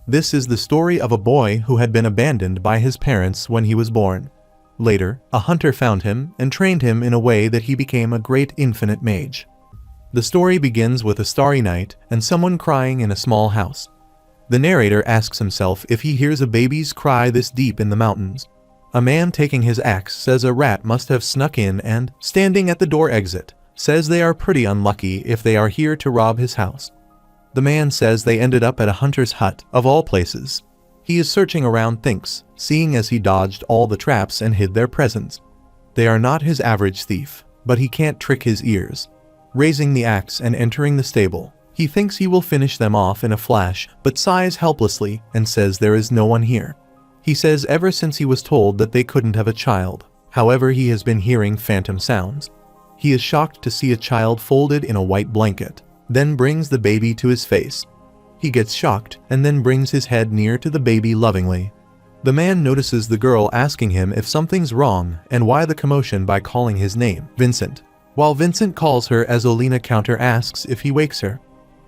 This is the story of a boy who had been abandoned by his parents when he was born. Later, a hunter found him and trained him in a way that he became a great infinite mage. The story begins with a starry night and someone crying in a small house. The narrator asks himself if he hears a baby's cry this deep in the mountains. A man taking his axe says a rat must have snuck in and, standing at the door exit, says they are pretty unlucky if they are here to rob his house. The man says they ended up at a hunter's hut, of all places. He is searching around thinks, seeing as he dodged all the traps and hid their presents. They are not his average thief, but he can't trick his ears. Raising the axe and entering the stable, he thinks he will finish them off in a flash, but sighs helplessly and says there is no one here. He says ever since he was told that they couldn't have a child, however he has been hearing phantom sounds. He is shocked to see a child folded in a white blanket, then brings the baby to his face. He gets shocked and then brings his head near to the baby lovingly. The man notices the girl asking him if something's wrong and why the commotion by calling his name, Vincent. While Vincent calls her as Olina counter asks if he wakes her.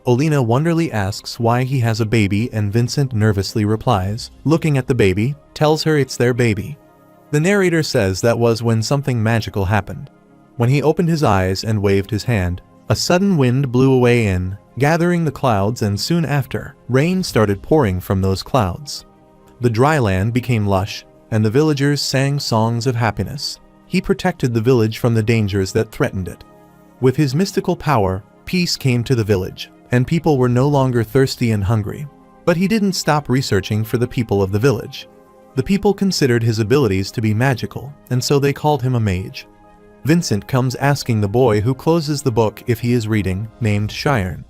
Olina wonderingly asks why he has a baby and Vincent nervously replies, looking at the baby, tells her it's their baby. The narrator says that was when something magical happened. When he opened his eyes and waved his hand, a sudden wind blew away gathering the clouds, and soon after, rain started pouring from those clouds. The dry land became lush, and the villagers sang songs of happiness. He protected the village from the dangers that threatened it. With his mystical power, peace came to the village, and people were no longer thirsty and hungry. But he didn't stop researching for the people of the village. The people considered his abilities to be magical, and so they called him a mage. Vincent comes asking the boy who closes the book if he is reading, named Shirn.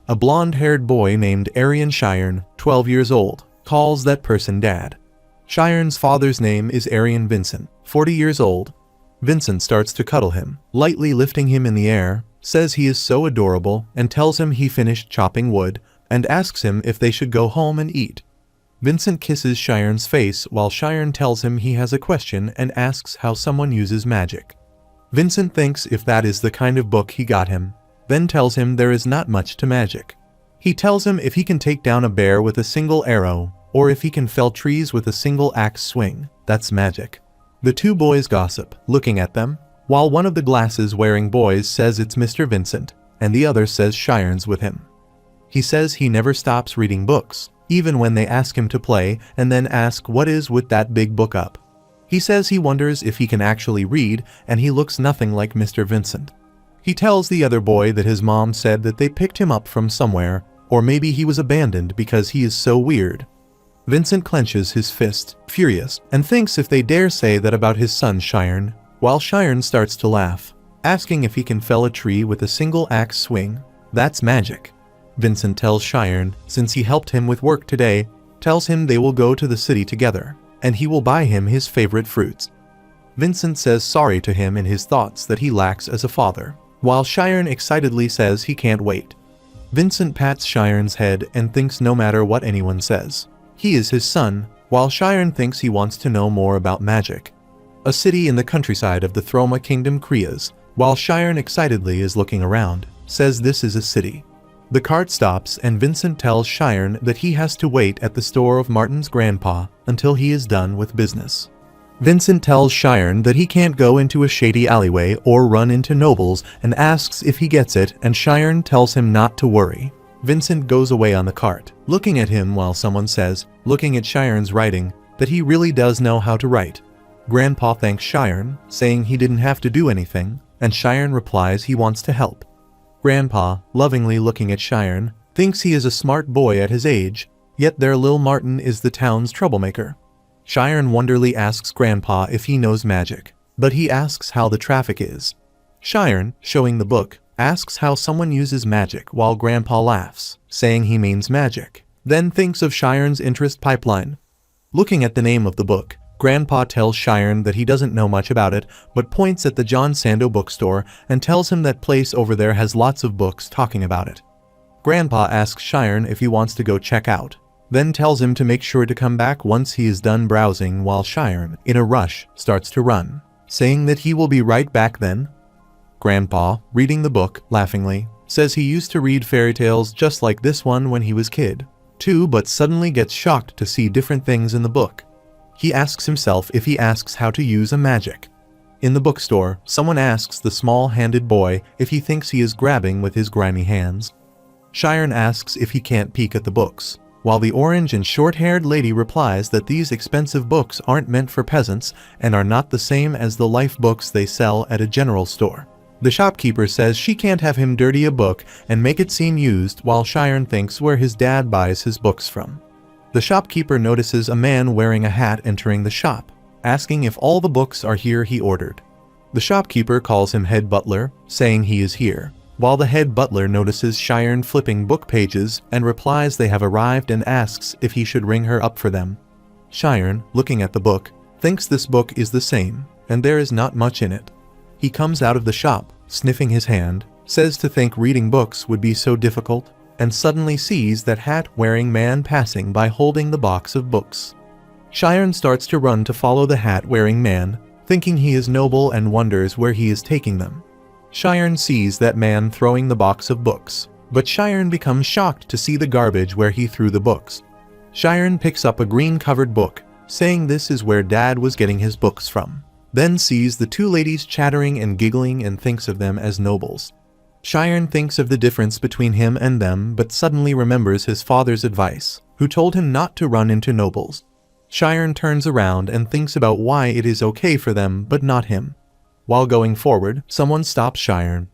A blonde-haired boy named Arian Shirn, 12 years old, calls that person Dad. Shirn's father's name is Arian Vincent, 40 years old. Vincent starts to cuddle him, lightly lifting him in the air, says he is so adorable, and tells him he finished chopping wood, and asks him if they should go home and eat. Vincent kisses Shirn's face while Shirn tells him he has a question and asks how someone uses magic. Vincent thinks if that is the kind of book he got him, then tells him there is not much to magic. He tells him if he can take down a bear with a single arrow, or if he can fell trees with a single axe swing, that's magic. The two boys gossip, looking at them, while one of the glasses-wearing boys says it's Mr. Vincent, and the other says Shirn's with him. He says he never stops reading books, even when they ask him to play and then ask what is with that big book up. He says he wonders if he can actually read, and he looks nothing like Mr. Vincent. He tells the other boy that his mom said that they picked him up from somewhere, or maybe he was abandoned because he is so weird. Vincent clenches his fist, furious, and thinks if they dare say that about his son Shirn, while Shirn starts to laugh, asking if he can fell a tree with a single axe swing. That's magic. Vincent tells Shirn, since he helped him with work today, tells him they will go to the city together, and he will buy him his favorite fruits. Vincent says sorry to him in his thoughts that he lacks as a father, while Shirn excitedly says he can't wait. Vincent pats Shirn's head and thinks no matter what anyone says, he is his son, while Shirn thinks he wants to know more about magic. A city in the countryside of the Throma Kingdom Krias, while Shirn excitedly is looking around, says this is a city. The cart stops and Vincent tells Shirn that he has to wait at the store of Martin's grandpa until he is done with business. Vincent tells Shirn that he can't go into a shady alleyway or run into nobles and asks if he gets it, and Shirn tells him not to worry. Vincent goes away on the cart, looking at him while someone says, looking at Shirn's writing, that he really does know how to write. Grandpa thanks Shirn, saying he didn't have to do anything, and Shirn replies he wants to help. Grandpa, lovingly looking at Shirn, thinks he is a smart boy at his age, yet their Lil Martin is the town's troublemaker. Shirn wonderingly asks Grandpa if he knows magic, but he asks how the traffic is. Shirn, showing the book, asks how someone uses magic while Grandpa laughs, saying he means magic, then thinks of Shirn's interest pipeline. Looking at the name of the book, Grandpa tells Shirn that he doesn't know much about it, but points at the John Sando bookstore and tells him that place over there has lots of books talking about it. Grandpa asks Shirn if he wants to go check out, then tells him to make sure to come back once he is done browsing, while Shirn, in a rush, starts to run, saying that he will be right back then. Grandpa, reading the book, laughingly, says he used to read fairy tales just like this one when he was kid. too, but suddenly gets shocked to see different things in the book. He asks himself if he asks how to use a magic. In the bookstore, someone asks the small-handed boy if he thinks he is grabbing with his grimy hands. Shiren asks if he can't peek at the books, while the orange and short-haired lady replies that these expensive books aren't meant for peasants and are not the same as the life books they sell at a general store. The shopkeeper says she can't have him dirty a book and make it seem used, while Shiren thinks where his dad buys his books from. The shopkeeper notices a man wearing a hat entering the shop, asking if all the books are here he ordered. The shopkeeper calls him head butler, saying he is here, while the head butler notices Shiren flipping book pages and replies they have arrived and asks if he should ring her up for them. Shiren, looking at the book, thinks this book is the same, and there is not much in it. He comes out of the shop, sniffing his hand, says to think reading books would be so difficult, and suddenly sees that hat-wearing man passing by holding the box of books. Shiren starts to run to follow the hat-wearing man, thinking he is noble, and wonders where he is taking them. Shiren sees that man throwing the box of books, but Shiren becomes shocked to see the garbage where he threw the books. Shiren picks up a green-covered book, saying this is where Dad was getting his books from, then sees the two ladies chattering and giggling and thinks of them as nobles. Shiren thinks of the difference between him and them, but suddenly remembers his father's advice, who told him not to run into nobles. Shiren turns around and thinks about why it is okay for them but not him. While going forward, someone stops Shiren.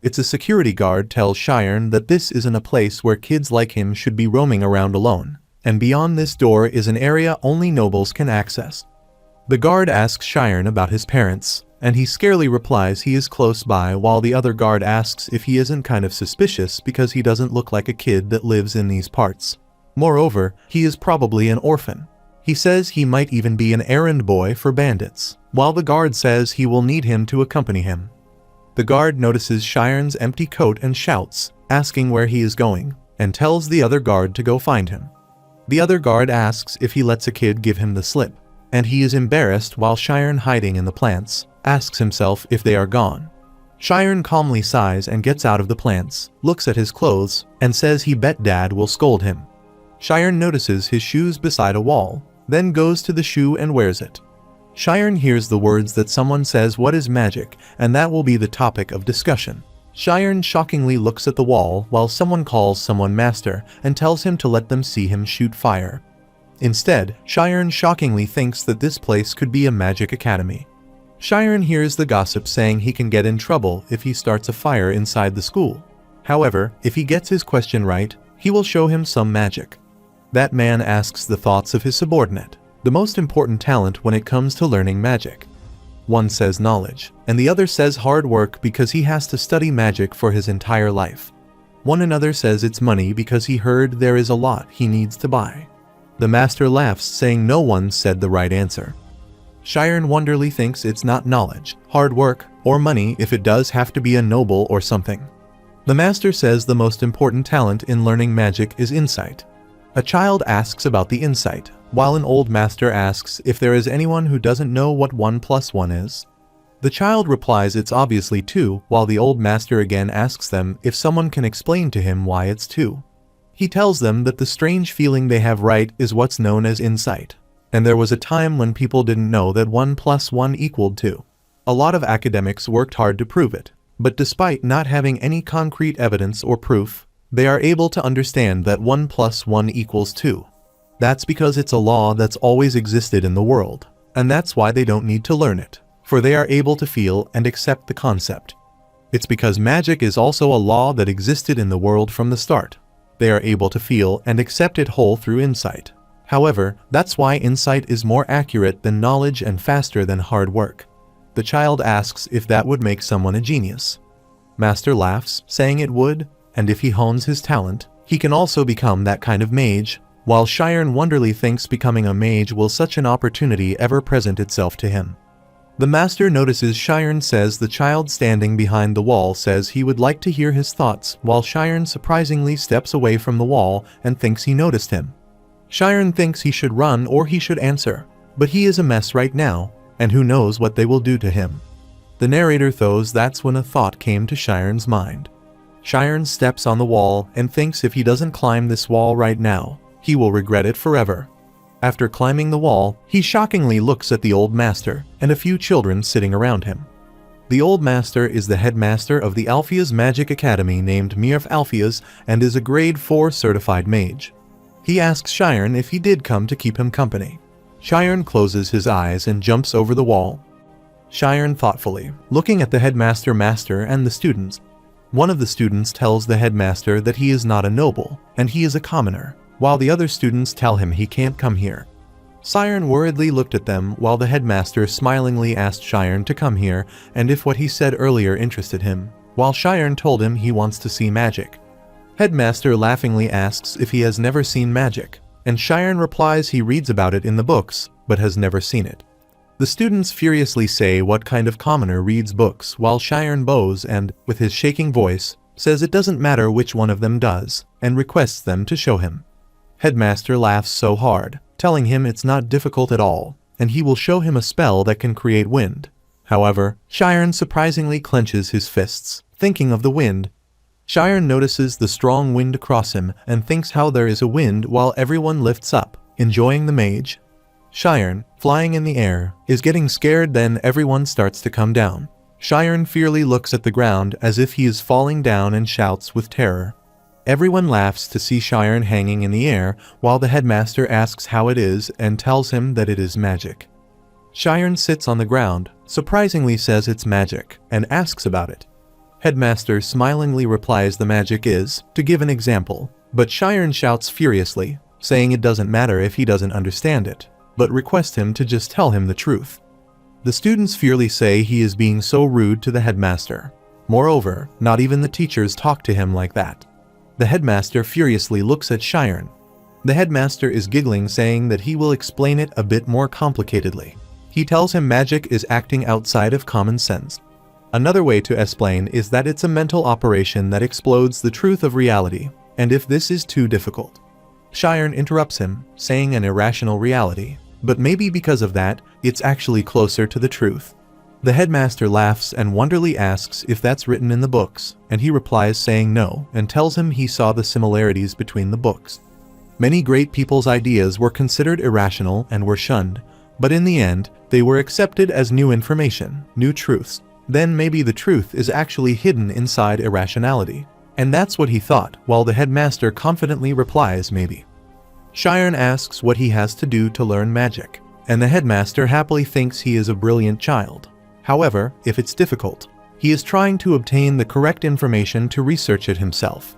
It's a security guard tells Shiren that this isn't a place where kids like him should be roaming around alone, and beyond this door is an area only nobles can access. The guard asks Shiren about his parents, and he scarily replies he is close by, while the other guard asks if he isn't kind of suspicious because he doesn't look like a kid that lives in these parts. Moreover, he is probably an orphan. He says he might even be an errand boy for bandits, while the guard says he will need him to accompany him. The guard notices Shiren's empty coat and shouts, asking where he is going, and tells the other guard to go find him. The other guard asks if he lets a kid give him the slip, and he is embarrassed, while Shiren, hiding in the plants, asks himself if they are gone. Shiren calmly sighs and gets out of the plants, looks at his clothes, and says he bet Dad will scold him. Shiren notices his shoes beside a wall, then goes to the shoe and wears it. Shiren hears the words that someone says what is magic, and that will be the topic of discussion. Shiren shockingly looks at the wall while someone calls someone master and tells him to let them see him shoot fire. Instead, Shiren shockingly thinks that this place could be a magic academy. Shiren hears the gossip saying he can get in trouble if he starts a fire inside the school. However, if he gets his question right, he will show him some magic. That man asks the thoughts of his subordinate, the most important talent when it comes to learning magic. One says knowledge, and the other says hard work because he has to study magic for his entire life. One another says it's money because he heard there is a lot he needs to buy. The master laughs, saying no one said the right answer. Shiren wonderingly thinks it's not knowledge, hard work, or money if it does have to be a noble or something. The master says the most important talent in learning magic is insight. A child asks about the insight, while an old master asks if there is anyone who doesn't know what 1 + 1 is. The child replies it's obviously 2, while the old master again asks them if someone can explain to him why it's 2. He tells them that the strange feeling they have right is what's known as insight, and there was a time when people didn't know that 1 + 1 = 2. A lot of academics worked hard to prove it, but despite not having any concrete evidence or proof, they are able to understand that 1 + 1 = 2. That's because it's a law that's always existed in the world, and that's why they don't need to learn it, for they are able to feel and accept the concept. It's because magic is also a law that existed in the world from the start. They are able to feel and accept it whole through insight. However, that's why insight is more accurate than knowledge and faster than hard work. The child asks if that would make someone a genius. Master laughs, saying it would, and if he hones his talent, he can also become that kind of mage, while Shiren wonderingly thinks becoming a mage will such an opportunity ever present itself to him. The master notices Shiren says the child standing behind the wall says he would like to hear his thoughts, while Shiren surprisingly steps away from the wall and thinks he noticed him. Shiren thinks he should run or he should answer, but he is a mess right now, and who knows what they will do to him. The narrator thoughts that's when a thought came to Shiren's mind. Shiren steps on the wall and thinks if he doesn't climb this wall right now, he will regret it forever. After climbing the wall, he shockingly looks at the old master and a few children sitting around him. The old master is the headmaster of the Alpheus Magic Academy named Mirf Alpheus and is a grade 4 certified mage. He asks Shiren if he did come to keep him company. Shiren closes his eyes and jumps over the wall. Shiren thoughtfully, looking at the headmaster and the students. One of the students tells the headmaster that he is not a noble, and he is a commoner, while the other students tell him he can't come here. Shiren worriedly looked at them while the headmaster smilingly asked Shiren to come here and if what he said earlier interested him, while Shiren told him he wants to see magic. Headmaster laughingly asks if he has never seen magic, and Shiren replies he reads about it in the books, but has never seen it. The students furiously say what kind of commoner reads books while Shiren bows and, with his shaking voice, says it doesn't matter which one of them does, and requests them to show him. Headmaster laughs so hard, telling him it's not difficult at all, and he will show him a spell that can create wind. However, Shiren surprisingly clenches his fists, thinking of the wind. Shiren notices the strong wind across him and thinks how there is a wind while everyone lifts up, enjoying the mage. Shiren, flying in the air, is getting scared, then everyone starts to come down. Shiren fearfully looks at the ground as if he is falling down and shouts with terror. Everyone laughs to see Shiren hanging in the air while the headmaster asks how it is and tells him that it is magic. Shiren sits on the ground, surprisingly says it's magic, and asks about it. Headmaster smilingly replies the magic is, to give an example, but Shiren shouts furiously, saying it doesn't matter if he doesn't understand it, but request him to just tell him the truth. The students fiercely say he is being so rude to the headmaster. Moreover, not even the teachers talk to him like that. The headmaster furiously looks at Shiren. The headmaster is giggling, saying that he will explain it a bit more complicatedly. He tells him magic is acting outside of common sense. Another way to explain is that it's a mental operation that explodes the truth of reality, and if this is too difficult. Shiren interrupts him, saying an irrational reality, but maybe because of that, it's actually closer to the truth. The headmaster laughs and wonderingly asks if that's written in the books, and he replies saying no and tells him he saw the similarities between the books. Many great people's ideas were considered irrational and were shunned, but in the end, they were accepted as new information, new truths. Then maybe the truth is actually hidden inside irrationality. And that's what he thought, while the headmaster confidently replies maybe. Shiren asks what he has to do to learn magic, and the headmaster happily thinks he is a brilliant child. However, if it's difficult, he is trying to obtain the correct information to research it himself.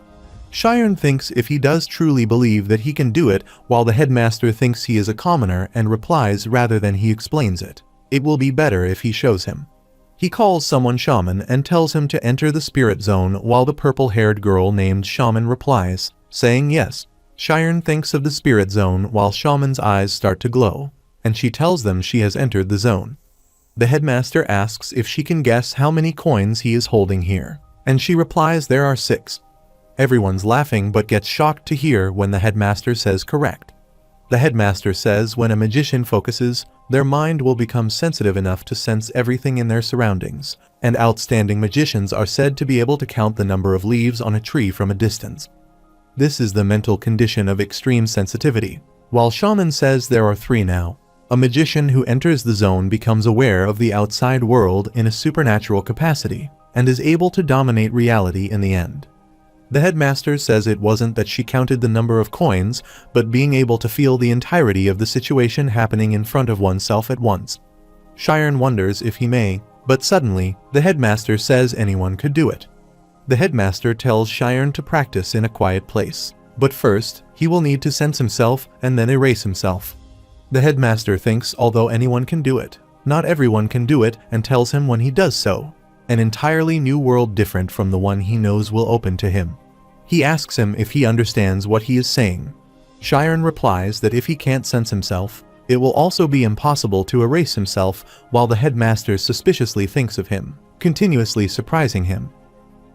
Shiren thinks if he does truly believe that he can do it, while the headmaster thinks he is a commoner and replies rather than he explains it. It will be better if he shows him. He calls someone Shaman and tells him to enter the spirit zone while the purple-haired girl named Shaman replies, saying yes. Shiren thinks of the spirit zone while Shaman's eyes start to glow, and she tells them she has entered the zone. The headmaster asks if she can guess how many coins he is holding here, and she replies there are 6. Everyone's laughing but gets shocked to hear when the headmaster says correct. The headmaster says when a magician focuses, their mind will become sensitive enough to sense everything in their surroundings, and outstanding magicians are said to be able to count the number of leaves on a tree from a distance. This is the mental condition of extreme sensitivity, while Shaman says there are 3 now. A magician who enters the zone becomes aware of the outside world in a supernatural capacity, and is able to dominate reality in the end. The headmaster says it wasn't that she counted the number of coins, but being able to feel the entirety of the situation happening in front of oneself at once. Shiren wonders if he may, but suddenly, the headmaster says anyone could do it. The headmaster tells Shiren to practice in a quiet place, but first, he will need to sense himself and then erase himself. The headmaster thinks although anyone can do it, not everyone can do it, and tells him when he does so, an entirely new world different from the one he knows will open to him. He asks him if he understands what he is saying. Shiren replies that if he can't sense himself, it will also be impossible to erase himself, while the headmaster suspiciously thinks of him, continuously surprising him.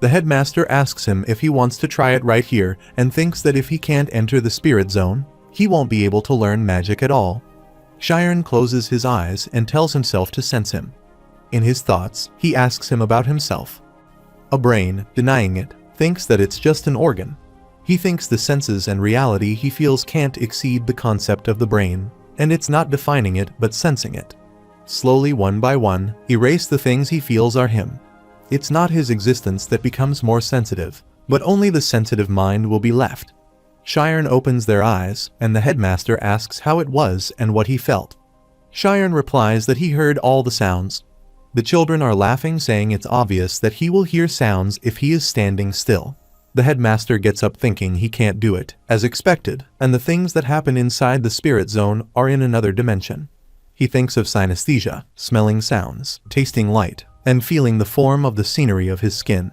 The headmaster asks him if he wants to try it right here and thinks that if he can't enter the spirit zone, he won't be able to learn magic at all. Shiren closes his eyes and tells himself to sense him. In his thoughts, he asks him about himself. A brain, denying it, thinks that it's just an organ. He thinks the senses and reality he feels can't exceed the concept of the brain, and it's not defining it but sensing it. Slowly, one by one, erase the things he feels are him. It's not his existence that becomes more sensitive, but only the sensitive mind will be left. Cheyenne opens their eyes, and the headmaster asks how it was and what he felt. Cheyenne replies that he heard all the sounds. The children are laughing, saying it's obvious that he will hear sounds if he is standing still. The headmaster gets up thinking he can't do it, as expected, and the things that happen inside the spirit zone are in another dimension. He thinks of synesthesia, smelling sounds, tasting light, and feeling the form of the scenery of his skin.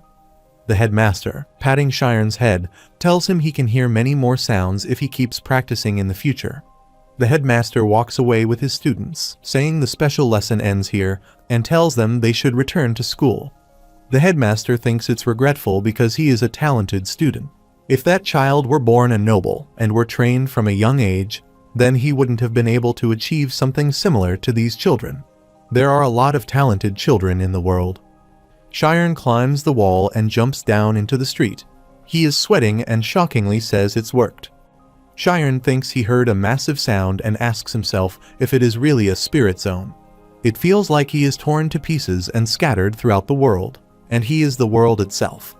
The headmaster, patting Cheyenne's head, tells him he can hear many more sounds if he keeps practicing in the future. The headmaster walks away with his students, saying the special lesson ends here, and tells them they should return to school. The headmaster thinks it's regretful because he is a talented student. If that child were born a noble and were trained from a young age, then he wouldn't have been able to achieve something similar to these children. There are a lot of talented children in the world. Cheyenne climbs the wall and jumps down into the street. He is sweating and shockingly says it's worked. Cheyenne thinks he heard a massive sound and asks himself if it is really a spirit zone. It feels like he is torn to pieces and scattered throughout the world, and he is the world itself.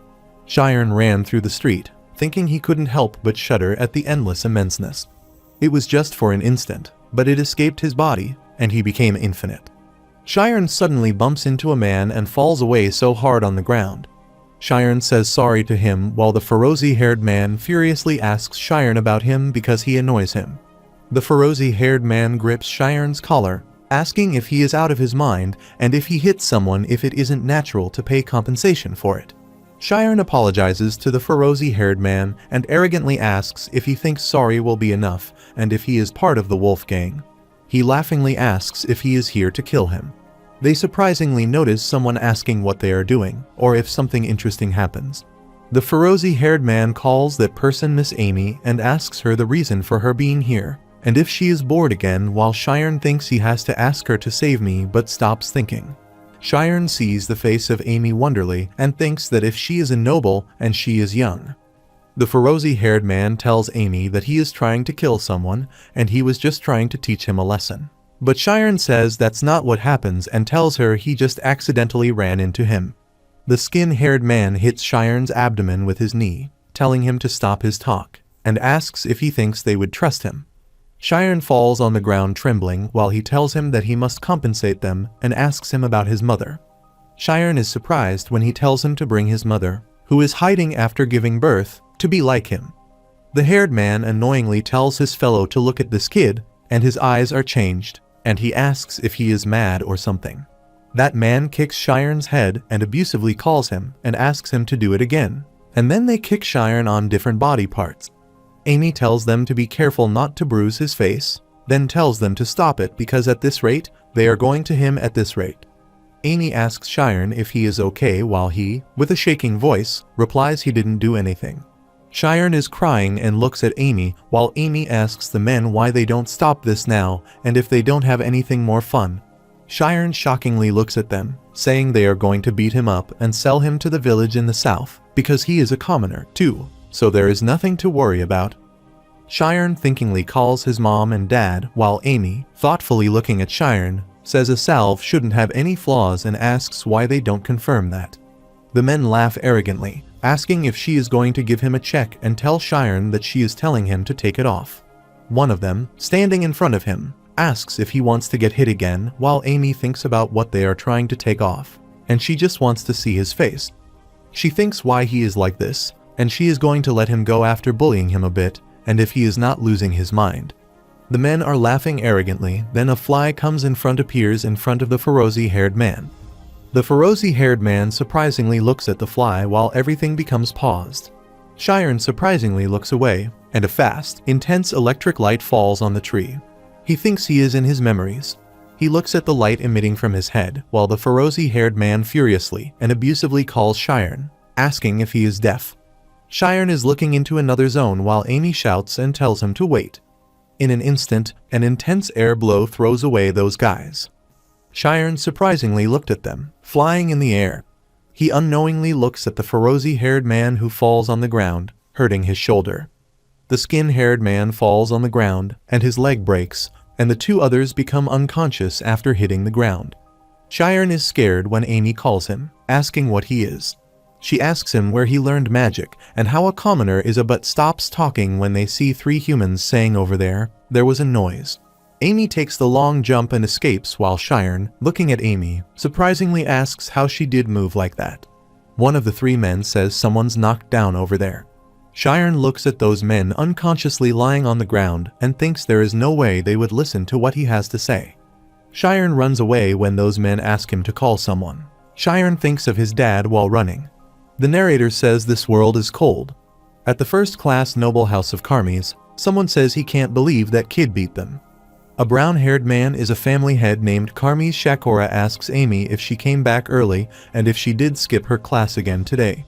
Cheyenne ran through the street, thinking he couldn't help but shudder at the endless immenseness. It was just for an instant, but it escaped his body, and he became infinite. Cheyenne suddenly bumps into a man and falls away so hard on the ground. Cheyenne says sorry to him while the Ferozi-haired man furiously asks Cheyenne about him because he annoys him. The Ferozi-haired man grips Cheyenne's collar, asking if he is out of his mind and if he hits someone if it isn't natural to pay compensation for it. Cheyenne apologizes to the Ferozi-haired man and arrogantly asks if he thinks sorry will be enough and if he is part of the wolf gang. He laughingly asks if he is here to kill him. They surprisingly notice someone asking what they are doing, or if something interesting happens. The Ferozi-haired man calls that person Miss Amy and asks her the reason for her being here, and if she is bored again, while Cheyenne thinks he has to ask her to save me but stops thinking. Cheyenne sees the face of Amy wonderly and thinks that if she is a noble and she is young. The Ferozi-haired man tells Amy that he is trying to kill someone and he was just trying to teach him a lesson. But Cheyenne says that's not what happens and tells her he just accidentally ran into him. The skin-haired man hits Cheyenne's abdomen with his knee, telling him to stop his talk, and asks if he thinks they would trust him. Cheyenne falls on the ground trembling while he tells him that he must compensate them and asks him about his mother. Cheyenne is surprised when he tells him to bring his mother, who is hiding after giving birth, to be like him. The haired man annoyingly tells his fellow to look at this kid, and his eyes are changed, and he asks if he is mad or something. That man kicks Cheyenne's head and abusively calls him and asks him to do it again, and then they kick Cheyenne on different body parts. Amy tells them to be careful not to bruise his face, then tells them to stop it because at this rate, they are going to him at this rate. Amy asks Cheyenne if he is okay while he, with a shaking voice, replies he didn't do anything. Cheyenne is crying and looks at Amy while Amy asks the men why they don't stop this now and if they don't have anything more fun. Cheyenne shockingly looks at them, saying they are going to beat him up and sell him to the village in the south because he is a commoner too, so there is nothing to worry about. Cheyenne thinkingly calls his mom and dad while Amy, thoughtfully looking at Cheyenne, says a salve shouldn't have any flaws and asks why they don't confirm that. The men laugh arrogantly, asking if she is going to give him a check and tell Cheyenne that she is telling him to take it off. One of them, standing in front of him, asks if he wants to get hit again while Amy thinks about what they are trying to take off, and she just wants to see his face. She thinks why he is like this, and she is going to let him go after bullying him a bit, and if he is not losing his mind. The men are laughing arrogantly, then a fly appears in front of the Ferozi-haired man. The Ferozi-haired man surprisingly looks at the fly while everything becomes paused. Cheyenne surprisingly looks away, and a fast, intense electric light falls on the tree. He thinks he is in his memories. He looks at the light emitting from his head while the Ferozi-haired man furiously and abusively calls Cheyenne, asking if he is deaf. Cheyenne is looking into another zone while Amy shouts and tells him to wait. In an instant, an intense air blow throws away those guys. Cheyenne surprisingly looked at them, flying in the air. He unknowingly looks at the Ferozi-haired man who falls on the ground, hurting his shoulder. The skin-haired man falls on the ground, and his leg breaks, and the two others become unconscious after hitting the ground. Shiren is scared when Amy calls him, asking what he is. She asks him where he learned magic and how a commoner is but stops talking when they see three humans saying over there was a noise. Amy takes the long jump and escapes while Shiren, looking at Amy, surprisingly asks how she did move like that. One of the three men says someone's knocked down over there. Shiren looks at those men unconsciously lying on the ground and thinks there is no way they would listen to what he has to say. Shiren runs away when those men ask him to call someone. Shiren thinks of his dad while running. The narrator says this world is cold. At the first-class noble house of Karmis, someone says he can't believe that kid beat them. A brown-haired man is a family head named Karmis. Shakura asks Amy if she came back early and if she did skip her class again today.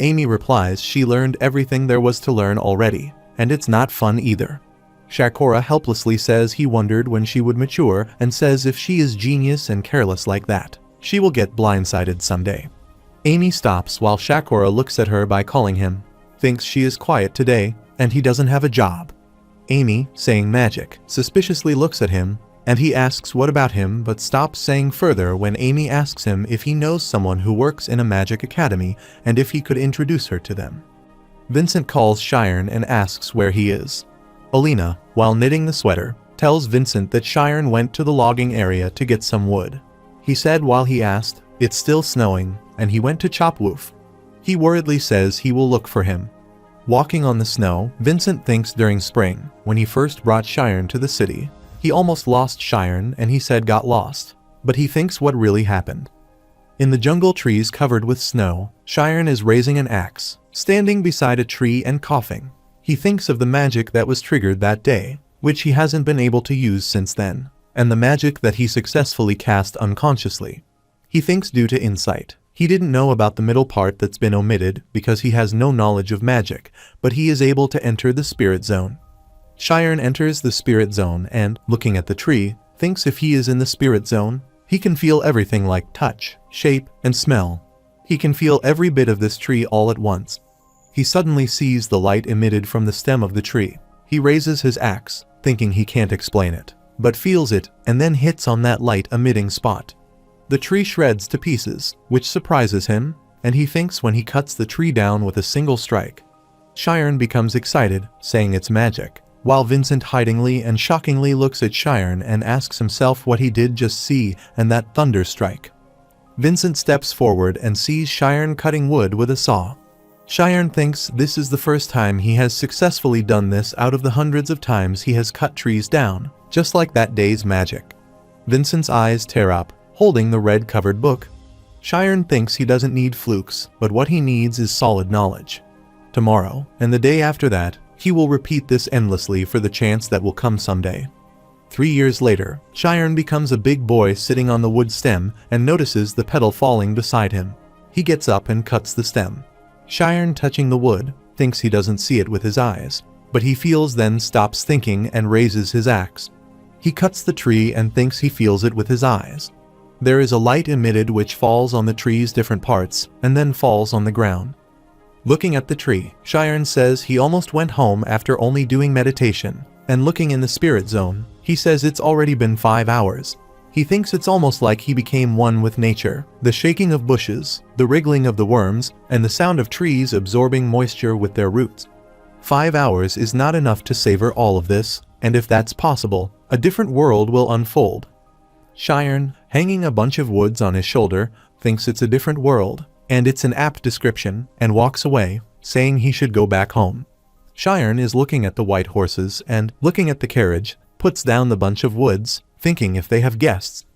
Amy replies she learned everything there was to learn already, and it's not fun either. Shakura helplessly says he wondered when she would mature and says if she is genius and careless like that, she will get blindsided someday. Amy stops while Shakura looks at her by calling him, thinks she is quiet today, and he doesn't have a job. Amy, saying magic, suspiciously looks at him, and he asks what about him but stops saying further when Amy asks him if he knows someone who works in a magic academy and if he could introduce her to them. Vincent calls Shiren and asks where he is. Alina, while knitting the sweater, tells Vincent that Shiren went to the logging area to get some wood. He said while he asked, it's still snowing, and he went to chop woof. He worriedly says he will look for him. Walking on the snow, Vincent thinks during spring, when he first brought Shiren to the city, he almost lost Shiren and he said got lost, but he thinks what really happened. In the jungle trees covered with snow, Shiren is raising an axe, standing beside a tree and coughing. He thinks of the magic that was triggered that day, which he hasn't been able to use since then, and the magic that he successfully cast unconsciously. He thinks due to insight. He didn't know about the middle part that's been omitted because he has no knowledge of magic, but he is able to enter the spirit zone. Shiren enters the spirit zone and, looking at the tree, thinks if he is in the spirit zone, he can feel everything like touch, shape, and smell. He can feel every bit of this tree all at once. He suddenly sees the light emitted from the stem of the tree. He raises his axe, thinking he can't explain it, but feels it and then hits on that light-emitting spot. The tree shreds to pieces, which surprises him, and he thinks when he cuts the tree down with a single strike. Shiren becomes excited, saying it's magic, while Vincent hidingly and shockingly looks at Shiren and asks himself what he did just see and that thunder strike. Vincent steps forward and sees Shiren cutting wood with a saw. Shiren thinks this is the first time he has successfully done this out of the hundreds of times he has cut trees down, just like that day's magic. Vincent's eyes tear up, holding the red-covered book. Shiren thinks he doesn't need flukes, but what he needs is solid knowledge. Tomorrow, and the day after that, he will repeat this endlessly for the chance that will come someday. 3 years later, Shiren becomes a big boy sitting on the wood stem and notices the petal falling beside him. He gets up and cuts the stem. Shiren, touching the wood, thinks he doesn't see it with his eyes, but he feels then stops thinking and raises his axe. He cuts the tree and thinks he feels it with his eyes. There is a light emitted which falls on the tree's different parts and then falls on the ground. Looking at the tree, Shiren says he almost went home after only doing meditation, and looking in the spirit zone, he says it's already been 5 hours. He thinks it's almost like he became one with nature, the shaking of bushes, the wriggling of the worms, and the sound of trees absorbing moisture with their roots. 5 hours is not enough to savor all of this, and if that's possible, a different world will unfold. Shiren, hanging a bunch of woods on his shoulder, thinks it's a different world, and it's an apt description, and walks away, saying he should go back home. Shiren is looking at the white horses and, looking at the carriage, puts down the bunch of woods, thinking if they have guests.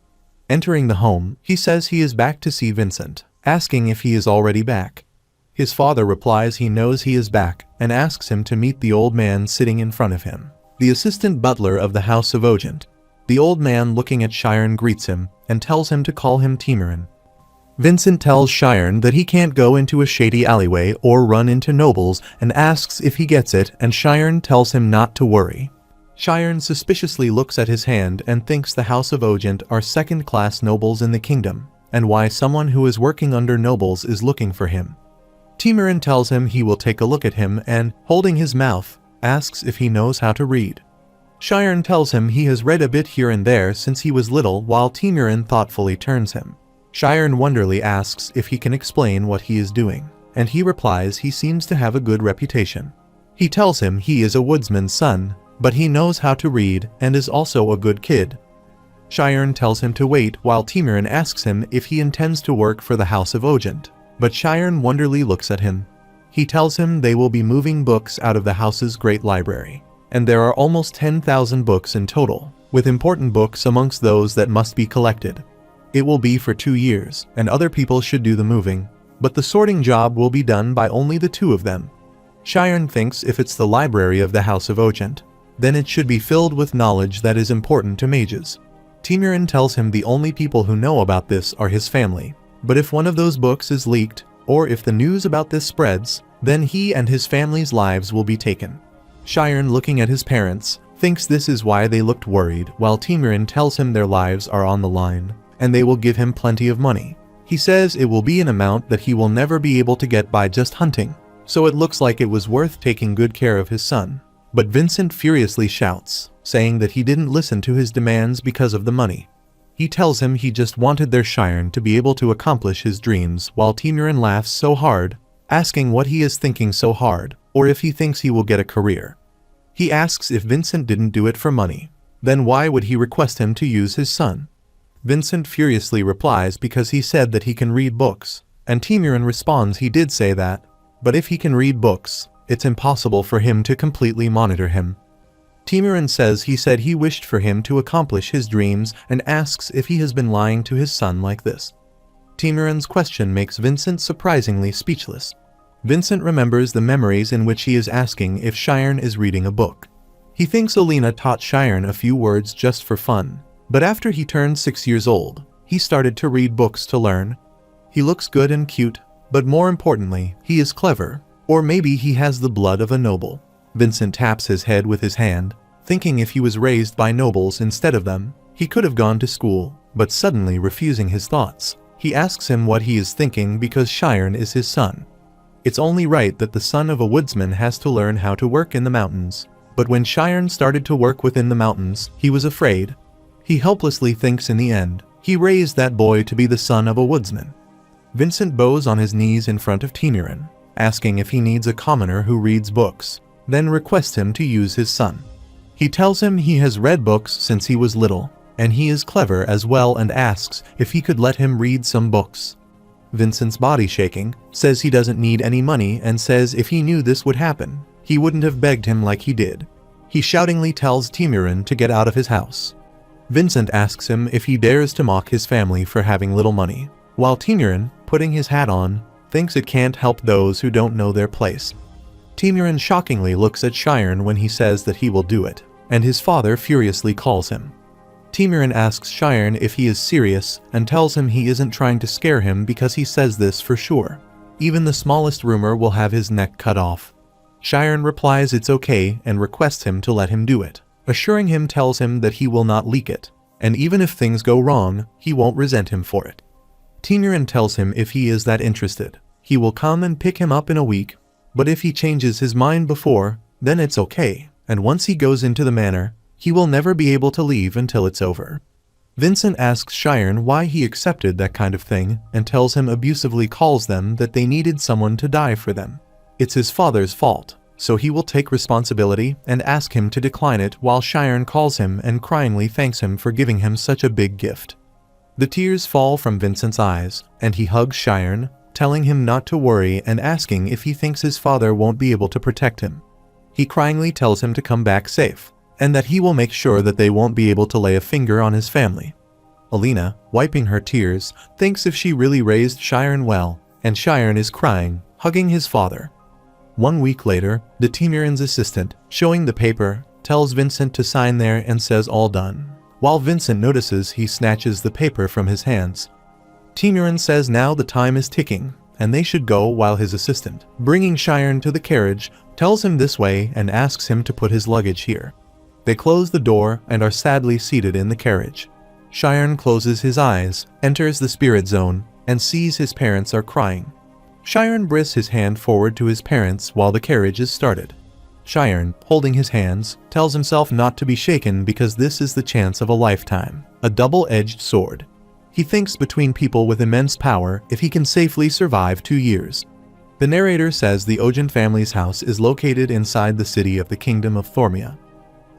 Entering the home, he says he is back to see Vincent, asking if he is already back. His father replies he knows he is back, and asks him to meet the old man sitting in front of him, the assistant butler of the house of Ogent. The old man, looking at Shiren, greets him and tells him to call him Timurin. Vincent tells Shiren that he can't go into a shady alleyway or run into nobles and asks if he gets it, and Shiren tells him not to worry. Shiren suspiciously looks at his hand and thinks the house of Ogent are second-class nobles in the kingdom, and why someone who is working under nobles is looking for him. Timiran tells him he will take a look at him and, holding his mouth, asks if he knows how to read. Sharon tells him he has read a bit here and there since he was little, while Timiran thoughtfully turns him. Sharon wonderingly asks if he can explain what he is doing, and he replies he seems to have a good reputation. He tells him he is a woodsman's son, but he knows how to read and is also a good kid. Sharon tells him to wait while Timiran asks him if he intends to work for the House of Ojent, but Sharon wonderingly looks at him. He tells him they will be moving books out of the house's great library, and there are almost 10,000 books in total, with important books amongst those that must be collected. It will be for 2 years, and other people should do the moving, but the sorting job will be done by only the two of them. Sharon thinks if it's the library of the House of Ojent, then it should be filled with knowledge that is important to mages. Timiran tells him the only people who know about this are his family, but if one of those books is leaked, or if the news about this spreads, then he and his family's lives will be taken. Sharon, looking at his parents, thinks this is why they looked worried, while Timiran tells him their lives are on the line, and they will give him plenty of money. He says it will be an amount that he will never be able to get by just hunting, so it looks like it was worth taking good care of his son. But Vincent furiously shouts, saying that he didn't listen to his demands because of the money. He tells him he just wanted their Sharon to be able to accomplish his dreams, while Timiran laughs so hard, asking what he is thinking so hard, or if he thinks he will get a career. He asks if Vincent didn't do it for money, then why would he request him to use his son? Vincent furiously replies because he said that he can read books, and Timiran responds he did say that, but if he can read books, it's impossible for him to completely monitor him. Timiran says he said he wished for him to accomplish his dreams and asks if he has been lying to his son like this. Timiran's question makes Vincent surprisingly speechless. Vincent remembers the memories in which he is asking if Sharon is reading a book. He thinks Alina taught Sharon a few words just for fun, but after he turned 6 years old, he started to read books to learn. He looks good and cute, but more importantly, he is clever, or maybe he has the blood of a noble. Vincent taps his head with his hand, thinking if he was raised by nobles instead of them, he could have gone to school, but suddenly refusing his thoughts. He asks him what he is thinking because Sharon is his son. It's only right that the son of a woodsman has to learn how to work in the mountains, but when Sharon started to work within the mountains, he was afraid. He helplessly thinks in the end, he raised that boy to be the son of a woodsman. Vincent bows on his knees in front of Timiran, asking if he needs a commoner who reads books, then requests him to use his son. He tells him he has read books since he was little, and he is clever as well, and asks if he could let him read some books. Vincent's body shaking, says he doesn't need any money, and says if he knew this would happen, he wouldn't have begged him like he did. He shoutingly tells Timiran to get out of his house. Vincent asks him if he dares to mock his family for having little money, while Timiran, putting his hat on, thinks it can't help those who don't know their place. Timiran shockingly looks at Sharon when he says that he will do it, and his father furiously calls him. Timiran asks Sharon if he is serious and tells him he isn't trying to scare him because he says this for sure. Even the smallest rumor will have his neck cut off. Sharon replies it's okay and requests him to let him do it, assuring him tells him that he will not leak it, and even if things go wrong, he won't resent him for it. Timiran tells him if he is that interested, he will come and pick him up in a week, but if he changes his mind before, then it's okay, and once he goes into the manor, he will never be able to leave until it's over. Vincent asks Sharon why he accepted that kind of thing and tells him abusively calls them that they needed someone to die for them. It's his father's fault, so he will take responsibility and ask him to decline it, while Sharon calls him and cryingly thanks him for giving him such a big gift. The tears fall from Vincent's eyes, and he hugs Sharon, telling him not to worry and asking if he thinks his father won't be able to protect him. He cryingly tells him to come back safe, and that he will make sure that they won't be able to lay a finger on his family. Alina, wiping her tears, thinks if she really raised Sharon well, and Sharon is crying, hugging his father. 1 week later, the Timiran's assistant, showing the paper, tells Vincent to sign there and says all done, while Vincent notices he snatches the paper from his hands. Timiran says now the time is ticking, and they should go, while his assistant, bringing Sharon to the carriage, tells him this way and asks him to put his luggage here. They close the door and are sadly seated in the carriage. Sharon closes his eyes, enters the spirit zone, and sees his parents are crying. Shiren brings his hand forward to his parents while the carriage is started. Shiren, holding his hands, tells himself not to be shaken because this is the chance of a lifetime, a double-edged sword. He thinks between people with immense power if he can safely survive 2 years. The narrator says the Ojent family's house is located inside the city of the Kingdom of Thormia,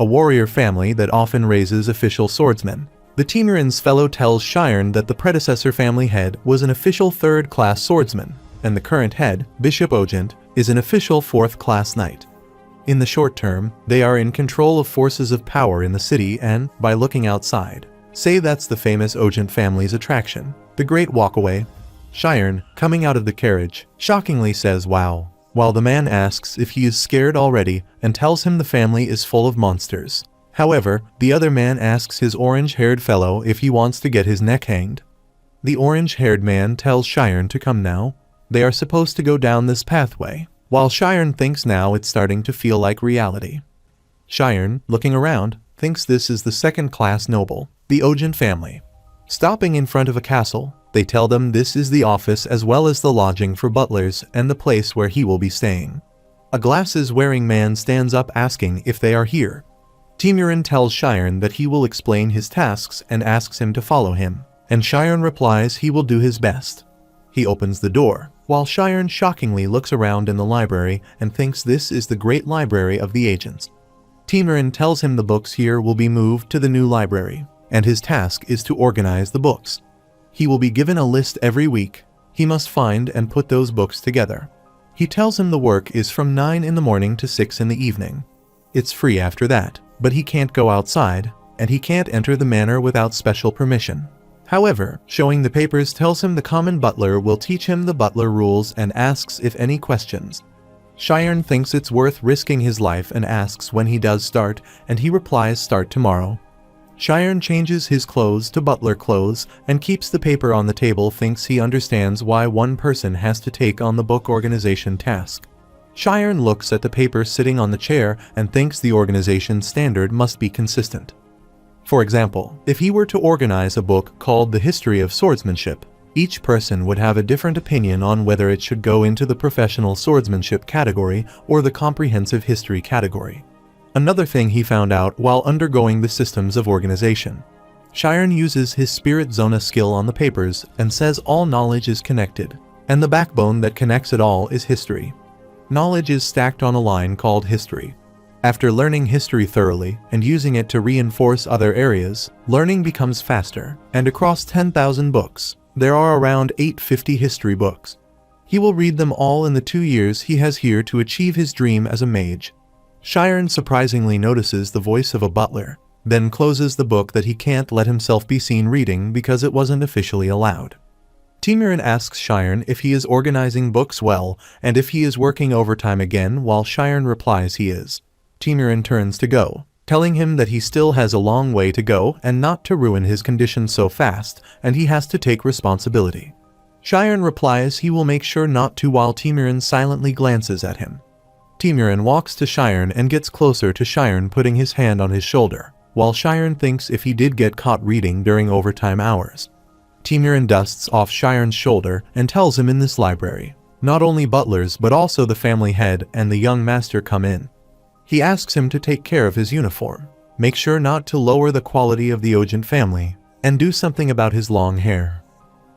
a warrior family that often raises official swordsmen. The Temurin's fellow tells Shiren that the predecessor family head was an official 3rd-class swordsman, and the current head, Bishop Ojent, is an official 4th-class knight. In the short term, they are in control of forces of power in the city and, by looking outside, say that's the famous Ojent family's attraction, the Great Walkaway. Shiren, coming out of the carriage, shockingly says wow, while the man asks if he is scared already and tells him the family is full of monsters. However, the other man asks his orange-haired fellow if he wants to get his neck hanged. The orange-haired man tells Shiren to come now. They are supposed to go down this pathway, while Shiren thinks now it's starting to feel like reality. Shiren, looking around, thinks this is the 2nd-class noble, the Ojent family. Stopping in front of a castle, they tell them this is the office as well as the lodging for butlers and the place where he will be staying. A glasses-wearing man stands up asking if they are here. Temurin tells Shiren that he will explain his tasks and asks him to follow him, and Shiren replies he will do his best. He opens the door, while Shiren shockingly looks around in the library and thinks this is the great library of the agents. Temurin tells him the books here will be moved to the new library, and his task is to organize the books. He will be given a list every week. He must find and put those books together. He tells him the work is from 9 in the morning to 6 in the evening. It's free after that, but he can't go outside, and he can't enter the manor without special permission. However, showing the papers tells him the common butler will teach him the butler rules and asks if any questions. Shiren thinks it's worth risking his life and asks when he does start, and he replies start tomorrow. Shiren changes his clothes to butler clothes and keeps the paper on the table, thinks he understands why one person has to take on the book organization task. Shiren looks at the paper sitting on the chair and thinks the organization standard must be consistent. For example, if he were to organize a book called The History of Swordsmanship, each person would have a different opinion on whether it should go into the professional swordsmanship category or the comprehensive history category. Another thing he found out while undergoing the systems of organization. Shiren uses his spirit zona skill on the papers and says all knowledge is connected, and the backbone that connects it all is history. Knowledge is stacked on a line called history. After learning history thoroughly and using it to reinforce other areas, learning becomes faster, and across 10,000 books, there are around 850 history books. He will read them all in the 2 years he has here to achieve his dream as a mage. Shiren surprisingly notices the voice of a butler, then closes the book that he can't let himself be seen reading because it wasn't officially allowed. Temurin asks Shiren if he is organizing books well and if he is working overtime again, while Shiren replies he is. Temurin turns to go, telling him that he still has a long way to go and not to ruin his condition so fast, and he has to take responsibility. Shiren replies he will make sure not to, while Temurin silently glances at him. Temurin walks to Shiren and gets closer to Shiren, putting his hand on his shoulder, while Shiren thinks if he did get caught reading during overtime hours. Temurin dusts off Shiren's shoulder and tells him in this library, not only butlers but also the family head and the young master come in. He asks him to take care of his uniform, make sure not to lower the quality of the Ojent family, and do something about his long hair.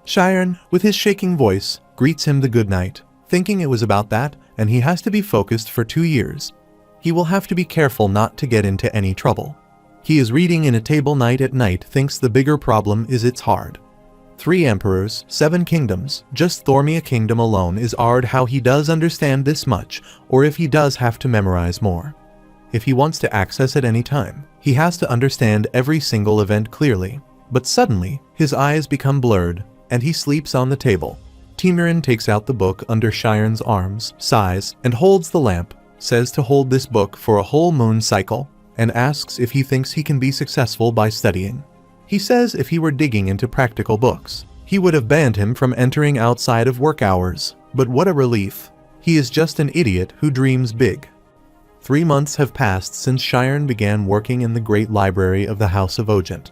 Shiren, with his shaking voice, greets him the good night, thinking it was about that, and he has to be focused for 2 years. He will have to be careful not to get into any trouble. He is reading in a table night at night, thinks the bigger problem is it's hard. 3 emperors, 7 kingdoms, just Thormia kingdom alone is hard. How he does understand this much, or if he does have to memorize more. If he wants to access at any time, he has to understand every single event clearly. But suddenly, his eyes become blurred, and he sleeps on the table. Temurin takes out the book under Shiren's arms, sighs, and holds the lamp, says to hold this book for a whole moon cycle, and asks if he thinks he can be successful by studying. He says if he were digging into practical books, he would have banned him from entering outside of work hours, but what a relief. He is just an idiot who dreams big. 3 months have passed since Shiren began working in the Great Library of the House of Ojent.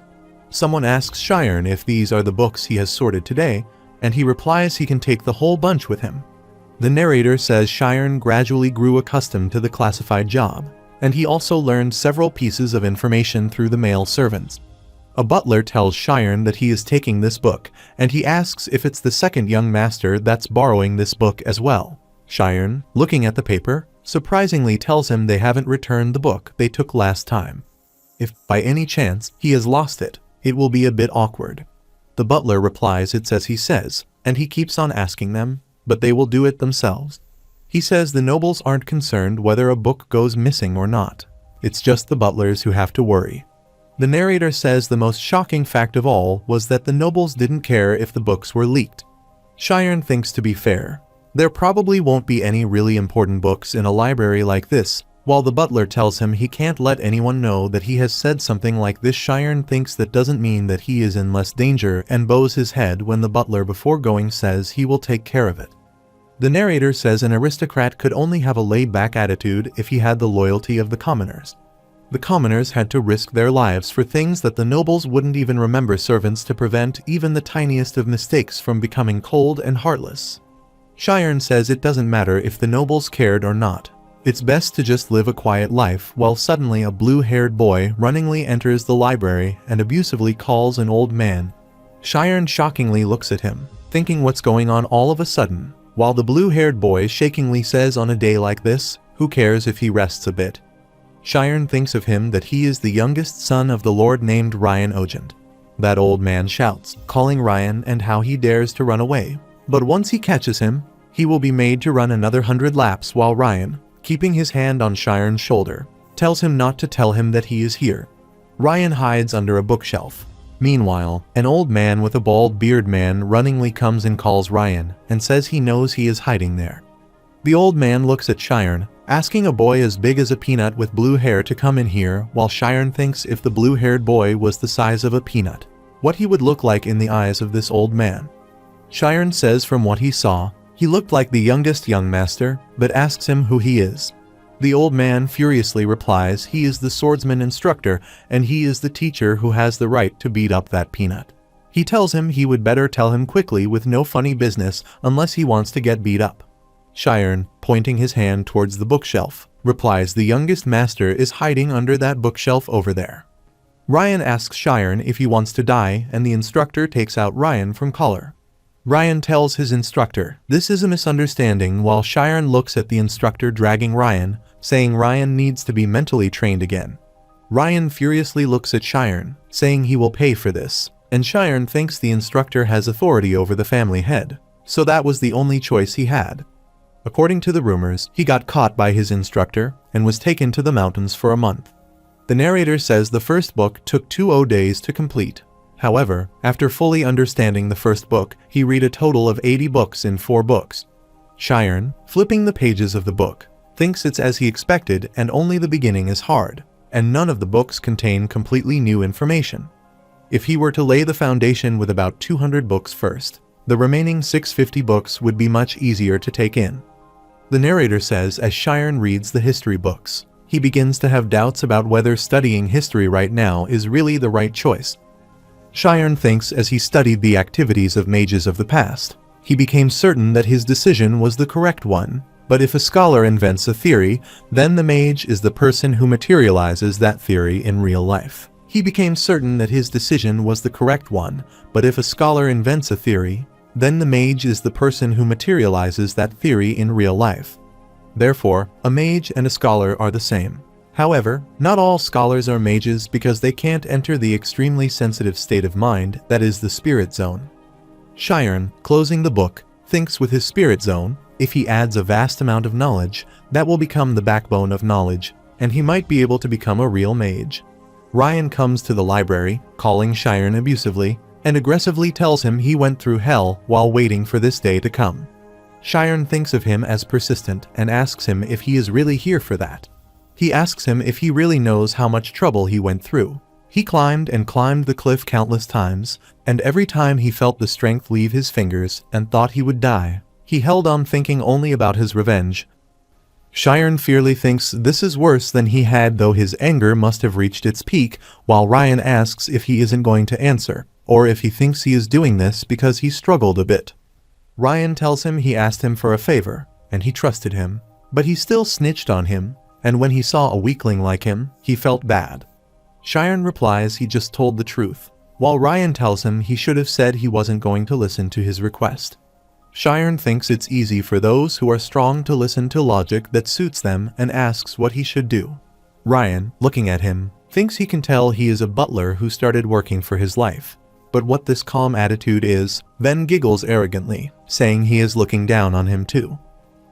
Someone asks Shiren if these are the books he has sorted today, and he replies he can take the whole bunch with him. The narrator says Shiren gradually grew accustomed to the classified job, and he also learned several pieces of information through the male servants. A butler tells Shiren that he is taking this book, and he asks if it's the second young master that's borrowing this book as well. Shiren, looking at the paper, surprisingly tells him they haven't returned the book they took last time. If, by any chance, he has lost it, it will be a bit awkward. The butler replies it's as he says, and he keeps on asking them, but they will do it themselves. He says the nobles aren't concerned whether a book goes missing or not. It's just the butlers who have to worry. The narrator says the most shocking fact of all was that the nobles didn't care if the books were leaked. Shiren thinks to be fair, there probably won't be any really important books in a library like this, while the butler tells him he can't let anyone know that he has said something like this. Shiren thinks that doesn't mean that he is in less danger and bows his head when the butler before going says he will take care of it. The narrator says an aristocrat could only have a laid-back attitude if he had the loyalty of the commoners. The commoners had to risk their lives for things that the nobles wouldn't even remember servants to prevent even the tiniest of mistakes from becoming cold and heartless. Shiren says it doesn't matter if the nobles cared or not. It's best to just live a quiet life while suddenly a blue-haired boy runningly enters the library and abusively calls an old man. Shiren shockingly looks at him, thinking what's going on all of a sudden, while the blue-haired boy shakingly says on a day like this, who cares if he rests a bit? Shiren thinks of him that he is the youngest son of the lord named Ryan Ogent. That old man shouts, calling Ryan and how he dares to run away. But once he catches him, he will be made to run another 100 laps while Ryan, keeping his hand on Shiren's shoulder, tells him not to tell him that he is here. Ryan hides under a bookshelf. Meanwhile, an old man with a bald beard man runningly comes and calls Ryan and says he knows he is hiding there. The old man looks at Shiren, asking a boy as big as a peanut with blue hair to come in here, while Shiren thinks if the blue-haired boy was the size of a peanut, what he would look like in the eyes of this old man. Shiren says from what he saw, he looked like the youngest young master, but asks him who he is. The old man furiously replies he is the swordsman instructor and he is the teacher who has the right to beat up that peanut. He tells him he would better tell him quickly with no funny business unless he wants to get beat up. Shiren, pointing his hand towards the bookshelf, replies the youngest master is hiding under that bookshelf over there. Ryan asks Shiren if he wants to die and the instructor takes out Ryan from collar. Ryan tells his instructor this is a misunderstanding while Shiren looks at the instructor dragging Ryan, saying Ryan needs to be mentally trained again. Ryan furiously looks at Shiren, saying he will pay for this, and Shiren thinks the instructor has authority over the family head, so that was the only choice he had. According to the rumors, he got caught by his instructor and was taken to the mountains for a month. The narrator says the first book took 20 days to complete. However, after fully understanding the first book, he read a total of 80 books in 4 books. Shiren, flipping the pages of the book, thinks it's as he expected and only the beginning is hard, and none of the books contain completely new information. If he were to lay the foundation with about 200 books first, the remaining 650 books would be much easier to take in. The narrator says as Shiren reads the history books, he begins to have doubts about whether studying history right now is really the right choice. Shiren thinks as he studied the activities of mages of the past, he became certain that his decision was the correct one, but if a scholar invents a theory, then the mage is the person who materializes that theory in real life. He became certain that his decision was the correct one, but if a scholar invents a theory, then the mage is the person who materializes that theory in real life. Therefore, a mage and a scholar are the same. However, not all scholars are mages because they can't enter the extremely sensitive state of mind that is the spirit zone. Shiren, closing the book, thinks with his spirit zone, if he adds a vast amount of knowledge, that will become the backbone of knowledge, and he might be able to become a real mage. Ryan comes to the library, calling Shiren abusively, and aggressively tells him he went through hell while waiting for this day to come. Shiren thinks of him as persistent and asks him if he is really here for that. He asks him if he really knows how much trouble he went through. He climbed and climbed the cliff countless times, and every time he felt the strength leave his fingers and thought he would die, he held on thinking only about his revenge. Shiren fiercely thinks this is worse than he had, though his anger must have reached its peak, while Ryan asks if he isn't going to answer, or if he thinks he is doing this because he struggled a bit. Ryan tells him he asked him for a favor, and he trusted him, but he still snitched on him, and when he saw a weakling like him, he felt bad. Sharon replies he just told the truth, while Ryan tells him he should have said he wasn't going to listen to his request. Sharon thinks it's easy for those who are strong to listen to logic that suits them and asks what he should do. Ryan, looking at him, thinks he can tell he is a butler who started working for his life. But what this calm attitude is, then giggles arrogantly, saying he is looking down on him too.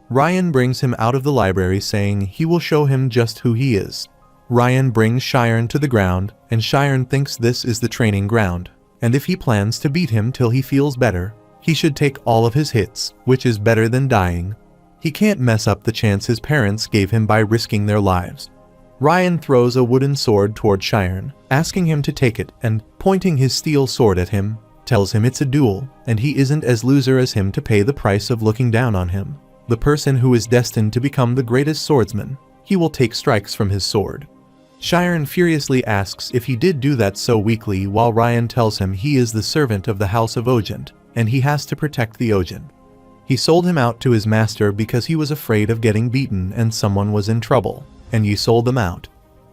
Ryan brings him out of the library saying he will show him just who he is. Ryan brings Sharon to the ground, and Sharon thinks this is the training ground, and if he plans to beat him till he feels better, he should take all of his hits, which is better than dying. He can't mess up the chance his parents gave him by risking their lives. Ryan throws a wooden sword toward Sharon, asking him to take it, and, pointing his steel sword at him, tells him it's a duel, and he isn't as loser as him to pay the price of looking down on him. The person who is destined to become the greatest swordsman, he will take strikes from his sword. Sharon furiously asks if he did do that so weakly, while Ryan tells him he is the servant of the House of Ogent, and he has to protect the Ogent. He sold him out to his master because he was afraid of getting beaten and someone was in trouble, and you sold them out.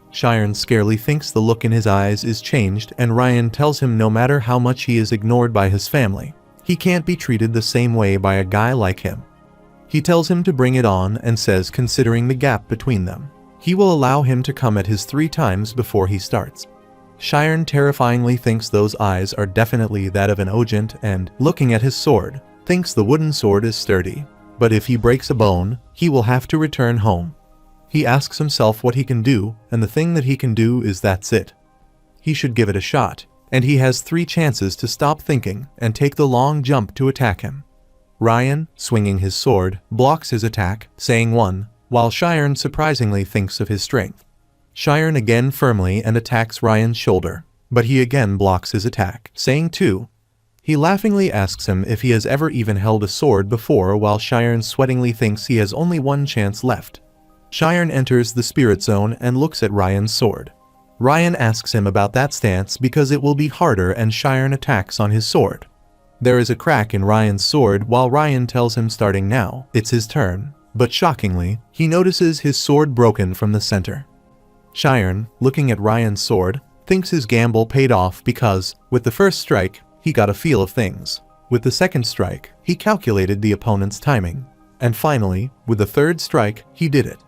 Sharon scarcely thinks the look in his eyes is changed, and Ryan tells him no matter how much he is ignored by his family, he can't be treated the same way by a guy like him. He tells him to bring it on and says considering the gap between them, he will allow him to come at his 3 times before he starts. Sharon terrifyingly thinks those eyes are definitely that of an Ogent and, looking at his sword, thinks the wooden sword is sturdy, but if he breaks a bone, he will have to return home. He asks himself what he can do, and the thing that he can do is that's it. He should give it a shot, and he has 3 chances to stop thinking and take the long jump to attack him. Ryan, swinging his sword, blocks his attack, saying 1, while Sharon surprisingly thinks of his strength. Sharon again firmly and attacks Ryan's shoulder, but he again blocks his attack, saying 2. He laughingly asks him if he has ever even held a sword before, while Sharon sweatingly thinks he has only 1 chance left. Sharon enters the spirit zone and looks at Ryan's sword. Ryan asks him about that stance because it will be harder, and Sharon attacks on his sword. There is a crack in Ryan's sword while Ryan tells him starting now, it's his turn, but shockingly, he notices his sword broken from the center. Sharon, looking at Ryan's sword, thinks his gamble paid off because, with the first strike, he got a feel of things. With the second strike, he calculated the opponent's timing. And finally, with the third strike, he did it.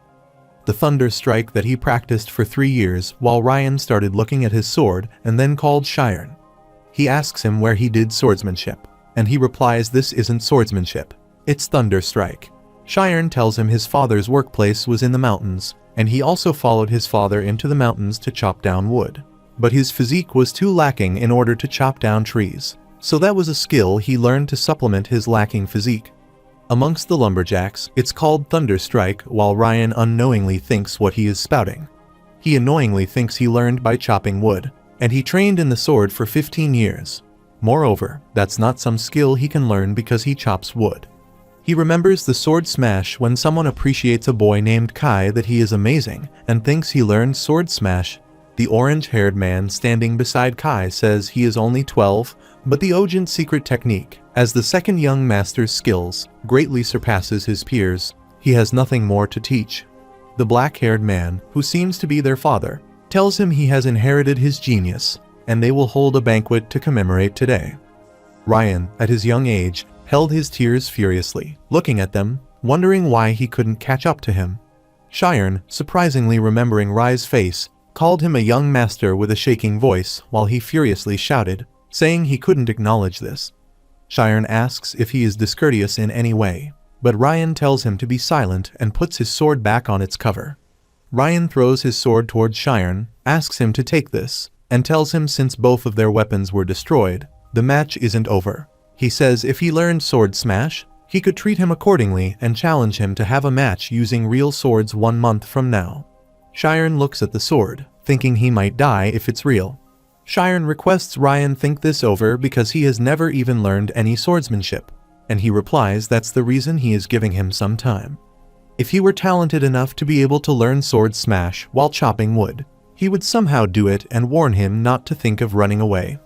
The thunder strike that he practiced for 3 years while Ryan started looking at his sword and then called Sharon. He asks him where he did swordsmanship, and he replies this isn't swordsmanship, it's thunder strike. Sharon tells him his father's workplace was in the mountains, and he also followed his father into the mountains to chop down wood. But his physique was too lacking in order to chop down trees, so that was a skill he learned to supplement his lacking physique. Amongst the lumberjacks, it's called thunder strike, while Ryan unknowingly thinks what he is spouting. He annoyingly thinks he learned by chopping wood, and he trained in the sword for 15 years. Moreover, that's not some skill he can learn because he chops wood. He remembers the sword smash when someone appreciates a boy named Kai that he is amazing and thinks he learned sword smash. The orange-haired man standing beside Kai says he is only 12, but the Ogent's secret technique, as the second young master's skills, greatly surpasses his peers. He has nothing more to teach. The black-haired man, who seems to be their father, tells him he has inherited his genius, and they will hold a banquet to commemorate today. Ryan, at his young age, held his tears furiously, looking at them, wondering why he couldn't catch up to him. Sharon, surprisingly remembering Rai's face, called him a young master with a shaking voice while he furiously shouted, saying he couldn't acknowledge this. Sharon asks if he is discourteous in any way, but Ryan tells him to be silent and puts his sword back on its cover. Ryan throws his sword towards Sharon, asks him to take this, and tells him since both of their weapons were destroyed, the match isn't over. He says if he learned sword smash, he could treat him accordingly and challenge him to have a match using real swords 1 month from now. Sharon looks at the sword, thinking he might die if it's real. Sharon requests Ryan think this over because he has never even learned any swordsmanship, and he replies that's the reason he is giving him some time. If he were talented enough to be able to learn sword smash while chopping wood, he would somehow do it and warn him not to think of running away.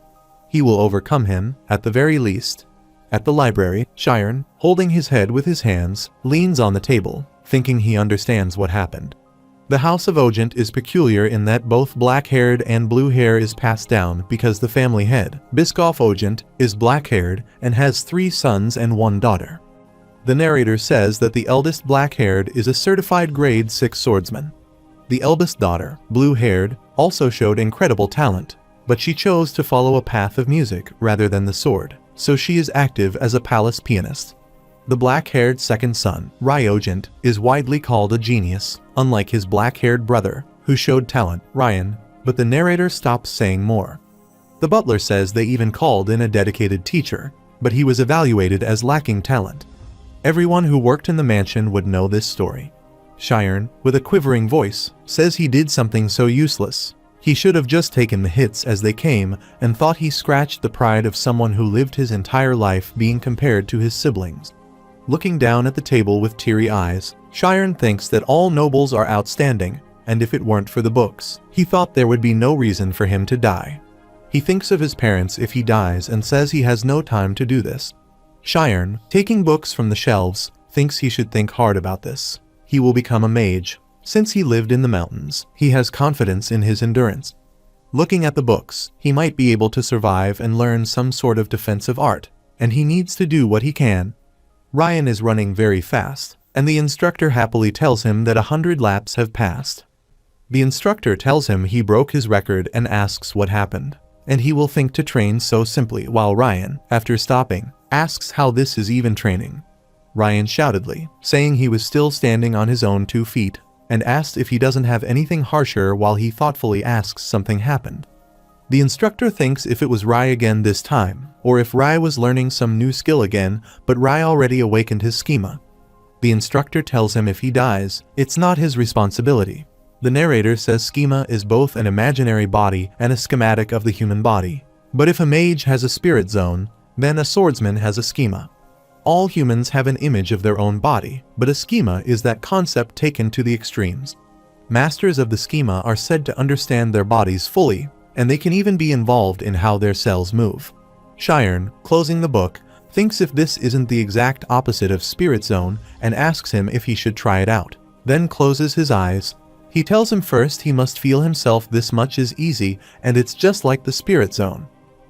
He will overcome him, at the very least. At the library, Sharon, holding his head with his hands, leans on the table, thinking he understands what happened. The house of Ogent is peculiar in that both black-haired and blue hair is passed down because the family head, Biscoff Ogent, is black-haired and has 3 sons and 1 daughter. The narrator says that the eldest black-haired is a certified grade 6 swordsman. The eldest daughter, blue-haired, also showed incredible talent, but she chose to follow a path of music rather than the sword, so she is active as a palace pianist. The black-haired second son, Rai Ogent, is widely called a genius, unlike his black-haired brother, who showed talent, Ryan, but the narrator stops saying more. The butler says they even called in a dedicated teacher, but he was evaluated as lacking talent. Everyone who worked in the mansion would know this story. Sharon, with a quivering voice, says he did something so useless. He should have just taken the hits as they came and thought he scratched the pride of someone who lived his entire life being compared to his siblings. Looking down at the table with teary eyes, Sharon thinks that all nobles are outstanding, and if it weren't for the books, he thought there would be no reason for him to die. He thinks of his parents if he dies and says he has no time to do this. Sharon, taking books from the shelves, thinks he should think hard about this. He will become a mage. Since he lived in the mountains, he has confidence in his endurance. Looking at the books, he might be able to survive and learn some sort of defensive art, and he needs to do what he can. Ryan is running very fast, and the instructor happily tells him that 100 laps have passed. The instructor tells him he broke his record and asks what happened, and he will think to train so simply, while Ryan, after stopping, asks how this is even training. Ryan shoutedly, saying he was still standing on his own 2 feet, and asked if he doesn't have anything harsher while he thoughtfully asks something happened. The instructor thinks if it was Rai again this time, or if Rai was learning some new skill again, but Rai already awakened his schema. The instructor tells him if he dies, it's not his responsibility. The narrator says schema is both an imaginary body and a schematic of the human body. But if a mage has a spirit zone, then a swordsman has a schema. All humans have an image of their own body, but a schema is that concept taken to the extremes. Masters of the schema are said to understand their bodies fully, and they can even be involved in how their cells move. Sharon, closing the book, thinks if this isn't the exact opposite of spirit zone and asks him if he should try it out, then closes his eyes. He tells him first he must feel himself this much is easy and it's just like the spirit zone.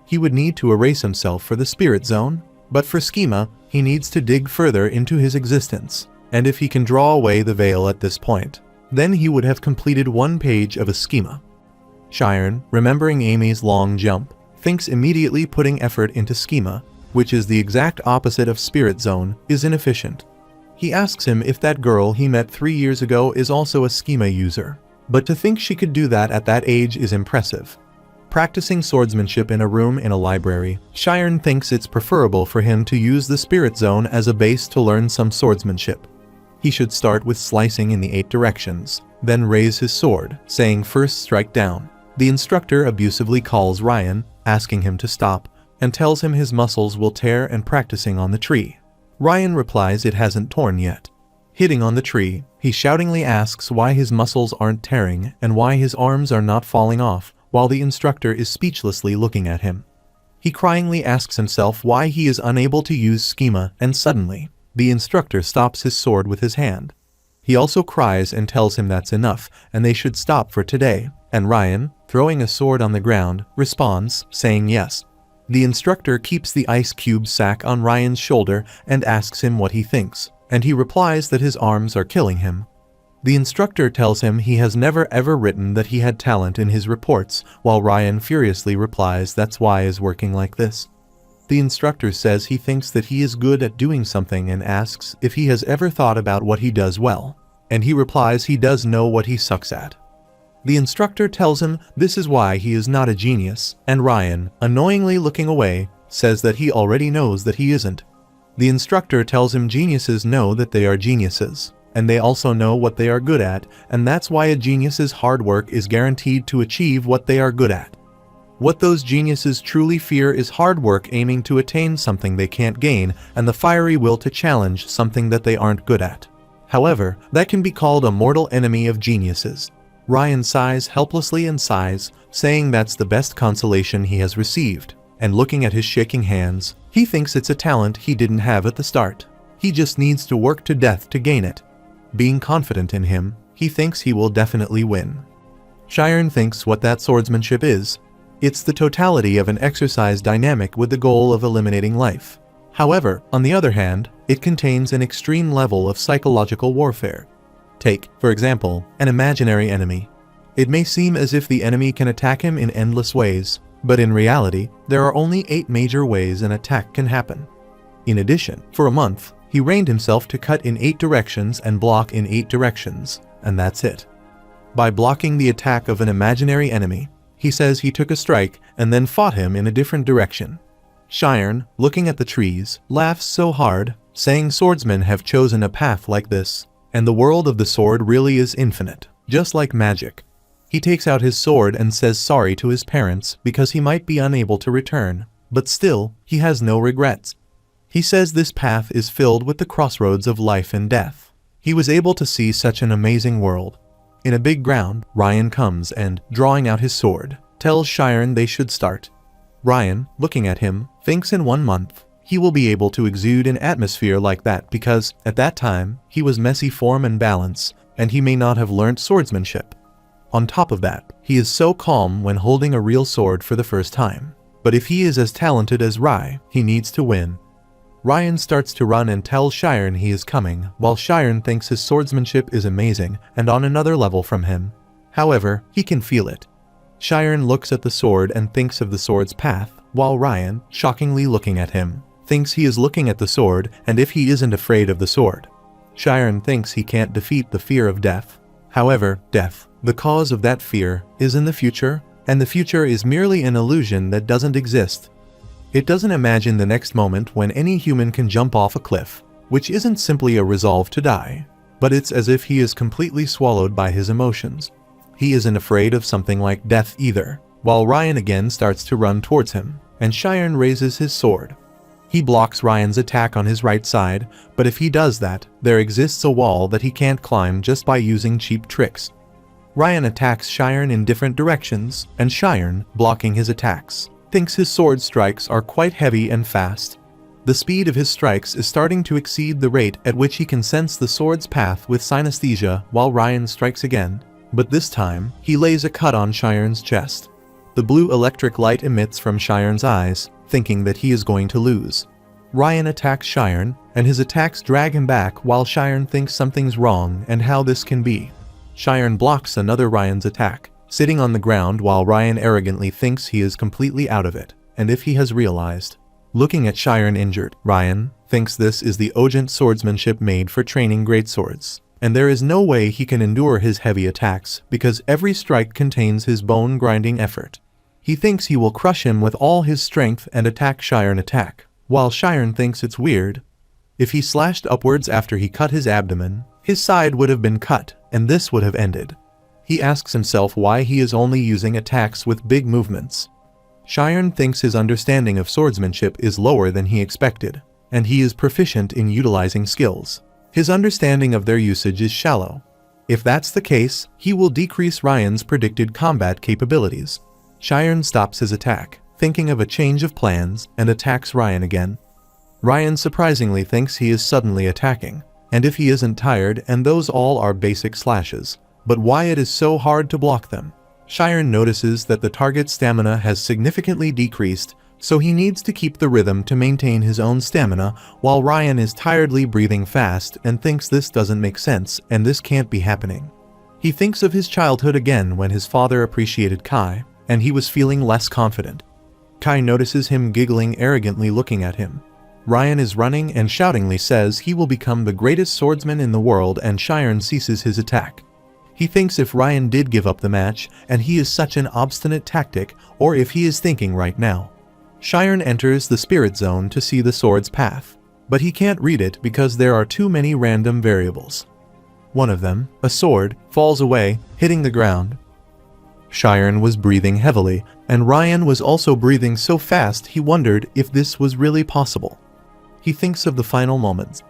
He would need to erase himself for the spirit zone, but for schema, he needs to dig further into his existence, and if he can draw away the veil at this point, then he would have completed 1 page of a schema. Sharon, remembering Amy's long jump, thinks immediately putting effort into schema, which is the exact opposite of spirit zone, is inefficient. He asks him if that girl he met 3 years ago is also a schema user, but to think she could do that at that age is impressive. Practicing swordsmanship in a room in a library, Sharon thinks it's preferable for him to use the spirit zone as a base to learn some swordsmanship. He should start with slicing in the 8 directions, then raise his sword, saying first strike down. The instructor abusively calls Ryan, asking him to stop, and tells him his muscles will tear and practicing on the tree. Ryan replies it hasn't torn yet. Hitting on the tree, he shoutingly asks why his muscles aren't tearing and why his arms are not falling off, while the instructor is speechlessly looking at him. He cryingly asks himself why he is unable to use schema, and suddenly, the instructor stops his sword with his hand. He also cries and tells him that's enough, and they should stop for today, and Ryan, throwing a sword on the ground, responds, saying yes. The instructor keeps the ice cube sack on Ryan's shoulder and asks him what he thinks, and he replies that his arms are killing him. The instructor tells him he has never ever written that he had talent in his reports, while Ryan furiously replies that's why is working like this. The instructor says he thinks that he is good at doing something and asks if he has ever thought about what he does well, and he replies he does know what he sucks at. The instructor tells him this is why he is not a genius, and Ryan, annoyingly looking away, says that he already knows that he isn't. The instructor tells him geniuses know that they are geniuses, and they also know what they are good at, and that's why a genius's hard work is guaranteed to achieve what they are good at. What those geniuses truly fear is hard work aiming to attain something they can't gain, and the fiery will to challenge something that they aren't good at. However, that can be called a mortal enemy of geniuses. Ryan sighs helplessly and sighs, saying that's the best consolation he has received, and looking at his shaking hands, he thinks it's a talent he didn't have at the start. He just needs to work to death to gain it. Being confident in him, he thinks he will definitely win. Shiren thinks what that swordsmanship is. It's the totality of an exercise dynamic with the goal of eliminating life. However, on the other hand, it contains an extreme level of psychological warfare. Take, for example, an imaginary enemy. It may seem as if the enemy can attack him in endless ways, but in reality, there are only 8 major ways an attack can happen. In addition, for a month, he trained himself to cut in 8 directions and block in 8 directions, and that's it. By blocking the attack of an imaginary enemy, he says he took a strike and then fought him in a different direction. Shiren, looking at the trees, laughs so hard, saying swordsmen have chosen a path like this, and the world of the sword really is infinite, just like magic. He takes out his sword and says sorry to his parents because he might be unable to return, but still, he has no regrets. He says this path is filled with the crossroads of life and death. He was able to see such an amazing world. In a big ground, Ryan comes and, drawing out his sword, tells Shiren they should start. Ryan, looking at him, thinks in 1 month, he will be able to exude an atmosphere like that because, at that time, he was messy form and balance, and he may not have learnt swordsmanship. On top of that, he is so calm when holding a real sword for the first time. But if he is as talented as Rai, he needs to win. Ryan starts to run and tells Shiren he is coming, while Shiren thinks his swordsmanship is amazing and on another level from him. However, he can feel it. Shiren looks at the sword and thinks of the sword's path, while Ryan, shockingly looking at him, thinks he is looking at the sword and if he isn't afraid of the sword. Shiren thinks he can't defeat the fear of death. However, death, the cause of that fear, is in the future, and the future is merely an illusion that doesn't exist. It doesn't imagine the next moment when any human can jump off a cliff, which isn't simply a resolve to die, but it's as if he is completely swallowed by his emotions. He isn't afraid of something like death either, while Ryan again starts to run towards him, and Shiren raises his sword. He blocks Ryan's attack on his right side, but if he does that, there exists a wall that he can't climb just by using cheap tricks. Ryan attacks Shiren in different directions, and Shiren, blocking his attacks, thinks his sword strikes are quite heavy and fast. The speed of his strikes is starting to exceed the rate at which he can sense the sword's path with synesthesia while Ryan strikes again, but this time, he lays a cut on Shiren's chest. The blue electric light emits from Shiren's eyes, thinking that he is going to lose. Ryan attacks Shiren, and his attacks drag him back while Shiren thinks something's wrong and how this can be. Shiren blocks another Ryan's attack, sitting on the ground while Ryan arrogantly thinks he is completely out of it, and if he has realized. Looking at Shiren injured, Ryan thinks this is the Ojent swordsmanship made for training greatswords, and there is no way he can endure his heavy attacks because every strike contains his bone-grinding effort. He thinks he will crush him with all his strength and attack Shiren attack, while Shiren thinks it's weird. If he slashed upwards after he cut his abdomen, his side would have been cut, and this would have ended. He asks himself why he is only using attacks with big movements. Shiren thinks his understanding of swordsmanship is lower than he expected, and he is proficient in utilizing skills. His understanding of their usage is shallow. If that's the case, he will decrease Ryan's predicted combat capabilities. Shiren stops his attack, thinking of a change of plans, and attacks Ryan again. Ryan surprisingly thinks he is suddenly attacking, and if he isn't tired, and those all are basic slashes. But why it is so hard to block them? Shiren notices that the target's stamina has significantly decreased, so he needs to keep the rhythm to maintain his own stamina while Ryan is tiredly breathing fast and thinks this doesn't make sense and this can't be happening. He thinks of his childhood again when his father appreciated Kai, and he was feeling less confident. Kai notices him giggling arrogantly looking at him. Ryan is running and shoutingly says he will become the greatest swordsman in the world and Shiren ceases his attack. He thinks if Ryan did give up the match, and he is such an obstinate tactic, or if he is thinking right now. Shiren enters the spirit zone to see the sword's path, but he can't read it because there are too many random variables. One of them, a sword, falls away, hitting the ground. Shiren was breathing heavily, and Ryan was also breathing so fast he wondered if this was really possible. He thinks of the final moments.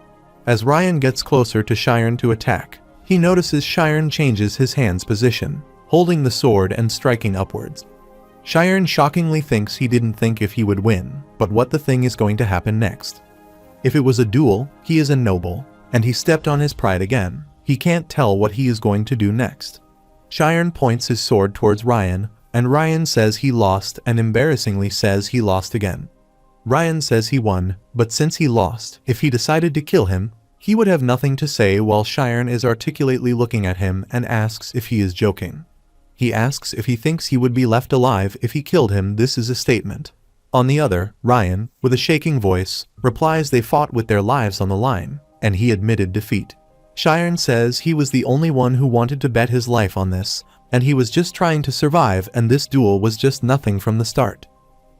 As Ryan gets closer to Shiren to attack, he notices Shiren changes his hand's position, holding the sword and striking upwards. Cheyenne shockingly thinks he didn't think if he would win, but what the thing is going to happen next. If it was a duel, he is a noble, and he stepped on his pride again. He can't tell what he is going to do next. Cheyenne points his sword towards Ryan, and Ryan says he lost and embarrassingly says he lost again. Ryan says he won, but since he lost, if he decided to kill him, he would have nothing to say while Cheyenne is articulately looking at him and asks if he is joking. He asks if he thinks he would be left alive if he killed him. This is a statement. On the other, Ryan, with a shaking voice, replies they fought with their lives on the line, and he admitted defeat. Cheyenne says he was the only one who wanted to bet his life on this, and he was just trying to survive and this duel was just nothing from the start.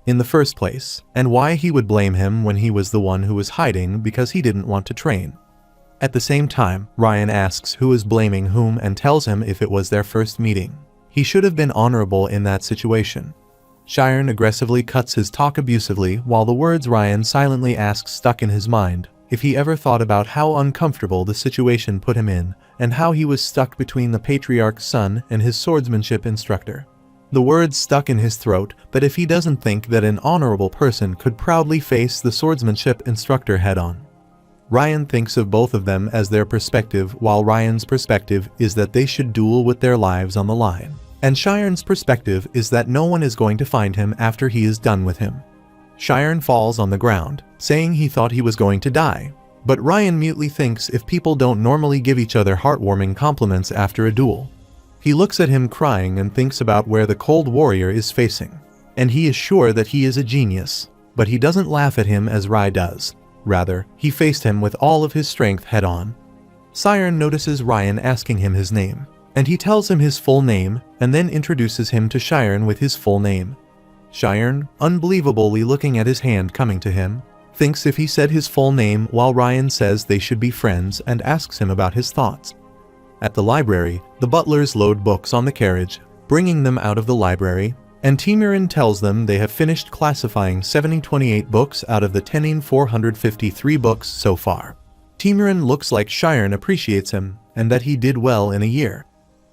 In the first place, and why he would blame him when he was the one who was hiding because he didn't want to train. At the same time, Ryan asks who is blaming whom and tells him if it was their first meeting. He should have been honorable in that situation. Cheyenne aggressively cuts his talk abusively while the words Ryan silently asks stuck in his mind if he ever thought about how uncomfortable the situation put him in and how he was stuck between the patriarch's son and his swordsmanship instructor. The words stuck in his throat that if he doesn't think that an honorable person could proudly face the swordsmanship instructor head-on. Ryan thinks of both of them as their perspective while Ryan's perspective is that they should duel with their lives on the line. And Cheyenne's perspective is that no one is going to find him after he is done with him. Cheyenne falls on the ground, saying he thought he was going to die. But Ryan mutely thinks if people don't normally give each other heartwarming compliments after a duel. He looks at him crying and thinks about where the cold warrior is facing. And he is sure that he is a genius, but he doesn't laugh at him as Rai does. Rather, he faced him with all of his strength head-on. Cheyenne notices Ryan asking him his name, and he tells him his full name and then introduces him to Cheyenne with his full name. Cheyenne, unbelievably looking at his hand coming to him, thinks if he said his full name while Ryan says they should be friends and asks him about his thoughts. At the library, the butlers load books on the carriage, bringing them out of the library, and Timurin tells them they have finished classifying 7028 books out of the 10,453 books so far. Timurin looks like Cheyenne appreciates him and that he did well in a year.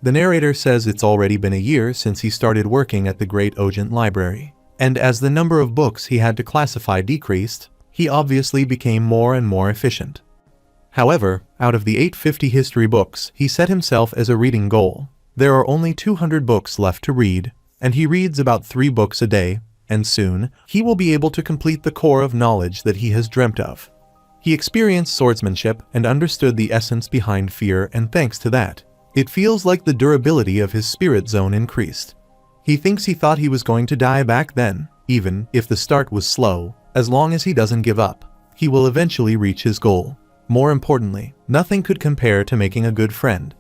The narrator says it's already been a year since he started working at the Great Ogent Library, and as the number of books he had to classify decreased, he obviously became more and more efficient. However, out of the 850 history books he set himself as a reading goal, there are only 200 books left to read, and he reads about 3 books a day, and soon, he will be able to complete the core of knowledge that he has dreamt of. He experienced swordsmanship and understood the essence behind fear, and thanks to that, it feels like the durability of his spirit zone increased. He thinks he thought he was going to die back then, even if the start was slow, as long as he doesn't give up, he will eventually reach his goal. More importantly, nothing could compare to making a good friend.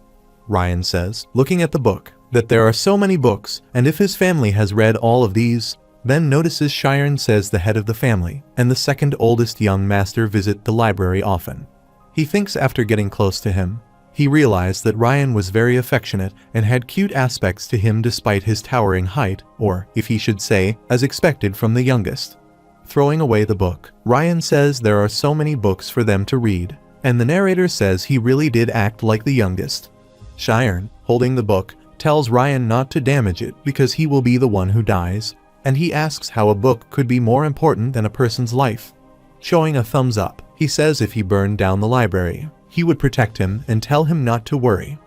Ryan says, looking at the book, that there are so many books, and if his family has read all of these, then notices Cheyenne says the head of the family and the second oldest young master visit the library often. He thinks after getting close to him, he realized that Ryan was very affectionate and had cute aspects to him despite his towering height, or, if he should say, as expected from the youngest. Throwing away the book, Ryan says there are so many books for them to read, and the narrator says he really did act like the youngest. Cheyenne, holding the book, tells Ryan not to damage it because he will be the one who dies, and he asks how a book could be more important than a person's life. Showing a thumbs up, he says if he burned down the library, he would protect him and tell him not to worry.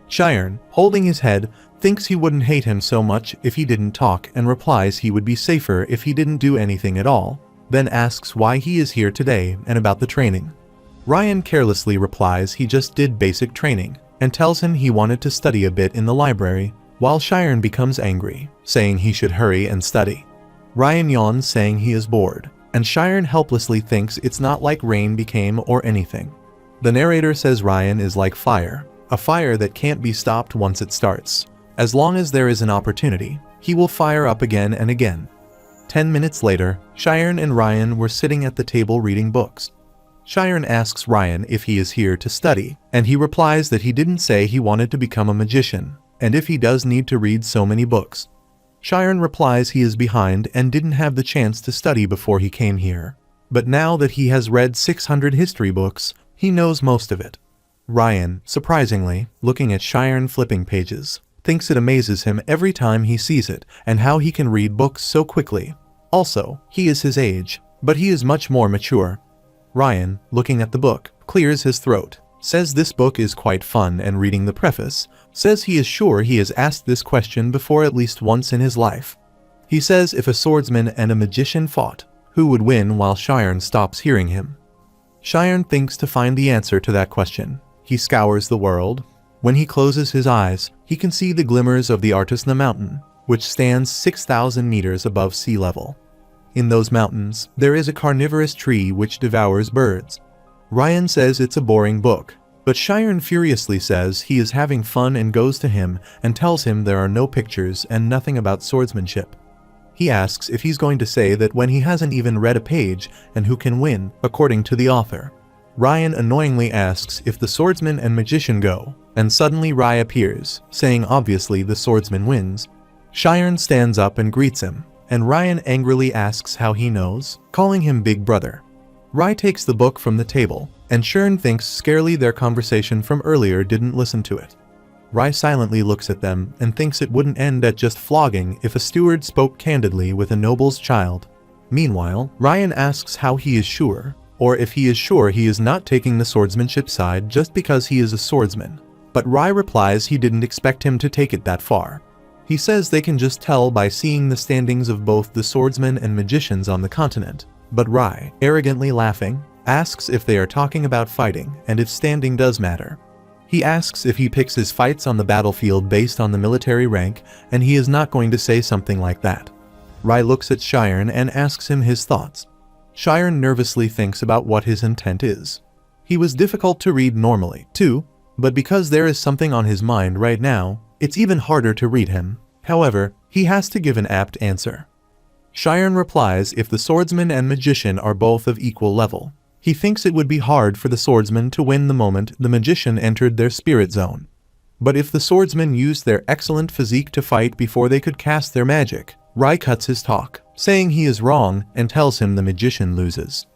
Cheyenne, holding his head, thinks he wouldn't hate him so much if he didn't talk and replies he would be safer if he didn't do anything at all, then asks why he is here today and about the training. Ryan carelessly replies he just did basic training and tells him he wanted to study a bit in the library, while Cheyenne becomes angry, saying he should hurry and study. Ryan yawns saying he is bored, and Cheyenne helplessly thinks it's not like rain became or anything. The narrator says Ryan is like fire, a fire that can't be stopped once it starts. As long as there is an opportunity, he will fire up again and again. 10 minutes later, Cheyenne and Ryan were sitting at the table reading books. Cheyenne asks Ryan if he is here to study, and he replies that he didn't say he wanted to become a magician, and if he does need to read so many books. Cheyenne replies he is behind and didn't have the chance to study before he came here, but now that he has read 600 history books, he knows most of it. Ryan, surprisingly, looking at Cheyenne flipping pages, thinks it amazes him every time he sees it and how he can read books so quickly. Also, he is his age, but he is much more mature. Ryan, looking at the book, clears his throat, says this book is quite fun, and reading the preface, says he is sure he has asked this question before at least once in his life. He says if a swordsman and a magician fought, who would win, while Sharon stops hearing him. Sharon thinks to find the answer to that question. He scours the world. When he closes his eyes, he can see the glimmers of the Artisna mountain, which stands 6,000 meters above sea level. In those mountains, there is a carnivorous tree which devours birds. Ryan says it's a boring book, but Sharon furiously says he is having fun and goes to him and tells him there are no pictures and nothing about swordsmanship. He asks if he's going to say that when he hasn't even read a page and who can win, according to the author. Ryan annoyingly asks if the swordsman and magician go, and suddenly Rai appears, saying obviously the swordsman wins. Sharon stands up and greets him, and Ryan angrily asks how he knows, calling him Big Brother. Rai takes the book from the table, and Sharon thinks scarily their conversation from earlier didn't listen to it. Rai silently looks at them and thinks it wouldn't end at just flogging if a steward spoke candidly with a noble's child. Meanwhile, Ryan asks how he is sure, or if he is sure he is not taking the swordsmanship side just because he is a swordsman. But Rai replies he didn't expect him to take it that far. He says they can just tell by seeing the standings of both the swordsmen and magicians on the continent. But Rai, arrogantly laughing, asks if they are talking about fighting and if standing does matter. He asks if he picks his fights on the battlefield based on the military rank, and he is not going to say something like that. Rai looks at Sharon and asks him his thoughts. Sharon nervously thinks about what his intent is. He was difficult to read normally, too, but because there is something on his mind right now, it's even harder to read him. However, he has to give an apt answer. Sharon replies if the swordsman and magician are both of equal level. He thinks it would be hard for the swordsman to win the moment the magician entered their spirit zone. But if the swordsman used their excellent physique to fight before they could cast their magic, Rai cuts his talk, saying he is wrong and tells him the magician loses.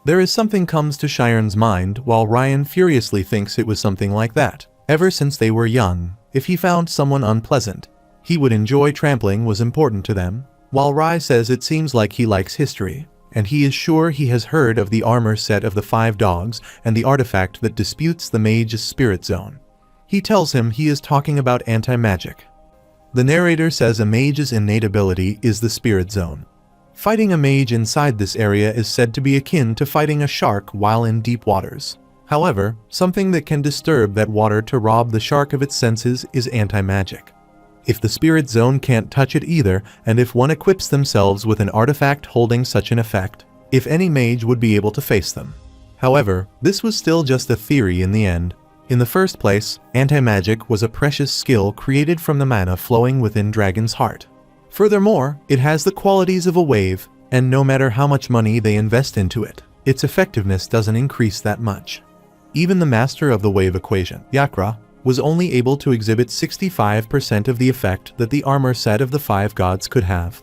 There is something comes to Sharon's mind while Ryan furiously thinks it was something like that. Ever since they were young, if he found someone unpleasant, he would enjoy trampling was important to them, while Rai says it seems like he likes history, and he is sure he has heard of the armor set of the 5 dogs and the artifact that disputes the mage's spirit zone. He tells him he is talking about anti-magic. The narrator says a mage's innate ability is the spirit zone. Fighting a mage inside this area is said to be akin to fighting a shark while in deep waters. However, something that can disturb that water to rob the shark of its senses is anti-magic. If the spirit zone can't touch it either, and if one equips themselves with an artifact holding such an effect, if any mage would be able to face them. However, this was still just a theory in the end. In the first place, anti-magic was a precious skill created from the mana flowing within Dragon's heart. Furthermore, it has the qualities of a wave, and no matter how much money they invest into it, its effectiveness doesn't increase that much. Even the master of the wave equation, Yakra, was only able to exhibit 65% of the effect that the armor set of the 5 gods could have.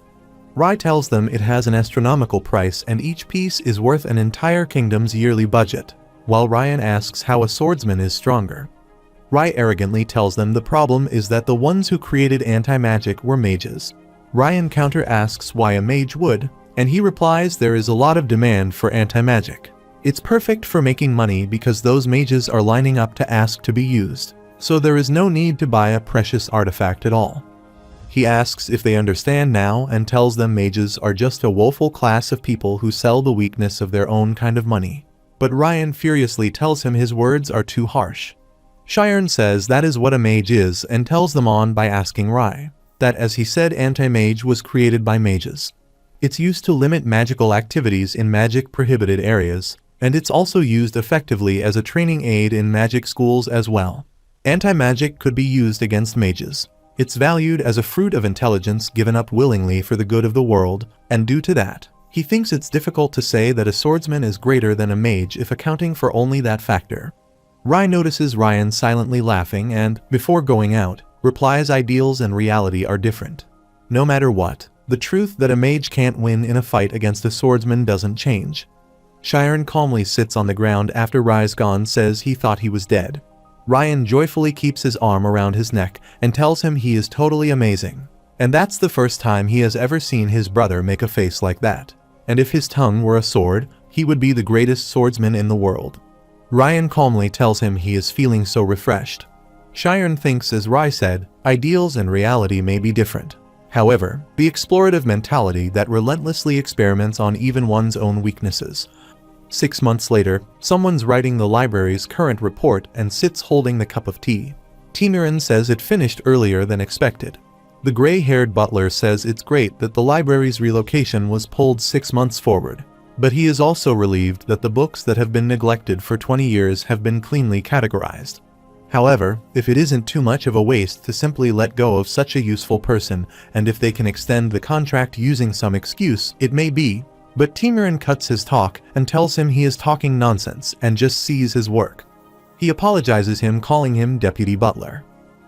Rai tells them it has an astronomical price and each piece is worth an entire kingdom's yearly budget, while Ryan asks how a swordsman is stronger. Rai arrogantly tells them the problem is that the ones who created anti-magic were mages. Ryan counter asks why a mage would, and he replies there is a lot of demand for anti-magic. It's perfect for making money because those mages are lining up to ask to be used, so there is no need to buy a precious artifact at all. He asks if they understand now and tells them mages are just a woeful class of people who sell the weakness of their own kind of money. But Ryan furiously tells him his words are too harsh. Sharon says that is what a mage is and tells them on by asking Rai that as he said anti-mage was created by mages. It's used to limit magical activities in magic prohibited areas, and it's also used effectively as a training aid in magic schools as well. Anti-magic could be used against mages. It's valued as a fruit of intelligence given up willingly for the good of the world, and due to that, he thinks it's difficult to say that a swordsman is greater than a mage if accounting for only that factor. Rai notices Ryan silently laughing and, before going out, replies ideals and reality are different. No matter what, the truth that a mage can't win in a fight against a swordsman doesn't change. Sharon calmly sits on the ground after Rai's gone says he thought he was dead. Ryan joyfully keeps his arm around his neck and tells him he is totally amazing. And that's the first time he has ever seen his brother make a face like that. And if his tongue were a sword, he would be the greatest swordsman in the world. Ryan calmly tells him he is feeling so refreshed. Sharon thinks, as Rai said, ideals and reality may be different. However, the explorative mentality that relentlessly experiments on even one's own weaknesses. 6 months later, someone's writing the library's current report and sits holding the cup of tea. Timiran says it finished earlier than expected. The gray-haired butler says it's great that the library's relocation was pulled 6 months forward. But he is also relieved that the books that have been neglected for 20 years have been cleanly categorized. However, if it isn't too much of a waste to simply let go of such a useful person, and if they can extend the contract using some excuse, it may be. But Timiran cuts his talk and tells him he is talking nonsense and just sees his work. He apologizes him, calling him deputy butler.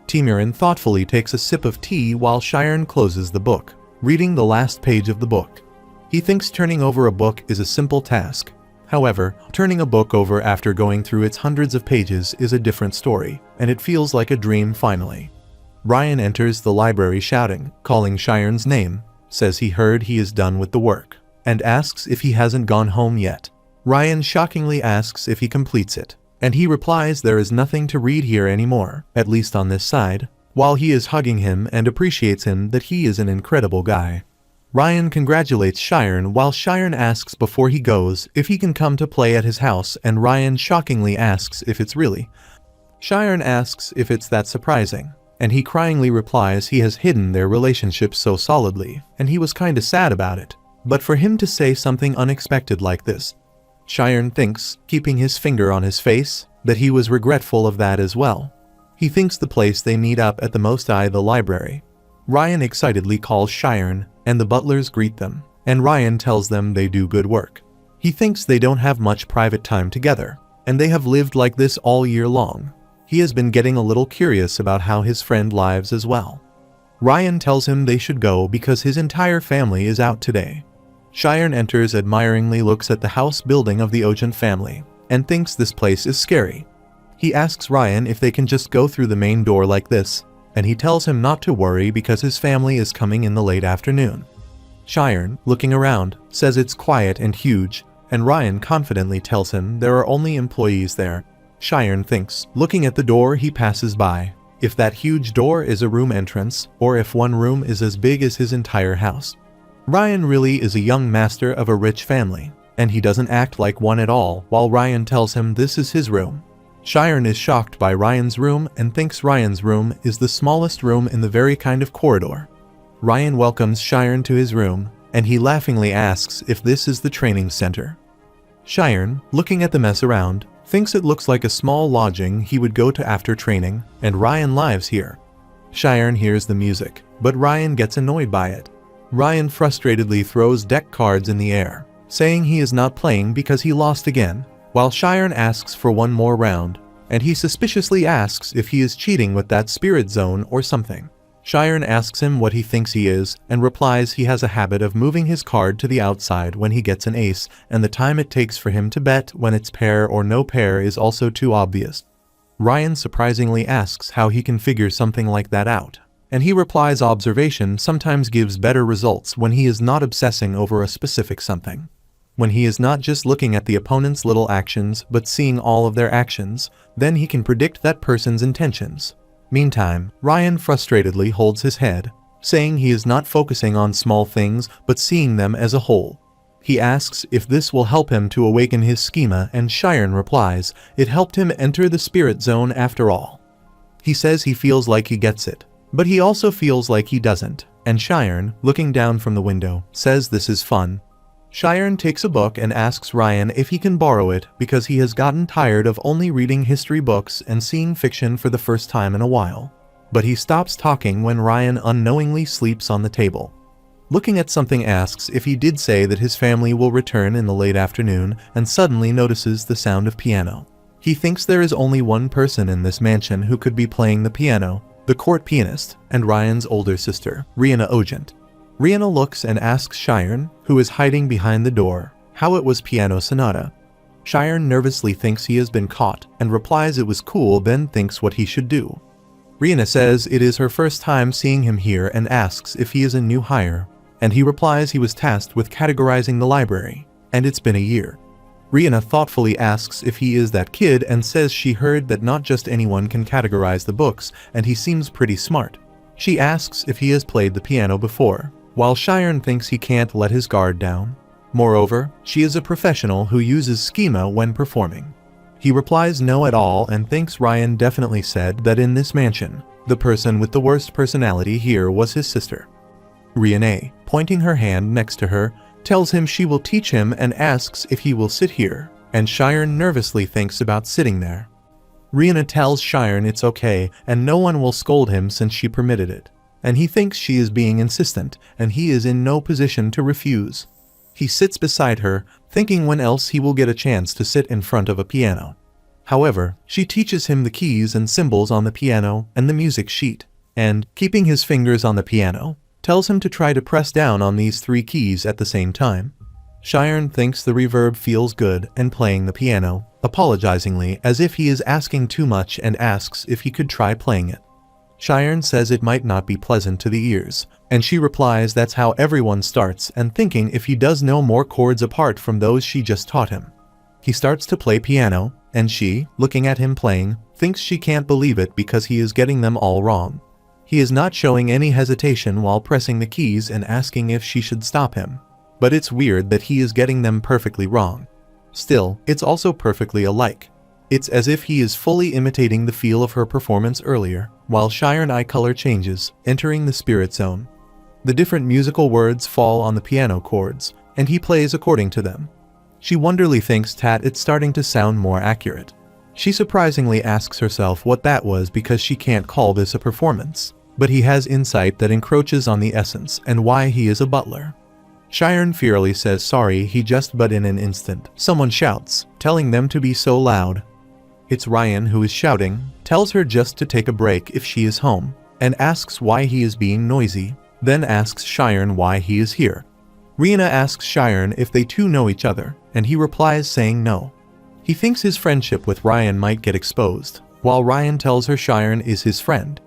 Timiran thoughtfully takes a sip of tea while Sharon closes the book, reading the last page of the book. He thinks turning over a book is a simple task. However, turning a book over after going through its hundreds of pages is a different story, and it feels like a dream finally. Ryan enters the library shouting, calling Sharon's name, says he heard he is done with the work, and asks if he hasn't gone home yet. Ryan shockingly asks if he completes it, and he replies there is nothing to read here anymore, at least on this side, while he is hugging him and appreciates him that he is an incredible guy. Ryan congratulates Sharon while Sharon asks before he goes if he can come to play at his house, and Ryan shockingly asks if it's really. Sharon asks if it's that surprising, and he cryingly replies he has hidden their relationship so solidly, and he was kinda sad about it. But for him to say something unexpected like this, Sharon thinks, keeping his finger on his face, that he was regretful of that as well. He thinks the place they meet up at the most is the library. Ryan excitedly calls Sharon, and the butlers greet them, and Ryan tells them they do good work. He thinks they don't have much private time together, and they have lived like this all year long. He has been getting a little curious about how his friend lives as well. Ryan tells him they should go because his entire family is out today. Sharon enters, admiringly looks at the house building of the Ojent family, and thinks this place is scary. He asks Ryan if they can just go through the main door like this, and he tells him not to worry because his family is coming in the late afternoon. Sharon, looking around, says it's quiet and huge, and Ryan confidently tells him there are only employees there. Sharon thinks, looking at the door he passes by, if that huge door is a room entrance, or if one room is as big as his entire house. Ryan really is a young master of a rich family, and he doesn't act like one at all while Ryan tells him this is his room. Sharon is shocked by Ryan's room and thinks Ryan's room is the smallest room in the very kind of corridor. Ryan welcomes Sharon to his room, and he laughingly asks if this is the training center. Sharon, looking at the mess around, thinks it looks like a small lodging he would go to after training, and Ryan lives here. Sharon hears the music, but Ryan gets annoyed by it. Ryan frustratedly throws deck cards in the air, saying he is not playing because he lost again, while Sharon asks for one more round, and he suspiciously asks if he is cheating with that spirit zone or something. Sharon asks him what he thinks he is, and replies he has a habit of moving his card to the outside when he gets an ace, and the time it takes for him to bet when it's pair or no pair is also too obvious. Ryan surprisingly asks how he can figure something like that out, and he replies observation sometimes gives better results when he is not obsessing over a specific something. When he is not just looking at the opponent's little actions but seeing all of their actions, then he can predict that person's intentions. Meantime, Ryan frustratedly holds his head, saying he is not focusing on small things but seeing them as a whole. He asks if this will help him to awaken his schema, and Sharon replies it helped him enter the spirit zone after all. He says he feels like he gets it, but he also feels like he doesn't, and Sharon, looking down from the window, says this is fun. Sharon takes a book and asks Ryan if he can borrow it because he has gotten tired of only reading history books and seeing fiction for the first time in a while. But he stops talking when Ryan unknowingly sleeps on the table. Looking at something asks if he did say that his family will return in the late afternoon, and suddenly notices the sound of piano. He thinks there is only one person in this mansion who could be playing the piano, the court pianist, and Ryan's older sister, Rihanna Ojent. Rihanna looks and asks Sharon, who is hiding behind the door, how it was piano sonata. Sharon nervously thinks he has been caught and replies it was cool, then thinks what he should do. Rihanna says it is her first time seeing him here and asks if he is a new hire, and he replies he was tasked with categorizing the library, and it's been a year. Rihanna thoughtfully asks if he is that kid and says she heard that not just anyone can categorize the books and he seems pretty smart. She asks if he has played the piano before, while Sharon thinks he can't let his guard down. Moreover, she is a professional who uses schema when performing. He replies no at all and thinks Ryan definitely said that in this mansion, the person with the worst personality here was his sister. Rihanna, pointing her hand next to her, tells him she will teach him and asks if he will sit here, and Sharon nervously thinks about sitting there. Rihanna tells Sharon it's okay and no one will scold him since she permitted it, and he thinks she is being insistent and he is in no position to refuse. He sits beside her, thinking when else he will get a chance to sit in front of a piano. However, she teaches him the keys and symbols on the piano and the music sheet, and, keeping his fingers on the piano, tells him to try to press down on these 3 keys at the same time. Sharon thinks the reverb feels good and playing the piano, apologizingly as if he is asking too much and asks if he could try playing it. Sharon says it might not be pleasant to the ears, and she replies that's how everyone starts and thinking if he does know more chords apart from those she just taught him. He starts to play piano, and she, looking at him playing, thinks she can't believe it because he is getting them all wrong. He is not showing any hesitation while pressing the keys and asking if she should stop him. But it's weird that he is getting them perfectly wrong. Still, it's also perfectly alike. It's as if he is fully imitating the feel of her performance earlier, while Sharon eye color changes, entering the spirit zone. The different musical words fall on the piano chords, and he plays according to them. She wonderingly thinks that it's starting to sound more accurate. She surprisingly asks herself what that was because she can't call this a performance, but he has insight that encroaches on the essence and why he is a butler. Sharon fearfully says sorry but in an instant, someone shouts, telling them to be so loud. It's Ryan who is shouting, tells her just to take a break if she is home, and asks why he is being noisy, then asks Sharon why he is here. Rihanna asks Sharon if they two know each other, and he replies saying no. He thinks his friendship with Ryan might get exposed, while Ryan tells her Sharon is his friend.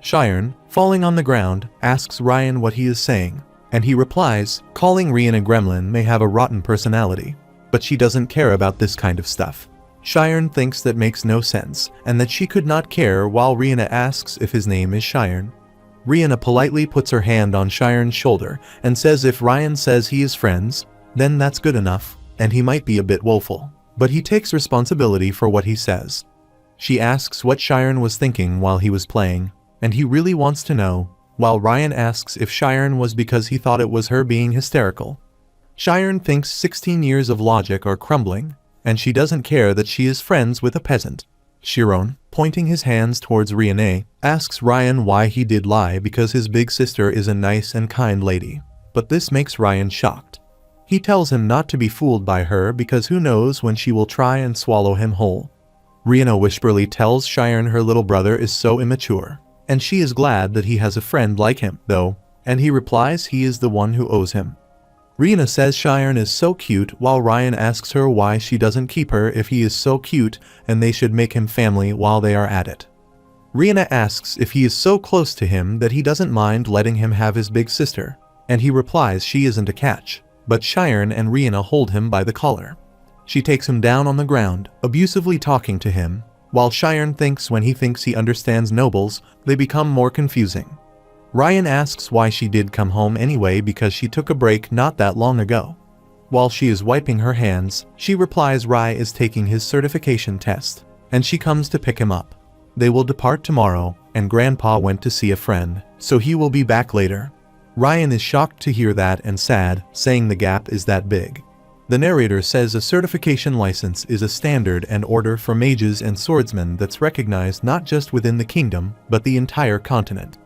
Sharon, falling on the ground, asks Ryan what he is saying, and he replies, calling Rihanna gremlin may have a rotten personality, but she doesn't care about this kind of stuff. Sharon thinks that makes no sense, and that she could not care while Rihanna asks if his name is Sharon. Rihanna politely puts her hand on Sharon's shoulder and says if Ryan says he is friends, then that's good enough, and he might be a bit woeful, but he takes responsibility for what he says. She asks what Sharon was thinking while he was playing, and he really wants to know, while Ryan asks if Sharon was because he thought it was her being hysterical. Sharon thinks 16 years of logic are crumbling, and she doesn't care that she is friends with a peasant. Sharon, pointing his hands towards Rihanna, asks Ryan why he did lie because his big sister is a nice and kind lady, but this makes Ryan shocked. He tells him not to be fooled by her because who knows when she will try and swallow him whole. Rihanna whisperly tells Sharon her little brother is so immature, and she is glad that he has a friend like him, though, and he replies he is the one who owes him. Rihanna says Sharon is so cute while Ryan asks her why she doesn't keep her if he is so cute and they should make him family while they are at it. Rihanna asks if he is so close to him that he doesn't mind letting him have his big sister, and he replies she isn't a catch, but Sharon and Rihanna hold him by the collar. She takes him down on the ground, abusively talking to him, while Sharon thinks when he thinks he understands nobles, they become more confusing. Ryan asks why she did come home anyway because she took a break not that long ago. While she is wiping her hands, she replies Rai is taking his certification test, and she comes to pick him up. They will depart tomorrow, and Grandpa went to see a friend, so he will be back later. Ryan is shocked to hear that and sad, saying the gap is that big. The narrator says a certification license is a standard and order for mages and swordsmen that's recognized not just within the kingdom, but the entire continent.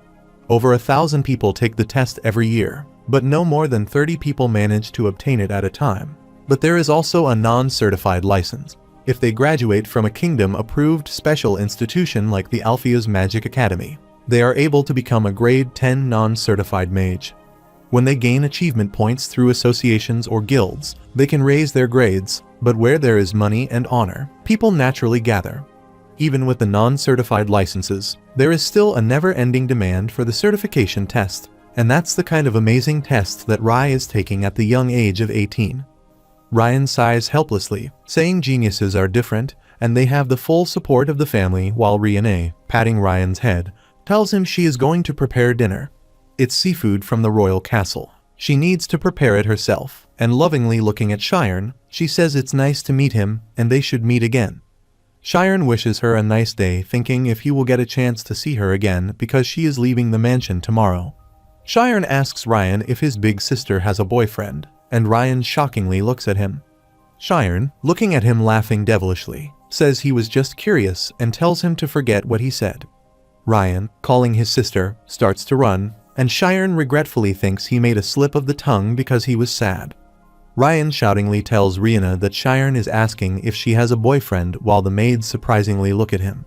Over 1,000 people take the test every year, but no more than 30 people manage to obtain it at a time. But there is also a non-certified license. If they graduate from a kingdom-approved special institution like the Alpheus Magic Academy, they are able to become a grade 10 non-certified mage. When they gain achievement points through associations or guilds, they can raise their grades, But where there is money and honor, people naturally gather. Even with the non-certified licenses, there is still a never-ending demand for the certification test, and that's the kind of amazing test that Rai is taking at the young age of 18. Ryan sighs helplessly, saying geniuses are different, and they have the full support of the family, while Riane, patting Ryan's head, tells him she is going to prepare dinner. It's seafood from the royal castle. She needs to prepare it herself, and lovingly looking at Shiren, she says it's nice to meet him, and they should meet again. Shiren wishes her a nice day, thinking if he will get a chance to see her again because she is leaving the mansion tomorrow. Shiren asks Ryan if his big sister has a boyfriend, and Ryan shockingly looks at him. Shiren, looking at him laughing devilishly, says he was just curious and tells him to forget what he said. Ryan, calling his sister, starts to run, and Shiren regretfully thinks he made a slip of the tongue because he was sad. Ryan shoutingly tells Rihanna that Shiren is asking if she has a boyfriend while the maids surprisingly look at him.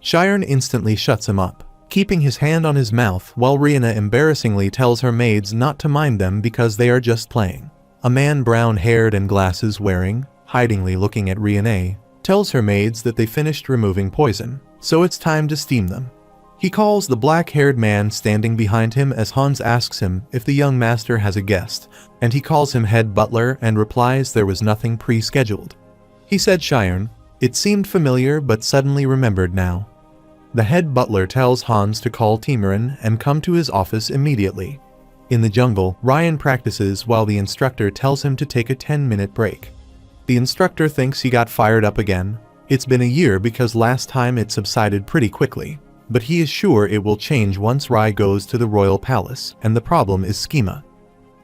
Shiren instantly shuts him up, keeping his hand on his mouth while Rihanna embarrassingly tells her maids not to mind them because they are just playing. A man brown-haired and glasses wearing, hidingly looking at Rihanna, tells her maids that they finished removing poison, so it's time to steam them. He calls the black-haired man standing behind him as Hans asks him if the young master has a guest, and he calls him head butler and replies there was nothing pre-scheduled. He said Shiren. It seemed familiar but suddenly remembered now. The head butler tells Hans to call Timorin and come to his office immediately. In the jungle, Ryan practices while the instructor tells him to take a 10-minute break. The instructor thinks he got fired up again. It's been a year because last time it subsided pretty quickly. But he is sure it will change once Rai goes to the royal palace, and the problem is schema.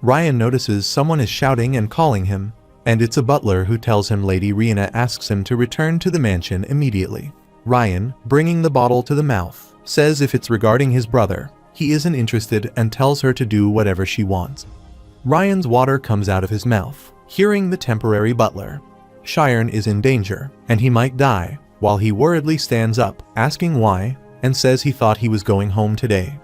Ryan notices someone is shouting and calling him, and it's a butler who tells him Lady Rihanna asks him to return to the mansion immediately. Ryan, bringing the bottle to the mouth, says if it's regarding his brother, he isn't interested and tells her to do whatever she wants. Ryan's water comes out of his mouth, hearing the temporary butler. Shiren is in danger, and he might die, while he worriedly stands up, asking why, and says he thought he was going home today.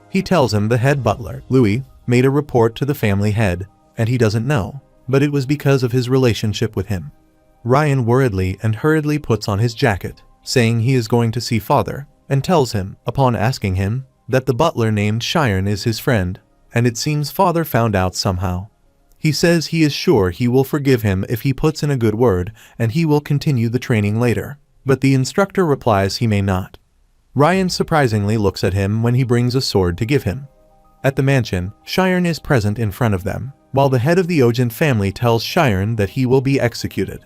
He tells him the head butler, Louis, made a report to the family head, and he doesn't know, but it was because of his relationship with him. Ryan worriedly and hurriedly puts on his jacket, saying he is going to see father, and tells him, upon asking him, that the butler named Shiren is his friend, and it seems father found out somehow. He says he is sure he will forgive him if he puts in a good word, and he will continue the training later, but the instructor replies he may not. Ryan surprisingly looks at him when he brings a sword to give him. At the mansion, Shiren is present in front of them, while the head of the Ojin family tells Shiren that he will be executed.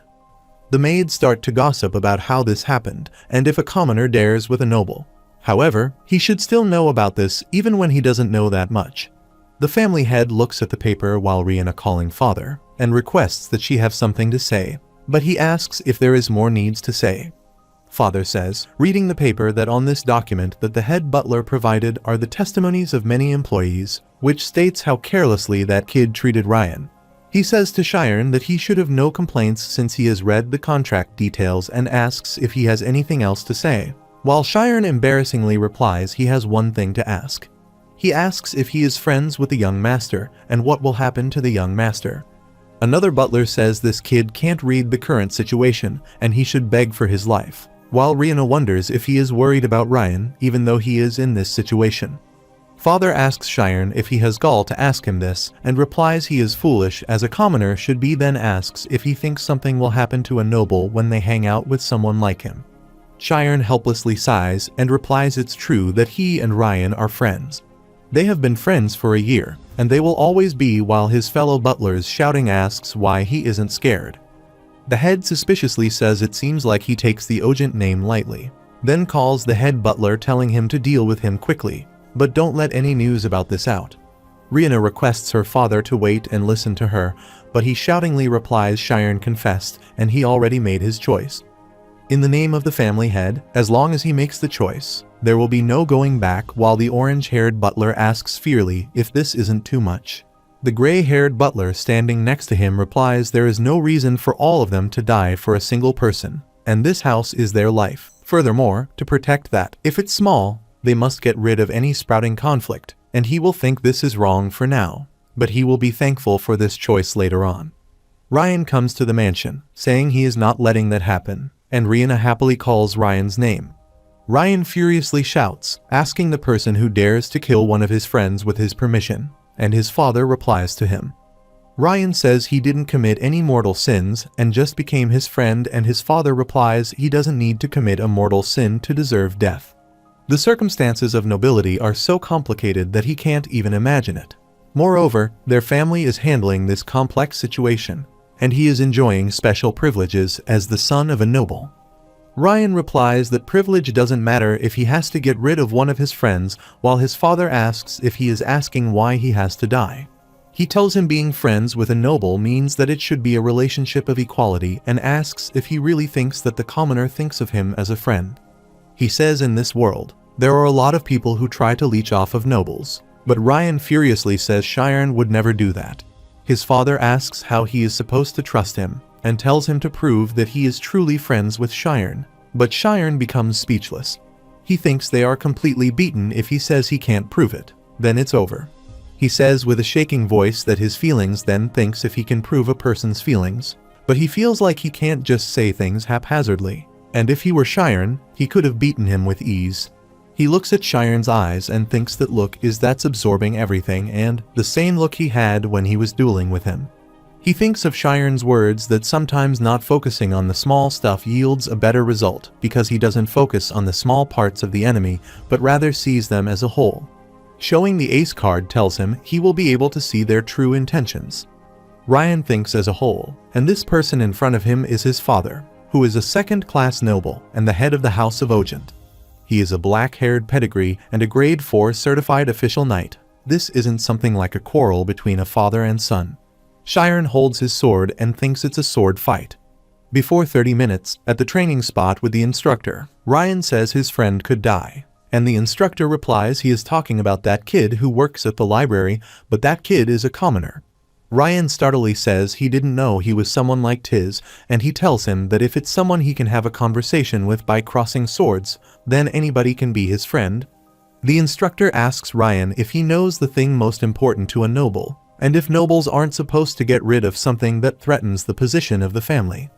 The maids start to gossip about how this happened, and if a commoner dares with a noble. However, he should still know about this even when he doesn't know that much. The family head looks at the paper while Rihanna calling father, and requests that she have something to say, but he asks if there is more needs to say. Father says, reading the paper, that on this document that the head butler provided are the testimonies of many employees, which states how carelessly that kid treated Ryan. He says to Shiren that he should have no complaints since he has read the contract details and asks if he has anything else to say, while Shiren embarrassingly replies he has one thing to ask. He asks if he is friends with the young master and what will happen to the young master. Another butler says this kid can't read the current situation and he should beg for his life, while Rihanna wonders if he is worried about Ryan even though he is in this situation. Father asks Shiren if he has gall to ask him this and replies he is foolish as a commoner should be, then asks if he thinks something will happen to a noble when they hang out with someone like him. Shiren helplessly sighs and replies it's true that he and Ryan are friends. They have been friends for a year, and they will always be, while his fellow butlers shouting asks why he isn't scared. The head suspiciously says it seems like he takes the Ojent name lightly, then calls the head butler telling him to deal with him quickly, but don't let any news about this out. Rihanna requests her father to wait and listen to her, but he shoutingly replies Shiren confessed and he already made his choice. In the name of the family head, as long as he makes the choice, there will be no going back, while the orange-haired butler asks fiercely if this isn't too much. The gray-haired butler standing next to him replies there is no reason for all of them to die for a single person, and this house is their life. Furthermore, to protect that, if it's small, they must get rid of any sprouting conflict, and he will think this is wrong for now, but he will be thankful for this choice later on. Ryan comes to the mansion, saying he is not letting that happen, and Rihanna happily calls Ryan's name. Ryan furiously shouts, asking the person who dares to kill one of his friends with his permission, and his father replies to him. Ryan says he didn't commit any mortal sins and just became his friend, and his father replies he doesn't need to commit a mortal sin to deserve death. The circumstances of nobility are so complicated that he can't even imagine it. Moreover, their family is handling this complex situation, and he is enjoying special privileges as the son of a noble. Ryan replies that privilege doesn't matter if he has to get rid of one of his friends, while his father asks if he is asking why he has to die. He tells him being friends with a noble means that it should be a relationship of equality, and asks if he really thinks that the commoner thinks of him as a friend. He says in this world, there are a lot of people who try to leech off of nobles, but Ryan furiously says Sharon would never do that. His father asks how he is supposed to trust him, and tells him to prove that he is truly friends with Sharon, but Sharon becomes speechless. He thinks they are completely beaten if he says he can't prove it, then it's over. He says with a shaking voice that his feelings then thinks if he can prove a person's feelings, but he feels like he can't just say things haphazardly, and if he were Sharon, he could have beaten him with ease. He looks at Sharon's eyes and thinks that look is that's absorbing everything, and the same look he had when he was dueling with him. He thinks of Sharon's words that sometimes not focusing on the small stuff yields a better result because he doesn't focus on the small parts of the enemy but rather sees them as a whole. Showing the ace card tells him he will be able to see their true intentions. Ryan thinks as a whole, and this person in front of him is his father, who is a second-class noble and the head of the House of Ogent. He is a black-haired pedigree and a grade 4 certified official knight. This isn't something like a quarrel between a father and son. Sharon holds his sword and thinks it's a sword fight. Before 30 minutes, at the training spot with the instructor, Ryan says his friend could die, and the instructor replies he is talking about that kid who works at the library, but that kid is a commoner. Ryan startlingly says he didn't know he was someone like Tiz, and he tells him that if it's someone he can have a conversation with by crossing swords, then anybody can be his friend. The instructor asks Ryan if he knows the thing most important to a noble, and if nobles aren't supposed to get rid of something that threatens the position of the family.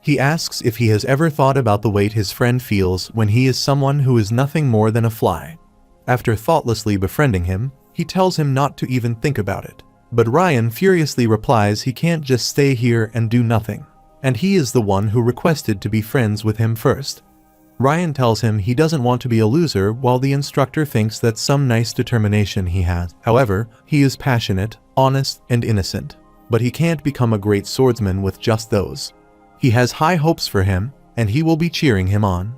He asks if he has ever thought about the weight his friend feels when he is someone who is nothing more than a fly. After thoughtlessly befriending him, he tells him not to even think about it. But Ryan furiously replies he can't just stay here and do nothing, and he is the one who requested to be friends with him first. Ryan tells him he doesn't want to be a loser, while the instructor thinks that's some nice determination he has. However, he is passionate, honest, and innocent, but he can't become a great swordsman with just those. He has high hopes for him, and he will be cheering him on.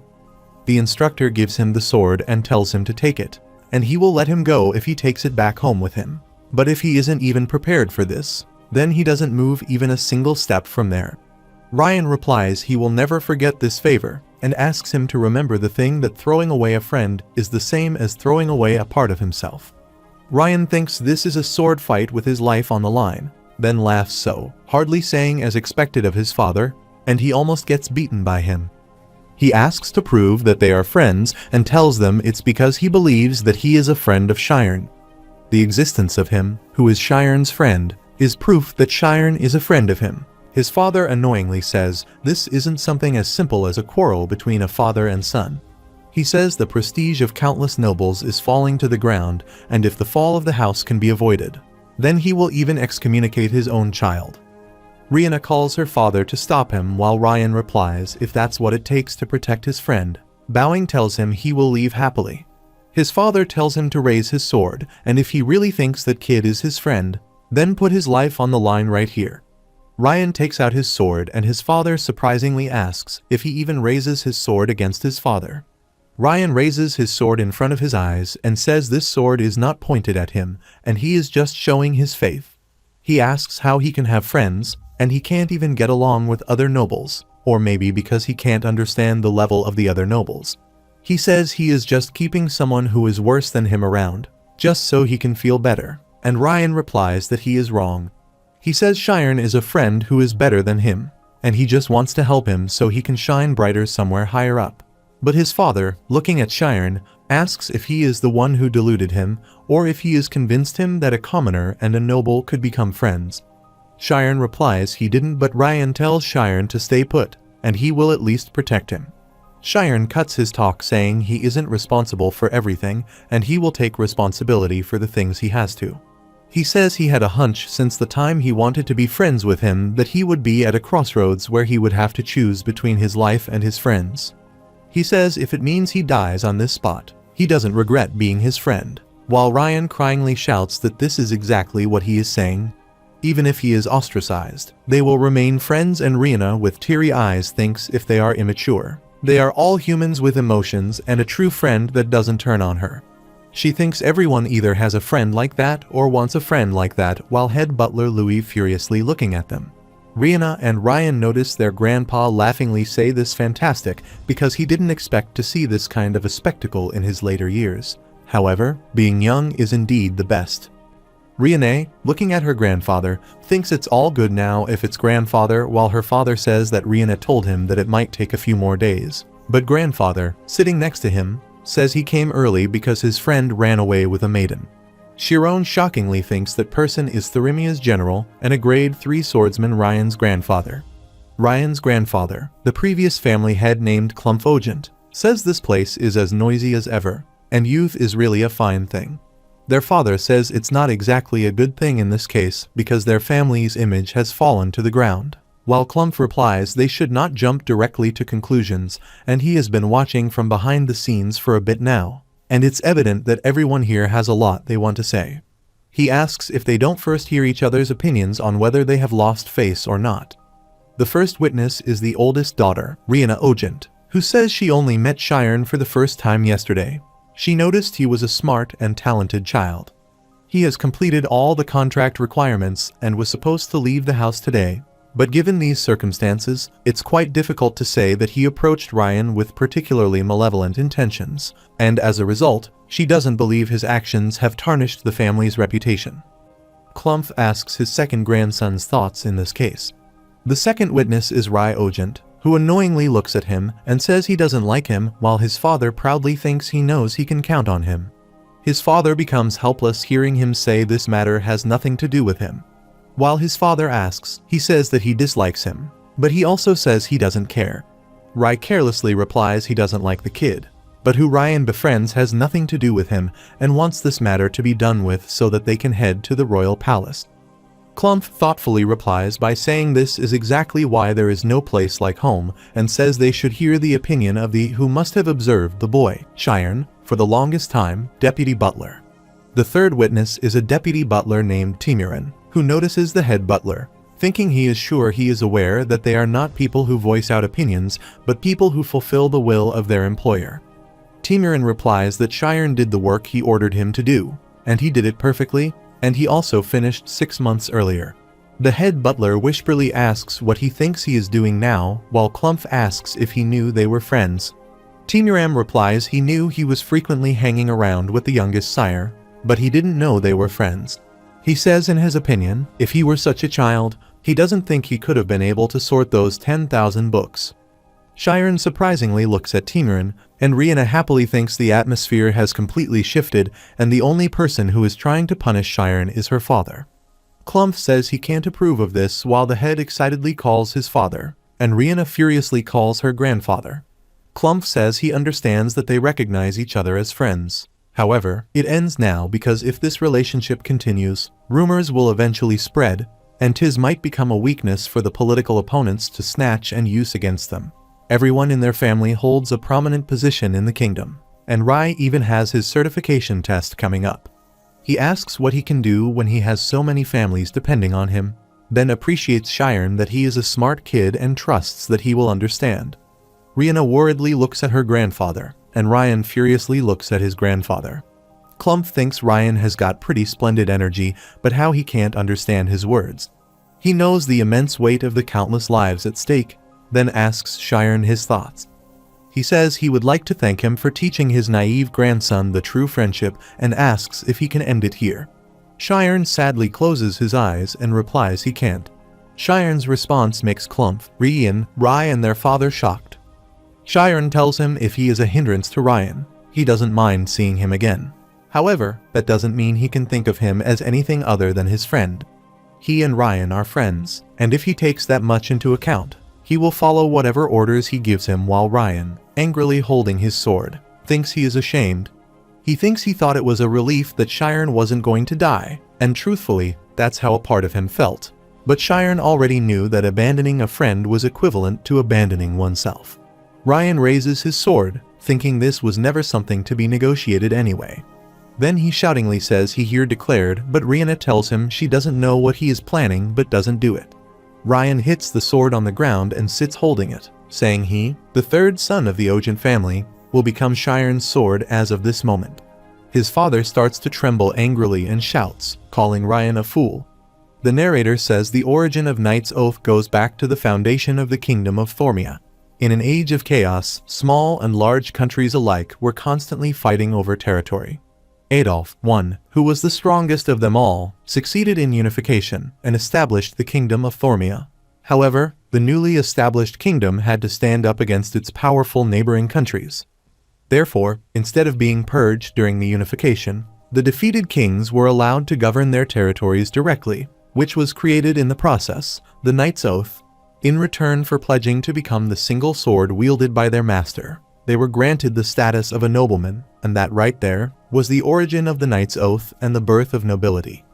The instructor gives him the sword and tells him to take it, and he will let him go if he takes it back home with him. But if he isn't even prepared for this, then he doesn't move even a single step from there. Ryan replies he will never forget this favor, and asks him to remember the thing that throwing away a friend is the same as throwing away a part of himself. Ryan thinks this is a sword fight with his life on the line, then laughs so, hardly saying as expected of his father, and he almost gets beaten by him. He asks to prove that they are friends and tells them it's because he believes that he is a friend of Sharon. The existence of him, who is Sharon's friend, is proof that Sharon is a friend of him. His father annoyingly says this isn't something as simple as a quarrel between a father and son. He says the prestige of countless nobles is falling to the ground, and if the fall of the house can be avoided, then he will even excommunicate his own child. Rihanna calls her father to stop him, while Ryan replies if that's what it takes to protect his friend. Bowing tells him he will leave happily. His father tells him to raise his sword, and if he really thinks that kid is his friend, then put his life on the line right here. Ryan takes out his sword, and his father surprisingly asks if he even raises his sword against his father. Ryan raises his sword in front of his eyes and says this sword is not pointed at him, and he is just showing his faith. He asks how he can have friends, and he can't even get along with other nobles, or maybe because he can't understand the level of the other nobles. He says he is just keeping someone who is worse than him around, just so he can feel better, and Ryan replies that he is wrong. He says Sharon is a friend who is better than him, and he just wants to help him so he can shine brighter somewhere higher up. But his father, looking at Sharon, asks if he is the one who deluded him, or if he has convinced him that a commoner and a noble could become friends. Sharon replies he didn't, but Ryan tells Sharon to stay put, and he will at least protect him. Sharon cuts his talk saying he isn't responsible for everything and he will take responsibility for the things he has to. He says he had a hunch since the time he wanted to be friends with him that he would be at a crossroads where he would have to choose between his life and his friends. He says if it means he dies on this spot, he doesn't regret being his friend, while Ryan cryingly shouts that this is exactly what he is saying. Even if he is ostracized, they will remain friends, and Rihanna with teary eyes thinks if they are immature, they are all humans with emotions and a true friend that doesn't turn on her. She thinks everyone either has a friend like that or wants a friend like that, while head butler Louis furiously looking at them. Rihanna and Ryan notice their grandpa laughingly say this fantastic because he didn't expect to see this kind of a spectacle in his later years. However, being young is indeed the best. Rihanna, looking at her grandfather, thinks it's all good now if it's grandfather, while her father says that Rihanna told him that it might take a few more days. But grandfather, sitting next to him, says he came early because his friend ran away with a maiden. Chiron shockingly thinks that person is Therimia's general and a grade 3 swordsman, Ryan's grandfather. Ryan's grandfather, the previous family head named Clumpfogent, says this place is as noisy as ever, and youth is really a fine thing. Their father says it's not exactly a good thing in this case because their family's image has fallen to the ground, while Clumpf replies they should not jump directly to conclusions, and he has been watching from behind the scenes for a bit now, and it's evident that everyone here has a lot they want to say. He asks if they don't first hear each other's opinions on whether they have lost face or not. The first witness is the oldest daughter, Rihanna Ogent, who says she only met Sharon for the first time yesterday. She noticed he was a smart and talented child. He has completed all the contract requirements and was supposed to leave the house today, but given these circumstances, it's quite difficult to say that he approached Ryan with particularly malevolent intentions, and as a result, she doesn't believe his actions have tarnished the family's reputation. Clumpf asks his second grandson's thoughts in this case. The second witness is Rai Ogent, who annoyingly looks at him and says he doesn't like him, while his father proudly thinks he knows he can count on him. His father becomes helpless hearing him say this matter has nothing to do with him. While his father asks, he says that he dislikes him, but he also says he doesn't care. Rai carelessly replies he doesn't like the kid, but who Ryan befriends has nothing to do with him and wants this matter to be done with so that they can head to the royal palace. Clumpf thoughtfully replies by saying this is exactly why there is no place like home, and says they should hear the opinion of the who must have observed the boy, Sharon, for the longest time, deputy butler. The third witness is a deputy butler named Timurin, who notices the head butler, thinking he is sure he is aware that they are not people who voice out opinions, but people who fulfill the will of their employer. Timurin replies that Sharon did the work he ordered him to do, and he did it perfectly, and he also finished 6 months earlier. The head butler whisperly asks what he thinks he is doing now, while Clumpf asks if he knew they were friends. Timuram replies he knew he was frequently hanging around with the youngest sire, but he didn't know they were friends. He says in his opinion, if he were such a child, he doesn't think he could have been able to sort those 10,000 books. Sharon surprisingly looks at Timurin, and Rihanna happily thinks the atmosphere has completely shifted and the only person who is trying to punish Sharon is her father. Clumpf says he can't approve of this, while the head excitedly calls his father, and Rihanna furiously calls her grandfather. Clumpf says he understands that they recognize each other as friends. However, it ends now because if this relationship continues, rumors will eventually spread, and tis might become a weakness for the political opponents to snatch and use against them. Everyone in their family holds a prominent position in the kingdom, and Rai even has his certification test coming up. He asks what he can do when he has so many families depending on him, then appreciates Sharon that he is a smart kid and trusts that he will understand. Rihanna worriedly looks at her grandfather, and Ryan furiously looks at his grandfather. Clumpf thinks Ryan has got pretty splendid energy, but how he can't understand his words. He knows the immense weight of the countless lives at stake, then asks Sharon his thoughts. He says he would like to thank him for teaching his naive grandson the true friendship and asks if he can end it here. Sharon sadly closes his eyes and replies he can't. Sharon's response makes Clumpf, Rian, Rai and their father shocked. Sharon tells him if he is a hindrance to Ryan, he doesn't mind seeing him again. However, that doesn't mean he can think of him as anything other than his friend. He and Ryan are friends, and if he takes that much into account, he will follow whatever orders he gives him, while Ryan, angrily holding his sword, thinks he is ashamed. He thinks he thought it was a relief that Sharon wasn't going to die, and truthfully, that's how a part of him felt. But Sharon already knew that abandoning a friend was equivalent to abandoning oneself. Ryan raises his sword, thinking this was never something to be negotiated anyway. Then he shoutingly says he here declared, but Rihanna tells him she doesn't know what he is planning but doesn't do it. Ryan hits the sword on the ground and sits holding it, saying he, the third son of the Ojin family, will become Sharon's sword as of this moment. His father starts to tremble angrily and shouts, calling Ryan a fool. The narrator says the origin of Knight's Oath goes back to the foundation of the kingdom of Thormia. In an age of chaos, small and large countries alike were constantly fighting over territory. Adolf I, who was the strongest of them all, succeeded in unification and established the kingdom of Thormia. However, the newly established kingdom had to stand up against its powerful neighboring countries. Therefore, instead of being purged during the unification, the defeated kings were allowed to govern their territories directly, which was created in the process, the Knight's Oath. In return for pledging to become the single sword wielded by their master, they were granted the status of a nobleman, and that right there was the origin of the Knight's Oath and the birth of nobility.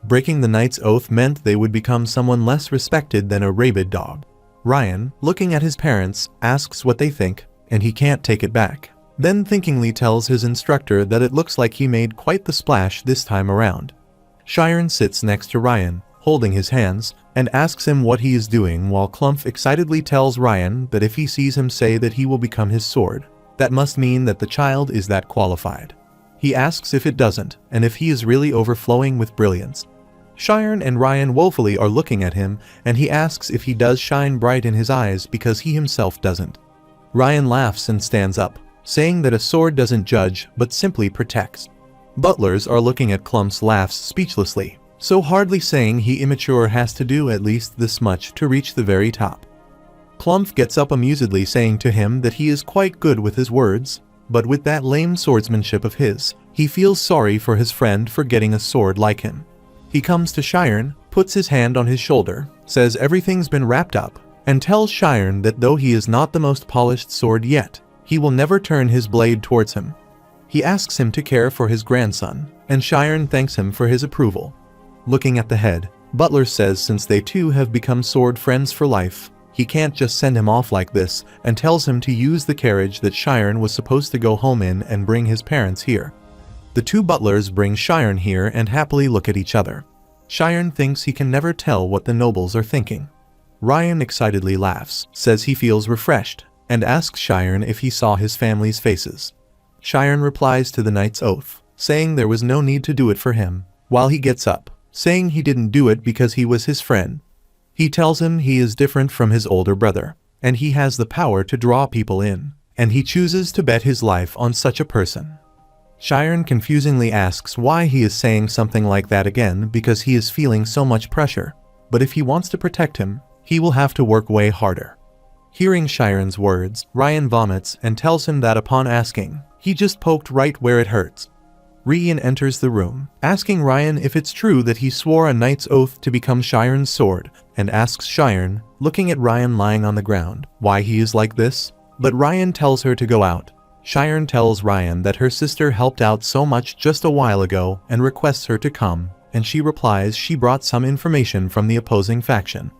Breaking the Knight's Oath meant they would become someone less respected than a rabid dog. Ryan, looking at his parents, asks what they think, and he can't take it back. Then thinkingly tells his instructor that it looks like he made quite the splash this time around. Sharon sits next to Ryan, holding his hands, and asks him what he is doing, while Clumph excitedly tells Ryan that if he sees him say that he will become his sword, that must mean that the child is that qualified. He asks if it doesn't, and if he is really overflowing with brilliance. Sharon and Ryan woefully are looking at him, and he asks if he does shine bright in his eyes because he himself doesn't. Ryan laughs and stands up, saying that a sword doesn't judge but simply protects. Butlers are looking at Clump's laughs speechlessly, so hardly saying he immature has to do at least this much to reach the very top. Clumph gets up amusedly, saying to him that he is quite good with his words, but with that lame swordsmanship of his, he feels sorry for his friend for getting a sword like him. He comes to Sharon, puts his hand on his shoulder, says everything's been wrapped up, and tells Sharon that though he is not the most polished sword yet, he will never turn his blade towards him. He asks him to care for his grandson, and Sharon thanks him for his approval. Looking at the head, Butler says since they two have become sword friends for life, he can't just send him off like this, and tells him to use the carriage that Sharon was supposed to go home in and bring his parents here. The two butlers bring Sharon here and happily look at each other. Sharon thinks he can never tell what the nobles are thinking. Ryan excitedly laughs, says he feels refreshed, and asks Sharon if he saw his family's faces. Sharon replies to the Knight's Oath, saying there was no need to do it for him, while he gets up, saying he didn't do it because he was his friend. He tells him he is different from his older brother, and he has the power to draw people in, and he chooses to bet his life on such a person. Sharon confusingly asks why he is saying something like that again, because he is feeling so much pressure, but if he wants to protect him, he will have to work way harder. Hearing Sharon's words, Ryan vomits and tells him that upon asking, he just poked right where it hurts. Ryan enters the room, asking Ryan if it's true that he swore a Knight's Oath to become Sharon's sword, and asks Sharon, looking at Ryan lying on the ground, why he is like this, but Ryan tells her to go out. Sharon tells Ryan that her sister helped out so much just a while ago and requests her to come, and she replies she brought some information from the opposing faction.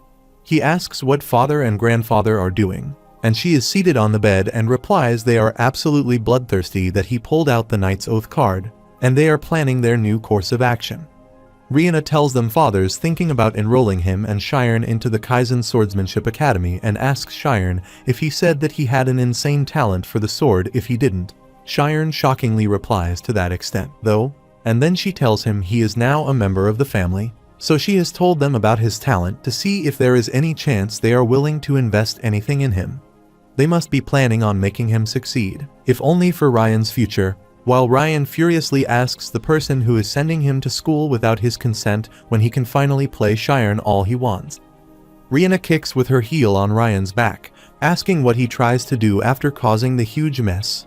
He asks what father and grandfather are doing, and she is seated on the bed and replies they are absolutely bloodthirsty that he pulled out the Knight's Oath card, and they are planning their new course of action. Rihanna tells them father's thinking about enrolling him and Sharon into the Kaizen Swordsmanship Academy and asks Sharon if he said that he had an insane talent for the sword if he didn't. Sharon shockingly replies to that extent, though, and then she tells him he is now a member of the family, so she has told them about his talent to see if there is any chance they are willing to invest anything in him. They must be planning on making him succeed, if only for Ryan's future, while Ryan furiously asks the person who is sending him to school without his consent when he can finally play Sharon all he wants. Rihanna kicks with her heel on Ryan's back, asking what he tries to do after causing the huge mess.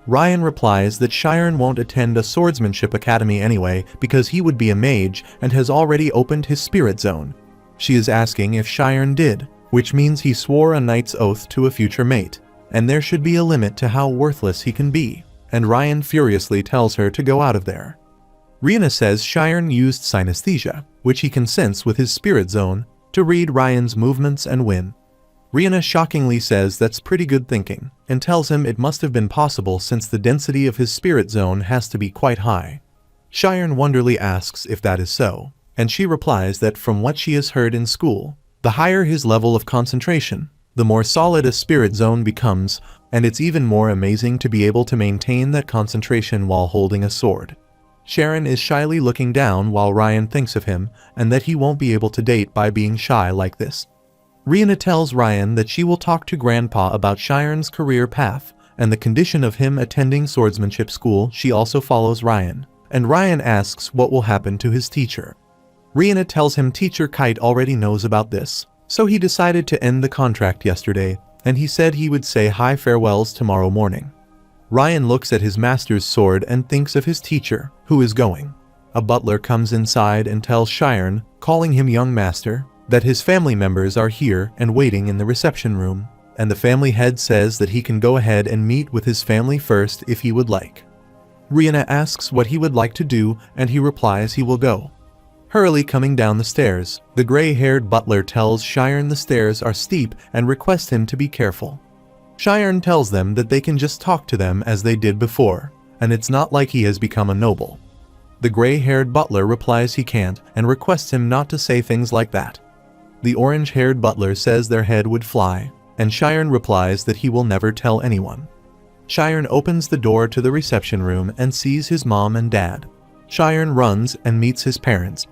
Ryan replies that Shiren won't attend a swordsmanship academy anyway because he would be a mage and has already opened his spirit zone. She is asking if Shiren did, which means he swore a knight's oath to a future mate, and there should be a limit to how worthless he can be, and Ryan furiously tells her to go out of there. Rihanna says Shiren used synesthesia, which he can sense with his spirit zone, to read Ryan's movements and win. Rihanna shockingly says that's pretty good thinking, and tells him it must have been possible since the density of his spirit zone has to be quite high. Shiren wonderingly asks if that is so, and she replies that from what she has heard in school, the higher his level of concentration, the more solid a spirit zone becomes, and it's even more amazing to be able to maintain that concentration while holding a sword. Sharon is shyly looking down while Ryan thinks of him, and that he won't be able to date by being shy like this. Rihanna tells Ryan that she will talk to Grandpa about Shiren's career path, and the condition of him attending swordsmanship school. She also follows Ryan, and Ryan asks what will happen to his teacher. Rihanna tells him Teacher Kite already knows about this, so he decided to end the contract yesterday, and he said he would say hi farewells tomorrow morning. Ryan looks at his master's sword and thinks of his teacher, who is going. A butler comes inside and tells Shiren, calling him young master, that his family members are here and waiting in the reception room, and the family head says that he can go ahead and meet with his family first if he would like. Rihanna asks what he would like to do, and he replies he will go. Hurriedly coming down the stairs, the gray-haired butler tells Shiren the stairs are steep and requests him to be careful. Shiren tells them that they can just talk to them as they did before, and it's not like he has become a noble. The gray-haired butler replies he can't and requests him not to say things like that. The orange-haired butler says their head would fly, and Shiren replies that he will never tell anyone. Shiren opens the door to the reception room and sees his mom and dad. Shiren runs and meets his parents.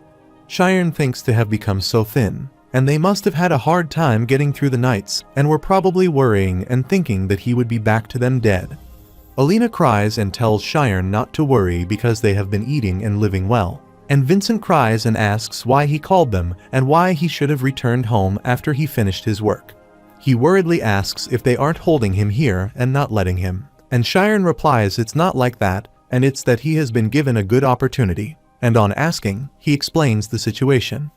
Shiren thinks to have become so thin, and they must have had a hard time getting through the nights and were probably worrying and thinking that he would be back to them dead. Alina cries and tells Shiren not to worry because they have been eating and living well. And Vincent cries and asks why he called them and why he should have returned home after he finished his work. He worriedly asks if they aren't holding him here and not letting him, and Shiren replies it's not like that, and it's that he has been given a good opportunity, and on asking, he explains the situation.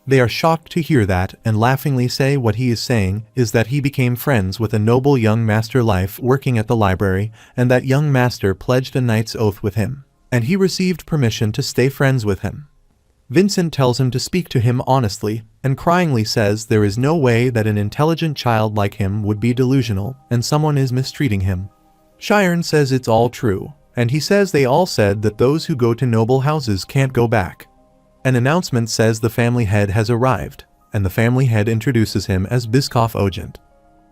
They are shocked to hear that and laughingly say what he is saying is that he became friends with a noble young master life working at the library, and that young master pledged a knight's oath with him, and he received permission to stay friends with him. Vincent tells him to speak to him honestly, and cryingly says there is no way that an intelligent child like him would be delusional and someone is mistreating him. Shiren says it's all true, and he says they all said that those who go to noble houses can't go back. An announcement says the family head has arrived, and the family head introduces him as Biskov Ogent.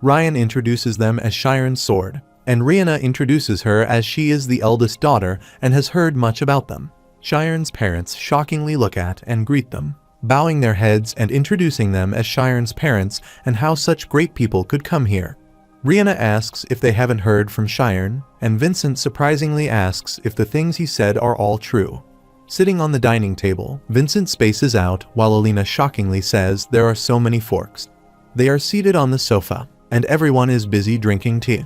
Ryan introduces them as Shiren's sword, and Rihanna introduces her as she is the eldest daughter and has heard much about them. Shiren's parents shockingly look at and greet them, bowing their heads and introducing them as Shiren's parents and how such great people could come here. Rihanna asks if they haven't heard from Shiren, and Vincent surprisingly asks if the things he said are all true. Sitting on the dining table, Vincent spaces out while Alina shockingly says there are so many forks. They are seated on the sofa, and everyone is busy drinking tea.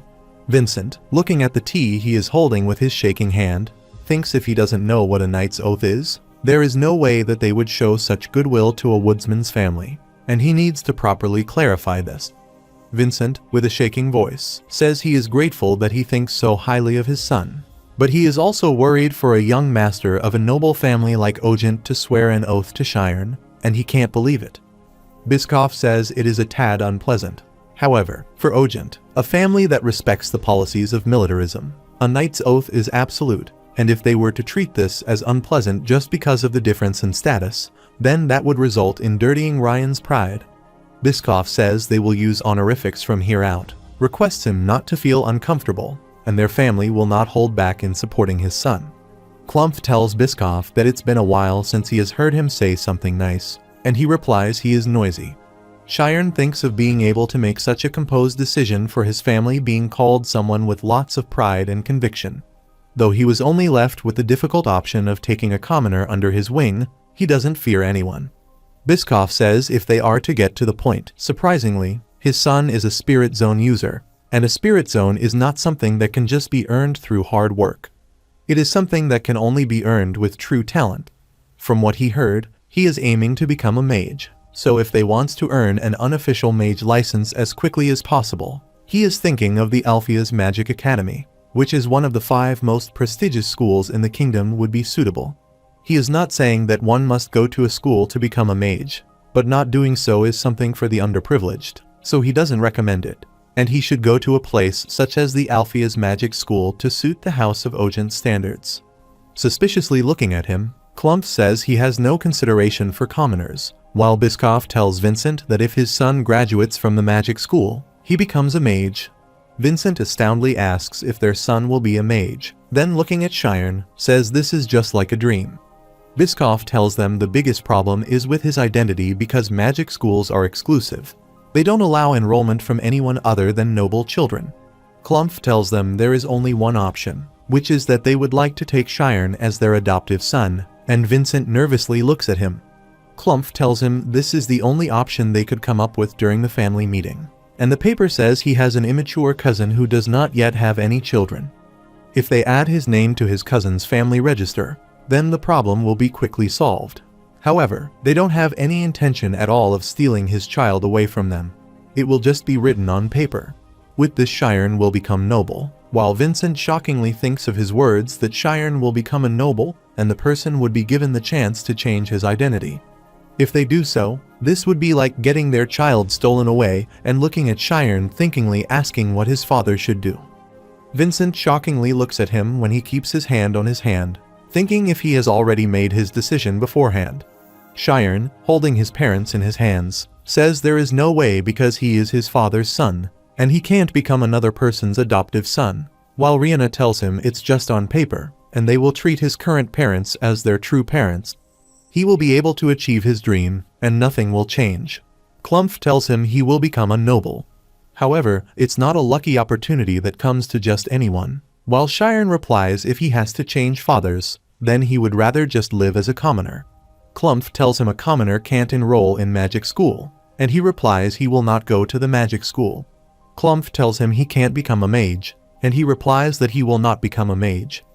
Vincent, looking at the tea he is holding with his shaking hand, thinks if he doesn't know what a knight's oath is, there is no way that they would show such goodwill to a woodsman's family, and he needs to properly clarify this. Vincent, with a shaking voice, says he is grateful that he thinks so highly of his son, but he is also worried for a young master of a noble family like Ogent to swear an oath to Shiren, and he can't believe it. Biskov says it is a tad unpleasant. However, for Ogent, a family that respects the policies of militarism, a knight's oath is absolute, and if they were to treat this as unpleasant just because of the difference in status, then that would result in dirtying Ryan's pride. Biskov says they will use honorifics from here out, requests him not to feel uncomfortable, and their family will not hold back in supporting his son. Klumpf tells Biskov that it's been a while since he has heard him say something nice, and he replies he is noisy. Shiren thinks of being able to make such a composed decision for his family being called someone with lots of pride and conviction. Though he was only left with the difficult option of taking a commoner under his wing, he doesn't fear anyone. Biskov says if they are to get to the point, surprisingly, his son is a spirit zone user, And a spirit zone is not something that can just be earned through hard work. It is something that can only be earned with true talent. From what he heard, he is aiming to become a mage. So if they wants to earn an unofficial mage license as quickly as possible, he is thinking of the Alpheus Magic Academy, which is one of the 5 most prestigious schools in the kingdom would be suitable. He is not saying that one must go to a school to become a mage, but not doing so is something for the underprivileged, so he doesn't recommend it. And he should go to a place such as the Alpheus Magic School to suit the House of Ogent's standards. Suspiciously looking at him, Clump says he has no consideration for commoners, while Biscoff tells Vincent that if his son graduates from the magic school, he becomes a mage. Vincent astoundingly asks if their son will be a mage, then looking at Cheyenne, says this is just like a dream. Biscoff tells them the biggest problem is with his identity because magic schools are exclusive. They don't allow enrollment from anyone other than noble children. Clump tells them there is only one option, which is that they would like to take Cheyenne as their adoptive son, and Vincent nervously looks at him. Clump tells him this is the only option they could come up with during the family meeting, and the paper says he has an immature cousin who does not yet have any children. If they add his name to his cousin's family register, then the problem will be quickly solved. However, they don't have any intention at all of stealing his child away from them. It will just be written on paper. With this, Cheyenne will become noble, while Vincent shockingly thinks of his words that Cheyenne will become a noble and the person would be given the chance to change his identity. If they do so, this would be like getting their child stolen away and looking at Cheyenne thinkingly asking what his father should do. Vincent shockingly looks at him when he keeps his hand on his hand, thinking if he has already made his decision beforehand. Cheyenne, holding his parents in his hands, says there is no way because he is his father's son, and he can't become another person's adoptive son, while Rihanna tells him it's just on paper, and they will treat his current parents as their true parents. He will be able to achieve his dream, and nothing will change. Clump tells him he will become a noble. However, it's not a lucky opportunity that comes to just anyone, while Cheyenne replies if he has to change fathers, then he would rather just live as a commoner. Clump tells him a commoner can't enroll in magic school, and he replies he will not go to the magic school. Clump tells him he can't become a mage, and he replies that he will not become a mage.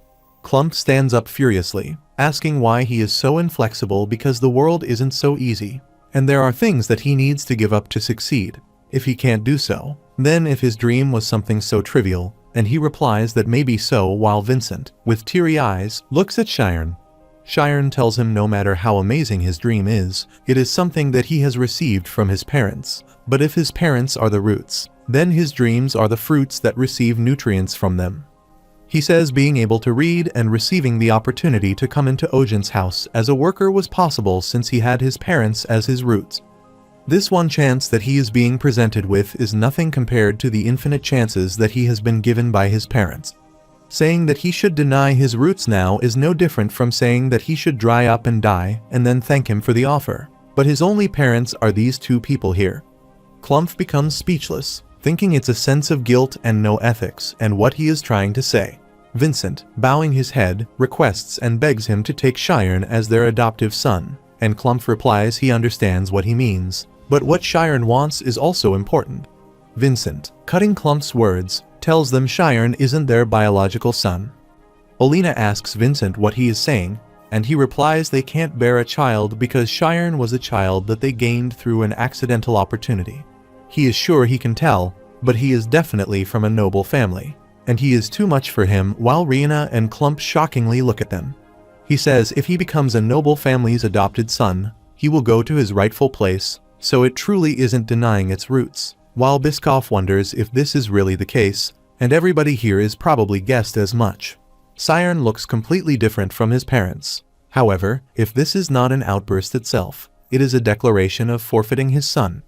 Clump stands up furiously, asking why he is so inflexible because the world isn't so easy, and there are things that he needs to give up to succeed. If he can't do so, then if his dream was something so trivial, and he replies that maybe so while Vincent, with teary eyes, looks at Cheyenne. Cheyenne tells him no matter how amazing his dream is, it is something that he has received from his parents, but if his parents are the roots, then his dreams are the fruits that receive nutrients from them. He says being able to read and receiving the opportunity to come into Ogent's house as a worker was possible since he had his parents as his roots. This one chance that he is being presented with is nothing compared to the infinite chances that he has been given by his parents. Saying that he should deny his roots now is no different from saying that he should dry up and die and then thank him for the offer. But his only parents are these two people here. Clump becomes speechless, thinking it's a sense of guilt and no ethics and what he is trying to say. Vincent, bowing his head, requests and begs him to take Cheyenne as their adoptive son, and Clump replies he understands what he means, but what Cheyenne wants is also important. Vincent, cutting Clump's words, tells them Cheyenne isn't their biological son. Olina asks Vincent what he is saying, and he replies they can't bear a child because Cheyenne was a child that they gained through an accidental opportunity. He is sure he can tell, but he is definitely from a noble family, and he is too much for him while Rihanna and Clump shockingly look at them. He says if he becomes a noble family's adopted son, he will go to his rightful place, so it truly isn't denying its roots. While Biscoff wonders if this is really the case, and everybody here is probably guessed as much. Cheyenne looks completely different from his parents. However, if this is not an outburst itself, it is a declaration of forfeiting his son.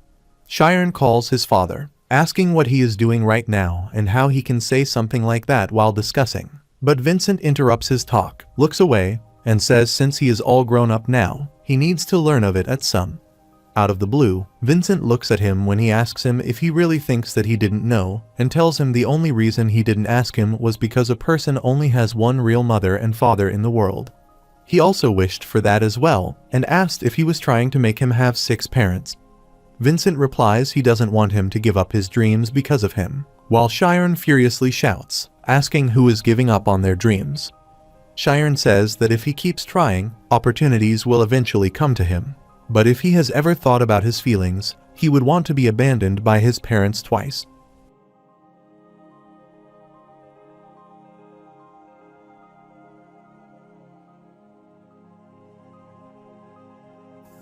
Cheyenne calls his father, asking what he is doing right now and how he can say something like that while discussing. But Vincent interrupts his talk, looks away, and says since he is all grown up now, he needs to learn of it at some. Out of the blue, Vincent looks at him when he asks him if he really thinks that he didn't know, and tells him the only reason he didn't ask him was because a person only has one real mother and father in the world. He also wished for that as well, and asked if he was trying to make him have 6 parents. Vincent replies he doesn't want him to give up his dreams because of him, while Shiren furiously shouts, asking who is giving up on their dreams. Shiren says that if he keeps trying, opportunities will eventually come to him. But if he has ever thought about his feelings, he would want to be abandoned by his parents twice.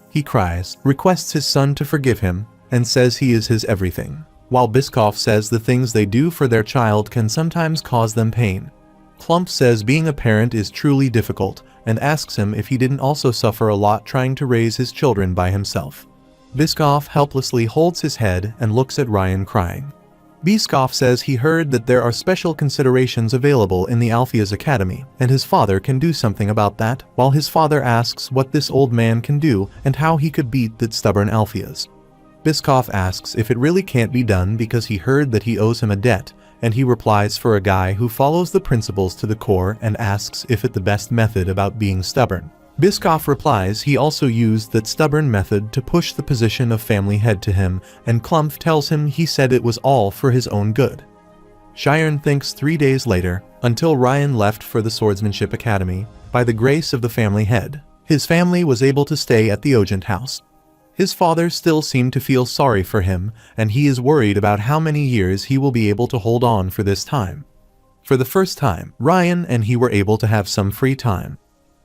He cries, requests his son to forgive him, and says he is his everything, while Biscoff says the things they do for their child can sometimes cause them pain. Clump says being a parent is truly difficult, and asks him if he didn't also suffer a lot trying to raise his children by himself. Biscoff helplessly holds his head and looks at Ryan crying. Biscoff says he heard that there are special considerations available in the Alpheus Academy, and his father can do something about that, while his father asks what this old man can do and how he could beat that stubborn Alpheus. Biscoff asks if it really can't be done because he heard that he owes him a debt, and he replies for a guy who follows the principles to the core and asks if it's the best method about being stubborn. Biscoff replies he also used that stubborn method to push the position of family head to him, and Clump tells him he said it was all for his own good. Shiren thinks 3 days later, until Ryan left for the Swordsmanship Academy, by the grace of the family head, his family was able to stay at the Ogent house. His father still seemed to feel sorry for him, and he is worried about how many years he will be able to hold on for this time. For the first time, Ryan and he were able to have some free time.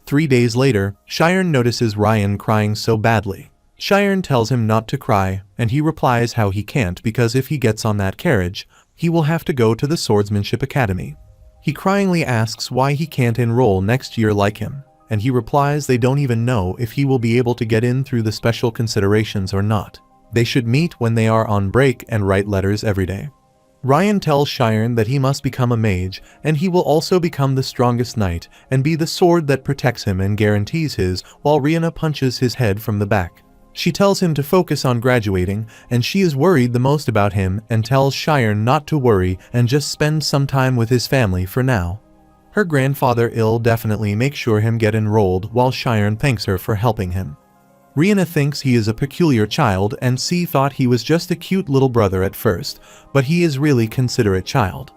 3 days later, Shiren notices Ryan crying so badly. Shiren tells him not to cry, and he replies how he can't because if he gets on that carriage, he will have to go to the Swordsmanship Academy. He cryingly asks why he can't enroll next year like him, and he replies they don't even know if he will be able to get in through the special considerations or not. They should meet when they are on break and write letters every day. Ryan tells Shiren that he must become a mage, and he will also become the strongest knight and be the sword that protects him and guarantees his, while Rihanna punches his head from the back. She tells him to focus on graduating, and she is worried the most about him and tells Shiren not to worry and just spend some time with his family for now. Her grandfather will definitely make sure him get enrolled while Shiren thanks her for helping him. Rihanna thinks he is a peculiar child and C thought he was just a cute little brother at first, but he is really considerate child.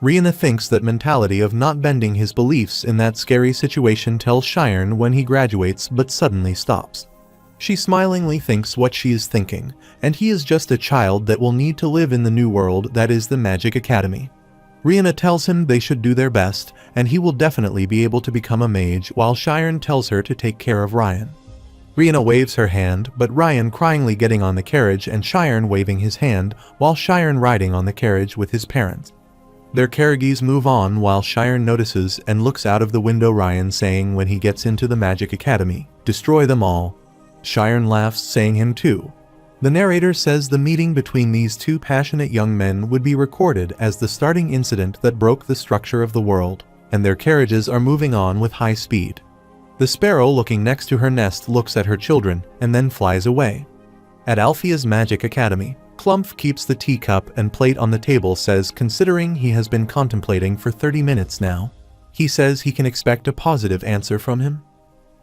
Rihanna thinks that mentality of not bending his beliefs in that scary situation tells Shiren when he graduates but suddenly stops. She smilingly thinks what she is thinking, and he is just a child that will need to live in the new world that is the Magic Academy. Rihanna tells him they should do their best, and he will definitely be able to become a mage while Shiren tells her to take care of Ryan. Rihanna waves her hand, but Ryan cryingly getting on the carriage and Shiren waving his hand, while Shiren riding on the carriage with his parents. Their carriages move on while Shiren notices and looks out of the window Ryan saying when he gets into the Magic Academy, "Destroy them all." Shiren laughs saying him too. The narrator says the meeting between these two passionate young men would be recorded as the starting incident that broke the structure of the world, and their carriages are moving on with high speed. The sparrow looking next to her nest looks at her children and then flies away. At Alphea's Magic Academy, Clump keeps the teacup and plate on the table says considering he has been contemplating for 30 minutes now, he says he can expect a positive answer from him.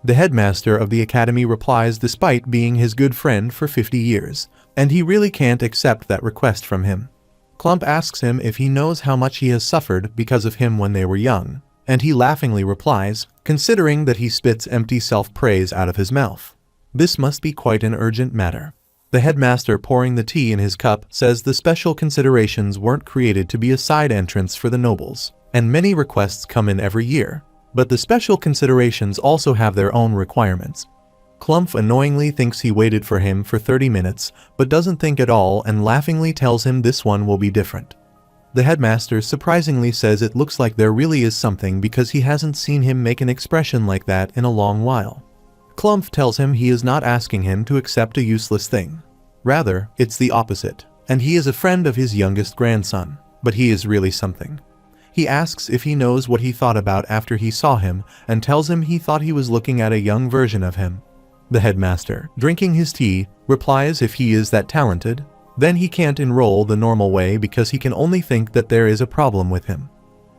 The headmaster of the academy replies despite being his good friend for 50 years, and he really can't accept that request from him. Clump asks him if he knows how much he has suffered because of him when they were young, and he laughingly replies, considering that he spits empty self-praise out of his mouth. This must be quite an urgent matter. The headmaster pouring the tea in his cup says the special considerations weren't created to be a side entrance for the nobles, and many requests come in every year, but the special considerations also have their own requirements. Clump annoyingly thinks he waited for him for 30 minutes, but doesn't think at all and laughingly tells him this one will be different. The headmaster surprisingly says it looks like there really is something because he hasn't seen him make an expression like that in a long while. Clump tells him he is not asking him to accept a useless thing. Rather, it's the opposite, and he is a friend of his youngest grandson, but he is really something. He asks if he knows what he thought about after he saw him and tells him he thought he was looking at a young version of him. The headmaster, drinking his tea, replies if he is that talented, then he can't enroll the normal way because he can only think that there is a problem with him.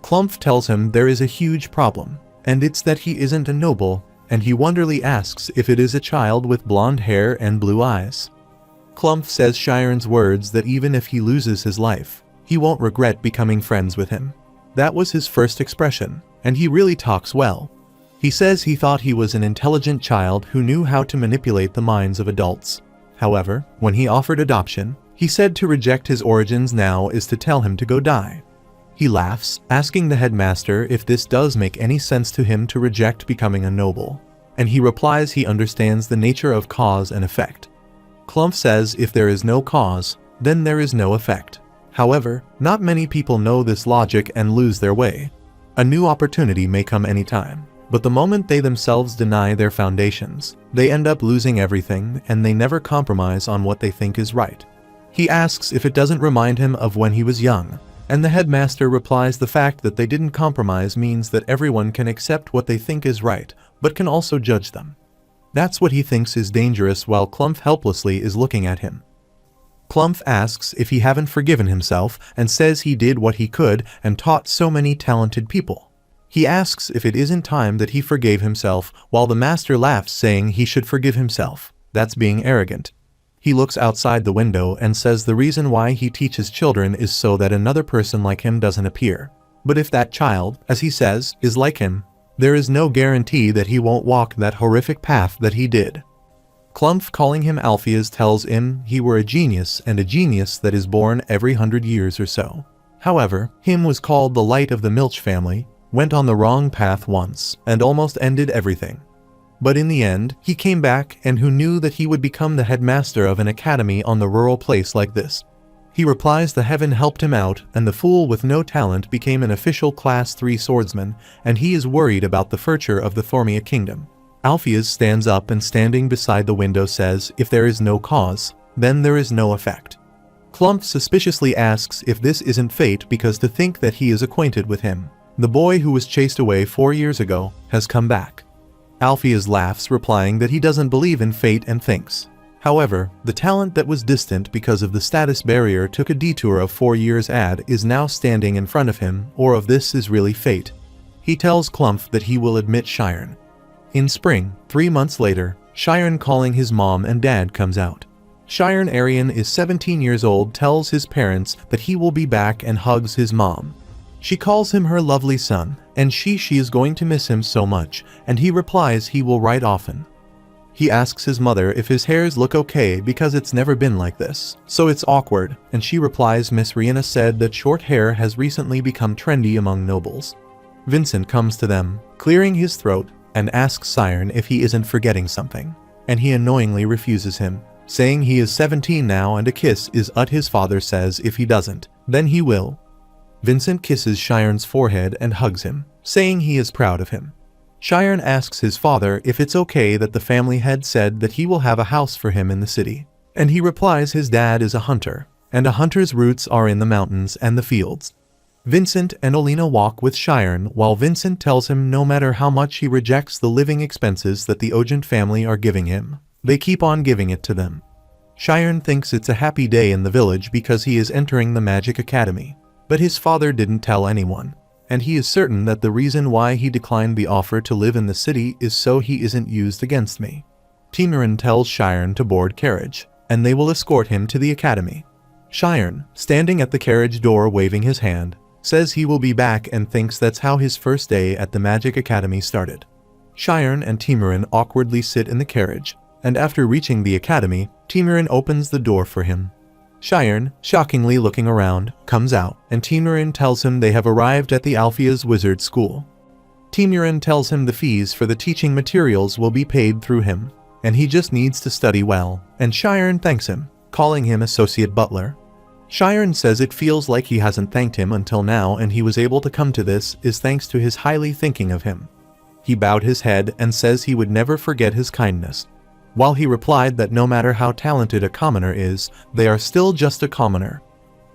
Clump tells him there is a huge problem, and it's that he isn't a noble, and he wonderingly asks if it is a child with blonde hair and blue eyes. Clump says Shiren's words that even if he loses his life, he won't regret becoming friends with him. That was his first expression, and he really talks well. He says he thought he was an intelligent child who knew how to manipulate the minds of adults. However, when he offered adoption, he said to reject his origins now is to tell him to go die. He laughs, asking the headmaster if this does make any sense to him to reject becoming a noble, and he replies he understands the nature of cause and effect. Clump says if there is no cause, then there is no effect. However, not many people know this logic and lose their way. A new opportunity may come anytime, but the moment they themselves deny their foundations, they end up losing everything and they never compromise on what they think is right. He asks if it doesn't remind him of when he was young, and the headmaster replies the fact that they didn't compromise means that everyone can accept what they think is right, but can also judge them. That's what he thinks is dangerous while Clump helplessly is looking at him. Clump asks if he haven't forgiven himself and says he did what he could and taught so many talented people. He asks if it isn't time that he forgave himself while the master laughs saying he should forgive himself. That's being arrogant. He looks outside the window and says the reason why he teaches children is so that another person like him doesn't appear. But if that child, as he says, is like him, there is no guarantee that he won't walk that horrific path that he did. Clump calling him Alpheus tells him he were a genius and a genius that is born every 100 years or so. However, him was called the light of the Milch family, went on the wrong path once, and almost ended everything. But in the end, he came back and who knew that he would become the headmaster of an academy on the rural place like this. He replies the heaven helped him out and the fool with no talent became an official class 3 swordsman and he is worried about the future of the Thormia kingdom. Alpheus stands up and standing beside the window says if there is no cause, then there is no effect. Clump suspiciously asks if this isn't fate because to think that he is acquainted with him. The boy who was chased away 4 years ago has come back. Alpheus laughs replying that he doesn't believe in fate and thinks. However, the talent that was distant because of the status barrier took a detour of 4 years is now standing in front of him or of this is really fate. He tells Clump that he will admit Shiren. In spring, 3 months later, Shiren calling his mom and dad comes out. Shiren Arian is 17 years old tells his parents that he will be back and hugs his mom. She calls him her lovely son, and she is going to miss him so much, and he replies he will write often. He asks his mother if his hairs look okay because it's never been like this, so it's awkward, and she replies Miss Rihanna said that short hair has recently become trendy among nobles. Vincent comes to them, clearing his throat, and asks Shiren if he isn't forgetting something, and he annoyingly refuses him, saying he is 17 now and a kiss is what his father says if he doesn't, then he will. Vincent kisses Shiren's forehead and hugs him, saying he is proud of him. Shiren asks his father if it's okay that the family had said that he will have a house for him in the city, and he replies his dad is a hunter, and a hunter's roots are in the mountains and the fields. Vincent and Olina walk with Shiren while Vincent tells him no matter how much he rejects the living expenses that the Ogent family are giving him, they keep on giving it to them. Shiren thinks it's a happy day in the village because he is entering the magic academy, but his father didn't tell anyone, and he is certain that the reason why he declined the offer to live in the city is so he isn't used against me. Timirin tells Shiren to board carriage, and they will escort him to the academy. Shiren, standing at the carriage door waving his hand, says he will be back and thinks that's how his first day at the Magic Academy started. Shiren and Timirin awkwardly sit in the carriage, and after reaching the academy, Timirin opens the door for him. Shiren, shockingly looking around, comes out, and Timirin tells him they have arrived at the Alpheus Wizard School. Timirin tells him the fees for the teaching materials will be paid through him, and he just needs to study well, and Shiren thanks him, calling him Associate Butler. Shiren says it feels like he hasn't thanked him until now and he was able to come to this is thanks to his highly thinking of him. He bowed his head and says he would never forget his kindness. While he replied that no matter how talented a commoner is, they are still just a commoner.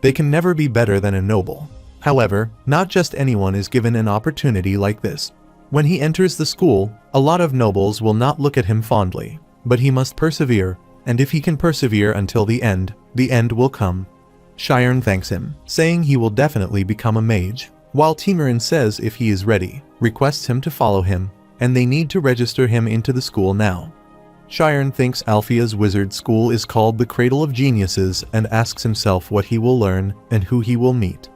They can never be better than a noble. However, not just anyone is given an opportunity like this. When he enters the school, a lot of nobles will not look at him fondly, but he must persevere, and if he can persevere until the end will come. Shiren thanks him, saying he will definitely become a mage, while Timirin says if he is ready, requests him to follow him, and they need to register him into the school now. Sharon thinks Alphea's wizard school is called the Cradle of Geniuses and asks himself what he will learn and who he will meet.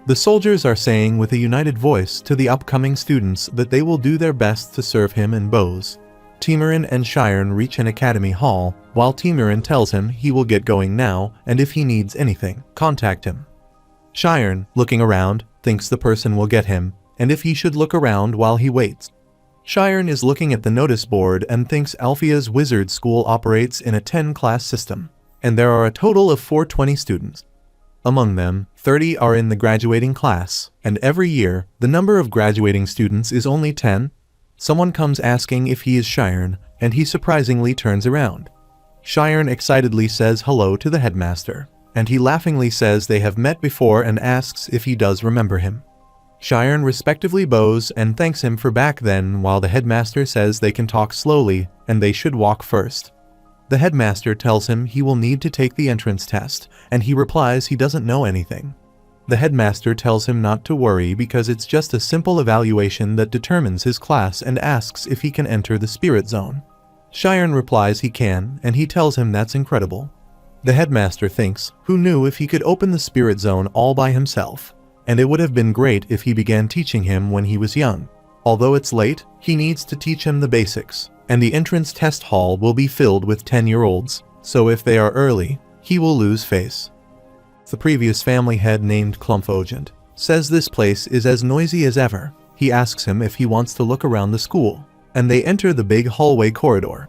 The soldiers are saying with a united voice to the upcoming students that they will do their best to serve him and Bose. Timorin and Sharon reach an academy hall, while Timorin tells him he will get going now and if he needs anything, contact him. Sharon, looking around, thinks the person will get him, and if he should look around while he waits. Sharon is looking at the notice board and thinks Alphea's wizard school operates in a 10-class system, and there are a total of 420 students. Among them, 30 are in the graduating class, and every year, the number of graduating students is only 10. Someone comes asking if he is Sharon, and he surprisingly turns around. Sharon excitedly says hello to the headmaster, and he laughingly says they have met before and asks if he does remember him. Sharon respectively bows and thanks him for back then, while the headmaster says they can talk slowly and they should walk first. The headmaster tells him he will need to take the entrance test, and he replies he doesn't know anything. The headmaster tells him not to worry because it's just a simple evaluation that determines his class and asks if he can enter the spirit zone. Sharon replies he can, and he tells him that's incredible. The headmaster thinks, who knew if he could open the spirit zone all by himself? And it would have been great if he began teaching him when he was young. Although it's late, he needs to teach him the basics, and the entrance test hall will be filled with 10-year-olds, so if they are early, he will lose face. The previous family head named Klumpfogent says this place is as noisy as ever. He asks him if he wants to look around the school, and they enter the big hallway corridor.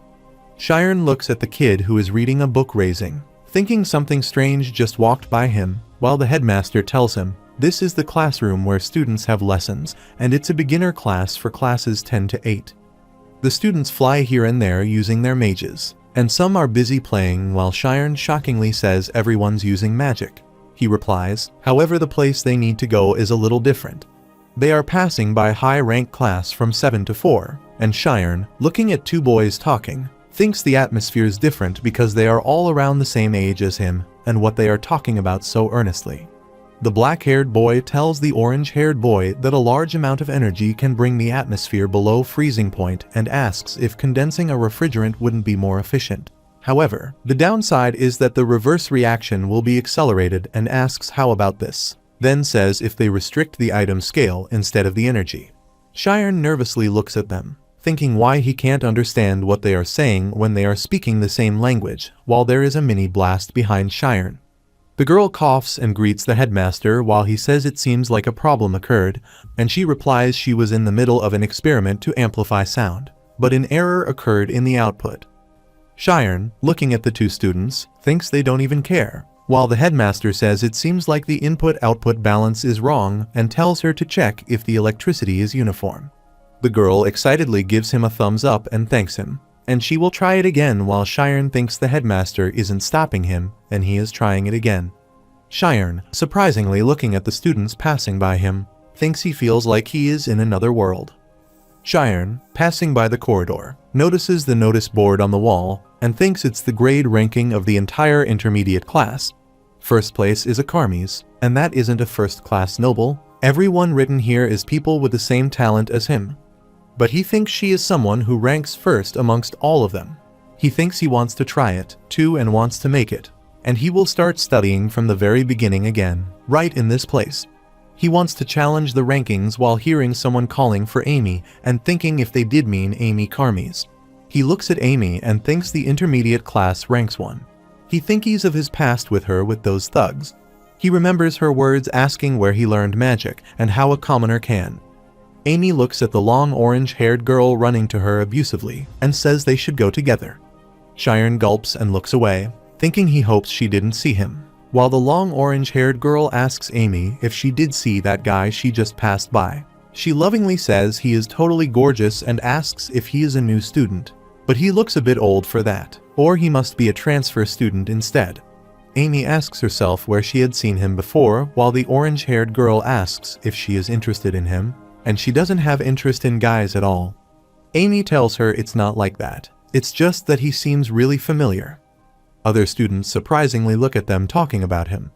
Sharon looks at the kid who is reading a book raising, thinking something strange just walked by him, while the headmaster tells him, this is the classroom where students have lessons, and it's a beginner class for classes 10 to 8. The students fly here and there using their mages, and some are busy playing while Sharon shockingly says everyone's using magic. He replies, however the place they need to go is a little different. They are passing by high-rank class from 7 to 4, and Sharon, looking at two boys talking, thinks the atmosphere's different because they are all around the same age as him, and what they are talking about so earnestly. The black-haired boy tells the orange-haired boy that a large amount of energy can bring the atmosphere below freezing point and asks if condensing a refrigerant wouldn't be more efficient. However, the downside is that the reverse reaction will be accelerated and asks how about this, then says if they restrict the item scale instead of the energy. Sharon nervously looks at them, thinking why he can't understand what they are saying when they are speaking the same language, while there is a mini blast behind Sharon. The girl coughs and greets the headmaster while he says it seems like a problem occurred, and she replies she was in the middle of an experiment to amplify sound, but an error occurred in the output. Sharon, looking at the two students, thinks they don't even care, while the headmaster says it seems like the input-output balance is wrong and tells her to check if the electricity is uniform. The girl excitedly gives him a thumbs up and thanks him, and she will try it again while Sharon thinks the headmaster isn't stopping him, and he is trying it again. Sharon, surprisingly looking at the students passing by him, thinks he feels like he is in another world. Sharon, passing by the corridor, notices the notice board on the wall and thinks it's the grade ranking of the entire intermediate class. First place is a Karmis, and that isn't a first-class noble. Everyone written here is people with the same talent as him. But he thinks she is someone who ranks first amongst all of them. He thinks he wants to try it, too, and wants to make it. And he will start studying from the very beginning again, right in this place. He wants to challenge the rankings while hearing someone calling for Amy and thinking if they did mean Amy Karmis. He looks at Amy and thinks the intermediate class ranks 1. He thinks of his past with her with those thugs. He remembers her words asking where he learned magic and how a commoner can. Amy looks at the long orange-haired girl running to her abusively and says they should go together. Sharon gulps and looks away, thinking he hopes she didn't see him, while the long orange-haired girl asks Amy if she did see that guy she just passed by. She lovingly says he is totally gorgeous and asks if he is a new student, but he looks a bit old for that, or he must be a transfer student instead. Amy asks herself where she had seen him before, while the orange-haired girl asks if she is interested in him, and she doesn't have interest in guys at all. Amy tells her it's not like that. It's just that he seems really familiar. Other students surprisingly look at them talking about him.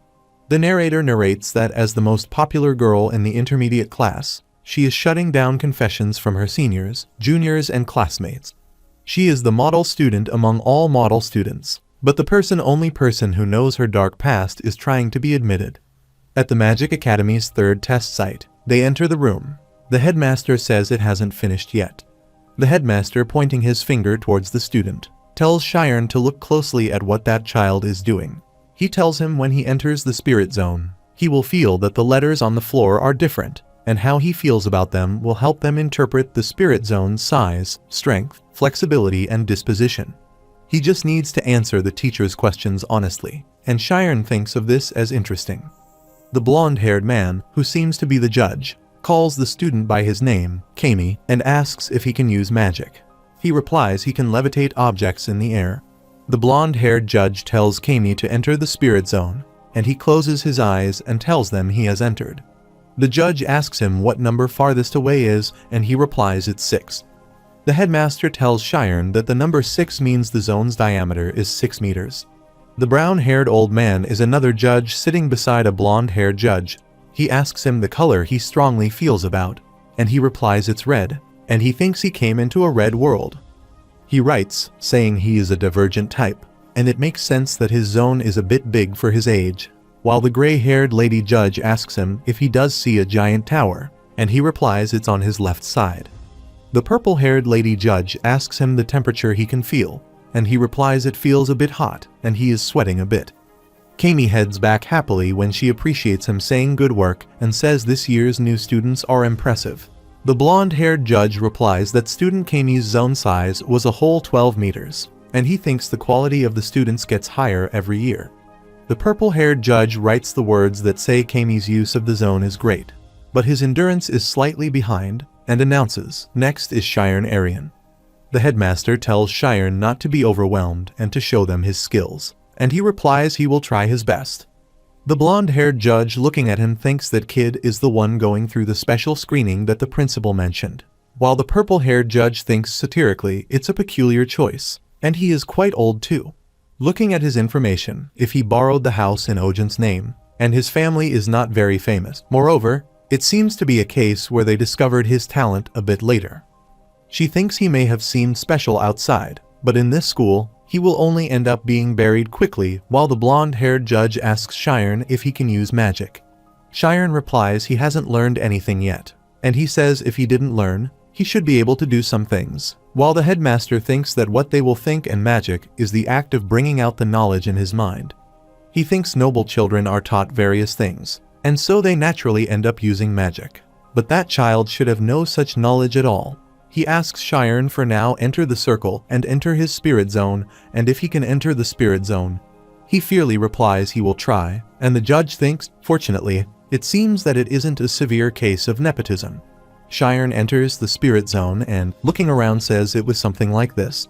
The narrator narrates that as the most popular girl in the intermediate class, she is shutting down confessions from her seniors, juniors, and classmates. She is the model student among all model students, but the only person who knows her dark past is trying to be admitted. At the Magic Academy's third test site, they enter the room. The headmaster says it hasn't finished yet. The headmaster, pointing his finger towards the student, tells Shiren to look closely at what that child is doing. He tells him when he enters the spirit zone, he will feel that the letters on the floor are different, and how he feels about them will help them interpret the spirit zone's size, strength, flexibility, and disposition. He just needs to answer the teacher's questions honestly, and Shiren thinks of this as interesting. The blonde-haired man, who seems to be the judge, calls the student by his name, Kami, and asks if he can use magic. He replies he can levitate objects in the air. The blonde-haired judge tells Kami to enter the spirit zone, and he closes his eyes and tells them he has entered. The judge asks him what number farthest away is, and he replies it's 6. The headmaster tells Shiren that the number 6 means the zone's diameter is 6 meters. The brown-haired old man is another judge sitting beside a blonde-haired judge. He asks him the color he strongly feels about, and he replies it's red, and he thinks he came into a red world. He writes, saying he is a divergent type, and it makes sense that his zone is a bit big for his age, while the gray-haired lady judge asks him if he does see a giant tower, and he replies it's on his left side. The purple-haired lady judge asks him the temperature he can feel, and he replies it feels a bit hot, and he is sweating a bit. Kami heads back happily when she appreciates him saying good work and says this year's new students are impressive. The blonde-haired judge replies that student Kami's zone size was a whole 12 meters, and he thinks the quality of the students gets higher every year. The purple-haired judge writes the words that say Kami's use of the zone is great, but his endurance is slightly behind, and announces, next is Shiren Arian. The headmaster tells Shiren not to be overwhelmed and to show them his skills, and he replies he will try his best. The blonde-haired judge looking at him thinks that kid is the one going through the special screening that the principal mentioned, while the purple-haired judge thinks satirically it's a peculiar choice, and he is quite old too. Looking at his information, if he borrowed the house in Ojin's name, and his family is not very famous. Moreover, it seems to be a case where they discovered his talent a bit later. She thinks he may have seemed special outside, but in this school, he will only end up being buried quickly, while the blonde-haired judge asks Shiren if he can use magic. Shiren replies he hasn't learned anything yet, and he says if he didn't learn, he should be able to do some things, while the headmaster thinks that what they will think and magic is the act of bringing out the knowledge in his mind. He thinks noble children are taught various things, and so they naturally end up using magic. But that child should have no such knowledge at all. He asks Shiren for now enter the circle and enter his spirit zone, and if he can enter the spirit zone. He fiercely replies he will try, and the judge thinks, fortunately, it seems that it isn't a severe case of nepotism. Shiren enters the spirit zone and, looking around, says it was something like this.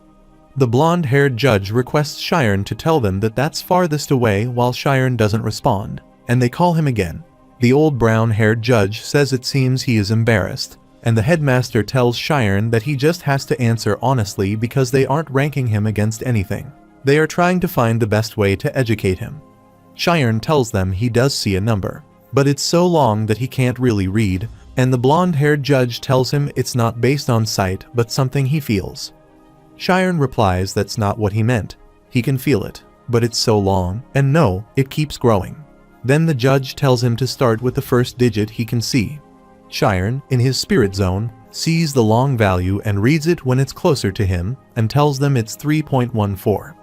The blonde-haired judge requests Shiren to tell them that that's farthest away while Shiren doesn't respond, and they call him again. The old brown-haired judge says it seems he is embarrassed, and the headmaster tells Shiren that he just has to answer honestly because they aren't ranking him against anything. They are trying to find the best way to educate him. Shiren tells them he does see a number, but it's so long that he can't really read, and the blonde-haired judge tells him it's not based on sight but something he feels. Shiren replies that's not what he meant. He can feel it, but it's so long, and no, it keeps growing. Then the judge tells him to start with the first digit he can see. Shiren, in his spirit zone, sees the long value and reads it when it's closer to him, and tells them it's 3.14.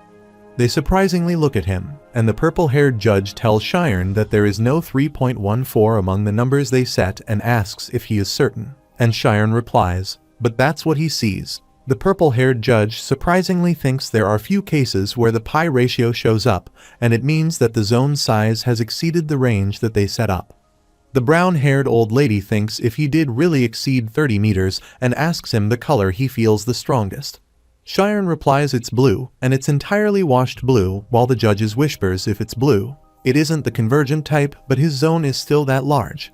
They surprisingly look at him, and the purple-haired judge tells Shiren that there is no 3.14 among the numbers they set and asks if he is certain, and Shiren replies, but that's what he sees. The purple-haired judge surprisingly thinks there are few cases where the pi ratio shows up, and it means that the zone size has exceeded the range that they set up. The brown-haired old lady thinks if he did really exceed 30 meters and asks him the color he feels the strongest. Shiren replies it's blue, and it's entirely washed blue, while the judge whispers if it's blue. It isn't the convergent type, but his zone is still that large.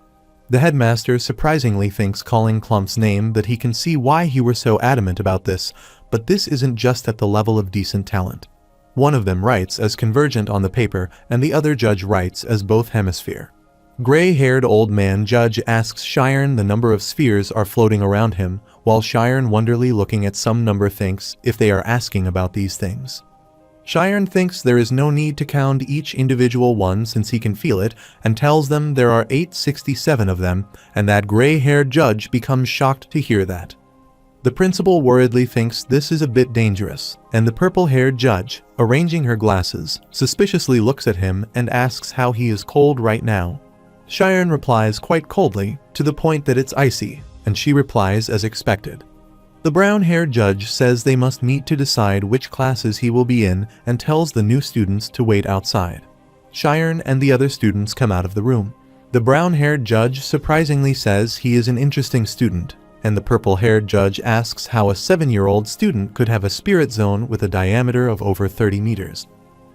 The headmaster surprisingly thinks calling Clump's name that he can see why he were so adamant about this, but this isn't just at the level of decent talent. One of them writes as convergent on the paper, and the other judge writes as both hemisphere. Gray-haired old man judge asks Shiren the number of spheres are floating around him, while Shiren wonderingly looking at some number thinks if they are asking about these things. Shiren thinks there is no need to count each individual one since he can feel it, and tells them there are 867 of them, and that gray-haired judge becomes shocked to hear that. The principal worriedly thinks this is a bit dangerous, and the purple-haired judge, arranging her glasses, suspiciously looks at him and asks how he is cold right now. Shiren replies quite coldly, to the point that it's icy, and she replies as expected. The brown-haired judge says they must meet to decide which classes he will be in and tells the new students to wait outside. Shiren and the other students come out of the room. The brown-haired judge surprisingly says he is an interesting student, and the purple-haired judge asks how a 7-year-old student could have a spirit zone with a diameter of over 30 meters.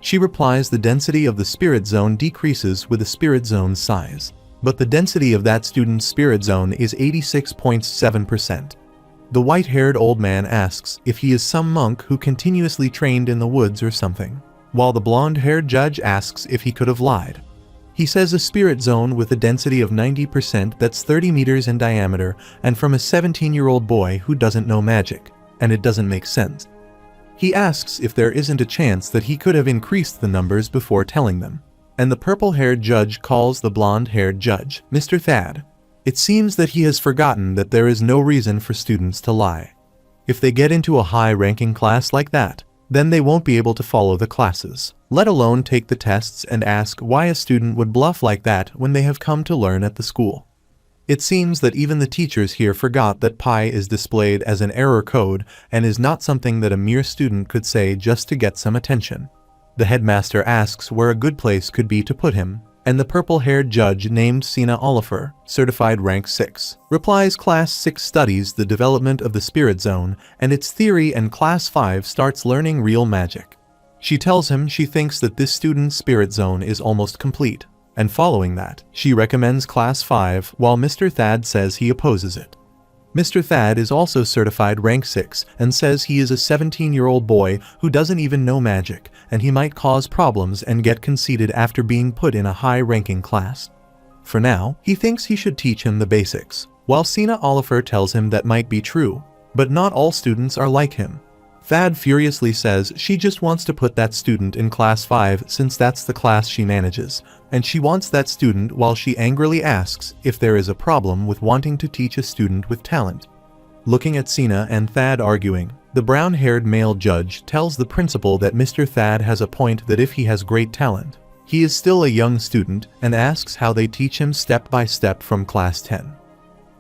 She replies the density of the spirit zone decreases with the spirit zone's size, but the density of that student's spirit zone is 86.7%. The white-haired old man asks if he is some monk who continuously trained in the woods or something, while the blonde-haired judge asks if he could have lied. He says a spirit zone with a density of 90% that's 30 meters in diameter and from a 17-year-old boy who doesn't know magic, and it doesn't make sense. He asks if there isn't a chance that he could have increased the numbers before telling them, and the purple-haired judge calls the blonde-haired judge Mr. Thad. It seems that he has forgotten that there is no reason for students to lie. If they get into a high-ranking class like that, then they won't be able to follow the classes, let alone take the tests and ask why a student would bluff like that when they have come to learn at the school. It seems that even the teachers here forgot that pi is displayed as an error code and is not something that a mere student could say just to get some attention. The headmaster asks where a good place could be to put him, and the purple-haired judge named Sina Oliver, certified rank 6, replies Class 6 studies the development of the spirit zone and its theory, and Class 5 starts learning real magic. She tells him she thinks that this student's spirit zone is almost complete, and following that, she recommends Class 5 while Mr. Thad says he opposes it. Mr. Thad is also certified rank 6 and says he is a 17-year-old boy who doesn't even know magic, and he might cause problems and get conceited after being put in a high-ranking class. For now, he thinks he should teach him the basics, while Sina Oliver tells him that might be true, but not all students are like him. Thad furiously says she just wants to put that student in Class 5 since that's the class she manages, and she wants that student while she angrily asks if there is a problem with wanting to teach a student with talent. Looking at Sina and Thad arguing, the brown-haired male judge tells the principal that Mr. Thad has a point, that if he has great talent, he is still a young student, and asks how they teach him step by step from Class 10.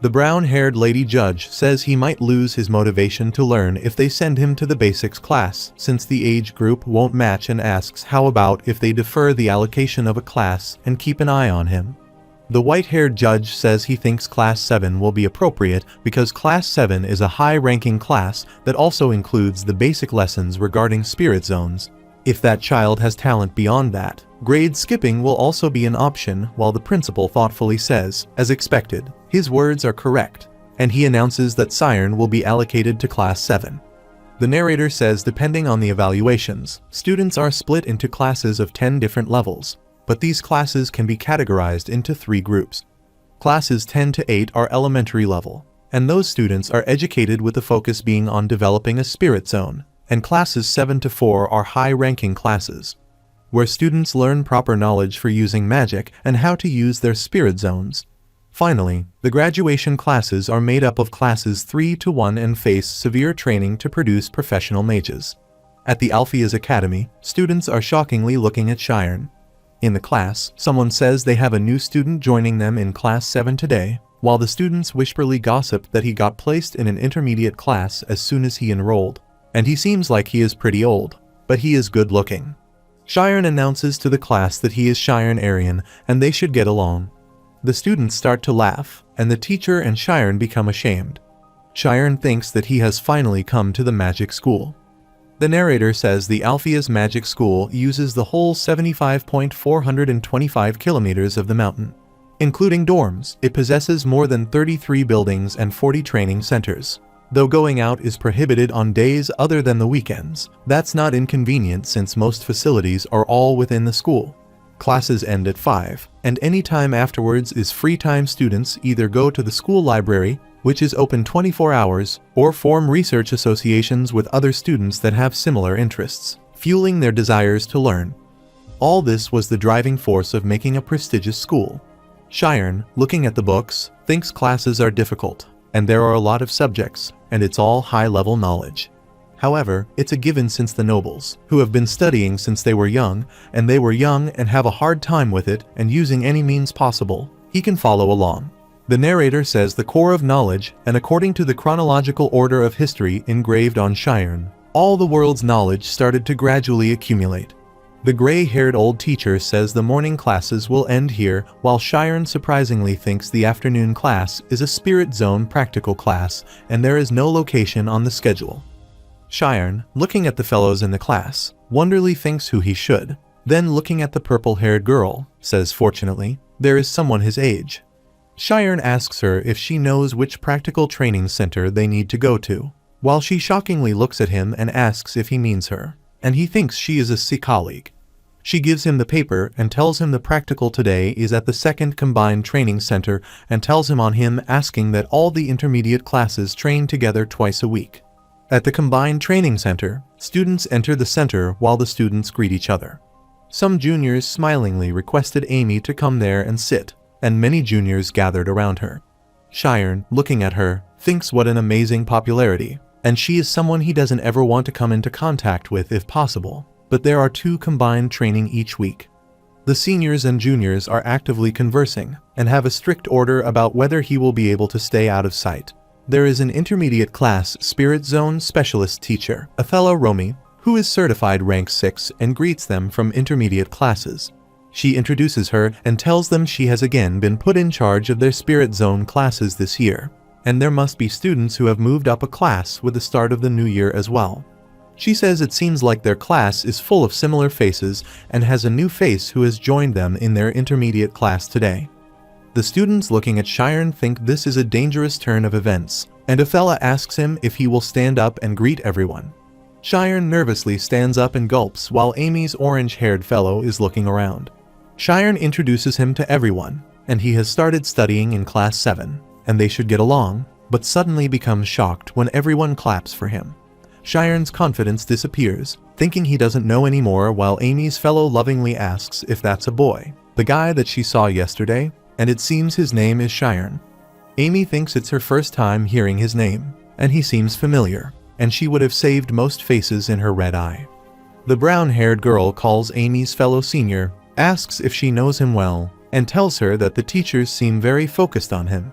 The brown-haired lady judge says he might lose his motivation to learn if they send him to the basics class since the age group won't match, and asks how about if they defer the allocation of a class and keep an eye on him. The white-haired judge says he thinks Class 7 will be appropriate because Class 7 is a high-ranking class that also includes the basic lessons regarding spirit zones. If that child has talent beyond that, grade skipping will also be an option, while the principal thoughtfully says, as expected, his words are correct, and he announces that Siren will be allocated to Class 7. The narrator says depending on the evaluations, students are split into classes of 10 different levels, but these classes can be categorized into 3 groups. Classes 10 to 8 are elementary level, and those students are educated with the focus being on developing a spirit zone, and classes 7 to 4 are high-ranking classes, where students learn proper knowledge for using magic and how to use their spirit zones. Finally, the graduation classes are made up of classes 3 to 1 and face severe training to produce professional mages. At the Alpheus Academy, students are shockingly looking at Shiren. In the class, someone says they have a new student joining them in Class 7 today, while the students whisperly gossip that he got placed in an intermediate class as soon as he enrolled, and he seems like he is pretty old, but he is good looking. Shiren announces to the class that he is Shiren Aryan and they should get along. The students start to laugh, and the teacher and Shiren become ashamed. Shiren thinks that he has finally come to the magic school. The narrator says the Alpheus Magic School uses the whole 75.425 kilometers of the mountain. Including dorms, it possesses more than 33 buildings and 40 training centers. Though going out is prohibited on days other than the weekends, that's not inconvenient since most facilities are all within the school. Classes end at 5, and any time afterwards is free time. Students either go to the school library, which is open 24 hours, or form research associations with other students that have similar interests, fueling their desires to learn. All this was the driving force of making a prestigious school. Cheyenne, looking at the books, thinks classes are difficult, and there are a lot of subjects, and it's all high-level knowledge. However, it's a given since the nobles, who have been studying since they were young, and have a hard time with it and using any means possible, he can follow along. The narrator says the core of knowledge, and according to the chronological order of history engraved on Cheyenne, all the world's knowledge started to gradually accumulate. The gray-haired old teacher says the morning classes will end here, while Cheyenne surprisingly thinks the afternoon class is a spirit zone practical class, and there is no location on the schedule. Cheyenne, looking at the fellows in the class, wonderingly thinks who he should. Then looking at the purple-haired girl, says fortunately, there is someone his age. Cheyenne asks her if she knows which practical training center they need to go to, while she shockingly looks at him and asks if he means her, and he thinks she is a C colleague. She gives him the paper and tells him the practical today is at the second combined training center, and tells him on him asking that all the intermediate classes train together twice a week. At the combined training center, students enter the center while the students greet each other. Some juniors smilingly requested Amy to come there and sit, and many juniors gathered around her. Cheyenne, looking at her, thinks what an amazing popularity, and she is someone he doesn't ever want to come into contact with if possible, but there are 2 combined training each week. The seniors and juniors are actively conversing, and have a strict order about whether he will be able to stay out of sight. There is an intermediate class Spirit Zone specialist teacher, Othello Romy, who is certified rank 6 and greets them from intermediate classes. She introduces her and tells them she has again been put in charge of their Spirit Zone classes this year, and there must be students who have moved up a class with the start of the new year as well. She says it seems like their class is full of similar faces and has a new face who has joined them in their intermediate class today. The students looking at Cheyenne think this is a dangerous turn of events, and Othello asks him if he will stand up and greet everyone. Cheyenne nervously stands up and gulps while Amy's orange-haired fellow is looking around. Cheyenne introduces him to everyone, and he has started studying in class 7, and they should get along, but suddenly becomes shocked when everyone claps for him. Cheyenne's confidence disappears, thinking he doesn't know anymore, while Amy's fellow lovingly asks if that's a boy, the guy that she saw yesterday, and it seems his name is Cheyenne. Amy thinks it's her first time hearing his name, and he seems familiar, and she would have saved most faces in her red eye. The brown-haired girl calls Amy's fellow senior, asks if she knows him well, and tells her that the teachers seem very focused on him.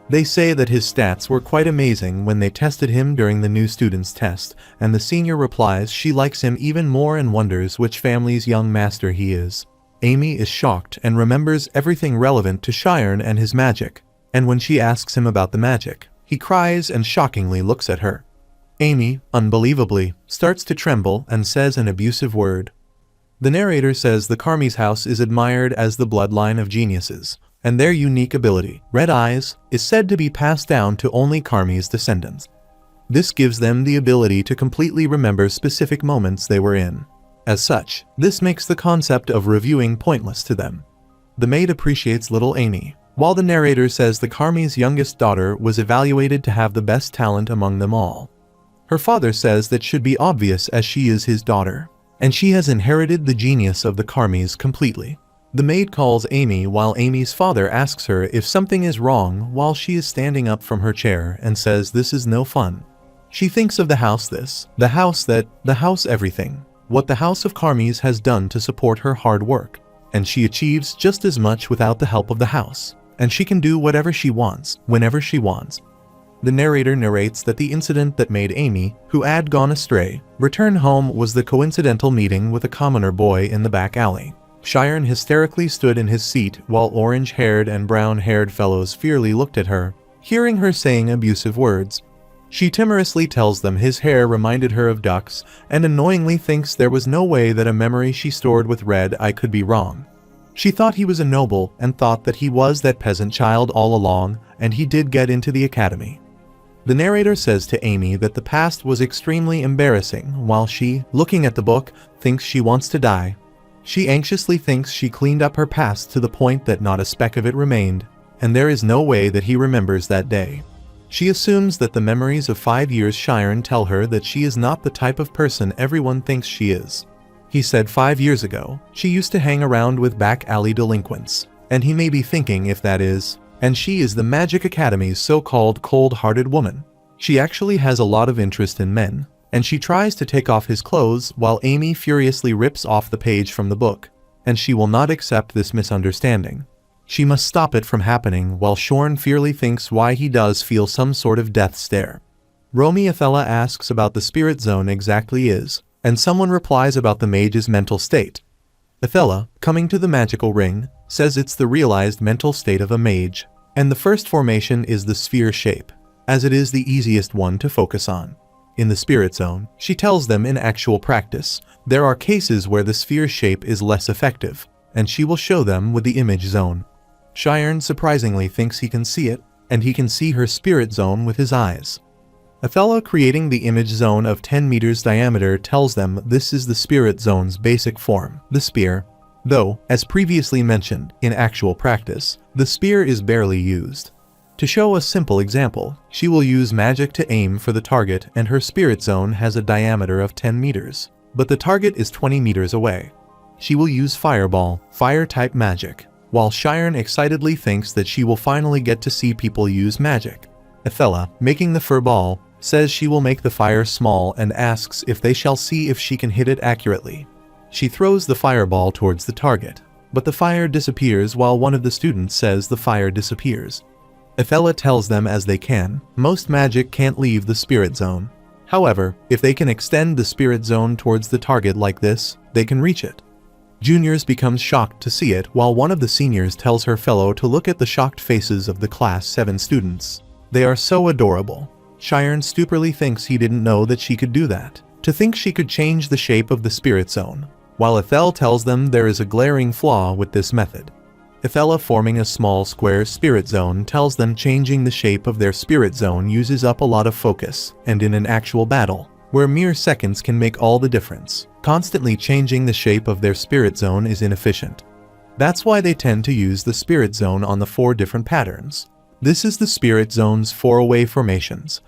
They say that his stats were quite amazing when they tested him during the new student's test, and the senior replies she likes him even more and wonders which family's young master he is. Amy is shocked and remembers everything relevant to Cheyenne and his magic, and when she asks him about the magic, he cries and shockingly looks at her. Amy, unbelievably, starts to tremble and says an abusive word. The narrator says the Carmy's house is admired as the bloodline of geniuses, and their unique ability, red eyes, is said to be passed down to only Carmy's descendants. This gives them the ability to completely remember specific moments they were in. As such, this makes the concept of reviewing pointless to them. The maid appreciates little Amy, while the narrator says the Carmy's youngest daughter was evaluated to have the best talent among them all. Her father says that should be obvious as she is his daughter, and she has inherited the genius of the Carmy's completely. The maid calls Amy while Amy's father asks her if something is wrong while she is standing up from her chair and says this is no fun. She thinks of the house everything, what the House of Carmy's has done to support her hard work, and she achieves just as much without the help of the house, and she can do whatever she wants, whenever she wants. The narrator narrates that the incident that made Amy, who had gone astray, return home was the coincidental meeting with a commoner boy in the back alley. Cheyenne hysterically stood in his seat while orange-haired and brown-haired fellows fiercely looked at her, hearing her saying abusive words. She timorously tells them his hair reminded her of ducks, and annoyingly thinks there was no way that a memory she stored with red eye could be wrong. She thought he was a noble and thought that he was that peasant child all along, and he did get into the academy. The narrator says to Amy that the past was extremely embarrassing, while she, looking at the book, thinks she wants to die. She anxiously thinks she cleaned up her past to the point that not a speck of it remained, and there is no way that he remembers that day. She assumes that the memories of 5 years Shiren tell her that she is not the type of person everyone thinks she is. He said 5 years ago, she used to hang around with back alley delinquents, and he may be thinking if that is, and she is the Magic Academy's so-called cold-hearted woman. She actually has a lot of interest in men, and she tries to take off his clothes while Amy furiously rips off the page from the book, and she will not accept this misunderstanding. She must stop it from happening while Shorn fiercely thinks why he does feel some sort of death stare. Romy Athela asks about the spirit zone exactly is, and someone replies about the mage's mental state. Athela, coming to the magical ring, says it's the realized mental state of a mage, and the first formation is the sphere shape, as it is the easiest one to focus on. In the spirit zone, she tells them in actual practice, there are cases where the sphere shape is less effective, and she will show them with the image zone. Shiren surprisingly thinks he can see it, and he can see her spirit zone with his eyes. Athela, creating the image zone of 10 meters diameter, tells them this is the spirit zone's basic form, the spear. Though, as previously mentioned, in actual practice, the spear is barely used. To show a simple example, she will use magic to aim for the target, and her spirit zone has a diameter of 10 meters, but the target is 20 meters away. She will use fireball, fire-type magic, while Shiren excitedly thinks that she will finally get to see people use magic. Athela, making the fur ball, says she will make the fire small and asks if they shall see if she can hit it accurately. She throws the fireball towards the target, but the fire disappears while one of the students says the fire disappears. Athela tells them as they can, most magic can't leave the spirit zone. However, if they can extend the spirit zone towards the target like this, they can reach it. Juniors becomes shocked to see it while one of the seniors tells her fellow to look at the shocked faces of the class 7 students. They are so adorable. Shiren stupidly thinks he didn't know that she could do that. To think she could change the shape of the spirit zone, while Athel tells them there is a glaring flaw with this method. Athela, forming a small square spirit zone, tells them changing the shape of their spirit zone uses up a lot of focus, and in an actual battle, where mere seconds can make all the difference, constantly changing the shape of their spirit zone is inefficient. That's why they tend to use the spirit zone on the 4 different patterns. This is the spirit zone's 4 away formations.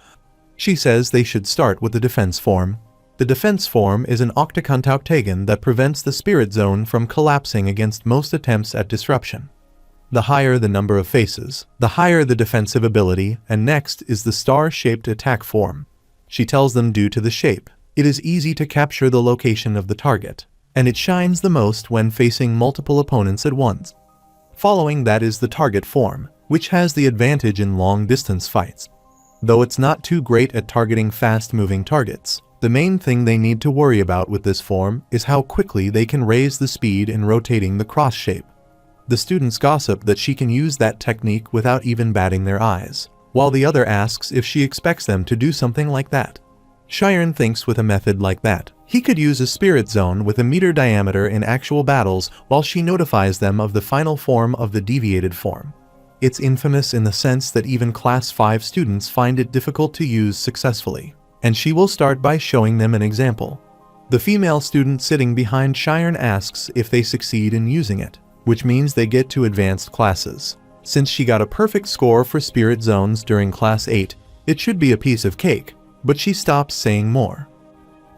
She says they should start with the defense form. The defense form is an octagon that prevents the spirit zone from collapsing against most attempts at disruption. The higher the number of faces, the higher the defensive ability, and next is the star-shaped attack form. She tells them due to the shape, it is easy to capture the location of the target, and it shines the most when facing multiple opponents at once. Following that is the target form, which has the advantage in long-distance fights. Though it's not too great at targeting fast-moving targets, the main thing they need to worry about with this form is how quickly they can raise the speed in rotating the cross shape. The students gossip that she can use that technique without even batting their eyes, while the other asks if she expects them to do something like that. Shiren thinks with a method like that, he could use a spirit zone with a meter diameter in actual battles while she notifies them of the final form of the deviated form. It's infamous in the sense that even class 5 students find it difficult to use successfully, and she will start by showing them an example. The female student sitting behind Shiren asks if they succeed in using it, which means they get to advanced classes. Since she got a perfect score for spirit zones during class 8, it should be a piece of cake, but she stops saying more.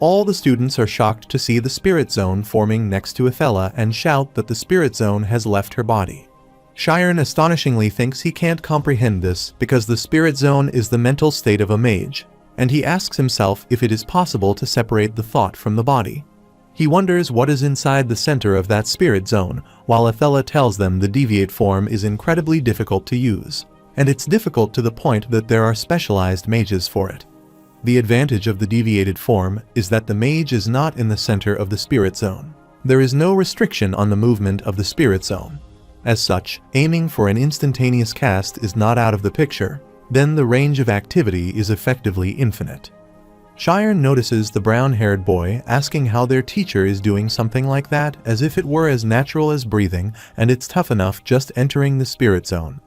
All the students are shocked to see the spirit zone forming next to Athela and shout that the spirit zone has left her body. Shiren astonishingly thinks he can't comprehend this because the spirit zone is the mental state of a mage, and he asks himself if it is possible to separate the thought from the body. He wonders what is inside the center of that spirit zone, while Athela tells them the deviate form is incredibly difficult to use, and it's difficult to the point that there are specialized mages for it. The advantage of the deviated form is that the mage is not in the center of the spirit zone. There is no restriction on the movement of the spirit zone. As such, aiming for an instantaneous cast is not out of the picture, then the range of activity is effectively infinite. Shiren notices the brown-haired boy asking how their teacher is doing something like that as if it were as natural as breathing and it's tough enough just entering the spirit zone.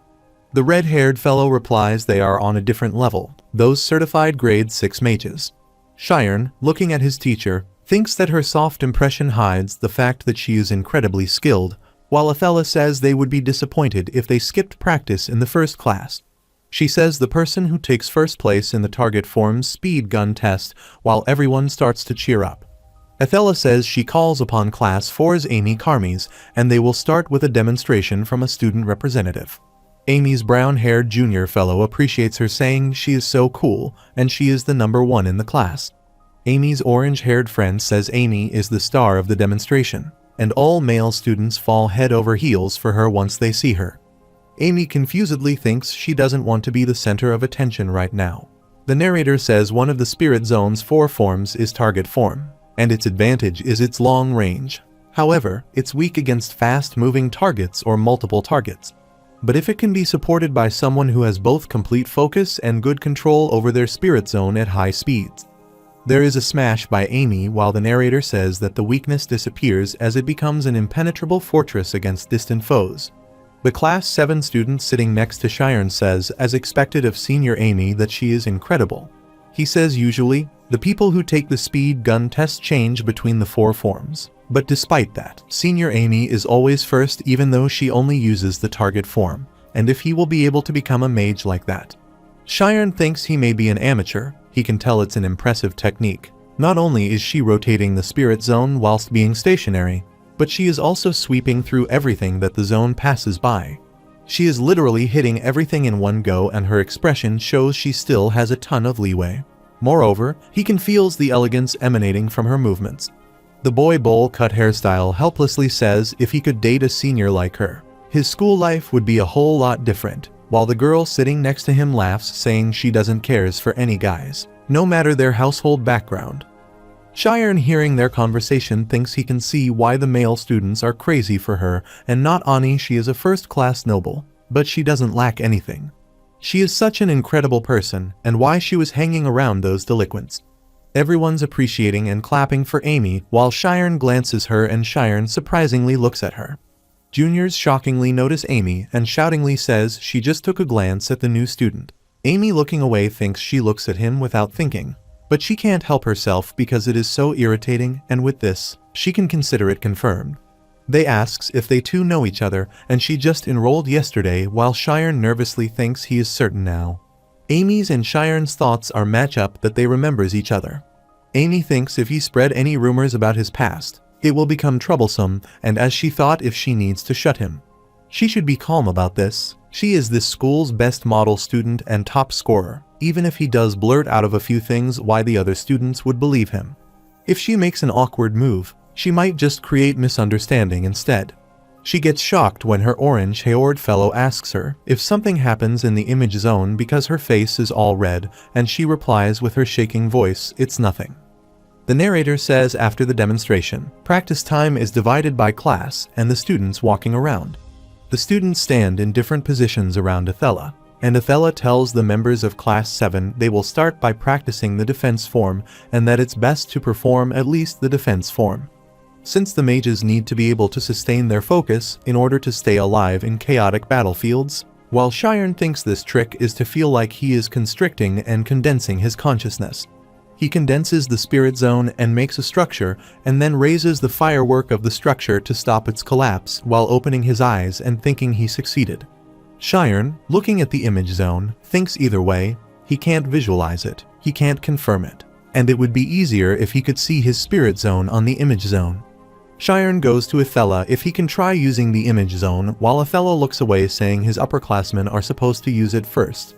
The red-haired fellow replies they are on a different level, those certified grade 6 mages. Shiren, looking at his teacher, thinks that her soft impression hides the fact that she is incredibly skilled, while Athela says they would be disappointed if they skipped practice in the first class. She says the person who takes first place in the target form's speed gun test, while everyone starts to cheer up. Athela says she calls upon Class 4's Amy Carmes, and they will start with a demonstration from a student representative. Amy's brown-haired junior fellow appreciates her, saying she is so cool, and she is the number one in the class. Amy's orange-haired friend says Amy is the star of the demonstration, and all male students fall head over heels for her once they see her. Amy confusedly thinks she doesn't want to be the center of attention right now. The narrator says one of the spirit zone's 4 forms is target form, and its advantage is its long range. However, it's weak against fast-moving targets or multiple targets. But if it can be supported by someone who has both complete focus and good control over their spirit zone at high speeds. There is a smash by Amy, while the narrator says that the weakness disappears as it becomes an impenetrable fortress against distant foes. The Class 7 student sitting next to Sharon says, as expected of Senior Amy, that she is incredible. He says usually, the people who take the speed gun test change between the 4 forms. But despite that, Senior Amy is always first even though she only uses the target form, and if he will be able to become a mage like that. Sharon thinks he may be an amateur, he can tell it's an impressive technique. Not only is she rotating the spirit zone whilst being stationary, but she is also sweeping through everything that the zone passes by. She is literally hitting everything in one go, and her expression shows she still has a ton of leeway. Moreover, he can feel the elegance emanating from her movements. The boy bowl cut hairstyle helplessly says if he could date a senior like her, his school life would be a whole lot different, while the girl sitting next to him laughs, saying she doesn't cares for any guys, no matter their household background. Sharon, hearing their conversation, thinks he can see why the male students are crazy for her, and not Ani. She is a first-class noble, but she doesn't lack anything. She is such an incredible person, and why she was hanging around those delinquents. Everyone's appreciating and clapping for Amy, while Sharon glances her and Sharon surprisingly looks at her. Juniors shockingly notice Amy and shoutingly says she just took a glance at the new student. Amy, looking away, thinks she looks at him without thinking. But she can't help herself because it is so irritating, and with this, she can consider it confirmed. They asks if they two know each other, and she just enrolled yesterday, while Sharon nervously thinks he is certain now. Amy's and Sharon's thoughts are match up that they remembers each other. Amy thinks if he spread any rumors about his past, it will become troublesome, and as she thought if she needs to shut him. She should be calm about this. She is this school's best model student and top scorer. Even if he does blurt out of a few things, why the other students would believe him. If she makes an awkward move, she might just create misunderstanding instead. She gets shocked when her orange-haired fellow asks her if something happens in the image zone because her face is all red, and she replies with her shaking voice, "It's nothing." The narrator says after the demonstration, practice time is divided by class and the students walking around. The students stand in different positions around Athela, and Athela tells the members of Class 7 they will start by practicing the defense form and that it's best to perform at least the defense form. Since the mages need to be able to sustain their focus in order to stay alive in chaotic battlefields, while Sharon thinks this trick is to feel like he is constricting and condensing his consciousness. He condenses the spirit zone and makes a structure, and then raises the firework of the structure to stop its collapse while opening his eyes and thinking he succeeded. Sharon, looking at the image zone, thinks either way, he can't visualize it, he can't confirm it, and it would be easier if he could see his spirit zone on the image zone. Sharon goes to Athela if he can try using the image zone, while Athela looks away, saying his upperclassmen are supposed to use it first.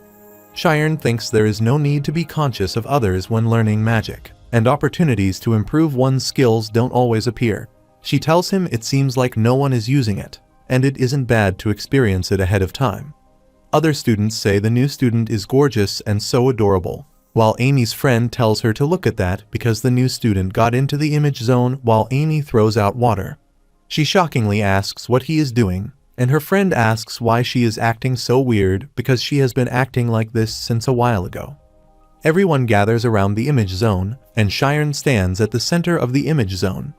Sharon thinks there is no need to be conscious of others when learning magic, and opportunities to improve one's skills don't always appear. She tells him it seems like no one is using it, and it isn't bad to experience it ahead of time. Other students say the new student is gorgeous and so adorable, while Amy's friend tells her to look at that because the new student got into the image zone while Amy throws out water. She shockingly asks what he is doing, and her friend asks why she is acting so weird because she has been acting like this since a while ago. Everyone gathers around the image zone, and Sharon stands at the center of the image zone.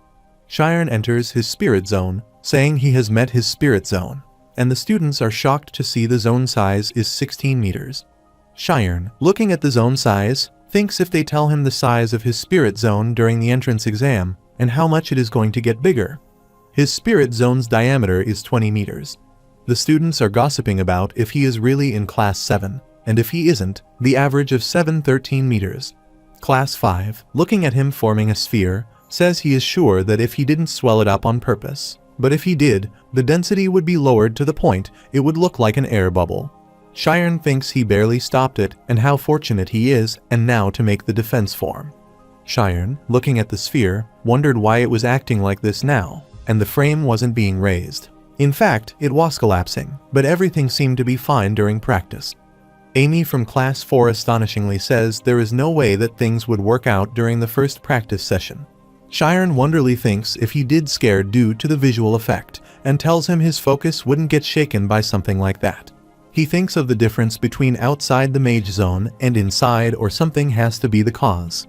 Sharon enters his spirit zone, saying he has met his spirit zone, and the students are shocked to see the zone size is 16 meters. Sharon, looking at the zone size, thinks if they tell him the size of his spirit zone during the entrance exam and how much it is going to get bigger. His spirit zone's diameter is 20 meters. The students are gossiping about if he is really in class 7, and if he isn't, the average of 13 meters. Class 5, looking at him forming a sphere, says he is sure that if he didn't swell it up on purpose, but if he did, the density would be lowered to the point it would look like an air bubble. Cheyenne thinks he barely stopped it and how fortunate he is, and now to make the defense form. Cheyenne, looking at the sphere, wondered why it was acting like this now, and the frame wasn't being raised. In fact, it was collapsing, but everything seemed to be fine during practice. Amy from class 4 astonishingly says there is no way that things would work out during the first practice session. Cheyenne wonderly thinks if he did scared due to the visual effect, and tells him his focus wouldn't get shaken by something like that. He thinks of the difference between outside the mage zone and inside, or something has to be the cause.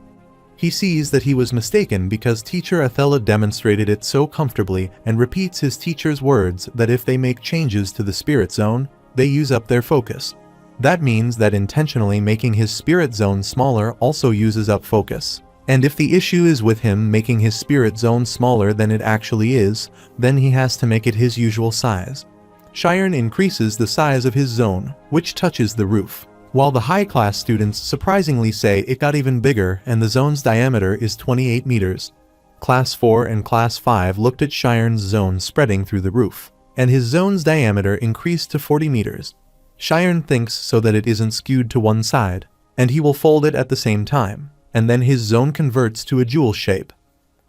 He sees that he was mistaken because teacher Athela demonstrated it so comfortably and repeats his teacher's words that if they make changes to the spirit zone, they use up their focus. That means that intentionally making his spirit zone smaller also uses up focus. And if the issue is with him making his spirit zone smaller than it actually is, then he has to make it his usual size. Cheyenne increases the size of his zone, which touches the roof, while the high-class students surprisingly say it got even bigger and the zone's diameter is 28 meters. Class 4 and Class 5 looked at Cheyenne's zone spreading through the roof, and his zone's diameter increased to 40 meters. Cheyenne thinks so that it isn't skewed to one side, and he will fold it at the same time, and then his zone converts to a jewel shape.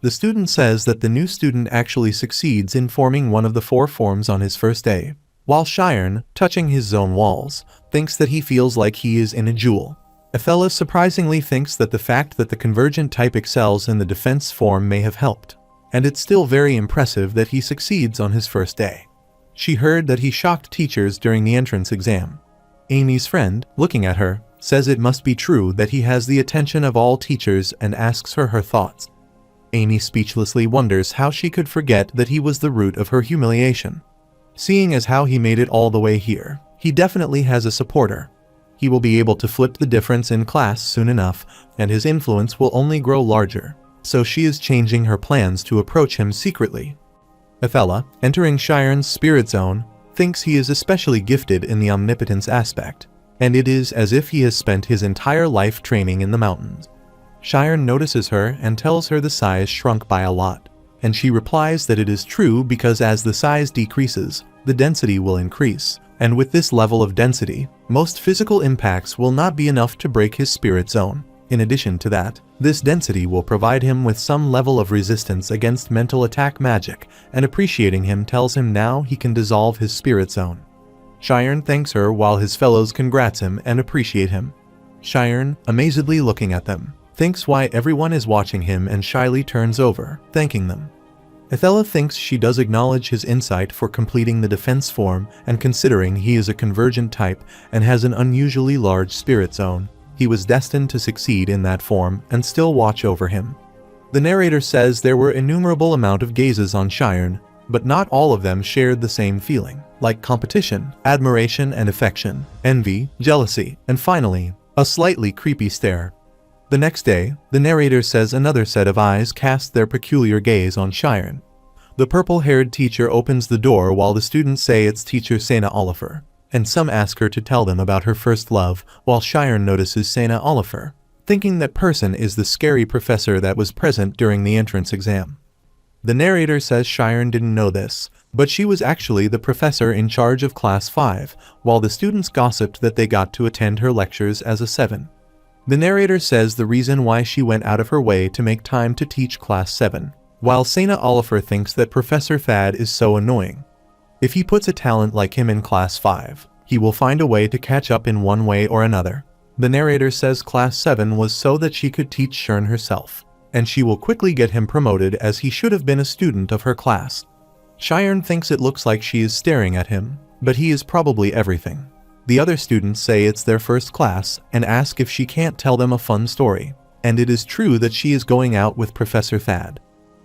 The student says that the new student actually succeeds in forming one of the 4 forms on his first day, while Cheyenne, touching his zone walls, thinks that he feels like he is in a jewel. Athela surprisingly thinks that the fact that the convergent type excels in the defense form may have helped, and it's still very impressive that he succeeds on his first day. She heard that he shocked teachers during the entrance exam. Amy's friend, looking at her, says it must be true that he has the attention of all teachers and asks her thoughts. Amy speechlessly wonders how she could forget that he was the root of her humiliation. Seeing as how he made it all the way here, he definitely has a supporter. He will be able to flip the difference in class soon enough, and his influence will only grow larger, so she is changing her plans to approach him secretly. Athela, entering Cheyenne's spirit zone, thinks he is especially gifted in the omnipotence aspect, and it is as if he has spent his entire life training in the mountains. Cheyenne notices her and tells her the size shrunk by a lot, and she replies that it is true because as the size decreases, the density will increase, and with this level of density, most physical impacts will not be enough to break his spirit zone. In addition to that, this density will provide him with some level of resistance against mental attack magic, and appreciating him tells him now he can dissolve his spirit zone. Cheyenne thanks her while his fellows congrats him and appreciate him. Cheyenne, amazedly looking at them, thinks why everyone is watching him and shyly turns over, thanking them. Athela thinks she does acknowledge his insight for completing the defense form, and considering he is a convergent type and has an unusually large spirit zone, he was destined to succeed in that form and still watch over him. The narrator says there were innumerable amount of gazes on Cheyenne, but not all of them shared the same feeling, like competition, admiration and affection, envy, jealousy, and finally, a slightly creepy stare. The next day, the narrator says another set of eyes cast their peculiar gaze on Cheyenne. The purple-haired teacher opens the door while the students say it's teacher Sena Oliver, and some ask her to tell them about her first love, while Cheyenne notices Sena Oliver, thinking that person is the scary professor that was present during the entrance exam. The narrator says Cheyenne didn't know this, but she was actually the professor in charge of Class 5, while the students gossiped that they got to attend her lectures as a 7. The narrator says the reason why she went out of her way to make time to teach Class 7, while Sena Oliver thinks that Professor Thad is so annoying. If he puts a talent like him in Class 5, he will find a way to catch up in one way or another. The narrator says Class 7 was so that she could teach Shern herself, and she will quickly get him promoted as he should have been a student of her class. Cheyenne thinks it looks like she is staring at him, but he is probably everything. The other students say it's their first class and ask if she can't tell them a fun story, and it is true that she is going out with Professor Thad.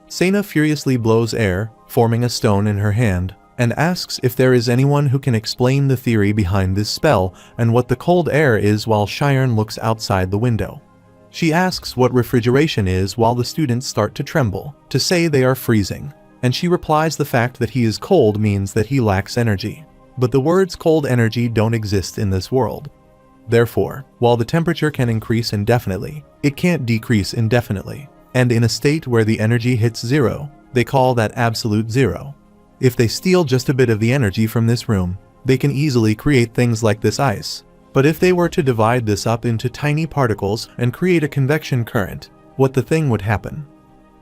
Sena furiously blows air, forming a stone in her hand, and asks if there is anyone who can explain the theory behind this spell and what the cold air is while Cheyenne looks outside the window. She asks what refrigeration is while the students start to tremble, to say they are freezing. And she replies the fact that he is cold means that he lacks energy. But the words cold energy don't exist in this world. Therefore, while the temperature can increase indefinitely, it can't decrease indefinitely. And in a state where the energy hits zero, they call that absolute zero. If they steal just a bit of the energy from this room, they can easily create things like this ice. But if they were to divide this up into tiny particles and create a convection current, what the thing would happen?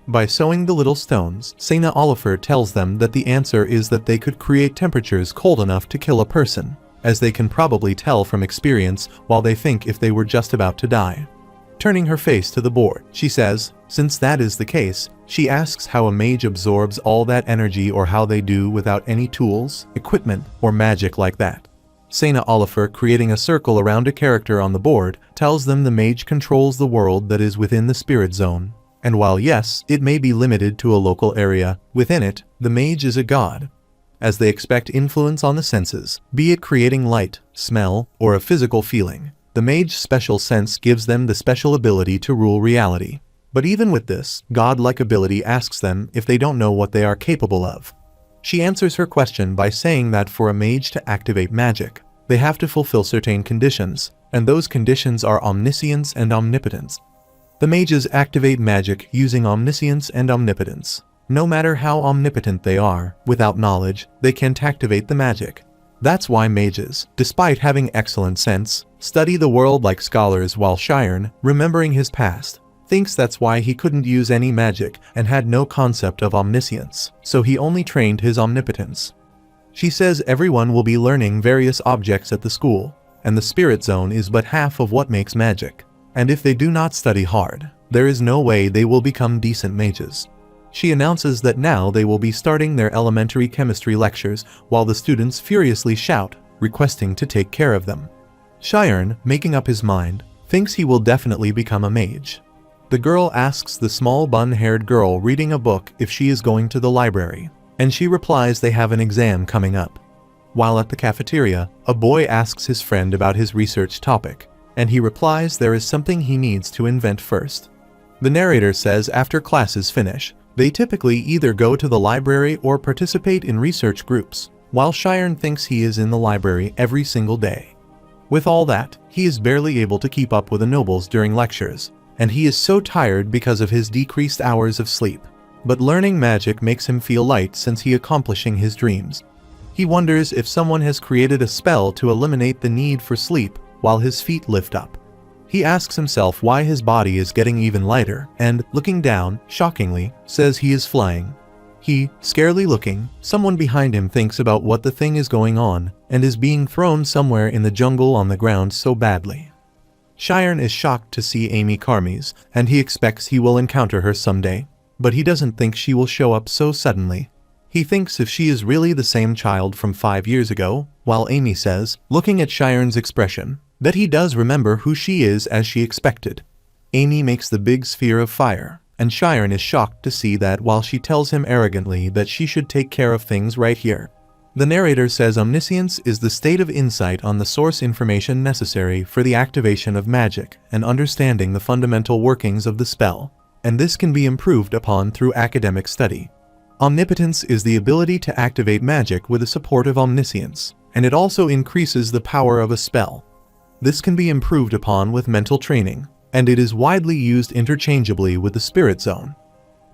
By sewing the little stones, Sena Oliver tells them that the answer is that they could create temperatures cold enough to kill a person, as they can probably tell from experience while they think if they were just about to die. Turning her face to the board, she says, since that is the case, she asks how a mage absorbs all that energy or how they do without any tools, equipment, or magic like that. Sena Oliver, creating a circle around a character on the board, tells them the mage controls the world that is within the spirit zone. And while yes, it may be limited to a local area, within it, the mage is a god. As they expect influence on the senses, be it creating light, smell, or a physical feeling, the mage's special sense gives them the special ability to rule reality. But even with this, godlike ability asks them if they don't know what they are capable of. She answers her question by saying that for a mage to activate magic, they have to fulfill certain conditions, and those conditions are omniscience and omnipotence. The mages activate magic using omniscience and omnipotence. No matter how omnipotent they are, without knowledge, they can't activate the magic. That's why mages, despite having excellent sense, study the world like scholars, while Shiren, remembering his past, thinks that's why he couldn't use any magic and had no concept of omniscience, so he only trained his omnipotence. She says everyone will be learning various objects at the school, and the spirit zone is but half of what makes magic. And if they do not study hard, there is no way they will become decent mages. She announces that now they will be starting their elementary chemistry lectures while the students furiously shout, requesting to take care of them. Shiren, making up his mind, thinks he will definitely become a mage. The girl asks the small bun-haired girl reading a book if she is going to the library, and she replies they have an exam coming up. While at the cafeteria, a boy asks his friend about his research topic, and he replies there is something he needs to invent first. The narrator says after classes finish, they typically either go to the library or participate in research groups, while Shiren thinks he is in the library every single day. With all that, he is barely able to keep up with the nobles during lectures, and he is so tired because of his decreased hours of sleep. But learning magic makes him feel light since he accomplishing his dreams. He wonders if someone has created a spell to eliminate the need for sleep while his feet lift up. He asks himself why his body is getting even lighter and, looking down, shockingly, says he is flying. He, scarily looking, someone behind him thinks about what the thing is going on and is being thrown somewhere in the jungle on the ground so badly. Shiren is shocked to see Amy Carmes, and he expects he will encounter her someday, but he doesn't think she will show up so suddenly. He thinks if she is really the same child from 5 years ago, while Amy says, looking at Shiren's expression, that he does remember who she is as she expected. Amy makes the big sphere of fire, and Shiren is shocked to see that while she tells him arrogantly that she should take care of things right here. The narrator says omniscience is the state of insight on the source information necessary for the activation of magic and understanding the fundamental workings of the spell, and this can be improved upon through academic study. Omnipotence is the ability to activate magic with the support of omniscience, and it also increases the power of a spell. This can be improved upon with mental training, and it is widely used interchangeably with the spirit zone.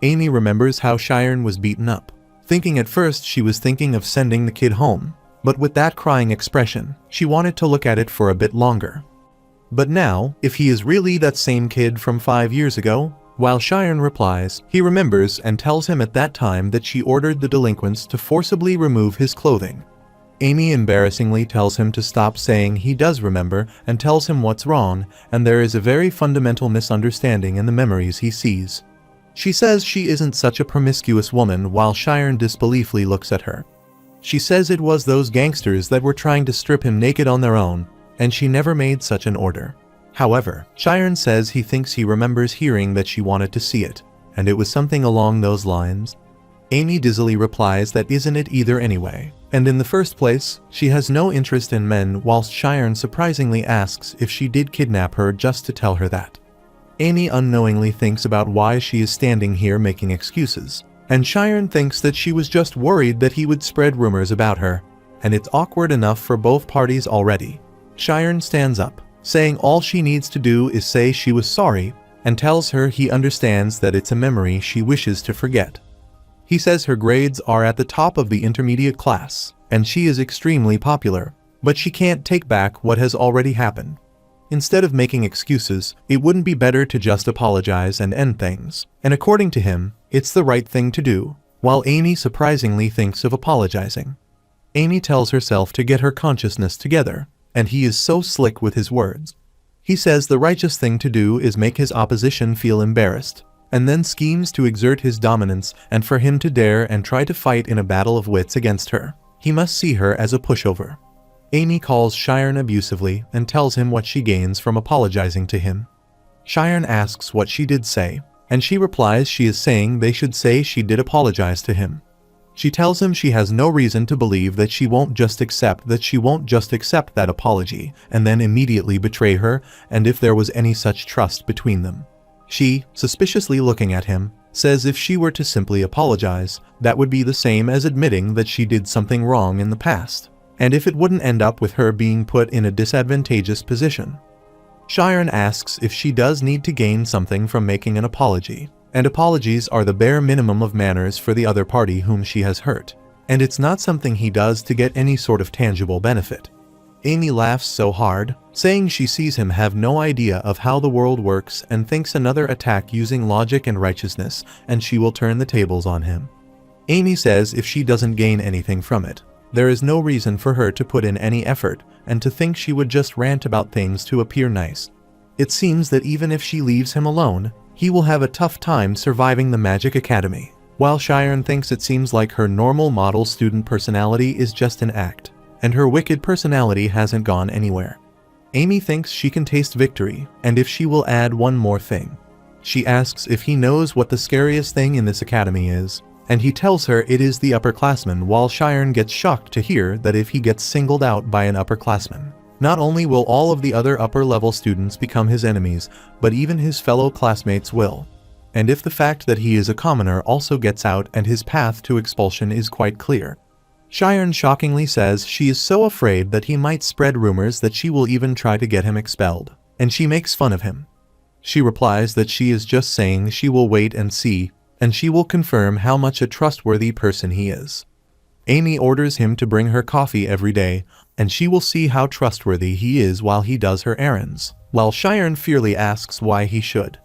Amy remembers how Shiren was beaten up, thinking at first she was thinking of sending the kid home, but with that crying expression, she wanted to look at it for a bit longer. But now, if he is really that same kid from 5 years ago, while Shiren replies, he remembers and tells him at that time that she ordered the delinquents to forcibly remove his clothing. Amy embarrassingly tells him to stop saying he does remember and tells him what's wrong, and there is a very fundamental misunderstanding in the memories he sees. She says she isn't such a promiscuous woman while Shiren disbeliefly looks at her. She says it was those gangsters that were trying to strip him naked on their own, and she never made such an order. However, Shiren says he thinks he remembers hearing that she wanted to see it, and it was something along those lines. Amy dizzily replies that isn't it either anyway, and in the first place, she has no interest in men whilst Shiren surprisingly asks if she did kidnap her just to tell her that. Amy unknowingly thinks about why she is standing here making excuses, and Sharon thinks that she was just worried that he would spread rumors about her, and it's awkward enough for both parties already. Sharon stands up, saying all she needs to do is say she was sorry, and tells her he understands that it's a memory she wishes to forget. He says her grades are at the top of the intermediate class, and she is extremely popular, but she can't take back what has already happened. Instead of making excuses, it wouldn't be better to just apologize and end things, and according to him, it's the right thing to do, while Amy surprisingly thinks of apologizing. Amy tells herself to get her consciousness together, and he is so slick with his words. He says the righteous thing to do is make his opposition feel embarrassed, and then schemes to exert his dominance and for him to dare and try to fight in a battle of wits against her. He must see her as a pushover. Amy calls Sharon abusively and tells him what she gains from apologizing to him. Sharon asks what she did say, and she replies she is saying they should say she did apologize to him. She tells him she has no reason to believe that she won't just accept that apology and then immediately betray her, and if there was any such trust between them. She, suspiciously looking at him, says if she were to simply apologize, that would be the same as admitting that she did something wrong in the past, and if it wouldn't end up with her being put in a disadvantageous position. Sharon asks if she does need to gain something from making an apology, and apologies are the bare minimum of manners for the other party whom she has hurt, and it's not something he does to get any sort of tangible benefit. Amy laughs so hard, saying she sees him have no idea of how the world works and thinks another attack using logic and righteousness, and she will turn the tables on him. Amy says if she doesn't gain anything from it, there is no reason for her to put in any effort and to think she would just rant about things to appear nice. It seems that even if she leaves him alone, he will have a tough time surviving the Magic Academy, while Sharon thinks it seems like her normal model student personality is just an act, and her wicked personality hasn't gone anywhere. Amy thinks she can taste victory, and if she will add one more thing. She asks if he knows what the scariest thing in this academy is, and he tells her it is the upperclassmen, while Sharon gets shocked to hear that if he gets singled out by an upperclassman, not only will all of the other upper-level students become his enemies, but even his fellow classmates will. And if the fact that he is a commoner also gets out, and his path to expulsion is quite clear. Sharon shockingly says she is so afraid that he might spread rumors that she will even try to get him expelled, and she makes fun of him. She replies that she is just saying she will wait and see, and she will confirm how much a trustworthy person he is. Amy orders him to bring her coffee every day, and she will see how trustworthy he is while he does her errands, while Sharon fiercely asks why he should.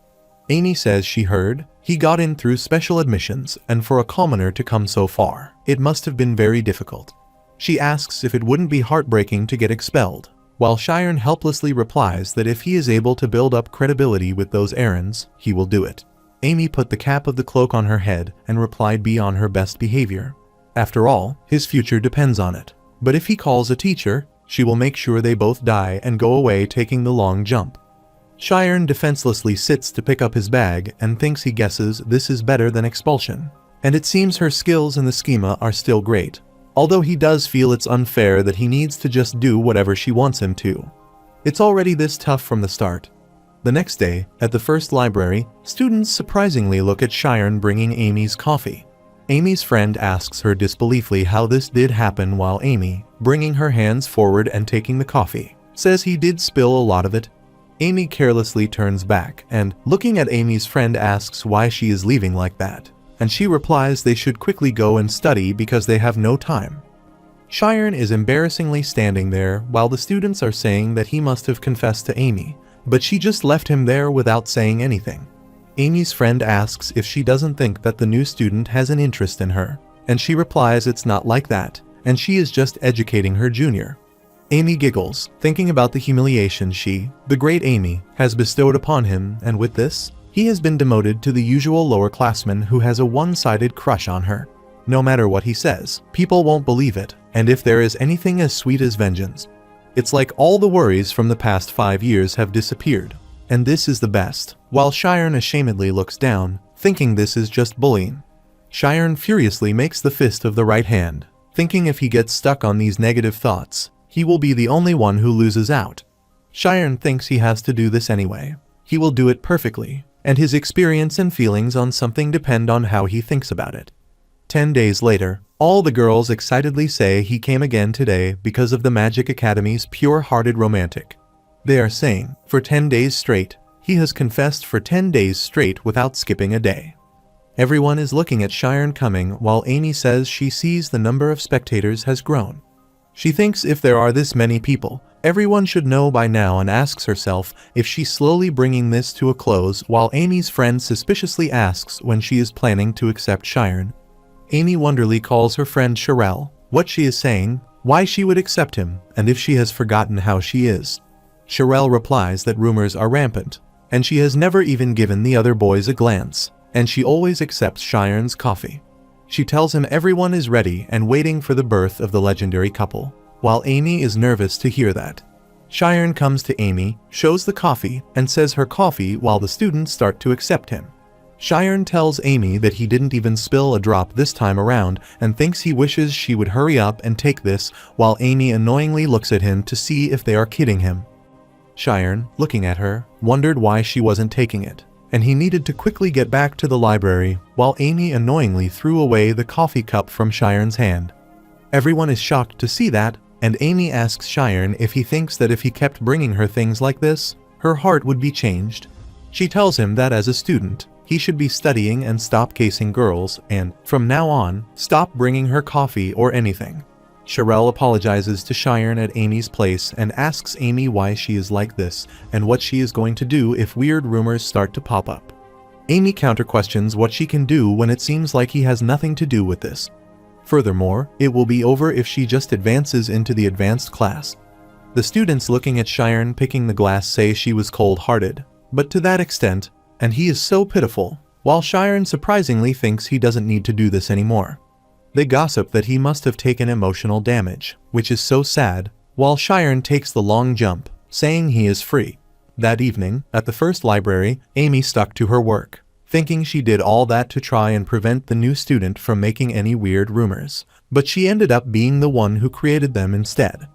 Amy says she heard he got in through special admissions, and for a commoner to come so far, it must have been very difficult. She asks if it wouldn't be heartbreaking to get expelled, while Sharon helplessly replies that if he is able to build up credibility with those errands, he will do it. Amy put the cap of the cloak on her head and replied be on her best behavior. After all, his future depends on it. But if he calls a teacher, she will make sure they both die and go away taking the long jump. Sharon defenselessly sits to pick up his bag and thinks he guesses this is better than expulsion. And it seems her skills in the schema are still great, although he does feel it's unfair that he needs to just do whatever she wants him to. It's already this tough from the start. The next day, at the first library, students surprisingly look at Sharon bringing Amy's coffee. Amy's friend asks her disbeliefly how this did happen, while Amy, bringing her hands forward and taking the coffee, says he did spill a lot of it. Amy carelessly turns back and, looking at Amy's friend, asks why she is leaving like that, and she replies they should quickly go and study because they have no time. Sharon is embarrassingly standing there while the students are saying that he must have confessed to Amy, but she just left him there without saying anything. Amy's friend asks if she doesn't think that the new student has an interest in her, and she replies it's not like that, and she is just educating her junior. Amy giggles, thinking about the humiliation she, the great Amy, has bestowed upon him, and with this, he has been demoted to the usual lower-classman who has a one-sided crush on her. No matter what he says, people won't believe it, and if there is anything as sweet as vengeance, it's like all the worries from the past 5 years have disappeared, and this is the best, while Sharon ashamedly looks down, thinking this is just bullying. Sharon furiously makes the fist of the right hand, thinking if he gets stuck on these negative thoughts, he will be the only one who loses out. Sharon thinks he has to do this anyway. he will do it perfectly, and his experience and feelings on something depend on how he thinks about it. 10 days later, all the girls excitedly say he came again today because of the Magic Academy's pure-hearted romantic. They are saying, for 10 days straight, he has confessed for 10 days straight without skipping a day. Everyone is looking at Sharon coming while Amy says she sees the number of spectators has grown. She thinks if there are this many people, everyone should know by now and asks herself if she's slowly bringing this to a close while Amy's friend suspiciously asks when she is planning to accept Sharon. Amy wonderingly calls her friend Sherelle, what she is saying, why she would accept him, and if she has forgotten how she is. Sherelle replies that rumors are rampant, and she has never even given the other boys a glance, and she always accepts Sharon's coffee. She tells him everyone is ready and waiting for the birth of the legendary couple, while Amy is nervous to hear that. Sharon comes to Amy, shows the coffee, and says her coffee while the students start to accept him. Sharon tells Amy that he didn't even spill a drop this time around and thinks he wishes she would hurry up and take this, while Amy annoyingly looks at him to see if they are kidding him. Sharon, looking at her, wondered why she wasn't taking it, and he needed to quickly get back to the library while Amy annoyingly threw away the coffee cup from Sharon's hand. Everyone is shocked to see that, and Amy asks Sharon if he thinks that if he kept bringing her things like this, her heart would be changed. She tells him that as a student, he should be studying and stop casing girls and, from now on, stop bringing her coffee or anything. Sherelle apologizes to Sharon at Amy's place and asks Amy why she is like this and what she is going to do if weird rumors start to pop up. Amy counter-questions what she can do when it seems like he has nothing to do with this. Furthermore, it will be over if she just advances into the advanced class. The students looking at Sharon picking the glass say she was cold-hearted, but to that extent, and he is so pitiful, while Sharon surprisingly thinks he doesn't need to do this anymore. They gossip that he must have taken emotional damage, which is so sad, while Sharon takes the long jump, saying he is free. That evening, at the first library, Amy stuck to her work, thinking she did all that to try and prevent the new student from making any weird rumors, but she ended up being the one who created them instead.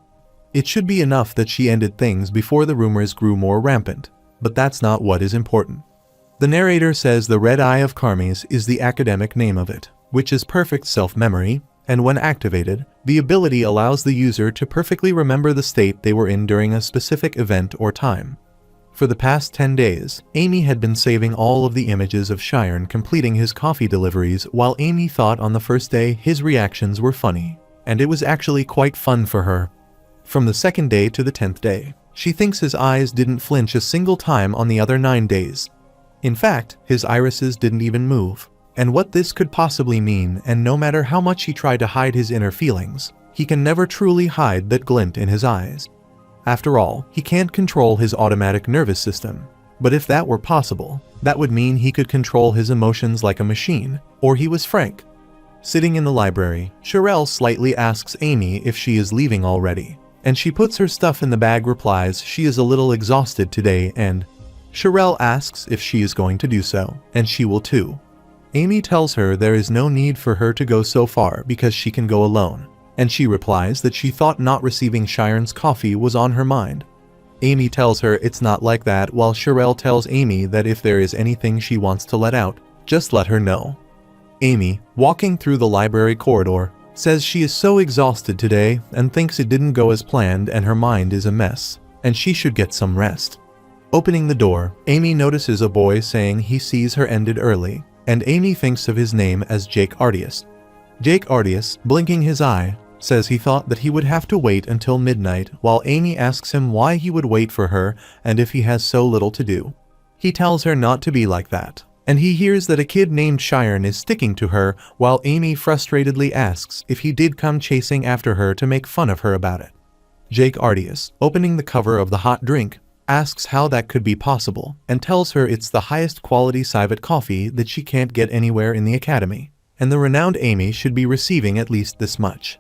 It should be enough that she ended things before the rumors grew more rampant, but that's not what is important. The narrator says the Red Eye of Karmis is the academic name of it, which is perfect self-memory, and when activated, the ability allows the user to perfectly remember the state they were in during a specific event or time. For the past 10 days, Amy had been saving all of the images of Sharon completing his coffee deliveries while Amy thought on the first day his reactions were funny, and it was actually quite fun for her. From the second day to the 10th day, she thinks his eyes didn't flinch a single time on the other 9 days. In fact, his irises didn't even move. And what this could possibly mean, and no matter how much he tried to hide his inner feelings, he can never truly hide that glint in his eyes. After all, he can't control his automatic nervous system, but if that were possible, that would mean he could control his emotions like a machine, or he was Frank. Sitting in the library, Sherelle slightly asks Amy if she is leaving already, and she puts her stuff in the bag, replies she is a little exhausted today, and Sherelle asks if she is going to do so, and she will too. Amy tells her there is no need for her to go so far because she can go alone, and she replies that she thought not receiving Sharon's coffee was on her mind. Amy tells her it's not like that, while Sherelle tells Amy that if there is anything she wants to let out, just let her know. Amy, walking through the library corridor, says she is so exhausted today and thinks it didn't go as planned and her mind is a mess, and she should get some rest. Opening the door, Amy notices a boy saying he sees her ended early, and Amy thinks of his name as Jake Ardius. Jake Ardius, blinking his eye, says he thought that he would have to wait until midnight, while Amy asks him why he would wait for her and if he has so little to do. He tells her not to be like that, and he hears that a kid named Sharon is sticking to her, while Amy frustratedly asks if he did come chasing after her to make fun of her about it. Jake Ardius, opening the cover of the hot drink, asks how that could be possible, and tells her it's the highest quality civet coffee that she can't get anywhere in the academy, and the renowned Amy should be receiving at least this much.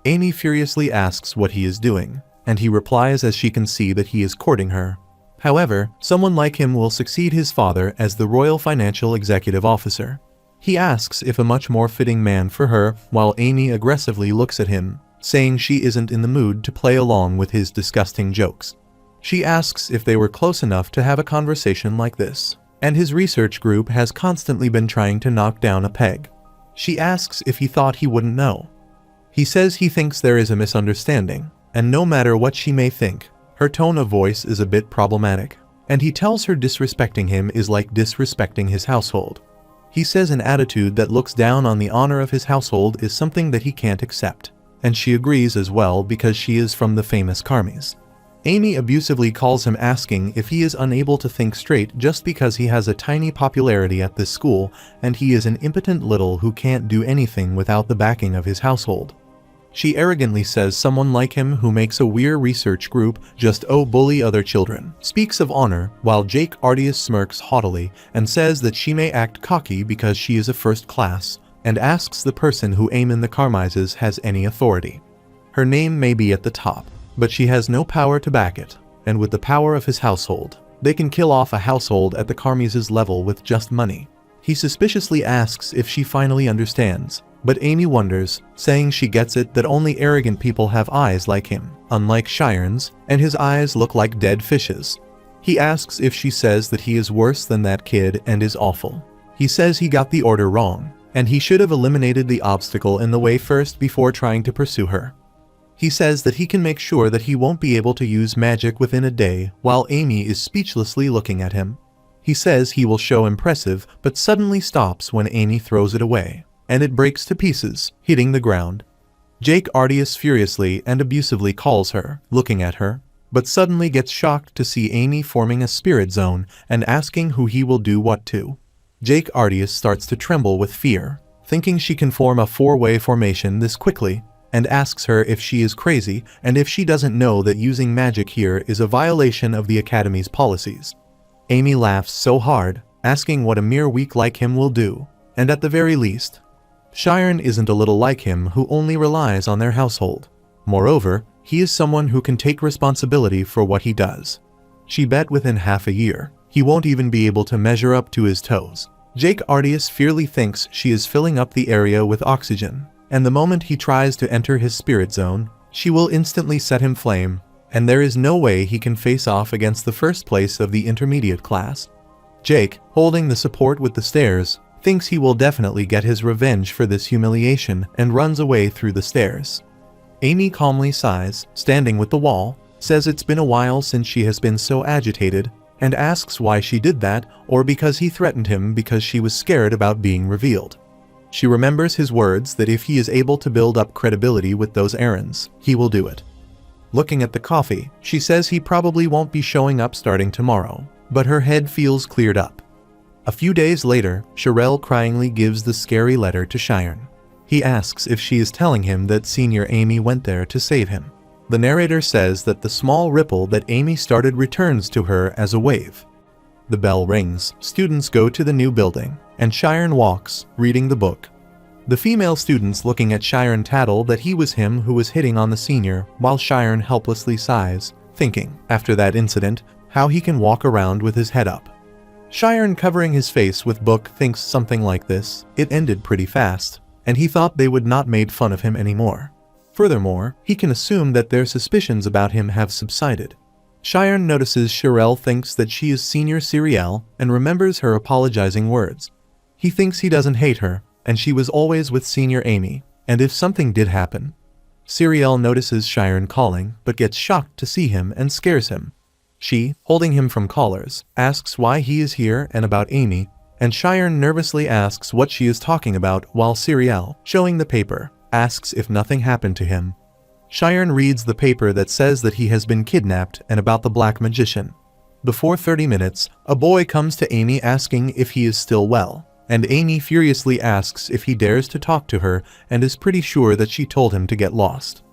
Amy furiously asks what he is doing, and he replies as she can see that he is courting her. However, someone like him will succeed his father as the Royal Financial Executive Officer. He asks if a much more fitting man for her, while Amy aggressively looks at him, saying she isn't in the mood to play along with his disgusting jokes. She asks if they were close enough to have a conversation like this, and his research group has constantly been trying to knock down a peg. She asks if he thought he wouldn't know. He says he thinks there is a misunderstanding, and no matter what she may think, her tone of voice is a bit problematic, and he tells her disrespecting him is like disrespecting his household. He says an attitude that looks down on the honor of his household is something that he can't accept, and she agrees as well because she is from the famous Karmis. Amy abusively calls him, asking if he is unable to think straight just because he has a tiny popularity at this school and he is an impotent little who can't do anything without the backing of his household. She arrogantly says someone like him who makes a weird research group just bully other children, speaks of honor, while Jake Ardius smirks haughtily and says that she may act cocky because she is a first class, and asks the person who Eamon the Karmises has any authority. Her name may be at the top, but she has no power to back it, and with the power of his household, they can kill off a household at the Karmises level with just money. He suspiciously asks if she finally understands, but Amy wonders, saying she gets it that only arrogant people have eyes like him, unlike Shiren's, and his eyes look like dead fishes. He asks if she says that he is worse than that kid and is awful. He says he got the order wrong, and he should have eliminated the obstacle in the way first before trying to pursue her. He says that he can make sure that he won't be able to use magic within a day, while Amy is speechlessly looking at him. He says he will show impressive, but suddenly stops when Amy throws it away, and it breaks to pieces, hitting the ground. Jake Ardius furiously and abusively calls her, looking at her, but suddenly gets shocked to see Amy forming a spirit zone and asking who he will do what to. Jake Ardius starts to tremble with fear, thinking she can form a four-way formation this quickly, and asks her if she is crazy and if she doesn't know that using magic here is a violation of the Academy's policies. Amy laughs so hard, asking what a mere weak like him will do, and at the very least, Shiren isn't a little like him who only relies on their household. Moreover, he is someone who can take responsibility for what he does. She bet within half a year, he won't even be able to measure up to his toes. Jake Ardius fiercely thinks she is filling up the area with oxygen, and the moment he tries to enter his spirit zone, she will instantly set him flame, and there is no way he can face off against the first place of the intermediate class. Jake, holding the support with the stairs, thinks he will definitely get his revenge for this humiliation and runs away through the stairs. Amy calmly sighs, standing with the wall, says it's been a while since she has been so agitated, and asks why she did that or because he threatened him because she was scared about being revealed. She remembers his words that if he is able to build up credibility with those errands, he will do it. Looking at the coffee, she says he probably won't be showing up starting tomorrow, but her head feels cleared up. A few days later, Sherelle cryingly gives the scary letter to Shiren. He asks if she is telling him that Senior Amy went there to save him. The narrator says that the small ripple that Amy started returns to her as a wave. The bell rings, students go to the new building, and Shiren walks, reading the book. The female students looking at Shiren tattle that he was him who was hitting on the senior, while Shiren helplessly sighs, thinking, after that incident, how he can walk around with his head up. Shiren, covering his face with book, thinks something like this: it ended pretty fast, and he thought they would not made fun of him anymore. Furthermore, he can assume that their suspicions about him have subsided. Shiren notices Sherelle thinks that she is Senior Siriel and remembers her apologizing words. He thinks he doesn't hate her, and she was always with Senior Amy, and if something did happen. Siriel notices Shiren calling, but gets shocked to see him and scares him. She, holding him from callers, asks why he is here and about Amy, and Shiren nervously asks what she is talking about while Siriel, showing the paper, asks if nothing happened to him. Shiren reads the paper that says that he has been kidnapped and about the black magician. Before 30 minutes, a boy comes to Amy asking if he is still well, and Amy furiously asks if he dares to talk to her and is pretty sure that she told him to get lost.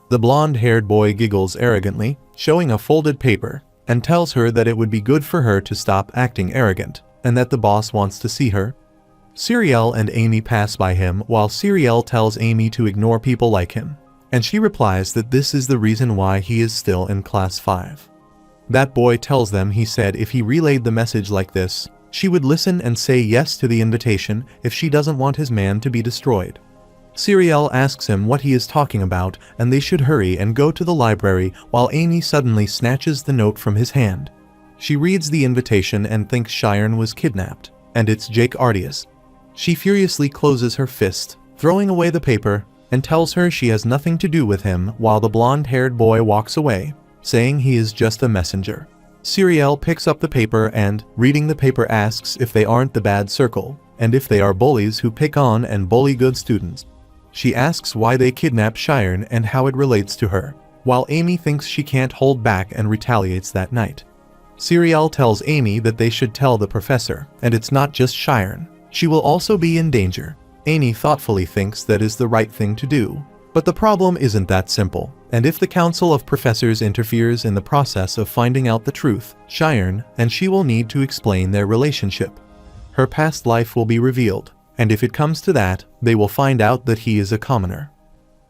The blonde-haired boy giggles arrogantly, showing a folded paper, and tells her that it would be good for her to stop acting arrogant, and that the boss wants to see her. Siriel and Amy pass by him while Siriel tells Amy to ignore people like him, and she replies that this is the reason why he is still in class 5. That boy tells them he said if he relayed the message like this, she would listen and say yes to the invitation if she doesn't want his man to be destroyed. Siriel asks him what he is talking about, and they should hurry and go to the library while Amy suddenly snatches the note from his hand. She reads the invitation and thinks Cheyenne was kidnapped, and it's Jake Ardias. She furiously closes her fist, throwing away the paper, and tells her she has nothing to do with him while the blonde-haired boy walks away, saying he is just a messenger. Siriel picks up the paper and, reading the paper, asks if they aren't the bad circle, and if they are bullies who pick on and bully good students. She asks why they kidnapped Cheyenne and how it relates to her, while Amy thinks she can't hold back and retaliates that night. Siriel tells Amy that they should tell the professor, and it's not just Cheyenne. She will also be in danger. Amy thoughtfully thinks that is the right thing to do. But the problem isn't that simple, and if the Council of Professors interferes in the process of finding out the truth, Cheyenne and she will need to explain their relationship. Her past life will be revealed, and if it comes to that, they will find out that he is a commoner.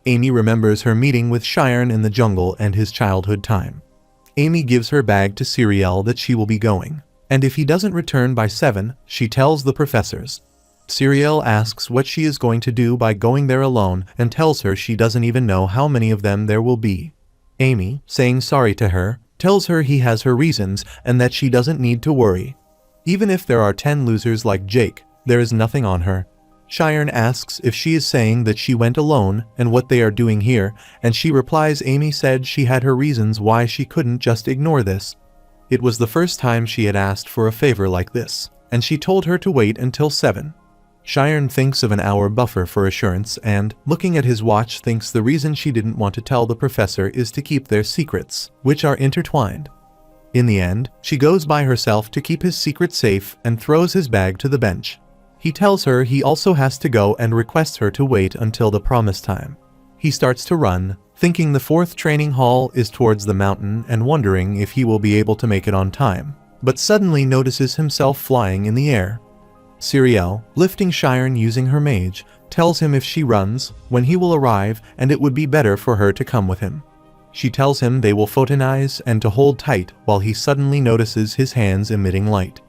Amy remembers her meeting with Cheyenne in the jungle and his childhood time. Amy gives her bag to Siriel that she will be going, and if he doesn't return by 7, she tells the professors. Siriel asks what she is going to do by going there alone and tells her she doesn't even know how many of them there will be. Amy, saying sorry to her, tells her he has her reasons and that she doesn't need to worry. Even if there are 10 losers like Jake, there is nothing on her. Cheyenne asks if she is saying that she went alone and what they are doing here, and she replies Amy said she had her reasons why she couldn't just ignore this. It was the first time she had asked for a favor like this, and she told her to wait until 7. Cheyenne thinks of an hour buffer for assurance and, looking at his watch, thinks the reason she didn't want to tell the professor is to keep their secrets, which are intertwined. In the end, she goes by herself to keep his secret safe and throws his bag to the bench. He tells her he also has to go and requests her to wait until the promised time. He starts to run, thinking the 4th training hall is towards the mountain and wondering if he will be able to make it on time, but suddenly notices himself flying in the air. Siriel, lifting Cheyenne using her mage, tells him if she runs, when he will arrive and it would be better for her to come with him. She tells him they will photonize and to hold tight while he suddenly notices his hands emitting light.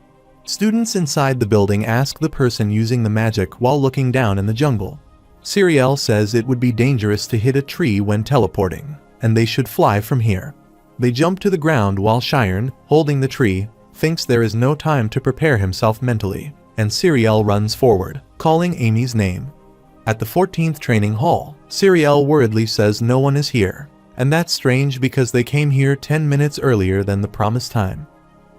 Students inside the building ask the person using the magic while looking down in the jungle. Siriel says it would be dangerous to hit a tree when teleporting, and they should fly from here. They jump to the ground while Cheyenne, holding the tree, thinks there is no time to prepare himself mentally, and Siriel runs forward, calling Amy's name. At the 14th training hall, Siriel worriedly says no one is here, and that's strange because they came here 10 minutes earlier than the promised time.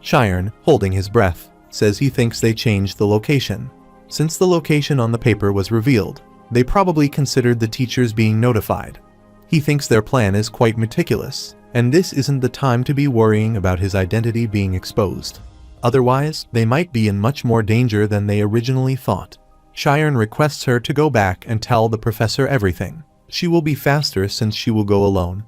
Cheyenne, holding his breath, says he thinks they changed the location. Since the location on the paper was revealed, they probably considered the teachers being notified. He thinks their plan is quite meticulous, and this isn't the time to be worrying about his identity being exposed. Otherwise, they might be in much more danger than they originally thought. Cheyenne requests her to go back and tell the professor everything. She will be faster since she will go alone.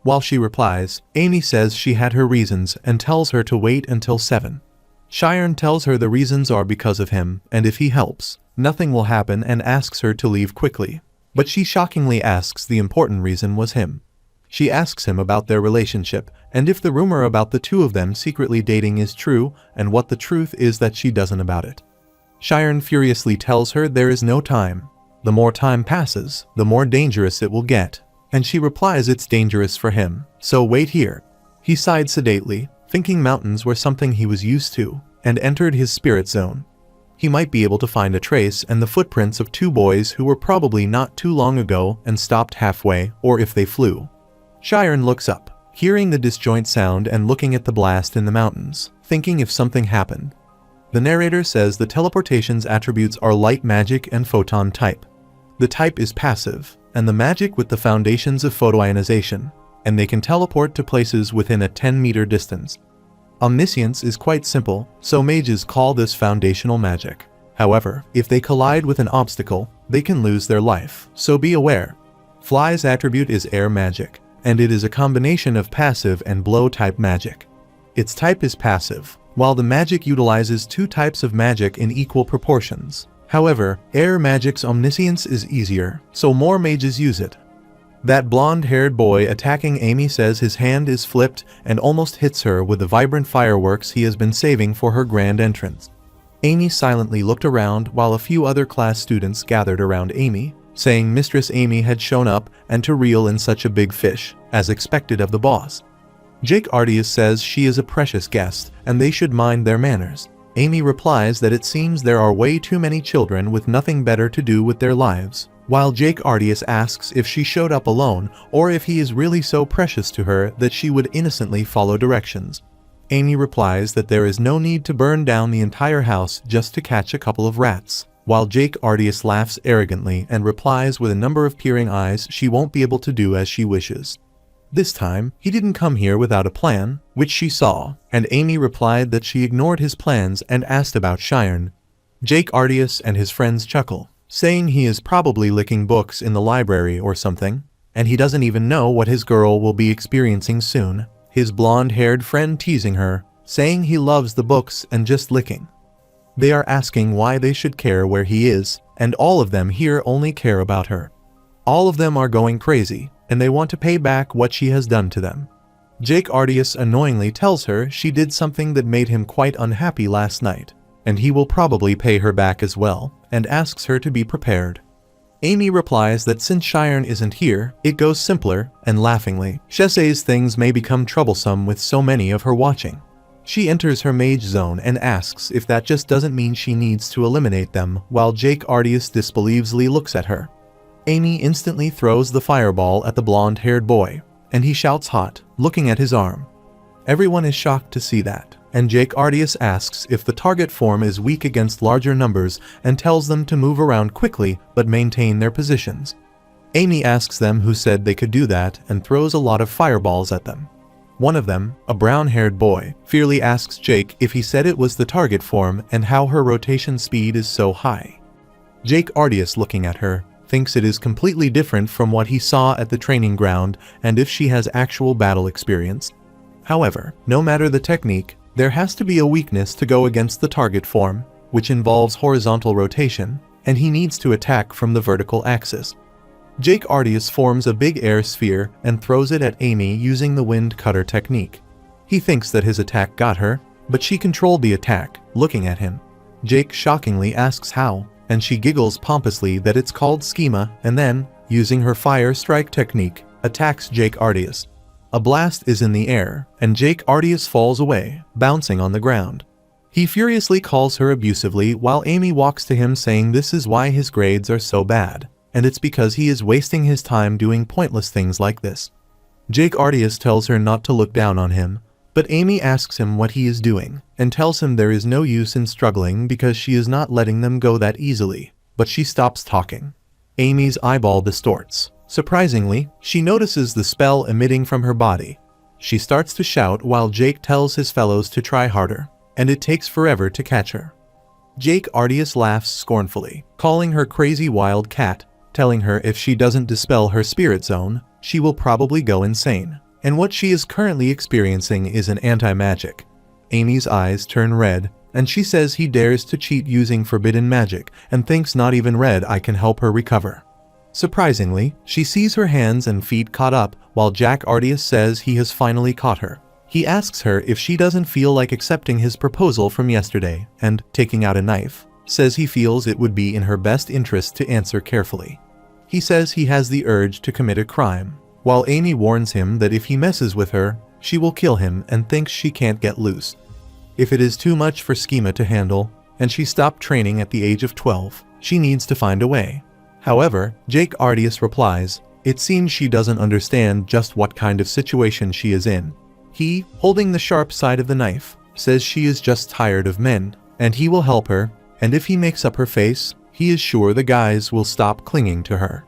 While she replies, Amy says she had her reasons and tells her to wait until 7. Cheyenne tells her the reasons are because of him, and if he helps, nothing will happen, and asks her to leave quickly. But she shockingly asks the important reason was him. She asks him about their relationship, and if the rumor about the two of them secretly dating is true, and what the truth is that she doesn't about it. Cheyenne furiously tells her there is no time. The more time passes, the more dangerous it will get, and she replies it's dangerous for him, so wait here. He sighed sedately, thinking mountains were something he was used to, and entered his spirit zone. He might be able to find a trace and the footprints of 2 boys who were probably not too long ago and stopped halfway, or if they flew. Cheyenne looks up, hearing the disjoint sound and looking at the blast in the mountains, thinking if something happened. The narrator says the teleportation's attributes are light magic and photon type. The type is passive, and the magic with the foundations of photoionization, and they can teleport to places within a 10-meter distance. Omniscience is quite simple, so mages call this foundational magic. However, if they collide with an obstacle, they can lose their life, so be aware. Fly's attribute is air magic, and it is a combination of passive and blow-type magic. Its type is passive, while the magic utilizes 2 types of magic in equal proportions. However, air magic's omniscience is easier, so more mages use it. That blonde-haired boy attacking Amy says his hand is flipped and almost hits her with the vibrant fireworks he has been saving for her grand entrance. Amy silently looked around while a few other class students gathered around Amy, saying Mistress Amy had shown up and to reel in such a big fish, as expected of the boss. Jake Ardias says she is a precious guest and they should mind their manners. Amy replies that it seems there are way too many children with nothing better to do with their lives, while Jake Ardias asks if she showed up alone or if he is really so precious to her that she would innocently follow directions. Amy replies that there is no need to burn down the entire house just to catch a couple of rats, while Jake Ardias laughs arrogantly and replies with a number of peering eyes she won't be able to do as she wishes. This time, he didn't come here without a plan, which she saw, and Amy replied that she ignored his plans and asked about Cheyenne. Jake Ardias and his friends chuckle, saying he is probably licking books in the library or something, and he doesn't even know what his girl will be experiencing soon. His blonde-haired friend teasing her, saying he loves the books and just licking. They are asking why they should care where he is, and all of them here only care about her. All of them are going crazy, and they want to pay back what she has done to them. Jake Ardias annoyingly tells her she did something that made him quite unhappy last night, and he will probably pay her back as well, and asks her to be prepared. Amy replies that since Cheyenne isn't here, it goes simpler, and laughingly, she says things may become troublesome with so many of her watching. She enters her mage zone and asks if that just doesn't mean she needs to eliminate them, while Jake Ardias disbelievedly looks at her. Amy instantly throws the fireball at the blonde-haired boy, and he shouts hot, looking at his arm. Everyone is shocked to see that, and Jake Ardias asks if the target form is weak against larger numbers and tells them to move around quickly but maintain their positions. Amy asks them who said they could do that and throws a lot of fireballs at them. One of them, a brown-haired boy, fiercely asks Jake if he said it was the target form and how her rotation speed is so high. Jake Ardias, looking at her, thinks it is completely different from what he saw at the training ground and if she has actual battle experience. However, no matter the technique, there has to be a weakness to go against the target form, which involves horizontal rotation, and he needs to attack from the vertical axis. Jake Ardias forms a big air sphere and throws it at Amy using the woodcutter technique. He thinks that his attack got her, but she controlled the attack, looking at him. Jake shockingly asks how, and she giggles pompously that it's called schema, and then, using her fire strike technique, attacks Jake Ardias. A blast is in the air, and Jake Ardias falls away, bouncing on the ground. He furiously calls her abusively while Amy walks to him saying this is why his grades are so bad, and it's because he is wasting his time doing pointless things like this. Jake Ardias tells her not to look down on him, but Amy asks him what he is doing, and tells him there is no use in struggling because she is not letting them go that easily, but she stops talking. Amy's eyeball distorts. Surprisingly, she notices the spell emitting from her body. She starts to shout while Jake tells his fellows to try harder, and it takes forever to catch her. Jake Ardias laughs scornfully, calling her crazy wild cat, telling her if she doesn't dispel her spirit zone, she will probably go insane. And what she is currently experiencing is an anti-magic. Amy's eyes turn red, and she says he dares to cheat using forbidden magic and thinks not even red eye can help her recover. Surprisingly, she sees her hands and feet caught up while Jake Ardias says he has finally caught her. He asks her if she doesn't feel like accepting his proposal from yesterday and, taking out a knife, says he feels it would be in her best interest to answer carefully. He says he has the urge to commit a crime, while Amy warns him that if he messes with her, she will kill him and thinks she can't get loose. If it is too much for Schema to handle, and she stopped training at the age of 12, she needs to find a way. However, Jake Ardias replies, it seems she doesn't understand just what kind of situation she is in. He, holding the sharp side of the knife, says she is just tired of men, and he will help her, and if he makes up her face, he is sure the guys will stop clinging to her.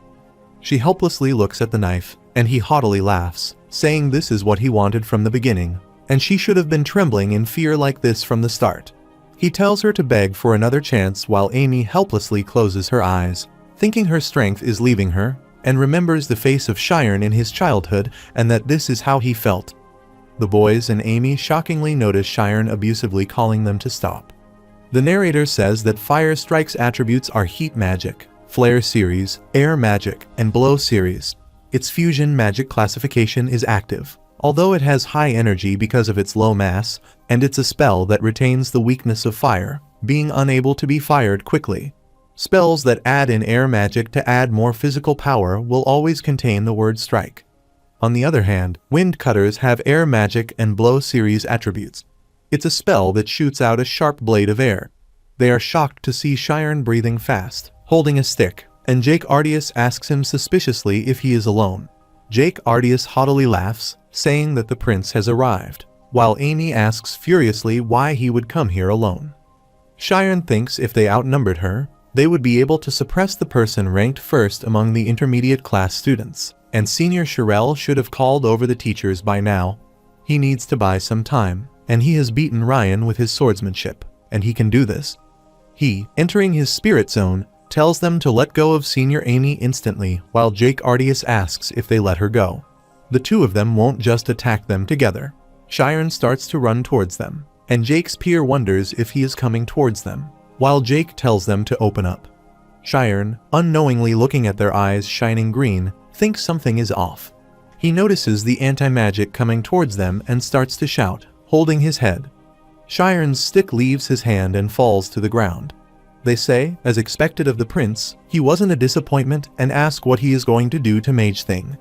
She helplessly looks at the knife, and he haughtily laughs, saying this is what he wanted from the beginning, and she should have been trembling in fear like this from the start. He tells her to beg for another chance while Amy helplessly closes her eyes, thinking her strength is leaving her, and remembers the face of Cheyenne in his childhood and that this is how he felt. The boys and Amy shockingly notice Cheyenne abusively calling them to stop. The narrator says that Fire Strike's attributes are Heat Magic, Flare Series, Air Magic, and Blow Series. Its fusion magic classification is active, although it has high energy because of its low mass, and it's a spell that retains the weakness of fire, being unable to be fired quickly. Spells that add in air magic to add more physical power will always contain the word strike. On the other hand, woodcutters have air magic and blow series attributes. It's a spell that shoots out a sharp blade of air. They are shocked to see Chiron breathing fast, holding a stick, and Jake Ardius asks him suspiciously if he is alone. Jake Ardius haughtily laughs, saying that the prince has arrived, while Amy asks furiously why he would come here alone. Chiron thinks if they outnumbered her, they would be able to suppress the person ranked first among the intermediate class students, and Senior Shirel should have called over the teachers by now. He needs to buy some time, and he has beaten Ryan with his swordsmanship, and he can do this. He, entering his spirit zone, tells them to let go of Senior Amy instantly, while Jake Ardius asks if they let her go. The two of them won't just attack them together. Chiron starts to run towards them, and Jake's peer wonders if he is coming towards them, while Jake tells them to open up. Chiron, unknowingly looking at their eyes shining green, thinks something is off. He notices the anti-magic coming towards them and starts to shout, holding his head. Chiron's stick leaves his hand and falls to the ground. They say, as expected of the prince, he wasn't a disappointment and ask what he is going to do to Mage Thing.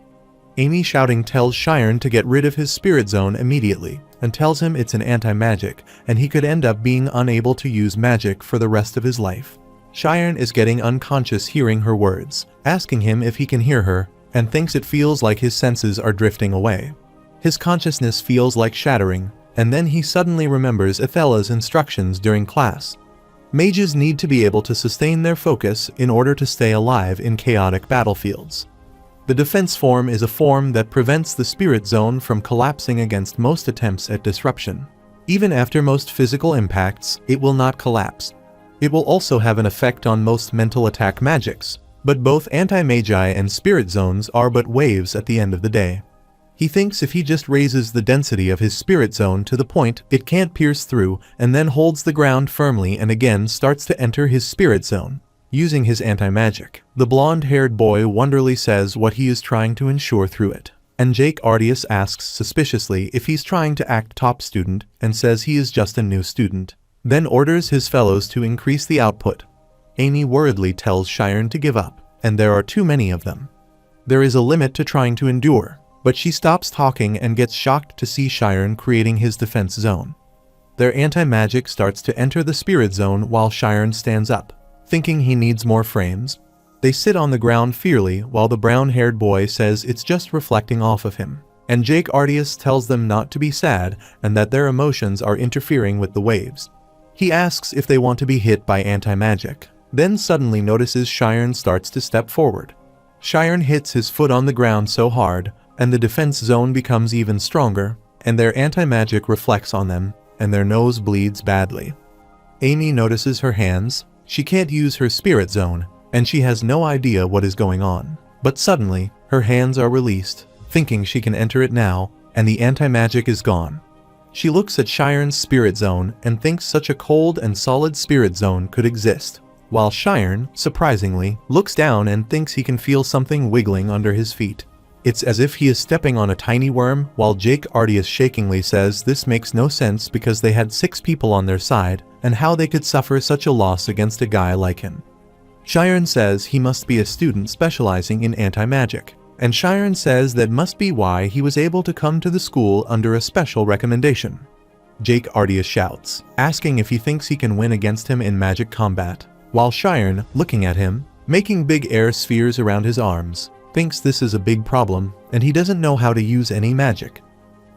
Amy shouting tells Chiron to get rid of his spirit zone immediately, and tells him it's an anti-magic, and he could end up being unable to use magic for the rest of his life. Chiron is getting unconscious hearing her words, asking him if he can hear her, and thinks it feels like his senses are drifting away. His consciousness feels like shattering, and then he suddenly remembers Athela's instructions during class. Mages need to be able to sustain their focus in order to stay alive in chaotic battlefields. The defense form is a form that prevents the spirit zone from collapsing against most attempts at disruption. Even after most physical impacts, it will not collapse. It will also have an effect on most mental attack magics, but both anti-magi and spirit zones are but waves at the end of the day. He thinks if he just raises the density of his spirit zone to the point it can't pierce through and then holds the ground firmly and again starts to enter his spirit zone, using his anti-magic. The blonde-haired boy wonderingly says what he is trying to ensure through it, and Jake Ardius asks suspiciously if he's trying to act top student and says he is just a new student, then orders his fellows to increase the output. Amy worriedly tells Chiron to give up, and there are too many of them. There is a limit to trying to endure, but she stops talking and gets shocked to see Chiron creating his defense zone. Their anti-magic starts to enter the spirit zone while Chiron stands up, thinking he needs more frames. They sit on the ground fearfully while the brown-haired boy says it's just reflecting off of him, and Jake Ardius tells them not to be sad and that their emotions are interfering with the waves. He asks if they want to be hit by anti-magic, then suddenly notices Chiron starts to step forward. Chiron hits his foot on the ground so hard, and the defense zone becomes even stronger, and their anti-magic reflects on them, and their nose bleeds badly. Amy notices her hands. She can't use her spirit zone, and she has no idea what is going on. But suddenly, her hands are released, thinking she can enter it now, and the anti-magic is gone. She looks at Chiron's spirit zone and thinks such a cold and solid spirit zone could exist, while Chiron, surprisingly, looks down and thinks he can feel something wiggling under his feet. It's as if he is stepping on a tiny worm, while Jake Ardius shakingly says this makes no sense because they had 6 people on their side, and how they could suffer such a loss against a guy like him. Chiron says he must be a student specializing in anti-magic, and Chiron says that must be why he was able to come to the school under a special recommendation. Jake Ardius shouts, asking if he thinks he can win against him in magic combat, while Chiron, looking at him, making big air spheres around his arms, thinks this is a big problem, and he doesn't know how to use any magic.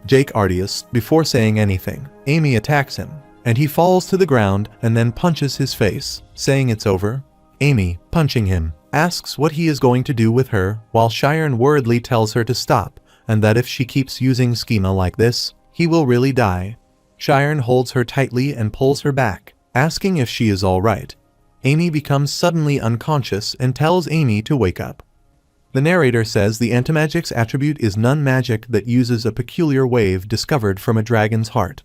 Jake Ardius, before saying anything, Amy attacks him, and he falls to the ground and then punches his face, saying it's over. Amy, punching him, asks what he is going to do with her, while Chiron worriedly tells her to stop, and that if she keeps using schema like this, he will really die. Chiron holds her tightly and pulls her back, asking if she is alright. Amy becomes suddenly unconscious and tells Amy to wake up. The narrator says the antimagic's attribute is non-magic that uses a peculiar wave discovered from a dragon's heart.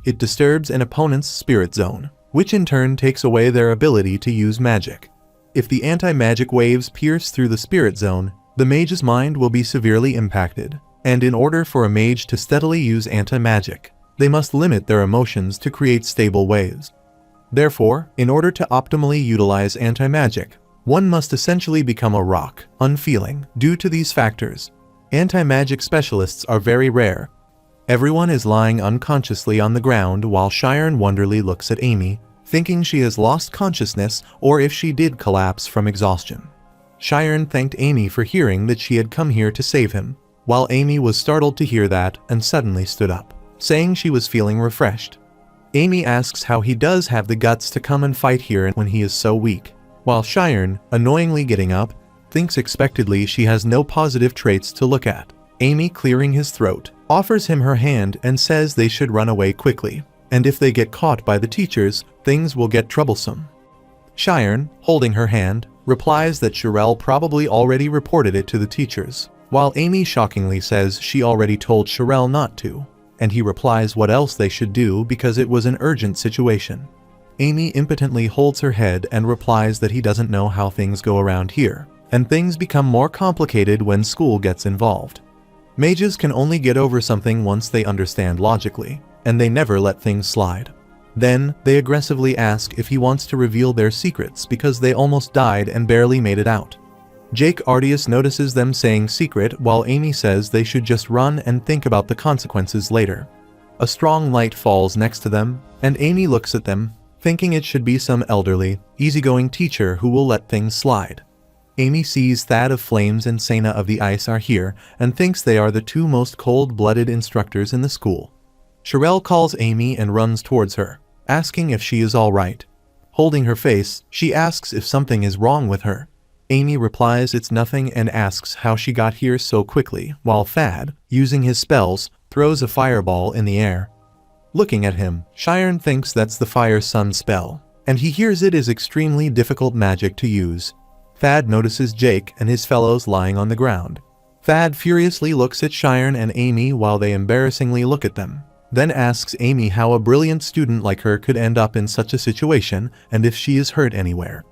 It disturbs an opponent's spirit zone, which in turn takes away their ability to use magic. If the anti-magic waves pierce through the spirit zone, the mage's mind will be severely impacted, and in order for a mage to steadily use anti-magic, they must limit their emotions to create stable waves. Therefore, in order to optimally utilize anti-magic, one must essentially become a rock, unfeeling. Due to these factors, anti-magic specialists are very rare. Everyone is lying unconsciously on the ground while Sharon wonderingly looks at Amy, thinking she has lost consciousness or if she did collapse from exhaustion. Sharon thanked Amy for hearing that she had come here to save him, while Amy was startled to hear that and suddenly stood up, saying she was feeling refreshed. Amy asks how he does have the guts to come and fight here when he is so weak, while Sharon, annoyingly getting up, thinks expectedly she has no positive traits to look at. Amy, clearing his throat, offers him her hand and says they should run away quickly, and if they get caught by the teachers, things will get troublesome. Sharon, holding her hand, replies that Shirelle probably already reported it to the teachers, while Amy shockingly says she already told Shirelle not to, and he replies what else they should do because it was an urgent situation. Amy impotently holds her head and replies that he doesn't know how things go around here, and things become more complicated when school gets involved. Mages can only get over something once they understand logically, and they never let things slide. Then, they aggressively ask if he wants to reveal their secrets because they almost died and barely made it out. Jake Ardius notices them saying secret while Amy says they should just run and think about the consequences later. A strong light falls next to them, and Amy looks at them, thinking it should be some elderly, easygoing teacher who will let things slide. Amy sees Thad of Flames and Sena of the Ice are here and thinks they are the two most cold-blooded instructors in the school. Shirelle calls Amy and runs towards her, asking if she is all right. Holding her face, she asks if something is wrong with her. Amy replies it's nothing and asks how she got here so quickly, while Thad, using his spells, throws a fireball in the air. Looking at him, Sharon thinks that's the Fire Sun spell, and he hears it is extremely difficult magic to use. Thad notices Jake and his fellows lying on the ground. Thad furiously looks at Sharon and Amy while they embarrassingly look at them, then asks Amy how a brilliant student like her could end up in such a situation and if she is hurt anywhere.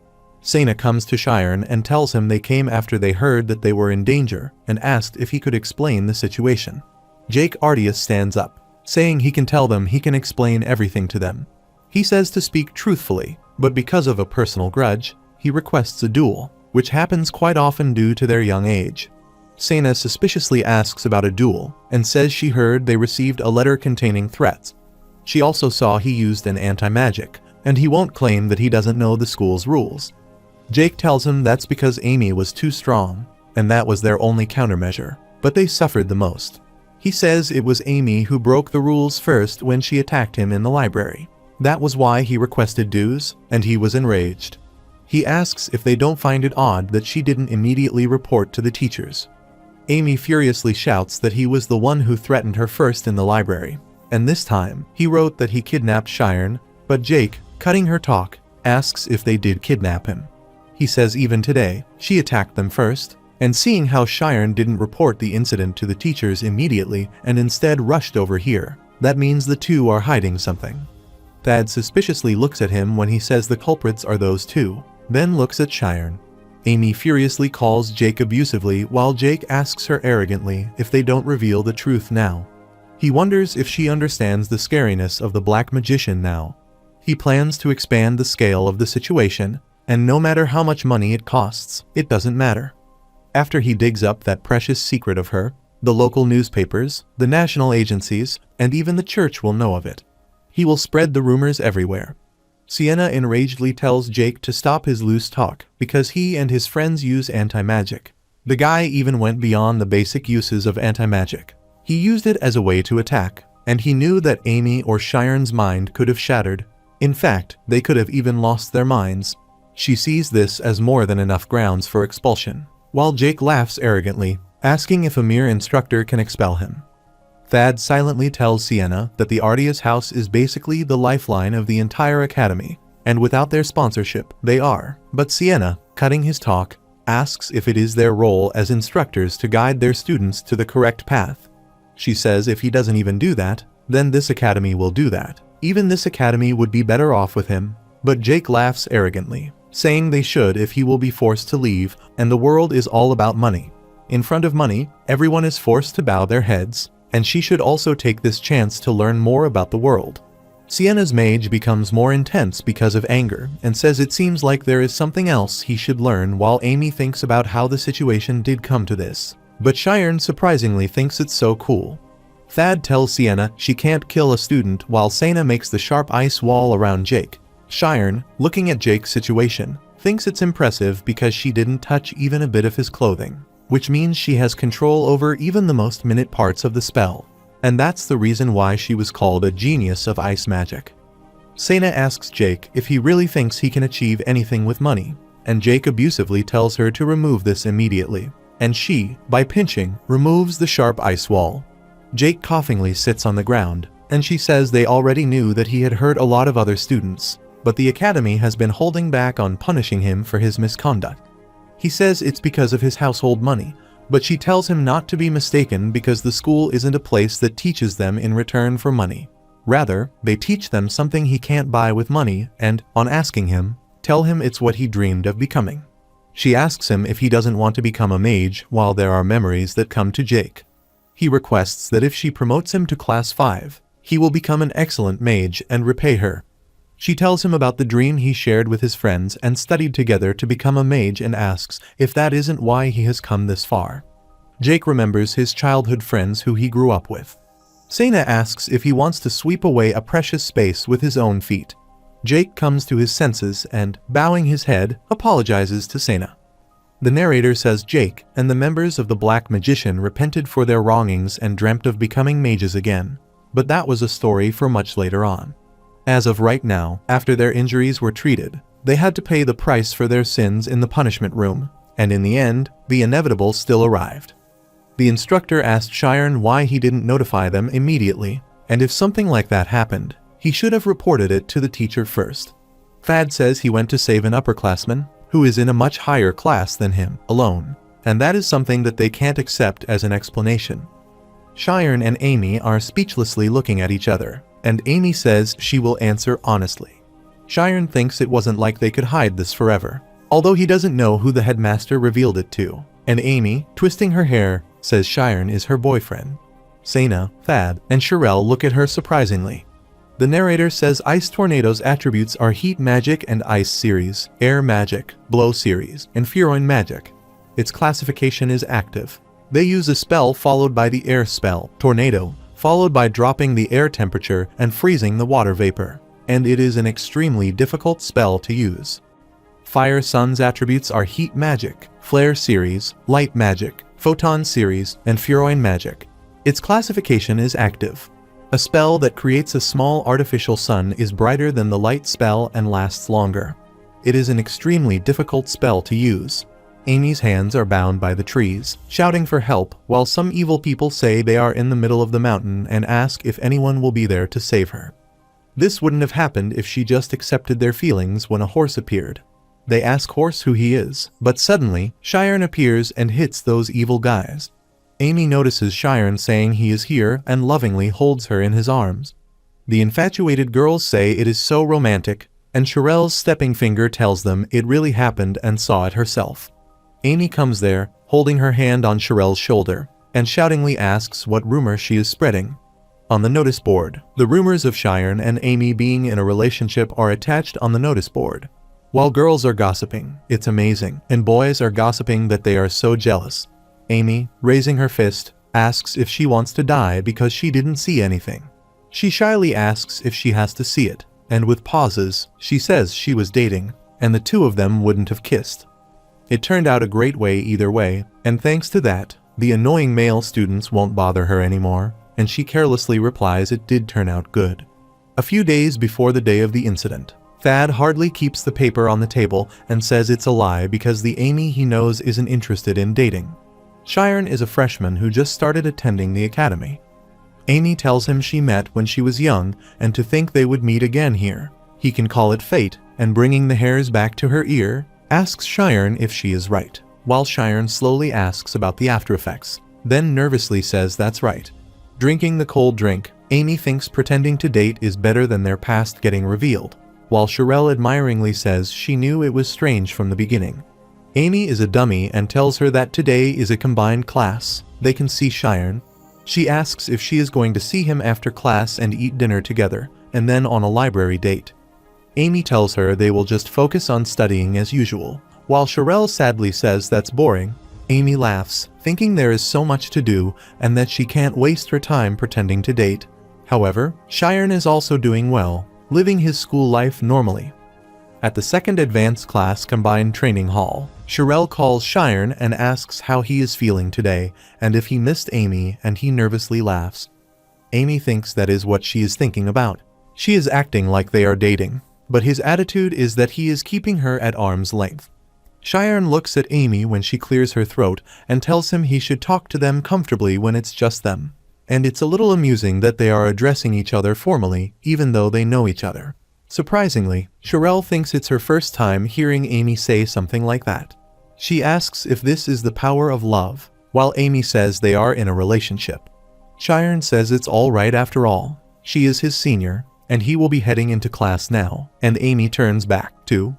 Sena comes to Sharon and tells him they came after they heard that they were in danger and asked if he could explain the situation. Jake Ardius stands up, saying he can tell them he can explain everything to them. He says to speak truthfully, but because of a personal grudge, he requests a duel, which happens quite often due to their young age. Sena suspiciously asks about a duel and says she heard they received a letter containing threats. She also saw he used an anti-magic, and he won't claim that he doesn't know the school's rules. Jake tells him that's because Amy was too strong, and that was their only countermeasure, but they suffered the most. He says it was Amy who broke the rules first when she attacked him in the library. That was why he requested dues, and he was enraged. He asks if they don't find it odd that she didn't immediately report to the teachers. Amy furiously shouts that he was the one who threatened her first in the library, and this time, he wrote that he kidnapped Sharon, but Jake, cutting her talk, asks if they did kidnap him. He says even today, she attacked them first, and seeing how Sharon didn't report the incident to the teachers immediately and instead rushed over here, that means the two are hiding something. Thad suspiciously looks at him when he says the culprits are those two, then looks at Sharon. Amy furiously calls Jake abusively while Jake asks her arrogantly if they don't reveal the truth now. He wonders if she understands the scariness of the black magician now. He plans to expand the scale of the situation, and no matter how much money it costs, it doesn't matter. After he digs up that precious secret of her, the local newspapers, the national agencies, and even the church will know of it. He will spread the rumors everywhere. Sienna enragedly tells Jake to stop his loose talk because he and his friends use anti-magic. The guy even went beyond the basic uses of anti-magic. He used it as a way to attack, and he knew that Amy or Sharon's mind could have shattered. In fact, they could have even lost their minds. She sees this as more than enough grounds for expulsion, while Jake laughs arrogantly, asking if a mere instructor can expel him. Thad silently tells Sienna that the Ardius house is basically the lifeline of the entire academy, and without their sponsorship, they are. But Sienna, cutting his talk, asks if it is their role as instructors to guide their students to the correct path. She says if he doesn't even do that, then this academy will do that. Even this academy would be better off with him, but Jake laughs arrogantly, saying they should if he will be forced to leave, and the world is all about money. In front of money, everyone is forced to bow their heads, and she should also take this chance to learn more about the world. Sienna's mage becomes more intense because of anger and says it seems like there is something else he should learn, while Amy thinks about how the situation did come to this. But Cheyenne surprisingly thinks it's so cool. Thad tells Sienna she can't kill a student while Sena makes the sharp ice wall around Jake. Cheyenne, looking at Jake's situation, thinks it's impressive because she didn't touch even a bit of his clothing, which means she has control over even the most minute parts of the spell. And that's the reason why she was called a genius of ice magic. Sena asks Jake if he really thinks he can achieve anything with money, and Jake abusively tells her to remove this immediately, and she, by pinching, removes the sharp ice wall. Jake coughingly sits on the ground, and she says they already knew that he had hurt a lot of other students, but the academy has been holding back on punishing him for his misconduct. He says it's because of his household money, but she tells him not to be mistaken because the school isn't a place that teaches them in return for money. Rather, they teach them something he can't buy with money and, on asking him, tell him it's what he dreamed of becoming. She asks him if he doesn't want to become a mage while there are memories that come to Jake. He requests that if she promotes him to class 5, he will become an excellent mage and repay her. She tells him about the dream he shared with his friends and studied together to become a mage and asks if that isn't why he has come this far. Jake remembers his childhood friends who he grew up with. Sena asks if he wants to sweep away a precious space with his own feet. Jake comes to his senses and, bowing his head, apologizes to Sena. The narrator says Jake and the members of the Black Magician repented for their wrongings and dreamt of becoming mages again, but that was a story for much later on. As of right now, after their injuries were treated, they had to pay the price for their sins in the punishment room, and in the end, the inevitable still arrived. The instructor asked Cheyenne why he didn't notify them immediately, and if something like that happened, he should have reported it to the teacher first. Thad says he went to save an upperclassman, who is in a much higher class than him, alone, and that is something that they can't accept as an explanation. Cheyenne and Amy are speechlessly looking at each other, and Amy says she will answer honestly. Cheyenne thinks it wasn't like they could hide this forever, although he doesn't know who the headmaster revealed it to, and Amy, twisting her hair, says Cheyenne is her boyfriend. Sena, Thad, and Sherelle look at her surprisingly. The narrator says Ice Tornado's attributes are Heat Magic and Ice Series, Air Magic, Blow Series, and Furon Magic. Its classification is active. They use a spell followed by the air spell, Tornado, followed by dropping the air temperature and freezing the water vapor, and it is an extremely difficult spell to use. Fire Sun's attributes are Heat Magic, Flare Series, Light Magic, Photon Series, and Furon Magic. Its classification is active. A spell that creates a small artificial sun is brighter than the light spell and lasts longer. It is an extremely difficult spell to use. Amy's hands are bound by the trees, shouting for help, while some evil people say they are in the middle of the mountain and ask if anyone will be there to save her. This wouldn't have happened if she just accepted their feelings when a horse appeared. They ask Horse who he is, but suddenly, Cheyenne appears and hits those evil guys. Amy notices Cheyenne saying he is here and lovingly holds her in his arms. The infatuated girls say it is so romantic, and Sherelle's stepping finger tells them it really happened and saw it herself. Amy comes there, holding her hand on Sherelle's shoulder, and shoutingly asks what rumor she is spreading. On the notice board, the rumors of Cheyenne and Amy being in a relationship are attached on the notice board. While girls are gossiping, it's amazing, and boys are gossiping that they are so jealous. Amy, raising her fist, asks if she wants to die because she didn't see anything. She shyly asks if she has to see it, and with pauses, she says she was dating, and the two of them wouldn't have kissed. It turned out a great way either way, and thanks to that, the annoying male students won't bother her anymore, and she carelessly replies it did turn out good. A few days before the day of the incident, Thad hardly keeps the paper on the table and says it's a lie because the Amy he knows isn't interested in dating. Cheyenne is a freshman who just started attending the academy. Amy tells him she met when she was young and to think they would meet again here. He can call it fate, and bringing the hairs back to her ear, asks Cheyenne if she is right, while Cheyenne slowly asks about the after effects, then nervously says that's right. Drinking the cold drink, Amy thinks pretending to date is better than their past getting revealed, while Sherelle admiringly says she knew it was strange from the beginning. Amy is a dummy and tells her that today is a combined class. They can see Cheyenne. She asks if she is going to see him after class and eat dinner together, and then on a library date. Amy tells her they will just focus on studying as usual. While Sherelle sadly says that's boring, Amy laughs, thinking there is so much to do and that she can't waste her time pretending to date. However, Cheyenne is also doing well, living his school life normally. At the second advanced class combined training hall, Sherelle calls Cheyenne and asks how he is feeling today and if he missed Amy, and he nervously laughs. Amy thinks that is what she is thinking about. She is acting like they are dating, but his attitude is that he is keeping her at arm's length. Cheyenne looks at Amy when she clears her throat and tells him he should talk to them comfortably when it's just them. And it's a little amusing that they are addressing each other formally, even though they know each other. Surprisingly, Sherelle thinks it's her first time hearing Amy say something like that. She asks if this is the power of love, while Amy says they are in a relationship. Cheyenne says it's all right after all. She is his senior, and he will be heading into class now, and Amy turns back to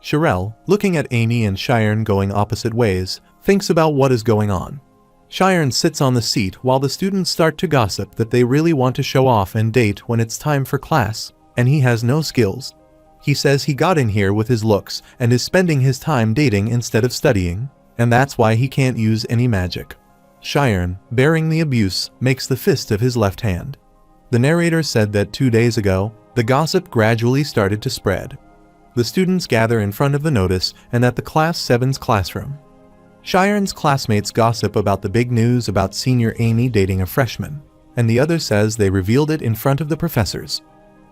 Sherelle, looking at Amy and Cheyenne going opposite ways, thinks about what is going on. Cheyenne sits on the seat while the students start to gossip that they really want to show off and date when it's time for class, and he has no skills. He says he got in here with his looks and is spending his time dating instead of studying, and that's why he can't use any magic. Cheyenne, bearing the abuse, makes the fist of his left hand. The narrator said that 2 days ago, the gossip gradually started to spread. The students gather in front of the notice and at the Class 7's classroom. Cheyenne's classmates gossip about the big news about senior Amy dating a freshman, and the other says they revealed it in front of the professors.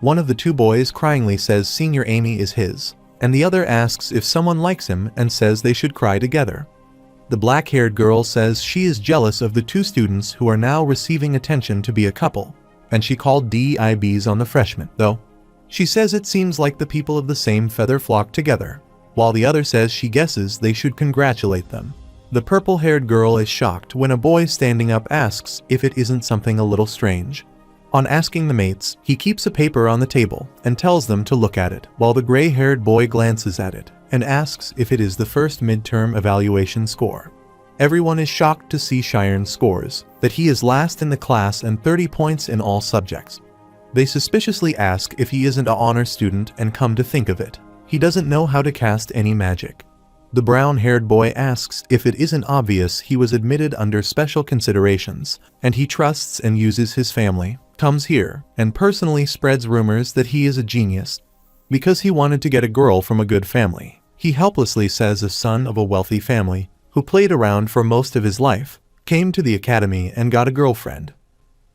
One of the two boys cryingly says senior Amy is his, and the other asks if someone likes him and says they should cry together. The black-haired girl says she is jealous of the two students who are now receiving attention to be a couple, and she called DIBs on the freshman, though. She says it seems like the people of the same feather flock together, while the other says she guesses they should congratulate them. The purple-haired girl is shocked when a boy standing up asks if it isn't something a little strange. On asking the mates, he keeps a paper on the table and tells them to look at it, while the gray-haired boy glances at it and asks if it is the first midterm evaluation score. Everyone is shocked to see Cheyenne's scores, that he is last in the class and 30 points in all subjects. They suspiciously ask if he isn't an honor student, and come to think of it, he doesn't know how to cast any magic. The brown-haired boy asks if it isn't obvious he was admitted under special considerations, and he trusts and uses his family, comes here, and personally spreads rumors that he is a genius. Because he wanted to get a girl from a good family, he helplessly says a son of a wealthy family, who played around for most of his life, came to the academy and got a girlfriend.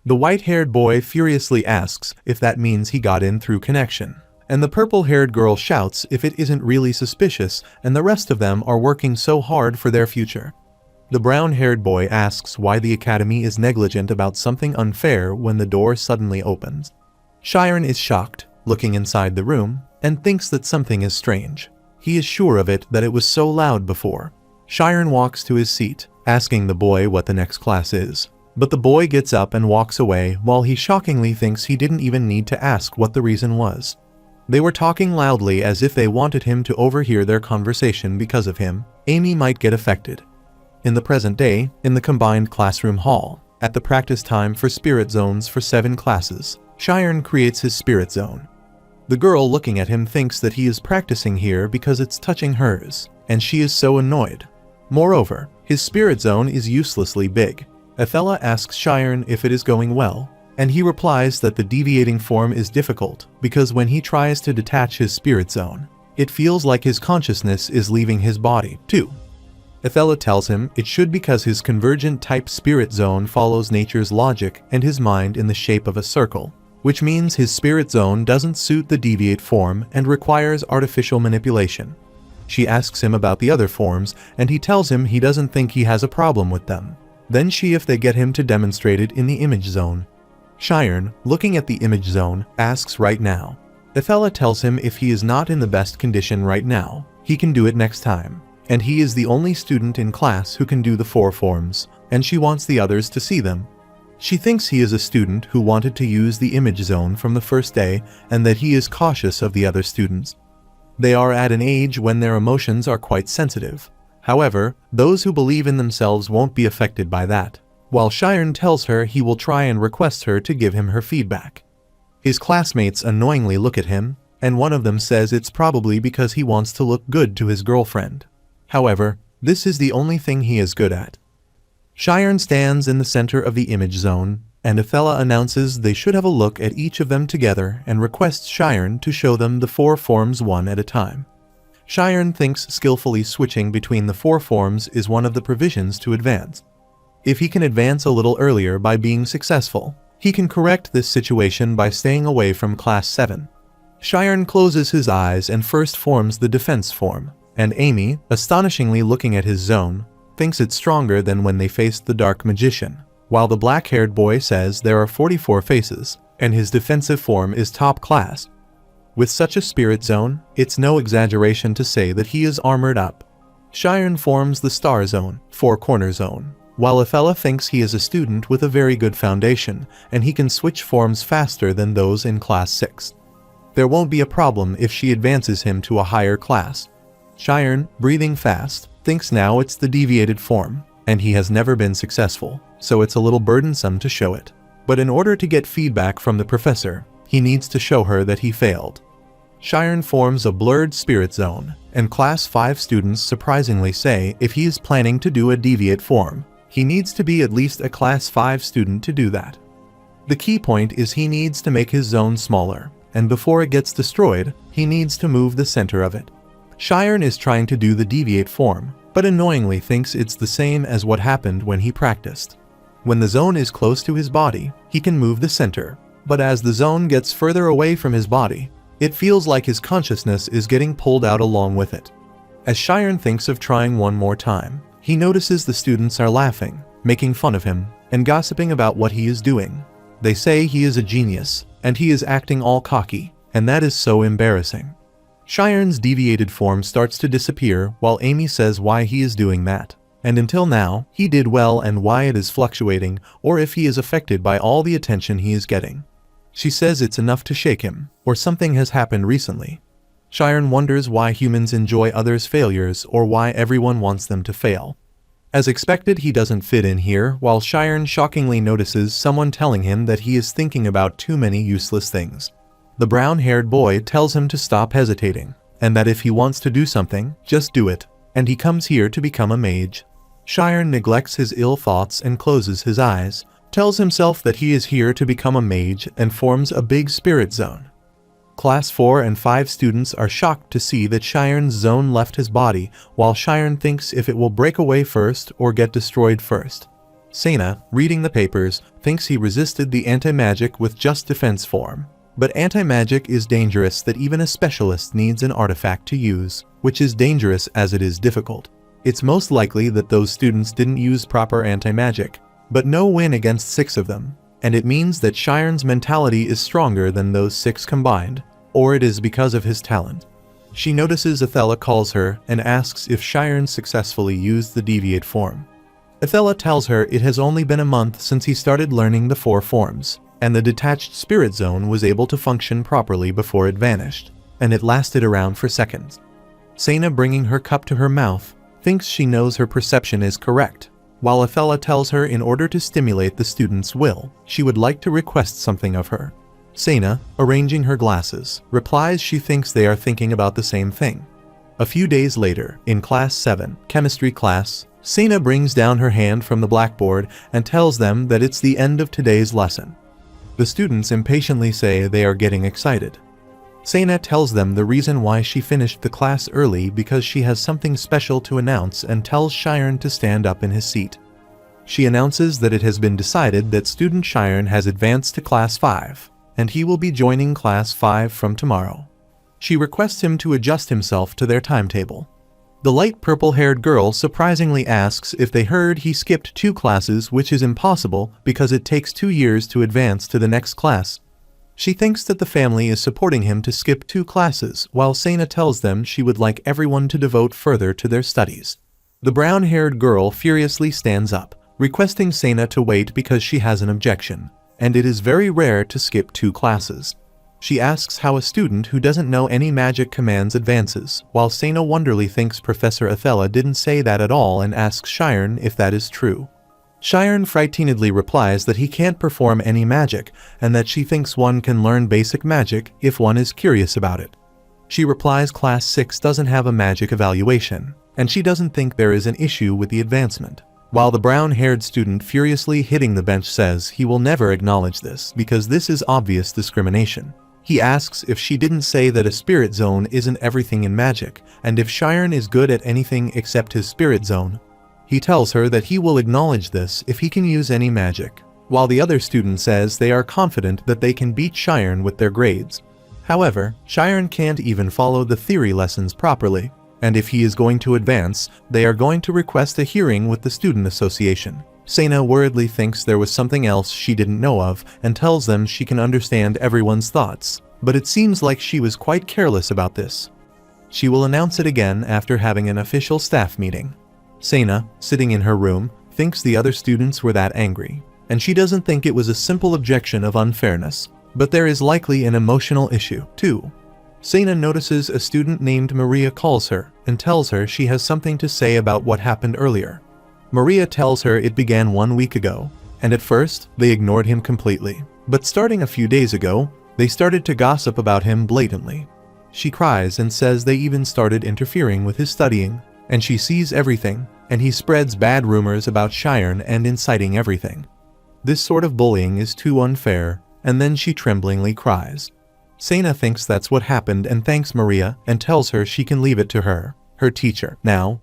The white-haired boy furiously asks if that means he got in through connection, and the purple-haired girl shouts if it isn't really suspicious and the rest of them are working so hard for their future. The brown-haired boy asks why the academy is negligent about something unfair when the door suddenly opens. Cheyenne is shocked, looking inside the room, and thinks that something is strange. He is sure of it that it was so loud before. Cheyenne walks to his seat, asking the boy what the next class is. But the boy gets up and walks away while he shockingly thinks he didn't even need to ask what the reason was. They were talking loudly as if they wanted him to overhear their conversation. Because of him, Amy might get affected. In the present day, in the combined classroom hall, at the practice time for spirit zones for 7 classes, Cheyenne creates his spirit zone. The girl looking at him thinks that he is practicing here because it's touching hers, and she is so annoyed. Moreover, his spirit zone is uselessly big. Athela asks Cheyenne if it is going well, and he replies that the deviating form is difficult because when he tries to detach his spirit zone, it feels like his consciousness is leaving his body, too. Athela tells him it should because his convergent type spirit zone follows nature's logic and his mind in the shape of a circle, which means his spirit zone doesn't suit the deviate form and requires artificial manipulation. She asks him about the other forms, and he tells him he doesn't think he has a problem with them. Then if they get him to demonstrate it in the image zone. Cheyenne, looking at the image zone, asks right now. Athela tells him if he is not in the best condition right now, he can do it next time, and he is the only student in class who can do the 4 forms, and she wants the others to see them. She thinks he is a student who wanted to use the image zone from the first day and that he is cautious of the other students. They are at an age when their emotions are quite sensitive. However, those who believe in themselves won't be affected by that, while Cheyenne tells her he will try and request her to give him her feedback. His classmates annoyingly look at him, and one of them says it's probably because he wants to look good to his girlfriend. However, this is the only thing he is good at. Cheyenne stands in the center of the image zone, and Athela announces they should have a look at each of them together and requests Cheyenne to show them the 4 forms one at a time. Cheyenne thinks skillfully switching between the 4 forms is one of the provisions to advance. If he can advance a little earlier by being successful, he can correct this situation by staying away from Class 7. Cheyenne closes his eyes and first forms the defense form, and Amy, astonishingly looking at his zone, thinks it's stronger than when they faced the Dark Magician, while the black-haired boy says there are 44 faces, and his defensive form is top class. With such a spirit zone, it's no exaggeration to say that he is armored up. Cheyenne forms the Star Zone, 4-corner zone, while Athela thinks he is a student with a very good foundation, and he can switch forms faster than those in Class 6. There won't be a problem if she advances him to a higher class. Cheyenne, breathing fast, thinks now it's the deviated form, and he has never been successful, so it's a little burdensome to show it. But in order to get feedback from the professor, he needs to show her that he failed. Cheyenne forms a blurred spirit zone, and Class 5 students surprisingly say if he is planning to do a deviate form, he needs to be at least a Class 5 student to do that. The key point is he needs to make his zone smaller, and before it gets destroyed, he needs to move the center of it. Cheyenne is trying to do the deviate form, but annoyingly thinks it's the same as what happened when he practiced. When the zone is close to his body, he can move the center, but as the zone gets further away from his body, it feels like his consciousness is getting pulled out along with it. As Cheyenne thinks of trying one more time, he notices the students are laughing, making fun of him, and gossiping about what he is doing. They say he is a genius, and he is acting all cocky, and that is so embarrassing. Cheyenne's deviated form starts to disappear while Amy says why he is doing that, and until now, he did well and why it is fluctuating or if he is affected by all the attention he is getting. She says it's enough to shake him, or something has happened recently. Cheyenne wonders why humans enjoy others' failures or why everyone wants them to fail. As expected, he doesn't fit in here, while Cheyenne shockingly notices someone telling him that he is thinking about too many useless things. The brown-haired boy tells him to stop hesitating, and that if he wants to do something, just do it, and he comes here to become a mage. Cheyenne neglects his ill thoughts and closes his eyes, tells himself that he is here to become a mage and forms a big spirit zone. Class 4 and 5 students are shocked to see that Cheyenne's zone left his body, while Cheyenne thinks if it will break away first or get destroyed first. Sena, reading the papers, thinks he resisted the anti-magic with just defense form. But anti-magic is dangerous that even a specialist needs an artifact to use, which is dangerous as it is difficult. It's most likely that those students didn't use proper anti-magic, but no win against 6 of them, and it means that Cheyenne's mentality is stronger than those 6 combined, or it is because of his talent. She notices Athela calls her and asks if Cheyenne successfully used the deviate form. Athela tells her it has only been a month since he started learning the 4 forms, and the detached spirit zone was able to function properly before it vanished, and it lasted around for seconds. Sena, bringing her cup to her mouth, thinks she knows her perception is correct, while Athela tells her in order to stimulate the student's will, she would like to request something of her. Sena, arranging her glasses, replies she thinks they are thinking about the same thing. A few days later, in Class 7, Chemistry class, Sena brings down her hand from the blackboard and tells them that it's the end of today's lesson. The students impatiently say they are getting excited. Sena tells them the reason why she finished the class early because she has something special to announce and tells Cheyenne to stand up in his seat. She announces that it has been decided that student Cheyenne has advanced to Class 5, and he will be joining Class 5 from tomorrow. She requests him to adjust himself to their timetable. The light purple-haired girl surprisingly asks if they heard he skipped 2 classes, which is impossible because it takes 2 years to advance to the next class. She thinks that the family is supporting him to skip 2 classes, while Sena tells them she would like everyone to devote further to their studies. The brown-haired girl furiously stands up, requesting Sena to wait because she has an objection, and it is very rare to skip 2 classes. She asks how a student who doesn't know any magic commands advances, while Sena wonderingly thinks Professor Athela didn't say that at all and asks Cheyenne if that is true. Shiren frightenedly replies that he can't perform any magic and that she thinks one can learn basic magic if one is curious about it. She replies Class 6 doesn't have a magic evaluation, and she doesn't think there is an issue with the advancement. While the brown-haired student furiously hitting the bench says he will never acknowledge this because this is obvious discrimination. He asks if she didn't say that a spirit zone isn't everything in magic, and if Shiren is good at anything except his spirit zone. He tells her that he will acknowledge this if he can use any magic, while the other student says they are confident that they can beat Shiren with their grades. However, Shiren can't even follow the theory lessons properly, and if he is going to advance, they are going to request a hearing with the student association. Sena worriedly thinks there was something else she didn't know of and tells them she can understand everyone's thoughts, but it seems like she was quite careless about this. She will announce it again after having an official staff meeting. Sena, sitting in her room, thinks the other students were that angry, and she doesn't think it was a simple objection of unfairness, but there is likely an emotional issue, too. Sena notices a student named Maria calls her and tells her she has something to say about what happened earlier. Maria tells her it began 1 week ago, and at first, they ignored him completely. But starting a few days ago, they started to gossip about him blatantly. She cries and says they even started interfering with his studying, and she sees everything, and he spreads bad rumors about Shiren and inciting everything. This sort of bullying is too unfair, and then she tremblingly cries. Sena thinks that's what happened and thanks Maria and tells her she can leave it to her teacher. Now,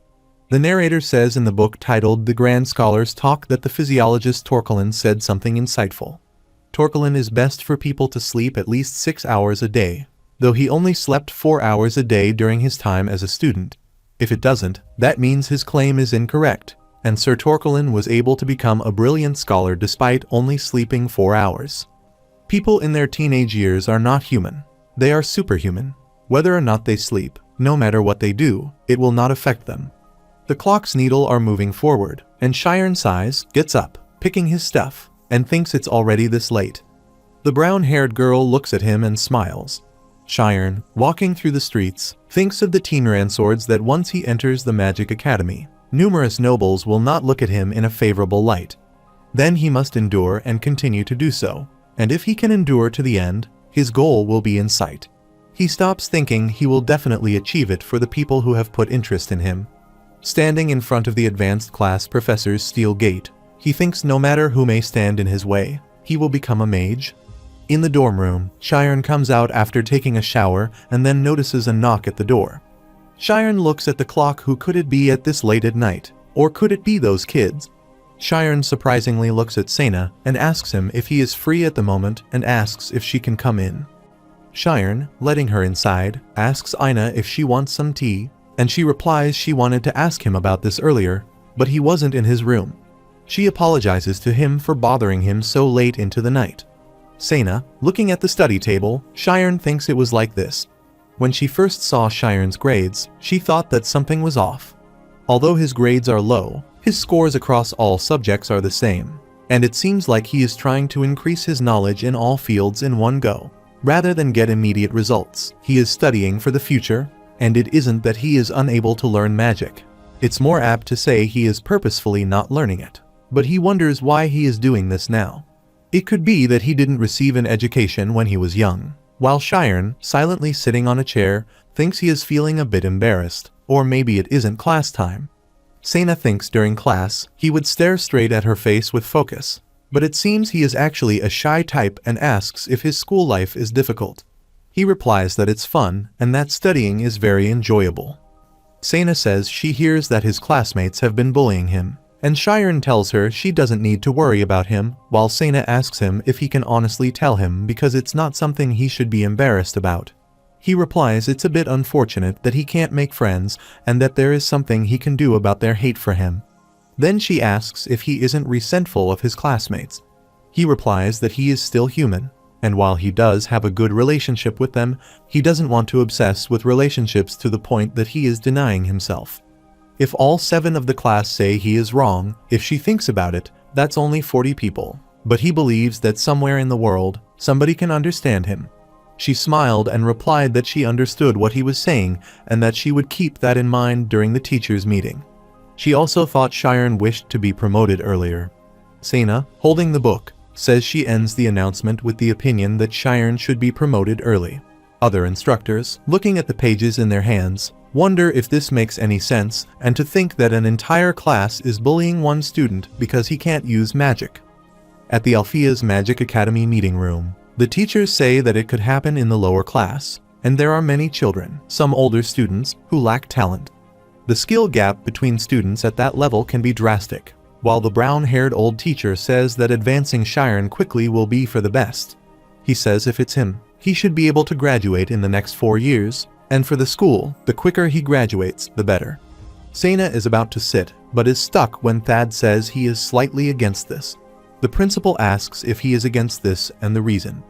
the narrator says in the book titled The Grand Scholars Talk that the physiologist Torkelin said something insightful. Torkelin is best for people to sleep at least 6 hours a day, though he only slept 4 hours a day during his time as a student. If it doesn't, that means his claim is incorrect, and Sir Torkelin was able to become a brilliant scholar despite only sleeping 4 hours. People in their teenage years are not human. They are superhuman. Whether or not they sleep, no matter what they do, it will not affect them. The clock's needle are moving forward, and Shiren sighs, gets up, picking his stuff, and thinks it's already this late. The brown-haired girl looks at him and smiles. Shiren, walking through the streets, thinks of the Teenran swords that once he enters the Magic Academy, numerous nobles will not look at him in a favorable light. Then he must endure and continue to do so, and if he can endure to the end, his goal will be in sight. He stops thinking he will definitely achieve it for the people who have put interest in him. Standing in front of the advanced class professor's steel gate, he thinks no matter who may stand in his way, he will become a mage. In the dorm room, Shiren comes out after taking a shower and then notices a knock at the door. Shiren looks at the clock. Who could it be at this late at night? Or could it be those kids? Shiren surprisingly looks at Sena and asks him if he is free at the moment and asks if she can come in. Shiren, letting her inside, asks Ina if she wants some tea, and she replies she wanted to ask him about this earlier, but he wasn't in his room. She apologizes to him for bothering him so late into the night. Sena, looking at the study table, Shiren thinks it was like this. When she first saw Shiren's grades, she thought that something was off. Although his grades are low, his scores across all subjects are the same, and it seems like he is trying to increase his knowledge in all fields in one go. Rather than get immediate results, he is studying for the future, and it isn't that he is unable to learn magic. It's more apt to say he is purposefully not learning it, but he wonders why he is doing this now. It could be that he didn't receive an education when he was young, while Shiren, silently sitting on a chair, thinks he is feeling a bit embarrassed, or maybe it isn't class time. Sena thinks during class, he would stare straight at her face with focus, but it seems he is actually a shy type and asks if his school life is difficult. He replies that it's fun and that studying is very enjoyable. Sena says she hears that his classmates have been bullying him, and Shiren tells her she doesn't need to worry about him, while Sena asks him if he can honestly tell him because it's not something he should be embarrassed about. He replies it's a bit unfortunate that he can't make friends and that there is something he can do about their hate for him. Then she asks if he isn't resentful of his classmates. He replies that he is still human, and while he does have a good relationship with them, he doesn't want to obsess with relationships to the point that he is denying himself. If all 7 of the class say he is wrong, if she thinks about it, that's only 40 people. But he believes that somewhere in the world, somebody can understand him. She smiled and replied that she understood what he was saying and that she would keep that in mind during the teachers' meeting. She also thought Shiren wished to be promoted earlier. Sena, holding the book, says she ends the announcement with the opinion that Shiren should be promoted early. Other instructors, looking at the pages in their hands, wonder if this makes any sense, and to think that an entire class is bullying one student because he can't use magic. At the Alphea's Magic Academy meeting room, the teachers say that it could happen in the lower class, and there are many children, some older students, who lack talent. The skill gap between students at that level can be drastic, while the brown-haired old teacher says that advancing Shiren quickly will be for the best. He says if it's him, he should be able to graduate in the next 4 years, and for the school, the quicker he graduates, the better. Sena is about to sit, but is stuck when Thad says he is slightly against this. The principal asks if he is against this and the reason.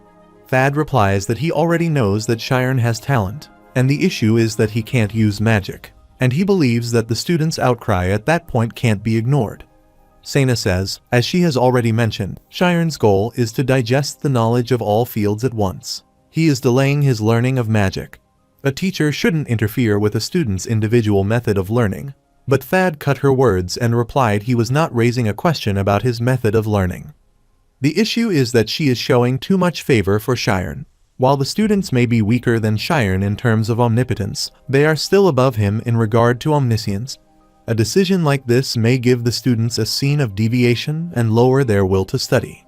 Thad replies that he already knows that Shiren has talent, and the issue is that he can't use magic, and he believes that the students' outcry at that point can't be ignored. Sena says, as she has already mentioned, Shiren's goal is to digest the knowledge of all fields at once. He is delaying his learning of magic. A teacher shouldn't interfere with a student's individual method of learning. But Thad cut her words and replied he was not raising a question about his method of learning. The issue is that she is showing too much favor for Shiren. While the students may be weaker than Shiren in terms of omnipotence, they are still above him in regard to omniscience. A decision like this may give the students a scene of deviation and lower their will to study.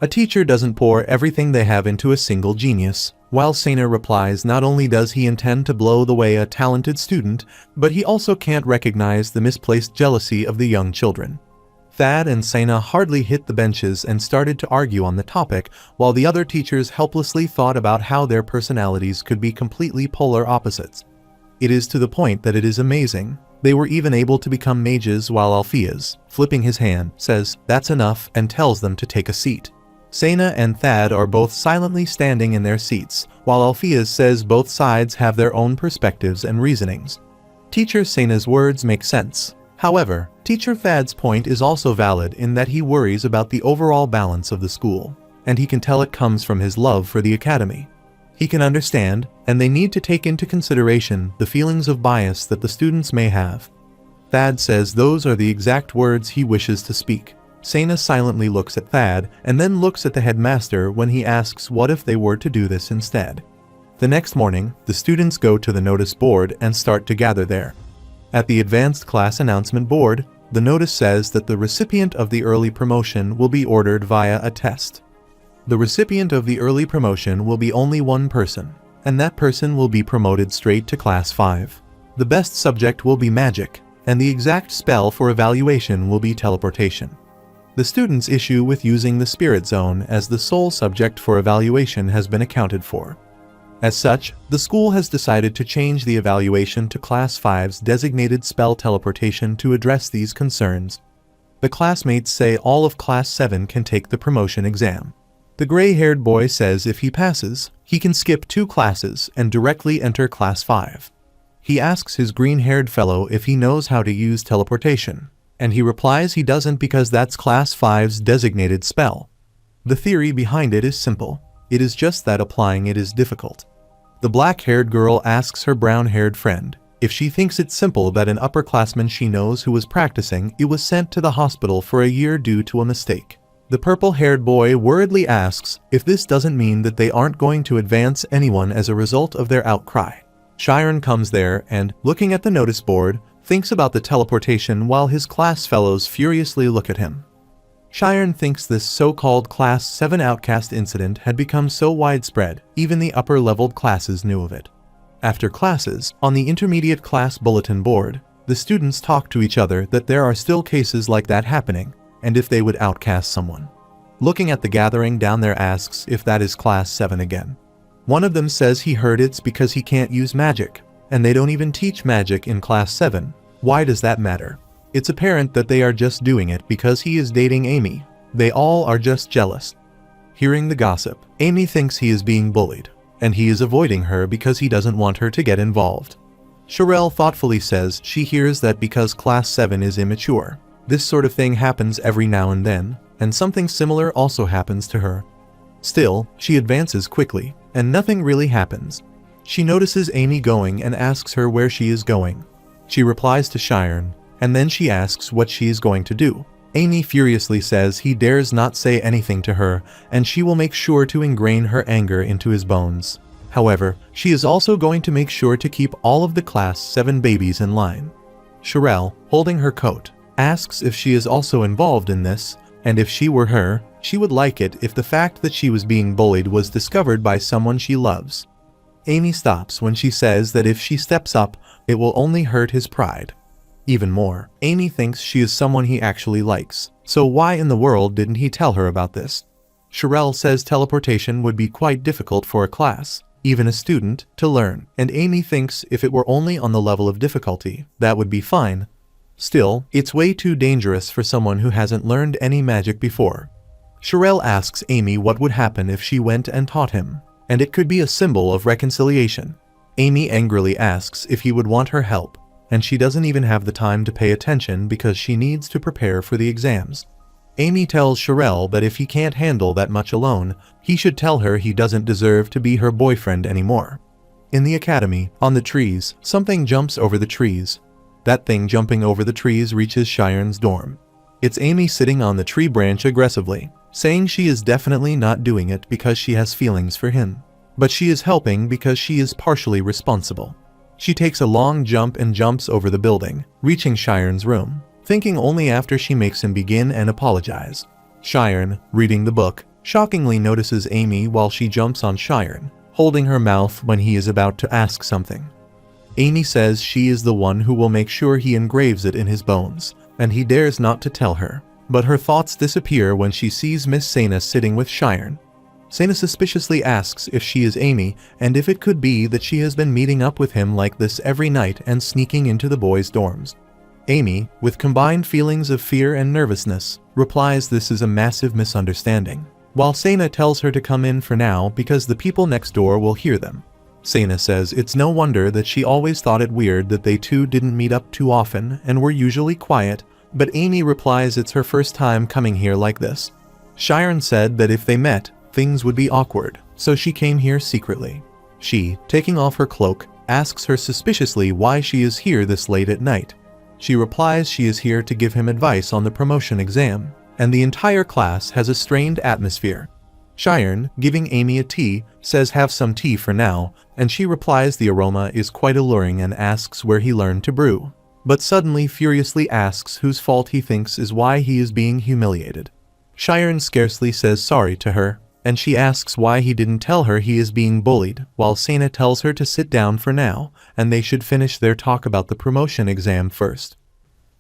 A teacher doesn't pour everything they have into a single genius. While Sena replies not only does he intend to blow away a talented student, but he also can't recognize the misplaced jealousy of the young children. Thad and Sena hardly hit the benches and started to argue on the topic, while the other teachers helplessly thought about how their personalities could be completely polar opposites. It is to the point that it is amazing. They were even able to become mages while Alpheus, flipping his hand, says, "That's enough," and tells them to take a seat. Sena and Thad are both silently standing in their seats, while Alpheus says both sides have their own perspectives and reasonings. Teacher Sena's words make sense. However, Teacher Thad's point is also valid in that he worries about the overall balance of the school, and he can tell it comes from his love for the academy. He can understand, and they need to take into consideration the feelings of bias that the students may have. Thad says those are the exact words he wishes to speak. Sena silently looks at Thad and then looks at the headmaster when he asks what if they were to do this instead. The next morning, the students go to the notice board and start to gather there. At the advanced class announcement board, the notice says that the recipient of the early promotion will be ordered via a test. The recipient of the early promotion will be only one person, and that person will be promoted straight to class 5. The best subject will be magic, and the exact spell for evaluation will be teleportation. The students' issue with using the spirit zone as the sole subject for evaluation has been accounted for. As such, the school has decided to change the evaluation to Class 5's designated spell teleportation to address these concerns. The classmates say all of Class 7 can take the promotion exam. The gray-haired boy says if he passes, he can skip 2 classes and directly enter Class 5. He asks his green-haired fellow if he knows how to use teleportation, and he replies he doesn't because that's Class 5's designated spell. The theory behind it is simple. It is just that applying it is difficult. The black-haired girl asks her brown-haired friend if she thinks it's simple that an upperclassman she knows who was practicing it was sent to the hospital for a year due to a mistake. The purple-haired boy worriedly asks if this doesn't mean that they aren't going to advance anyone as a result of their outcry. Shiren comes there and, looking at the notice board, thinks about the teleportation while his class fellows furiously look at him. Shiren thinks this so-called Class 7 outcast incident had become so widespread, even the upper-leveled classes knew of it. After classes, on the intermediate class bulletin board, the students talk to each other that there are still cases like that happening, and if they would outcast someone. Looking at the gathering down there asks if that is Class 7 again. One of them says he heard it's because he can't use magic, and they don't even teach magic in Class 7. Why does that matter? It's apparent that they are just doing it because he is dating Amy. They all are just jealous. Hearing the gossip, Amy thinks he is being bullied, and he is avoiding her because he doesn't want her to get involved. Sherelle thoughtfully says she hears that because Class 7 is immature. This sort of thing happens every now and then, and something similar also happens to her. Still, she advances quickly, and nothing really happens. She notices Amy going and asks her where she is going. She replies to Shiren, and then she asks what she is going to do. Amy furiously says he dares not say anything to her, and she will make sure to ingrain her anger into his bones. However, she is also going to make sure to keep all of the Class 7 babies in line. Sherelle, holding her coat, asks if she is also involved in this, and if she were her, she would like it if the fact that she was being bullied was discovered by someone she loves. Amy stops when she says that if she steps up, it will only hurt his pride. Even more, Amy thinks she is someone he actually likes, so why in the world didn't he tell her about this? Sherelle says teleportation would be quite difficult for a class, even a student, to learn, and Amy thinks if it were only on the level of difficulty, that would be fine. Still, it's way too dangerous for someone who hasn't learned any magic before. Sherelle asks Amy what would happen if she went and taught him, and it could be a symbol of reconciliation. Amy angrily asks if he would want her help, and she doesn't even have the time to pay attention because she needs to prepare for the exams. Amy tells Sherelle that if he can't handle that much alone, he should tell her he doesn't deserve to be her boyfriend anymore. In the academy, on the trees, something jumps over the trees. That thing jumping over the trees reaches Shiren's dorm. It's Amy sitting on the tree branch aggressively, saying she is definitely not doing it because she has feelings for him, but she is helping because she is partially responsible. She takes a long jump and jumps over the building, reaching Shiren's room, thinking only after she makes him begin and apologize. Shiren, reading the book, shockingly notices Amy while she jumps on Shiren, holding her mouth when he is about to ask something. Amy says she is the one who will make sure he engraves it in his bones, and he dares not to tell her, but her thoughts disappear when she sees Miss Sana sitting with Shiren. Sana suspiciously asks if she is Amy and if it could be that she has been meeting up with him like this every night and sneaking into the boys' dorms. Amy, with combined feelings of fear and nervousness, replies this is a massive misunderstanding, while Sana tells her to come in for now because the people next door will hear them. Sana says it's no wonder that she always thought it weird that they two didn't meet up too often and were usually quiet, but Amy replies it's her first time coming here like this. Shiren said that if they met, things would be awkward, so she came here secretly. She, taking off her cloak, asks her suspiciously why she is here this late at night. She replies she is here to give him advice on the promotion exam, and the entire class has a strained atmosphere. Shiren, giving Amy a tea, says have some tea for now, and she replies the aroma is quite alluring and asks where he learned to brew, but suddenly furiously asks whose fault he thinks is why he is being humiliated. Shiren scarcely says sorry to her, and she asks why he didn't tell her he is being bullied, while Sana tells her to sit down for now, and they should finish their talk about the promotion exam first.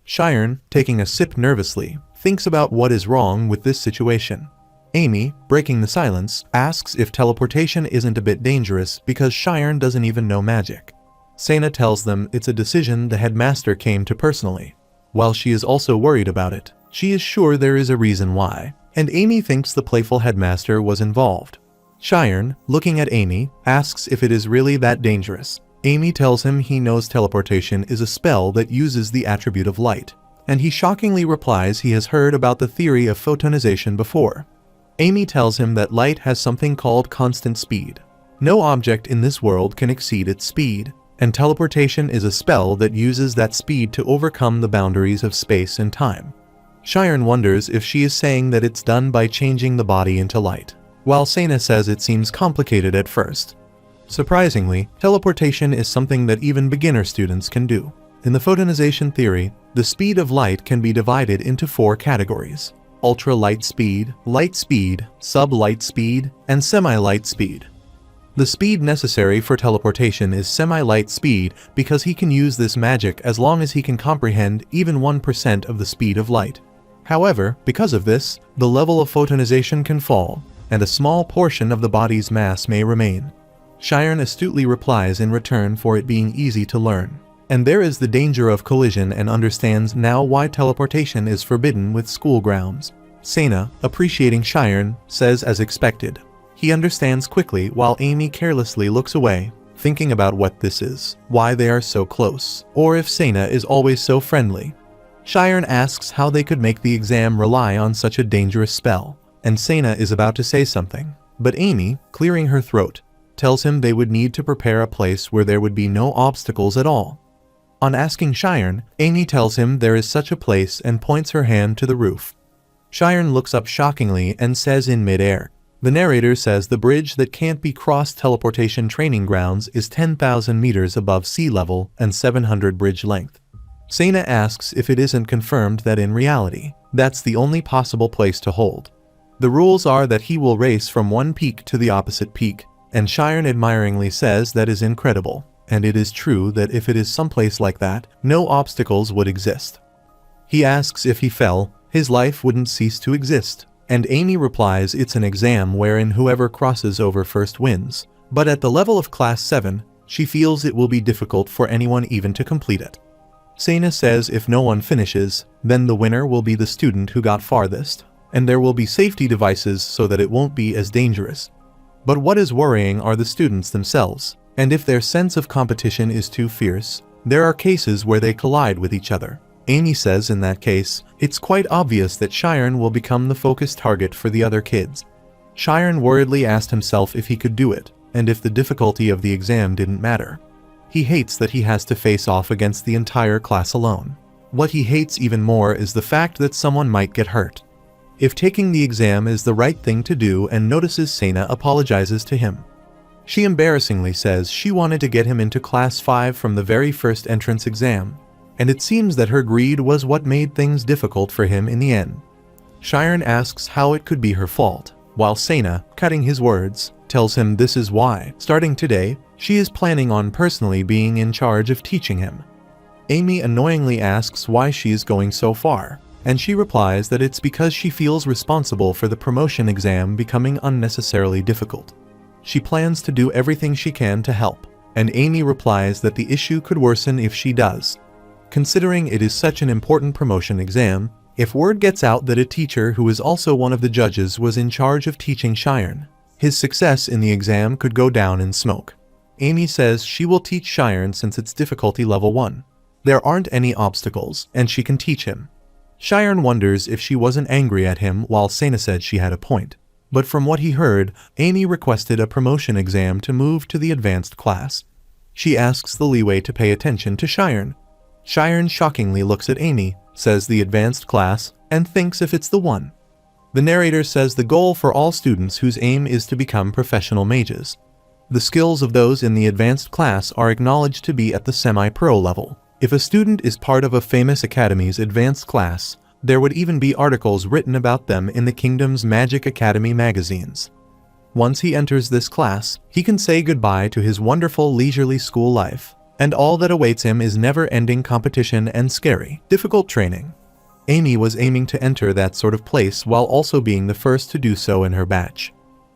Shiren, taking a sip nervously, thinks about what is wrong with this situation. Amy, breaking the silence, asks if teleportation isn't a bit dangerous because Shiren doesn't even know magic. Sana tells them it's a decision the headmaster came to personally. While she is also worried about it, she is sure there is a reason why, and Amy thinks the playful headmaster was involved. Shiren, looking at Amy, asks if it is really that dangerous. Amy tells him he knows teleportation is a spell that uses the attribute of light, and he shockingly replies he has heard about the theory of photonization before. Amy tells him that light has something called constant speed. No object in this world can exceed its speed, and teleportation is a spell that uses that speed to overcome the boundaries of space and time. Shiren wonders if she is saying that it's done by changing the body into light, while Sana says it seems complicated at first. Surprisingly, teleportation is something that even beginner students can do. In the photonization theory, the speed of light can be divided into 4 categories: ultra-light speed, sub-light speed, and semi-light speed. The speed necessary for teleportation is semi-light speed because he can use this magic as long as he can comprehend even 1% of the speed of light. However, because of this, the level of photonization can fall, and a small portion of the body's mass may remain. Shiren astutely replies in return for it being easy to learn. And there is the danger of collision and understands now why teleportation is forbidden with school grounds. Sana, appreciating Shiren, says as expected. He understands quickly while Amy carelessly looks away, thinking about what this is, why they are so close, or if Sana is always so friendly. Shiren asks how they could make the exam rely on such a dangerous spell, and Sana is about to say something, but Amy, clearing her throat, tells him they would need to prepare a place where there would be no obstacles at all. On asking Shiren, Amy tells him there is such a place and points her hand to the roof. Shiren looks up shockingly and says in mid-air. The narrator says the bridge that can't be crossed teleportation training grounds is 10,000 meters above sea level and 700 bridge length. Sena asks if it isn't confirmed that in reality, that's the only possible place to hold. The rules are that he will race from one peak to the opposite peak, and Shiren admiringly says that is incredible, and it is true that if it is someplace like that, no obstacles would exist. He asks if he fell, his life wouldn't cease to exist, and Amy replies it's an exam wherein whoever crosses over first wins, but at the level of Class 7, she feels it will be difficult for anyone even to complete it. Sena says if no one finishes, then the winner will be the student who got farthest, and there will be safety devices so that it won't be as dangerous. But what is worrying are the students themselves, and if their sense of competition is too fierce, there are cases where they collide with each other. Amy says in that case, it's quite obvious that Shiren will become the focus target for the other kids. Shiren worriedly asked himself if he could do it, and if the difficulty of the exam didn't matter. He hates that he has to face off against the entire class alone. What he hates even more is the fact that someone might get hurt. If taking the exam is the right thing to do and notices Sena apologizes to him. She embarrassingly says she wanted to get him into Class 5 from the very first entrance exam, and it seems that her greed was what made things difficult for him in the end. Shiren asks how it could be her fault, while Sena, cutting his words, tells him this is why, starting today, she is planning on personally being in charge of teaching him. Amy annoyingly asks why she is going so far, and she replies that it's because she feels responsible for the promotion exam becoming unnecessarily difficult. She plans to do everything she can to help, and Amy replies that the issue could worsen if she does. Considering it is such an important promotion exam, if word gets out that a teacher who is also one of the judges was in charge of teaching Shiren, his success in the exam could go down in smoke. Amy says she will teach Shiren since it's difficulty level 1. There aren't any obstacles, and she can teach him. Shiren wonders if she wasn't angry at him while Sena said she had a point. But from what he heard, Amy requested a promotion exam to move to the advanced class. She asks the leeway to pay attention to Shiren. Shiren shockingly looks at Amy, says the advanced class, and thinks if it's the one. The narrator says the goal for all students whose aim is to become professional mages. The skills of those in the advanced class are acknowledged to be at the semi-pro level. If a student is part of a famous academy's advanced class, there would even be articles written about them in the kingdom's Magic Academy magazines. Once he enters this class, he can say goodbye to his wonderful leisurely school life, and all that awaits him is never-ending competition and scary, difficult training. Amy was aiming to enter that sort of place while also being the first to do so in her batch.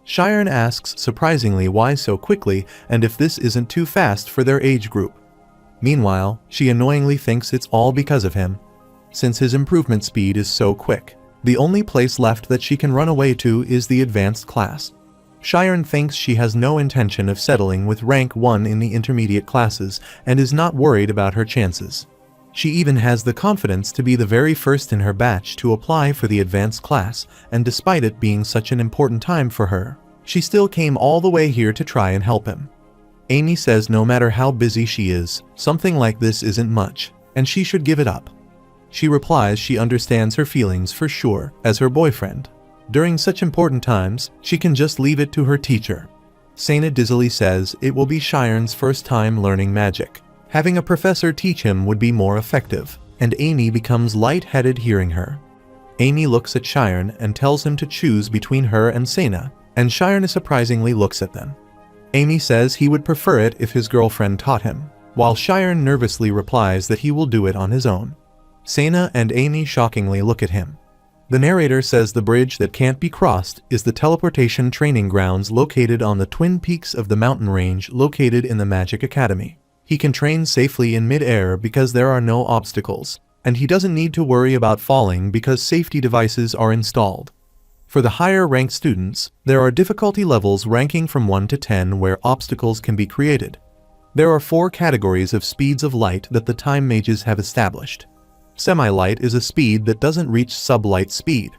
Shiren asks surprisingly why so quickly and if this isn't too fast for their age group. Meanwhile, she annoyingly thinks it's all because of him. Since his improvement speed is so quick, the only place left that she can run away to is the advanced class. Shiren thinks she has no intention of settling with rank 1 in the intermediate classes and is not worried about her chances. She even has the confidence to be the very first in her batch to apply for the advanced class, and despite it being such an important time for her, she still came all the way here to try and help him. Amy says no matter how busy she is, something like this isn't much, and she should give it up. She replies she understands her feelings for sure, as her boyfriend. During such important times, she can just leave it to her teacher. Sena dizzily says it will be Shiren's first time learning magic. Having a professor teach him would be more effective, and Amy becomes light-headed hearing her. Amy looks at Shiren and tells him to choose between her and Sena, and Shiren surprisingly looks at them. Amy says he would prefer it if his girlfriend taught him, while Shiren nervously replies that he will do it on his own. Sena and Amy shockingly look at him. The narrator says the bridge that can't be crossed is the teleportation training grounds located on the twin peaks of the mountain range located in the Magic Academy. He can train safely in mid-air because there are no obstacles, and he doesn't need to worry about falling because safety devices are installed. For the higher-ranked students, there are difficulty levels ranking from 1 to 10 where obstacles can be created. There are 4 categories of speeds of light that the time mages have established. Semi-light is a speed that doesn't reach sub-light speed.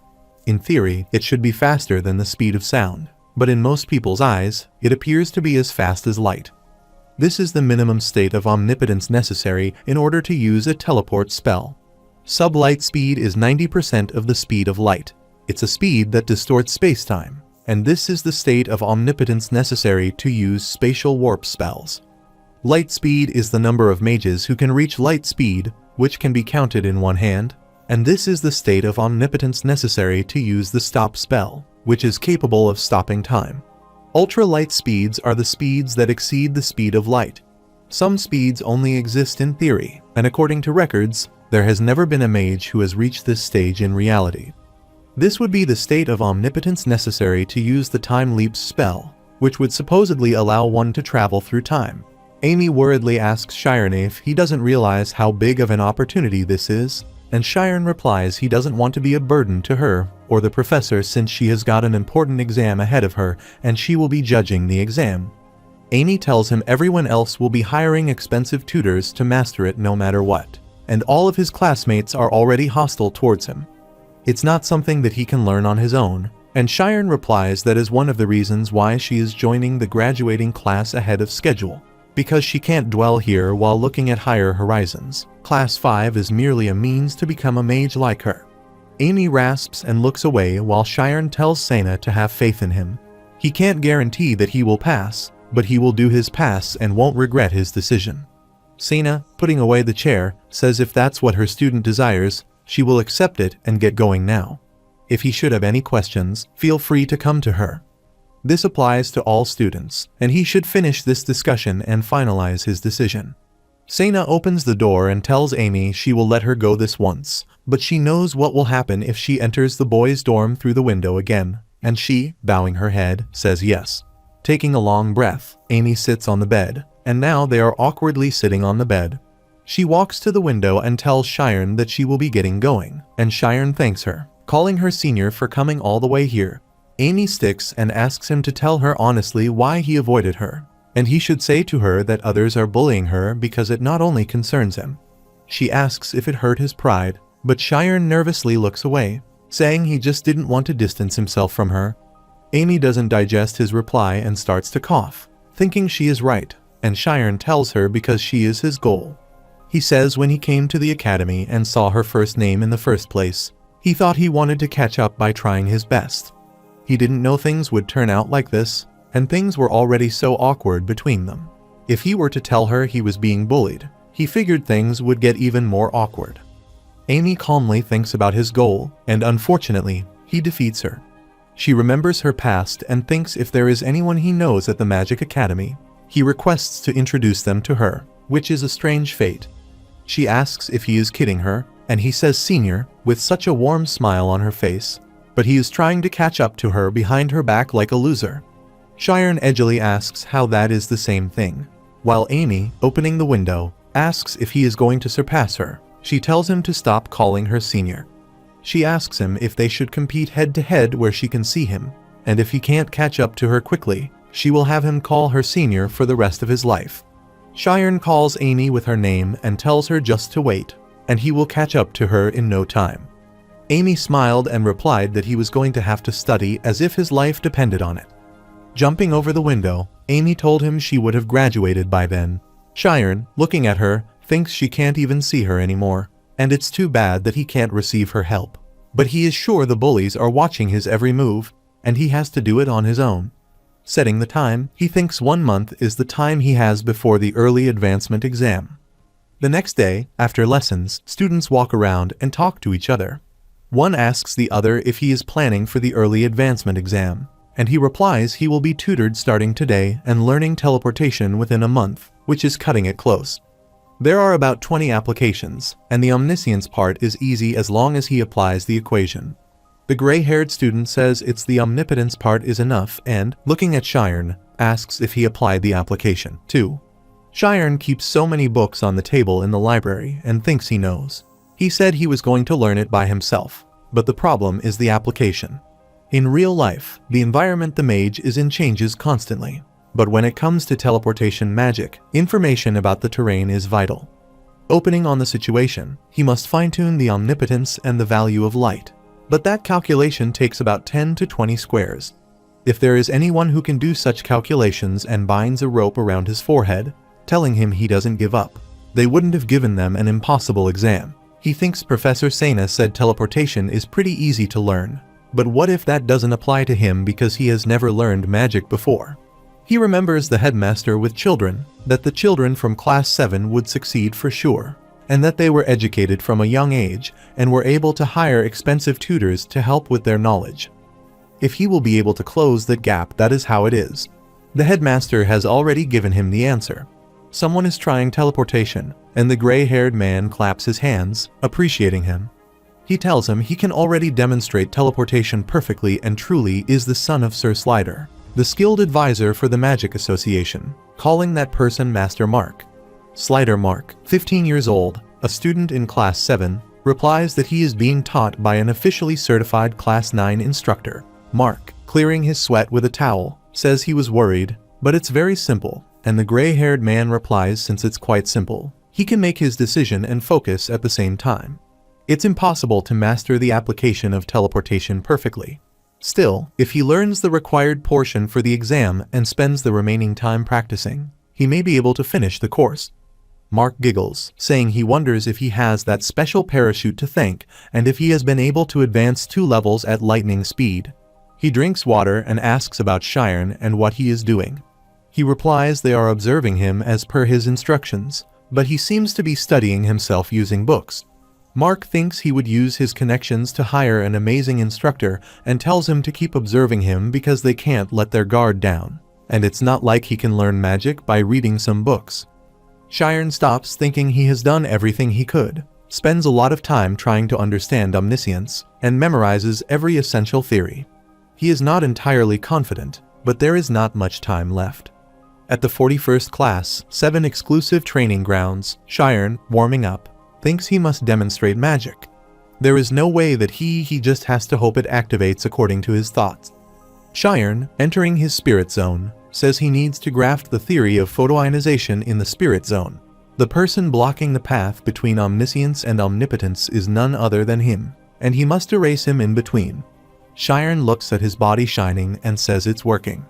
In theory, it should be faster than the speed of sound, but in most people's eyes, it appears to be as fast as light. This is the minimum state of omnipotence necessary in order to use a teleport spell. Sublight speed is 90% of the speed of light. It's a speed that distorts space-time, and this is the state of omnipotence necessary to use spatial warp spells. Light speed is the number of mages who can reach light speed, which can be counted in one hand, and this is the state of omnipotence necessary to use the stop spell, which is capable of stopping time. Ultra-light speeds are the speeds that exceed the speed of light. Some speeds only exist in theory, and according to records, there has never been a mage who has reached this stage in reality. This would be the state of omnipotence necessary to use the time leap spell, which would supposedly allow one to travel through time. Amy worriedly asks Shiren if he doesn't realize how big of an opportunity this is, and Shiren replies he doesn't want to be a burden to her or the professor since she has got an important exam ahead of her and she will be judging the exam. Amy tells him everyone else will be hiring expensive tutors to master it no matter what, and all of his classmates are already hostile towards him. It's not something that he can learn on his own, and Shiren replies that is one of the reasons why she is joining the graduating class ahead of schedule, because she can't dwell here while looking at higher horizons. Class 5 is merely a means to become a mage like her. Amy rasps and looks away while Shiren tells Sena to have faith in him. He can't guarantee that he will pass, but he will do his pass and won't regret his decision. Sena, putting away the chair, says if that's what her student desires, she will accept it and get going now. If he should have any questions, feel free to come to her. This applies to all students, and he should finish this discussion and finalize his decision. Sena opens the door and tells Amy she will let her go this once, but she knows what will happen if she enters the boys' dorm through the window again, and she, bowing her head, says yes. Taking a long breath, Amy sits on the bed, and now they are awkwardly sitting on the bed. She walks to the window and tells Shiren that she will be getting going, and Shiren thanks her, calling her senior for coming all the way here. Amy sticks and asks him to tell her honestly why he avoided her, and he should say to her that others are bullying her because it not only concerns him. She asks if it hurt his pride, but Shiren nervously looks away, saying he just didn't want to distance himself from her. Amy doesn't digest his reply and starts to cough, thinking she is right, and Shiren tells her because she is his goal. He says when he came to the academy and saw her first name in the first place, he thought he wanted to catch up by trying his best. He didn't know things would turn out like this, and things were already so awkward between them. If he were to tell her he was being bullied, he figured things would get even more awkward. Amy calmly thinks about his goal, and unfortunately, he defeats her. She remembers her past and thinks if there is anyone he knows at the Magic Academy, he requests to introduce them to her, which is a strange fate. She asks if he is kidding her, and he says senior, with such a warm smile on her face, but he is trying to catch up to her behind her back like a loser. Shiren edgily asks how that is the same thing, while Amy, opening the window, asks if he is going to surpass her. She tells him to stop calling her senior. She asks him if they should compete head-to-head where she can see him, and if he can't catch up to her quickly, she will have him call her senior for the rest of his life. Shiren calls Amy with her name and tells her just to wait, and he will catch up to her in no time. Amy smiled and replied that he was going to have to study as if his life depended on it. Jumping over the window, Amy told him she would have graduated by then. Shiren, looking at her, thinks she can't even see her anymore, and it's too bad that he can't receive her help. But he is sure the bullies are watching his every move, and he has to do it on his own. Setting the time, he thinks 1 month is the time he has before the early advancement exam. The next day, after lessons, students walk around and talk to each other. One asks the other if he is planning for the early advancement exam, and he replies he will be tutored starting today and learning teleportation within a month, which is cutting it close. There are about 20 applications, and the omniscience part is easy as long as he applies the equation. The gray-haired student says it's the omnipotence part is enough and, looking at Shiren, asks if he applied the application, too. Shiren keeps so many books on the table in the library and thinks he knows. He said he was going to learn it by himself, but the problem is the application. In real life, the environment the mage is in changes constantly, but when it comes to teleportation magic, information about the terrain is vital. Opening on the situation, he must fine-tune the omnipotence and the value of light, but that calculation takes about 10 to 20 squares. If there is anyone who can do such calculations and binds a rope around his forehead, telling him he doesn't give up. They wouldn't have given them an impossible exam. He thinks Professor Sana said teleportation is pretty easy to learn. But what if that doesn't apply to him because he has never learned magic before? He remembers the headmaster with children, that the children from class 7 would succeed for sure, and that they were educated from a young age and were able to hire expensive tutors to help with their knowledge. If he will be able to close that gap, that is how it is. The headmaster has already given him the answer. Someone is trying teleportation, and the gray-haired man claps his hands, appreciating him. He tells him he can already demonstrate teleportation perfectly and truly is the son of Sir Slider, the skilled advisor for the Magic Association, calling that person Master Mark. Slider Mark, 15 years old, a student in Class 7, replies that he is being taught by an officially certified Class 9 instructor. Mark, clearing his sweat with a towel, says he was worried, but it's very simple, and the gray-haired man replies since it's quite simple, he can make his decision and focus at the same time. It's impossible to master the application of teleportation perfectly. Still, if he learns the required portion for the exam and spends the remaining time practicing, he may be able to finish the course. Mark giggles, saying he wonders if he has that special parachute to thank and if he has been able to advance 2 levels at lightning speed. He drinks water and asks about Cheyenne and what he is doing. He replies they are observing him as per his instructions, but he seems to be studying himself using books. Mark thinks he would use his connections to hire an amazing instructor and tells him to keep observing him because they can't let their guard down, and it's not like he can learn magic by reading some books. Cheyenne stops thinking he has done everything he could, spends a lot of time trying to understand omniscience, and memorizes every essential theory. He is not entirely confident, but there is not much time left. At the 41st Class 7 exclusive training grounds, Cheyenne, warming up, thinks he must demonstrate magic. There is no way that he just has to hope it activates according to his thoughts. Cheyenne, entering his spirit zone, says he needs to graft the theory of photoionization in the spirit zone. The person blocking the path between omniscience and omnipotence is none other than him, and he must erase him in between. Cheyenne looks at his body shining and says it's working.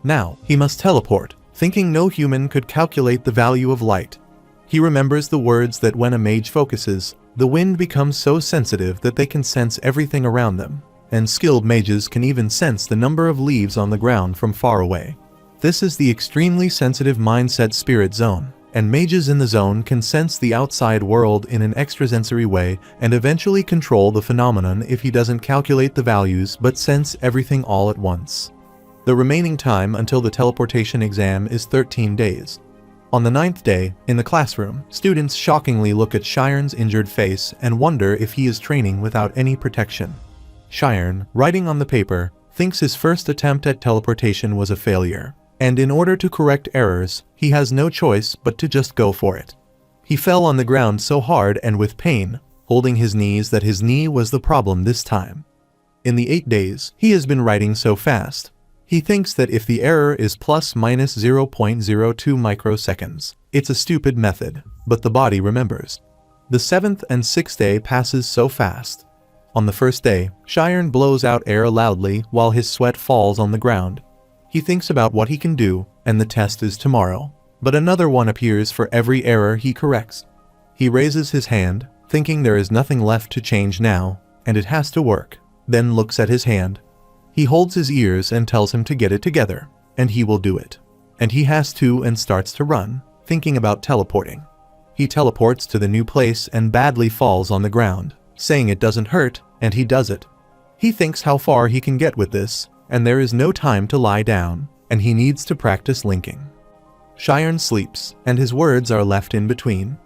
Now, he must teleport, thinking no human could calculate the value of light. He remembers the words that when a mage focuses, the wind becomes so sensitive that they can sense everything around them, and skilled mages can even sense the number of leaves on the ground from far away. This is the extremely sensitive mindset spirit zone, and mages in the zone can sense the outside world in an extrasensory way and eventually control the phenomenon if he doesn't calculate the values but sense everything all at once. The remaining time until the teleportation exam is 13 days. On the 9th day, in the classroom, students shockingly look at Cheyenne's injured face and wonder if he is training without any protection. Cheyenne, writing on the paper, thinks his first attempt at teleportation was a failure, and in order to correct errors, he has no choice but to just go for it. He fell on the ground so hard and with pain, holding his knees, that his knee was the problem this time. In the 8 days, he has been writing so fast. He thinks that if the error is plus minus 0.02 microseconds, it's a stupid method, but the body remembers. The 7th and 6th day passes so fast. On the 1st day, Cheyenne blows out air loudly while his sweat falls on the ground. He thinks about what he can do, and the test is tomorrow, but another one appears for every error he corrects. He raises his hand, thinking there is nothing left to change now, and it has to work, then looks at his hand. He holds his ears and tells him to get it together, and he will do it. And he has to and starts to run, thinking about teleporting. He teleports to the new place and badly falls on the ground, saying it doesn't hurt, and he does it. He thinks how far he can get with this, and there is no time to lie down, and he needs to practice linking. Cheyenne sleeps, and his words are left in between.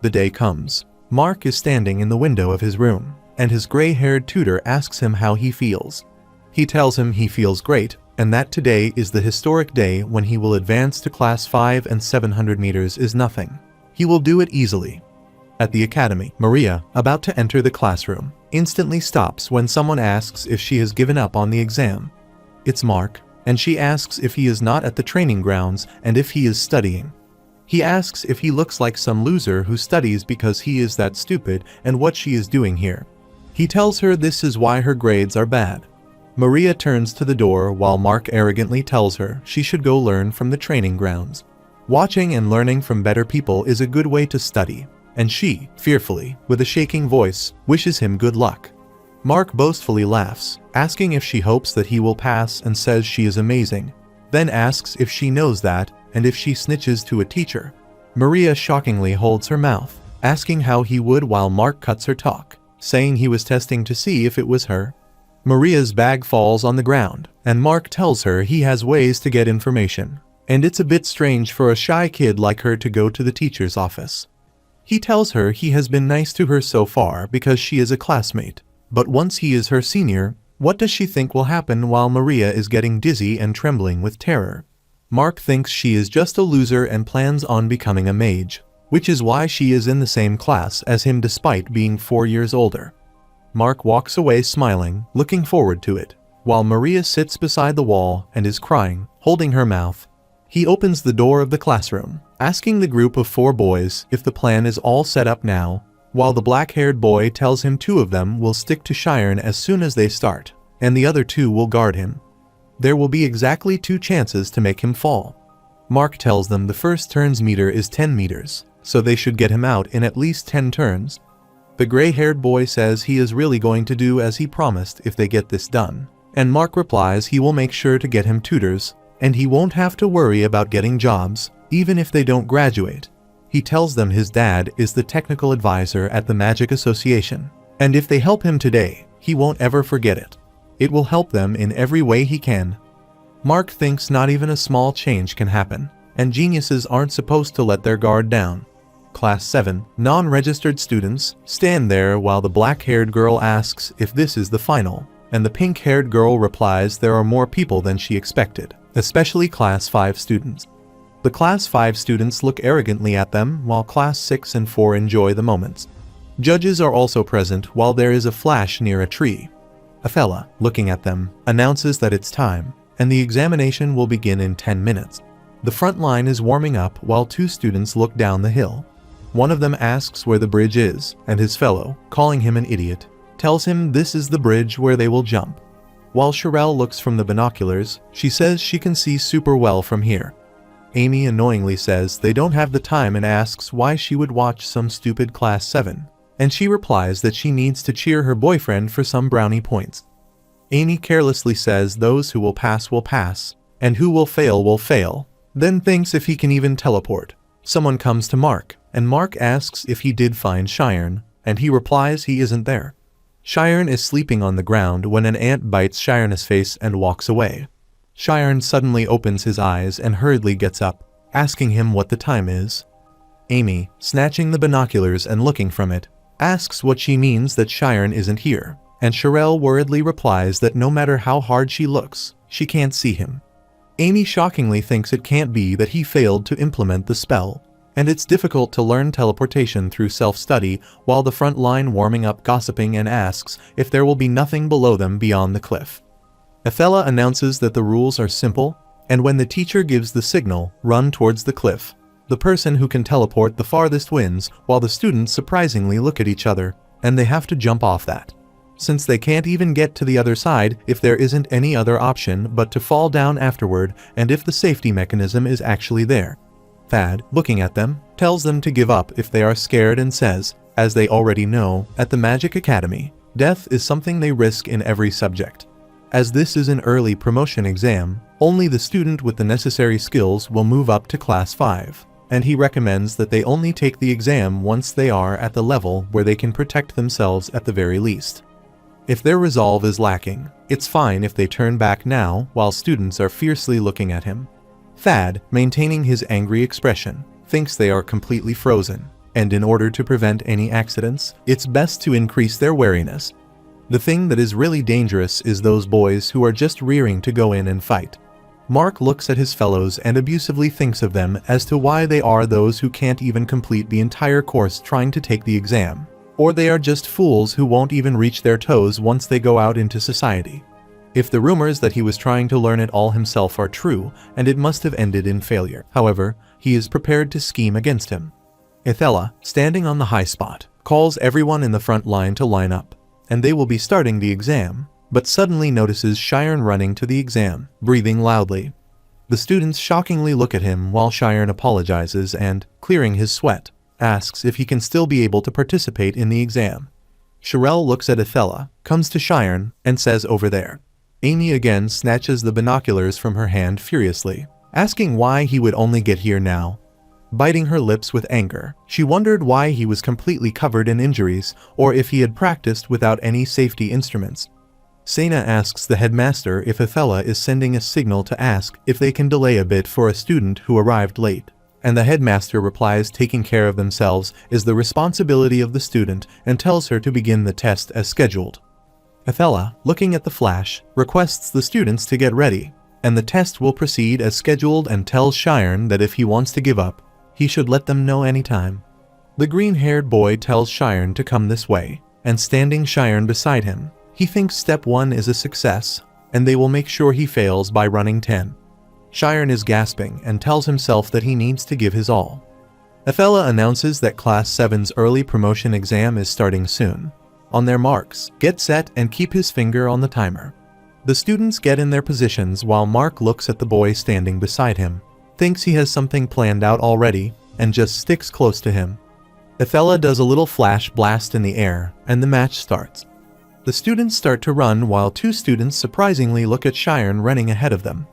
The day comes. Mark is standing in the window of his room, and his gray-haired tutor asks him how he feels. He tells him he feels great, and that today is the historic day when he will advance to Class 5 and 700 meters is nothing. He will do it easily. At the academy, Maria, about to enter the classroom, instantly stops when someone asks if she has given up on the exam. It's Mark, and she asks if he is not at the training grounds and if he is studying. He asks if he looks like some loser who studies because he is that stupid and what she is doing here. He tells her this is why her grades are bad. Maria turns to the door while Mark arrogantly tells her she should go learn from the training grounds. Watching and learning from better people is a good way to study, and she, fearfully, with a shaking voice, wishes him good luck. Mark boastfully laughs, asking if she hopes that he will pass and says she is amazing, then asks if she knows that and if she snitches to a teacher. Maria shockingly holds her mouth, asking how he would while Mark cuts her talk, saying he was testing to see if it was her. Maria's bag falls on the ground, and Mark tells her he has ways to get information, and it's a bit strange for a shy kid like her to go to the teacher's office. He tells her he has been nice to her so far because she is a classmate, but once he is her senior, what does she think will happen while Maria is getting dizzy and trembling with terror? Mark thinks she is just a loser and plans on becoming a mage, which is why she is in the same class as him despite being 4 years older. Mark walks away smiling, looking forward to it, while Maria sits beside the wall and is crying, holding her mouth. He opens the door of the classroom, asking the group of 4 boys if the plan is all set up now, while the black-haired boy tells him 2 of them will stick to Sharon as soon as they start, and the other 2 will guard him. There will be exactly 2 chances to make him fall. Mark tells them the first turn's meter is 10 meters, so they should get him out in at least 10 turns. The gray-haired boy says he is really going to do as he promised if they get this done, and Mark replies he will make sure to get him tutors, and he won't have to worry about getting jobs, even if they don't graduate. He tells them his dad is the technical advisor at the Magic Association, and if they help him today, he won't ever forget it. It will help them in every way he can. Mark thinks not even a small change can happen, and geniuses aren't supposed to let their guard down. Class 7, non-registered students, stand there while the black-haired girl asks if this is the final, and the pink-haired girl replies there are more people than she expected, especially Class 5 students. The Class 5 students look arrogantly at them while Class 6 and 4 enjoy the moments. Judges are also present while there is a flash near a tree. A fella, looking at them, announces that it's time, and the examination will begin in 10 minutes. The front line is warming up while 2 students look down the hill. One of them asks where the bridge is, and his fellow, calling him an idiot, tells him this is the bridge where they will jump. While Sherelle looks from the binoculars, she says she can see super well from here. Amy annoyingly says they don't have the time and asks why she would watch some stupid Class 7. And she replies that she needs to cheer her boyfriend for some brownie points. Amy carelessly says those who will pass, and who will fail, then thinks if he can even teleport. Someone comes to Mark, and Mark asks if he did find Sharon, and he replies he isn't there. Sharon is sleeping on the ground when an ant bites Sharon's face and walks away. Sharon suddenly opens his eyes and hurriedly gets up, asking him what the time is. Amy, snatching the binoculars and looking from it, asks what she means that Sharon isn't here, and Sherelle worriedly replies that no matter how hard she looks, she can't see him. Amy shockingly thinks it can't be that he failed to implement the spell, and it's difficult to learn teleportation through self-study while the front line warming up gossiping and asks if there will be nothing below them beyond the cliff. Athela announces that the rules are simple, and when the teacher gives the signal, run towards the cliff. The person who can teleport the farthest wins, while the students surprisingly look at each other, and they have to jump off that. Since they can't even get to the other side if there isn't any other option but to fall down afterward and if the safety mechanism is actually there. Thad, looking at them, tells them to give up if they are scared and says, as they already know, at the Magic Academy, death is something they risk in every subject. As this is an early promotion exam, only the student with the necessary skills will move up to Class 5. And he recommends that they only take the exam once they are at the level where they can protect themselves at the very least. If their resolve is lacking, it's fine if they turn back now while students are fiercely looking at him. Thad, maintaining his angry expression, thinks they are completely frozen, and in order to prevent any accidents, it's best to increase their wariness. The thing that is really dangerous is those boys who are just rearing to go in and fight. Mark looks at his fellows and abusively thinks of them as to why they are those who can't even complete the entire course trying to take the exam, or they are just fools who won't even reach their toes once they go out into society. If the rumors that he was trying to learn it all himself are true, and it must have ended in failure, however, he is prepared to scheme against him. Athela, standing on the high spot, calls everyone in the front line to line up, and they will be starting the exam, but suddenly notices Sharon running to the exam, breathing loudly. The students shockingly look at him while Sharon apologizes and, clearing his sweat, asks if he can still be able to participate in the exam. Sherelle looks at Athela, comes to Sharon, and says over there. Amy again snatches the binoculars from her hand furiously, asking why he would only get here now. Biting her lips with anger, she wondered why he was completely covered in injuries or if he had practiced without any safety instruments. Sena asks the headmaster if Athela is sending a signal to ask if they can delay a bit for a student who arrived late, and the headmaster replies taking care of themselves is the responsibility of the student and tells her to begin the test as scheduled. Athela, looking at the flash, requests the students to get ready, and the test will proceed as scheduled and tells Sharon that if he wants to give up, he should let them know anytime. The green-haired boy tells Sharon to come this way, and standing Sharon beside him, he thinks step 1 is a success, and they will make sure he fails by running 10. Sharon is gasping and tells himself that he needs to give his all. Athela announces that Class 7's early promotion exam is starting soon. On their marks, get set and keep his finger on the timer. The students get in their positions while Mark looks at the boy standing beside him, thinks he has something planned out already, and just sticks close to him. Athela does a little flash blast in the air, and the match starts. The students start to run while 2 students surprisingly look at Sharon running ahead of them.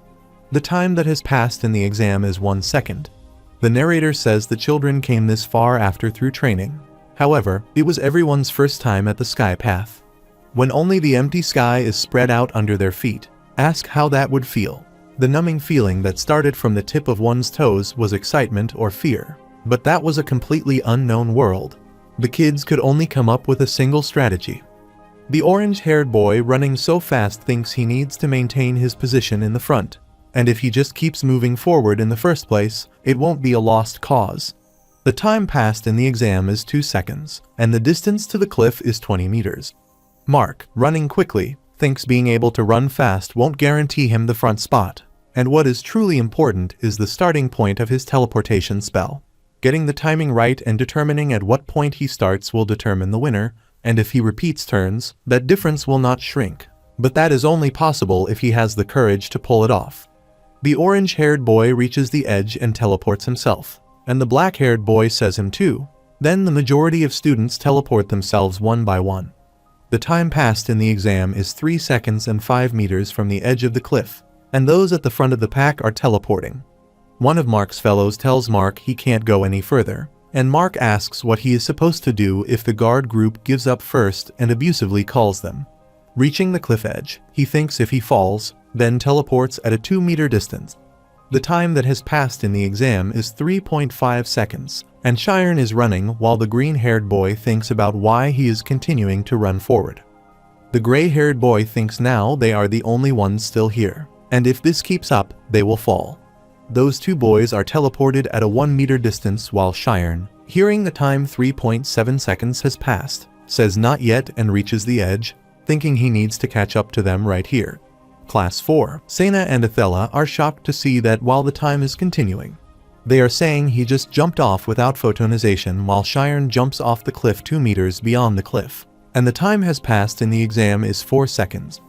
The time that has passed in the exam is 1 second. The narrator says the children came this far after through training. However, it was everyone's first time at the sky path. When only the empty sky is spread out under their feet, ask how that would feel. The numbing feeling that started from the tip of one's toes was excitement or fear, but that was a completely unknown world. The kids could only come up with a single strategy. The orange-haired boy running so fast thinks he needs to maintain his position in the front, and if he just keeps moving forward in the first place, it won't be a lost cause. The time passed in the exam is 2 seconds, and the distance to the cliff is 20 meters. Mark, running quickly, thinks being able to run fast won't guarantee him the front spot, and what is truly important is the starting point of his teleportation spell. Getting the timing right and determining at what point he starts will determine the winner, and if he repeats turns, that difference will not shrink. But that is only possible if he has the courage to pull it off. The orange-haired boy reaches the edge and teleports himself, and the black-haired boy says him too. Then the majority of students teleport themselves one by one. The time passed in the exam is 3 seconds and 5 meters from the edge of the cliff, and those at the front of the pack are teleporting. One of Mark's fellows tells Mark he can't go any further, and Mark asks what he is supposed to do if the guard group gives up first and abusively calls them. Reaching the cliff edge, he thinks if he falls, then teleports at a 2-meter distance. The time that has passed in the exam is 3.5 seconds, and Sharon is running while the green-haired boy thinks about why he is continuing to run forward. The gray-haired boy thinks now they are the only ones still here, and if this keeps up, they will fall. Those 2 boys are teleported at a 1-meter distance while Sharon, hearing the time 3.7 seconds has passed, says not yet and reaches the edge, thinking he needs to catch up to them right here. Class 4, Sena and Athela are shocked to see that while the time is continuing. They are saying he just jumped off without photonization while Sharon jumps off the cliff 2 meters beyond the cliff, and the time has passed in the exam is 4 seconds.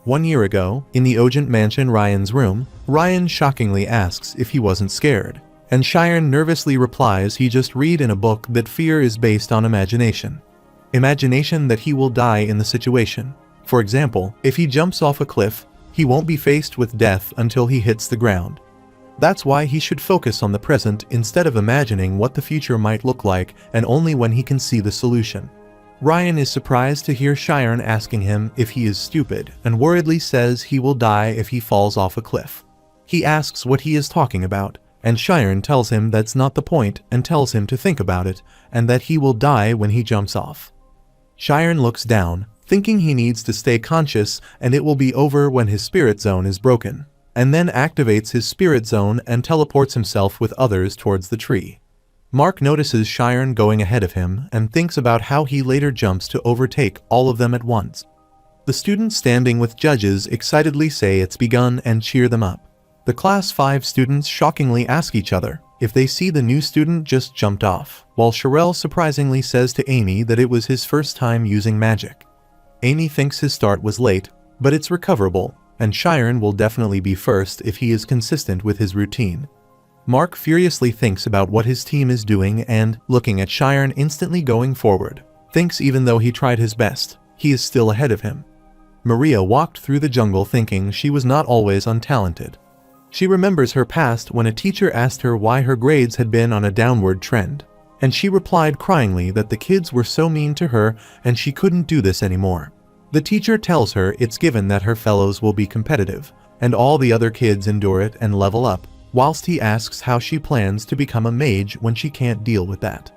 1 year ago, in the Ogent Mansion Ryan's room, Ryan shockingly asks if he wasn't scared, and Sharon nervously replies he just read in a book that fear is based on imagination. Imagination that he will die in the situation. For example, if he jumps off a cliff, he won't be faced with death until he hits the ground. That's why he should focus on the present instead of imagining what the future might look like and only when he can see the solution. Ryan is surprised to hear Sharon asking him if he is stupid and worriedly says he will die if he falls off a cliff. He asks what he is talking about, and Sharon tells him that's not the point and tells him to think about it and that he will die when he jumps off. Sharon looks down, thinking he needs to stay conscious and it will be over when his spirit zone is broken, and then activates his spirit zone and teleports himself with others towards the tree. Mark notices Sharon going ahead of him and thinks about how he later jumps to overtake all of them at once. The students standing with judges excitedly say it's begun and cheer them up. The Class 5 students shockingly ask each other if they see the new student just jumped off, while Sherelle surprisingly says to Amy that it was his first time using magic. Amy thinks his start was late, but it's recoverable, and Shiren will definitely be first if he is consistent with his routine. Mark furiously thinks about what his team is doing and, looking at Shiren instantly going forward, thinks even though he tried his best, he is still ahead of him. Maria walked through the jungle thinking she was not always untalented. She remembers her past when a teacher asked her why her grades had been on a downward trend, and she replied cryingly that the kids were so mean to her and she couldn't do this anymore. The teacher tells her it's given that her fellows will be competitive, and all the other kids endure it and level up, whilst he asks how she plans to become a mage when she can't deal with that.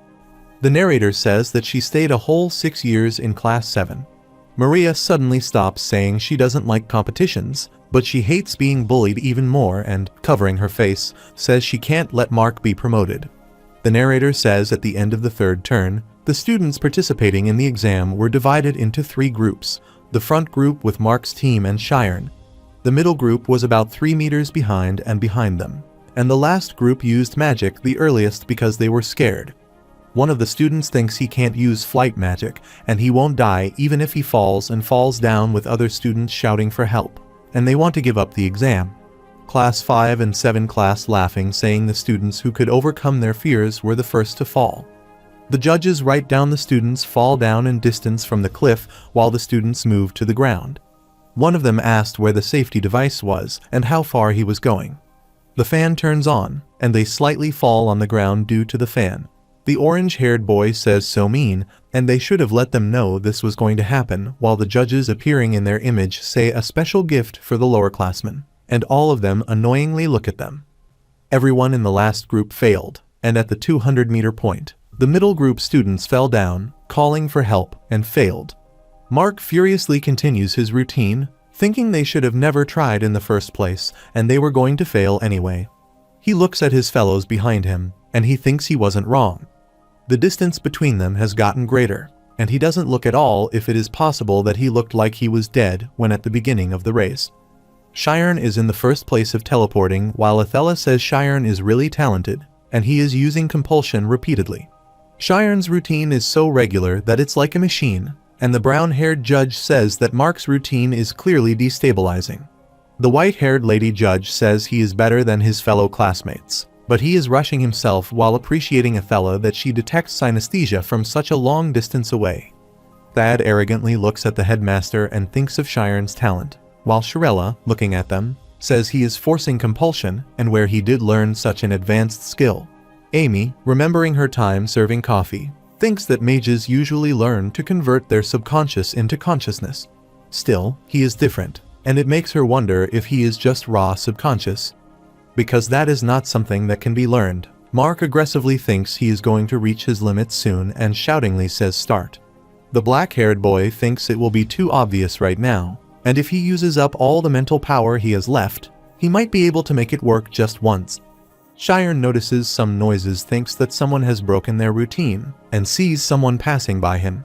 The narrator says that she stayed a whole 6 years in class 7. Maria suddenly stops saying she doesn't like competitions, but she hates being bullied even more and, covering her face, says she can't let Mark be promoted. The narrator says at the end of the third turn, the students participating in the exam were divided into 3 groups, the front group with Mark's team and Shiren. The middle group was about 3 meters behind and behind them, and the last group used magic the earliest because they were scared. One of the students thinks he can't use flight magic, and he won't die even if he falls and falls down with other students shouting for help, and they want to give up the exam. Class 5 and 7 class laughing, saying the students who could overcome their fears were the first to fall. The judges write down the students fall down in distance from the cliff while the students move to the ground. One of them asked where the safety device was and how far he was going. The fan turns on, and they slightly fall on the ground due to the fan. The orange-haired boy says so mean, and they should have let them know this was going to happen, while the judges appearing in their image say a special gift for the lowerclassmen, and all of them annoyingly look at them. Everyone in the last group failed, and at the 200-meter point, the middle group students fell down, calling for help, and failed. Mark furiously continues his routine, thinking they should have never tried in the first place, and they were going to fail anyway. He looks at his fellows behind him, and he thinks he wasn't wrong. The distance between them has gotten greater, and he doesn't look at all if it is possible that he looked like he was dead when at the beginning of the race. Shiren is in the first place of teleporting, while Athela says Shiren is really talented, and he is using compulsion repeatedly. Shiren's routine is so regular that it's like a machine, and the brown-haired judge says that Mark's routine is clearly destabilizing. The white-haired lady judge says he is better than his fellow classmates, but he is rushing himself while appreciating Athela that she detects synesthesia from such a long distance away. Thad arrogantly looks at the headmaster and thinks of Shiren's talent, while Shirella, looking at them, says he is forcing compulsion and where he did learn such an advanced skill. Amy, remembering her time serving coffee, thinks that mages usually learn to convert their subconscious into consciousness. Still, he is different, and it makes her wonder if he is just raw subconscious. Because that is not something that can be learned, Mark aggressively thinks he is going to reach his limits soon and shoutingly says start. The black-haired boy thinks it will be too obvious right now, and if he uses up all the mental power he has left, he might be able to make it work just once. Shiren notices some noises, thinks that someone has broken their routine, and sees someone passing by him.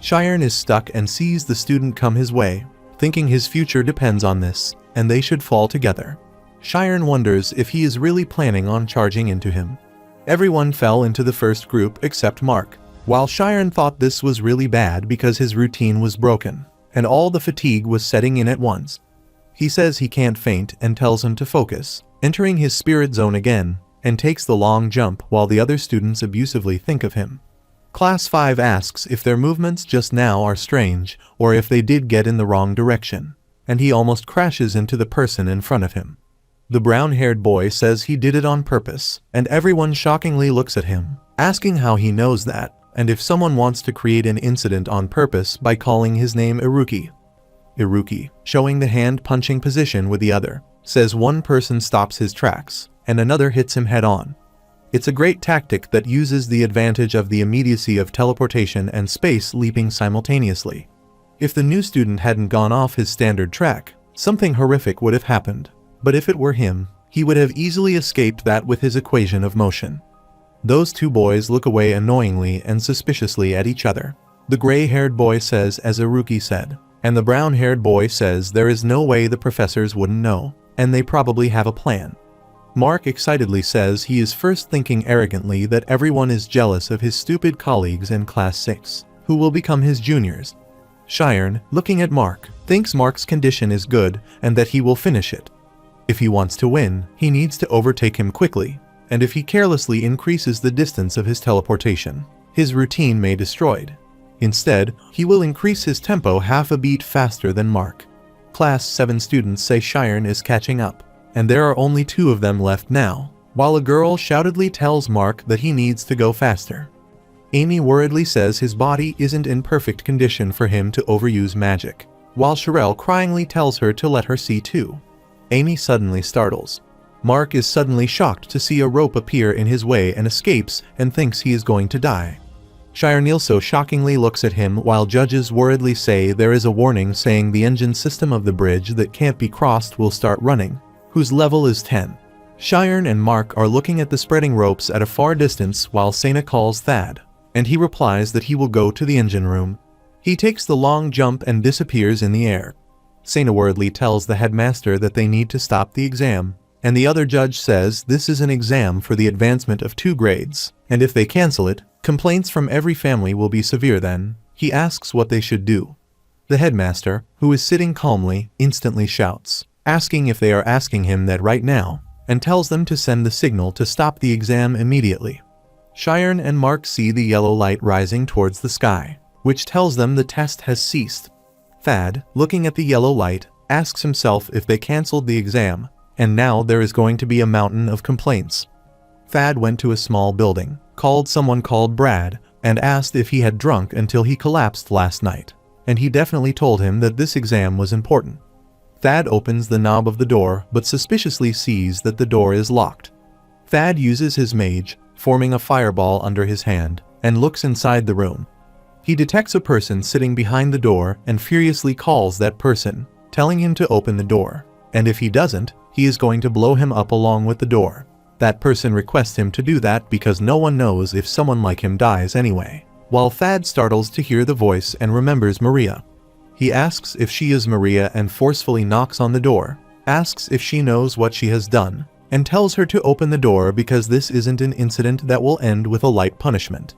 Shiren is stuck and sees the student come his way, thinking his future depends on this, and they should fall together. Shiren wonders if he is really planning on charging into him. Everyone fell into the first group except Mark, while Shiren thought this was really bad because his routine was broken, and all the fatigue was setting in at once. He says he can't faint and tells him to focus, entering his spirit zone again, and takes the long jump while the other students abusively think of him. Class 5 asks if their movements just now are strange, or if they did get in the wrong direction, and he almost crashes into the person in front of him. The brown-haired boy says he did it on purpose, and everyone shockingly looks at him, asking how he knows that, and if someone wants to create an incident on purpose by calling his name Iruki. Iruki, showing the hand-punching position with the other, says one person stops his tracks, and another hits him head-on. It's a great tactic that uses the advantage of the immediacy of teleportation and space leaping simultaneously. If the new student hadn't gone off his standard track, something horrific would have happened, but if it were him, he would have easily escaped that with his equation of motion. Those two boys look away annoyingly and suspiciously at each other. The gray-haired boy says as Iruki said, and the brown-haired boy says there is no way the professors wouldn't know, and they probably have a plan. Mark excitedly says he is first thinking arrogantly that everyone is jealous of his stupid colleagues in Class 6, who will become his juniors. Sharon, looking at Mark, thinks Mark's condition is good and that he will finish it. If he wants to win, he needs to overtake him quickly, and if he carelessly increases the distance of his teleportation, his routine may be destroyed. Instead, he will increase his tempo half a beat faster than Mark. Class 7 students say Sharon is catching up, and there are only 2 of them left now, while a girl shoutedly tells Mark that he needs to go faster. Amy worriedly says his body isn't in perfect condition for him to overuse magic, while Sherelle cryingly tells her to let her see too. Amy suddenly startles. Mark is suddenly shocked to see a rope appear in his way and escapes and thinks he is going to die. Sharon also shockingly looks at him while judges worriedly say there is a warning saying the engine system of the bridge that can't be crossed will start running, whose level is 10. Sharon and Mark are looking at the spreading ropes at a far distance while Sena calls Thad, and he replies that he will go to the engine room. He takes the long jump and disappears in the air. Sena worriedly tells the headmaster that they need to stop the exam, and the other judge says this is an exam for the advancement of 2 grades, and if they cancel it, complaints from every family will be severe then. He asks what they should do. The headmaster, who is sitting calmly, instantly shouts, asking if they are asking him that right now, and tells them to send the signal to stop the exam immediately. Sharon and Mark see the yellow light rising towards the sky, which tells them the test has ceased. Thad, looking at the yellow light, asks himself if they cancelled the exam, and now there is going to be a mountain of complaints. Thad went to a small building, called someone called Brad, and asked if he had drunk until he collapsed last night, and he definitely told him that this exam was important. Thad opens the knob of the door but suspiciously sees that the door is locked. Thad uses his mage, forming a fireball under his hand, and looks inside the room. He detects a person sitting behind the door and furiously calls that person, telling him to open the door, and if he doesn't, he is going to blow him up along with the door. That person requests him to do that because no one knows if someone like him dies anyway, while Thad startles to hear the voice and remembers Maria. He asks if she is Maria and forcefully knocks on the door, asks if she knows what she has done, and tells her to open the door because this isn't an incident that will end with a light punishment.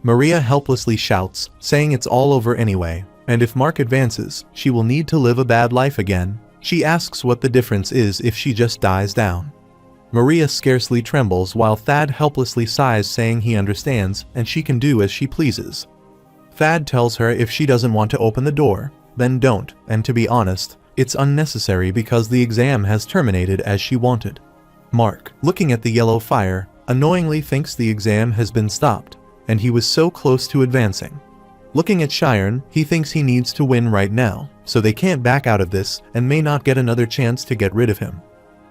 Maria helplessly shouts, saying it's all over anyway, and if Mark advances, she will need to live a bad life again. She asks what the difference is if she just dies down. Maria scarcely trembles while Thad helplessly sighs, saying he understands and she can do as she pleases. Thad tells her if she doesn't want to open the door, then don't, and to be honest, it's unnecessary because the exam has terminated as she wanted. Mark, looking at the yellow fire, annoyingly thinks the exam has been stopped, and he was so close to advancing. Looking at Sharon, he thinks he needs to win right now, so they can't back out of this and may not get another chance to get rid of him.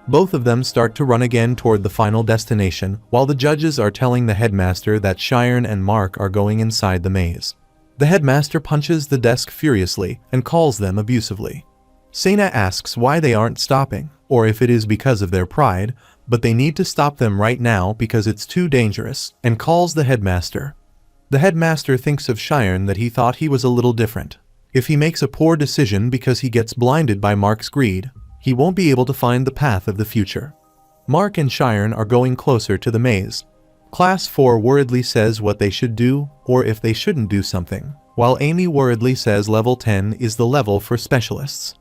Both of them start to run again toward the final destination, while the judges are telling the headmaster that Sharon and Mark are going inside the maze. The headmaster punches the desk furiously and calls them abusively. Sena asks why they aren't stopping, or if it is because of their pride, but they need to stop them right now because it's too dangerous, and calls the headmaster. The headmaster thinks of Sharon that he thought he was a little different. If he makes a poor decision because he gets blinded by Mark's greed, he won't be able to find the path of the future. Mark and Sharon are going closer to the maze. Class 4 worriedly says what they should do, or if they shouldn't do something, while Amy worriedly says level 10 is the level for specialists.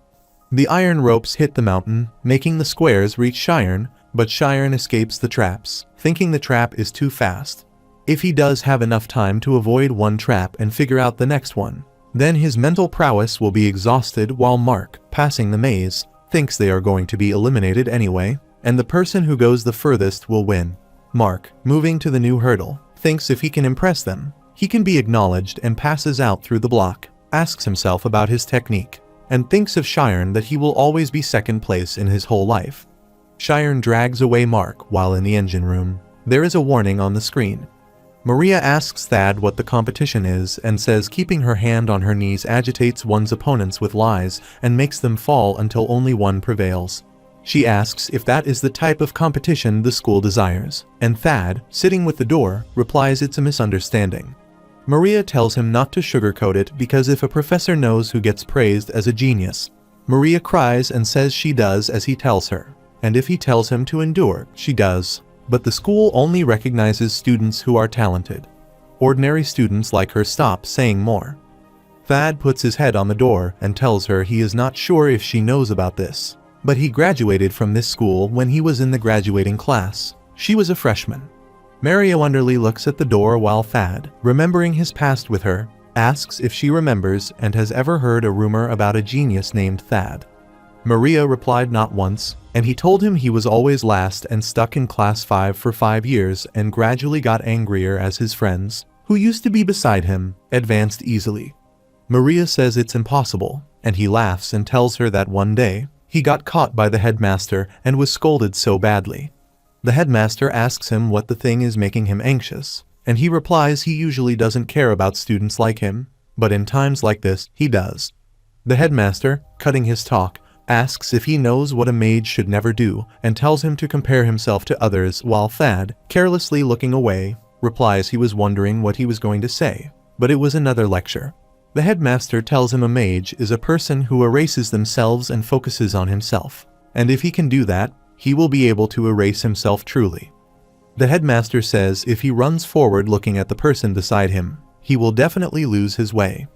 The iron ropes hit the mountain, making the squares reach Sharon, but Sharon escapes the traps, thinking the trap is too fast. If he does have enough time to avoid one trap and figure out the next one, then his mental prowess will be exhausted, while Mark, passing the maze, thinks they are going to be eliminated anyway, and the person who goes the furthest will win. Mark, moving to the new hurdle, thinks if he can impress them, he can be acknowledged and passes out through the block, asks himself about his technique, and thinks of Sharon that he will always be second place in his whole life. Sharon drags away Mark while in the engine room. There is a warning on the screen. Maria asks Thad what the competition is and says keeping her hand on her knees agitates one's opponents with lies and makes them fall until only one prevails. She asks if that is the type of competition the school desires, and Thad, sitting with the door, replies it's a misunderstanding. Maria tells him not to sugarcoat it because if a professor knows who gets praised as a genius, Maria cries and says she does as he tells her, and if he tells him to endure, she does. But the school only recognizes students who are talented. Ordinary students like her stop saying more. Thad puts his head on the door and tells her he is not sure if she knows about this, but he graduated from this school when he was in the graduating class. She was a freshman. Maria wonderingly looks at the door while Thad, remembering his past with her, asks if she remembers and has ever heard a rumor about a genius named Thad. Maria replied not once, and he told him he was always last and stuck in class 5 for 5 years and gradually got angrier as his friends, who used to be beside him, advanced easily. Maria says it's impossible, and he laughs and tells her that one day, he got caught by the headmaster and was scolded so badly. The headmaster asks him what the thing is making him anxious, and he replies he usually doesn't care about students like him, but in times like this, he does. The headmaster, cutting his talk, asks if he knows what a mage should never do and tells him to compare himself to others while Thad, carelessly looking away, replies he was wondering what he was going to say, but it was another lecture. The headmaster tells him a mage is a person who erases themselves and focuses on himself, and if he can do that, he will be able to erase himself truly. The headmaster says if he runs forward looking at the person beside him, he will definitely lose his way.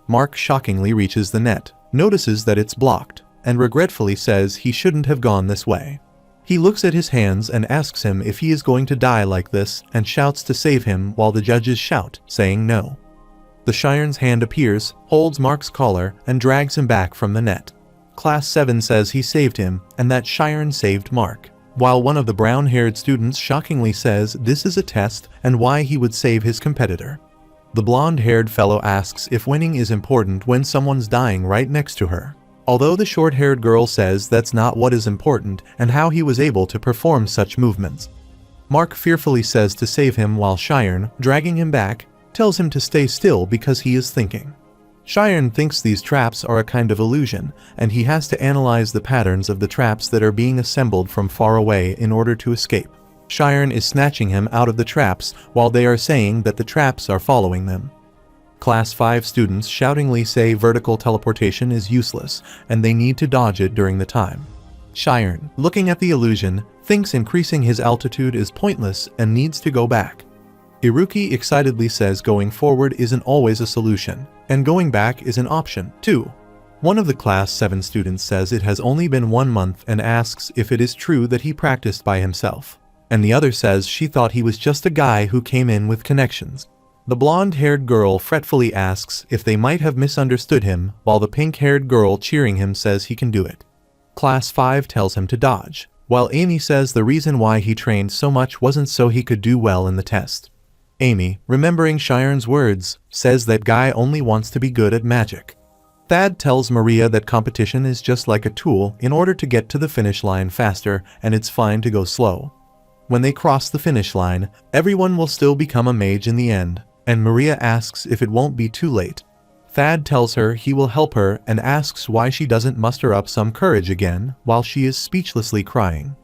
Mark shockingly reaches the net, notices that it's blocked, and regretfully says he shouldn't have gone this way. He looks at his hands and asks him if he is going to die like this and shouts to save him while the judges shout, saying no. The Shire's hand appears, holds Mark's collar, and drags him back from the net. Class 7 says he saved him and that Shire saved Mark, while one of the brown-haired students shockingly says this is a test and why he would save his competitor. The blonde-haired fellow asks if winning is important when someone's dying right next to her, although the short-haired girl says that's not what is important and how he was able to perform such movements. Mark fearfully says to save him while Shire, dragging him back, tells him to stay still because he is thinking. Shire thinks these traps are a kind of illusion, and he has to analyze the patterns of the traps that are being assembled from far away in order to escape. Shire is snatching him out of the traps while they are saying that the traps are following them. Class 5 students shoutingly say vertical teleportation is useless and they need to dodge it during the time. Shire, looking at the illusion, thinks increasing his altitude is pointless and needs to go back. Iruki excitedly says going forward isn't always a solution, and going back is an option, too. One of the Class 7 students says it has only been 1 month and asks if it is true that he practiced by himself, and the other says she thought he was just a guy who came in with connections. The blonde-haired girl fretfully asks if they might have misunderstood him, while the pink-haired girl cheering him says he can do it. Class 5 tells him to dodge, while Amy says the reason why he trained so much wasn't so he could do well in the test. Amy, remembering Shire's words, says that guy only wants to be good at magic. Thad tells Maria that competition is just like a tool in order to get to the finish line faster, and it's fine to go slow. When they cross the finish line, everyone will still become a mage in the end, and Maria asks if it won't be too late. Thad tells her he will help her and asks why she doesn't muster up some courage again while she is speechlessly crying.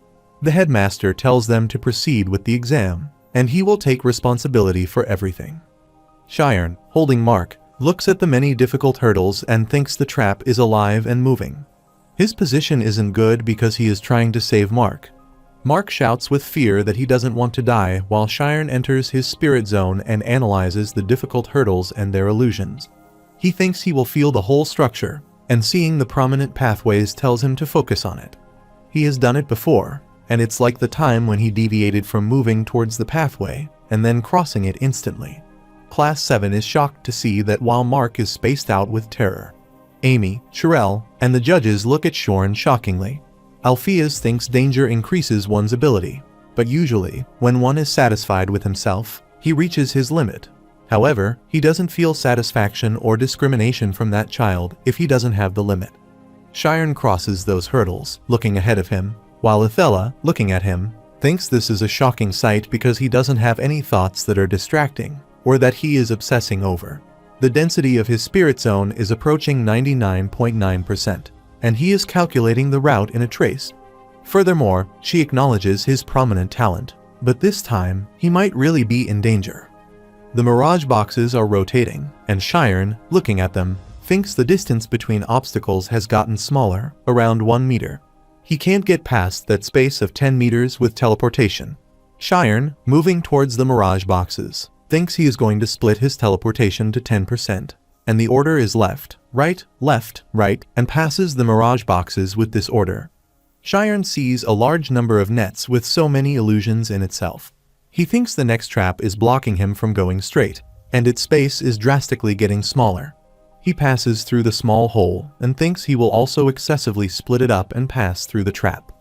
The headmaster tells them to proceed with the exam, and he will take responsibility for everything. Shire, holding Mark, looks at the many difficult hurdles and thinks the trap is alive and moving. His position isn't good because he is trying to save Mark. Mark shouts with fear that he doesn't want to die while Shire enters his spirit zone and analyzes the difficult hurdles and their illusions. He thinks he will feel the whole structure, and seeing the prominent pathways tells him to focus on it. He has done it before, and it's like the time when he deviated from moving towards the pathway and then crossing it instantly. Class 7 is shocked to see that while Mark is spaced out with terror. Amy, Sherelle, and the judges look at Shorn shockingly. Alpheus thinks danger increases one's ability, but usually, when one is satisfied with himself, he reaches his limit. However, he doesn't feel satisfaction or discrimination from that child if he doesn't have the limit. Shire crosses those hurdles, looking ahead of him, while Athela, looking at him, thinks this is a shocking sight because he doesn't have any thoughts that are distracting, or that he is obsessing over. The density of his spirit zone is approaching 99.9%. And he is calculating the route in a trace. Furthermore, she acknowledges his prominent talent, but this time, he might really be in danger. The mirage boxes are rotating, and Shire, looking at them, thinks the distance between obstacles has gotten smaller, around 1 meter. He can't get past that space of 10 meters with teleportation. Shire, moving towards the mirage boxes, thinks he is going to split his teleportation to 10%. and the order is left, right, and passes the mirage boxes with this order. Shiren sees a large number of nets with so many illusions in itself. He thinks the next trap is blocking him from going straight, and its space is drastically getting smaller. He passes through the small hole and thinks he will also excessively split it up and pass through the trap.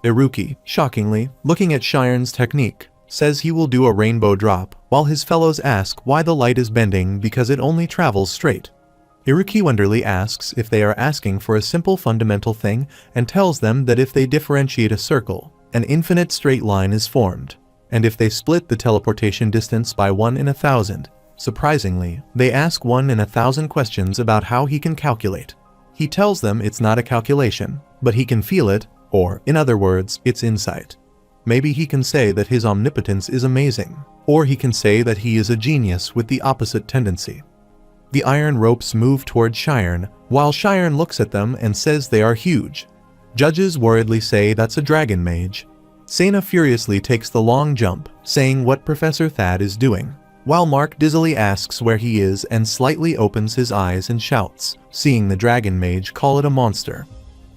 Iruki, shockingly, looking at Shiren's technique, says he will do a rainbow drop, while his fellows ask why the light is bending because it only travels straight. Iruki wonderingly asks if they are asking for a simple fundamental thing and tells them that if they differentiate a circle, an infinite straight line is formed, and if they split the teleportation distance by 1 in 1,000. Surprisingly, they ask 1 in 1,000 questions about how he can calculate. He tells them it's not a calculation, but he can feel it, or, in other words, it's insight. Maybe he can say that his omnipotence is amazing, or he can say that he is a genius with the opposite tendency. The iron ropes move toward Shiren, while Shiren looks at them and says they are huge. Judges worriedly say that's a dragon mage. Sena furiously takes the long jump, saying what Professor Thad is doing, while Mark dizzily asks where he is and slightly opens his eyes and shouts, seeing the dragon mage call it a monster.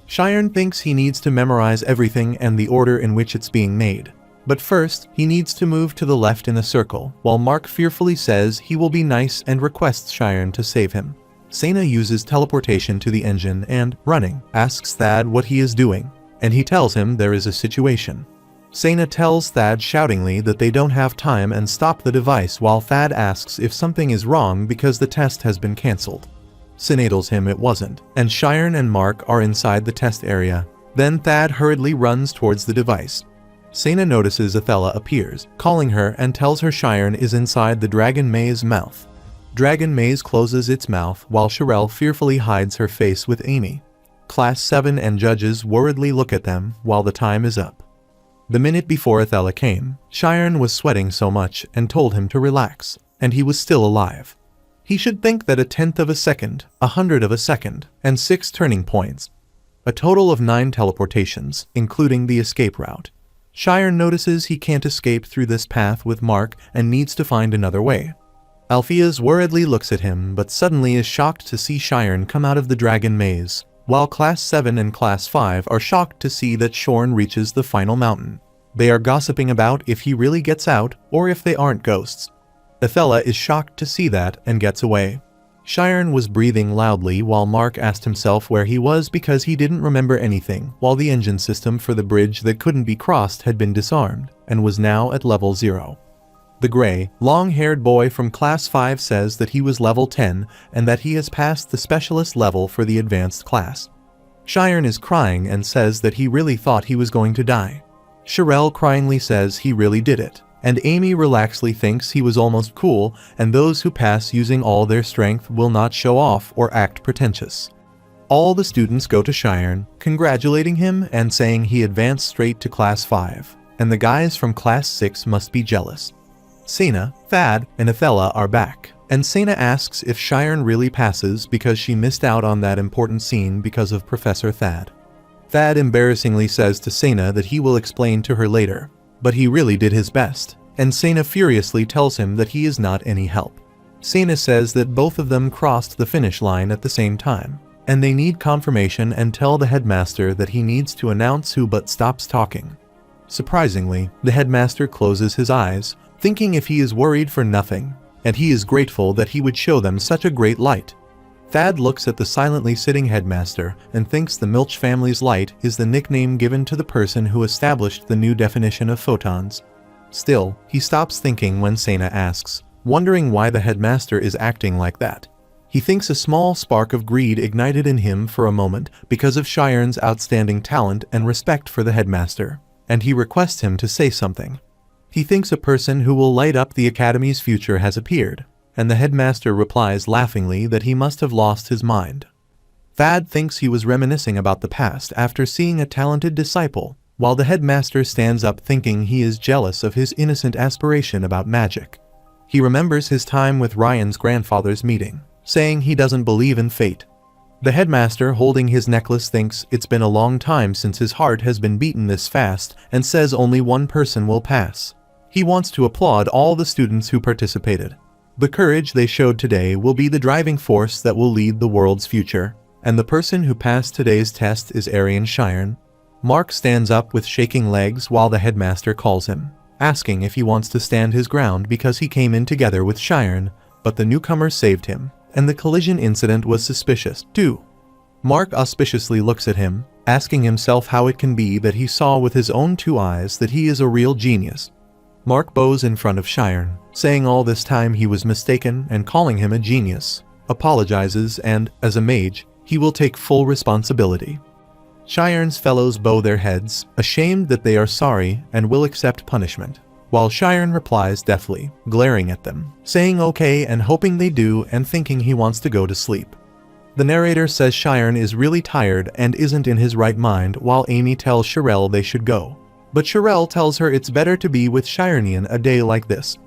Shiren thinks he needs to memorize everything and the order in which it's being made. But first, he needs to move to the left in a circle, while Mark fearfully says he will be nice and requests Shiren to save him. Sena uses teleportation to the engine and, running, asks Thad what he is doing, and he tells him there is a situation. Sena tells Thad shoutingly that they don't have time and stop the device while Thad asks if something is wrong because the test has been cancelled. Sena tells him it wasn't, and Shiren and Mark are inside the test area. Then Thad hurriedly runs towards the device. Sena notices Athela appears, calling her and tells her Shiren is inside the dragon maze mouth. Dragon maze closes its mouth while Shirelle fearfully hides her face with Amy. Class 7 and judges worriedly look at them while the time is up. The minute before Athela came, Shiren was sweating so much and told him to relax, and he was still alive. He should think that 1/10 of a second, 100 of a second, and 6 turning points. A total of 9 teleportations, including the escape route. Shiren notices he can't escape through this path with Mark and needs to find another way. Alpheus worriedly looks at him but suddenly is shocked to see Shiren come out of the dragon maze, while Class 7 and Class 5 are shocked to see that Shorn reaches the final mountain. They are gossiping about if he really gets out or if they aren't ghosts. Athela is shocked to see that and gets away. Shiren was breathing loudly while Mark asked himself where he was because he didn't remember anything, while the engine system for the bridge that couldn't be crossed had been disarmed and was now at level 0. The gray, long-haired boy from Class 5 says that he was level 10 and that he has passed the specialist level for the advanced class. Shiren is crying and says that he really thought he was going to die. Shirelle cryingly says he really did it, and Amy relaxedly thinks he was almost cool and those who pass using all their strength will not show off or act pretentious. All the students go to Shiren, congratulating him and saying he advanced straight to Class 5, and the guys from Class 6 must be jealous. Sena, Thad, and Athela are back, and Sena asks if Shiren really passes because she missed out on that important scene because of Professor Thad. Thad embarrassingly says to Sena that he will explain to her later, but he really did his best, and Sena furiously tells him that he is not any help. Sena says that both of them crossed the finish line at the same time, and they need confirmation and tell the headmaster that he needs to announce who but stops talking. Surprisingly, the headmaster closes his eyes, thinking if he is worried for nothing, and he is grateful that he would show them such a great light. Thad looks at the silently sitting headmaster and thinks the Milch family's light is the nickname given to the person who established the new definition of photons. Still, he stops thinking when Sena asks, wondering why the headmaster is acting like that. He thinks a small spark of greed ignited in him for a moment because of Shiren's outstanding talent and respect for the headmaster, and he requests him to say something. He thinks a person who will light up the academy's future has appeared, and the headmaster replies laughingly that he must have lost his mind. Thad thinks he was reminiscing about the past after seeing a talented disciple, while the headmaster stands up thinking he is jealous of his innocent aspiration about magic. He remembers his time with Ryan's grandfather's meeting, saying he doesn't believe in fate. The headmaster holding his necklace thinks it's been a long time since his heart has been beaten this fast and says only one person will pass. He wants to applaud all the students who participated. The courage they showed today will be the driving force that will lead the world's future. And the person who passed today's test is Aryan Shiren. Mark stands up with shaking legs while the headmaster calls him, asking if he wants to stand his ground because he came in together with Shiren, but the newcomer saved him, and the collision incident was suspicious, too. Mark auspiciously looks at him, asking himself how it can be that he saw with his own 2 eyes that he is a real genius. Mark bows in front of Shiren, saying all this time he was mistaken and calling him a genius, apologizes and, as a mage, he will take full responsibility. Shiren's fellows bow their heads, ashamed that they are sorry and will accept punishment, while Shiren replies deftly, glaring at them, saying okay and hoping they do and thinking he wants to go to sleep. The narrator says Shiren is really tired and isn't in his right mind while Amy tells Shirelle they should go. But Shirelle tells her it's better to be with Shirenian a day like this.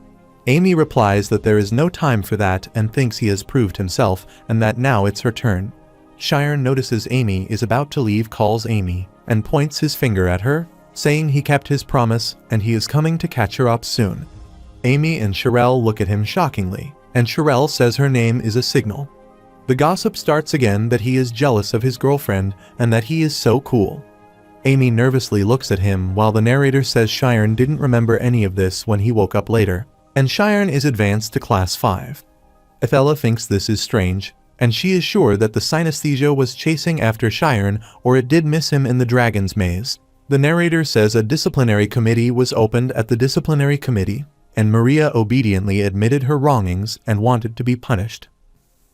Amy replies that there is no time for that and thinks he has proved himself and that now it's her turn. Shiren notices Amy is about to leave, calls Amy, and points his finger at her, saying he kept his promise and he is coming to catch her up soon. Amy and Shirelle look at him shockingly, and Shirelle says her name is a signal. The gossip starts again that he is jealous of his girlfriend and that he is so cool. Amy nervously looks at him while the narrator says Shiren didn't remember any of this when he woke up later, and Shiren is advanced to class 5. Athela thinks this is strange, and she is sure that the synesthesia was chasing after Shiren or it did miss him in the dragon's maze. The narrator says a disciplinary committee was opened at the disciplinary committee, and Maria obediently admitted her wrongings and wanted to be punished.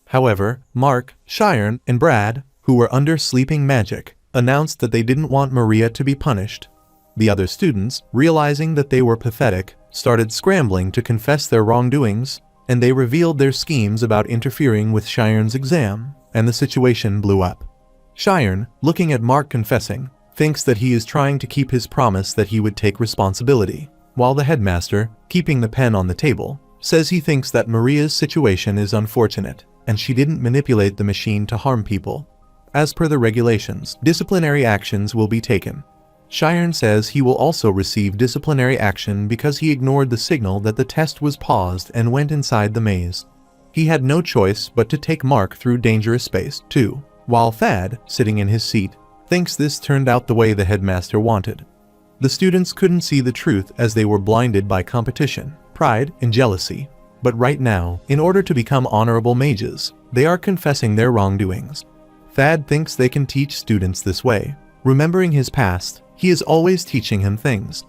However, Mark, Shiren, and Brad, who were under sleeping magic, announced that they didn't want Maria to be punished. The other students, realizing that they were pathetic, started scrambling to confess their wrongdoings, and they revealed their schemes about interfering with Shiren's exam, and the situation blew up. Shiren, looking at Mark confessing, thinks that he is trying to keep his promise that he would take responsibility, while the headmaster, keeping the pen on the table, says he thinks that Maria's situation is unfortunate, and she didn't manipulate the machine to harm people. As per the regulations, disciplinary actions will be taken. Shiren says he will also receive disciplinary action because he ignored the signal that the test was paused and went inside the maze. He had no choice but to take Mark through dangerous space, too, while Thad, sitting in his seat, thinks this turned out the way the headmaster wanted. The students couldn't see the truth as they were blinded by competition, pride, and jealousy. But right now, in order to become honorable mages, they are confessing their wrongdoings. Thad thinks they can teach students this way. Remembering his past, he is always teaching him things.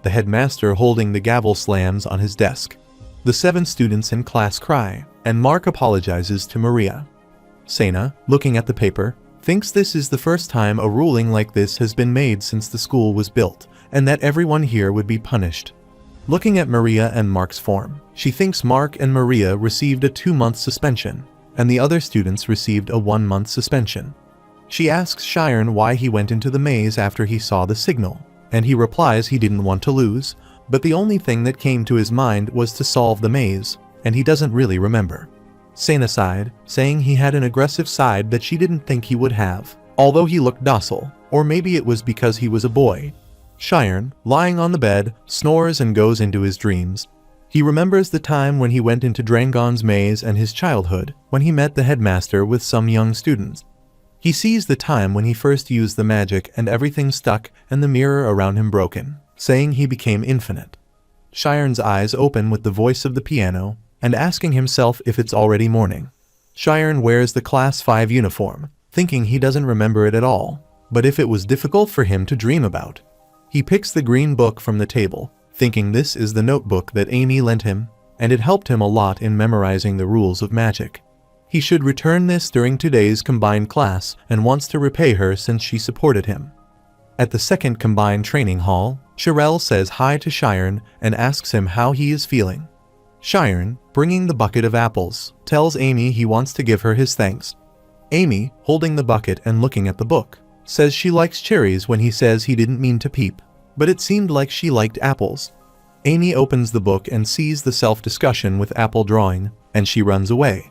The headmaster holding the gavel slams on his desk. The 7 students in class cry, and Mark apologizes to Maria. Sena, looking at the paper, thinks this is the first time a ruling like this has been made since the school was built, and that everyone here would be punished. Looking at Maria and Mark's form, she thinks Mark and Maria received a 2-month suspension, and the other students received a 1-month suspension. She asks Shiren why he went into the maze after he saw the signal, and he replies he didn't want to lose, but the only thing that came to his mind was to solve the maze, and he doesn't really remember. Sena sighed, saying he had an aggressive side that she didn't think he would have, although he looked docile, or maybe it was because he was a boy. Shiren, lying on the bed, snores and goes into his dreams. He remembers the time when he went into Drangon's maze and his childhood, when he met the headmaster with some young students. He sees the time when he first used the magic and everything stuck and the mirror around him broken, saying he became infinite. Shiren's eyes open with the voice of the piano, and asking himself if it's already morning. Shiren wears the class 5 uniform, thinking he doesn't remember it at all, but if it was difficult for him to dream about. He picks the green book from the table, thinking this is the notebook that Amy lent him, and it helped him a lot in memorizing the rules of magic. He should return this during today's combined class and wants to repay her since she supported him. At the second combined training hall, Shirelle says hi to Shiren and asks him how he is feeling. Shiren, bringing the bucket of apples, tells Amy he wants to give her his thanks. Amy, holding the bucket and looking at the book, says she likes cherries when he says he didn't mean to peep, but it seemed like she liked apples. Amy opens the book and sees the self-discussion with apple drawing, and she runs away.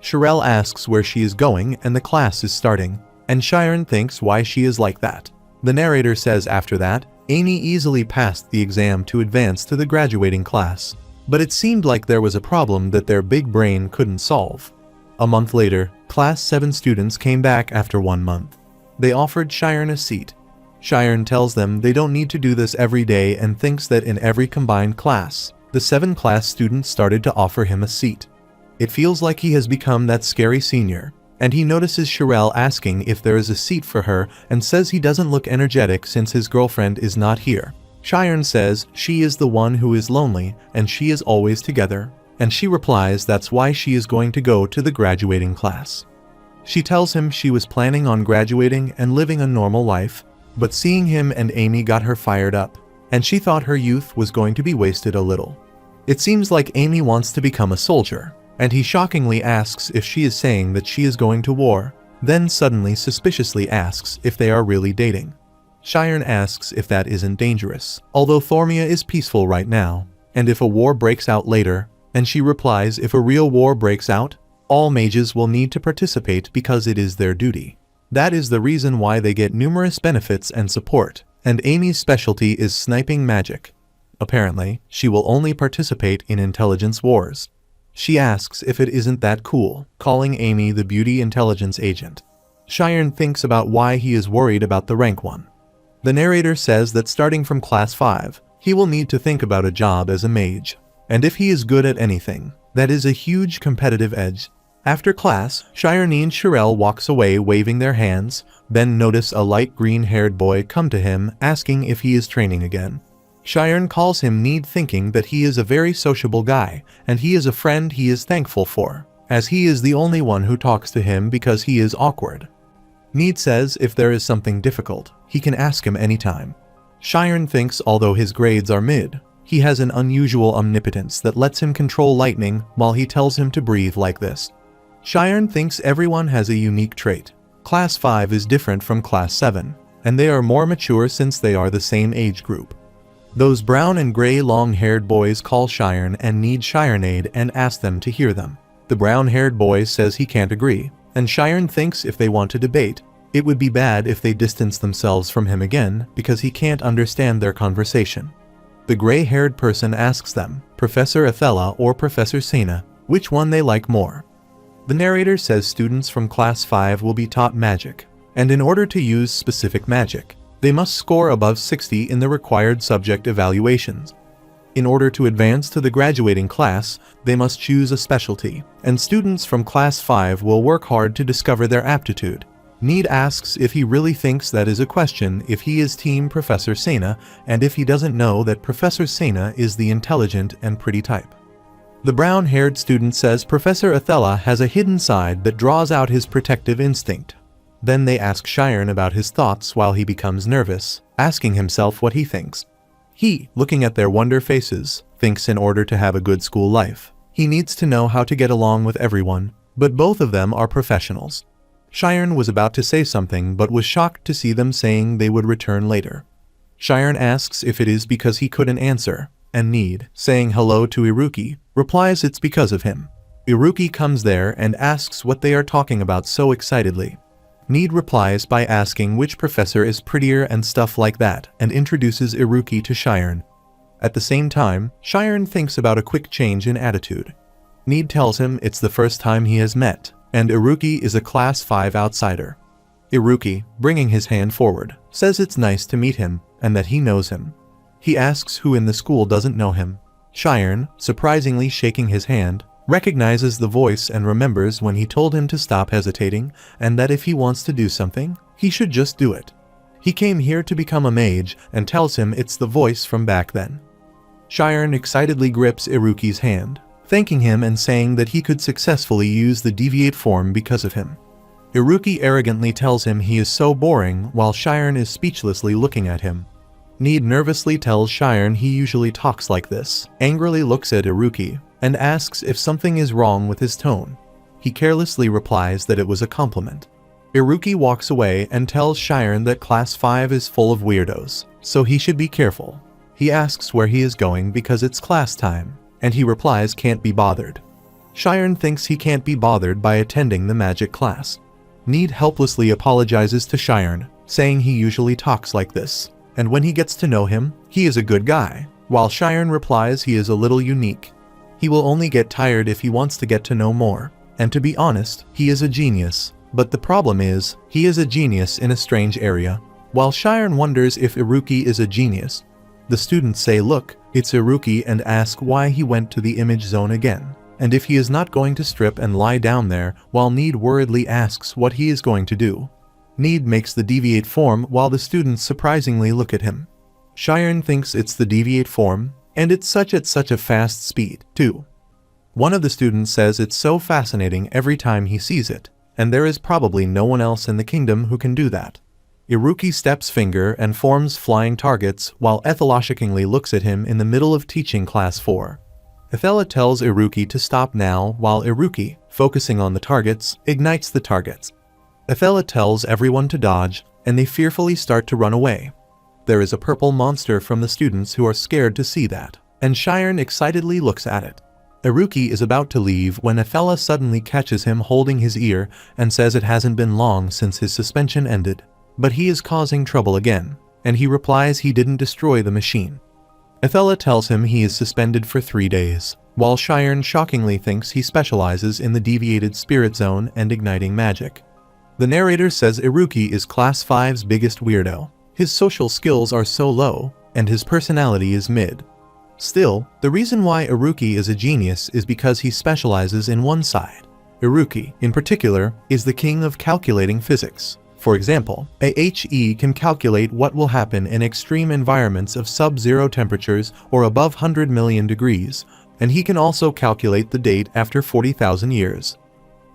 Shirelle asks where she is going and the class is starting, and Shiren thinks why she is like that. The narrator says after that, Amy easily passed the exam to advance to the graduating class. But it seemed like there was a problem that their big brain couldn't solve. A month later, Class 7 students came back after 1 month. They offered Shiren a seat. Shiren tells them they don't need to do this every day and thinks that in every combined class, the 7 class students started to offer him a seat. It feels like he has become that scary senior, and he notices Shirelle asking if there is a seat for her and says he doesn't look energetic since his girlfriend is not here. Shiren says she is the one who is lonely and she is always together, and she replies that's why she is going to go to the graduating class. She tells him she was planning on graduating and living a normal life, but seeing him and Amy got her fired up, and she thought her youth was going to be wasted a little. It seems like Amy wants to become a soldier, and he shockingly asks if she is saying that she is going to war, then suddenly suspiciously asks if they are really dating. Shiren asks if that isn't dangerous, although Thormia is peaceful right now, and if a war breaks out later, and she replies if a real war breaks out, all mages will need to participate because it is their duty. That is the reason why they get numerous benefits and support, and Amy's specialty is sniping magic. Apparently, she will only participate in intelligence wars. She asks if it isn't that cool, calling Amy the beauty intelligence agent. Shiren thinks about why he is worried about the rank 1. The narrator says that starting from class 5, he will need to think about a job as a mage, and if he is good at anything, that is a huge competitive edge. After class, Shiren and Shirelle walks away waving their hands, then notice a light green-haired boy come to him asking if he is training again. Shiren calls him Need, thinking that he is a very sociable guy, and he is a friend he is thankful for, as he is the only one who talks to him because he is awkward. Need says if there is something difficult, he can ask him anytime. Shiren thinks although his grades are mid, he has an unusual omnipotence that lets him control lightning while he tells him to breathe like this. Shiren thinks everyone has a unique trait. Class 5 is different from Class 7, and they are more mature since they are the same age group. Those brown and gray long-haired boys call Shiren and Need Shirenade and ask them to hear them. The brown-haired boy says he can't agree, and Shiren thinks if they want to debate, it would be bad if they distance themselves from him again because he can't understand their conversation. The gray-haired person asks them, Professor Athela or Professor Sena, which one they like more. The narrator says students from Class 5 will be taught magic, and in order to use specific magic, they must score above 60 in the required subject evaluations. In order to advance to the graduating class, they must choose a specialty, and students from Class 5 will work hard to discover their aptitude. Need asks if he really thinks that is a question if he is Team Professor Sena, and if he doesn't know that Professor Sena is the intelligent and pretty type. The brown-haired student says Professor Athela has a hidden side that draws out his protective instinct. Then they ask Shiren about his thoughts while he becomes nervous, asking himself what he thinks. He, looking at their wonder faces, thinks in order to have a good school life, he needs to know how to get along with everyone, but both of them are professionals. Shiren was about to say something but was shocked to see them saying they would return later. Shiren asks if it is because he couldn't answer, and Need, saying hello to Iruki, replies it's because of him. Iruki comes there and asks what they are talking about so excitedly. Need replies by asking which professor is prettier and stuff like that, and introduces Iruki to Shiren. At the same time, Shiren thinks about a quick change in attitude. Need tells him it's the first time he has met, and Iruki is a Class 5 outsider. Iruki, bringing his hand forward, says it's nice to meet him, and that he knows him. He asks who in the school doesn't know him. Shiren, surprisingly shaking his hand, recognizes the voice and remembers when he told him to stop hesitating, and that if he wants to do something, he should just do it. He came here to become a mage, and tells him it's the voice from back then. Shiren excitedly grips Iruki's hand, thanking him and saying that he could successfully use the deviate form because of him. Iruki arrogantly tells him he is so boring while Shiren is speechlessly looking at him. Need nervously tells Shiren he usually talks like this, angrily looks at Iruki, and asks if something is wrong with his tone. He carelessly replies that it was a compliment. Iruki walks away and tells Shiren that Class 5 is full of weirdos, so he should be careful. He asks where he is going because it's class time, and he replies can't be bothered. Shiren thinks he can't be bothered by attending the magic class. Need helplessly apologizes to Shiren, saying he usually talks like this, and when he gets to know him, he is a good guy, while Sharon replies he is a little unique. He will only get tired if he wants to get to know more. And to be honest, he is a genius. But the problem is, he is a genius in a strange area. While Sharon wonders if Iruki is a genius, the students say look, it's Iruki, and ask why he went to the image zone again, and if he is not going to strip and lie down there, while Need worriedly asks what he is going to do. Need makes the deviate form while the students surprisingly look at him. Sharon thinks it's the deviate form, and it's at such a fast speed, too. One of the students says it's so fascinating every time he sees it, and there is probably no one else in the kingdom who can do that. Iruki steps finger and forms flying targets while Ethela shockingly looks at him in the middle of teaching class 4. Ethela tells Iruki to stop now while Iruki, focusing on the targets, ignites the targets. Ethela tells everyone to dodge, and they fearfully start to run away. There is a purple monster from the students who are scared to see that, and Sharon excitedly looks at it. Iruki is about to leave when Ethela suddenly catches him holding his ear and says it hasn't been long since his suspension ended. But he is causing trouble again, and he replies he didn't destroy the machine. Ethela tells him he is suspended for 3 days, while Sharon shockingly thinks he specializes in the deviated spirit zone and igniting magic. The narrator says Iruki is Class 5's biggest weirdo. His social skills are so low, and his personality is mid. Still, the reason why Iruki is a genius is because he specializes in one side. Iruki, in particular, is the king of calculating physics. For example, a HE can calculate what will happen in extreme environments of sub-zero temperatures or above 100 million degrees, and he can also calculate the date after 40,000 years.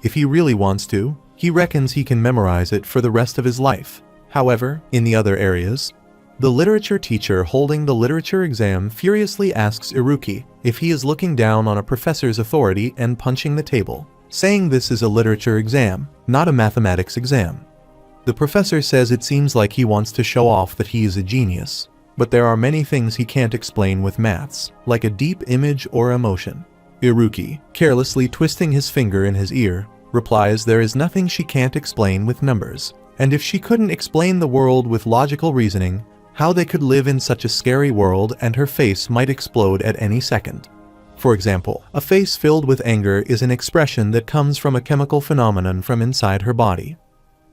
If he really wants to, he reckons he can memorize it for the rest of his life. However, in the other areas, the literature teacher holding the literature exam furiously asks Iruki if he is looking down on a professor's authority and punching the table, saying this is a literature exam, not a mathematics exam. The professor says it seems like he wants to show off that he is a genius, but there are many things he can't explain with maths, like a deep image or emotion. Iruki, carelessly twisting his finger in his ear, replies there is nothing she can't explain with numbers, and if she couldn't explain the world with logical reasoning, how they could live in such a scary world, and her face might explode at any second. For example, a face filled with anger is an expression that comes from a chemical phenomenon from inside her body.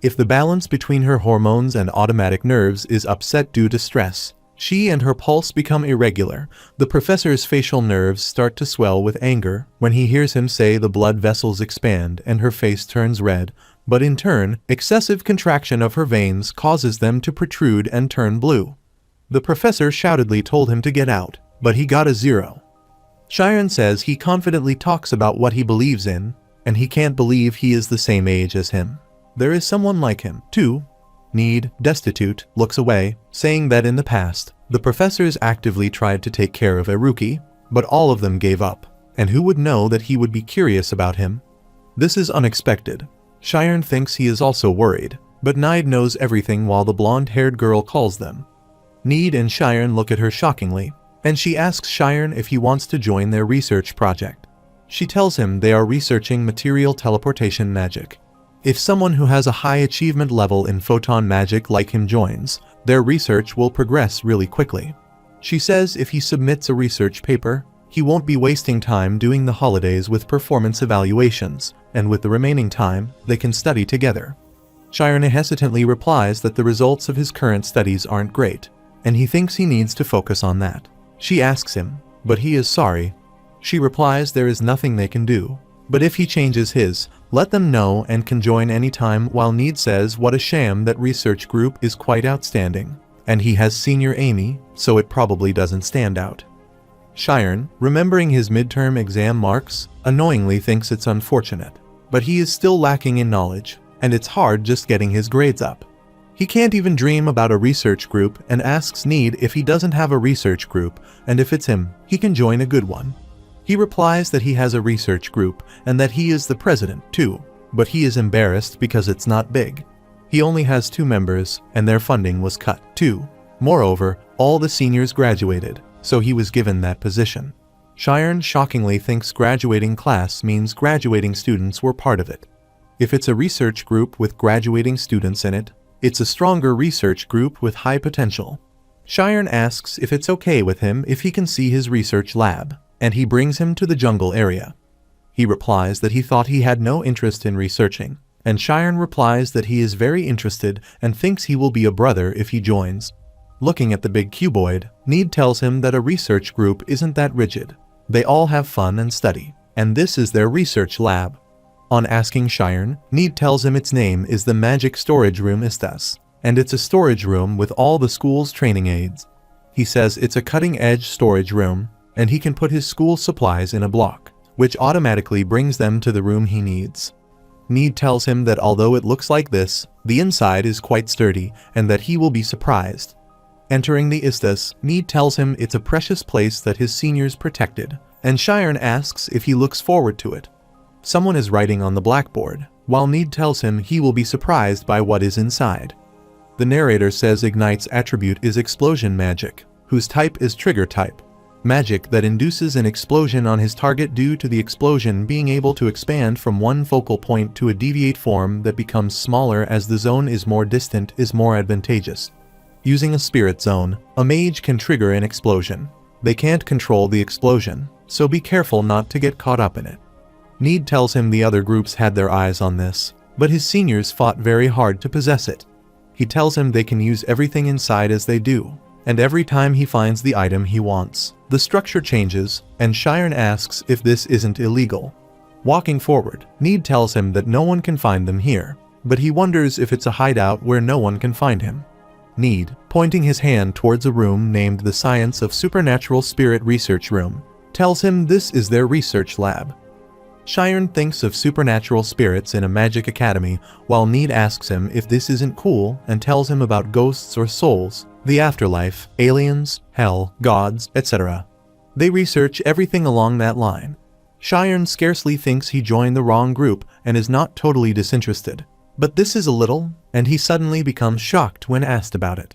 If the balance between her hormones and automatic nerves is upset due to stress, she and her pulse become irregular. The professor's facial nerves start to swell with anger when he hears him say the blood vessels expand and her face turns red, but in turn, excessive contraction of her veins causes them to protrude and turn blue. The professor shoutedly told him to get out, but he got a 0. Sharon says he confidently talks about what he believes in, and he can't believe he is the same age as him. There is someone like him, too. Need, destitute, looks away, saying that in the past, the professors actively tried to take care of Iruki, but all of them gave up, and who would know that he would be curious about him? This is unexpected. Sharon thinks he is also worried, but Need knows everything while the blonde-haired girl calls them. Need and Sharon look at her shockingly, and she asks Sharon if he wants to join their research project. She tells him they are researching material teleportation magic. If someone who has a high achievement level in photon magic like him joins, their research will progress really quickly. She says if he submits a research paper, he won't be wasting time doing the holidays with performance evaluations, and with the remaining time, they can study together. Sharon hesitantly replies that the results of his current studies aren't great, and he thinks he needs to focus on that. She asks him, but he is sorry. She replies there is nothing they can do, but if he changes his, let them know and can join anytime, while Need says what a sham, that research group is quite outstanding, and he has senior Amy, so it probably doesn't stand out. Sharon, remembering his midterm exam marks, annoyingly thinks it's unfortunate, but he is still lacking in knowledge, and it's hard just getting his grades up. He can't even dream about a research group and asks Need if he doesn't have a research group, and if it's him, he can join a good one. He replies that he has a research group and that he is the president too, but he is embarrassed because it's not big. He only has 2 members and their funding was cut too. Moreover, all the seniors graduated, so he was given that position. Sharon shockingly thinks graduating class means graduating students were part of it. If it's a research group with graduating students in it, it's a stronger research group with high potential. Shiren asks if it's okay with him if he can see his research lab, and he brings him to the jungle area. He replies that he thought he had no interest in researching, and Shiren replies that he is very interested and thinks he will be a brother if he joins. Looking at the big cuboid, Need tells him that a research group isn't that rigid. They all have fun and study, and this is their research lab. On asking Shiren, Need tells him its name is the Magic Storage Room Istas, and it's a storage room with all the school's training aids. He says it's a cutting-edge storage room, and he can put his school supplies in a block, which automatically brings them to the room he needs. Need tells him that although it looks like this, the inside is quite sturdy, and that he will be surprised. Entering the Istas, Need tells him it's a precious place that his seniors protected, and Shiren asks if he looks forward to it. Someone is writing on the blackboard, while Need tells him he will be surprised by what is inside. The narrator says Ignite's attribute is explosion magic, whose type is trigger type. Magic that induces an explosion on his target due to the explosion being able to expand from one focal point to a deviate form that becomes smaller as the zone is more distant is more advantageous. Using a spirit zone, a mage can trigger an explosion. They can't control the explosion, so be careful not to get caught up in it. Need tells him the other groups had their eyes on this, but his seniors fought very hard to possess it. He tells him they can use everything inside as they do, and every time he finds the item he wants, the structure changes, and Shiren asks if this isn't illegal. Walking forward, Need tells him that no one can find them here, but he wonders if it's a hideout where no one can find him. Need, pointing his hand towards a room named the Science of Supernatural Spirit Research Room, tells him this is their research lab. Shiren thinks of supernatural spirits in a magic academy, while Need asks him if this isn't cool and tells him about ghosts or souls, the afterlife, aliens, hell, gods, etc. They research everything along that line. Shiren scarcely thinks he joined the wrong group and is not totally disinterested, but this is a little, and he suddenly becomes shocked when asked about it.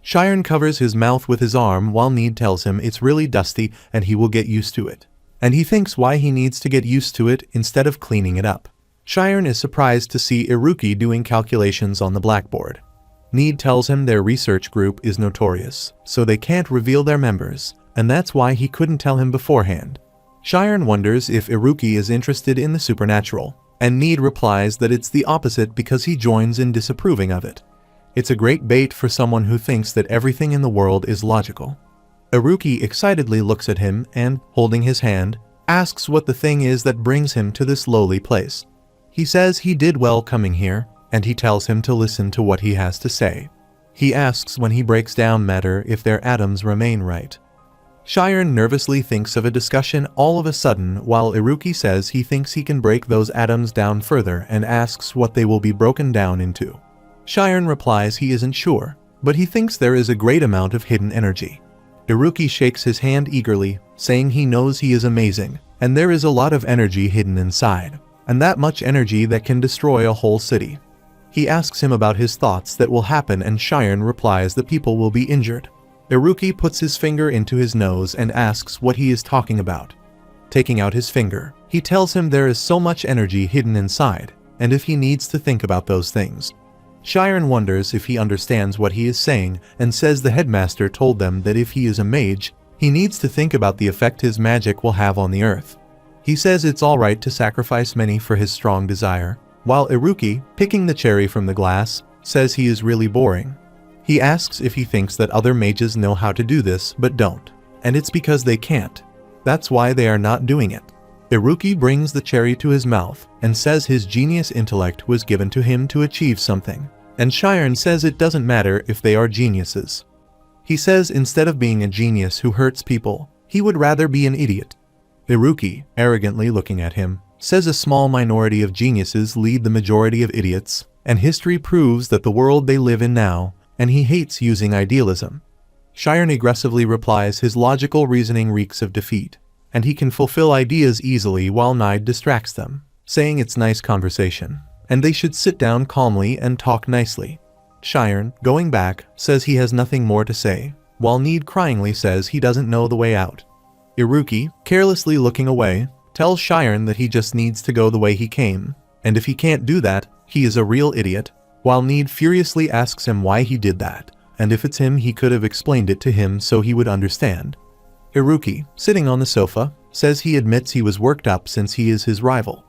Shiren covers his mouth with his arm while Need tells him it's really dusty and he will get used to it. And he thinks why he needs to get used to it instead of cleaning it up. Shiren is surprised to see Iruki doing calculations on the blackboard. Need tells him their research group is notorious, so they can't reveal their members, and that's why he couldn't tell him beforehand. Shiren wonders if Iruki is interested in the supernatural, and Need replies that it's the opposite because he joins in disapproving of it. It's a great bait for someone who thinks that everything in the world is logical. Iruki excitedly looks at him and, holding his hand, asks what the thing is that brings him to this lowly place. He says he did well coming here, and he tells him to listen to what he has to say. He asks when he breaks down matter if their atoms remain right. Shiren nervously thinks of a discussion all of a sudden while Iruki says he thinks he can break those atoms down further and asks what they will be broken down into. Shiren replies he isn't sure, but he thinks there is a great amount of hidden energy. Iruki shakes his hand eagerly, saying he knows he is amazing, and there is a lot of energy hidden inside, and that much energy that can destroy a whole city. He asks him about his thoughts that will happen and Shiren replies that people will be injured. Iruki puts his finger into his nose and asks what he is talking about. Taking out his finger, he tells him there is so much energy hidden inside, and if he needs to think about those things. Shiren wonders if he understands what he is saying and says the headmaster told them that if he is a mage, he needs to think about the effect his magic will have on the earth. He says it's alright to sacrifice many for his strong desire, while Iruki, picking the cherry from the glass, says he is really boring. He asks if he thinks that other mages know how to do this but don't, and it's because they can't. That's why they are not doing it. Iruki brings the cherry to his mouth and says his genius intellect was given to him to achieve something, and Shiren says it doesn't matter if they are geniuses. He says instead of being a genius who hurts people, he would rather be an idiot. Iruki, arrogantly looking at him, says a small minority of geniuses lead the majority of idiots, and history proves that the world they live in now, and he hates using idealism. Shiren aggressively replies his logical reasoning reeks of defeat, and he can fulfill ideas easily while Nide distracts them, saying it's nice conversation, and they should sit down calmly and talk nicely. Shiren, going back, says he has nothing more to say, while Nide cryingly says he doesn't know the way out. Iruki, carelessly looking away, tells Shiren that he just needs to go the way he came, and if he can't do that, he is a real idiot, while Nide furiously asks him why he did that, and if it's him he could have explained it to him so he would understand. Iruki, sitting on the sofa, says he admits he was worked up since he is his rival.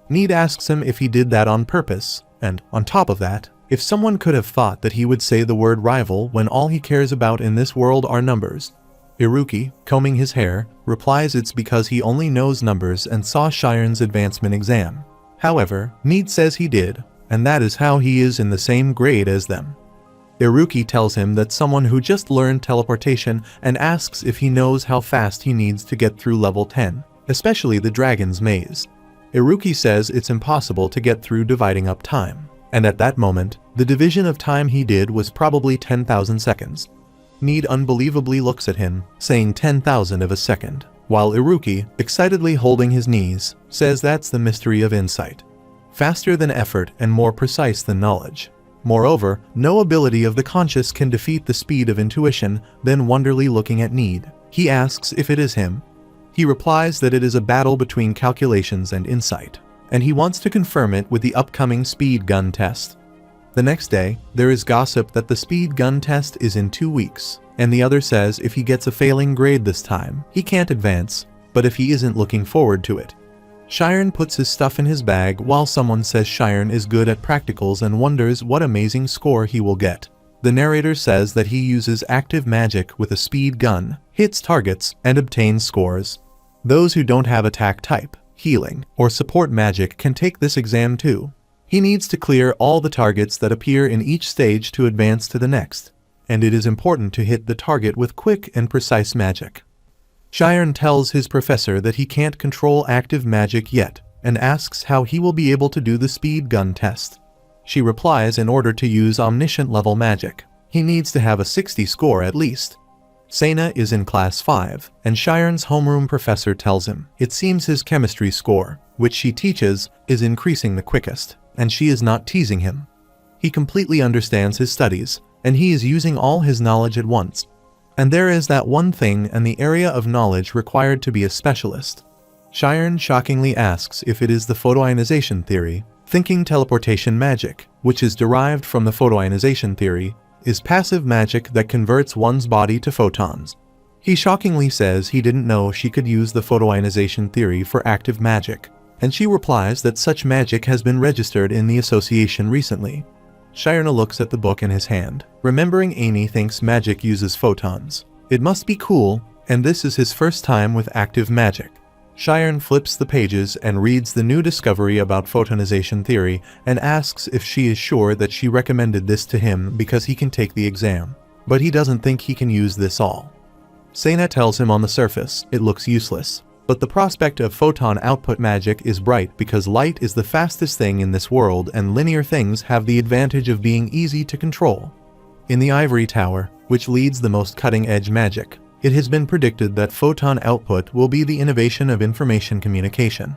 Need asks him if he did that on purpose, and, on top of that, if someone could have thought that he would say the word rival when all he cares about in this world are numbers. Iruki, combing his hair, replies it's because he only knows numbers and saw Shiren's advancement exam. However, Need says he did, and that is how he is in the same grade as them. Iruki tells him that someone who just learned teleportation and asks if he knows how fast he needs to get through level 10, especially the dragon's maze. Iruki says it's impossible to get through dividing up time, and at that moment, the division of time he did was probably 10,000 seconds. Need unbelievably looks at him, saying 10,000 of a second, while Iruki, excitedly holding his knees, says that's the mystery of insight. Faster than effort and more precise than knowledge. Moreover, no ability of the conscious can defeat the speed of intuition. Then wonderingly looking at Need, he asks if it is him. He replies that it is a battle between calculations and insight, and he wants to confirm it with the upcoming speed gun test. The next day, there is gossip that the speed gun test is in 2 weeks, and the other says if he gets a failing grade this time, he can't advance, but if he isn't looking forward to it. Shiren puts his stuff in his bag while someone says Shiren is good at practicals and wonders what amazing score he will get. The narrator says that he uses active magic with a speed gun, hits targets, and obtains scores. Those who don't have attack type, healing, or support magic can take this exam too. He needs to clear all the targets that appear in each stage to advance to the next, and it is important to hit the target with quick and precise magic. Shiren tells his professor that he can't control active magic yet, and asks how he will be able to do the speed gun test. She replies in order to use omniscient level magic, he needs to have a 60 score at least. Sena is in class 5, and Shiren's homeroom professor tells him it seems his chemistry score, which she teaches, is increasing the quickest, and she is not teasing him. He completely understands his studies, and he is using all his knowledge at once. And there is that one thing and the area of knowledge required to be a specialist. Shiren shockingly asks if it is the photoionization theory, thinking teleportation magic, which is derived from the photoionization theory, is passive magic that converts one's body to photons. He shockingly says he didn't know she could use the photoionization theory for active magic, and she replies that such magic has been registered in the association recently. Shiren looks at the book in his hand, remembering Amy thinks magic uses photons. It must be cool, and this is his first time with active magic. Shiren flips the pages and reads the new discovery about photonization theory and asks if she is sure that she recommended this to him because he can take the exam, but he doesn't think he can use this all. Sena tells him on the surface it looks useless, but the prospect of photon output magic is bright because light is the fastest thing in this world and linear things have the advantage of being easy to control. In the ivory tower, which leads the most cutting-edge magic, it has been predicted that photon output will be the innovation of information communication.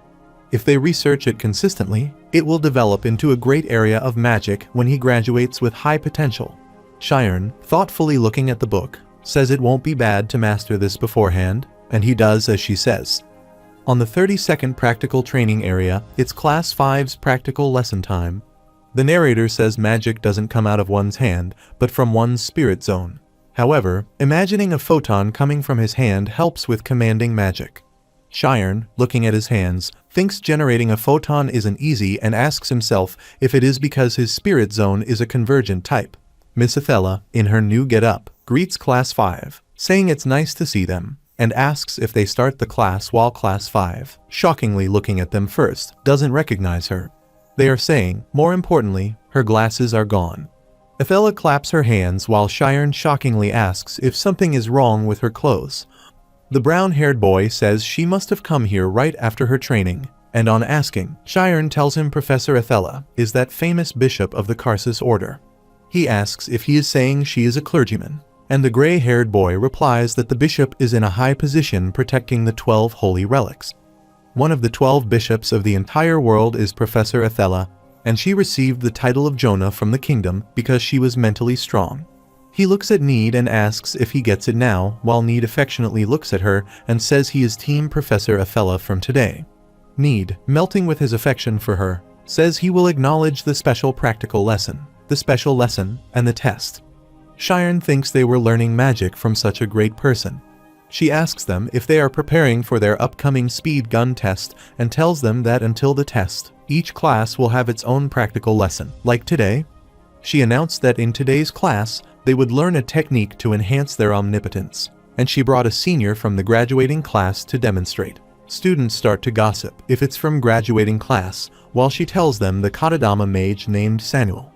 If they research it consistently, it will develop into a great area of magic when he graduates with high potential. Shiren, thoughtfully looking at the book, says it won't be bad to master this beforehand, and he does as she says. On the 32nd practical training area, it's class 5's practical lesson time. The narrator says magic doesn't come out of one's hand, but from one's spirit zone. However, imagining a photon coming from his hand helps with commanding magic. Shiren, looking at his hands, thinks generating a photon isn't easy and asks himself if it is because his spirit zone is a convergent type. Miss Athela, in her new get-up, greets class 5, saying it's nice to see them, and asks if they start the class while class 5, shockingly looking at them first, doesn't recognize her. They are saying, more importantly, her glasses are gone. Athela claps her hands while Shiren shockingly asks if something is wrong with her clothes. The brown-haired boy says she must have come here right after her training, and on asking, Shiren tells him Professor Athela is that famous bishop of the Karsus order. He asks if he is saying she is a clergyman, and the gray-haired boy replies that the bishop is in a high position protecting the 12 holy relics. One of the 12 bishops of the entire world is Professor Athela, and she received the title of Jonah from the kingdom because she was mentally strong. He looks at Need and asks if he gets it now, while Need affectionately looks at her and says he is Team Professor Athela from today. Need, melting with his affection for her, says he will acknowledge the special practical lesson, and the test. Sharon thinks they were learning magic from such a great person. She asks them if they are preparing for their upcoming speed gun test and tells them that until the test, each class will have its own practical lesson. Like today, she announced that in today's class, they would learn a technique to enhance their omnipotence, and she brought a senior from the graduating class to demonstrate. Students start to gossip if it's from graduating class, while she tells them the Katadama mage named Samuel.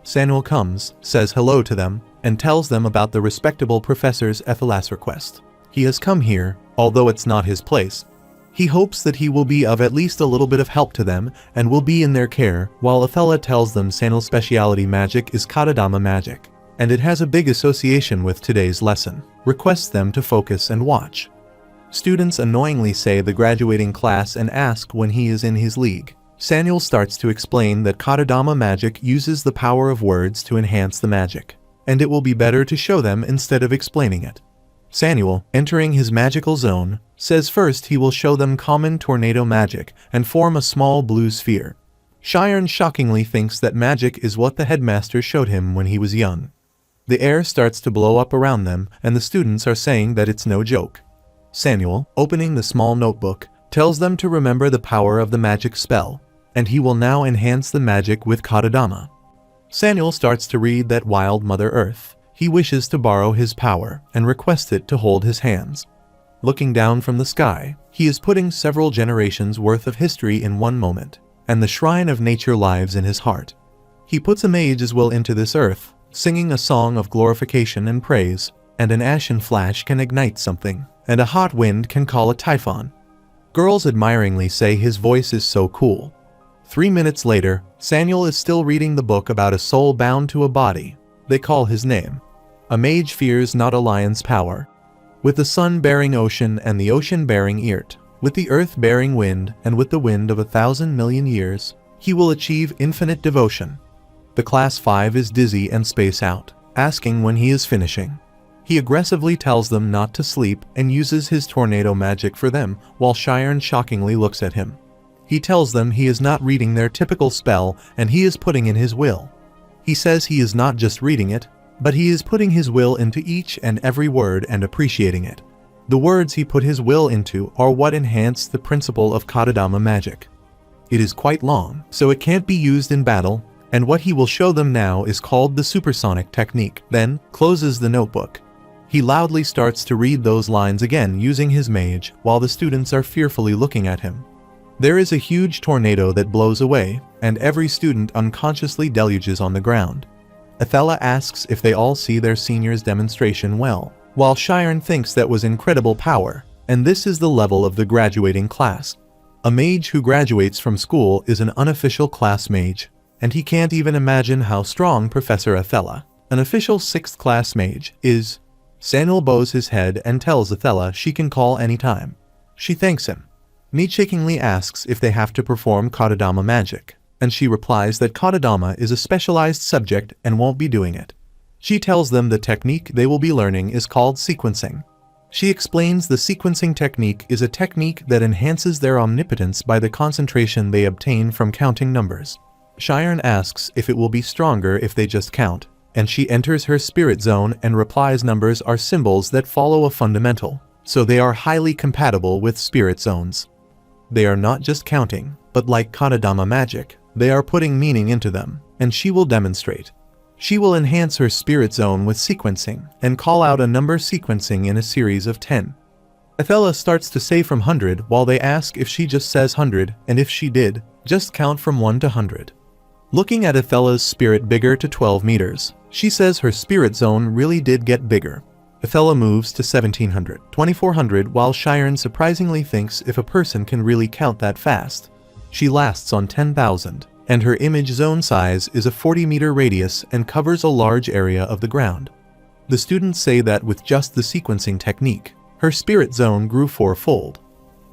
Samuel comes, says hello to them, and tells them about the respectable professor's Ethelas request. He has come here, although it's not his place. He hopes that he will be of at least a little bit of help to them and will be in their care, while Athela tells them Samuel's specialty magic is Katadama magic, and it has a big association with today's lesson, requests them to focus and watch. Students annoyingly say the graduating class and ask when he is in his league. Samuel starts to explain that Katadama magic uses the power of words to enhance the magic, and it will be better to show them instead of explaining it. Samuel, entering his magical zone, says first he will show them common tornado magic and form a small blue sphere. Sharon shockingly thinks that magic is what the headmaster showed him when he was young. The air starts to blow up around them, and the students are saying that it's no joke. Samuel, opening the small notebook, tells them to remember the power of the magic spell, and he will now enhance the magic with Katadama. Samuel starts to read that wild Mother Earth. He wishes to borrow his power and requests it to hold his hands. Looking down from the sky, he is putting several generations worth of history in one moment, and the shrine of nature lives in his heart. He puts a mage's will into this earth, singing a song of glorification and praise, and an ashen flash can ignite something, and a hot wind can call a typhon. Girls admiringly say his voice is so cool. 3 minutes later, Samuel is still reading the book about a soul bound to a body. They call his name. A mage fears not a lion's power. With the sun-bearing ocean and the ocean-bearing earth, with the earth-bearing wind and with the wind of 1,000 million years, he will achieve infinite devotion. The class 5 is dizzy and space out, asking when he is finishing. He aggressively tells them not to sleep and uses his tornado magic for them, while Sharon shockingly looks at him. He tells them he is not reading their typical spell and he is putting in his will. He says he is not just reading it, but he is putting his will into each and every word and appreciating it. The words he put his will into are what enhance the principle of Katadama magic. It is quite long, so it can't be used in battle, and what he will show them now is called the supersonic technique, then closes the notebook. He loudly starts to read those lines again using his mage, while the students are fearfully looking at him. There is a huge tornado that blows away, and every student unconsciously deluges on the ground. Athela asks if they all see their senior's demonstration well, while Sharon thinks that was incredible power, and this is the level of the graduating class. A mage who graduates from school is an unofficial class mage, and he can't even imagine how strong Professor Athela, an official 6th class mage, is. Samuel bows his head and tells Athela she can call anytime. She thanks him. Nietzscheingly asks if they have to perform Katadama magic, and she replies that Katadama is a specialized subject and won't be doing it. She tells them the technique they will be learning is called sequencing. She explains the sequencing technique is a technique that enhances their omnipotence by the concentration they obtain from counting numbers. Sharon asks if it will be stronger if they just count, and she enters her spirit zone and replies numbers are symbols that follow a fundamental, so they are highly compatible with spirit zones. They are not just counting, but like Katadama magic, they are putting meaning into them, and she will demonstrate. She will enhance her spirit zone with sequencing and call out a number sequencing in a series of 10. Athela starts to say from 100 while they ask if she just says 100, and if she did, just count from 1 to 100. Looking at Athela's spirit bigger to 12 meters, she says her spirit zone really did get bigger. Athela moves to 1700, 2400 while Sharon surprisingly thinks if a person can really count that fast. She lasts on 10,000, and her image zone size is a 40-meter radius and covers a large area of the ground. The students say that with just the sequencing technique, her spirit zone grew 4-fold.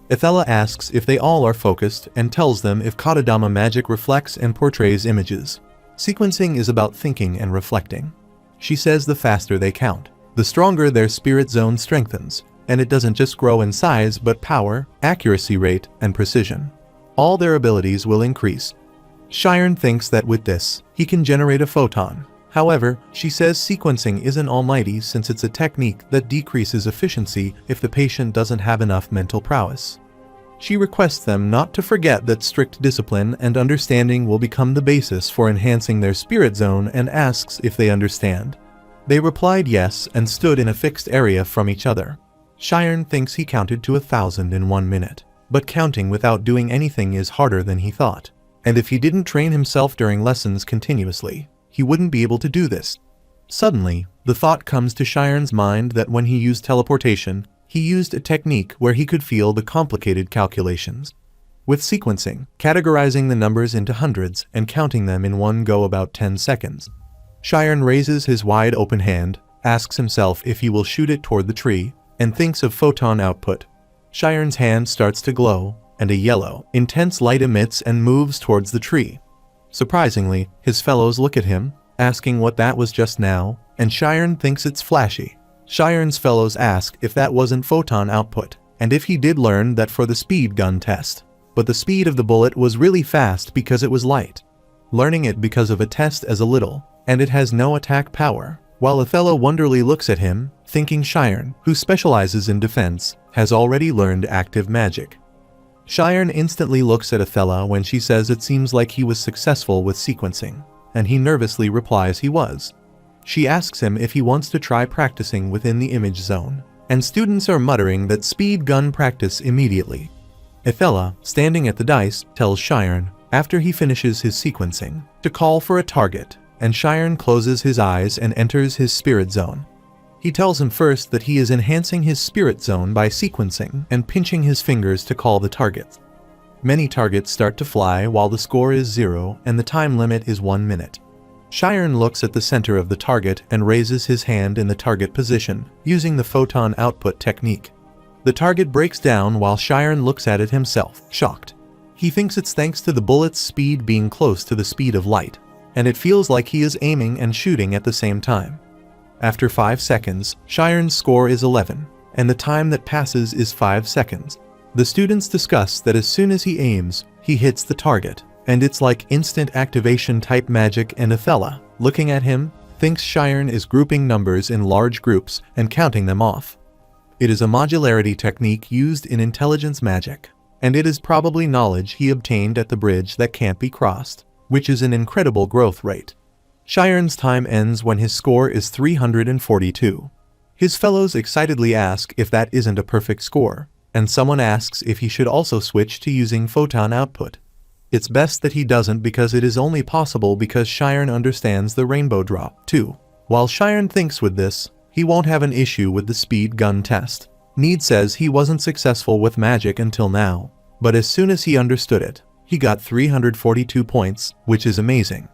Athela asks if they all are focused and tells them if Katadama magic reflects and portrays images. Sequencing is about thinking and reflecting. She says the faster they count, the stronger their spirit zone strengthens, and it doesn't just grow in size but power, accuracy rate, and precision. All their abilities will increase. Sharon thinks that with this, he can generate a photon. However, she says sequencing isn't almighty since it's a technique that decreases efficiency if the patient doesn't have enough mental prowess. She requests them not to forget that strict discipline and understanding will become the basis for enhancing their spirit zone and asks if they understand. They replied yes and stood in a fixed area from each other. Cheyenne thinks he counted to 1,000 in 1 minute, but counting without doing anything is harder than he thought. And if he didn't train himself during lessons continuously, he wouldn't be able to do this. Suddenly, the thought comes to Cheyenne's mind that when he used teleportation, he used a technique where he could feel the complicated calculations. With sequencing, categorizing the numbers into hundreds and counting them in one go about 10 seconds. Cheyenne raises his wide open hand, asks himself if he will shoot it toward the tree, and thinks of photon output. Cheyenne's hand starts to glow, and a yellow, intense light emits and moves towards the tree. Surprisingly, his fellows look at him, asking what that was just now, and Cheyenne thinks it's flashy. Cheyenne's fellows ask if that wasn't photon output, and if he did learn that for the speed gun test. But the speed of the bullet was really fast because it was light. Learning it because of a test as a little, and it has no attack power. While Othello wonderingly looks at him, thinking Cheyenne, who specializes in defense, has already learned active magic. Cheyenne instantly looks at Othello when she says it seems like he was successful with sequencing, and he nervously replies he was. She asks him if he wants to try practicing within the image zone, and students are muttering that speed gun practice immediately. Othello, standing at the dice, tells Cheyenne, after he finishes his sequencing, to call for a target, and Cheyenne closes his eyes and enters his spirit zone. He tells him first that he is enhancing his spirit zone by sequencing and pinching his fingers to call the targets. Many targets start to fly while the score is 0 and the time limit is 1 minute. Cheyenne looks at the center of the target and raises his hand in the target position, using the photon output technique. The target breaks down while Cheyenne looks at it himself, shocked. He thinks it's thanks to the bullet's speed being close to the speed of light, and it feels like he is aiming and shooting at the same time. After 5 seconds, Cheyenne's score is 11, and the time that passes is 5 seconds. The students discuss that as soon as he aims, he hits the target, and it's like instant activation type magic, and Othello, looking at him, thinks Cheyenne is grouping numbers in large groups and counting them off. It is a modularity technique used in intelligence magic, and it is probably knowledge he obtained at the bridge that can't be crossed, which is an incredible growth rate. Cheyenne's time ends when his score is 342. His fellows excitedly ask if that isn't a perfect score, and someone asks if he should also switch to using photon output. It's best that he doesn't because it is only possible because Cheyenne understands the rainbow drop, too. While Cheyenne thinks with this, he won't have an issue with the speed gun test. Need says he wasn't successful with magic until now, but as soon as he understood it, he got 342 points, which is amazing.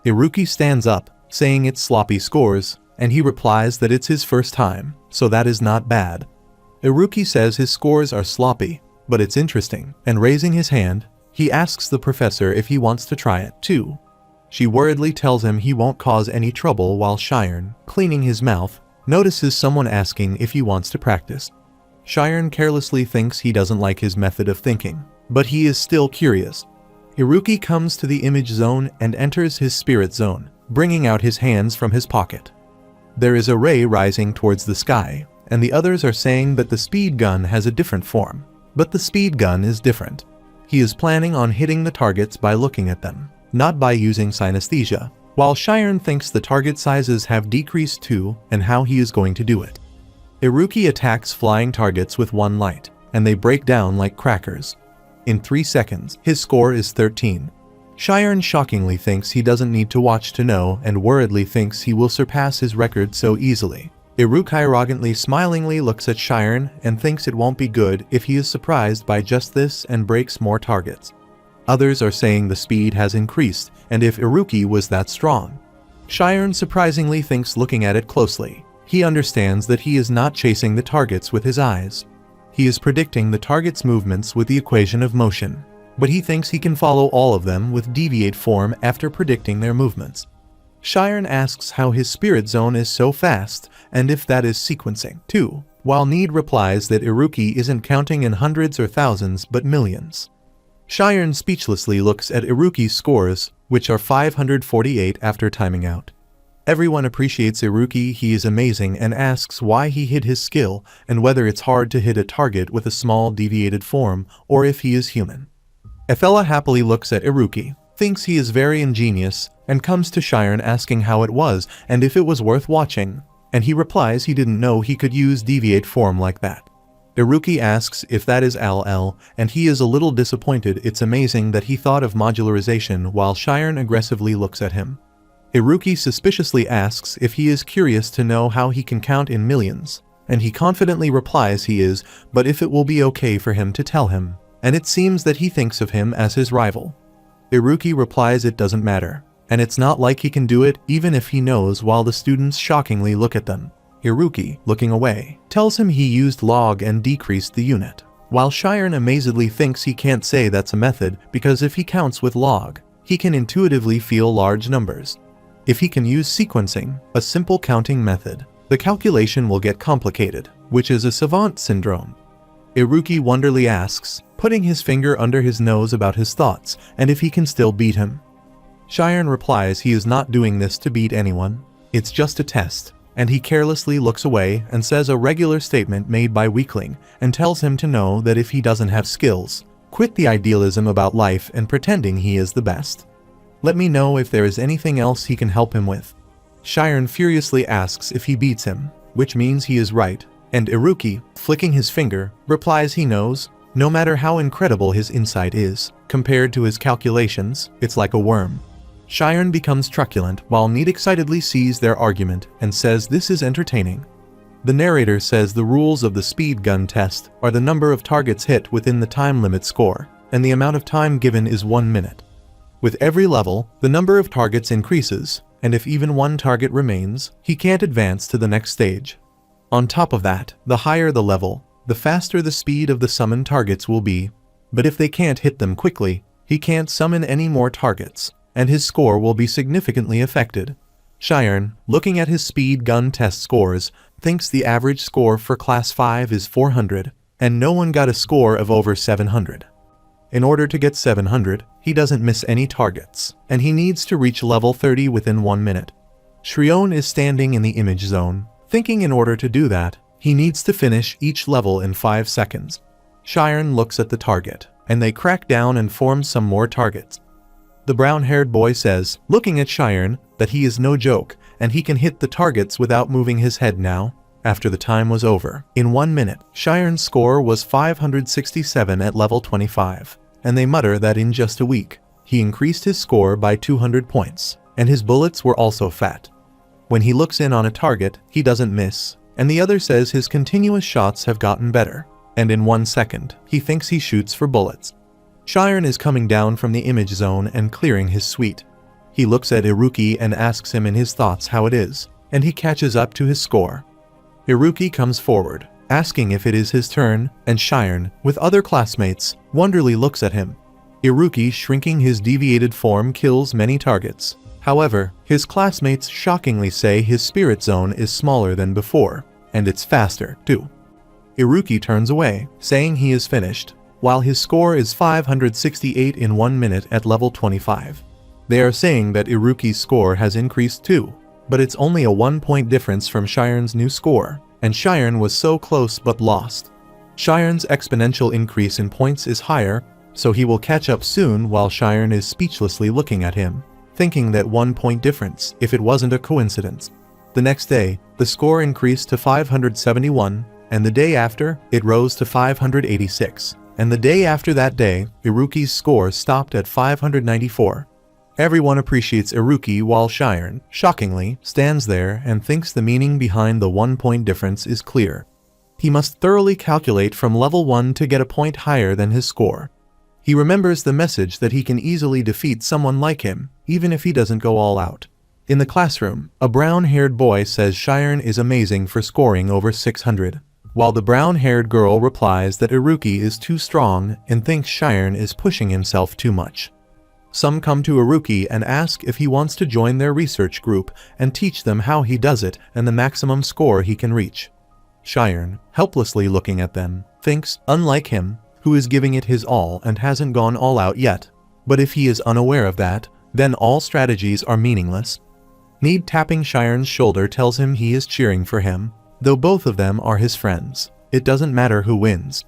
Iruki stands up, saying it's sloppy scores, and he replies that it's his first time, so that is not bad. Iruki says his scores are sloppy, but it's interesting, and raising his hand, he asks the professor if he wants to try it too. She worriedly tells him he won't cause any trouble while Cheyenne, cleaning his mouth, notices someone asking if he wants to practice. Cheyenne carelessly thinks he doesn't like his method of thinking, but he is still curious. Iruki comes to the image zone and enters his spirit zone, bringing out his hands from his pocket. There is a ray rising towards the sky, and the others are saying that the speed gun has a different form, but the speed gun is different. He is planning on hitting the targets by looking at them, not by using synesthesia, while Cheyenne thinks the target sizes have decreased too and how he is going to do it. Iruki attacks flying targets with one light, and they break down like crackers. In 3 seconds, his score is 13. Cheyenne shockingly thinks he doesn't need to watch to know and worriedly thinks he will surpass his record so easily. Iruki arrogantly smilingly looks at Cheyenne and thinks it won't be good if he is surprised by just this and breaks more targets. Others are saying the speed has increased and if Iruki was that strong. Cheyenne surprisingly thinks looking at it closely, he understands that he is not chasing the targets with his eyes. He is predicting the target's movements with the equation of motion, but he thinks he can follow all of them with deviate form after predicting their movements. Cheyenne asks how his spirit zone is so fast and if that is sequencing too, while Need replies that Iruki isn't counting in hundreds or thousands but millions. Cheyenne speechlessly looks at Iruki's scores, which are 548 after timing out. Everyone appreciates Iruki, he is amazing, and asks why he hid his skill and whether it's hard to hit a target with a small deviated form or if he is human. Ethella happily looks at Iruki, thinks he is very ingenious, and comes to Shiren asking how it was and if it was worth watching, and he replies he didn't know he could use deviate form like that. Iruki asks if that is LL, and he is a little disappointed. It's amazing that he thought of modularization while Shiren aggressively looks at him. Iruki suspiciously asks if he is curious to know how he can count in millions, and he confidently replies he is, but if it will be okay for him to tell him, and it seems that he thinks of him as his rival. Iruki replies it doesn't matter, and it's not like he can do it even if he knows, while the students shockingly look at them. Iruki, looking away, tells him he used log and decreased the unit, while Shiren amazedly thinks he can't say that's a method because if he counts with log, he can intuitively feel large numbers. If he can use sequencing, a simple counting method, the calculation will get complicated, which is a savant syndrome. Iruki wonderingly asks, putting his finger under his nose, about his thoughts and if he can still beat him. Shiren replies he is not doing this to beat anyone, it's just a test, and he carelessly looks away and says a regular statement made by weakling and tells him to know that if he doesn't have skills, quit the idealism about life and pretending he is the best. Let me know if there is anything else he can help him with. Shiren furiously asks if he beats him, which means he is right, and Iruki, flicking his finger, replies he knows, no matter how incredible his insight is, compared to his calculations, it's like a worm. Shiren becomes truculent while Neat excitedly sees their argument and says this is entertaining. The narrator says the rules of the speed gun test are the number of targets hit within the time limit score, and the amount of time given is 1 minute. With every level, the number of targets increases, and if even one target remains, he can't advance to the next stage. On top of that, the higher the level, the faster the speed of the summoned targets will be, but if they can't hit them quickly, he can't summon any more targets, and his score will be significantly affected. Shiren, looking at his speed gun test scores, thinks the average score for class 5 is 400, and no one got a score of over 700. In order to get 700, he doesn't miss any targets, and he needs to reach level 30 within 1 minute. Shrion is standing in the image zone, thinking in order to do that, he needs to finish each level in 5 seconds. Shiren looks at the target, and they crack down and form some more targets. The brown-haired boy says, looking at Shiren, that he is no joke, and he can hit the targets without moving his head now. After the time was over, in 1 minute, Shiren's score was 567 at level 25. And they mutter that in just a week, he increased his score by 200 points, and his bullets were also fat. When he looks in on a target, he doesn't miss, and the other says his continuous shots have gotten better, and in 1 second, he thinks he shoots for bullets. Shiren is coming down from the image zone and clearing his suite. He looks at Iruki and asks him in his thoughts how it is, and he catches up to his score. Iruki comes forward, asking if it is his turn, and Shiren, with other classmates, wonderingly looks at him. Iruki, shrinking his deviated form, kills many targets. However, his classmates shockingly say his spirit zone is smaller than before, and it's faster, too. Iruki turns away, saying he is finished, while his score is 568 in 1 minute at level 25. They are saying that Iruki's score has increased too, but it's only a 1-point difference from Shiren's new score, and Shiren was so close but lost. Shiren's exponential increase in points is higher, so he will catch up soon, while Shiren is speechlessly looking at him, thinking that 1-point difference if it wasn't a coincidence. The next day, the score increased to 571, and the day after, it rose to 586, and the day after that day, Iruki's score stopped at 594. Everyone appreciates Iruki while Shiren, shockingly, stands there and thinks the meaning behind the 1-point difference is clear. He must thoroughly calculate from level 1 to get a point higher than his score. He remembers the message that he can easily defeat someone like him, even if he doesn't go all out. In the classroom, a brown-haired boy says Shiren is amazing for scoring over 600, while the brown-haired girl replies that Iruki is too strong and thinks Shiren is pushing himself too much. Some come to Iruki and ask if he wants to join their research group and teach them how he does it and the maximum score he can reach. Shiren, helplessly looking at them, thinks, unlike him, who is giving it his all and hasn't gone all out yet. But if he is unaware of that, then all strategies are meaningless. Need tapping Shiren's shoulder tells him he is cheering for him, though both of them are his friends. It doesn't matter who wins.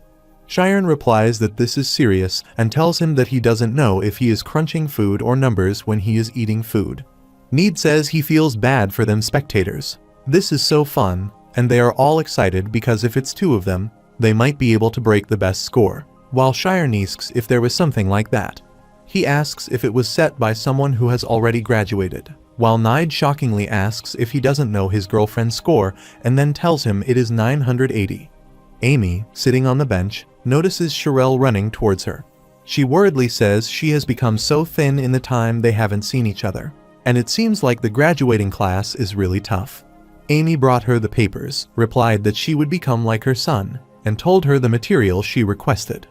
Shiren replies that this is serious and tells him that he doesn't know if he is crunching food or numbers when he is eating food. Need says he feels bad for them spectators. This is so fun, and they are all excited because if it's two of them, they might be able to break the best score. While Shiren asks if there was something like that. He asks if it was set by someone who has already graduated, while Nide shockingly asks if he doesn't know his girlfriend's score and then tells him it is 980. Amy, sitting on the bench, notices Sherelle running towards her. She worriedly says she has become so thin in the time they haven't seen each other, and it seems like the graduating class is really tough. Amy brought her the papers, replied that she would become like her son, and told her the material she requested.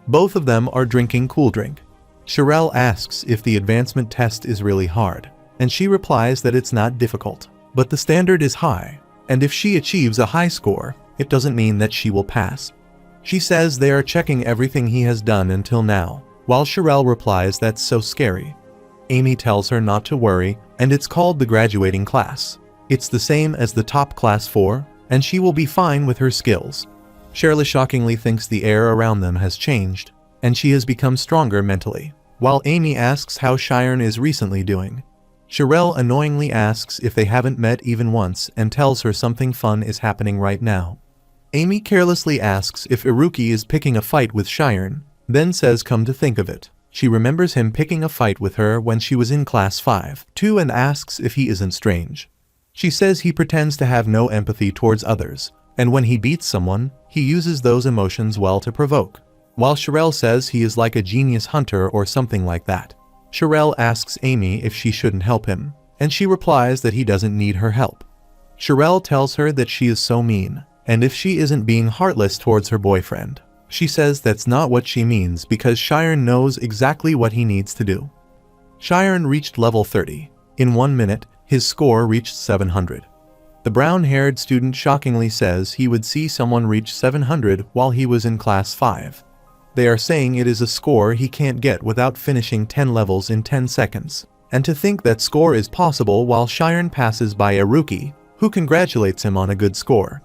Both of them are drinking cool drink. Sherelle asks if the advancement test is really hard, and she replies that it's not difficult, but the standard is high, and if she achieves a high score, it doesn't mean that she will pass. She says they are checking everything he has done until now, while Sherelle replies that's so scary. Amy tells her not to worry, and it's called the graduating class. It's the same as the top class 4, and she will be fine with her skills. Sherelle shockingly thinks the air around them has changed, and she has become stronger mentally, while Amy asks how Shiren is recently doing. Sherelle annoyingly asks if they haven't met even once and tells her something fun is happening right now. Amy carelessly asks if Iruki is picking a fight with Shiren, then says come to think of it, she remembers him picking a fight with her when she was in class 5, too, and asks if he isn't strange. She says he pretends to have no empathy towards others, and when he beats someone, he uses those emotions well to provoke. While Sherelle says he is like a genius hunter or something like that. Sherelle asks Amy if she shouldn't help him, and she replies that he doesn't need her help. Sherelle tells her that she is so mean, and if she isn't being heartless towards her boyfriend. She says that's not what she means because Shiren knows exactly what he needs to do. Shiren reached level 30. In 1 minute, his score reached 700. The brown-haired student shockingly says he would see someone reach 700 while he was in class 5. They are saying it is a score he can't get without finishing 10 levels in 10 seconds. And to think that score is possible while Shiren passes by Iruki, who congratulates him on a good score.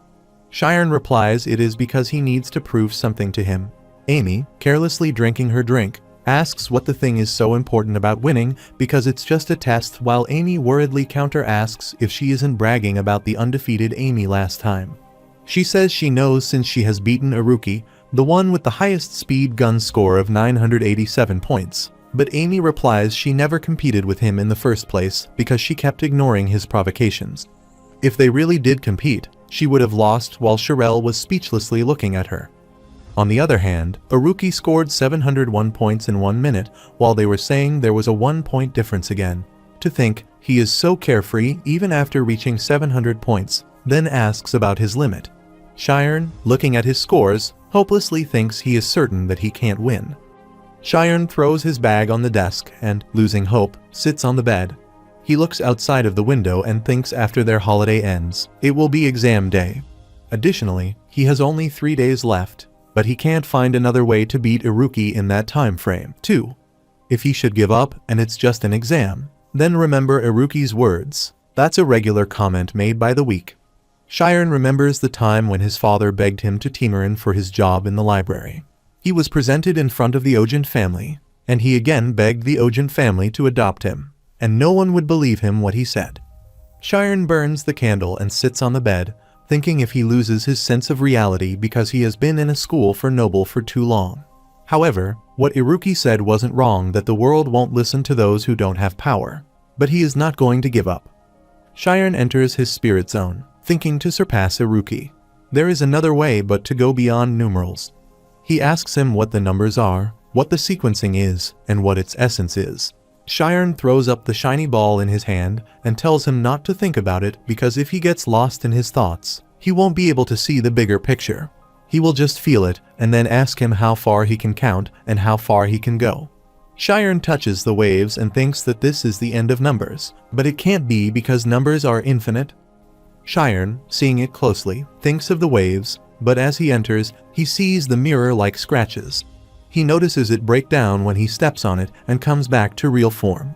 Shiren replies it is because he needs to prove something to him. Amy, carelessly drinking her drink, asks what the thing is so important about winning because it's just a test, while Amy worriedly counter-asks if she isn't bragging about the undefeated Amy last time. She says she knows since she has beaten Iruki, the one with the highest speed gun score of 987 points, but Amy replies she never competed with him in the first place because she kept ignoring his provocations. If they really did compete, she would have lost while Sherelle was speechlessly looking at her. On the other hand, Iruki scored 701 points in 1 minute while they were saying there was a 1-point difference again. To think, he is so carefree even after reaching 700 points, then asks about his limit. Shiren, looking at his scores, hopelessly thinks he is certain that he can't win. Shiren throws his bag on the desk and, losing hope, sits on the bed. He looks outside of the window and thinks after their holiday ends, it will be exam day. Additionally, he has only 3 days left, but he can't find another way to beat Iruki in that time frame, too. If he should give up and it's just an exam, then remember Iruki's words. That's a regular comment made by the week. Shiren remembers the time when his father begged him to Timorin for his job in the library. He was presented in front of the Ojin family, and he again begged the Ojin family to adopt him, and no one would believe him what he said. Shiren burns the candle and sits on the bed, thinking if he loses his sense of reality because he has been in a school for noble for too long. However, what Iruki said wasn't wrong, that the world won't listen to those who don't have power, but he is not going to give up. Shiren enters his spirit zone, thinking to surpass Iruki. There is another way but to go beyond numerals. He asks him what the numbers are, what the sequencing is, and what its essence is. Shiren throws up the shiny ball in his hand and tells him not to think about it because if he gets lost in his thoughts, he won't be able to see the bigger picture. He will just feel it and then ask him how far he can count and how far he can go. Shiren touches the waves and thinks that this is the end of numbers, but it can't be because numbers are infinite. Shiren, seeing it closely, thinks of the waves, but as he enters, he sees the mirror-like scratches. He notices it break down when he steps on it and comes back to real form.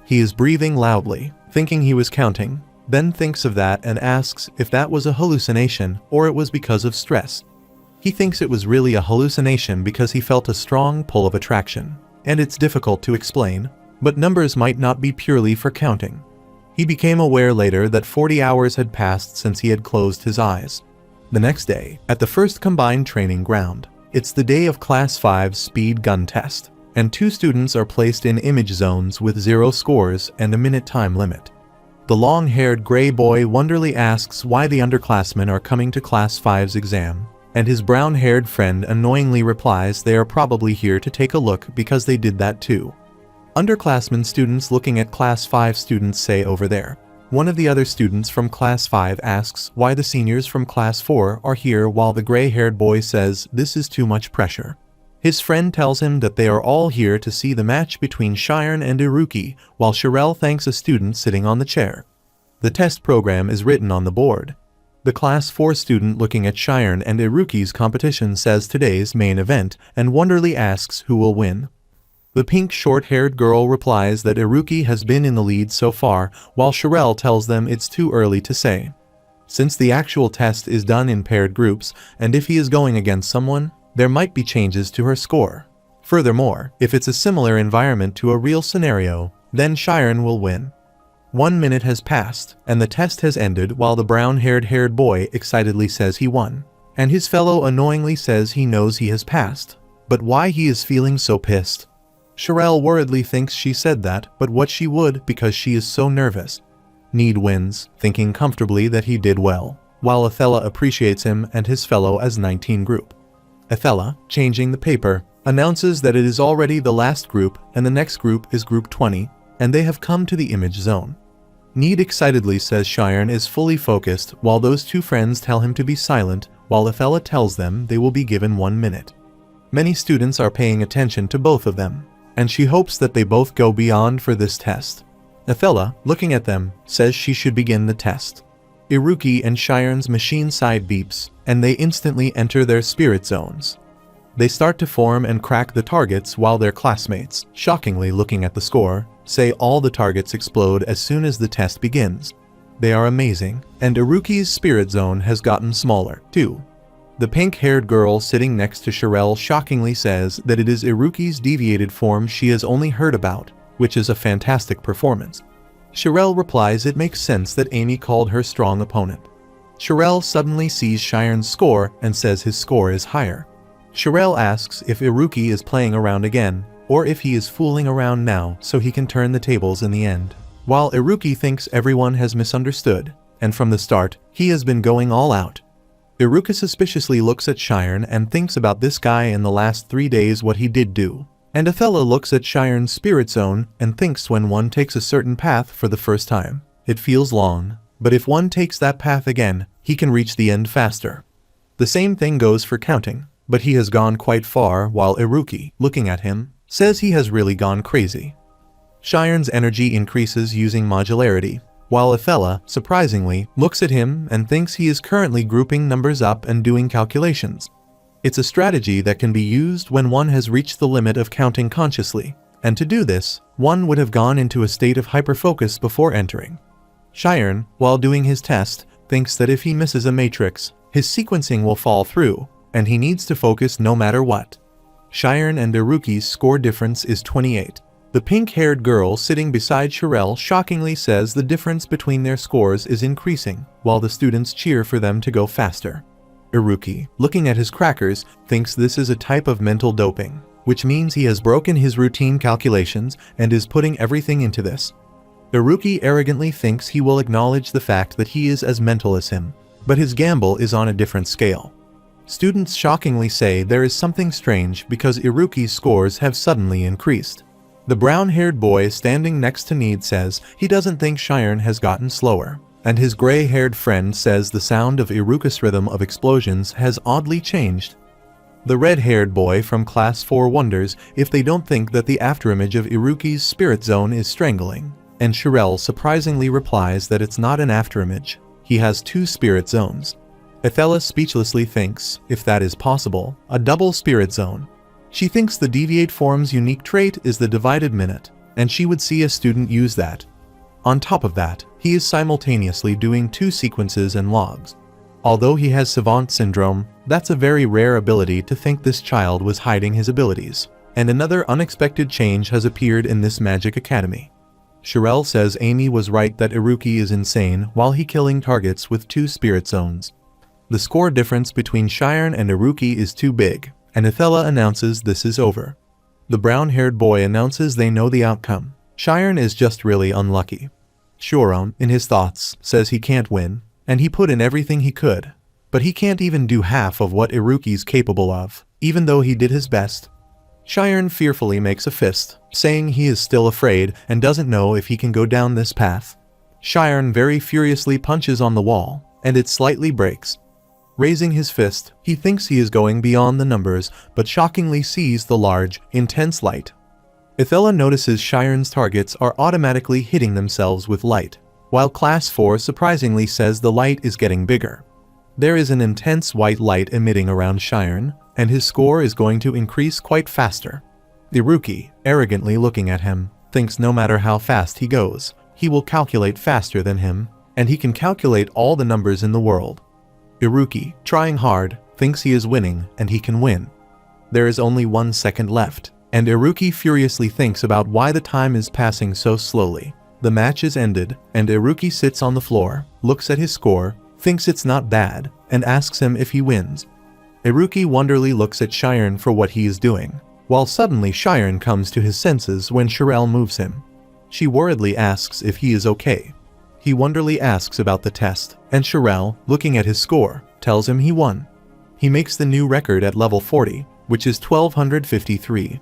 He is breathing loudly, thinking he was counting, then thinks of that and asks if that was a hallucination or it was because of stress. He thinks it was really a hallucination because he felt a strong pull of attraction, and it's difficult to explain, but numbers might not be purely for counting. He became aware later that 40 hours had passed since he had closed his eyes. The next day, at the first combined training ground, it's the day of Class 5's speed gun test, and 2 students are placed in image zones with 0 scores and a minute time limit. The long-haired gray boy wonderingly asks why the underclassmen are coming to Class 5's exam, and his brown-haired friend annoyingly replies they are probably here to take a look because they did that too. Underclassmen students looking at Class 5 students say over there. One of the other students from Class 5 asks why the seniors from Class 4 are here while the gray-haired boy says this is too much pressure. His friend tells him that they are all here to see the match between Shiren and Iruki, while Shirel thanks a student sitting on the chair. The test program is written on the board. The Class 4 student looking at Shiren and Iruki's competition says today's main event and wonderingly asks who will win. The pink short-haired girl replies that Iruki has been in the lead so far, while Shirel tells them it's too early to say. Since the actual test is done in paired groups, and if he is going against someone, there might be changes to her score. Furthermore, if it's a similar environment to a real scenario, then Shiren will win. 1 minute has passed, and the test has ended while the brown-haired boy excitedly says he won, and his fellow annoyingly says he knows he has passed. But why he is feeling so pissed? Shirel worriedly thinks she said that, but what she would because she is so nervous. Need wins, thinking comfortably that he did well, while Athela appreciates him and his fellow as 19 group. Athela, changing the paper, announces that it is already the last group and the next group is group 20, and they have come to the image zone. Need excitedly says Shiren is fully focused while those 2 friends tell him to be silent, while Athela tells them they will be given 1 minute. Many students are paying attention to both of them, and she hopes that they both go beyond for this test. Athela, looking at them, says she should begin the test. Iruki and Shiren's machine side beeps, and they instantly enter their spirit zones. They start to form and crack the targets while their classmates, shockingly looking at the score, say all the targets explode as soon as the test begins. They are amazing, and Iruki's spirit zone has gotten smaller, too. The pink-haired girl sitting next to Shirel shockingly says that it is Iruki's deviated form she has only heard about, which is a fantastic performance. Shirel replies it makes sense that Amy called her strong opponent. Shirel suddenly sees Shiren's score and says his score is higher. Shirel asks if Iruki is playing around again, or if he is fooling around now so he can turn the tables in the end, while Iruki thinks everyone has misunderstood, and from the start, he has been going all out. Iruka suspiciously looks at Shiren and thinks about this guy in the last 3 days what he did do. And Athela looks at Shiren's spirit zone and thinks when one takes a certain path for the first time, it feels long, but if one takes that path again, he can reach the end faster. The same thing goes for counting, but he has gone quite far while Iruki, looking at him, says he has really gone crazy. Shiren's energy increases using modularity, while Athela, surprisingly, looks at him and thinks he is currently grouping numbers up and doing calculations. It's a strategy that can be used when one has reached the limit of counting consciously, and to do this, one would have gone into a state of hyperfocus before entering. Shiren, while doing his test, thinks that if he misses a matrix, his sequencing will fall through, and he needs to focus no matter what. Shiren and Iruki's score difference is 28. The pink-haired girl sitting beside Shirel shockingly says the difference between their scores is increasing, while the students cheer for them to go faster. Iruki, looking at his crackers, thinks this is a type of mental doping, which means he has broken his routine calculations and is putting everything into this. Iruki arrogantly thinks he will acknowledge the fact that he is as mental as him, but his gamble is on a different scale. Students shockingly say there is something strange because Iruki's scores have suddenly increased. The brown-haired boy standing next to Need says he doesn't think Shiren has gotten slower, and his gray-haired friend says the sound of Iruka's rhythm of explosions has oddly changed. The red-haired boy from Class 4 wonders if they don't think that the afterimage of Iruki's spirit zone is strangling, and Shirel surprisingly replies that it's not an afterimage. He has 2 spirit zones. Athela speechlessly thinks, if that is possible, a double spirit zone. She thinks the deviate form's unique trait is the divided minute, and she would see a student use that. On top of that, he is simultaneously doing 2 sequences and logs. Although he has savant syndrome, that's a very rare ability to think this child was hiding his abilities. And another unexpected change has appeared in this magic academy. Shirel says Amy was right that Iruki is insane while he killing targets with 2 spirit zones. The score difference between Shiren and Iruki is too big, and Athela announces this is over. The brown-haired boy announces they know the outcome. Shiren is just really unlucky. Shoron, in his thoughts, says he can't win, and he put in everything he could. But he can't even do half of what Iruki's capable of, even though he did his best. Shiren fearfully makes a fist, saying he is still afraid and doesn't know if he can go down this path. Shiren very furiously punches on the wall, and it slightly breaks. Raising his fist, he thinks he is going beyond the numbers, but shockingly sees the large, intense light. Athela notices Shiren's targets are automatically hitting themselves with light, while Class 4 surprisingly says the light is getting bigger. There is an intense white light emitting around Shiren, and his score is going to increase quite faster. Iruki, arrogantly looking at him, thinks no matter how fast he goes, he will calculate faster than him, and he can calculate all the numbers in the world. Iruki, trying hard, thinks he is winning and he can win. There is only 1 second left, and Iruki furiously thinks about why the time is passing so slowly. The match is ended, and Iruki sits on the floor, looks at his score, thinks it's not bad, and asks him if he wins. Iruki wonderingly looks at Shiren for what he is doing, while suddenly Shiren comes to his senses when Shirel moves him. She worriedly asks if he is okay. He wonderingly asks about the test, and Shirel, looking at his score, tells him he won. He makes the new record at level 40, which is 1253.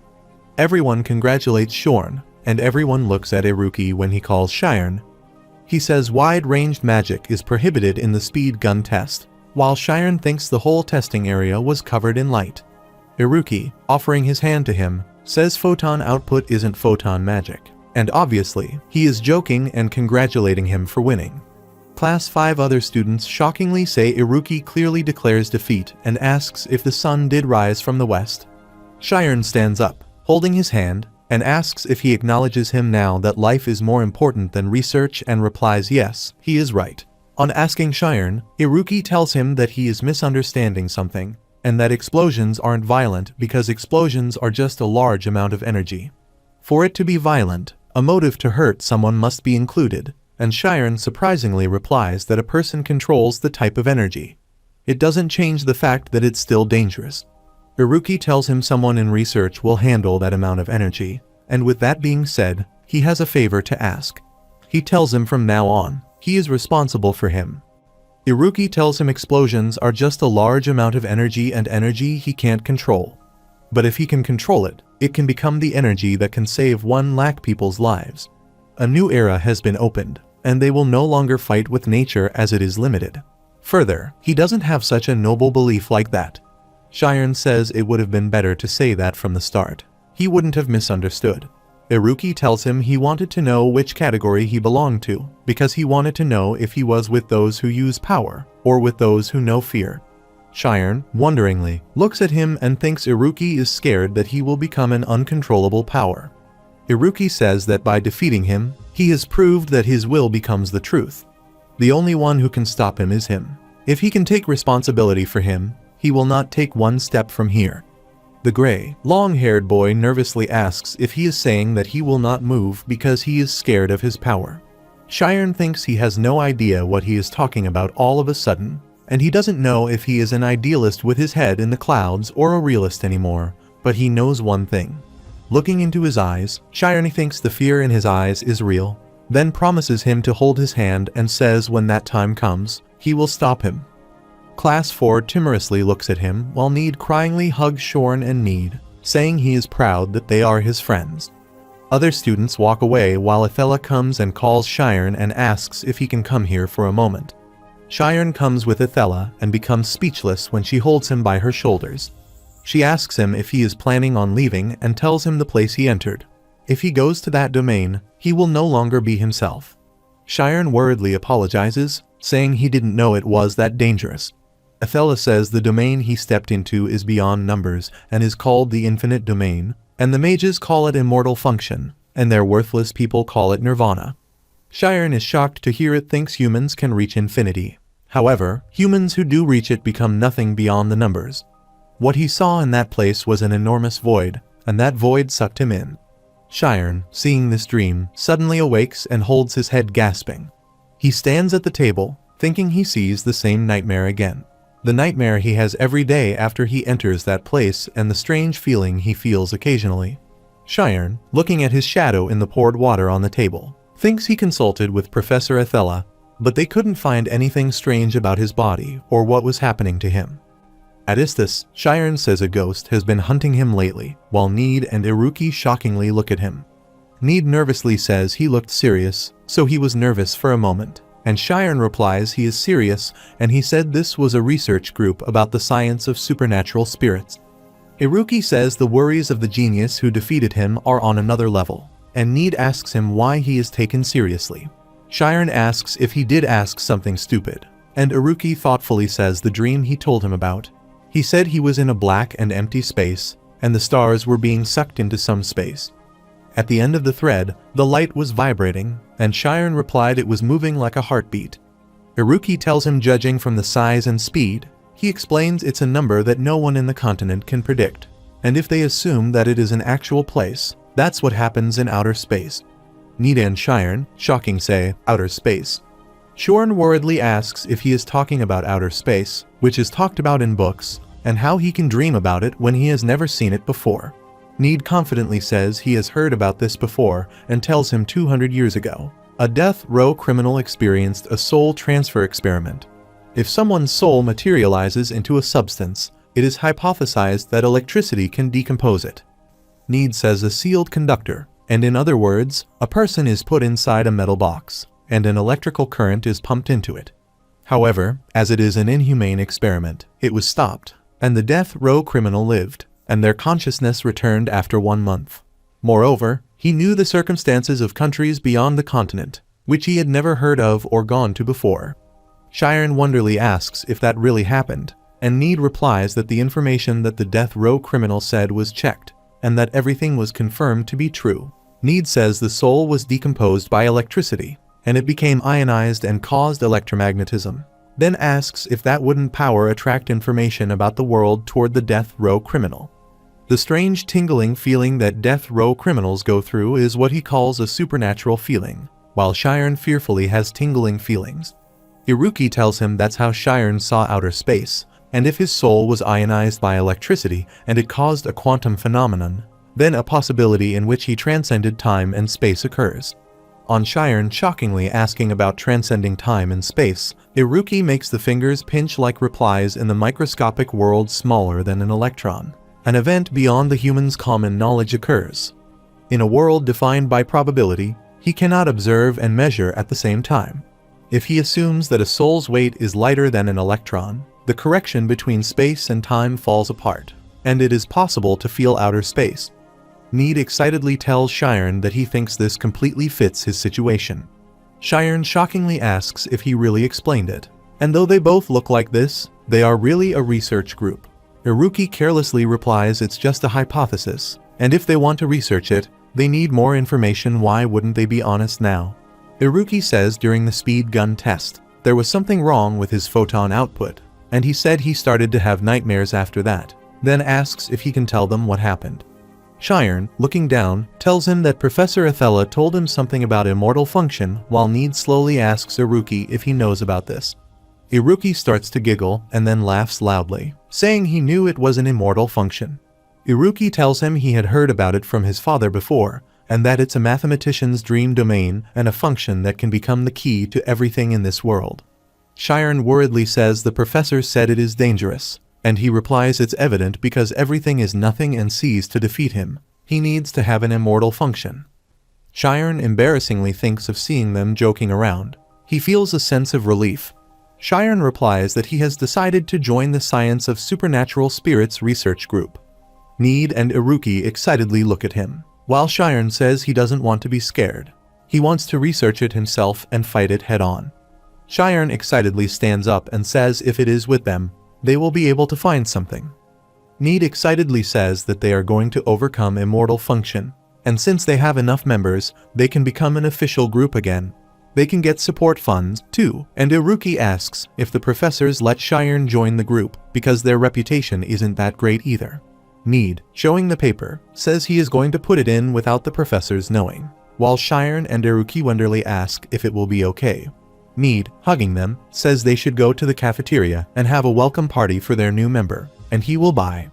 Everyone congratulates Shorn, and everyone looks at Iruki when he calls Shiren. He says wide-ranged magic is prohibited in the speed gun test, while Shiren thinks the whole testing area was covered in light. Iruki, offering his hand to him, says photon output isn't photon magic, and obviously, he is joking and congratulating him for winning. Class 5 other students shockingly say Iruki clearly declares defeat and asks if the sun did rise from the west. Shiren stands up, holding his hand, and asks if he acknowledges him now that life is more important than research and replies yes, he is right. On asking Shiren, Iruki tells him that he is misunderstanding something, and that explosions aren't violent because explosions are just a large amount of energy. For it to be violent, a motive to hurt someone must be included, and Shiren surprisingly replies that a person controls the type of energy. It doesn't change the fact that it's still dangerous. Iruki tells him someone in research will handle that amount of energy, and with that being said, he has a favor to ask. He tells him from now on, he is responsible for him. Iruki tells him explosions are just a large amount of energy and energy he can't control. But if he can control it, it can become the energy that can save 1 lakh people's lives. A new era has been opened, and they will no longer fight with nature as it is limited. Further, he doesn't have such a noble belief like that. Shiren says it would have been better to say that from the start. He wouldn't have misunderstood. Iruki tells him he wanted to know which category he belonged to, because he wanted to know if he was with those who use power, or with those who know fear. Shiren, wonderingly, looks at him and thinks Iruki is scared that he will become an uncontrollable power. Iruki says that by defeating him, he has proved that his will becomes the truth. The only one who can stop him is him. If he can take responsibility for him, he will not take 1 step from here. The gray, long-haired boy nervously asks if he is saying that he will not move because he is scared of his power. Shiren thinks he has no idea what he is talking about all of a sudden, and he doesn't know if he is an idealist with his head in the clouds or a realist anymore, but he knows one thing. Looking into his eyes, Shiren thinks the fear in his eyes is real, then promises him to hold his hand and says when that time comes, he will stop him. Class 4 timorously looks at him while Need cryingly hugs Shorn and Need, saying he is proud that they are his friends. Other students walk away while Athela comes and calls Shiren and asks if he can come here for a moment. Shiren comes with Athela and becomes speechless when she holds him by her shoulders. She asks him if he is planning on leaving and tells him the place he entered. If he goes to that domain, he will no longer be himself. Shiren worriedly apologizes, saying he didn't know it was that dangerous. Athela says the domain he stepped into is beyond numbers and is called the infinite domain, and the mages call it immortal function, and their worthless people call it nirvana. Sharon is shocked to hear it thinks humans can reach infinity. However, humans who do reach it become nothing beyond the numbers. What he saw in that place was an enormous void, and that void sucked him in. Sharon, seeing this dream, suddenly awakes and holds his head gasping. He stands at the table, thinking he sees the same nightmare again. The nightmare he has every day after he enters that place and the strange feeling he feels occasionally. Sharon, looking at his shadow in the poured water on the table, thinks he consulted with Professor Athela, but they couldn't find anything strange about his body or what was happening to him. At Isthus, Sharon says a ghost has been hunting him lately, while Need and Iruki shockingly look at him. Need nervously says he looked serious, so he was nervous for a moment, and Sharon replies he is serious and he said this was a research group about the science of supernatural spirits. Iruki says the worries of the genius who defeated him are on another level, and Need asks him why he is taken seriously. Sharon asks if he did ask something stupid, and Iruki thoughtfully says the dream he told him about. He said he was in a black and empty space, and the stars were being sucked into some space. At the end of the thread, the light was vibrating, and Sharon replied it was moving like a heartbeat. Iruki tells him judging from the size and speed, he explains it's a number that no one in the continent can predict, and if they assume that it is an actual place, that's what happens in outer space. Need and Sharon, shocking, say, outer space. Sharon worriedly asks if he is talking about outer space, which is talked about in books, and how he can dream about it when he has never seen it before. Need confidently says he has heard about this before and tells him 200 years ago, a death row criminal experienced a soul transfer experiment. If someone's soul materializes into a substance, it is hypothesized that electricity can decompose it. Need says a sealed conductor, and in other words, a person is put inside a metal box, and an electrical current is pumped into it. However, as it is an inhumane experiment, it was stopped, and the death row criminal lived, and their consciousness returned after 1 month. Moreover, he knew the circumstances of countries beyond the continent, which he had never heard of or gone to before. Sharon wonderingly asks if that really happened, and Need replies that the information that the death row criminal said was checked, and that everything was confirmed to be true. Need says the soul was decomposed by electricity, and it became ionized and caused electromagnetism, then asks if that wouldn't power attract information about the world toward the death row criminal. The strange tingling feeling that death row criminals go through is what he calls a supernatural feeling, while Sharon fearfully has tingling feelings. Iruki tells him that's how Sharon saw outer space, and if his soul was ionized by electricity and it caused a quantum phenomenon, then a possibility in which he transcended time and space occurs. On Sharon shockingly asking about transcending time and space, Iruki makes the fingers pinch like replies in the microscopic world smaller than an electron. An event beyond the human's common knowledge occurs. In a world defined by probability, he cannot observe and measure at the same time. If he assumes that a soul's weight is lighter than an electron, the correction between space and time falls apart, and it is possible to feel outer space. Need excitedly tells Sharon that he thinks this completely fits his situation. Sharon shockingly asks if he really explained it, and though they both look like this, they are really a research group. Iruki carelessly replies it's just a hypothesis, and if they want to research it, they need more information. Why wouldn't they be honest now? Iruki says during the speed gun test, there was something wrong with his photon output, and he said he started to have nightmares after that, then asks if he can tell them what happened. Sharon, looking down, tells him that Professor Athela told him something about immortal function, while Need slowly asks Iruki if he knows about this. Iruki starts to giggle and then laughs loudly, saying he knew it was an immortal function. Iruki tells him he had heard about it from his father before, and that it's a mathematician's dream domain and a function that can become the key to everything in this world. Sharon worriedly says the professor said it is dangerous, and he replies it's evident because everything is nothing and sees to defeat him. He needs to have an immortal function. Sharon embarrassingly thinks of seeing them joking around. He feels a sense of relief. Sharon replies that he has decided to join the Science of Supernatural Spirits research group. Need and Iruki excitedly look at him, while Sharon says he doesn't want to be scared. He wants to research it himself and fight it head-on. Sharon excitedly stands up and says if it is with them, they will be able to find something. Need excitedly says that they are going to overcome immortal function. and since they have enough members, they can become an official group again. They can get support funds, too, and Iruki asks if the professors let Shiren join the group because their reputation isn't that great either. Need, showing the paper, says he is going to put it in without the professors knowing, while Shiren and Iruki wonderly ask if it will be okay. Need, hugging them, says they should go to the cafeteria and have a welcome party for their new member, and he will buy.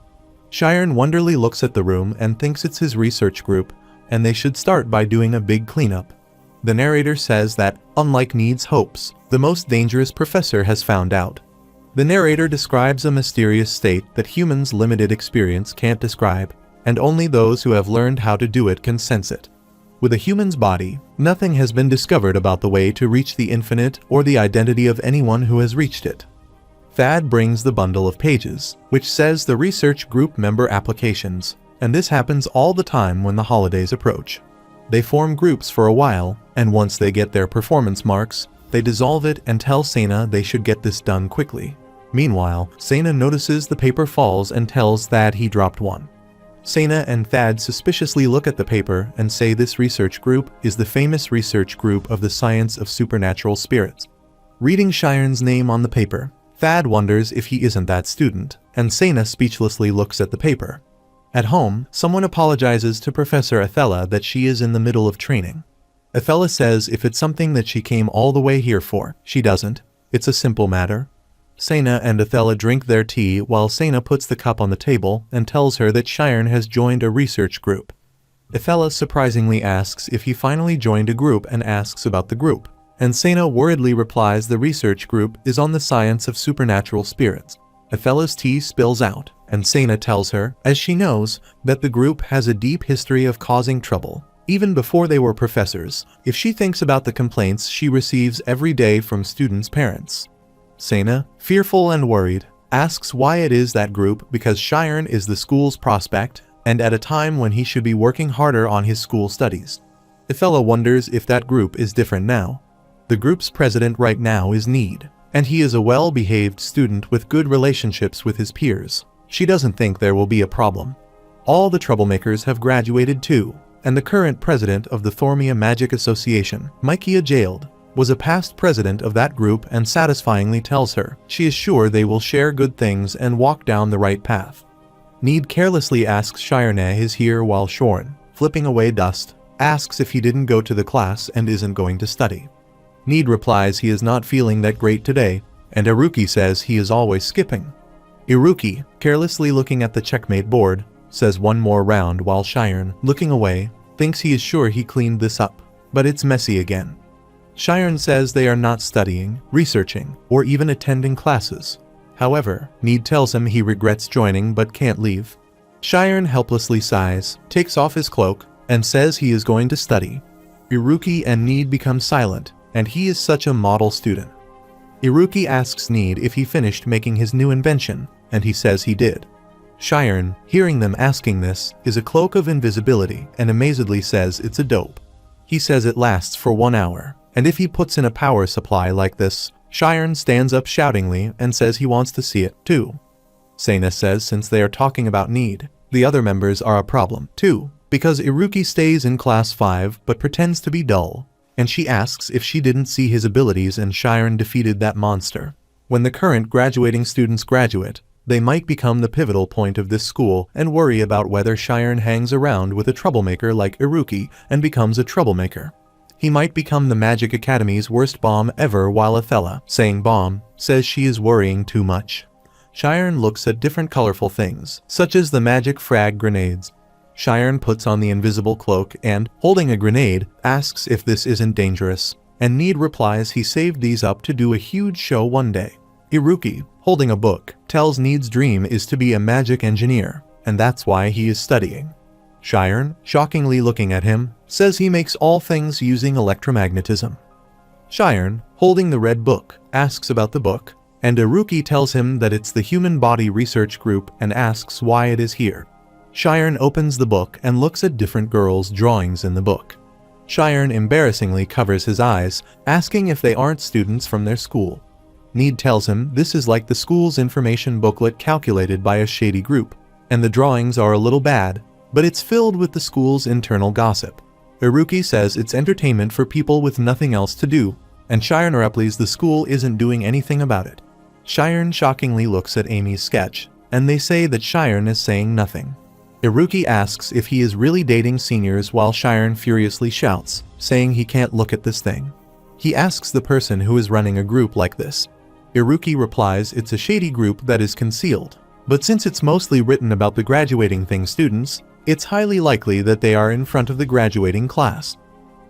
Shiren wonderly looks at the room and thinks it's his research group, and they should start by doing a big cleanup. The narrator says that, unlike Need's hopes, the most dangerous professor has found out. The narrator describes a mysterious state that humans' limited experience can't describe, and only those who have learned how to do it can sense it. With a human's body, nothing has been discovered about the way to reach the infinite or the identity of anyone who has reached it. Thad brings the bundle of pages, which says the research group member applications, and this happens all the time when the holidays approach. They form groups for a while, and once they get their performance marks, they dissolve it and tell Sena they should get this done quickly. Meanwhile, Sena notices the paper falls and tells Thad he dropped one. Sena and Thad suspiciously look at the paper and say this research group is the famous research group of the science of supernatural spirits. Reading Shiren's name on the paper, Thad wonders if he isn't that student, and Sena speechlessly looks at the paper. At home, someone apologizes to Professor Athela that she is in the middle of training. Athela says if it's something that she came all the way here for, she doesn't. It's a simple matter. Sena and Athela drink their tea while Sena puts the cup on the table and tells her that Shiren has joined a research group. Athela surprisingly asks if he finally joined a group and asks about the group, and Sena worriedly replies the research group is on the science of supernatural spirits. Athela's tea spills out, and Sena tells her, as she knows, that the group has a deep history of causing trouble, even before they were professors, if she thinks about the complaints she receives every day from students' parents. Sena, fearful and worried, asks why it is that group because Shiren is the school's prospect, and at a time when he should be working harder on his school studies. Athela wonders if that group is different now. The group's president right now is Need, and he is a well-behaved student with good relationships with his peers. She doesn't think there will be a problem. All the troublemakers have graduated too, and the current president of the Thormia Magic Association, Micaiah Jailed, was a past president of that group and satisfyingly tells her she is sure they will share good things and walk down the right path. Need carelessly asks Shiren is here while Shorin, flipping away dust, asks if he didn't go to the class and isn't going to study. Need replies he is not feeling that great today, and Iruki says he is always skipping. Iruki, carelessly looking at the checkmate board, says one more round while Shiren, looking away, thinks he is sure he cleaned this up, but it's messy again. Shiren says they are not studying, researching, or even attending classes. However, Need tells him he regrets joining but can't leave. Shiren helplessly sighs, takes off his cloak, and says he is going to study. Iruki and Need become silent, and he is such a model student. Iruki asks Need if he finished making his new invention, and he says he did. Shiren, hearing them asking this, is a cloak of invisibility and amazedly says it's a dope. He says it lasts for 1 hour, and if he puts in a power supply like this, Shiren stands up shoutingly and says he wants to see it too. Sena says since they are talking about Need, the other members are a problem too, because Iruki stays in class 5 but pretends to be dull, and she asks if she didn't see his abilities and Shiren defeated that monster. When the current graduating students graduate, they might become the pivotal point of this school and worry about whether Shiren hangs around with a troublemaker like Iruki and becomes a troublemaker. He might become the Magic Academy's worst bomb ever while Athela, saying bomb, says she is worrying too much. Shiren looks at different colorful things, such as the magic frag grenades. Shiren puts on the invisible cloak and, holding a grenade, asks if this isn't dangerous, and Need replies he saved these up to do a huge show one day. Iruki, holding a book, tells Need's dream is to be a magic engineer, and that's why he is studying. Shiren, shockingly looking at him, says he makes all things using electromagnetism. Shiren, holding the red book, asks about the book, and Iruki tells him that it's the Human Body Research Group and asks why it is here. Shiren opens the book and looks at different girls' drawings in the book. Shiren embarrassingly covers his eyes, asking if they aren't students from their school. Need tells him this is like the school's information booklet calculated by a shady group, and the drawings are a little bad, but it's filled with the school's internal gossip. Iruki says it's entertainment for people with nothing else to do, and Shiren replies the school isn't doing anything about it. Shiren shockingly looks at Amy's sketch, and they say that Shiren is saying nothing. Iruki asks if he is really dating seniors while Shiren furiously shouts, saying he can't look at this thing. He asks the person who is running a group like this. Iruki replies it's a shady group that is concealed, but since it's mostly written about the graduating thing students, it's highly likely that they are in front of the graduating class.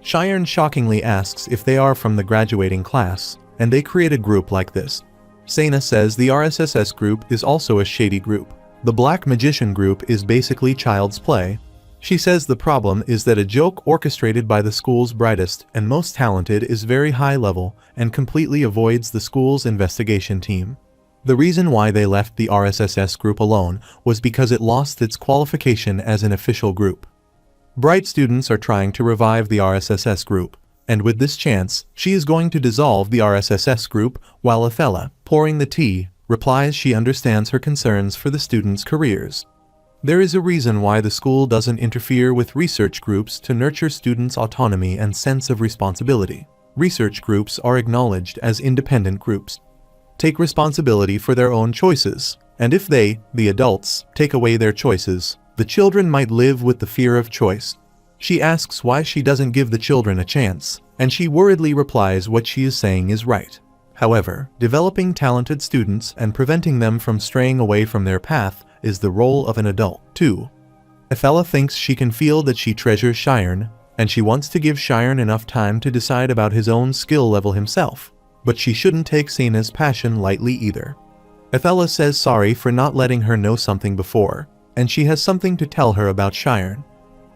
Shiren shockingly asks if they are from the graduating class, and they create a group like this. Sena says the RSSS group is also a shady group. The Black Magician group is basically child's play. She says the problem is that a joke orchestrated by the school's brightest and most talented is very high level and completely avoids the school's investigation team. The reason why they left the RSSS group alone was because it lost its qualification as an official group. Bright students are trying to revive the RSSS group, and with this chance, she is going to dissolve the RSSS group, while Athela, pouring the tea, replies she understands her concerns for the students' careers. There is a reason why the school doesn't interfere with research groups to nurture students' autonomy and sense of responsibility. Research groups are acknowledged as independent groups. Take responsibility for their own choices, and if they, the adults, take away their choices, the children might live with the fear of choice. She asks why she doesn't give the children a chance, and she worriedly replies what she is saying is right. However, developing talented students and preventing them from straying away from their path is the role of an adult, too. Athela thinks she can feel that she treasures Shiren, and she wants to give Shiren enough time to decide about his own skill level himself. But she shouldn't take Sena's passion lightly either. Athela says sorry for not letting her know something before, and she has something to tell her about Shiren.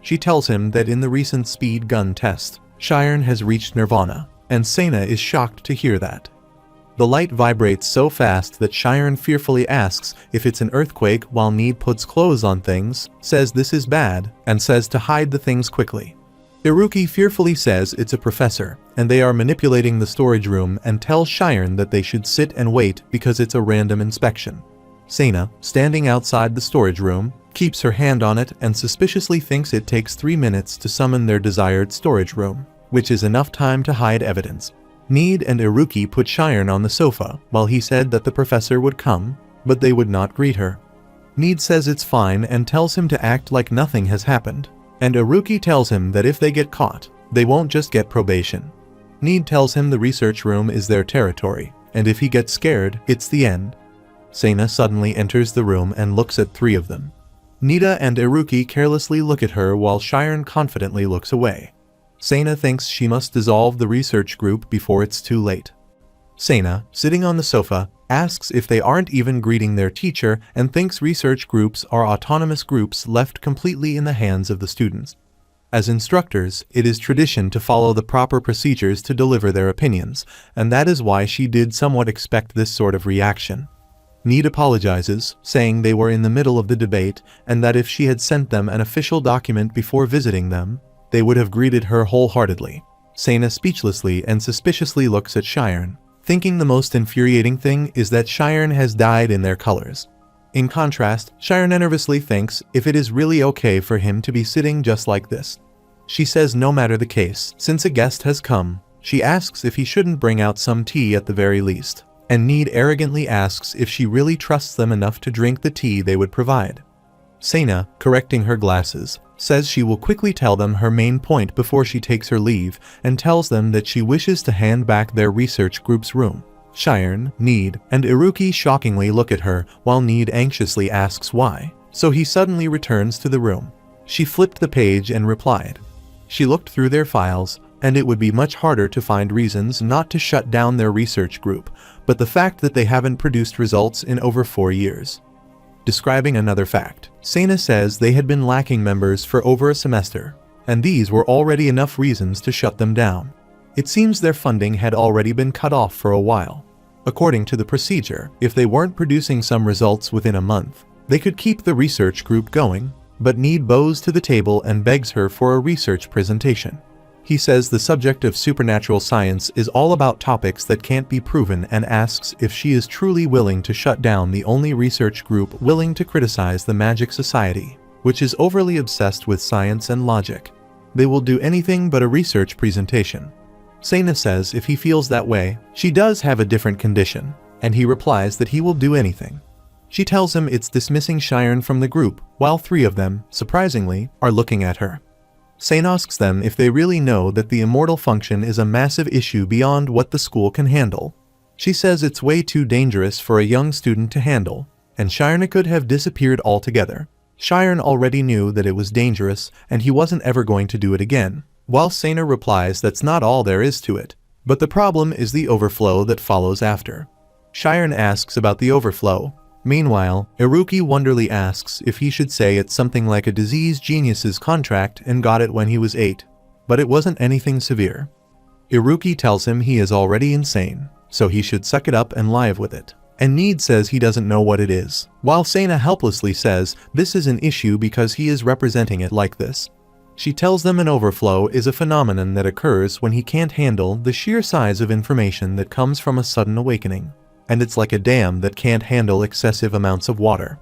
She tells him that in the recent speed gun test, Shiren has reached Nirvana, and Sena is shocked to hear that. The light vibrates so fast that Shiren fearfully asks if it's an earthquake while Need puts clothes on things, says this is bad, and says to hide the things quickly. Iruki fearfully says it's a professor, and they are manipulating the storage room and tells Shiren that they should sit and wait because it's a random inspection. Sena, standing outside the storage room, keeps her hand on it and suspiciously thinks it takes 3 minutes to summon their desired storage room, which is enough time to hide evidence. Need and Iruki put Shiren on the sofa while he said that the professor would come, but they would not greet her. Need says it's fine and tells him to act like nothing has happened. And Iruki tells him that if they get caught, they won't just get probation. Need tells him the research room is their territory, and if he gets scared, it's the end. Sena suddenly enters the room and looks at 3 of them. Nida and Iruki carelessly look at her while Shiren confidently looks away. Sena thinks she must dissolve the research group before it's too late. Sena, sitting on the sofa, asks if they aren't even greeting their teacher and thinks research groups are autonomous groups left completely in the hands of the students. As instructors, it is tradition to follow the proper procedures to deliver their opinions, and that is why she did somewhat expect this sort of reaction. Need apologizes, saying they were in the middle of the debate and that if she had sent them an official document before visiting them, they would have greeted her wholeheartedly. Sena speechlessly and suspiciously looks at Shiren, thinking the most infuriating thing is that Shiren has died in their colors. In contrast, Shiren nervously thinks if it is really okay for him to be sitting just like this. She says no matter the case, since a guest has come, she asks if he shouldn't bring out some tea at the very least, and Need arrogantly asks if she really trusts them enough to drink the tea they would provide. Sena, correcting her glasses, says she will quickly tell them her main point before she takes her leave and tells them that she wishes to hand back their research group's room. Shiren, Need, and Iruki shockingly look at her while Need anxiously asks why, so he suddenly returns to the room. She flipped the page and replied. She looked through their files, and it would be much harder to find reasons not to shut down their research group, but the fact that they haven't produced results in over 4 years. Describing another fact, Sena says they had been lacking members for over a semester, and these were already enough reasons to shut them down. It seems their funding had already been cut off for a while. According to the procedure, if they weren't producing some results within a month, they could keep the research group going, but Need bows to the table and begs her for a research presentation. He says the subject of supernatural science is all about topics that can't be proven and asks if she is truly willing to shut down the only research group willing to criticize the Magic Society. which is overly obsessed with science and logic. They will do anything but a research presentation. Sena says if he feels that way, she does have a different condition, and he replies that he will do anything. She tells him it's dismissing Shiren from the group, while 3 of them, surprisingly, are looking at her. Sena asks them if they really know that the immortal function is a massive issue beyond what the school can handle. She says it's way too dangerous for a young student to handle, and Shiren could have disappeared altogether. Shiren already knew that it was dangerous, and he wasn't ever going to do it again, while Sena replies that's not all there is to it, but the problem is the overflow that follows after. Shiren asks about the overflow. Meanwhile, Iruki wonderingly asks if he should say it's something like a disease genius's contract and got it when he was 8, but it wasn't anything severe. Iruki tells him he is already insane, so he should suck it up and live with it, and Need says he doesn't know what it is, while Sena helplessly says this is an issue because he is representing it like this. She tells them an overflow is a phenomenon that occurs when he can't handle the sheer size of information that comes from a sudden awakening. And it's like a dam that can't handle excessive amounts of water.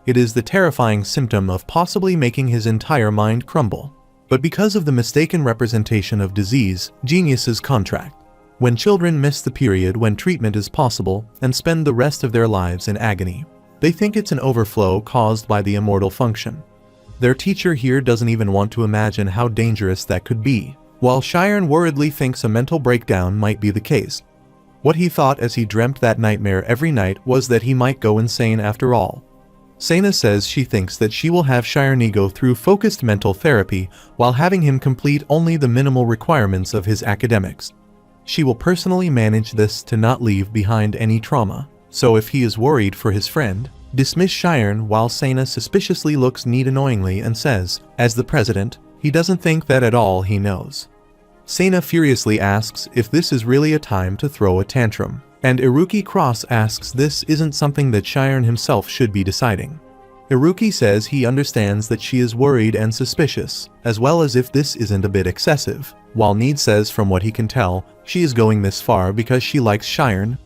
It is the terrifying symptom of possibly making his entire mind crumble. But because of the mistaken representation of disease, genius's contract, when children miss the period when treatment is possible and spend the rest of their lives in agony, they think it's an overflow caused by the immortal function. Their teacher here doesn't even want to imagine how dangerous that could be, while Shiren worriedly thinks a mental breakdown might be the case. What he thought as he dreamt that nightmare every night was that he might go insane after all. Sena says she thinks that she will have Shiren go through focused mental therapy while having him complete only the minimal requirements of his academics. She will personally manage this to not leave behind any trauma, so if he is worried for his friend, dismiss Shiren, while Sena suspiciously looks Need annoyingly and says, as the president, he doesn't think that at all he knows. Sena furiously asks if this is really a time to throw a tantrum, and Iruki Cross asks this isn't something that Shiren himself should be deciding. Iruki says he understands that she is worried and suspicious, as well as if this isn't a bit excessive, while Need says from what he can tell, she is going this far because she likes Shiren.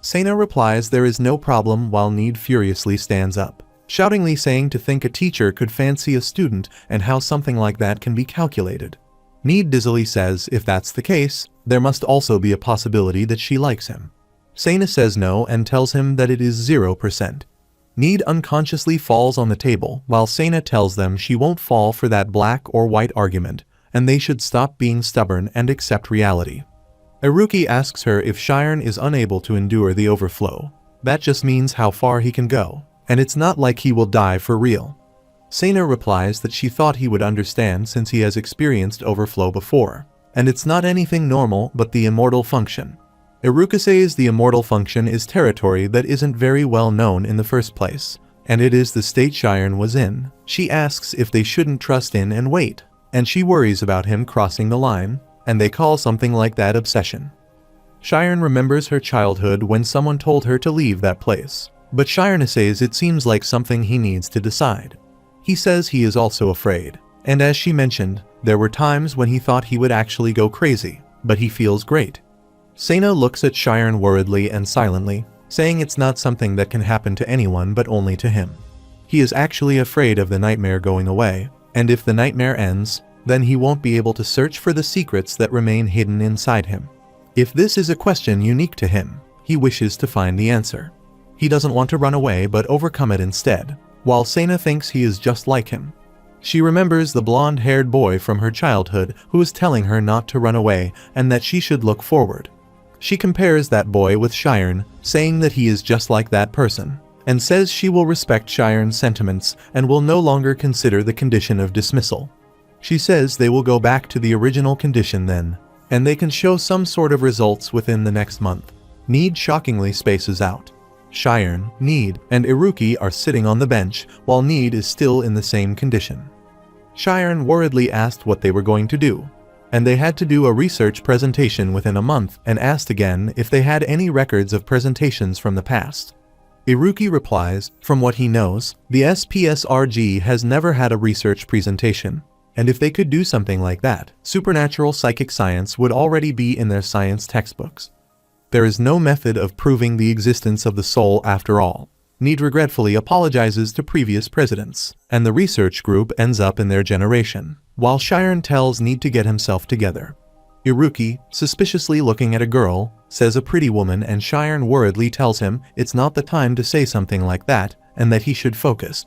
Sena replies there is no problem while Need furiously stands up, shoutingly saying to think a teacher could fancy a student and how something like that can be calculated. Need dizzily says if that's the case, there must also be a possibility that she likes him. Sena says no and tells him that it is 0%. Need unconsciously falls on the table while Sena tells them she won't fall for that black or white argument, and they should stop being stubborn and accept reality. Iruki asks her if Shiren is unable to endure the overflow. That just means how far he can go, and it's not like he will die for real. Sena replies that she thought he would understand since he has experienced overflow before, and it's not anything normal but the immortal function. Iruka says the immortal function is territory that isn't very well known in the first place, and it is the state Shiren was in. She asks if they shouldn't trust in and wait, and she worries about him crossing the line, and they call something like that obsession. Shiren remembers her childhood when someone told her to leave that place, but Shiren says it seems like something he needs to decide. He says he is also afraid, and as she mentioned, there were times when he thought he would actually go crazy, but he feels great. Sena looks at Shiren worriedly and silently, saying it's not something that can happen to anyone but only to him. He is actually afraid of the nightmare going away, and if the nightmare ends, then he won't be able to search for the secrets that remain hidden inside him. If this is a question unique to him, he wishes to find the answer. He doesn't want to run away but overcome it instead, while Sena thinks he is just like him. She remembers the blonde-haired boy from her childhood who was telling her not to run away and that she should look forward. She compares that boy with Shiren, saying that he is just like that person, and says she will respect Shiren's sentiments and will no longer consider the condition of dismissal. She says they will go back to the original condition then, and they can show some sort of results within the next month. Need shockingly spaces out. Shiren, Need, and Iruki are sitting on the bench, while Need is still in the same condition. Shiren worriedly asked what they were going to do, and they had to do a research presentation within a month and asked again if they had any records of presentations from the past. Iruki replies, from what he knows, the SPSRG has never had a research presentation, and if they could do something like that, supernatural psychic science would already be in their science textbooks. There is no method of proving the existence of the soul after all. Need regretfully apologizes to previous presidents, and the research group ends up in their generation, while Shiren tells Need to get himself together. Iruki, suspiciously looking at a girl, says a pretty woman, and Shiren worriedly tells him it's not the time to say something like that, and that he should focus.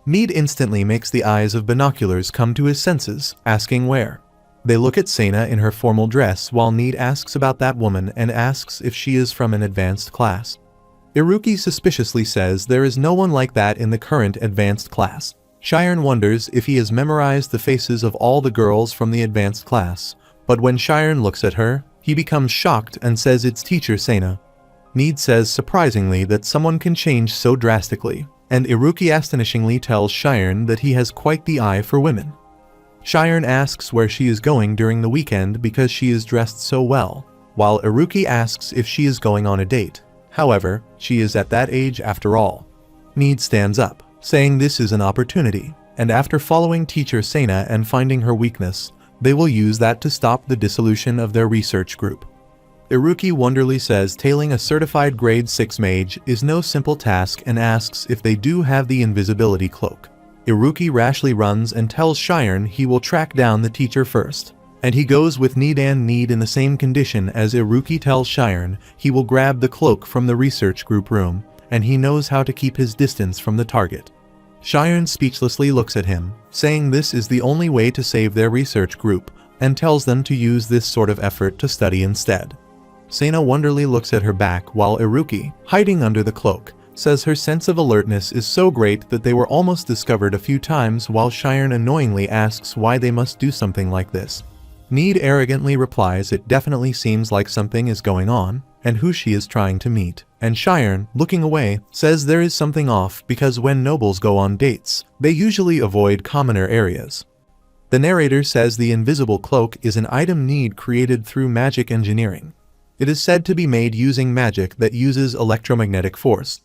Need instantly makes the eyes of binoculars come to his senses, asking where. They look at Sena in her formal dress while Need asks about that woman and asks if she is from an advanced class. Iruki suspiciously says there is no one like that in the current advanced class. Shiren wonders if he has memorized the faces of all the girls from the advanced class, but when Shiren looks at her, he becomes shocked and says it's teacher Sena. Need says surprisingly that someone can change so drastically, and Iruki astonishingly tells Shiren that he has quite the eye for women. Shiren asks where she is going during the weekend because she is dressed so well, while Iruki asks if she is going on a date. However, she is at that age after all. Need stands up, saying this is an opportunity, and after following teacher Sena and finding her weakness, they will use that to stop the dissolution of their research group. Iruki wonderingly says tailing a certified grade 6 mage is no simple task and asks if they do have the invisibility cloak. Iruki rashly runs and tells Shiren he will track down the teacher first, and he goes with Need and Need in the same condition as Iruki tells Shiren he will grab the cloak from the research group room, and he knows how to keep his distance from the target. Shiren speechlessly looks at him, saying this is the only way to save their research group, and tells them to use this sort of effort to study instead. Sena wonderingly looks at her back while Iruki, hiding under the cloak, says her sense of alertness is so great that they were almost discovered a few times, while Shiren annoyingly asks why they must do something like this. Need arrogantly replies it definitely seems like something is going on, and who she is trying to meet, and Shiren, looking away, says there is something off because when nobles go on dates, they usually avoid commoner areas. The narrator says the invisible cloak is an item Need created through magic engineering. It is said to be made using magic that uses electromagnetic force.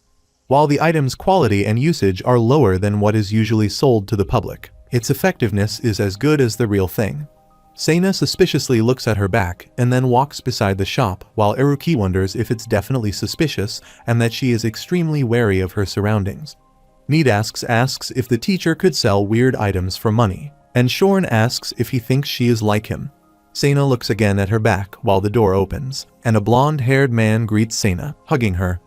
While the item's quality and usage are lower than what is usually sold to the public, its effectiveness is as good as the real thing. Sena suspiciously looks at her back and then walks beside the shop, while Iruki wonders if it's definitely suspicious and that she is extremely wary of her surroundings. Need asks if the teacher could sell weird items for money, and Shorn asks if he thinks she is like him. Sena looks again at her back while the door opens, and a blonde-haired man greets Sena, hugging her.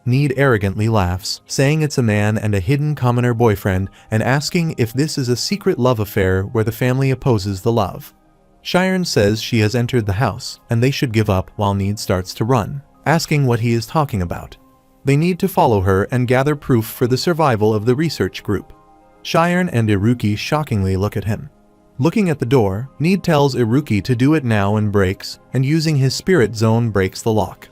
Need arrogantly laughs, saying it's a man and a hidden commoner boyfriend, and asking if this is a secret love affair where the family opposes the love. Shiren says she has entered the house, and they should give up, while Need starts to run, asking what he is talking about. They need to follow her and gather proof for the survival of the research group. Shiren and Iruki shockingly look at him. Looking at the door, Need tells Iruki to do it now and breaks, and using his spirit zone breaks the lock.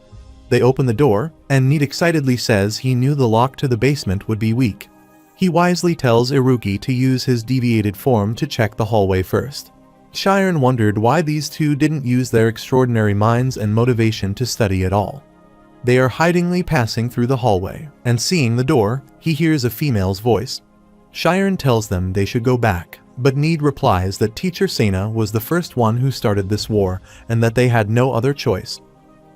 They open the door, and Need excitedly says he knew the lock to the basement would be weak. He wisely tells Iruki to use his deviated form to check the hallway first. Shiren wondered why these two didn't use their extraordinary minds and motivation to study at all. They are hidingly passing through the hallway, and seeing the door, he hears a female's voice. Shiren tells them they should go back, but Need replies that teacher Sena was the first one who started this war, and that they had no other choice.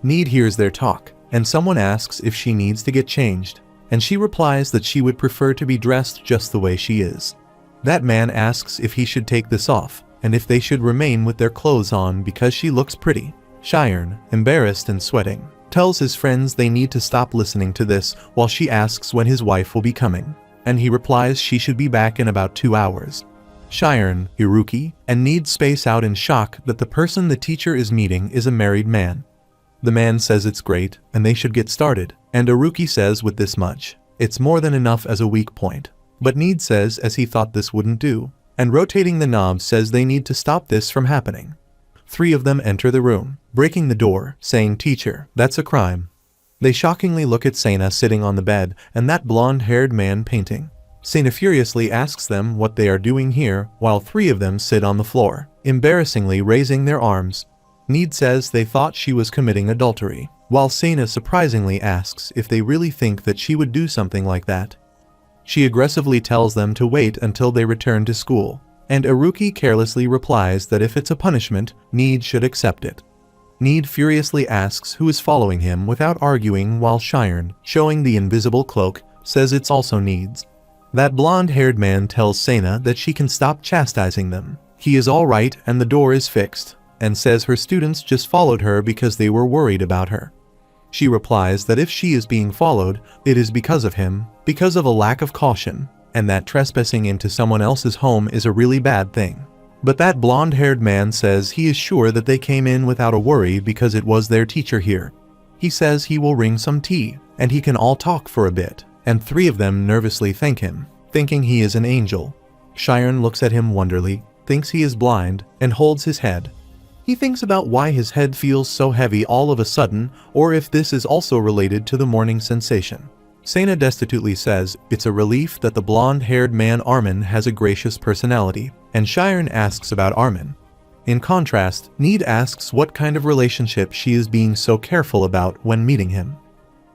Need hears their talk, and someone asks if she needs to get changed, and she replies that she would prefer to be dressed just the way she is. That man asks if he should take this off, and if they should remain with their clothes on because she looks pretty. Shiren, embarrassed and sweating, tells his friends they need to stop listening to this, while she asks when his wife will be coming, and he replies she should be back in about 2 hours. Shiren, Iruki, and Need space out in shock that the person the teacher is meeting is a married man. The man says it's great, and they should get started, and Iruki says with this much, it's more than enough as a weak point. But Need says as he thought this wouldn't do, and rotating the knob says they need to stop this from happening. 3 of them enter the room, breaking the door, saying, "Teacher, that's a crime." They shockingly look at Sena sitting on the bed, and that blonde-haired man painting. Sena furiously asks them what they are doing here, while 3 of them sit on the floor, embarrassingly raising their arms. Need says they thought she was committing adultery, while Sena surprisingly asks if they really think that she would do something like that. She aggressively tells them to wait until they return to school, and Iruki carelessly replies that if it's a punishment, Need should accept it. Need furiously asks who is following him without arguing, while Shiren, showing the invisible cloak, says it's also needs. That blonde-haired man tells Sena that she can stop chastising them. He is alright and the door is fixed, and says her students just followed her because they were worried about her. She replies that if she is being followed, it is because of him, because of a lack of caution, and that trespassing into someone else's home is a really bad thing. But that blonde-haired man says he is sure that they came in without a worry because it was their teacher here. He says he will ring some tea, and he can all talk for a bit, and 3 of them nervously thank him, thinking he is an angel. Shiren looks at him wonderingly, thinks he is blind, and holds his head. He thinks about why his head feels so heavy all of a sudden, or if this is also related to the morning sensation. Sena destitutely says it's a relief that the blonde-haired man Armin has a gracious personality, and Shiren asks about Armin. In contrast, Need asks what kind of relationship she is being so careful about when meeting him.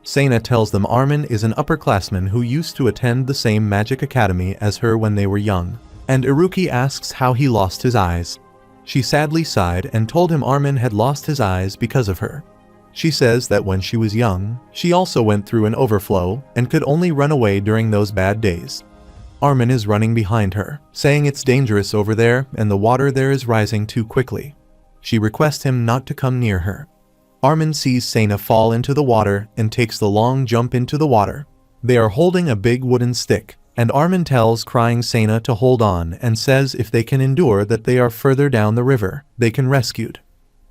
Sena tells them Armin is an upperclassman who used to attend the same magic academy as her when they were young, and Iruki asks how he lost his eyes. She sadly sighed and told him Armin had lost his eyes because of her. She says that when she was young, she also went through an overflow and could only run away during those bad days. Armin is running behind her, saying it's dangerous over there and the water there is rising too quickly. She requests him not to come near her. Armin sees Sena fall into the water and takes the long jump into the water. They are holding a big wooden stick, and Armin tells crying Sena to hold on and says if they can endure that they are further down the river, they can rescued.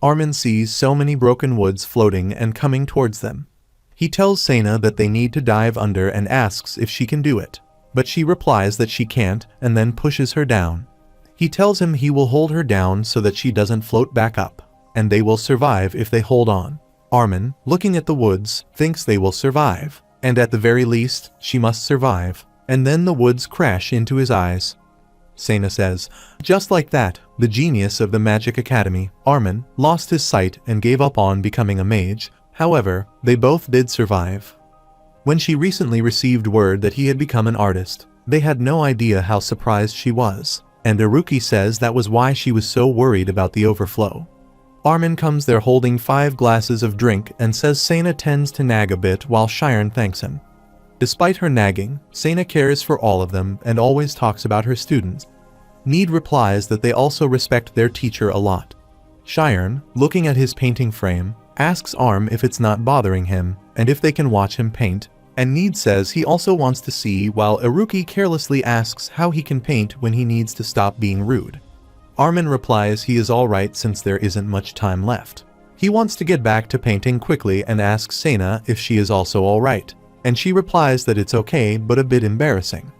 Armin sees so many broken woods floating and coming towards them. He tells Sena that they need to dive under and asks if she can do it, but she replies that she can't and then pushes her down. He tells him he will hold her down so that she doesn't float back up, and they will survive if they hold on. Armin, looking at the woods, thinks they will survive, and at the very least, she must survive, and then the woods crash into his eyes. Sena says, just like that, the genius of the Magic Academy, Armin, lost his sight and gave up on becoming a mage. However, they both did survive. When she recently received word that he had become an artist, they had no idea how surprised she was, and Iruki says that was why she was so worried about the overflow. Armin comes there holding 5 glasses of drink and says Sena tends to nag a bit while Shiren thanks him. Despite her nagging, Sena cares for all of them and always talks about her students. Need replies that they also respect their teacher a lot. Shiren, looking at his painting frame, asks Arm if it's not bothering him and if they can watch him paint, and Need says he also wants to see, while Iruki carelessly asks how he can paint when he needs to stop being rude. Armin replies he is alright since there isn't much time left. He wants to get back to painting quickly and asks Sena if she is also alright, and she replies that it's okay but a bit embarrassing.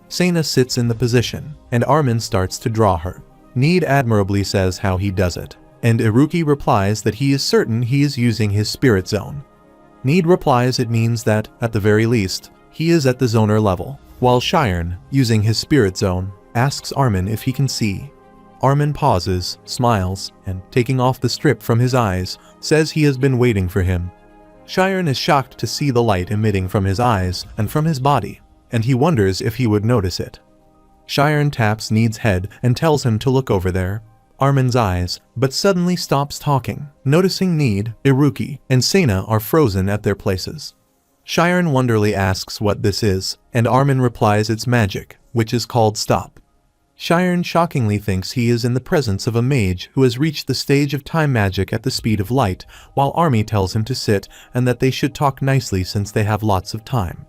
Sena sits in the position, and Armin starts to draw her. Need admirably says how he does it, and Iruki replies that he is certain he is using his spirit zone. Need replies it means that, at the very least, he is at the zoner level, while Shiren, using his spirit zone, asks Armin if he can see. Armin pauses, smiles, and, taking off the strip from his eyes, says he has been waiting for him. Shiren is shocked to see the light emitting from his eyes and from his body, and he wonders if he would notice it. Shiren taps Need's head and tells him to look over there, Armin's eyes, but suddenly stops talking, noticing Need, Iruki, and Sena are frozen at their places. Shiren wonderingly asks what this is, and Armin replies it's magic, which is called stop. Shiren shockingly thinks he is in the presence of a mage who has reached the stage of time magic at the speed of light, while Armin tells him to sit and that they should talk nicely since they have lots of time.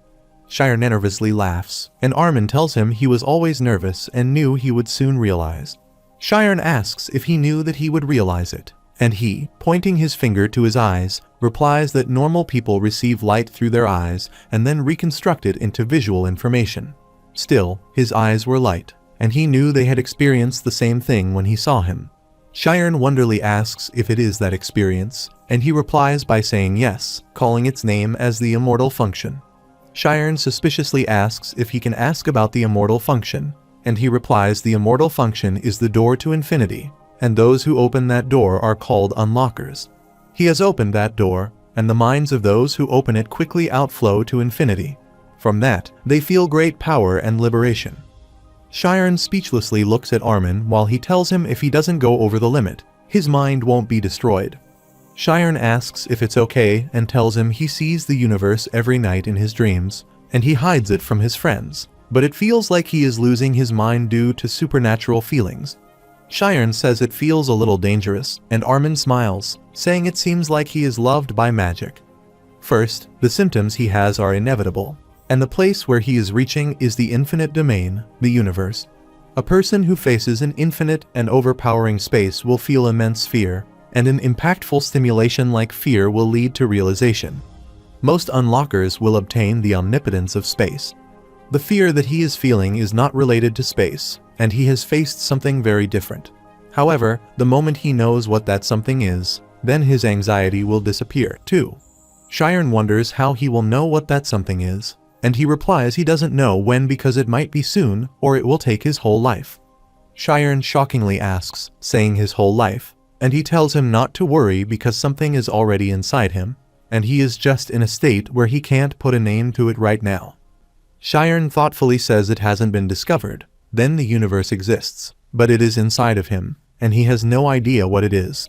Shiren nervously laughs, and Armin tells him he was always nervous and knew he would soon realize. Shiren asks if he knew that he would realize it, and he, pointing his finger to his eyes, replies that normal people receive light through their eyes and then reconstruct it into visual information. Still, his eyes were light, and he knew they had experienced the same thing when he saw him. Shiren wonderingly asks if it is that experience, and he replies by saying yes, calling its name as the immortal function. Shiren suspiciously asks if he can ask about the immortal function, and he replies the immortal function is the door to infinity, and those who open that door are called unlockers. He has opened that door, and the minds of those who open it quickly outflow to infinity. From that, they feel great power and liberation. Shiren speechlessly looks at Armin while he tells him if he doesn't go over the limit, his mind won't be destroyed. Shiren asks if it's okay and tells him he sees the universe every night in his dreams, and he hides it from his friends, but it feels like he is losing his mind due to supernatural feelings. Shiren says it feels a little dangerous, and Armin smiles, saying it seems like he is loved by magic. First, the symptoms he has are inevitable, and the place where he is reaching is the infinite domain, the universe. A person who faces an infinite and overpowering space will feel immense fear, and an impactful stimulation like fear will lead to realization. Most unlockers will obtain the omnipotence of space. The fear that he is feeling is not related to space, and he has faced something very different. However, the moment he knows what that something is, then his anxiety will disappear too. Shiren wonders how he will know what that something is, and he replies he doesn't know when because it might be soon or it will take his whole life. Shiren shockingly asks, saying his whole life, and he tells him not to worry because something is already inside him, and he is just in a state where he can't put a name to it right now. Shiren thoughtfully says it hasn't been discovered, then the universe exists, but it is inside of him, and he has no idea what it is.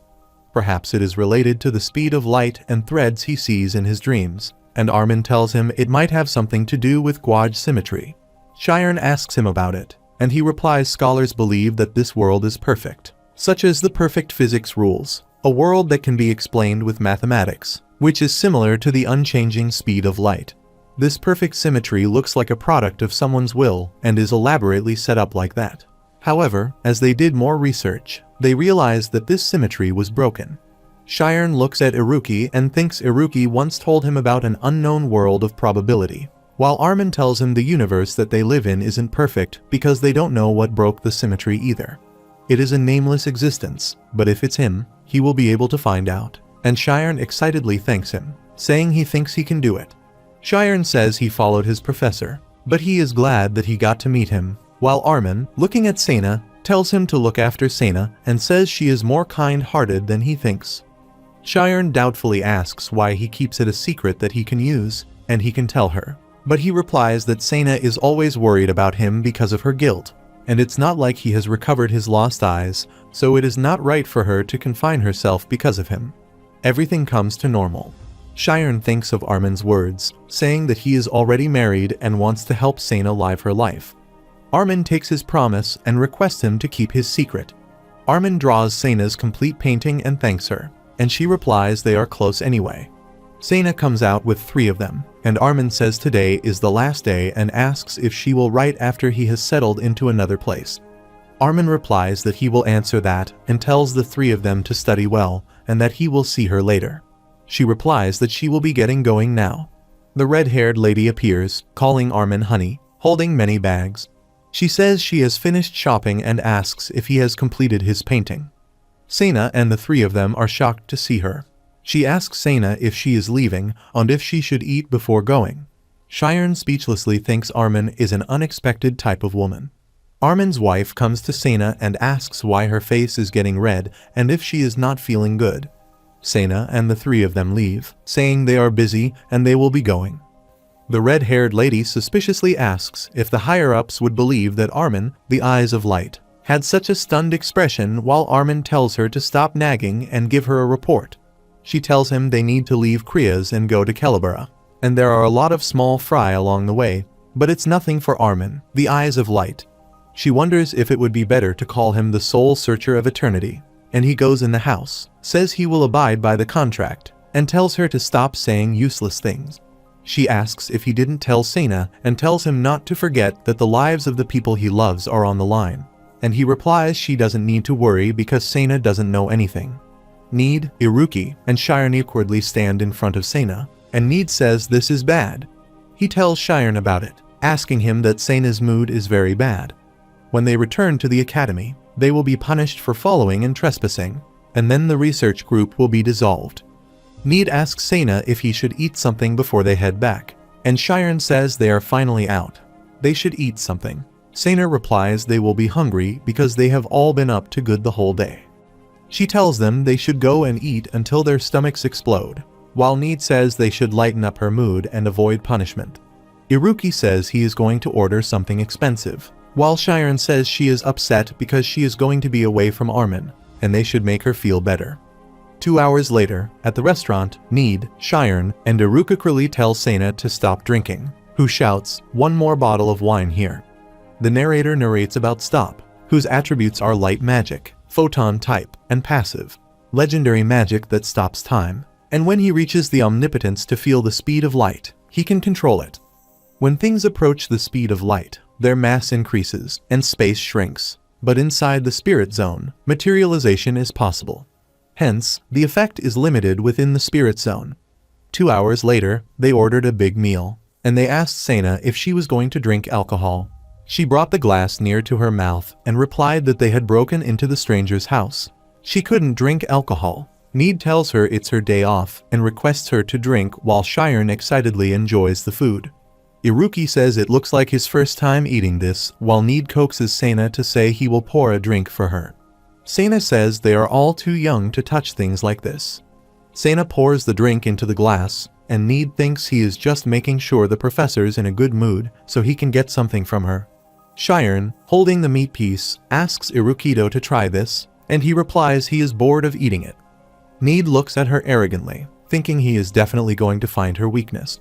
Perhaps it is related to the speed of light and threads he sees in his dreams, and Armin tells him it might have something to do with gauge symmetry. Shiren asks him about it, and he replies scholars believe that this world is perfect, such as the perfect physics rules, a world that can be explained with mathematics, which is similar to the unchanging speed of light. This perfect symmetry looks like a product of someone's will and is elaborately set up like that. However, as they did more research, they realized that this symmetry was broken. Shiren looks at Iruki and thinks Iruki once told him about an unknown world of probability, while Armin tells him the universe that they live in isn't perfect because they don't know what broke the symmetry either. It is a nameless existence, but if it's him, he will be able to find out, and Shiren excitedly thanks him, saying he thinks he can do it. Shiren says he followed his professor, but he is glad that he got to meet him, while Armin, looking at Sena, tells him to look after Sena and says she is more kind-hearted than he thinks. Shiren doubtfully asks why he keeps it a secret that he can use, and he can tell her. But he replies that Sena is always worried about him because of her guilt, and it's not like he has recovered his lost eyes, so it is not right for her to confine herself because of him. Everything comes to normal. Shiren thinks of Armin's words, saying that he is already married and wants to help Sena live her life. Armin takes his promise and requests him to keep his secret. Armin draws Sena's complete painting and thanks her, and she replies they are close anyway. Sena comes out with 3 of them, and Armin says today is the last day and asks if she will write after he has settled into another place. Armin replies that he will answer that and tells the 3 of them to study well and that he will see her later. She replies that she will be getting going now. The red-haired lady appears, calling Armin honey, holding many bags. She says she has finished shopping and asks if he has completed his painting. Sena and the 3 of them are shocked to see her. She asks Sena if she is leaving and if she should eat before going. Shiren speechlessly thinks Armin is an unexpected type of woman. Armin's wife comes to Sena and asks why her face is getting red and if she is not feeling good. Sena and the 3 of them leave, saying they are busy and they will be going. The red-haired lady suspiciously asks if the higher-ups would believe that Armin, the eyes of light, had such a stunned expression while Armin tells her to stop nagging and give her a report. She tells him they need to leave Kriya's and go to Kelabara, and there are a lot of small fry along the way, but it's nothing for Armin, the eyes of light. She wonders if it would be better to call him the soul searcher of eternity, and he goes in the house, says he will abide by the contract, and tells her to stop saying useless things. She asks if he didn't tell Sena and tells him not to forget that the lives of the people he loves are on the line, and he replies she doesn't need to worry because Sena doesn't know anything. Need, Iruki, and Shiren awkwardly stand in front of Sena, and Need says this is bad. He tells Shiren about it, asking him that Sena's mood is very bad. When they return to the academy, they will be punished for following and trespassing, and then the research group will be dissolved. Need asks Sena if he should eat something before they head back, and Shiren says they are finally out. They should eat something. Sena replies they will be hungry because they have all been up to good the whole day. She tells them they should go and eat until their stomachs explode, while Need says they should lighten up her mood and avoid punishment. Iruki says he is going to order something expensive, while Shiren says she is upset because she is going to be away from Armin, and they should make her feel better. 2 hours later, at the restaurant, Need, Shiren, and Iruki tell Sena to stop drinking, who shouts, "One more bottle of wine here." The narrator narrates about Stop, whose attributes are light magic, photon type, and passive, legendary magic that stops time, and when he reaches the omnipotence to feel the speed of light, he can control it. When things approach the speed of light, their mass increases and space shrinks, but inside the spirit zone, materialization is possible. Hence, the effect is limited within the spirit zone. 2 hours later, they ordered a big meal, and they asked Sena if she was going to drink alcohol. She brought the glass near to her mouth and replied that they had broken into the stranger's house. She couldn't drink alcohol. Need tells her it's her day off and requests her to drink while Shiren excitedly enjoys the food. Iruki says it looks like his first time eating this, while Need coaxes Sena to say he will pour a drink for her. Sena says they are all too young to touch things like this. Sena pours the drink into the glass, and Need thinks he is just making sure the professor's in a good mood so he can get something from her. Shiren, holding the meat piece, asks Irukido to try this, and he replies he is bored of eating it. Need looks at her arrogantly, thinking he is definitely going to find her weakness.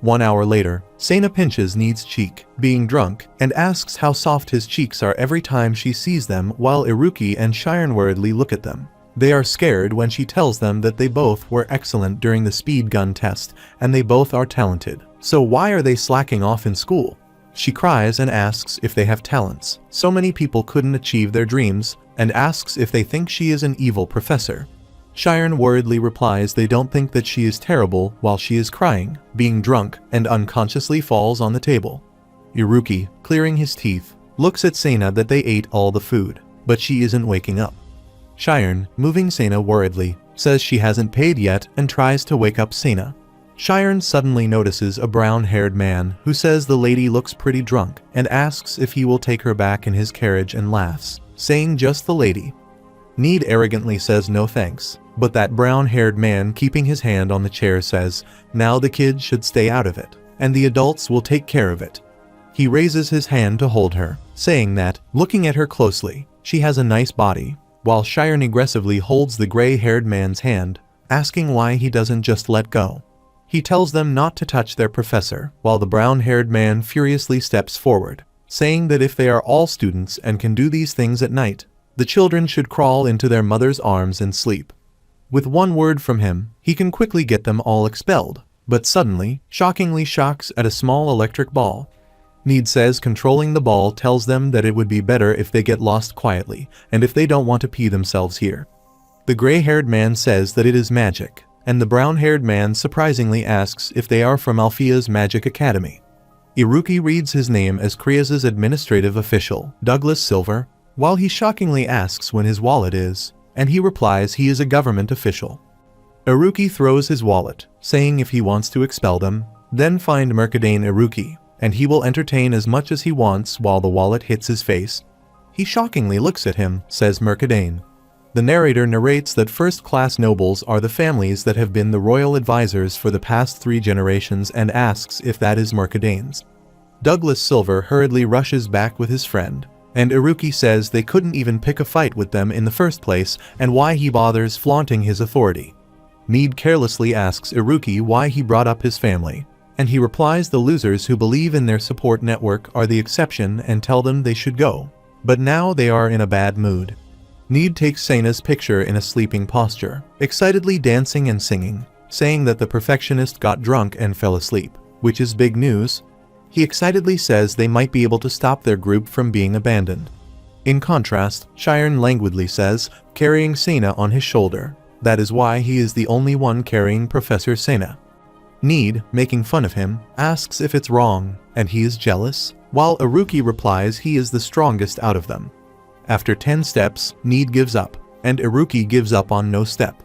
1 hour later, Sena pinches Need's cheek, being drunk, and asks how soft his cheeks are every time she sees them while Iruki and Shiren worriedly look at them. They are scared when she tells them that they both were excellent during the speed gun test and they both are talented. So why are they slacking off in school? She cries and asks if they have talents. So many people couldn't achieve their dreams, and asks if they think she is an evil professor. Shiren worriedly replies they don't think that she is terrible while she is crying, being drunk, and unconsciously falls on the table. Iruki, clearing his teeth, looks at Sena that they ate all the food, but she isn't waking up. Shiren, moving Sena worriedly, says she hasn't paid yet and tries to wake up Sena. Shiren suddenly notices a brown-haired man who says the lady looks pretty drunk and asks if he will take her back in his carriage and laughs, saying just the lady. Need arrogantly says no thanks, but that brown-haired man keeping his hand on the chair says, now the kids should stay out of it, and the adults will take care of it. He raises his hand to hold her, saying that, looking at her closely, she has a nice body, while Shiren aggressively holds the gray-haired man's hand, asking why he doesn't just let go. He tells them not to touch their professor, while the brown-haired man furiously steps forward, saying that if they are all students and can do these things at night, the children should crawl into their mother's arms and sleep. With one word from him, he can quickly get them all expelled, but suddenly, shockingly shocks at a small electric ball. Need says controlling the ball tells them that it would be better if they get lost quietly, and if they don't want to pee themselves here. The gray-haired man says that it is magic, and the brown-haired man surprisingly asks if they are from Alphea's Magic Academy. Iruki reads his name as Kriya's administrative official, Douglas Silver, while he shockingly asks when his wallet is, and he replies he is a government official. Iruki throws his wallet, saying if he wants to expel them, then find Mercadane Iruki, and he will entertain as much as he wants while the wallet hits his face. He shockingly looks at him, says Mercadane. The narrator narrates that first-class nobles are the families that have been the royal advisors for the past 3 generations and asks if that is Mercadane's. Douglas Silver hurriedly rushes back with his friend, and Iruki says they couldn't even pick a fight with them in the first place and why he bothers flaunting his authority. Need carelessly asks Iruki why he brought up his family, and he replies the losers who believe in their support network are the exception and tell them they should go, but now they are in a bad mood. Need takes Sena's picture in a sleeping posture, excitedly dancing and singing, saying that the perfectionist got drunk and fell asleep, which is big news. He excitedly says they might be able to stop their group from being abandoned. In contrast, Shiren languidly says, carrying Sena on his shoulder, that is why he is the only one carrying Professor Sena. Need, making fun of him, asks if it's wrong, and he is jealous, while Iruki replies he is the strongest out of them. After 10 steps, Need gives up, and Iruki gives up on no step.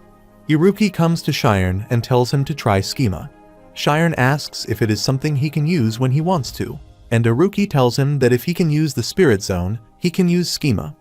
Iruki comes to Shiren and tells him to try schema. Shiren asks if it is something he can use when he wants to, and Iruki tells him that if he can use the spirit zone, he can use schema.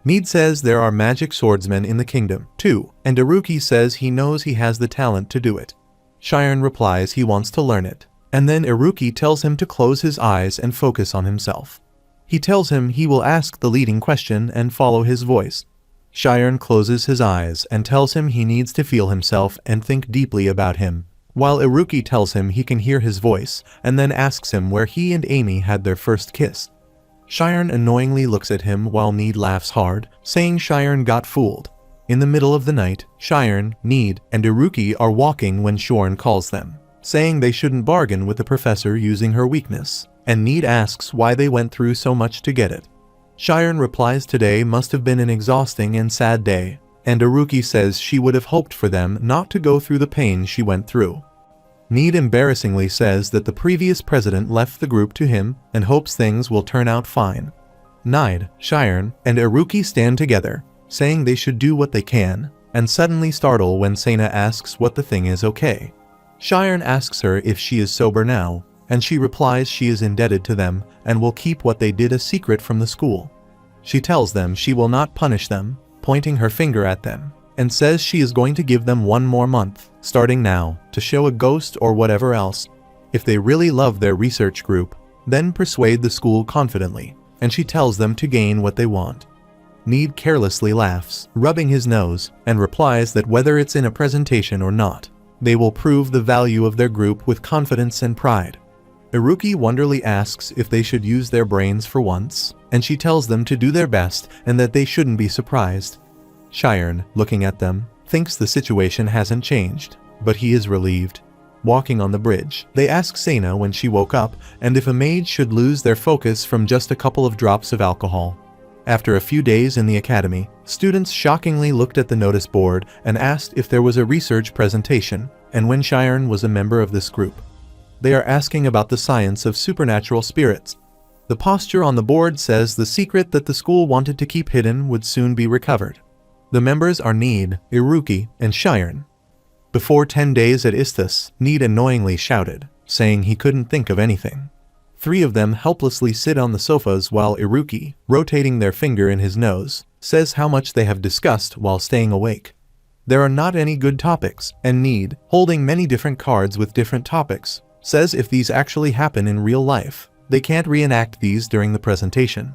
Need says there are magic swordsmen in the kingdom, too, and Iruki says he knows he has the talent to do it. Shiren replies he wants to learn it, and then Iruki tells him to close his eyes and focus on himself. He tells him he will ask the leading question and follow his voice. Shiren closes his eyes and tells him he needs to feel himself and think deeply about him, while Iruki tells him he can hear his voice and then asks him where he and Amy had their first kiss. Shiren annoyingly looks at him while Need laughs hard, saying Shiren got fooled. In the middle of the night, Shiren, Need, and Iruki are walking when Shorn calls them, saying they shouldn't bargain with the professor using her weakness, and Need asks why they went through so much to get it. Shiren replies today must have been an exhausting and sad day, and Iruki says she would have hoped for them not to go through the pain she went through. Need embarrassingly says that the previous president left the group to him and hopes things will turn out fine. Nide, Shiren, and Iruki stand together, saying they should do what they can, and suddenly startle when Sena asks what the thing is okay. Shiren asks her if she is sober now, and she replies she is indebted to them and will keep what they did a secret from the school. She tells them she will not punish them, pointing her finger at them, and says she is going to give them 1 more month, starting now, to show a ghost or whatever else. If they really love their research group, then persuade the school confidently, and she tells them to gain what they want. Need carelessly laughs, rubbing his nose, and replies that whether it's in a presentation or not, they will prove the value of their group with confidence and pride. Iruki wonderingly asks if they should use their brains for once, and she tells them to do their best and that they shouldn't be surprised. Shiren, looking at them, thinks the situation hasn't changed, but he is relieved. Walking on the bridge, they ask Sena when she woke up and if a mage should lose their focus from just a couple of drops of alcohol. After a few days in the academy, students shockingly looked at the notice board and asked if there was a research presentation and when Shiren was a member of this group. They are asking about the science of supernatural spirits. The posture on the board says the secret that the school wanted to keep hidden would soon be recovered. The members are Need, Iruki, and Shiren. Before 10 days at Isthus, Need annoyingly shouted, saying he couldn't think of anything. 3 of them helplessly sit on the sofas while Iruki, rotating their finger in his nose, says how much they have discussed while staying awake. There are not any good topics, and Need, holding many different cards with different topics, says if these actually happen in real life, they can't reenact these during the presentation.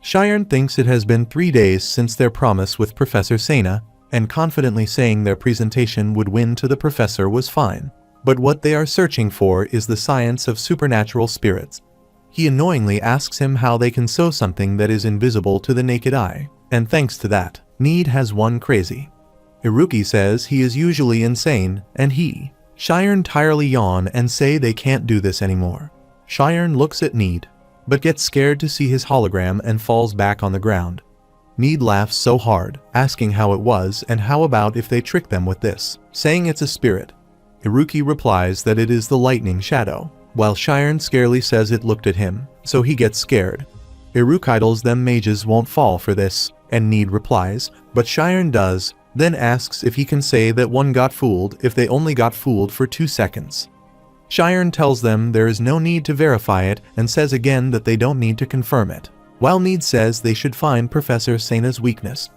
Shiren thinks it has been 3 days since their promise with Professor Sena, and confidently saying their presentation would win to the professor was fine. But what they are searching for is the science of supernatural spirits. He annoyingly asks him how they can sew something that is invisible to the naked eye, and thanks to that, Need has one crazy. Iruki says he is usually insane, and Shiren entirely yawn and say they can't do this anymore. Shiren looks at Need, but gets scared to see his hologram and falls back on the ground. Need laughs so hard, asking how it was and how about if they trick them with this, saying it's a spirit. Iruki replies that it is the lightning shadow, while Shiren scarily says it looked at him, so he gets scared. Iruki tells them mages won't fall for this, and Need replies, but Shiren does, then asks if he can say that one got fooled if they only got fooled for 2 seconds. Shiren tells them there is no need to verify it and says again that they don't need to confirm it, while Need says they should find Professor Sena's weakness.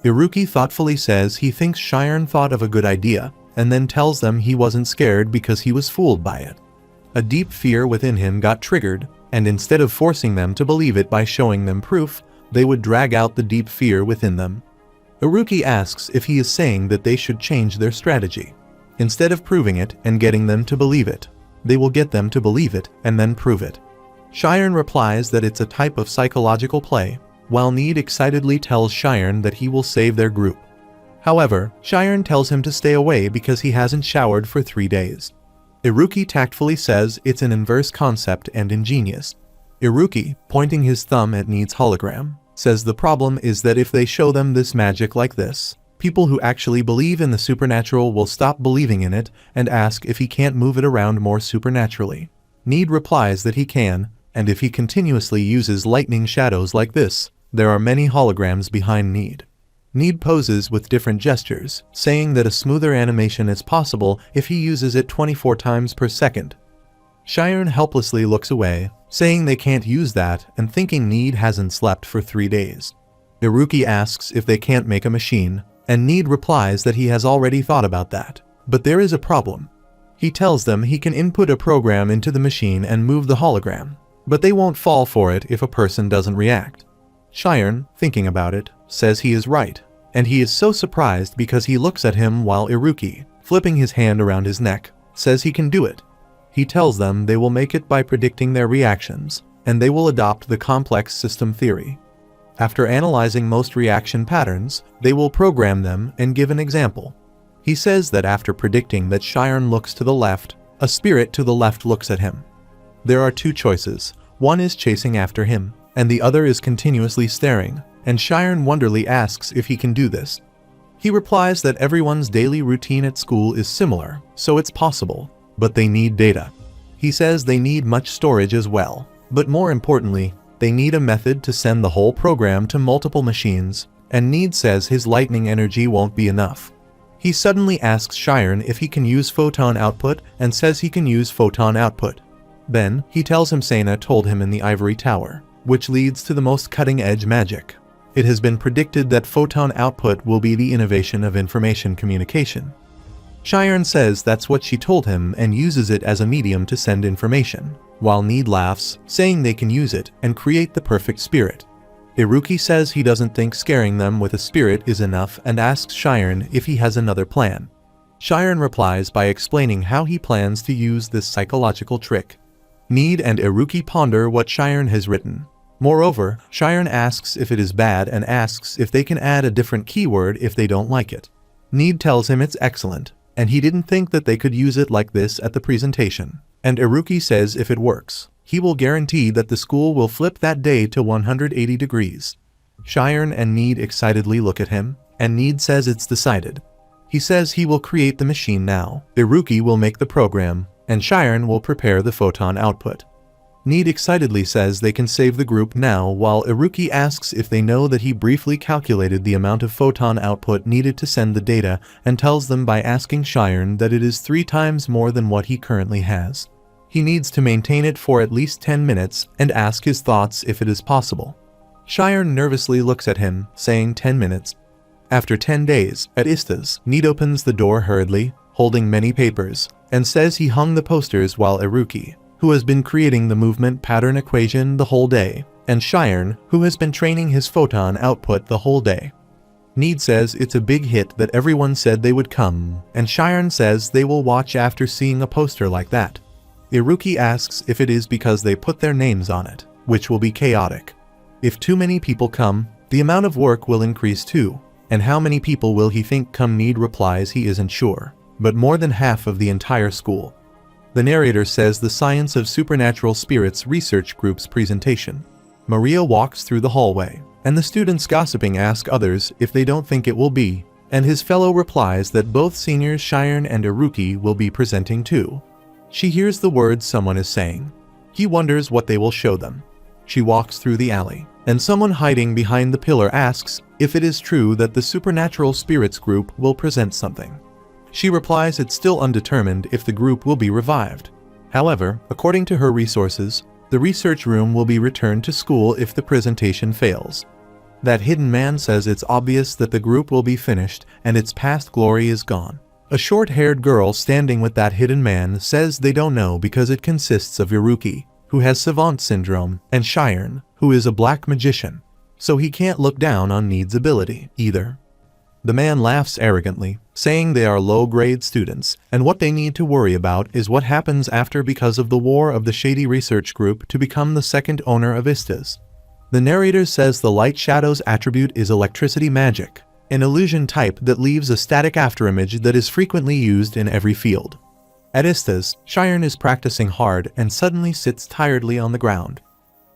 Iruki thoughtfully says he thinks Shiren thought of a good idea, and then tells them he wasn't scared because he was fooled by it. A deep fear within him got triggered, and instead of forcing them to believe it by showing them proof, they would drag out the deep fear within them. Iruki asks if he is saying that they should change their strategy. Instead of proving it and getting them to believe it, they will get them to believe it and then prove it. Shiren replies that it's a type of psychological play, while Need excitedly tells Shiren that he will save their group. However, Shiren tells him to stay away because he hasn't showered for 3 days. Iruki tactfully says it's an inverse concept and ingenious. Iruki, pointing his thumb at Need's hologram, says the problem is that if they show them this magic like this, people who actually believe in the supernatural will stop believing in it and ask if he can't move it around more supernaturally. Need replies that he can, and if he continuously uses lightning shadows like this, there are many holograms behind Need. Need poses with different gestures, saying that a smoother animation is possible if he uses it 24 times per second. Shiren helplessly looks away, saying they can't use that and thinking Need hasn't slept for 3 days. Iruki asks if they can't make a machine, and Need replies that he has already thought about that, but there is a problem. He tells them he can input a program into the machine and move the hologram, but they won't fall for it if a person doesn't react. Shiren, thinking about it, says he is right, and he is so surprised because he looks at him while Iruki, flipping his hand around his neck, says he can do it. He tells them they will make it by predicting their reactions, and they will adopt the complex system theory. After analyzing most reaction patterns, they will program them and give an example. He says that after predicting that Shiren looks to the left, a spirit to the left looks at him. There are two choices. One is chasing after him, and the other is continuously staring, and Shiren wonderingly asks if he can do this. He replies that everyone's daily routine at school is similar, so it's possible, but they need data. He says they need much storage as well, but more importantly, they need a method to send the whole program to multiple machines, and Need says his lightning energy won't be enough. He suddenly asks Shiren if he can use photon output and says he can use photon output. Then, he tells him Sena told him in the ivory tower, which leads to the most cutting-edge magic. It has been predicted that photon output will be the innovation of information communication. Shiren says that's what she told him and uses it as a medium to send information, while Need laughs, saying they can use it and create the perfect spirit. Iruki says he doesn't think scaring them with a spirit is enough and asks Shiren if he has another plan. Shiren replies by explaining how he plans to use this psychological trick. Need and Iruki ponder what Shiren has written. Moreover, Shiren asks if it is bad and asks if they can add a different keyword if they don't like it. Need tells him it's excellent, and he didn't think that they could use it like this at the presentation. And Iruki says if it works, he will guarantee that the school will flip that day to 180 degrees. Shiren and Need excitedly look at him, and Need says it's decided. He says he will create the machine now, Iruki will make the program, and Shiren will prepare the photon output. Need excitedly says they can save the group now, while Iruki asks if they know that he briefly calculated the amount of photon output needed to send the data and tells them by asking Shiren that it is 3 times more than what he currently has. He needs to maintain it for at least 10 minutes and ask his thoughts if it is possible. Shiren nervously looks at him, saying 10 minutes. After 10 days, at Ista's, Need opens the door hurriedly, holding many papers, and says he hung the posters while Iruki, who has been creating the movement pattern equation the whole day, and Shiren, who has been training his photon output the whole day. Need says it's a big hit that everyone said they would come, and Shiren says they will watch after seeing a poster like that. Iruki asks if it is because they put their names on it, which will be chaotic. If too many people come, the amount of work will increase too, and how many people will he think come? Need replies he isn't sure, but more than half of the entire school. The narrator says the Science of Supernatural Spirits Research Group's presentation. Maria walks through the hallway, and the students gossiping ask others if they don't think it will be, and his fellow replies that both seniors Shiren and Iruki will be presenting too. She hears the words someone is saying. He wonders what they will show them. She walks through the alley, and someone hiding behind the pillar asks if it is true that the Supernatural Spirits Group will present something. She replies it's still undetermined if the group will be revived. However, according to her resources, the research room will be returned to school if the presentation fails. That hidden man says it's obvious that the group will be finished and its past glory is gone. A short-haired girl standing with that hidden man says they don't know because it consists of Iruki, who has savant syndrome, and Shiren, who is a black magician, so he can't look down on Need's ability either. The man laughs arrogantly, saying they are low-grade students, and what they need to worry about is what happens after because of the war of the Shady Research Group to become the second owner of Istas. The narrator says the light shadows attribute is electricity magic, an illusion type that leaves a static afterimage that is frequently used in every field. At Istas, Shiren is practicing hard and suddenly sits tiredly on the ground.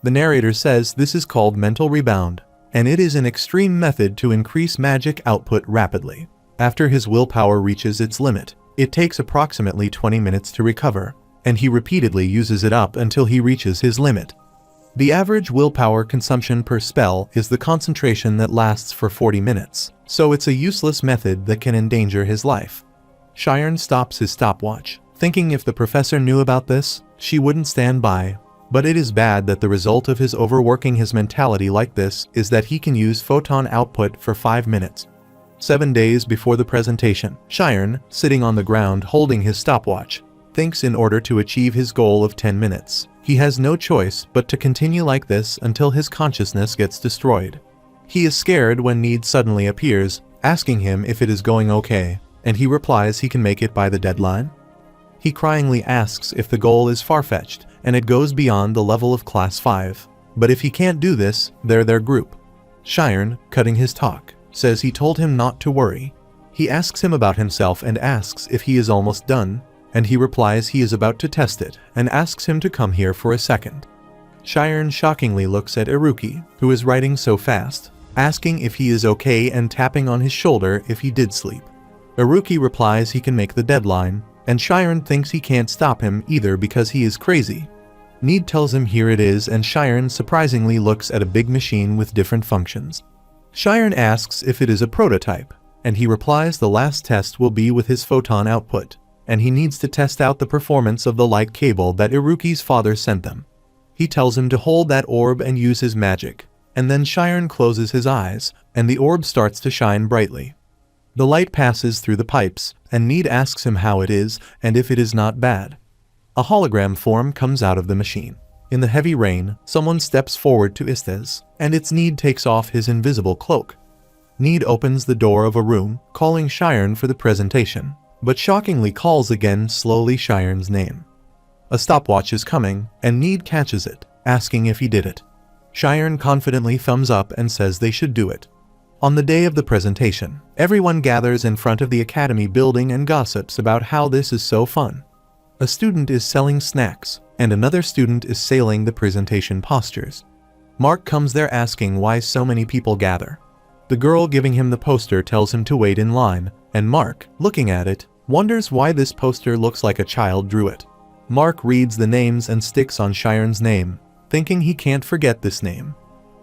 The narrator says this is called mental rebound, and it is an extreme method to increase magic output rapidly. After his willpower reaches its limit, it takes approximately 20 minutes to recover, and he repeatedly uses it up until he reaches his limit. The average willpower consumption per spell is the concentration that lasts for 40 minutes, so it's a useless method that can endanger his life. Shiren stops his stopwatch, thinking if the professor knew about this, she wouldn't stand by. But it is bad that the result of his overworking his mentality like this is that he can use photon output for 5 minutes. 7 days before the presentation, Shiren, sitting on the ground holding his stopwatch, thinks in order to achieve his goal of 10 minutes, he has no choice but to continue like this until his consciousness gets destroyed. He is scared when Need suddenly appears, asking him if it is going okay, and he replies he can make it by the deadline. He cryingly asks if the goal is far-fetched and it goes beyond the level of Class 5. But if he can't do this, they're their group. Shiren, cutting his talk, says he told him not to worry. He asks him about himself and asks if he is almost done, and he replies he is about to test it and asks him to come here for a second. Shiren shockingly looks at Iruki, who is writing so fast, asking if he is okay and tapping on his shoulder if he did sleep. Iruki replies he can make the deadline, and Shiren thinks he can't stop him either because he is crazy. Need tells him here it is, and Shiren surprisingly looks at a big machine with different functions. Shiren asks if it is a prototype, and he replies the last test will be with his photon output, and he needs to test out the performance of the light cable that Iruki's father sent them. He tells him to hold that orb and use his magic, and then Shiren closes his eyes, and the orb starts to shine brightly. The light passes through the pipes, and Need asks him how it is and if it is not bad. A hologram form comes out of the machine. In the heavy rain, someone steps forward to Istes, and it's Need takes off his invisible cloak. Need opens the door of a room, calling Shiren for the presentation, but shockingly calls again slowly Shiren's name. A stopwatch is coming, and Need catches it, asking if he did it. Shiren confidently thumbs up and says they should do it. On the day of the presentation, everyone gathers in front of the academy building and gossips about how this is so fun. A student is selling snacks, and another student is sailing the presentation postures. Mark comes there asking why so many people gather. The girl giving him the poster tells him to wait in line, and Mark, looking at it, wonders why this poster looks like a child drew it. Mark reads the names and sticks on Shiren's name, thinking he can't forget this name.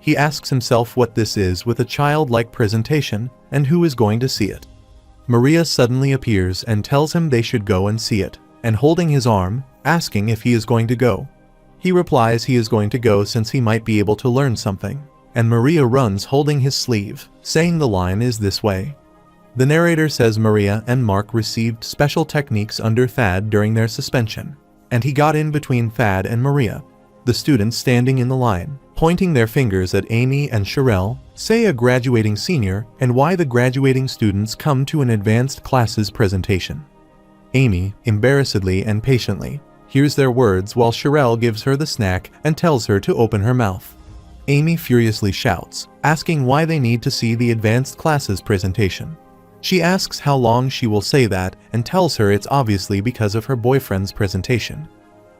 He asks himself what this is with a childlike presentation and who is going to see it. Maria suddenly appears and tells him they should go and see it, and holding his arm, asking if he is going to go. He replies he is going to go since he might be able to learn something, and Maria runs holding his sleeve, saying the line is this way. The narrator says Maria and Mark received special techniques under Thad during their suspension, and he got in between Thad and Maria. The students standing in the line, pointing their fingers at Amy and Sherelle, say a graduating senior and why the graduating students come to an advanced classes presentation. Amy, embarrassedly and patiently, hears their words while Sherelle gives her the snack and tells her to open her mouth. Amy furiously shouts, asking why they need to see the advanced classes presentation. She asks how long she will say that and tells her it's obviously because of her boyfriend's presentation.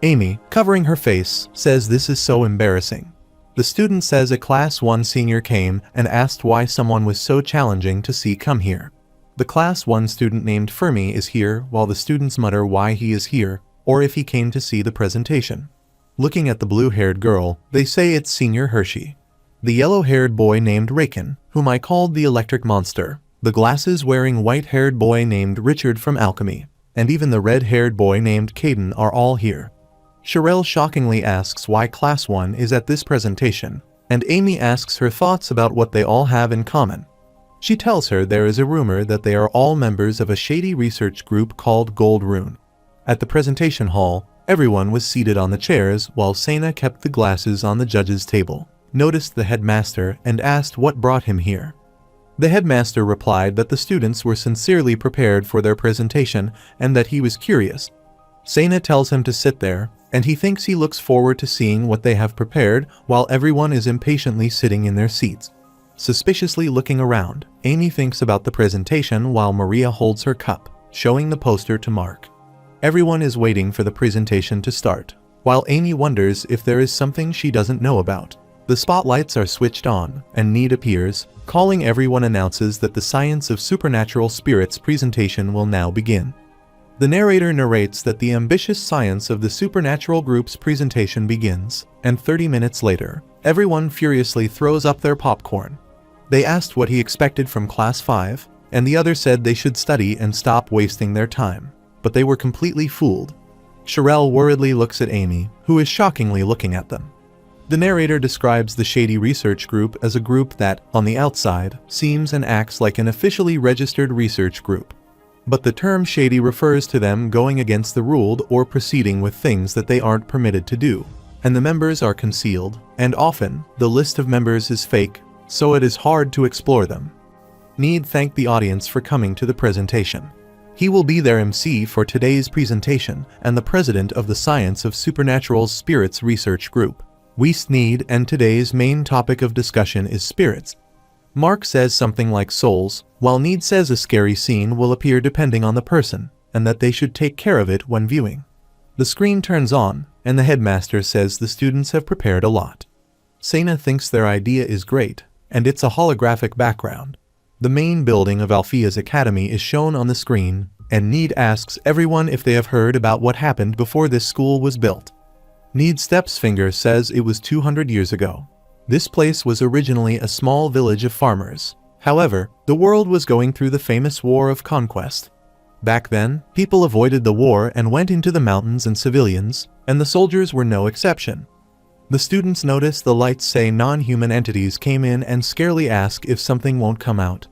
Amy, covering her face, says this is so embarrassing. The student says a Class 1 senior came and asked why someone was so challenging to see come here. The Class 1 student named Fermi is here while the students mutter why he is here, or if he came to see the presentation. Looking at the blue-haired girl, they say it's Senior Hershey. The yellow-haired boy named Raken, whom I called the electric monster, the glasses-wearing white-haired boy named Richard from Alchemy, and even the red-haired boy named Caden are all here. Sherelle shockingly asks why Class 1 is at this presentation, and Amy asks her thoughts about what they all have in common. She tells her there is a rumor that they are all members of a shady research group called Gold Rune. At the presentation hall, everyone was seated on the chairs while Sena kept the glasses on the judge's table, noticed the headmaster, and asked what brought him here. The headmaster replied that the students were sincerely prepared for their presentation and that he was curious. Sena tells him to sit there, and he thinks he looks forward to seeing what they have prepared while everyone is impatiently sitting in their seats. Suspiciously looking around, Amy thinks about the presentation while Maria holds her cup, showing the poster to Mark. Everyone is waiting for the presentation to start, while Amy wonders if there is something she doesn't know about. The spotlights are switched on, and Need appears, calling everyone announces that the Science of Supernatural Spirits presentation will now begin. The narrator narrates that the ambitious science of the supernatural group's presentation begins, and 30 minutes later, everyone furiously throws up their popcorn. They asked what he expected from Class 5, and the other said they should study and stop wasting their time, but they were completely fooled. Sherelle worriedly looks at Amy, who is shockingly looking at them. The narrator describes the Shady Research Group as a group that, on the outside, seems and acts like an officially registered research group. But the term shady refers to them going against the ruled or proceeding with things that they aren't permitted to do, and the members are concealed, and often, the list of members is fake, so it is hard to explore them. Need thanked the audience for coming to the presentation. He will be their MC for today's presentation and the president of the Science of Supernatural Spirits Research Group. We Sneed, and today's main topic of discussion is spirits. Mark says something like souls, while Need says a scary scene will appear depending on the person, and that they should take care of it when viewing. The screen turns on, and the headmaster says the students have prepared a lot. Sena thinks their idea is great, and it's a holographic background. The main building of Althea's academy is shown on the screen, and Need asks everyone if they have heard about what happened before this school was built. Need Step's finger says it was 200 years ago. This place was originally a small village of farmers. However, the world was going through the famous War of Conquest. Back then, people avoided the war and went into the mountains and civilians, and the soldiers were no exception. The students notice the lights say non-human entities came in and scarily ask if something won't come out.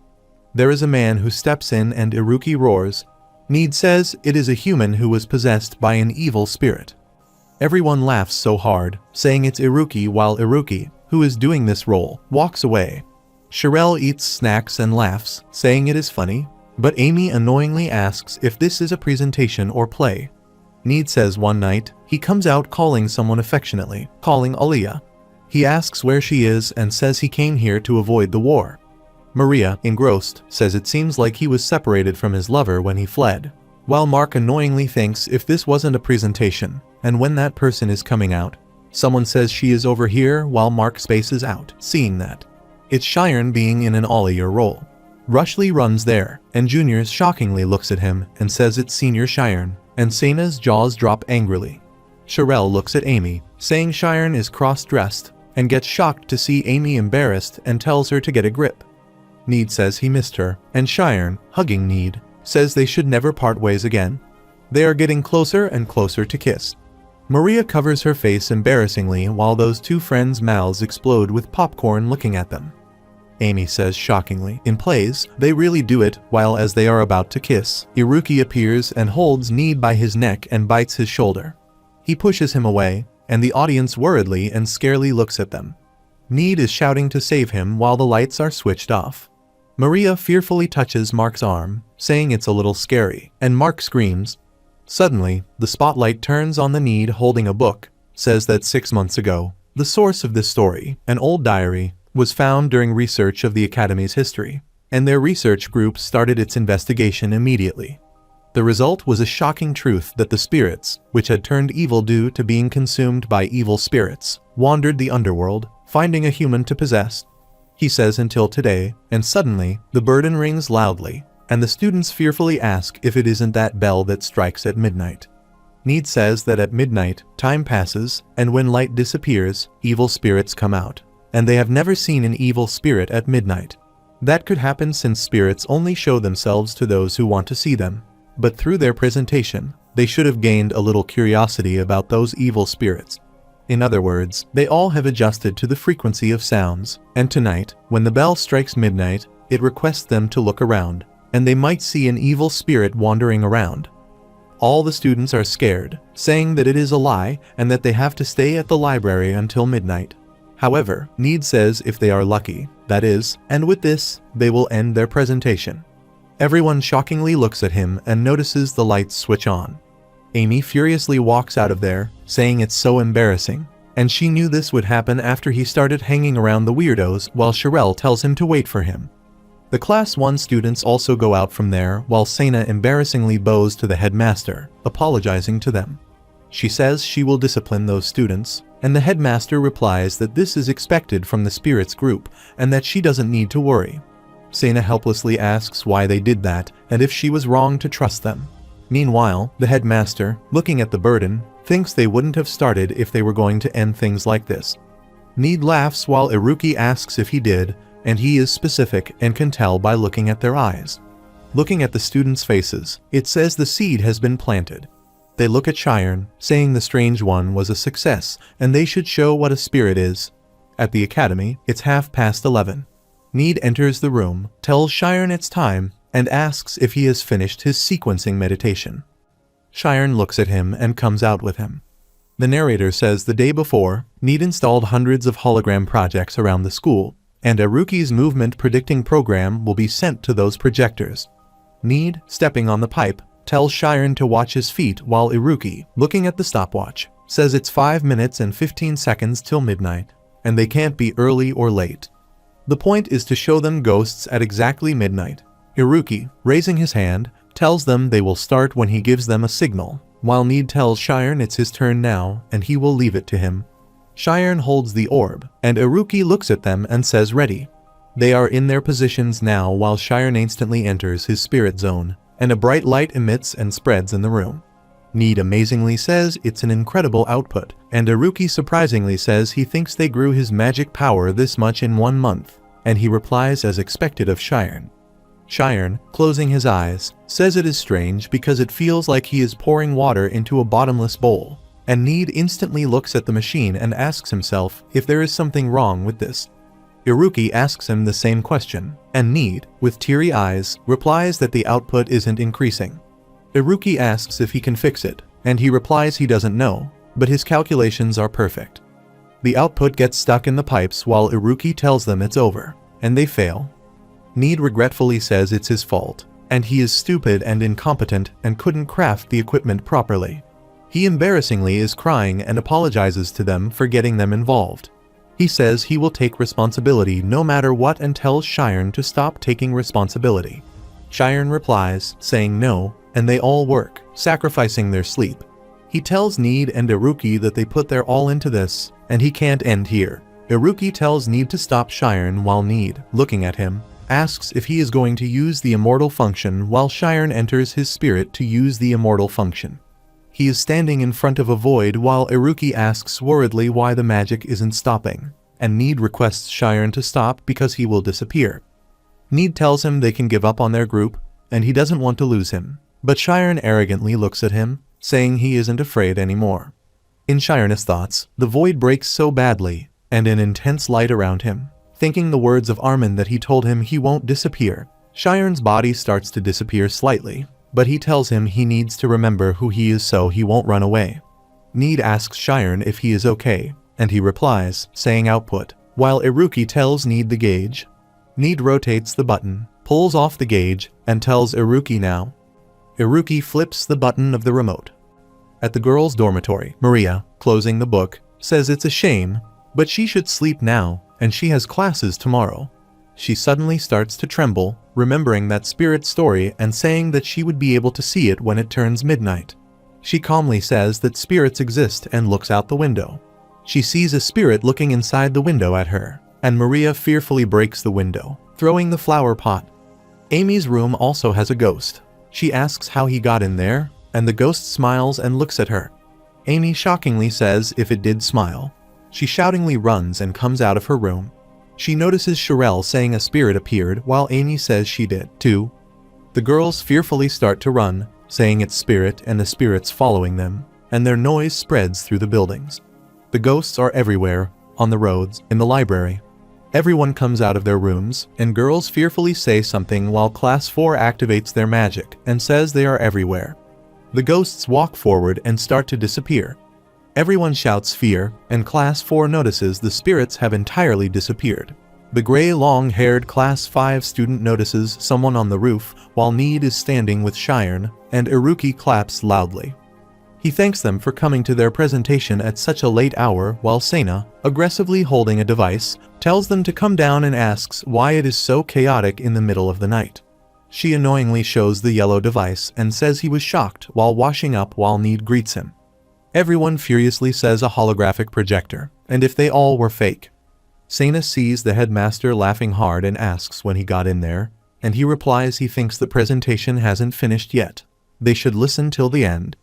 There is a man who steps in and Iruki roars. Need says it is a human who was possessed by an evil spirit. Everyone laughs so hard, saying it's Iruki, while Iruki, who is doing this role, walks away. Sherelle eats snacks and laughs, saying it is funny, but Amy annoyingly asks if this is a presentation or play. Need says one night, he comes out calling someone affectionately, calling Aliyah. He asks where she is and says he came here to avoid the war. Maria, engrossed, says it seems like he was separated from his lover when he fled, while Mark annoyingly thinks if this wasn't a presentation, and when that person is coming out. Someone says she is over here while Mark spaces out, seeing that. It's Cheyenne being in an Aliyah role. Rushley runs there, and Juniors shockingly looks at him and says it's Senior Cheyenne, and Sena's jaws drop angrily. Sherelle looks at Amy, saying Cheyenne is cross-dressed, and gets shocked to see Amy embarrassed and tells her to get a grip. Need says he missed her, and Cheyenne, hugging Need, says they should never part ways again. They are getting closer and closer to kiss. Maria covers her face embarrassingly while those two friends' mouths explode with popcorn looking at them. Amy says shockingly, in plays, they really do it, while as they are about to kiss, Iruki appears and holds Need by his neck and bites his shoulder. He pushes him away, and the audience worriedly and scarily looks at them. Need is shouting to save him while the lights are switched off. Maria fearfully touches Mark's arm, saying it's a little scary, and Mark screams. Suddenly, the spotlight turns on the Need holding a book, says that 6 months ago, the source of this story, an old diary, was found during research of the Academy's history, and their research group started its investigation immediately. The result was a shocking truth that the spirits, which had turned evil due to being consumed by evil spirits, wandered the underworld, finding a human to possess. He says until today, and suddenly, the burden rings loudly, and the students fearfully ask if it isn't that bell that strikes at midnight. Need says that at midnight, time passes, and when light disappears, evil spirits come out, and they have never seen an evil spirit at midnight. That could happen since spirits only show themselves to those who want to see them, but through their presentation, they should have gained a little curiosity about those evil spirits. In other words, they all have adjusted to the frequency of sounds, and tonight, when the bell strikes midnight, it requests them to look around, and they might see an evil spirit wandering around. All the students are scared, saying that it is a lie and that they have to stay at the library until midnight. However, Need says if they are lucky, that is, and with this, they will end their presentation. Everyone shockingly looks at him and notices the lights switch on. Amy furiously walks out of there, saying it's so embarrassing, and she knew this would happen after he started hanging around the weirdos while Sherelle tells him to wait for him. The Class 1 students also go out from there while Sena embarrassingly bows to the headmaster, apologizing to them. She says she will discipline those students, and the headmaster replies that this is expected from the spirits group and that she doesn't need to worry. Sena helplessly asks why they did that and if she was wrong to trust them. Meanwhile, the headmaster, looking at the burden, thinks they wouldn't have started if they were going to end things like this. Need laughs while Iruki asks if he did, and he is specific and can tell by looking at their eyes. Looking at the students' faces, it says the seed has been planted. They look at Cheyenne, saying the strange one was a success and they should show what a spirit is. At the academy, it's 11:30. Need enters the room, tells Cheyenne it's time, and asks if he has finished his sequencing meditation. Cheyenne looks at him and comes out with him. The narrator says the day before, Need installed hundreds of hologram projects around the school, and Iruki's movement predicting program will be sent to those projectors. Need, stepping on the pipe, tells Shiren to watch his feet while Iruki, looking at the stopwatch, says it's 5 minutes and 15 seconds till midnight, and they can't be early or late. The point is to show them ghosts at exactly midnight. Iruki, raising his hand, tells them they will start when he gives them a signal, while Need tells Shiren it's his turn now and he will leave it to him. Shiren holds the orb, and Iruki looks at them and says ready. They are in their positions now while Shiren instantly enters his spirit zone, and a bright light emits and spreads in the room. Need amazingly says it's an incredible output, and Iruki surprisingly says he thinks they grew his magic power this much in 1 month, and he replies as expected of Shiren. Shiren, closing his eyes, says it is strange because it feels like he is pouring water into a bottomless bowl, and Need instantly looks at the machine and asks himself if there is something wrong with this. Iruki asks him the same question, and Need, with teary eyes, replies that the output isn't increasing. Iruki asks if he can fix it, and he replies he doesn't know, but his calculations are perfect. The output gets stuck in the pipes while Iruki tells them it's over, and they fail. Need regretfully says it's his fault, and he is stupid and incompetent and couldn't craft the equipment properly. He embarrassingly is crying and apologizes to them for getting them involved. He says he will take responsibility no matter what and tells Shiren to stop taking responsibility. Shiren replies, saying no, and they all work, sacrificing their sleep. He tells Need and Iruki that they put their all into this, and he can't end here. Iruki tells Need to stop Shiren while Need, looking at him, asks if he is going to use the immortal function while Shiren enters his spirit to use the immortal function. He is standing in front of a void while Iruki asks worriedly why the magic isn't stopping, and Need requests Shiren to stop because he will disappear. Need tells him they can give up on their group, and he doesn't want to lose him, but Shiren arrogantly looks at him, saying he isn't afraid anymore. In Shiren's thoughts, the void breaks so badly, and an intense light around him. Thinking the words of Armin that he told him he won't disappear, Shiren's body starts to disappear slightly, but he tells him he needs to remember who he is so he won't run away. Need asks Shiren if he is okay, and he replies, saying output, while Iruki tells Need the gauge. Need rotates the button, pulls off the gauge, and tells Iruki now. Iruki flips the button of the remote. At the girls' dormitory, Maria, closing the book, says it's a shame, but she should sleep now, and she has classes tomorrow. She suddenly starts to tremble, remembering that spirit story and saying that she would be able to see it when it turns midnight. She calmly says that spirits exist and looks out the window. She sees a spirit looking inside the window at her, and Maria fearfully breaks the window, throwing the flower pot. Amy's room also has a ghost. She asks how he got in there, and the ghost smiles and looks at her. Amy shockingly says if it did smile. She shoutingly runs and comes out of her room. She notices Sherelle saying a spirit appeared while Amy says she did, too. The girls fearfully start to run, saying it's spirit and the spirits following them, and their noise spreads through the buildings. The ghosts are everywhere, on the roads, in the library. Everyone comes out of their rooms, and girls fearfully say something while Class 4 activates their magic and says they are everywhere. The ghosts walk forward and start to disappear. Everyone shouts fear, and Class 4 notices the spirits have entirely disappeared. The gray long-haired Class 5 student notices someone on the roof while Need is standing with Shiren, and Iruki claps loudly. He thanks them for coming to their presentation at such a late hour while Sena, aggressively holding a device, tells them to come down and asks why it is so chaotic in the middle of the night. She annoyingly shows the yellow device and says he was shocked while washing up while Need greets him. Everyone furiously says a holographic projector, and if they all were fake. Sena sees the headmaster laughing hard and asks when he got in there, and he replies he thinks the presentation hasn't finished yet. They should listen till the end.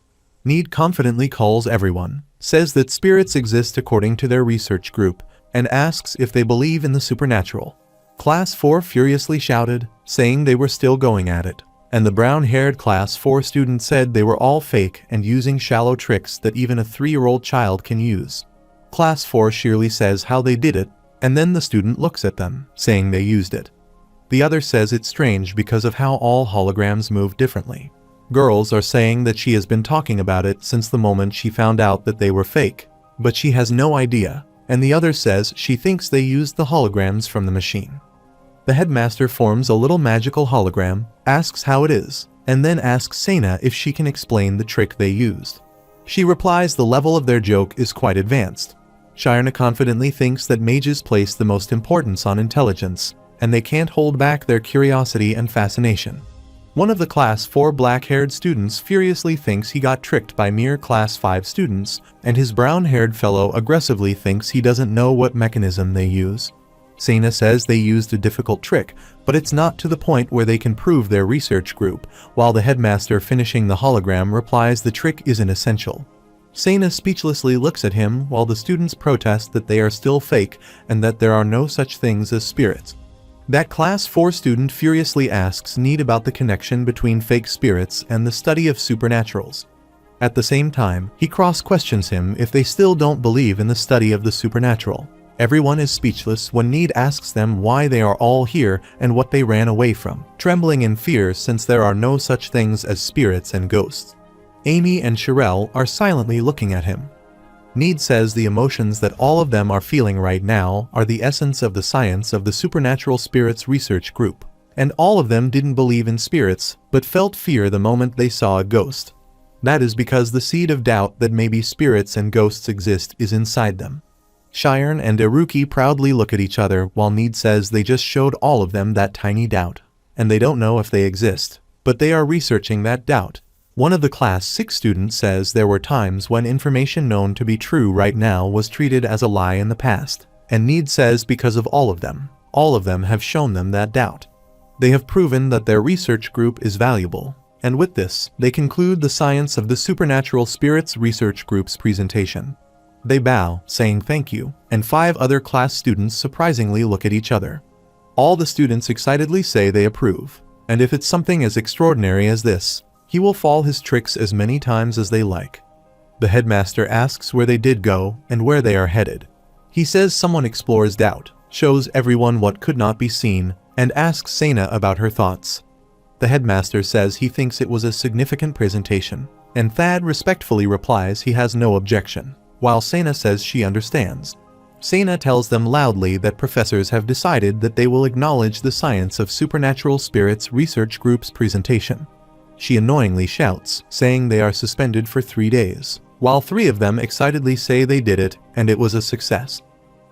Need confidently calls everyone, says that spirits exist according to their research group, and asks if they believe in the supernatural. Class 4 furiously shouted, saying they were still going at it, and the brown-haired Class 4 student said they were all fake and using shallow tricks that even a 3-year-old child can use. Class 4 sheerly says how they did it, and then the student looks at them, saying they used it. The other says it's strange because of how all holograms move differently. Girls are saying that she has been talking about it since the moment she found out that they were fake, but she has no idea, and the other says she thinks they used the holograms from the machine. The headmaster forms a little magical hologram, asks how it is, and then asks Sena if she can explain the trick they used. She replies the level of their joke is quite advanced. Shairna confidently thinks that mages place the most importance on intelligence, and they can't hold back their curiosity and fascination. One of the Class 4 black-haired students furiously thinks he got tricked by mere Class 5 students, and his brown-haired fellow aggressively thinks he doesn't know what mechanism they use. Sena says they used a difficult trick, but it's not to the point where they can prove their research group, while the headmaster finishing the hologram replies the trick isn't essential. Sena speechlessly looks at him while the students protest that they are still fake and that there are no such things as spirits. That Class 4 student furiously asks Need about the connection between fake spirits and the study of supernaturals. At the same time, he cross-questions him if they still don't believe in the study of the supernatural. Everyone is speechless when Need asks them why they are all here and what they ran away from, trembling in fear since there are no such things as spirits and ghosts. Amy and Sherelle are silently looking at him. Need says the emotions that all of them are feeling right now are the essence of the science of the Supernatural Spirits Research Group, and all of them didn't believe in spirits, but felt fear the moment they saw a ghost. That is because the seed of doubt that maybe spirits and ghosts exist is inside them. Shairn and Iruki proudly look at each other while Need says they just showed all of them that tiny doubt, and they don't know if they exist, but they are researching that doubt. One of the Class 6 students says there were times when information known to be true right now was treated as a lie in the past, and Need says because of all of them have shown them that doubt. They have proven that their research group is valuable, and with this, they conclude the science of the Supernatural Spirits Research Group's presentation. They bow, saying thank you, and 5 other class students surprisingly look at each other. All the students excitedly say they approve, and if it's something as extraordinary as this, he will fall his tricks as many times as they like. The headmaster asks where they did go and where they are headed. He says someone explores doubt, shows everyone what could not be seen, and asks Sena about her thoughts. The headmaster says he thinks it was a significant presentation, and Thad respectfully replies he has no objection, while Sena says she understands. Sena tells them loudly that professors have decided that they will acknowledge the science of Supernatural Spirits Research Group's presentation. She annoyingly shouts, saying they are suspended for 3 days, while 3 of them excitedly say they did it and it was a success.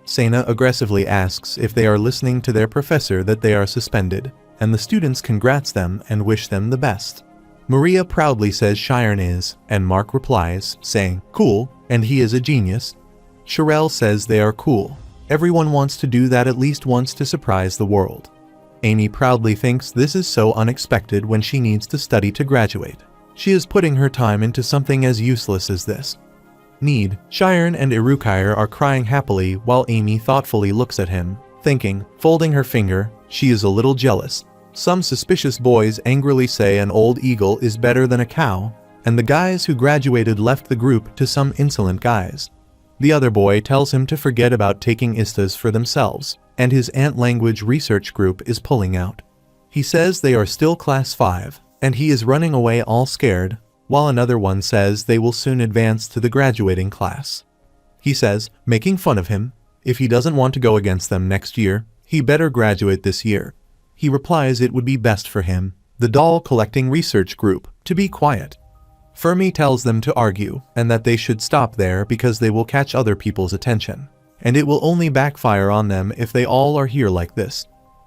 Sena aggressively asks if they are listening to their professor that they are suspended, and the students congrats them and wish them the best. Maria proudly says Shairn is, and Mark replies, saying, cool, and he is a genius. Sherelle says they are cool. Everyone wants to do that at least once to surprise the world. Amy proudly thinks this is so unexpected when she needs to study to graduate. She is putting her time into something as useless as this. Need, Shairn and Irukai are crying happily while Amy thoughtfully looks at him, thinking, folding her finger, she is a little jealous. Some suspicious boys angrily say an old eagle is better than a cow, and the guys who graduated left the group to some insolent guys. The other boy tells him to forget about taking ISTAs for themselves, and his ant language research group is pulling out. He says they are still Class 5, and he is running away all scared, while another one says they will soon advance to the graduating class. He says, making fun of him, if he doesn't want to go against them next year, he better graduate this year. He replies it would be best for him, the doll collecting research group, to be quiet. Fermi tells them to argue, and that they should stop there because they will catch other people's attention, and it will only backfire on them if they all are here like this.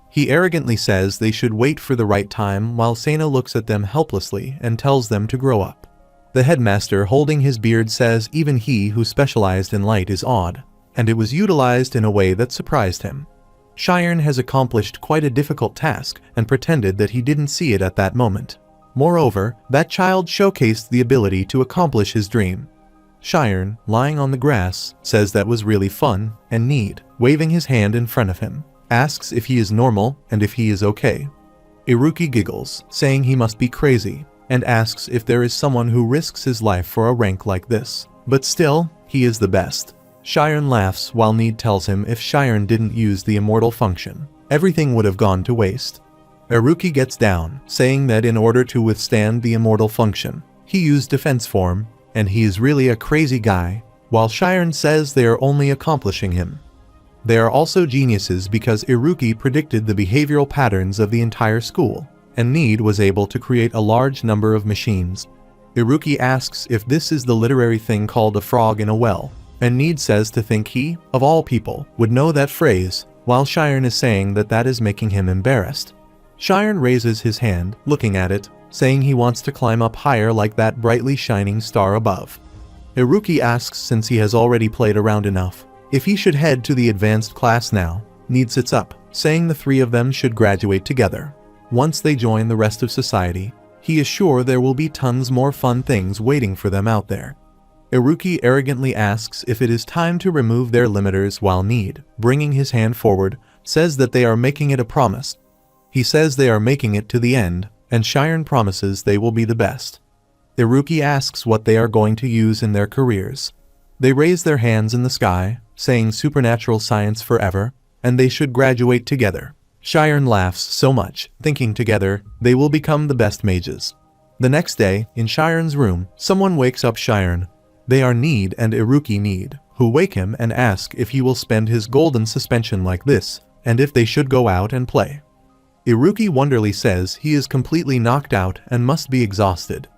He arrogantly says they should wait for the right time while Sena looks at them helplessly and tells them to grow up. The headmaster holding his beard says even he who specialized in light is odd, and it was utilized in a way that surprised him. Shairn has accomplished quite a difficult task and pretended that he didn't see it at that moment. Moreover, that child showcased the ability to accomplish his dream. Shairn, lying on the grass, says that was really fun, and Need, waving his hand in front of him, asks if he is normal and if he is okay. Iruki giggles, saying he must be crazy, and asks if there is someone who risks his life for a rank like this. But still, he is the best. Shairn laughs while Need tells him if Shairn didn't use the immortal function, everything would have gone to waste. Iruki gets down, saying that in order to withstand the immortal function, he used defense form, and he is really a crazy guy, while Shairn says they are only accomplishing him. They are also geniuses because Iruki predicted the behavioral patterns of the entire school, and Need was able to create a large number of machines. Iruki asks if this is the literary thing called a frog in a well, and Need says to think he, of all people, would know that phrase, while Shiren is saying that that is making him embarrassed. Shiren raises his hand, looking at it, saying he wants to climb up higher like that brightly shining star above. Iruki asks since he has already played around enough, if he should head to the advanced class now. Need sits up, saying the three of them should graduate together. Once they join the rest of society, he is sure there will be tons more fun things waiting for them out there. Iruki arrogantly asks if it is time to remove their limiters while Need, bringing his hand forward, says that they are making it a promise. He says they are making it to the end, and Shiren promises they will be the best. Iruki asks what they are going to use in their careers. They raise their hands in the sky, saying supernatural science forever, and they should graduate together. Shiren laughs so much, thinking together, they will become the best mages. The next day, in Shiren's room, someone wakes up Shiren. They are Need and Iruki Need, who wake him and ask if he will spend his golden suspension like this, and if they should go out and play. Iruki wonderly says he is completely knocked out and must be exhausted.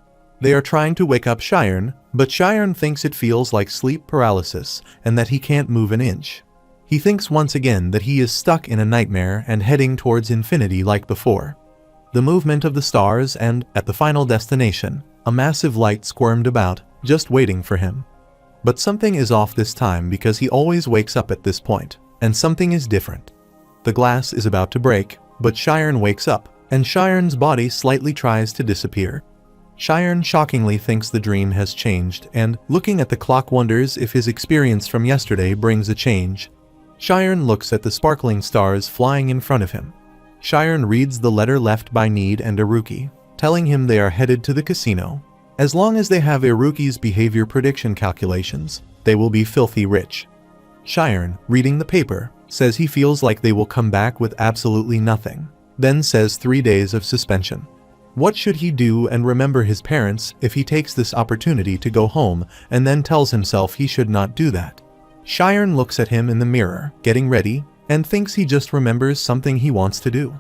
They are trying to wake up Shiren, but Shiren thinks it feels like sleep paralysis and that he can't move an inch. He thinks once again that he is stuck in a nightmare and heading towards infinity like before. The movement of the stars and, at the final destination, a massive light squirmed about, just waiting for him. But something is off this time because he always wakes up at this point, and something is different. The glass is about to break, but Shiren wakes up, and Shiren's body slightly tries to disappear. Shiren shockingly thinks the dream has changed and, looking at the clock, wonders if his experience from yesterday brings a change. Shiren looks at the sparkling stars flying in front of him. Shiren reads the letter left by Need and Iruki, telling him they are headed to the casino. As long as they have Iruki's behavior prediction calculations, they will be filthy rich. Shiren, reading the paper, says he feels like they will come back with absolutely nothing, then says 3 days of suspension. What should he do and remember his parents if he takes this opportunity to go home and then tells himself he should not do that? Shiren looks at him in the mirror, getting ready, and thinks he just remembers something he wants to do.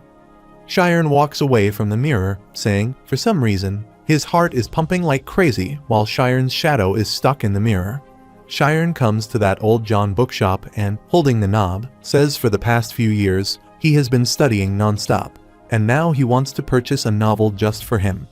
Shiren walks away from the mirror, saying, for some reason, his heart is pumping like crazy while Shiren's shadow is stuck in the mirror. Shiren comes to that old John bookshop and, holding the knob, says for the past few years, he has been studying non-stop, and now he wants to purchase a novel just for him.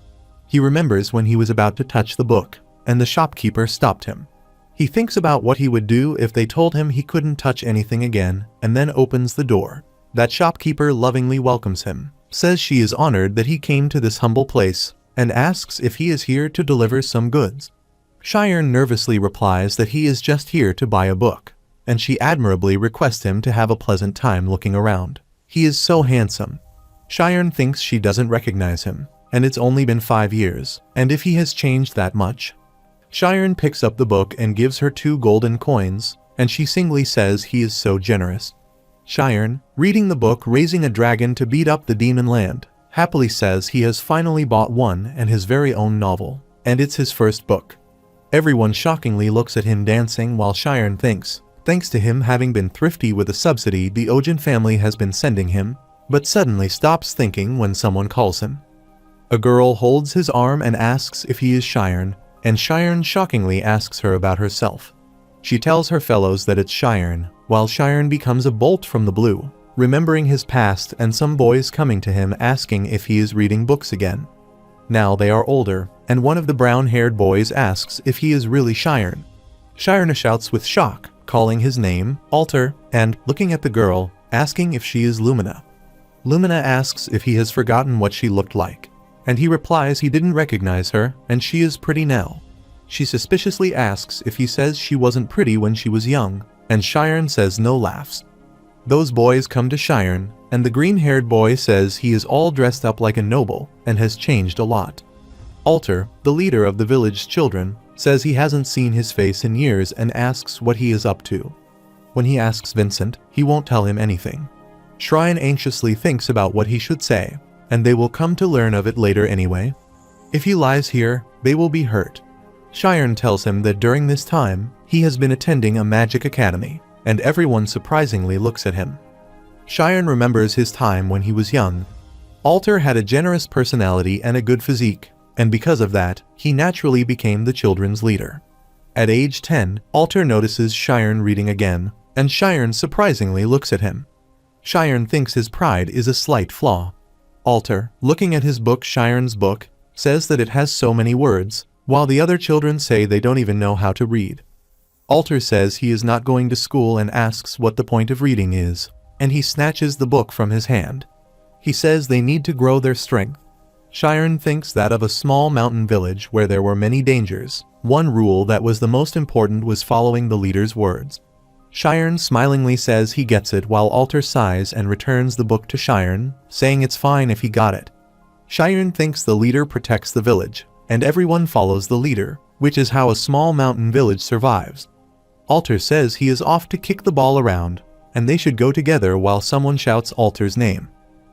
He remembers when he was about to touch the book, and the shopkeeper stopped him. He thinks about what he would do if they told him he couldn't touch anything again, and then opens the door. That shopkeeper lovingly welcomes him, says she is honored that he came to this humble place, and asks if he is here to deliver some goods. Shiren nervously replies that he is just here to buy a book, and she admirably requests him to have a pleasant time looking around. He is so handsome. Shiren thinks she doesn't recognize him, and it's only been 5 years, and if he has changed that much. Shiren picks up the book and gives her 2 golden coins, and she singly says he is so generous. Shiren, reading the book Raising a Dragon to Beat Up the Demon Land, happily says he has finally bought one and his very own novel, and it's his first book. Everyone shockingly looks at him dancing while Shiren thinks, thanks to him having been thrifty with a subsidy the Ojin family has been sending him, but suddenly stops thinking when someone calls him. A girl holds his arm and asks if he is Shiren, and Shiren shockingly asks her about herself. She tells her fellows that it's Shiren, while Shiren becomes a bolt from the blue, remembering his past and some boys coming to him asking if he is reading books again. Now they are older, and one of the brown-haired boys asks if he is really Shiren. Shiren shouts with shock, calling his name, Alter, and, looking at the girl, asking if she is Lumina. Lumina asks if he has forgotten what she looked like, and he replies he didn't recognize her, and she is pretty now. She suspiciously asks if he says she wasn't pretty when she was young, and Shiren says no, laughs. Those boys come to Shiren, and the green-haired boy says he is all dressed up like a noble and has changed a lot. Alter, the leader of the village children, says he hasn't seen his face in years and asks what he is up to. When he asks Vincent, he won't tell him anything. Shrine anxiously thinks about what he should say, and they will come to learn of it later anyway. If he lies here, they will be hurt. Shiren tells him that during this time, he has been attending a magic academy, and everyone surprisingly looks at him. Cheyenne remembers his time when he was young. Alter had a generous personality and a good physique, and because of that, he naturally became the children's leader. At age 10, Alter notices Cheyenne reading again, and Cheyenne surprisingly looks at him. Cheyenne thinks his pride is a slight flaw. Alter, looking at his book, Cheyenne's book, says that it has so many words, while the other children say they don't even know how to read. Alter says he is not going to school and asks what the point of reading is, and he snatches the book from his hand. He says they need to grow their strength. Cheyenne thinks that of a small mountain village where there were many dangers, one rule that was the most important was following the leader's words. Cheyenne smilingly says he gets it while Alter sighs and returns the book to Cheyenne, saying it's fine if he got it. Cheyenne thinks the leader protects the village, and everyone follows the leader, which is how a small mountain village survives. Alter says he is off to kick the ball around, and they should go together while someone shouts Alter's name.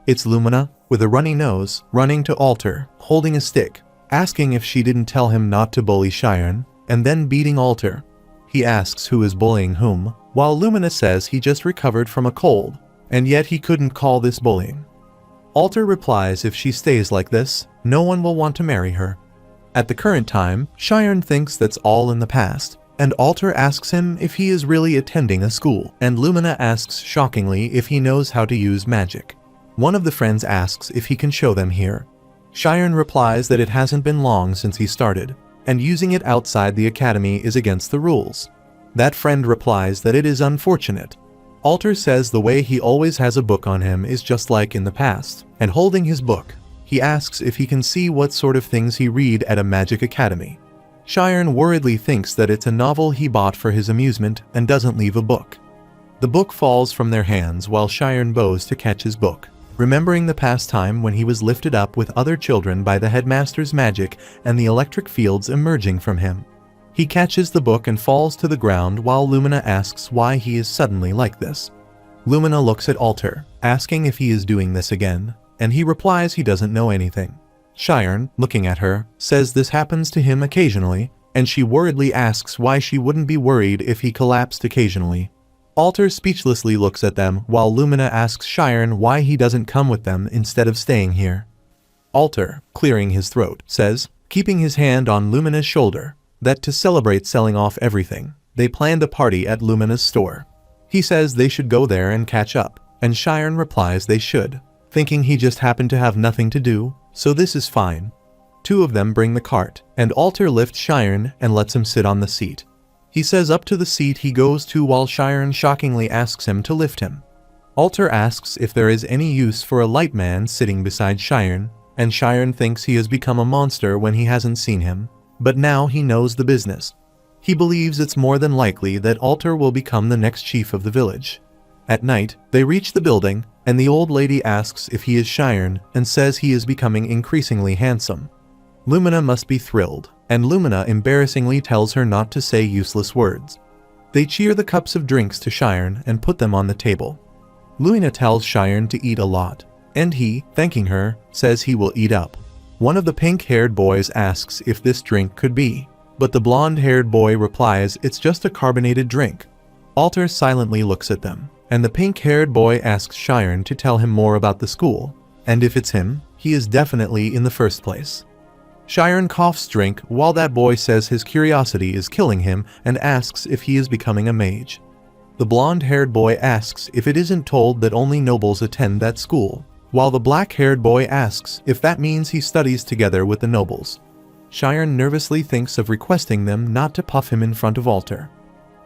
It's Lumina, with a runny nose, running to Alter, holding a stick, asking if she didn't tell him not to bully Cheyenne, and then beating Alter. He asks who is bullying whom, while Lumina says he just recovered from a cold, and yet he couldn't call this bullying. Alter replies if she stays like this, no one will want to marry her. At the current time, Cheyenne thinks that's all in the past, and Alter asks him if he is really attending a school, and Lumina asks shockingly if he knows how to use magic. One of the friends asks if he can show them here. Cheyenne replies that it hasn't been long since he started, and using it outside the academy is against the rules. That friend replies that it is unfortunate. Alter says the way he always has a book on him is just like in the past, and holding his book, he asks if he can see what sort of things he read at a magic academy. Cheyenne worriedly thinks that it's a novel he bought for his amusement and doesn't leave a book. The book falls from their hands while Cheyenne bows to catch his book, remembering the past time when he was lifted up with other children by the headmaster's magic and the electric fields emerging from him. He catches the book and falls to the ground while Lumina asks why he is suddenly like this. Lumina looks at Alter, asking if he is doing this again, and he replies he doesn't know anything. Cheyenne, looking at her, says this happens to him occasionally, and she worriedly asks why she wouldn't be worried if he collapsed occasionally. Alter speechlessly looks at them while Lumina asks Cheyenne why he doesn't come with them instead of staying here. Alter, clearing his throat, says, keeping his hand on Lumina's shoulder, that to celebrate selling off everything, they planned a party at Lumina's store. He says they should go there and catch up, and Cheyenne replies they should, thinking he just happened to have nothing to do, so this is fine. Two of them bring the cart, and Alter lifts Cheyenne and lets him sit on the seat. He says up to the seat he goes to while Cheyenne shockingly asks him to lift him. Alter asks if there is any use for a light man sitting beside Cheyenne, and Cheyenne thinks he has become a monster when he hasn't seen him, but now he knows the business. He believes it's more than likely that Alter will become the next chief of the village. At night, they reach the building, and the old lady asks if he is Cheyenne and says he is becoming increasingly handsome. Lumina must be thrilled, and Lumina embarrassingly tells her not to say useless words. They cheer the cups of drinks to Cheyenne and put them on the table. Lumina tells Cheyenne to eat a lot, and he, thanking her, says he will eat up. One of the pink-haired boys asks if this drink could be, but the blonde-haired boy replies it's just a carbonated drink. Alter silently looks at them, and the pink-haired boy asks Cheyenne to tell him more about the school, and if it's him, he is definitely in the first place. Cheyenne coughs drink while that boy says his curiosity is killing him and asks if he is becoming a mage. The blonde-haired boy asks if it isn't told that only nobles attend that school, while the black-haired boy asks if that means he studies together with the nobles. Cheyenne nervously thinks of requesting them not to puff him in front of Alter.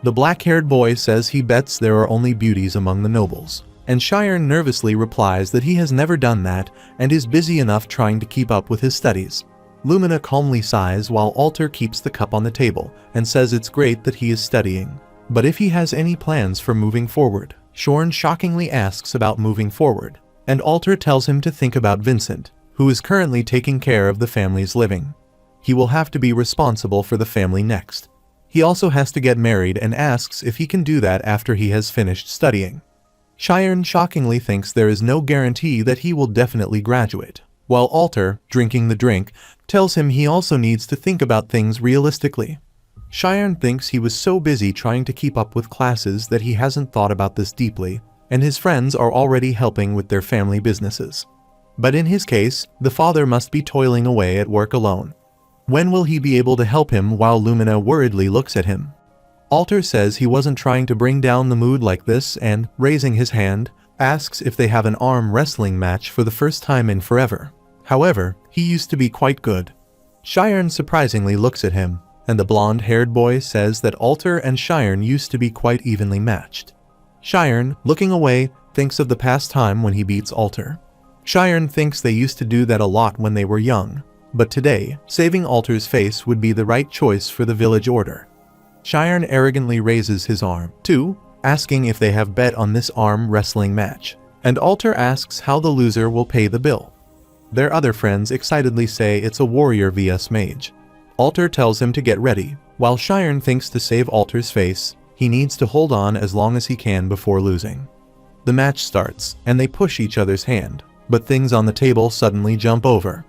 The black-haired boy says he bets there are only beauties among the nobles, and Cheyenne nervously replies that he has never done that and is busy enough trying to keep up with his studies. Lumina calmly sighs while Alter keeps the cup on the table and says it's great that he is studying, but if he has any plans for moving forward. Cheyenne shockingly asks about moving forward, and Alter tells him to think about Vincent, who is currently taking care of the family's living. He will have to be responsible for the family next. He also has to get married and asks if he can do that after he has finished studying. Cheyenne shockingly thinks there is no guarantee that he will definitely graduate, while Alter, drinking the drink, tells him he also needs to think about things realistically. Cheyenne thinks he was so busy trying to keep up with classes that he hasn't thought about this deeply, and his friends are already helping with their family businesses. But in his case, the father must be toiling away at work alone. When will he be able to help him while Lumina worriedly looks at him? Alter says he wasn't trying to bring down the mood like this and, raising his hand, asks if they have an arm wrestling match for the first time in forever. However, he used to be quite good. Cheyenne surprisingly looks at him, and the blonde-haired boy says that Alter and Cheyenne used to be quite evenly matched. Cheyenne, looking away, thinks of the past time when he beats Alter. Cheyenne thinks they used to do that a lot when they were young, but today, saving Alter's face would be the right choice for the village order. Cheyenne arrogantly raises his arm, too, asking if they have bet on this arm wrestling match, and Alter asks how the loser will pay the bill. Their other friends excitedly say it's a warrior vs mage. Alter tells him to get ready, while Cheyenne thinks to save Alter's face, he needs to hold on as long as he can before losing. The match starts, and they push each other's hand, but things on the table suddenly jump over.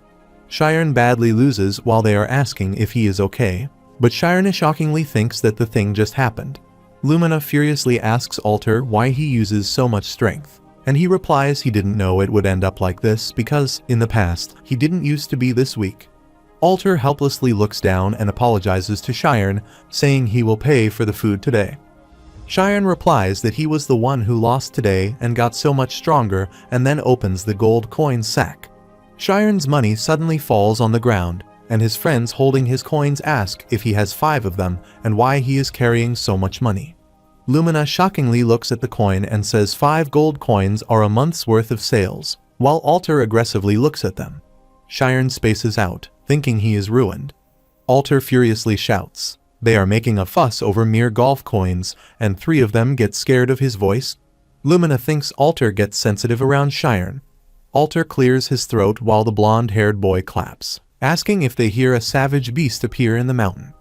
Cheyenne badly loses while they are asking if he is okay, but Cheyenne shockingly thinks that the thing just happened. Lumina furiously asks Alter why he uses so much strength, and he replies he didn't know it would end up like this because, in the past, he didn't used to be this weak. Alter helplessly looks down and apologizes to Cheyenne, saying he will pay for the food today. Cheyenne replies that he was the one who lost today and got so much stronger, and then opens the gold coin sack. Cheyenne's money suddenly falls on the ground, and his friends holding his coins ask if he has 5 of them and why he is carrying so much money. Lumina shockingly looks at the coin and says 5 gold coins are a month's worth of sales, while Alter aggressively looks at them. Cheyenne spaces out, thinking he is ruined. Alter furiously shouts. They are making a fuss over mere golf coins, and 3 of them get scared of his voice. Lumina thinks Alter gets sensitive around Cheyenne. Alter clears his throat while the blonde-haired boy claps, asking if they hear a savage beast appear in the mountain.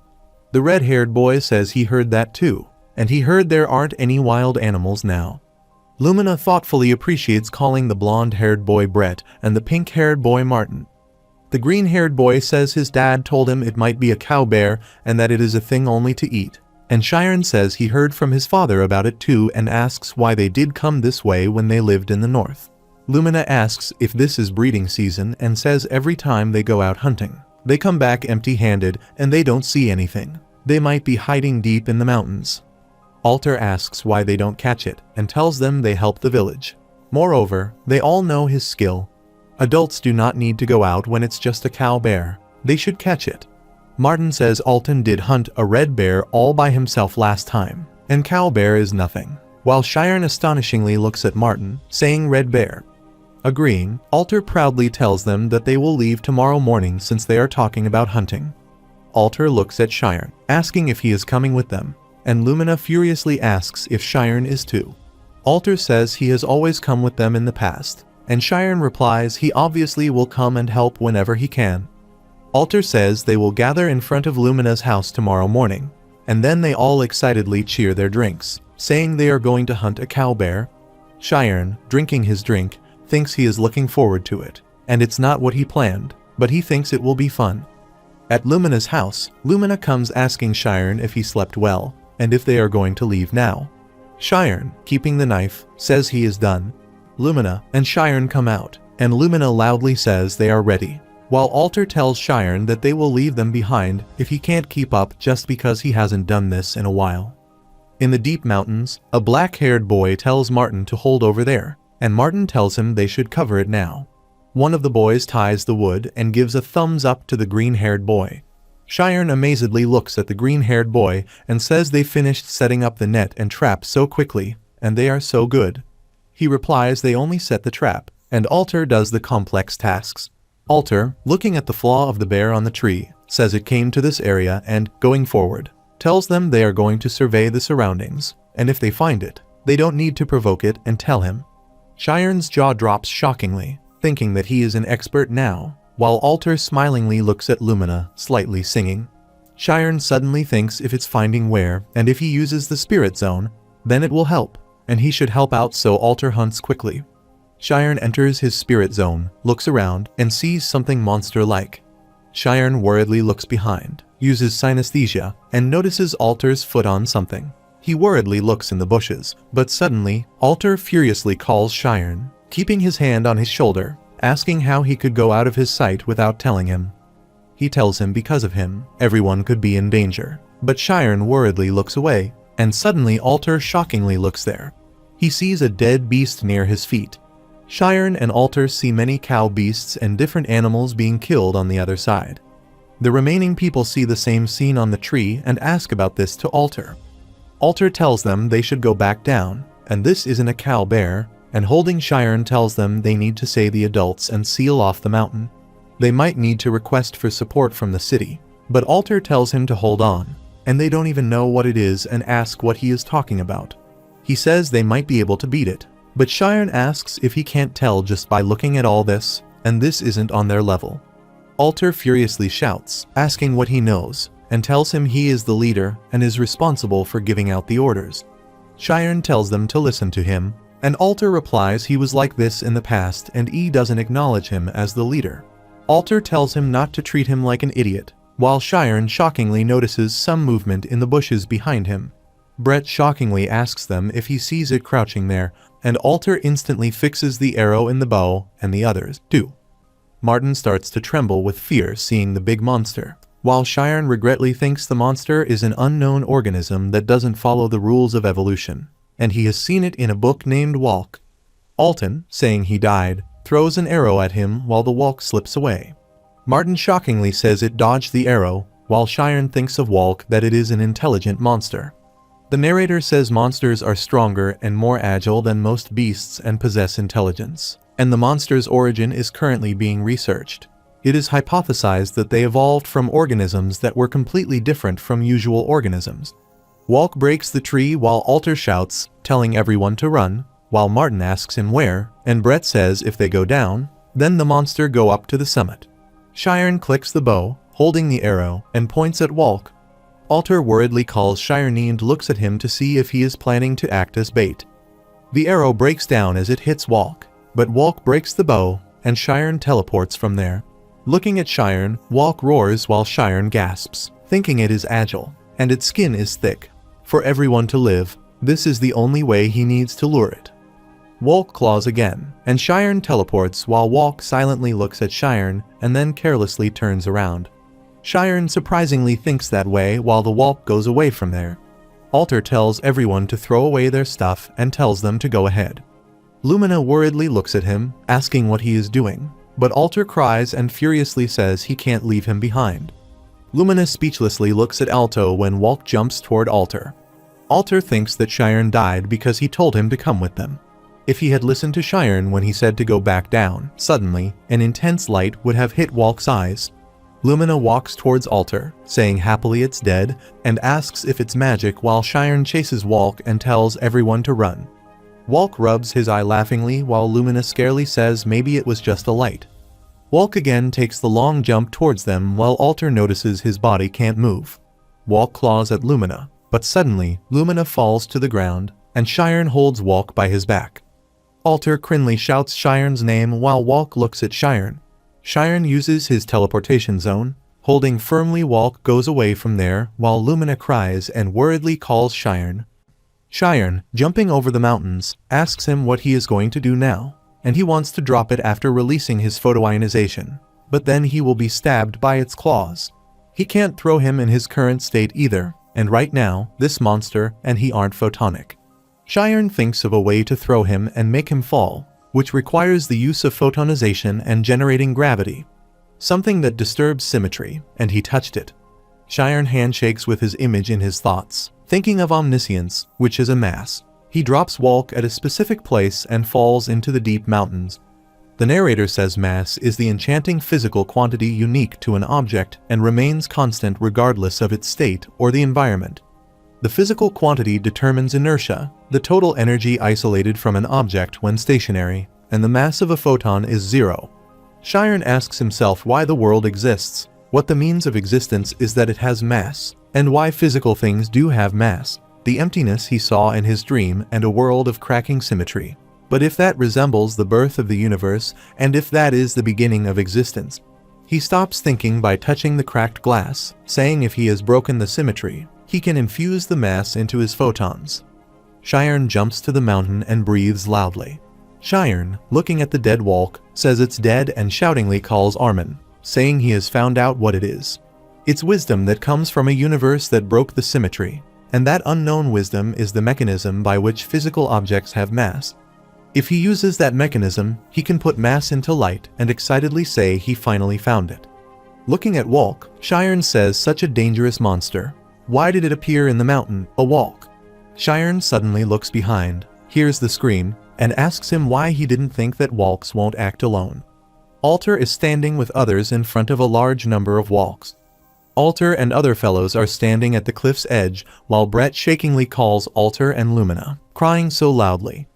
The red-haired boy says he heard that too, and he heard there aren't any wild animals now. Lumina thoughtfully appreciates calling the blonde-haired boy Brett and the pink-haired boy Martin. The green-haired boy says his dad told him it might be a cow bear and that it is a thing only to eat, and Cheyenne says he heard from his father about it too and asks why they did come this way when they lived in the north. Lumina asks if this is breeding season and says every time they go out hunting, they come back empty-handed and they don't see anything. They might be hiding deep in the mountains. Alter asks why they don't catch it and tells them they help the village. Moreover, they all know his skill. Adults do not need to go out when it's just a cow bear. They should catch it. Martin says Alton did hunt a red bear all by himself last time, and cow bear is nothing, while Cheyenne astonishingly looks at Martin, saying red bear. Agreeing, Alter proudly tells them that they will leave tomorrow morning since they are talking about hunting. Alter looks at Cheyenne, asking if he is coming with them, and Lumina furiously asks if Cheyenne is too. Alter says he has always come with them in the past, and Cheyenne replies he obviously will come and help whenever he can. Alter says they will gather in front of Lumina's house tomorrow morning, and then they all excitedly cheer their drinks, saying they are going to hunt a cow bear. Cheyenne, drinking his drink, thinks he is looking forward to it, and it's not what he planned, but he thinks it will be fun. At Lumina's house, Lumina comes asking Cheyenne if he slept well, and if they are going to leave now. Cheyenne, keeping the knife, says he is done. Lumina and Cheyenne come out, and Lumina loudly says they are ready, while Alter tells Cheyenne that they will leave them behind if he can't keep up just because he hasn't done this in a while. In the deep mountains, a black-haired boy tells Martin to hold over there, and Martin tells him they should cover it now. One of the boys ties the wood and gives a thumbs up to the green-haired boy. Cheyenne amazedly looks at the green-haired boy and says they finished setting up the net and trap so quickly, and they are so good. He replies they only set the trap, and Alter does the complex tasks. Alter, looking at the flaw of the bear on the tree, says it came to this area and, going forward, tells them they are going to survey the surroundings, and if they find it, they don't need to provoke it and tell him. Cheyenne's jaw drops shockingly, thinking that he is an expert now, while Alter smilingly looks at Lumina, slightly singing. Cheyenne suddenly thinks if it's finding where, and if he uses the spirit zone, then it will help, and he should help out, so Alter hunts quickly. Cheyenne enters his spirit zone, looks around, and sees something monster-like. Cheyenne worriedly looks behind, uses synesthesia, and notices Alter's foot on something. He worriedly looks in the bushes, but suddenly, Alter furiously calls Shiren, keeping his hand on his shoulder, asking how he could go out of his sight without telling him. He tells him because of him, everyone could be in danger. But Shiren worriedly looks away, and suddenly Alter shockingly looks there. He sees a dead beast near his feet. Shiren and Alter see many cow beasts and different animals being killed on the other side. The remaining people see the same scene on the tree and ask about this to Alter. Alter tells them they should go back down, and this isn't a cow bear, and holding Shiren tells them they need to say the adults and seal off the mountain. They might need to request for support from the city, but Alter tells him to hold on, and they don't even know what it is and ask what he is talking about. He says they might be able to beat it, but Shiren asks if he can't tell just by looking at all this, and this isn't on their level. Alter furiously shouts, asking what he knows, and tells him he is the leader and is responsible for giving out the orders. Shiren tells them to listen to him, and Alter replies he was like this in the past and he doesn't acknowledge him as the leader. Alter tells him not to treat him like an idiot, while Shiren shockingly notices some movement in the bushes behind him. Brett shockingly asks them if he sees it crouching there, and Alter instantly fixes the arrow in the bow, and the others do. Martin starts to tremble with fear seeing the big monster, while Shiren regretfully thinks the monster is an unknown organism that doesn't follow the rules of evolution, and he has seen it in a book named Walk. Alton, saying he died, throws an arrow at him while the Walk slips away. Martin shockingly says it dodged the arrow, while Shiren thinks of Walk that it is an intelligent monster. The narrator says monsters are stronger and more agile than most beasts and possess intelligence, and the monster's origin is currently being researched. It is hypothesized that they evolved from organisms that were completely different from usual organisms. Walk breaks the tree while Alter shouts, telling everyone to run, while Martin asks him where, and Brett says if they go down, then the monster go up to the summit. Shiren clicks the bow, holding the arrow, and points at Walk. Alter worriedly calls Shiren and looks at him to see if he is planning to act as bait. The arrow breaks down as it hits Walk, but Walk breaks the bow, and Shiren teleports from there. Looking at Shiren, Walk roars while Shiren gasps, thinking it is agile, and its skin is thick. For everyone to live, this is the only way he needs to lure it. Walk claws again, and Shiren teleports while Walk silently looks at Shiren and then carelessly turns around. Shiren surprisingly thinks that way while the Walk goes away from there. Alter tells everyone to throw away their stuff and tells them to go ahead. Lumina worriedly looks at him, asking what he is doing, but Alter cries and furiously says he can't leave him behind. Lumina speechlessly looks at Alto when Walk jumps toward Alter. Alter thinks that Shiren died because he told him to come with them. If he had listened to Shiren when he said to go back down, suddenly, an intense light would have hit Walk's eyes. Lumina walks towards Alter, saying happily it's dead, and asks if it's magic while Shiren chases Walk and tells everyone to run. Walk rubs his eye laughingly while Lumina scarily says maybe it was just a light. Walk again takes the long jump towards them while Alter notices his body can't move. Walk claws at Lumina, but suddenly Lumina falls to the ground, and Shiren holds Walk by his back. Alter crinely shouts Shiren's name while Walk looks at Shiren. Shiren uses his teleportation zone, holding firmly. Walk goes away from there while Lumina cries and worriedly calls Shiren. Shiren, jumping over the mountains, asks him what he is going to do now, and he wants to drop it after releasing his photoionization, but then he will be stabbed by its claws. He can't throw him in his current state either, and right now, this monster and he aren't photonic. Shiren thinks of a way to throw him and make him fall, which requires the use of photonization and generating gravity, something that disturbs symmetry, and he touched it. Shiren handshakes with his image in his thoughts, thinking of omniscience, which is a mass. He drops Walk at a specific place and falls into the deep mountains. The narrator says mass is the enchanting physical quantity unique to an object and remains constant regardless of its state or the environment. The physical quantity determines inertia, the total energy isolated from an object when stationary, and the mass of a photon is zero. Shiren asks himself why the world exists, what the means of existence is that it has mass, and why physical things do have mass, the emptiness he saw in his dream and a world of cracking symmetry. But if that resembles the birth of the universe, and if that is the beginning of existence, He stops thinking by touching the cracked glass, saying if he has broken the symmetry, he can infuse the mass into his photons. Shiren jumps to the mountain and breathes loudly. Shiren, looking at the dead walk, says it's dead and shoutingly calls Armin, saying he has found out what it is. It's wisdom that comes from a universe that broke the symmetry, and that unknown wisdom is the mechanism by which physical objects have mass. If he uses that mechanism, he can put mass into light and excitedly say he finally found it. Looking at Walk, Shiren says such a dangerous monster. Why did it appear in the mountain, a Walk? Shiren suddenly looks behind, hears the scream, and asks him why he didn't think that Walks won't act alone. Alter is standing with others in front of a large number of Walks. Alter and other fellows are standing at the cliff's edge while Brett shakingly calls Alter and Lumina, crying so loudly.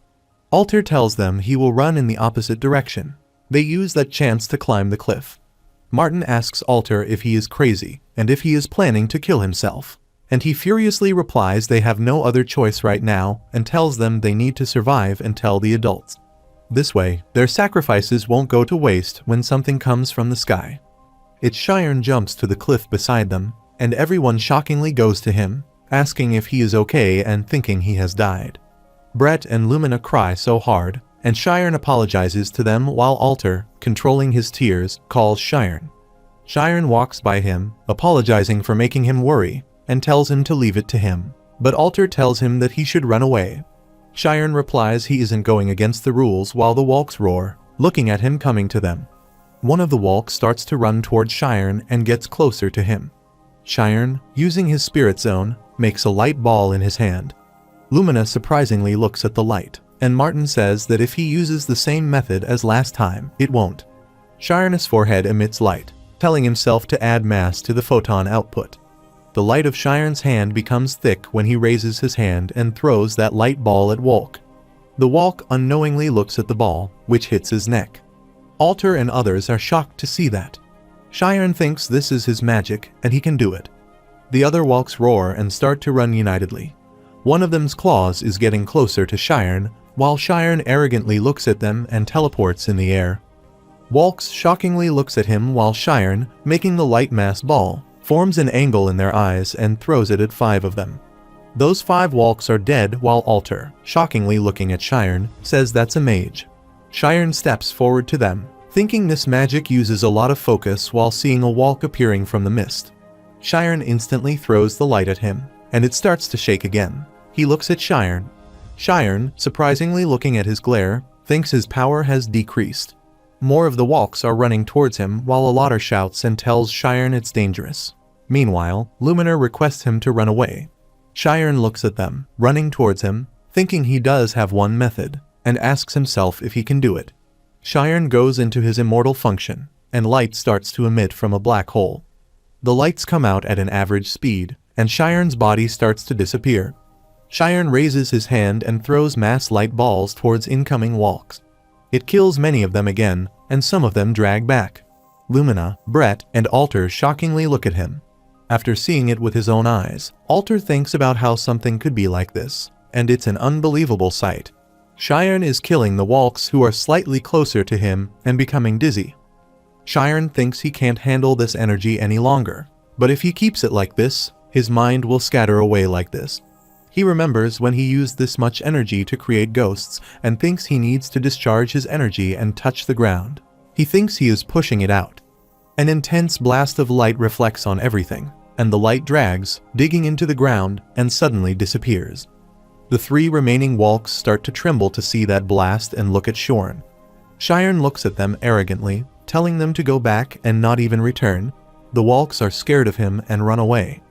Alter tells them he will run in the opposite direction. They use that chance to climb the cliff. Martin asks Alter if he is crazy and if he is planning to kill himself, and he furiously replies they have no other choice right now and tells them they need to survive and tell the adults. This way, their sacrifices won't go to waste when something comes from the sky. It's Shiren jumps to the cliff beside them, and everyone shockingly goes to him, asking if he is okay and thinking he has died. Brett and Lumina cry so hard, and Shiren apologizes to them while Alter, controlling his tears, calls Shiren. Shiren walks by him, apologizing for making him worry, and tells him to leave it to him, but Alter tells him that he should run away. Shiren replies he isn't going against the rules while the Walks roar, looking at him coming to them. One of the Walks starts to run towards Shiren and gets closer to him. Shiren, using his spirit zone, makes a light ball in his hand. Lumina surprisingly looks at the light, and Martin says that if he uses the same method as last time, it won't. Shiren's forehead emits light, telling himself to add mass to the photon output. The light of Shiren's hand becomes thick when he raises his hand and throws that light ball at Walk. The Walk unknowingly looks at the ball, which hits his neck. Alter and others are shocked to see that. Shiren thinks this is his magic and he can do it. The other Walks roar and start to run unitedly. One of them's claws is getting closer to Shiren, while Shiren arrogantly looks at them and teleports in the air. Walks shockingly looks at him while Shiren, making the light mass ball, forms an angle in their eyes and throws it at 5 of them. Those 5 Walks are dead while Alter, shockingly looking at Shiren, says that's a mage. Shiren steps forward to them, thinking this magic uses a lot of focus while seeing a Walk appearing from the mist. Shiren instantly throws the light at him, and it starts to shake again. He looks at Shiren. Shiren, surprisingly looking at his glare, thinks his power has decreased. More of the Walks are running towards him while Alter shouts and tells Shiren it's dangerous. Meanwhile, Lumina requests him to run away. Shiren looks at them, running towards him, thinking he does have one method, and asks himself if he can do it. Shiren goes into his immortal function, and light starts to emit from a black hole. The lights come out at an average speed, and Shiren's body starts to disappear. Shiren raises his hand and throws mass light balls towards incoming Walks. It kills many of them again, and some of them drag back. Lumina, Brett, and Alter shockingly look at him. After seeing it with his own eyes, Alter thinks about how something could be like this, and it's an unbelievable sight. Shiren is killing the Walks who are slightly closer to him and becoming dizzy. Shiren thinks he can't handle this energy any longer, but if he keeps it like this, his mind will scatter away like this. He remembers when he used this much energy to create ghosts and thinks he needs to discharge his energy and touch the ground. He thinks he is pushing it out. An intense blast of light reflects on everything, and the light drags, digging into the ground, and suddenly disappears. The 3 remaining Walks start to tremble to see that blast and look at Shiren. Shiren looks at them arrogantly, telling them to go back and not even return. The Walks are scared of him and run away.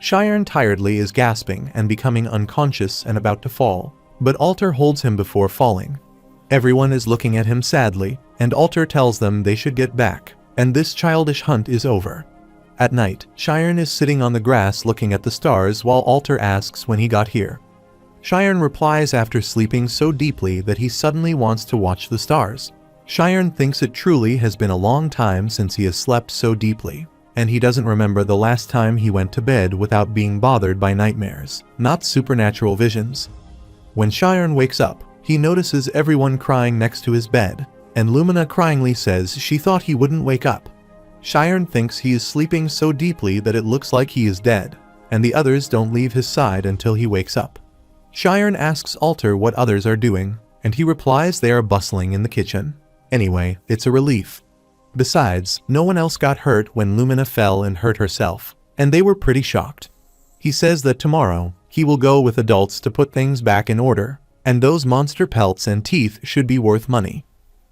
Shiren tiredly is gasping and becoming unconscious and about to fall, but Alter holds him before falling. Everyone is looking at him sadly, and Alter tells them they should get back, and this childish hunt is over. At night, Shiren is sitting on the grass looking at the stars while Alter asks when he got here. Shiren replies after sleeping so deeply that he suddenly wants to watch the stars. Shiren thinks it truly has been a long time since he has slept so deeply, and he doesn't remember the last time he went to bed without being bothered by nightmares, not supernatural visions. When Shiren wakes up, he notices everyone crying next to his bed, and Lumina cryingly says she thought he wouldn't wake up. Shiren thinks he is sleeping so deeply that it looks like he is dead, and the others don't leave his side until he wakes up. Shiren asks Alter what others are doing, and he replies they are bustling in the kitchen. Anyway, it's a relief. Besides, no one else got hurt when Lumina fell and hurt herself, and they were pretty shocked. He says that tomorrow, he will go with adults to put things back in order, and those monster pelts and teeth should be worth money.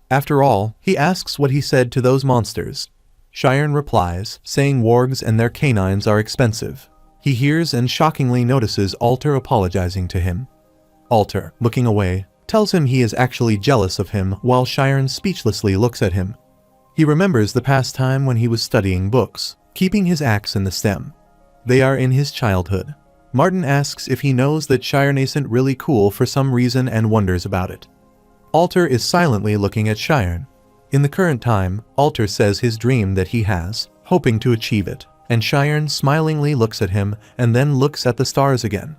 After all, he asks what he said to those monsters. Shiren replies, saying wargs and their canines are expensive. He hears and shockingly notices Alter apologizing to him. Alter, looking away, tells him he is actually jealous of him while Shiren speechlessly looks at him. He remembers the past time when he was studying books, keeping his axe in the stem. They are in his childhood. Martin asks if he knows that Shiren isn't really cool for some reason and wonders about it. Alter is silently looking at Shiren. In the current time, Alter says his dream that he has, hoping to achieve it, and Shiren smilingly looks at him and then looks at the stars again.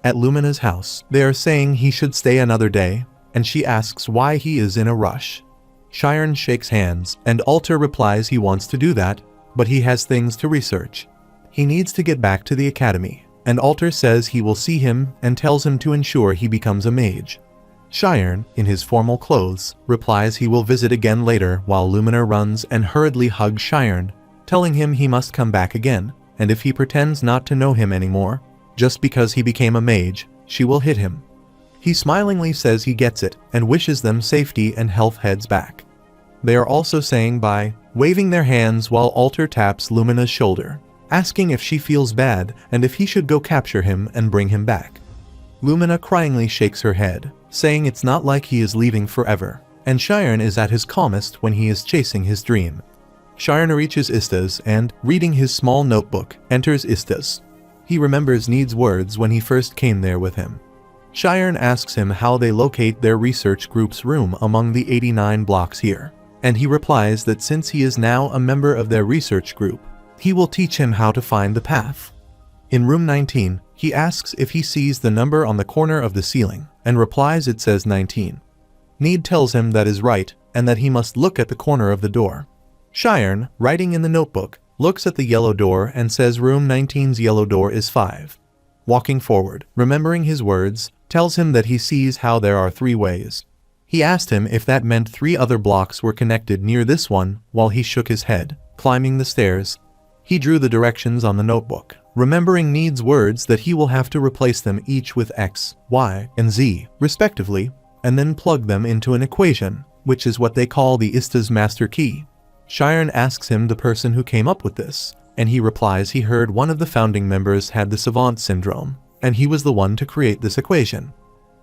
At Lumina's house, they are saying he should stay another day, and she asks why he is in a rush. Shiren shakes hands, and Alter replies he wants to do that, but he has things to research. He needs to get back to the academy, and Alter says he will see him and tells him to ensure he becomes a mage. Shiren, in his formal clothes, replies he will visit again later while Lumina runs and hurriedly hugs Shiren, telling him he must come back again, and if he pretends not to know him anymore, just because he became a mage, she will hit him. He smilingly says he gets it and wishes them safety and health heads back. They are also saying bye, waving their hands while Alter taps Lumina's shoulder, asking if she feels bad and if he should go capture him and bring him back. Lumina cryingly shakes her head, saying it's not like he is leaving forever, and Shiren is at his calmest when he is chasing his dream. Shiren reaches Ista's and, reading his small notebook, enters Ista's. He remembers Need's words when he first came there with him. Shiren asks him how they locate their research group's room among the 89 blocks here, and he replies that since he is now a member of their research group, he will teach him how to find the path. In room 19, he asks if he sees the number on the corner of the ceiling, and replies it says 19. Need tells him that is right, and that he must look at the corner of the door. Shiren, writing in the notebook, looks at the yellow door and says room 19's yellow door is 5. Walking forward, remembering his words, tells him that he sees how there are 3 ways. He asked him if that meant 3 other blocks were connected near this one while he shook his head, climbing the stairs. He drew the directions on the notebook, remembering Need's words that he will have to replace them each with X, Y, and Z, respectively, and then plug them into an equation, which is what they call the Ista's master key. Shiren asks him the person who came up with this, and he replies he heard one of the founding members had the savant syndrome, and he was the one to create this equation.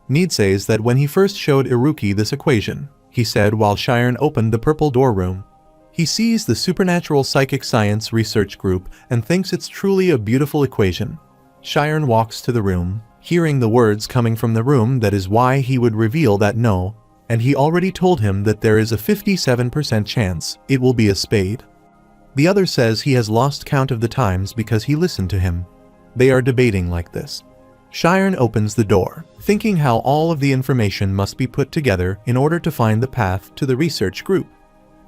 Need says that when he first showed Iruki this equation, he said while Shiren opened the purple door room, he sees the Supernatural Psychic Science Research Group and thinks it's truly a beautiful equation. Shiren walks to the room, hearing the words coming from the room that is why he would reveal that no, and he already told him that there is a 57% chance it will be a spade. The other says he has lost count of the times because he listened to him. They are debating like this. Shiren opens the door, thinking how all of the information must be put together in order to find the path to the research group.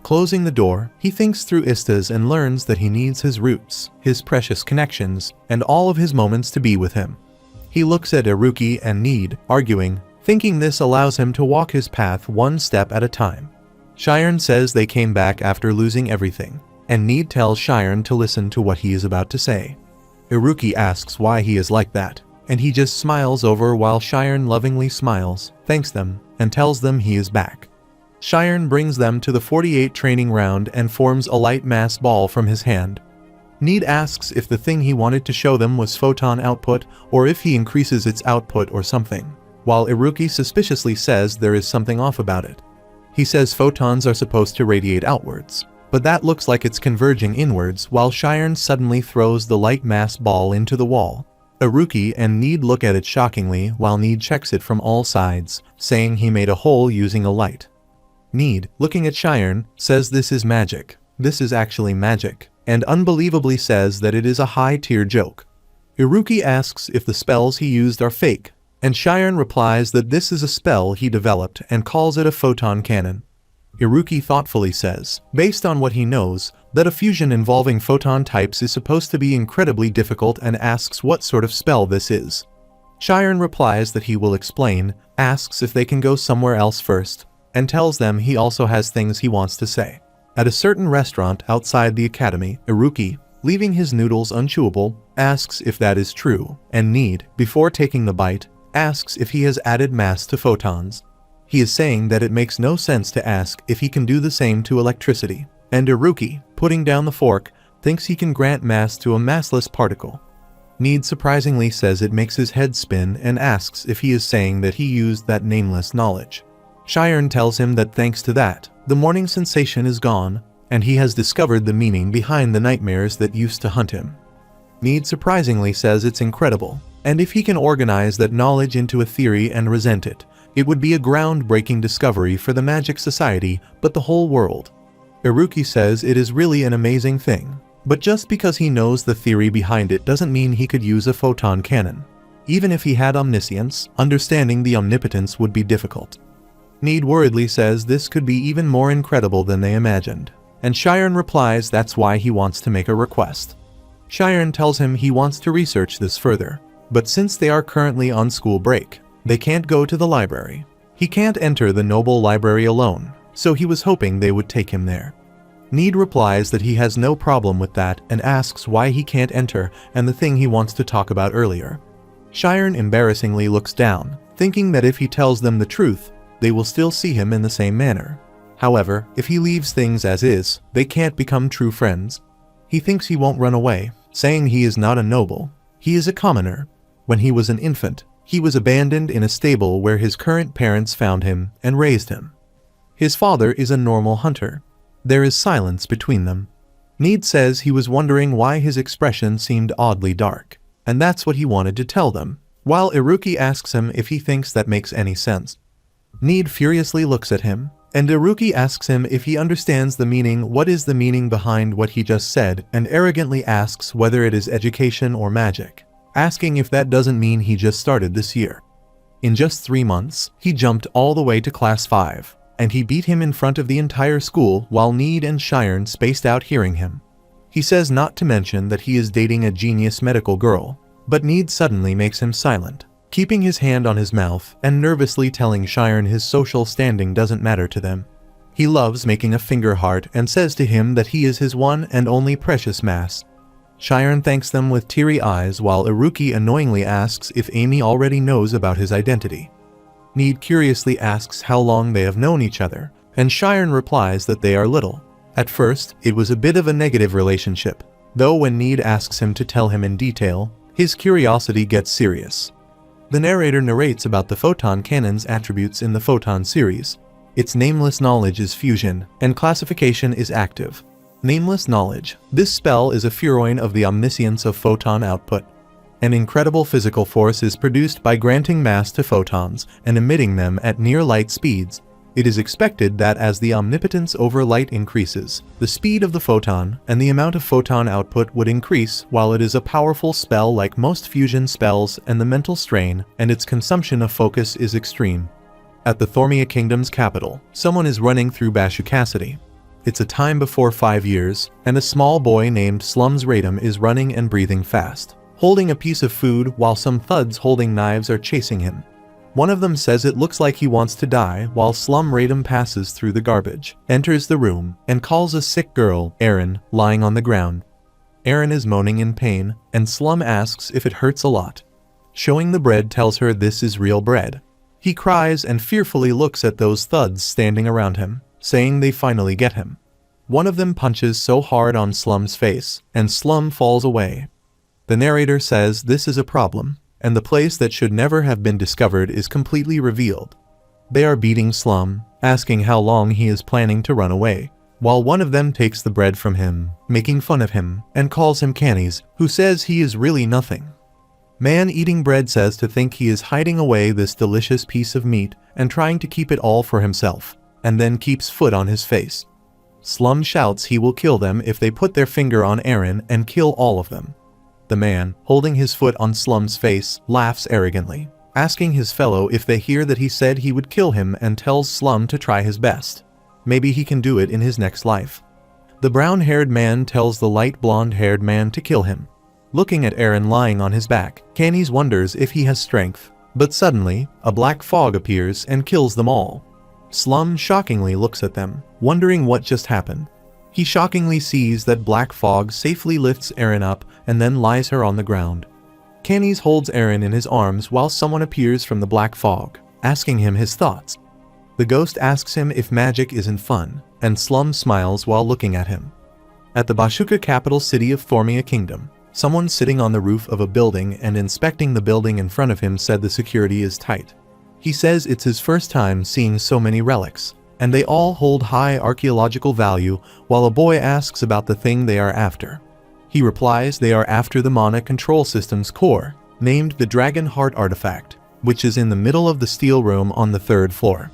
Closing the door, he thinks through Ista's and learns that he needs his roots, his precious connections, and all of his moments to be with him. He looks at Iruki and Need, arguing, thinking this allows him to walk his path one step at a time. Shiren says they came back after losing everything, and Need tells Shiren to listen to what he is about to say. Iruki asks why he is like that, and he just smiles over while Shiren lovingly smiles, thanks them, and tells them he is back. Shiren brings them to the 48 training round and forms a light mass ball from his hand. Need asks if the thing he wanted to show them was photon output or if he increases its output or something, while Iruki suspiciously says there is something off about it. He says photons are supposed to radiate outwards, but that looks like it's converging inwards while Shiren suddenly throws the light mass ball into the wall. Iruki and Need look at it shockingly while Need checks it from all sides, saying he made a hole using a light. Need, looking at Shiren, says this is magic. This is actually magic, and unbelievably says that it is a high-tier joke. Iruki asks if the spells he used are fake, and Shiren replies that this is a spell he developed and calls it a photon cannon. Iruki thoughtfully says, based on what he knows, that a fusion involving photon types is supposed to be incredibly difficult and asks what sort of spell this is. Shiren replies that he will explain, asks if they can go somewhere else first, and tells them he also has things he wants to say. At a certain restaurant outside the academy, Iruki, leaving his noodles unchewable, asks if that is true, and Need, before taking the bite, asks if he has added mass to photons. He is saying that it makes no sense to ask if he can do the same to electricity, and Iruki, putting down the fork, thinks he can grant mass to a massless particle. Need surprisingly says it makes his head spin and asks if he is saying that he used that nameless knowledge. Shiren tells him that thanks to that, the morning sensation is gone, and he has discovered the meaning behind the nightmares that used to hunt him. Need surprisingly says it's incredible, and if he can organize that knowledge into a theory and present it, it would be a groundbreaking discovery for the magic society, but the whole world. Iruki says it is really an amazing thing, but just because he knows the theory behind it doesn't mean he could use a photon cannon. Even if he had omniscience, understanding the omnipotence would be difficult. Need worriedly says this could be even more incredible than they imagined, and Shiren replies that's why he wants to make a request. Shiren tells him he wants to research this further, but since they are currently on school break, they can't go to the library. He can't enter the noble library alone, so he was hoping they would take him there. Need replies that he has no problem with that and asks why he can't enter and the thing he wants to talk about earlier. Shiren embarrassingly looks down, thinking that if he tells them the truth, they will still see him in the same manner. However, if he leaves things as is, they can't become true friends. He thinks he won't run away, saying he is not a noble. He is a commoner. When he was an infant, he was abandoned in a stable where his current parents found him and raised him. His father is a normal hunter. There is silence between them. Need says he was wondering why his expression seemed oddly dark, and that's what he wanted to tell them, while Iruki asks him if he thinks that makes any sense. Need furiously looks at him, and Iruki asks him if he understands the meaning, what is the meaning behind what he just said, and arrogantly asks whether it is education or magic, asking if that doesn't mean he just started this year. In just 3 months, he jumped all the way to class 5, and he beat him in front of the entire school while Need and Shiren spaced out hearing him. He says not to mention that he is dating a genius medical girl, but Need suddenly makes him silent, keeping his hand on his mouth and nervously telling Shiren his social standing doesn't matter to them. He loves making a finger heart and says to him that he is his one and only precious mass. Shiren thanks them with teary eyes while Iruki annoyingly asks if Amy already knows about his identity. Need curiously asks how long they have known each other, and Shiren replies that they are little. At first, it was a bit of a negative relationship, though when Need asks him to tell him in detail, his curiosity gets serious. The narrator narrates about the photon cannon's attributes in the photon series. Its nameless knowledge is fusion, and classification is active. Nameless knowledge. This spell is a furoin of the omniscience of photon output. An incredible physical force is produced by granting mass to photons and emitting them at near light speeds. It is expected that as the omnipotence over light increases, the speed of the photon and the amount of photon output would increase. While it is a powerful spell like most fusion spells, and the mental strain and its consumption of focus is extreme. At the Thormia Kingdom's capital, someone is running through Bashu Cassidy. It's a time before 5 years, and a small boy named Slums Radum is running and breathing fast, holding a piece of food while some thuds holding knives are chasing him. One of them says it looks like he wants to die while Slum Radum passes through the garbage, enters the room, and calls a sick girl, Erin, lying on the ground. Erin is moaning in pain, and Slum asks if it hurts a lot. Showing the bread tells her this is real bread. He cries and fearfully looks at those thuds standing around him, saying they finally get him. One of them punches so hard on Slum's face, and Slum falls away. The narrator says this is a problem, and the place that should never have been discovered is completely revealed. They are beating Slum, asking how long he is planning to run away, while one of them takes the bread from him, making fun of him, and calls him Cannies, who says he is really nothing. Man eating bread says to think he is hiding away this delicious piece of meat and trying to keep it all for himself, and then keeps foot on his face. Slum shouts he will kill them if they put their finger on Erin and kill all of them. The man, holding his foot on Slum's face, laughs arrogantly, asking his fellow if they hear that he said he would kill him and tells Slum to try his best. maybe he can do it in his next life. The brown-haired man tells the light blonde-haired man to kill him. Looking at Eren lying on his back, Canis wonders if he has strength. But suddenly, a black fog appears and kills them all. Slum shockingly looks at them, wondering what just happened. He shockingly sees that black fog safely lifts Eren up and then lies her on the ground. Canis holds Eren in his arms while someone appears from the black fog, asking him his thoughts. The ghost asks him if magic isn't fun, and Slum smiles while looking at him. At the Bashuka capital city of Thormia Kingdom, someone sitting on the roof of a building and inspecting the building in front of him said the security is tight. He says it's his first time seeing so many relics, and they all hold high archaeological value, while a boy asks about the thing they are after. He replies they are after the mana control system's core, named the Dragon Heart Artifact, which is in the middle of the steel room on the 3rd floor.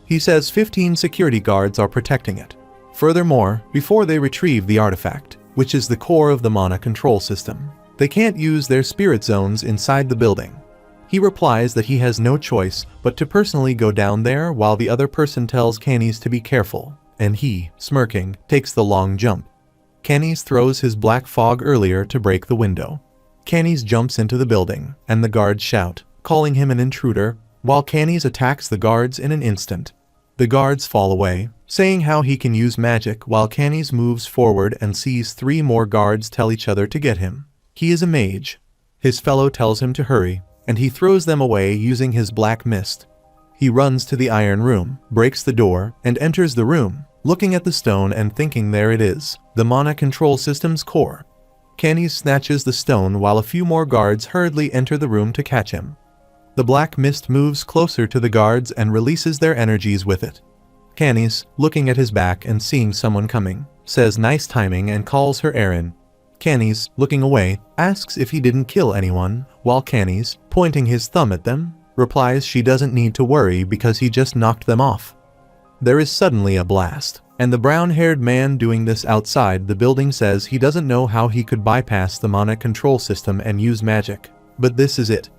He says 15 security guards are protecting it. Furthermore, before they retrieve the artifact, which is the core of the mana control system, they can't use their spirit zones inside the building. He replies that he has no choice but to personally go down there, while the other person tells Canis to be careful, and he, smirking, takes the long jump. Canis throws his black fog earlier to break the window. Canis jumps into the building, and the guards shout, calling him an intruder, while Canis attacks the guards in an instant. The guards fall away, saying how he can use magic, while Canis moves forward and sees 3 more guards tell each other to get him. He is a mage. His fellow tells him to hurry, and he throws them away using his black mist. He runs to the iron room, breaks the door, and enters the room, looking at the stone and thinking there it is, the mana control system's core. Canis snatches the stone while a few more guards hurriedly enter the room to catch him. The black mist moves closer to the guards and releases their energies with it. Canis, looking at his back and seeing someone coming, says nice timing and calls her Eren. Canis, looking away, asks if he didn't kill anyone, while Canis, pointing his thumb at them, replies she doesn't need to worry because he just knocked them off. There is suddenly a blast, and the brown-haired man doing this outside the building says he doesn't know how he could bypass the mana control system and use magic, but this is it.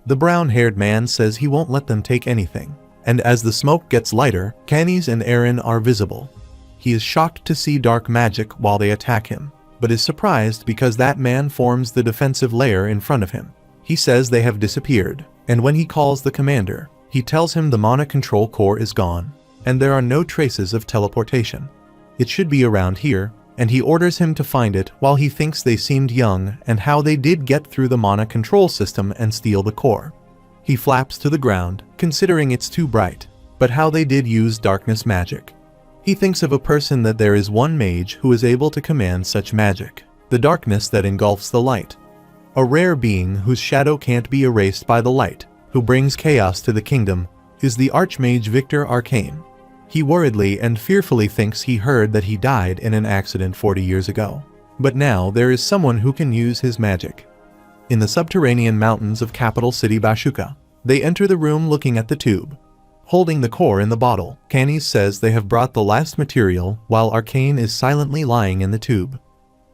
The brown-haired man says he won't let them take anything, and as the smoke gets lighter, Canis and Eren are visible. He is shocked to see dark magic while they attack him, but is surprised because that man forms the defensive layer in front of him. He says they have disappeared, and when he calls the commander, he tells him the mana control core is gone, and there are no traces of teleportation. It should be around here, and he orders him to find it while he thinks they seemed young and how they did get through the mana control system and steal the core. He flaps to the ground, considering it's too bright, but how they did use darkness magic. He thinks of a person that there is one mage who is able to command such magic, the darkness that engulfs the light. A rare being whose shadow can't be erased by the light, who brings chaos to the kingdom, is the Archmage Victor Arcane. He worriedly and fearfully thinks he heard that he died in an accident 40 years ago. But now there is someone who can use his magic. In the subterranean mountains of capital city Bashuka, they enter the room looking at the tube. Holding the core in the bottle, Canis says they have brought the last material while Arcane is silently lying in the tube.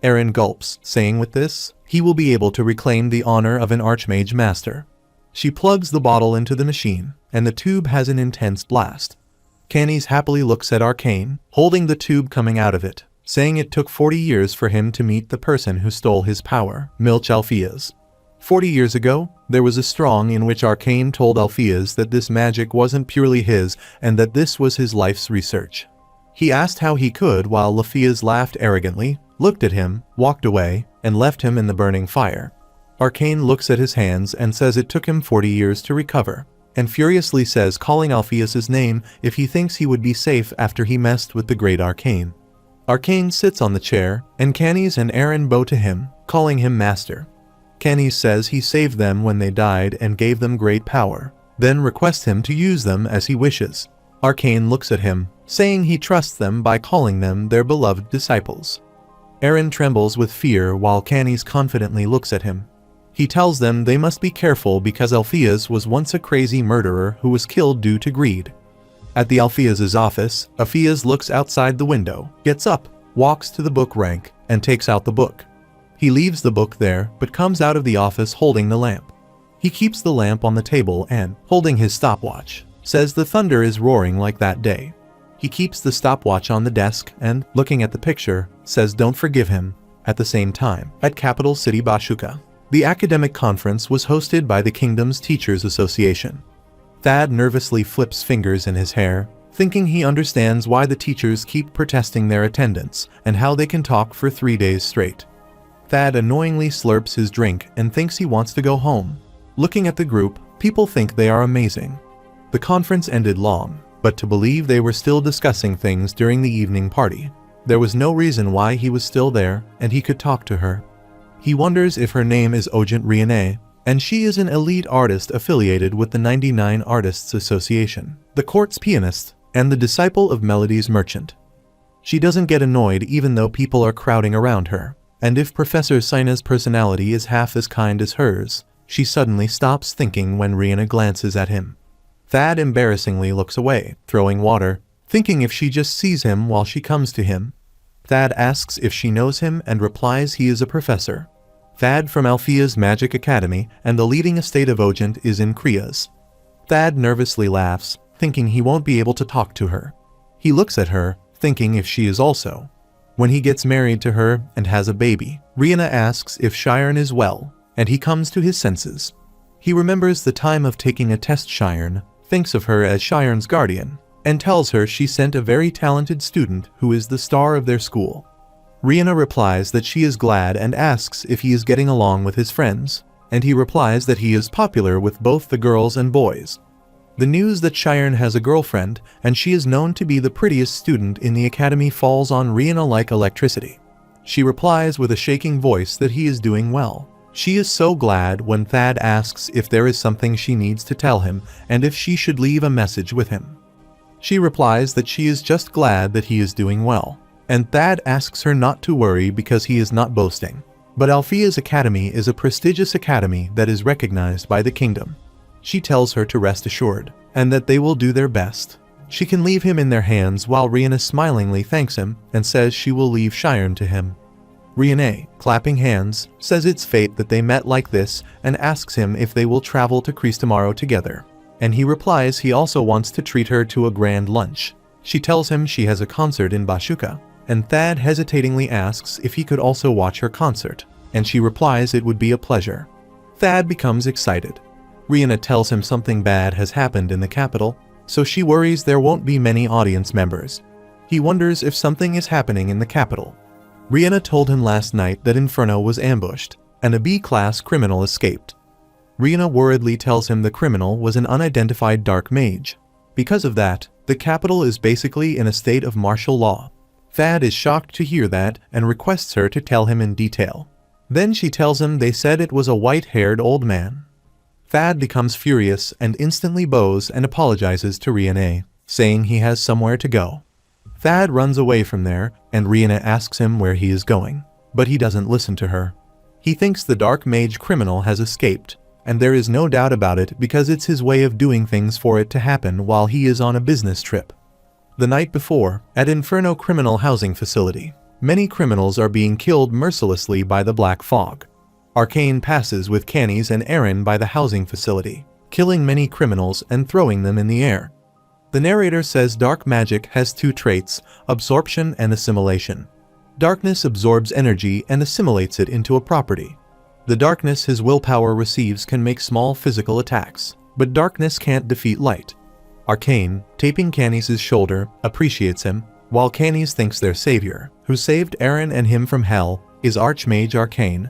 Eren gulps, saying with this, he will be able to reclaim the honor of an Archmage Master. She plugs the bottle into the machine, and the tube has an intense blast. Canis happily looks at Arcane, holding the tube coming out of it, saying it took 40 years for him to meet the person who stole his power, Milch Alpheus. 40 years ago, there was a strong in which Arcane told Alpheus that this magic wasn't purely his and that this was his life's research. He asked how he could while Alpheus laughed arrogantly, looked at him, walked away, and left him in the burning fire. Arcane looks at his hands and says it took him 40 years to recover, and furiously says calling Alpheus's name if he thinks he would be safe after he messed with the great Arcane. Arcane sits on the chair, and Canis and Eren bow to him, calling him master. Canis says he saved them when they died and gave them great power, then requests him to use them as he wishes. Arcane looks at him, saying he trusts them by calling them their beloved disciples. Eren trembles with fear while Canis confidently looks at him. He tells them they must be careful because Alpheus was once a crazy murderer who was killed due to greed. At the Alpheus's office, Alpheus looks outside the window, gets up, walks to the book rank, and takes out the book. He leaves the book there, but comes out of the office holding the lamp. He keeps the lamp on the table and, holding his stopwatch, says the thunder is roaring like that day. He keeps the stopwatch on the desk and, looking at the picture, says don't forgive him. At the same time, at capital city Bashuka, the academic conference was hosted by the kingdom's Teachers Association. Thad nervously flips fingers in his hair, thinking he understands why the teachers keep protesting their attendance and how they can talk for 3 days straight. Thad annoyingly slurps his drink and thinks he wants to go home. Looking at the group, people think they are amazing. The conference ended long, but to believe they were still discussing things during the evening party. There was no reason why he was still there and he could talk to her. He wonders if her name is Ojent Riane, and she is an elite artist affiliated with the 99 Artists Association, the court's pianist, and the disciple of Melody's merchant. She doesn't get annoyed even though people are crowding around her, and if Professor Sina's personality is half as kind as hers, she suddenly stops thinking when Rihanna glances at him. Thad embarrassingly looks away, throwing water, thinking if she just sees him while she comes to him. Thad asks if she knows him and replies he is a professor. Thad from Althea's Magic Academy, and the leading estate of Ojent is in Kriya's. Thad nervously laughs, thinking he won't be able to talk to her. He looks at her, thinking if she is also. When he gets married to her and has a baby, Rihanna asks if Shiren is well, and he comes to his senses. He remembers the time of taking a test Shiren, thinks of her as Shiren's guardian, and tells her she sent a very talented student who is the star of their school. Rihanna replies that she is glad and asks if he is getting along with his friends, and he replies that he is popular with both the girls and boys. The news that Shiren has a girlfriend and she is known to be the prettiest student in the academy falls on Rihanna like electricity. She replies with a shaking voice that he is doing well. She is so glad when Thad asks if there is something she needs to tell him and if she should leave a message with him. She replies that she is just glad that he is doing well, and Thad asks her not to worry because he is not boasting. But Althea's academy is a prestigious academy that is recognized by the kingdom. She tells her to rest assured, and that they will do their best. She can leave him in their hands while Rihanna smilingly thanks him and says she will leave Shiren to him. Rihanna, clapping hands, says it's fate that they met like this and asks him if they will travel to Kreese tomorrow together. And he replies he also wants to treat her to a grand lunch. She tells him she has a concert in Bashuka, and Thad hesitatingly asks if he could also watch her concert, and she replies it would be a pleasure. Thad becomes excited. Rihanna tells him something bad has happened in the capital, so she worries there won't be many audience members. He wonders if something is happening in the capital. Rihanna told him last night that Inferno was ambushed, and a B-class criminal escaped. Rihanna worriedly tells him the criminal was an unidentified dark mage. Because of that, the capital is basically in a state of martial law. Thad is shocked to hear that and requests her to tell him in detail. Then she tells him they said it was a white-haired old man. Thad becomes furious and instantly bows and apologizes to Rihanna, saying he has somewhere to go. Thad runs away from there, and Rihanna asks him where he is going, but he doesn't listen to her. He thinks the dark mage criminal has escaped, and there is no doubt about it because it's his way of doing things for it to happen while he is on a business trip. The night before, at Inferno Criminal Housing Facility, many criminals are being killed mercilessly by the Black Fog. Arcane passes with Canis and Aaron by the housing facility, killing many criminals and throwing them in the air. The narrator says dark magic has two traits, absorption and assimilation. Darkness absorbs energy and assimilates it into a property. The darkness his willpower receives can make small physical attacks, but darkness can't defeat light. Arcane, taping Canis' shoulder, appreciates him, while Canis thinks their savior, who saved Aaron and him from hell, is Archmage Arcane.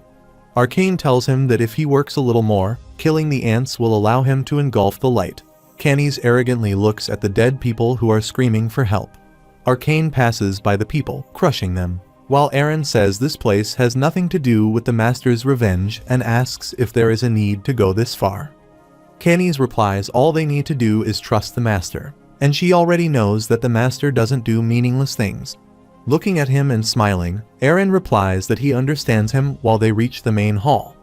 Arcane tells him that if he works a little more, killing the ants will allow him to engulf the light. Canis arrogantly looks at the dead people who are screaming for help. Arcane passes by the people, crushing them, while Aaron says this place has nothing to do with the Master's revenge and asks if there is a need to go this far. Canis replies all they need to do is trust the Master, and she already knows that the Master doesn't do meaningless things. Looking at him and smiling, Aaron replies that he understands him while they reach the main hall.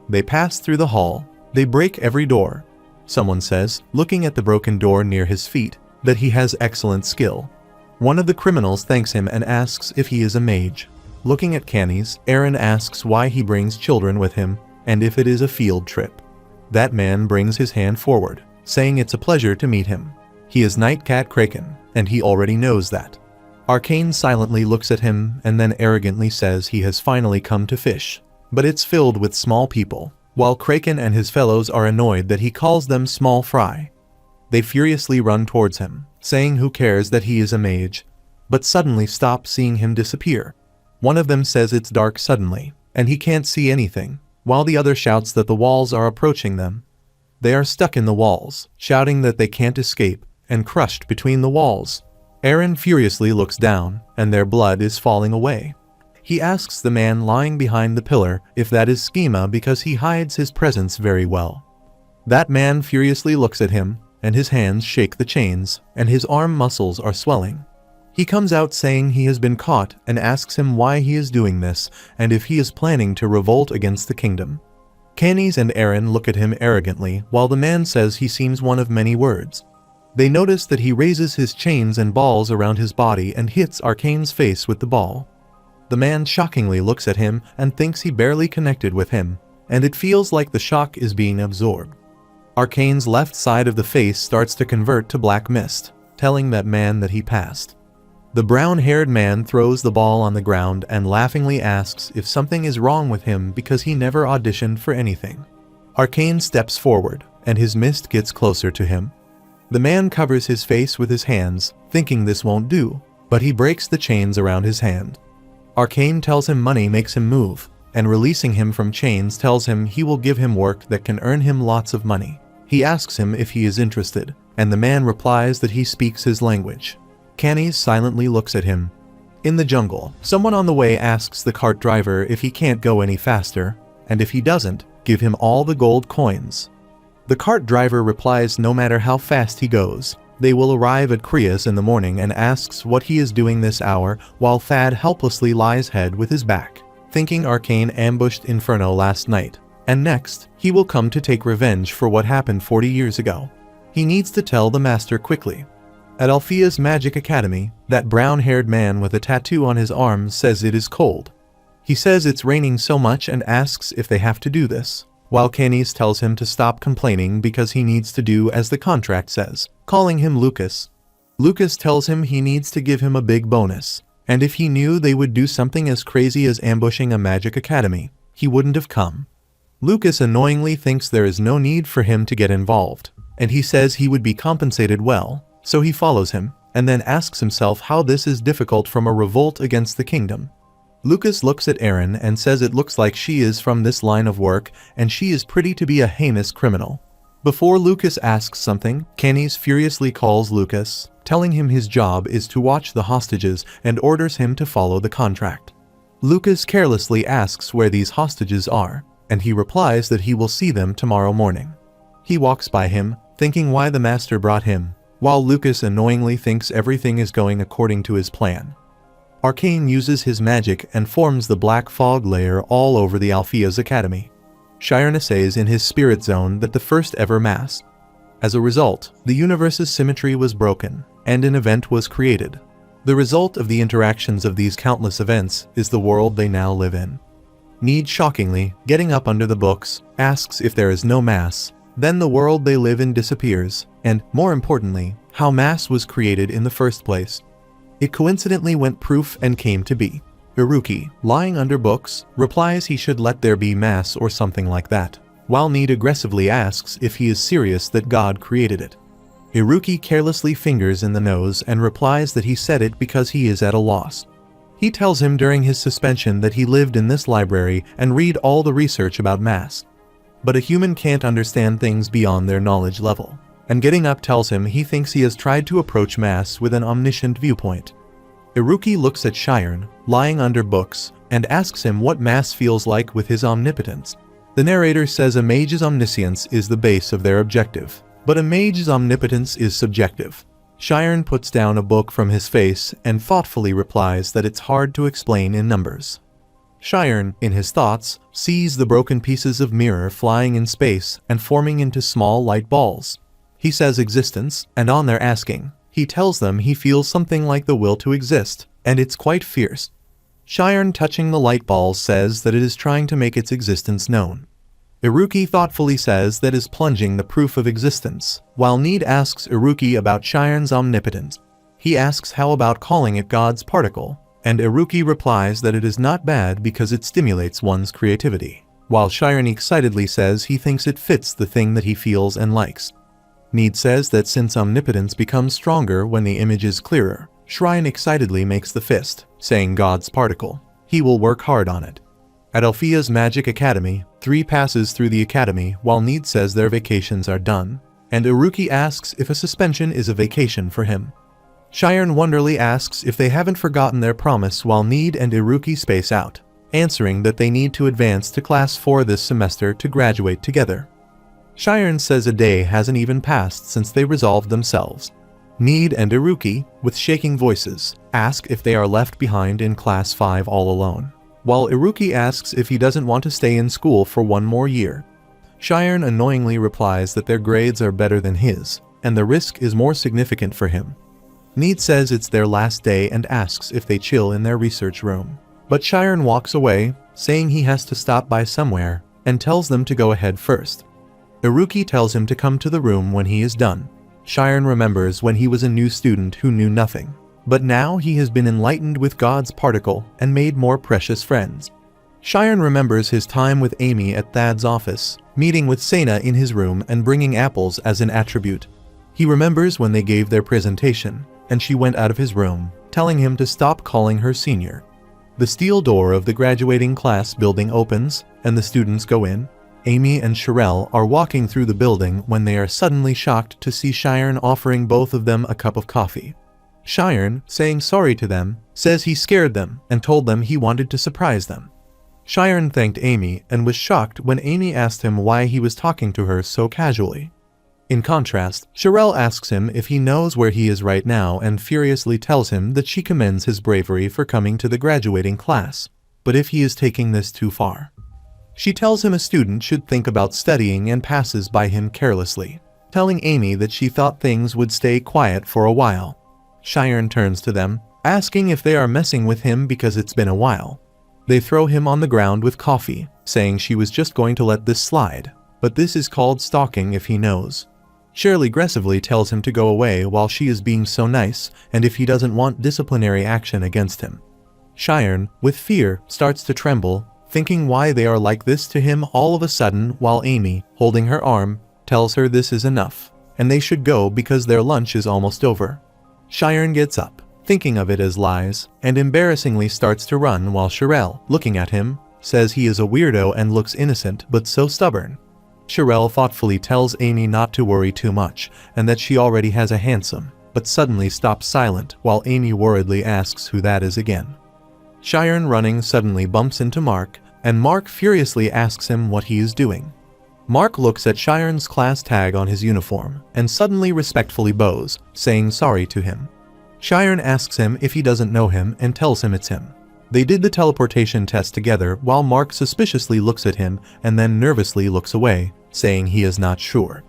They pass through the hall. They break every door. Someone says, looking at the broken door near his feet, that he has excellent skill. One of the criminals thanks him and asks if he is a mage. Looking at Canis, Aaron asks why he brings children with him and if it is a field trip. That man brings his hand forward, saying it's a pleasure to meet him. He is Nightcat Kraken, and he already knows that. Arcane silently looks at him and then arrogantly says he has finally come to fish, but it's filled with small people, while Kraken and his fellows are annoyed that he calls them small fry. They furiously run towards him, saying who cares that he is a mage, but suddenly stop seeing him disappear. One of them says it's dark suddenly, and he can't see anything, while the other shouts that the walls are approaching them. They are stuck in the walls, shouting that they can't escape, and crushed between the walls. Aaron furiously looks down, and their blood is falling away. He asks the man lying behind the pillar if that is Schema because he hides his presence very well. That man furiously looks at him, and his hands shake the chains, and his arm muscles are swelling. He comes out saying he has been caught and asks him why he is doing this and if he is planning to revolt against the kingdom. Canis and Aaron look at him arrogantly while the man says he seems one of many words. They notice that he raises his chains and balls around his body and hits Arcane's face with the ball. The man shockingly looks at him and thinks he barely connected with him, and it feels like the shock is being absorbed. Arcane's left side of the face starts to convert to black mist, telling that man that he passed. The brown-haired man throws the ball on the ground and laughingly asks if something is wrong with him because he never auditioned for anything. Arcane steps forward, and his mist gets closer to him. The man covers his face with his hands, thinking this won't do, but he breaks the chains around his hand. Arcane tells him money makes him move, and releasing him from chains tells him he will give him work that can earn him lots of money. He asks him if he is interested, and the man replies that he speaks his language. Canis silently looks at him. In the jungle, someone on the way asks the cart driver if he can't go any faster, and if he doesn't, give him all the gold coins. The cart driver replies no matter how fast he goes, they will arrive at Krias in the morning and asks what he is doing this hour while Thad helplessly lies head with his back, thinking Arcane ambushed Inferno last night, and next, he will come to take revenge for what happened 40 years ago. He needs to tell the master quickly. At Althea's Magic Academy, that brown-haired man with a tattoo on his arm says it is cold. He says it's raining so much and asks if they have to do this, while Canis tells him to stop complaining because he needs to do as the contract says, calling him Lucas. Lucas tells him he needs to give him a big bonus, and if he knew they would do something as crazy as ambushing a magic academy, he wouldn't have come. Lucas annoyingly thinks there is no need for him to get involved, and he says he would be compensated well. So he follows him, and then asks himself how this is difficult from a revolt against the kingdom. Lucas looks at Aaron and says it looks like she is from this line of work and she is pretty to be a heinous criminal. Before Lucas asks something, Canis furiously calls Lucas, telling him his job is to watch the hostages and orders him to follow the contract. Lucas carelessly asks where these hostages are, and he replies that he will see them tomorrow morning. He walks by him, thinking why the master brought him, while Lucas annoyingly thinks everything is going according to his plan. Arcane uses his magic and forms the black fog layer all over the Althea's Academy. Shatters says in his spirit zone that the first ever mass. As a result, the universe's symmetry was broken, and an event was created. The result of the interactions of these countless events is the world they now live in. Need shockingly, getting up under the books, asks if there is no mass. Then the world they live in disappears, and, more importantly, how mass was created in the first place. It coincidentally went proof and came to be. Iruki, lying under books, replies he should let there be mass or something like that, while Need aggressively asks if he is serious that God created it. Iruki carelessly fingers in the nose and replies that he said it because he is at a loss. He tells him during his suspension that he lived in this library and read all the research about mass. But a human can't understand things beyond their knowledge level, and getting up tells him he thinks he has tried to approach mass with an omniscient viewpoint. Iruki looks at Shatters, lying under books, and asks him what mass feels like with his omnipotence. The narrator says a mage's omniscience is the base of their objective, but a mage's omnipotence is subjective. Shatters puts down a book from his face and thoughtfully replies that it's hard to explain in numbers. Shatters, in his thoughts, sees the broken pieces of mirror flying in space and forming into small light balls. He says existence, and on their asking, he tells them he feels something like the will to exist, and it's quite fierce. Shatters, touching the light balls, says that it is trying to make its existence known. Iruki thoughtfully says that is plunging the proof of existence, while Need asks Iruki about Shatters' omnipotence. He asks how about calling it God's particle, and Iruki replies that it is not bad because it stimulates one's creativity, while Sharon excitedly says he thinks it fits the thing that he feels and likes. Need says that since omnipotence becomes stronger when the image is clearer, Shrine excitedly makes the fist, saying God's particle. He will work hard on it. At Alfia's Magic Academy, 3 passes through the academy while Need says their vacations are done, and Iruki asks if a suspension is a vacation for him. Sharon wonderingly asks if they haven't forgotten their promise while Need and Iruki space out, answering that they need to advance to Class 4 this semester to graduate together. Sharon says a day hasn't even passed since they resolved themselves. Need and Iruki, with shaking voices, ask if they are left behind in Class 5 all alone, while Iruki asks if he doesn't want to stay in school for one more year. Sharon annoyingly replies that their grades are better than his, and the risk is more significant for him. Need says it's their last day and asks if they chill in their research room, but Sharon walks away, saying he has to stop by somewhere, and tells them to go ahead first. Iruki tells him to come to the room when he is done. Sharon remembers when he was a new student who knew nothing, but now he has been enlightened with God's particle and made more precious friends. Sharon remembers his time with Amy at Thad's office, meeting with Sena in his room and bringing apples as an attribute. He remembers when they gave their presentation, and she went out of his room, telling him to stop calling her senior. The steel door of the graduating class building opens, and the students go in. Amy and Sherelle are walking through the building when they are suddenly shocked to see Sharon offering both of them a cup of coffee. Sharon, saying sorry to them, says he scared them and told them he wanted to surprise them. Sharon thanked Amy and was shocked when Amy asked him why he was talking to her so casually. In contrast, Sherelle asks him if he knows where he is right now and furiously tells him that she commends his bravery for coming to the graduating class, but if he is taking this too far. She tells him a student should think about studying and passes by him carelessly, telling Amy that she thought things would stay quiet for a while. Sharon turns to them, asking if they are messing with him because it's been a while. They throw him on the ground with coffee, saying she was just going to let this slide, but this is called stalking if he knows. Shirley aggressively tells him to go away while she is being so nice and if he doesn't want disciplinary action against him. Sharon, with fear, starts to tremble, thinking why they are like this to him all of a sudden while Amy, holding her arm, tells her this is enough, and they should go because their lunch is almost over. Sharon gets up, thinking of it as lies, and embarrassingly starts to run while Sherelle, looking at him, says he is a weirdo and looks innocent but so stubborn. Sherelle thoughtfully tells Amy not to worry too much and that she already has a handsome, but suddenly stops silent while Amy worriedly asks who that is again. Sharon running suddenly bumps into Mark, and Mark furiously asks him what he is doing. Mark looks at Sharon's class tag on his uniform and suddenly respectfully bows, saying sorry to him. Sharon asks him if he doesn't know him and tells him it's him. They did the teleportation test together while Mark suspiciously looks at him and then nervously looks away, saying he is not sure.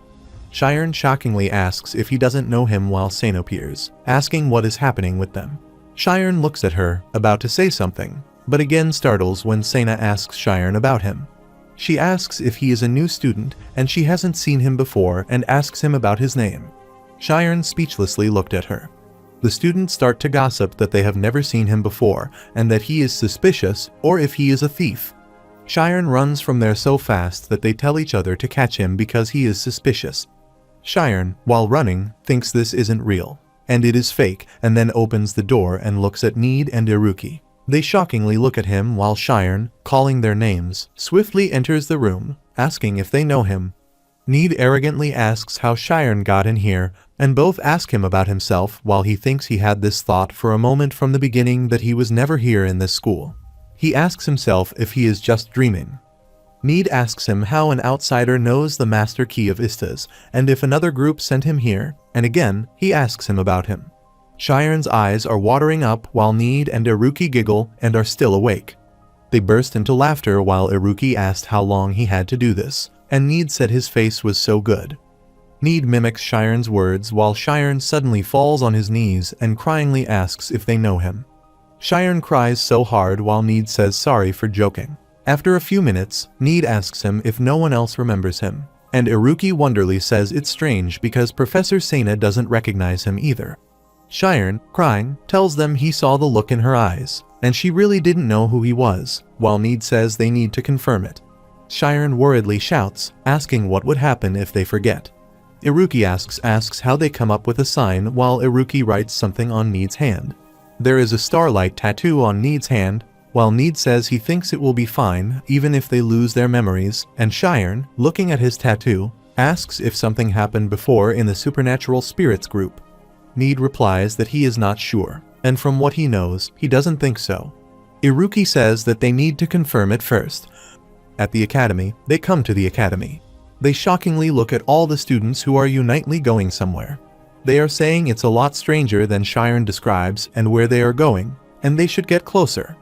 Sharon shockingly asks if he doesn't know him while Sena appears, asking what is happening with them. Sharon looks at her, about to say something, but again startles when Sena asks Sharon about him. She asks if he is a new student and she hasn't seen him before and asks him about his name. Sharon speechlessly looked at her. The students start to gossip that they have never seen him before and that he is suspicious or if he is a thief. Sharon runs from there so fast that they tell each other to catch him because he is suspicious. Sharon, while running, thinks this isn't real, and it is fake, and then opens the door and looks at Need and Iruki. They shockingly look at him while Sharon, calling their names, swiftly enters the room, asking if they know him. Need arrogantly asks how Sharon got in here, and both ask him about himself while he thinks he had this thought for a moment from the beginning that he was never here in this school. He asks himself if he is just dreaming. Need asks him how an outsider knows the master key of Istas, and if another group sent him here, and again, he asks him about him. Sharon's eyes are watering up while Need and Iruki giggle and are still awake. They burst into laughter while Iruki asked how long he had to do this, and Need said his face was so good. Need mimics Sharon's words while Sharon suddenly falls on his knees and cryingly asks if they know him. Sharon cries so hard while Need says sorry for joking. After a few minutes, Need asks him if no one else remembers him, and Iruki wonderingly says it's strange because Professor Sena doesn't recognize him either. Shiren, crying, tells them he saw the look in her eyes, and she really didn't know who he was, while Need says they need to confirm it. Shiren worriedly shouts, asking what would happen if they forget. Iruki asks how they come up with a sign while Iruki writes something on Need's hand. There is a starlight tattoo on Need's hand, while Need says he thinks it will be fine even if they lose their memories, and Shiren, looking at his tattoo, asks if something happened before in the supernatural spirits group. Need replies that he is not sure, and from what he knows, he doesn't think so. Iruki says that they need to confirm it first. At the academy, they come to the academy. They shockingly look at all the students who are unitedly going somewhere. They are saying it's a lot stranger than Shiren describes and where they are going, and they should get closer.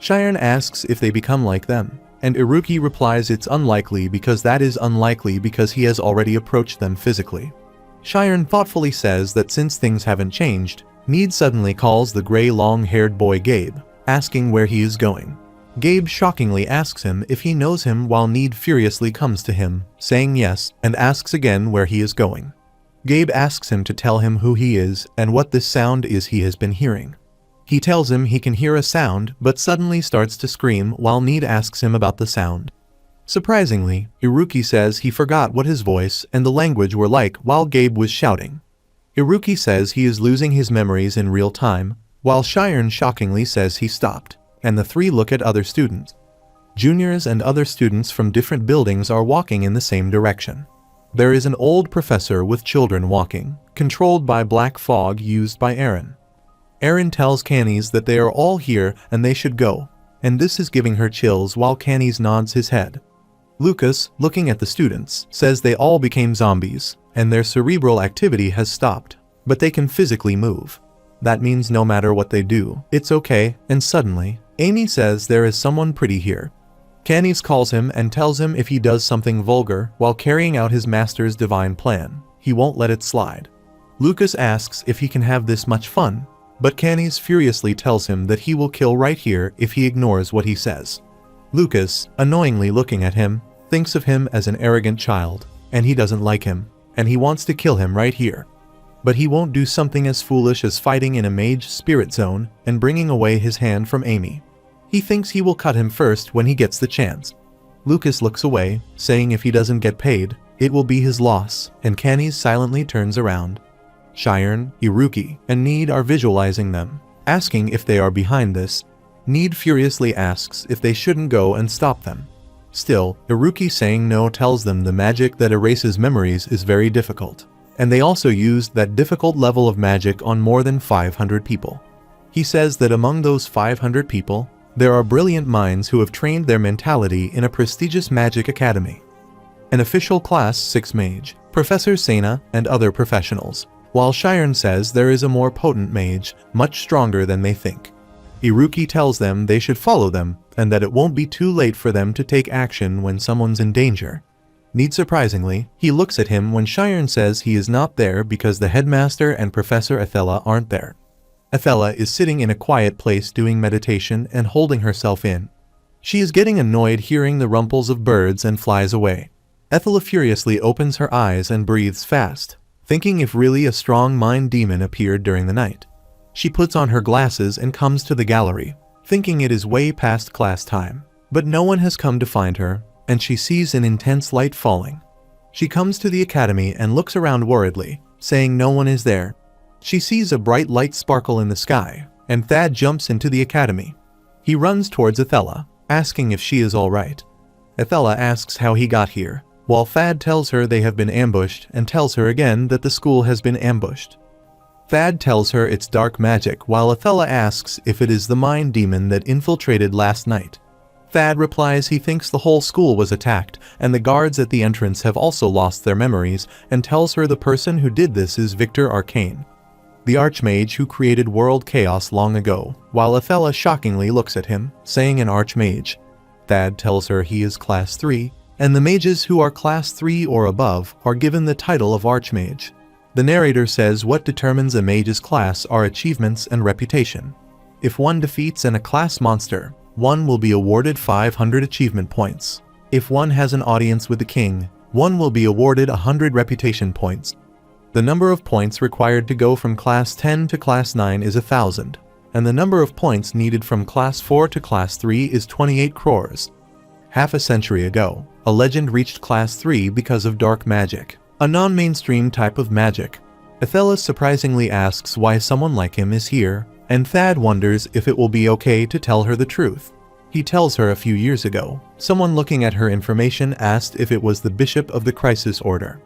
Shiren asks if they become like them, and Iruki replies it's unlikely because that is unlikely because he has already approached them physically. Shiren thoughtfully says that since things haven't changed, Need suddenly calls the gray long-haired boy Gabe, asking where he is going. Gabe shockingly asks him if he knows him while Need furiously comes to him, saying yes, and asks again where he is going. Gabe asks him to tell him who he is and what this sound is he has been hearing. He tells him he can hear a sound but suddenly starts to scream while Need asks him about the sound. Surprisingly, Iruki says he forgot what his voice and the language were like while Gabe was shouting. Iruki says he is losing his memories in real time, while Shiren shockingly says he stopped, and the three look at other students. Juniors and other students from different buildings are walking in the same direction. There is an old professor with children walking, controlled by black fog used by Aaron. Aaron tells Canis that they are all here and they should go, and this is giving her chills while Canis nods his head. Lucas, looking at the students, says they all became zombies, and their cerebral activity has stopped, but they can physically move. That means no matter what they do, it's okay, and suddenly, Amy says there is someone pretty here. Canis calls him and tells him if he does something vulgar while carrying out his master's divine plan, he won't let it slide. Lucas asks if he can have this much fun, but Canis furiously tells him that he will kill right here if he ignores what he says. Lucas, annoyingly looking at him, thinks of him as an arrogant child, and he doesn't like him, and he wants to kill him right here. But he won't do something as foolish as fighting in a mage spirit zone and bringing away his hand from Amy. He thinks he will cut him first when he gets the chance. Lucas looks away, saying if he doesn't get paid, it will be his loss, and Canis silently turns around. Shiren, Iruki, and Need are visualizing them, asking if they are behind this. Need furiously asks if they shouldn't go and stop them. Still, Iruki saying no tells them the magic that erases memories is very difficult, and they also used that difficult level of magic on more than 500 people. He says that among those 500 people, there are brilliant minds who have trained their mentality in a prestigious magic academy. An official Class 6 mage, Professor Sena, and other professionals, while Shiren says there is a more potent mage, much stronger than they think. Iruki tells them they should follow them, and that it won't be too late for them to take action when someone's in danger. Need surprisingly, he looks at him when Shiren says he is not there because the headmaster and Professor Athela aren't there. Athela is sitting in a quiet place doing meditation and holding herself in. She is getting annoyed hearing the rumples of birds and flies away. Athela furiously opens her eyes and breathes fast, thinking if really a strong mind demon appeared during the night. She puts on her glasses and comes to the gallery, thinking it is way past class time. But no one has come to find her, and she sees an intense light falling. She comes to the academy and looks around worriedly, saying no one is there. She sees a bright light sparkle in the sky, and Thad jumps into the academy. He runs towards Athela, asking if she is alright. Athela asks how he got here, while Thad tells her they have been ambushed and tells her again that the school has been ambushed. Thad tells her it's dark magic while Athela asks if it is the mind demon that infiltrated last night. Thad replies he thinks the whole school was attacked and the guards at the entrance have also lost their memories, and tells her the person who did this is Victor Arcane, the archmage who created world chaos long ago, while Athela shockingly looks at him, saying an archmage. Thad tells her he is class 3, and the mages who are class 3 or above are given the title of archmage. The narrator says what determines a mage's class are achievements and reputation. If one defeats a class monster, one will be awarded 500 achievement points. If one has an audience with the king, one will be awarded 100 reputation points. The number of points required to go from class 10 to class 9 is 1,000, and the number of points needed from class 4 to class 3 is 28 crores. Half a century ago, a legend reached class 3 because of dark magic, a non-mainstream type of magic. Athela surprisingly asks why someone like him is here, and Thad wonders if it will be okay to tell her the truth. He tells her a few years ago, someone looking at her information asked if it was the bishop of the crisis order.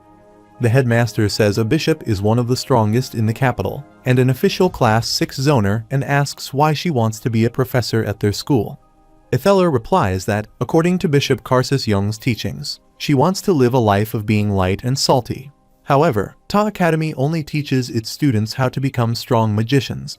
The headmaster says a bishop is one of the strongest in the capital, and an official class 6 zoner, and asks why she wants to be a professor at their school. Athela replies that, according to Bishop Karsus Young's teachings, she wants to live a life of being light and salty. However, Ta Academy only teaches its students how to become strong magicians.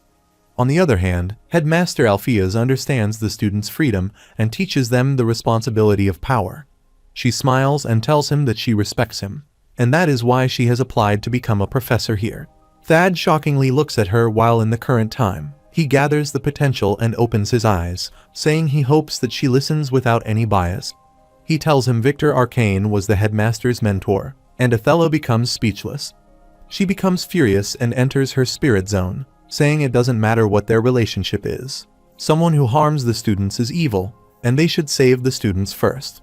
On the other hand, Headmaster Alpheus understands the students' freedom and teaches them the responsibility of power. She smiles and tells him that she respects him, and that is why she has applied to become a professor here. Thad shockingly looks at her while in the current time. He gathers the potential and opens his eyes, saying he hopes that she listens without any bias. He tells him Victor Arcane was the headmaster's mentor, and Athela becomes speechless. She becomes furious and enters her spirit zone, saying it doesn't matter what their relationship is. Someone who harms the students is evil, and they should save the students first.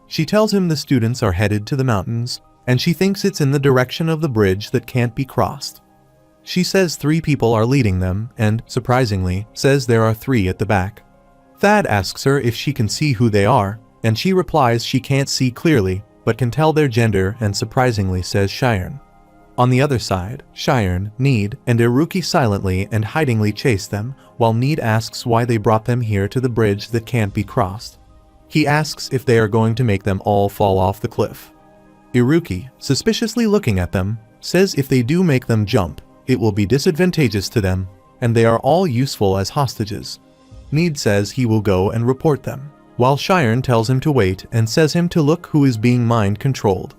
She tells him the students are headed to the mountains, and she thinks it's in the direction of the bridge that can't be crossed. She says 3 people are leading them, and, surprisingly, says there are 3 at the back. Thad asks her if she can see who they are, and she replies she can't see clearly, but can tell their gender, and surprisingly says Shiren. On the other side, Shiren, Need, and Iruki silently and hidingly chase them, while Need asks why they brought them here to the bridge that can't be crossed. He asks if they are going to make them all fall off the cliff. Iruki, suspiciously looking at them, says if they do make them jump, it will be disadvantageous to them, and they are all useful as hostages. Need says he will go and report them, while Shiren tells him to wait and says him to look who is being mind-controlled.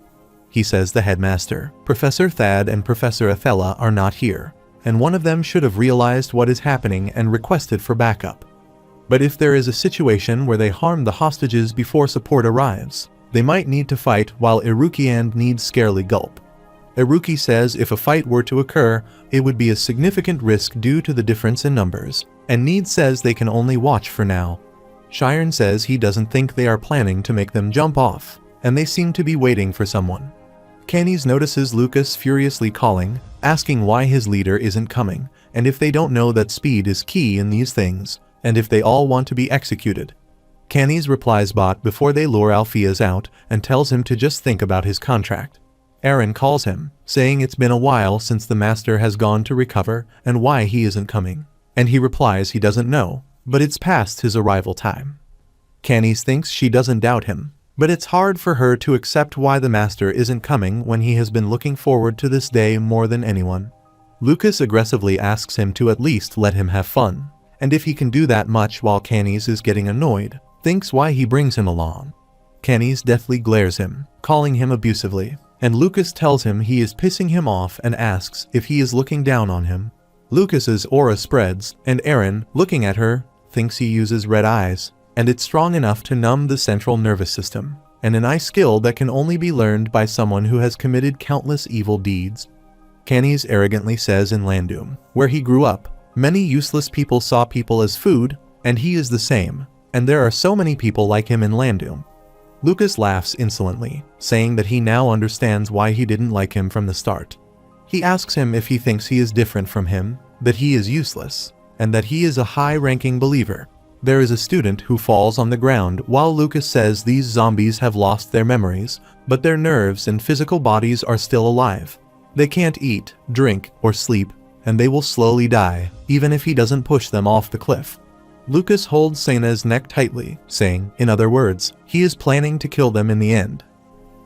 He says the headmaster, Professor Thad and Professor Athela are not here, and one of them should have realized what is happening and requested for backup. But if there is a situation where they harm the hostages before support arrives, they might need to fight while Iruki and Need scarily gulp. Iruki says if a fight were to occur, it would be a significant risk due to the difference in numbers, and Need says they can only watch for now. Shiren says he doesn't think they are planning to make them jump off, and they seem to be waiting for someone. Canis notices Lucas furiously calling, asking why his leader isn't coming, and if they don't know that speed is key in these things, and if they all want to be executed. Canis replies bot before they lure Alpheus out and tells him to just think about his contract. Aaron calls him, saying it's been a while since the master has gone to recover and why he isn't coming, and he replies he doesn't know, but it's past his arrival time. Canis thinks she doesn't doubt him, but it's hard for her to accept why the master isn't coming when he has been looking forward to this day more than anyone. Lucas aggressively asks him to at least let him have fun, and if he can do that much while Canis is getting annoyed, thinks why he brings him along. Canis deathly glares him, calling him abusively, and Lucas tells him he is pissing him off and asks if he is looking down on him. Lucas's aura spreads, and Aaron, looking at her, thinks he uses red eyes, and it's strong enough to numb the central nervous system, and an eye skill that can only be learned by someone who has committed countless evil deeds. Canis arrogantly says in Landum, where he grew up, many useless people saw people as food, and he is the same, and there are so many people like him in Landum. Lucas laughs insolently, saying that he now understands why he didn't like him from the start. He asks him if he thinks he is different from him, that he is useless, and that he is a high-ranking believer. There is a student who falls on the ground while Lucas says these zombies have lost their memories, but their nerves and physical bodies are still alive. They can't eat, drink, or sleep, and they will slowly die, even if he doesn't push them off the cliff. Lucas holds Sena's neck tightly, saying, in other words, he is planning to kill them in the end.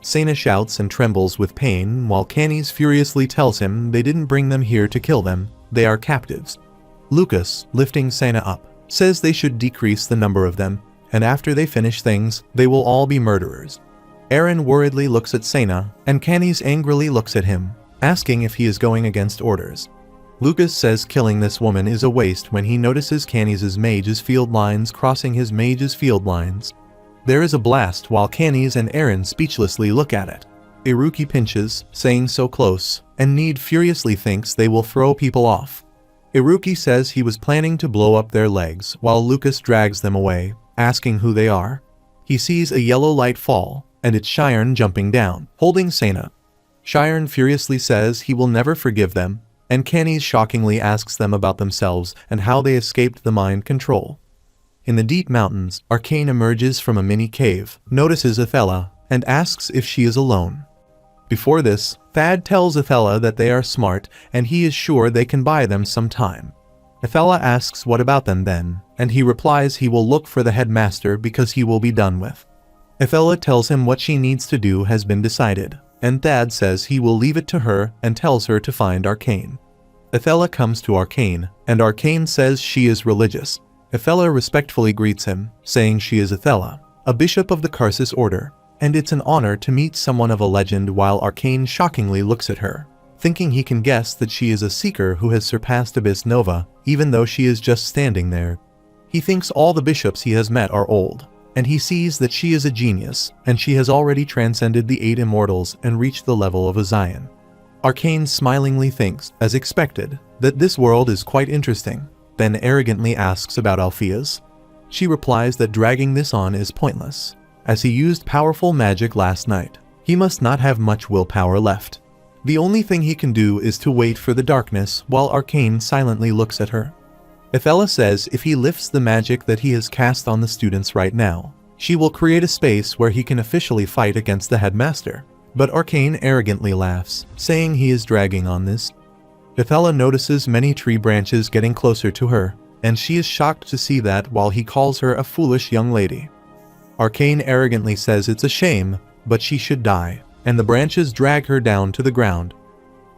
Sena shouts and trembles with pain while Canis furiously tells him they didn't bring them here to kill them, they are captives. Lucas, lifting Sena up, says they should decrease the number of them, and after they finish things, they will all be murderers. Aaron worriedly looks at Sena, and Canis angrily looks at him, asking if he is going against orders. Lucas says killing this woman is a waste when he notices Canis's mage's field lines crossing his mage's field lines. There is a blast while Canis and Aaron speechlessly look at it. Iruki pinches, saying so close, and Need furiously thinks they will throw people off. Iruki says he was planning to blow up their legs while Lucas drags them away, asking who they are. He sees a yellow light fall, and it's Shiren jumping down, holding Sena. Shiren furiously says he will never forgive them, and Canis shockingly asks them about themselves and how they escaped the mind control. In the deep mountains, Arcane emerges from a mini cave, notices Athela, and asks if she is alone. Before this, Thad tells Athela that they are smart and he is sure they can buy them some time. Athela asks what about them then, and he replies he will look for the headmaster because he will be done with. Athela tells him what she needs to do has been decided, and Thad says he will leave it to her and tells her to find Arcane. Athela comes to Arcane, and Arcane says she is religious. Athela respectfully greets him, saying she is Athela, a bishop of the Karsus order, and it's an honor to meet someone of a legend, while Arcane shockingly looks at her, thinking he can guess that she is a seeker who has surpassed Abyss Nova, even though she is just standing there. He thinks all the bishops he has met are old, and he sees that she is a genius, and she has already transcended the 8 immortals and reached the level of a Zion. Arcane smilingly thinks, as expected, that this world is quite interesting, then arrogantly asks about Alpheus. She replies that dragging this on is pointless, as he used powerful magic last night. He must not have much willpower left. The only thing he can do is to wait for the darkness while Arcane silently looks at her. Athela says if he lifts the magic that he has cast on the students right now, she will create a space where he can officially fight against the headmaster. But Arcane arrogantly laughs, saying he is dragging on this. Athela notices many tree branches getting closer to her, and she is shocked to see that while he calls her a foolish young lady. Arcane arrogantly says it's a shame, but she should die, and the branches drag her down to the ground.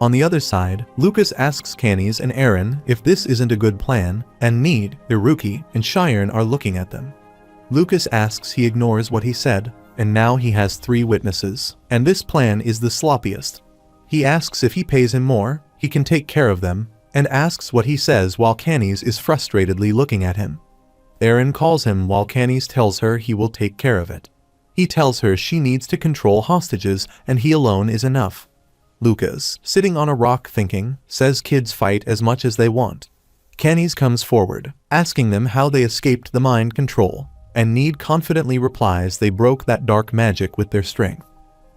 On the other side, Lucas asks Canis and Aaron if this isn't a good plan, and Need, Iruki, and Shiren are looking at them. Lucas asks he ignores what he said, and now he has 3 witnesses, and this plan is the sloppiest. He asks if he pays him more, he can take care of them, and asks what he says while Canis is frustratedly looking at him. Aaron calls him while Canis tells her he will take care of it. He tells her she needs to control hostages and he alone is enough. Lucas, sitting on a rock thinking, says kids fight as much as they want. Canis comes forward, asking them how they escaped the mind control, and Need confidently replies they broke that dark magic with their strength.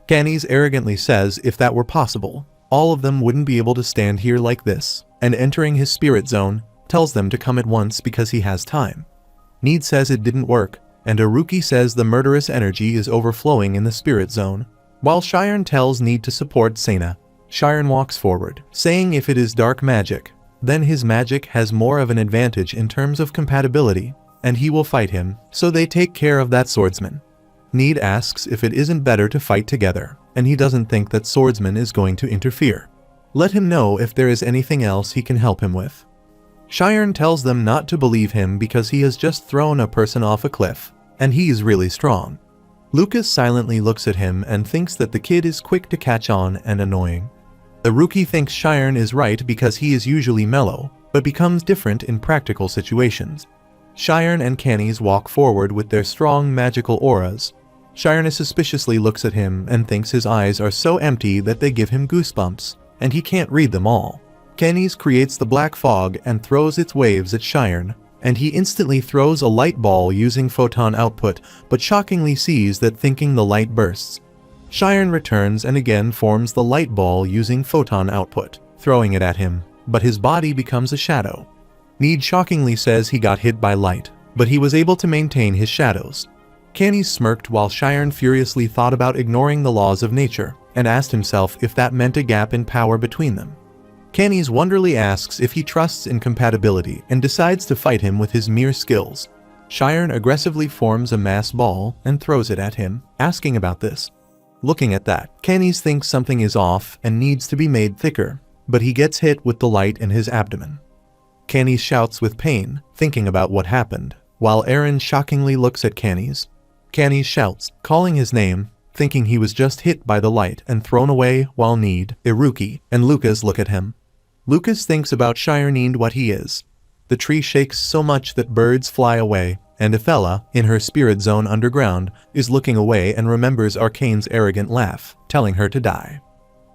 Canis arrogantly says if that were possible, all of them wouldn't be able to stand here like this, and entering his spirit zone, tells them to come at once because he has time. Need says it didn't work, and Iruki says the murderous energy is overflowing in the spirit zone, while Shiren tells Need to support Sena. Shiren walks forward, saying if it is dark magic, then his magic has more of an advantage in terms of compatibility, and he will fight him, so they take care of that swordsman. Need asks if it isn't better to fight together, and he doesn't think that swordsman is going to interfere. Let him know if there is anything else he can help him with. Shiren tells them not to believe him because he has just thrown a person off a cliff, and he is really strong. Lucas silently looks at him and thinks that the kid is quick to catch on and annoying. Iruki thinks Shiren is right because he is usually mellow, but becomes different in practical situations. Shiren and Canis walk forward with their strong magical auras. Shiren suspiciously looks at him and thinks his eyes are so empty that they give him goosebumps, and he can't read them all. Canis creates the black fog and throws its waves at Shiren, and he instantly throws a light ball using photon output, but shockingly sees that thinking the light bursts. Shiren returns and again forms the light ball using photon output, throwing it at him, but his body becomes a shadow. Need shockingly says he got hit by light, but he was able to maintain his shadows. Canis smirked while Shiren furiously thought about ignoring the laws of nature, and asked himself if that meant a gap in power between them. Canis wonderingly asks if he trusts in compatibility and decides to fight him with his mere skills. Shiren aggressively forms a mass ball and throws it at him, asking about this. Looking at that, Canis thinks something is off and needs to be made thicker, but he gets hit with the light in his abdomen. Canis shouts with pain, thinking about what happened, while Aaron shockingly looks at Canis. Canis shouts, calling his name, thinking he was just hit by the light and thrown away, while Need, Iruki, and Lucas look at him. Lucas thinks about Shiren what he is. The tree shakes so much that birds fly away, and Ethella, in her spirit zone underground, is looking away and remembers Arcane's arrogant laugh, telling her to die.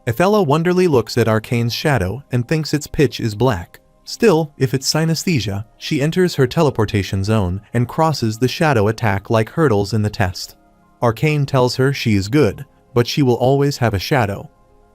Ethella wonderingly looks at Arcane's shadow and thinks its pitch is black. Still, if it's synesthesia, she enters her teleportation zone and crosses the shadow attack like hurdles in the test. Arcane tells her she is good, but she will always have a shadow.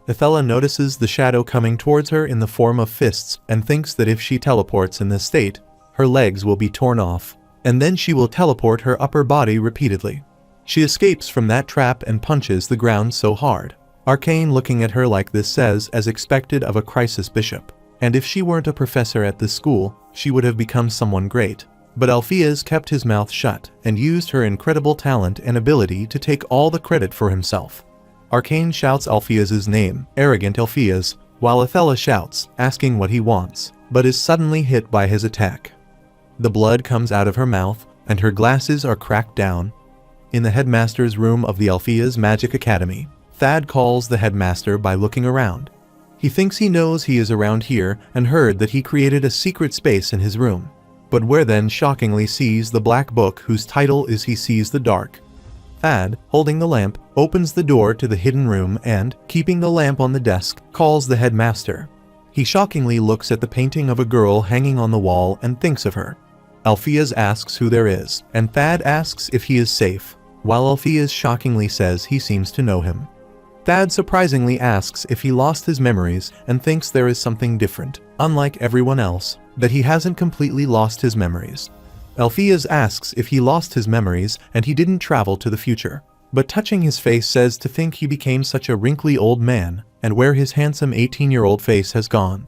Ethella notices the shadow coming towards her in the form of fists and thinks that if she teleports in this state, her legs will be torn off, and then she will teleport her upper body repeatedly. She escapes from that trap and punches the ground so hard. Arcane, looking at her like this, says, as expected of a crisis bishop, and if she weren't a professor at this school, she would have become someone great. But Alpheus kept his mouth shut and used her incredible talent and ability to take all the credit for himself. Arcane shouts Alpheus's name, arrogant Alpheus, while Ethella shouts, asking what he wants, but is suddenly hit by his attack. The blood comes out of her mouth, and her glasses are cracked down. In the headmaster's room of the Alpheus Magic Academy, Thad calls the headmaster by looking around. He thinks he knows he is around here and heard that he created a secret space in his room, but where then shockingly sees the black book whose title is He Sees the Dark. Thad, holding the lamp, opens the door to the hidden room and, keeping the lamp on the desk, calls the headmaster. He shockingly looks at the painting of a girl hanging on the wall and thinks of her. Alpheus asks who there is, and Thad asks if he is safe, while Alpheus shockingly says he seems to know him. Thad surprisingly asks if he lost his memories and thinks there is something different, unlike everyone else, that he hasn't completely lost his memories. Alpheus asks if he lost his memories and he didn't travel to the future, but touching his face says to think he became such a wrinkly old man, and where his handsome 18-year-old face has gone.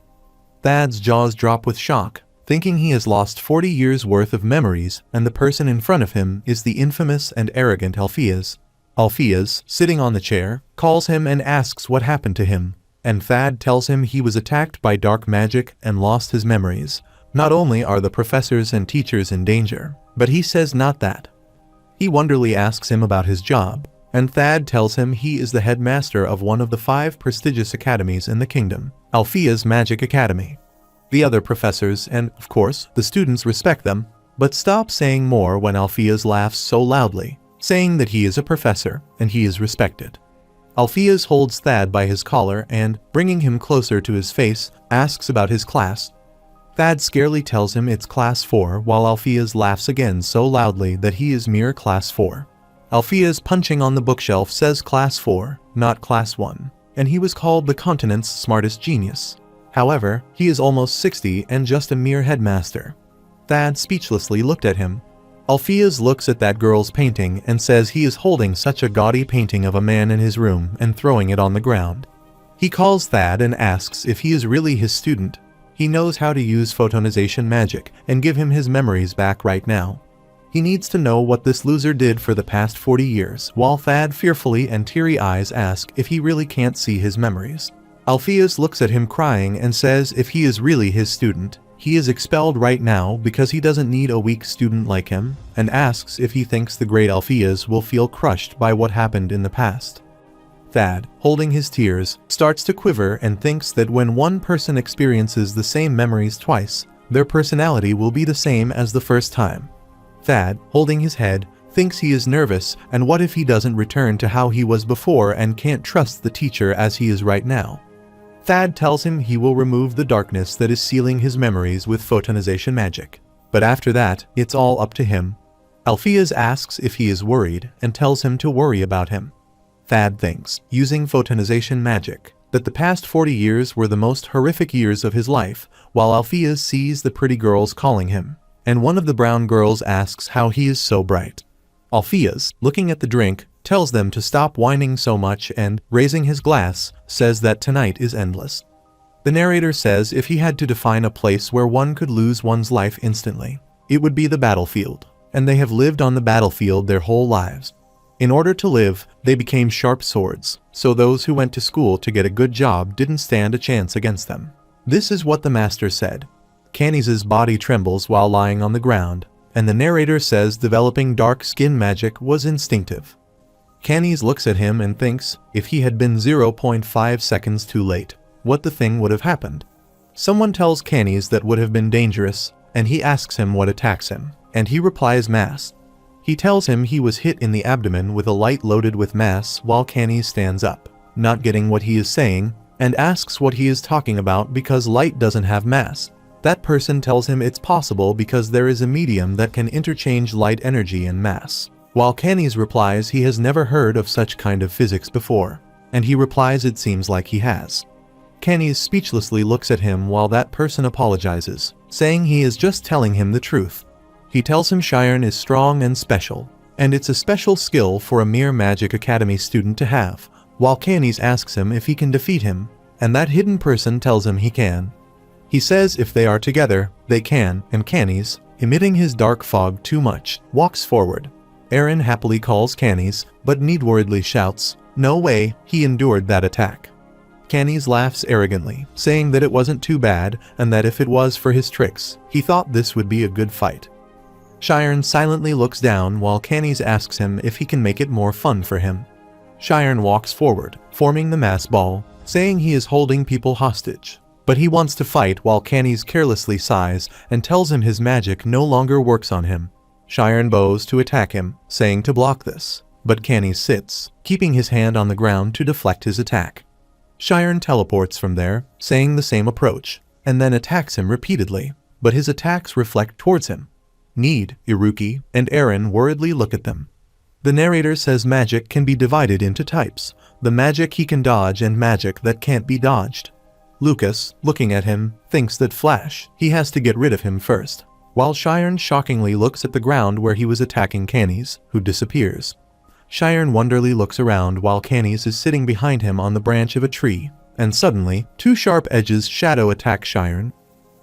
Thad's jaws drop with shock, thinking he has lost 40 years worth of memories, and the person in front of him is the infamous and arrogant Alpheus. Alpheus, sitting on the chair, calls him and asks what happened to him, and Thad tells him he was attacked by dark magic and lost his memories. Not only are the professors and teachers in danger, but he says not that. He wonderingly asks him about his job, and Thad tells him he is the headmaster of one of the 5 prestigious academies in the kingdom, Alpheus Magic Academy. The other professors and, of course, the students respect them, but stop saying more when Alpheus laughs so loudly, saying that he is a professor and he is respected. Alpheus holds Thad by his collar and, bringing him closer to his face, asks about his class. Thad scarcely tells him it's class 4 while Alpheus laughs again so loudly that he is mere class 4. Alpheus, punching on the bookshelf, says class 4, not class 1, and he was called the continent's smartest genius. However, he is almost 60 and just a mere headmaster. Thad speechlessly looked at him. Alpheus looks at that girl's painting and says he is holding such a gaudy painting of a man in his room and throwing it on the ground. He calls Thad and asks if he is really his student. He knows how to use photonization magic and give him his memories back right now. He needs to know what this loser did for the past 40 years, while Thad fearfully and teary eyes ask if he really can't see his memories. Alpheus looks at him crying and says if he is really his student, he is expelled right now because he doesn't need a weak student like him, and asks if he thinks the great Alpheus will feel crushed by what happened in the past. Thad, holding his tears, starts to quiver and thinks that when one person experiences the same memories twice, their personality will be the same as the first time. Thad, holding his head, thinks he is nervous, and what if he doesn't return to how he was before and can't trust the teacher as he is right now? Thad tells him he will remove the darkness that is sealing his memories with photonization magic. But after that, it's all up to him. Alpheus asks if he is worried and tells him to worry about him. Thad thinks, using photonization magic, that the past 40 years were the most horrific years of his life, while Alpheus sees the pretty girls calling him, and one of the brown girls asks how he is so bright. Alpheus, looking at the drink, tells them to stop whining so much and, raising his glass, says that tonight is endless. The narrator says if he had to define a place where one could lose one's life instantly, it would be the battlefield, and they have lived on the battlefield their whole lives. In order to live, they became sharp swords, so those who went to school to get a good job didn't stand a chance against them. This is what the master said. Canis's body trembles while lying on the ground, and the narrator says developing dark skin magic was instinctive. Canis looks at him and thinks, if he had been 0.5 seconds too late, what the thing would have happened. Someone tells Canis that would have been dangerous, and he asks him what attacks him. and he replies mass. He tells him he was hit in the abdomen with a light loaded with mass while Canny stands up, not getting what he is saying, and asks what he is talking about because light doesn't have mass. That person tells him it's possible because there is a medium that can interchange light energy and mass. While Canny's replies he has never heard of such kind of physics before, and he replies it seems like he has. Canny's speechlessly looks at him while that person apologizes, saying he is just telling him the truth. He tells him Shiren is strong and special, and it's a special skill for a mere Magic Academy student to have, while Canys asks him if he can defeat him, and that hidden person tells him he can. He says if they are together, they can, and Canys, emitting his dark fog too much, walks forward. Eren happily calls Canys, but Needworthy shouts, "No way, he endured that attack." Canys laughs arrogantly, saying that it wasn't too bad and that if it was for his tricks, he thought this would be a good fight. Shiren silently looks down while Canys asks him if he can make it more fun for him. Shiren walks forward, forming the mass ball, saying he is holding people hostage. But he wants to fight while Canys carelessly sighs and tells him his magic no longer works on him. Shiren bows to attack him, saying to block this, but Canys sits, keeping his hand on the ground to deflect his attack. Shiren teleports from there, saying the same approach, and then attacks him repeatedly, but his attacks reflect towards him. Need, Iruki, and Eren worriedly look at them. The narrator says magic can be divided into types, the magic he can dodge and magic that can't be dodged. Lucas, looking at him, thinks that Flash, he has to get rid of him first, while Shiren shockingly looks at the ground where he was attacking Canys, who disappears. Shiren wonderingly looks around while Canys is sitting behind him on the branch of a tree, and suddenly, two sharp edges shadow attack Shiren.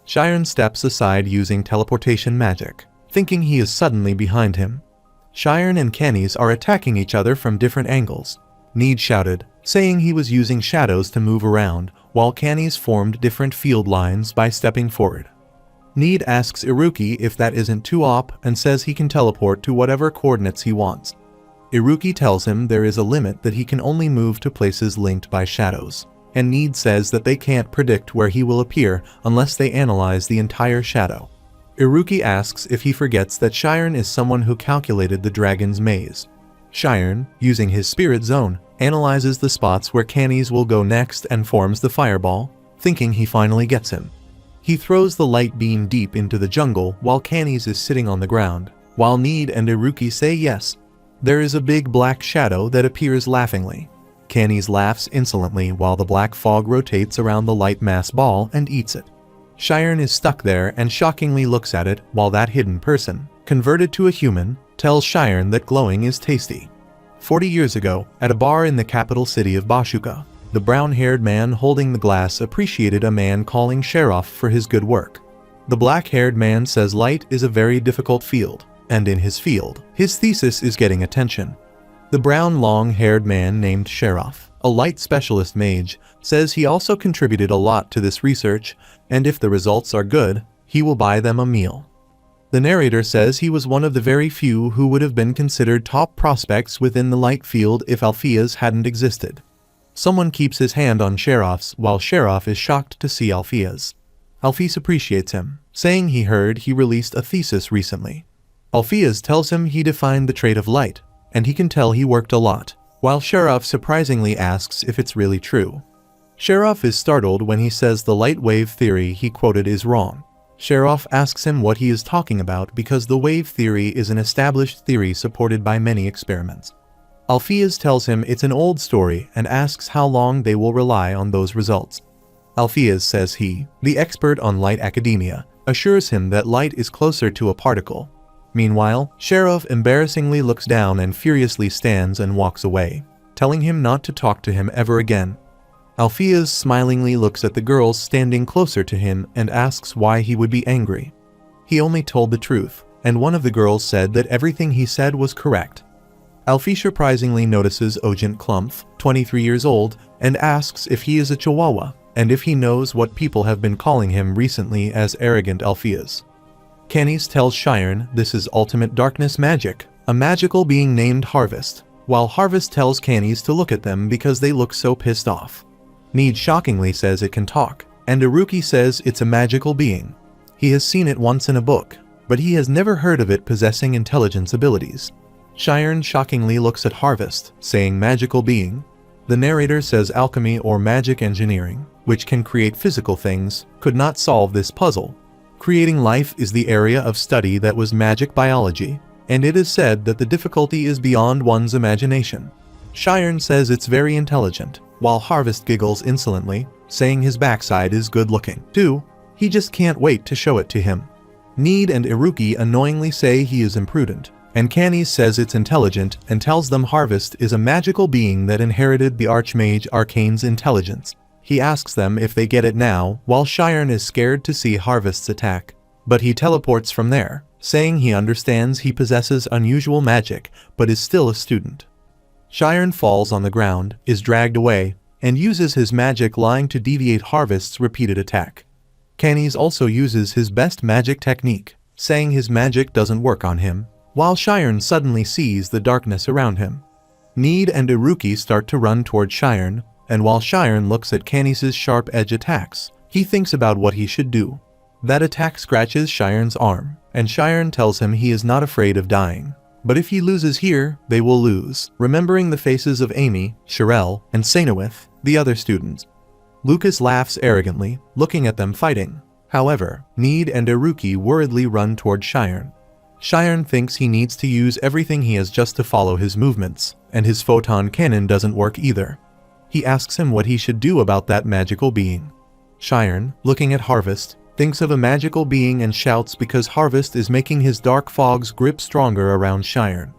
Shiren steps aside using teleportation magic, thinking he is suddenly behind him. Shiren and Canys are attacking each other from different angles. Need shouted, saying he was using shadows to move around, while Canys formed different field lines by stepping forward. Need asks Iruki if that isn't too OP and says he can teleport to whatever coordinates he wants. Iruki tells him there is a limit that he can only move to places linked by shadows, and Need says that they can't predict where he will appear unless they analyze the entire shadow. Iruki asks if he forgets that Shiren is someone who calculated the dragon's maze. Shiren, using his spirit zone, analyzes the spots where Canys will go next and forms the fireball, thinking he finally gets him. He throws the light beam deep into the jungle while Canys is sitting on the ground, while Need and Iruki say yes. There is a big black shadow that appears laughingly. Canys laughs insolently while the black fog rotates around the light mass ball and eats it. Shiren is stuck there and shockingly looks at it while that hidden person, converted to a human, tells Shiren that glowing is tasty. 40 years ago, at a bar in the capital city of Bashuka, the brown-haired man holding the glass appreciated a man calling Sheriff for his good work. The black-haired man says light is a very difficult field, and in his field, his thesis is getting attention. The brown long-haired man named Sheriff, a light specialist mage, says he also contributed a lot to this research, and if the results are good, he will buy them a meal. The narrator says he was one of the very few who would have been considered top prospects within the light field if Alpheus hadn't existed. Someone keeps his hand on Sheriff's while Sheriff is shocked to see Alpheus. Alpheus appreciates him, saying he heard he released a thesis recently. Alpheus tells him he defined the trait of light, and he can tell he worked a lot, while Sheriff surprisingly asks if it's really true. Sheriff is startled when he says the light wave theory he quoted is wrong. Sheriff asks him what he is talking about because the wave theory is an established theory supported by many experiments. Alpheus tells him it's an old story and asks how long they will rely on those results. Alpheus says he, the expert on light academia, assures him that light is closer to a particle. Meanwhile, Sheriff embarrassingly looks down and furiously stands and walks away, telling him not to talk to him ever again. Alpheus smilingly looks at the girls standing closer to him and asks why he would be angry. He only told the truth, and one of the girls said that everything he said was correct. Alfie surprisingly notices Ogent Clumph, 23 years old, and asks if he is a Chihuahua, and if he knows what people have been calling him recently as arrogant Alpheus. Canys tells Shiren this is ultimate darkness magic, a magical being named Harvest, while Harvest tells Canys to look at them because they look so pissed off. Need shockingly says it can talk, and Iruki says it's a magical being. He has seen it once in a book. but he has never heard of it possessing intelligence abilities. Shiren shockingly looks at Harvest, saying magical being. The narrator says alchemy or magic engineering, which can create physical things, could not solve this puzzle. Creating life is the area of study that was magic biology, and it is said that the difficulty is beyond one's imagination. Shiren says it's very intelligent, while Harvest giggles insolently, saying his backside is good looking, too. He just can't wait to show it to him. Need and Iruki annoyingly say he is imprudent, and Canis says it's intelligent and tells them Harvest is a magical being that inherited the Archmage Arcane's intelligence. He asks them if they get it now, while Shiren is scared to see Harvest's attack. But he teleports from there, saying he understands he possesses unusual magic, but is still a student. Shiren falls on the ground, is dragged away, and uses his magic line to deviate Harvest's repeated attack. Canis also uses his best magic technique, saying his magic doesn't work on him, while Shiren suddenly sees the darkness around him. Need and Iruki start to run toward Shiren, and while Shiren looks at Canis's sharp edge attacks, he thinks about what he should do. That attack scratches Shiren's arm, and Shiren tells him he is not afraid of dying. But if he loses here, they will lose, remembering the faces of Amy, Sherelle, and Sainawith, the other students. Lucas laughs arrogantly, looking at them fighting. However, Need and Iruki worriedly run toward Shiren. Shiren thinks he needs to use everything he has just to follow his movements, and his photon cannon doesn't work either. He asks him what he should do about that magical being. Shiren, looking at Harvest, thinks of a magical being and shouts because Harvest is making his dark fog's grip stronger around Shiren.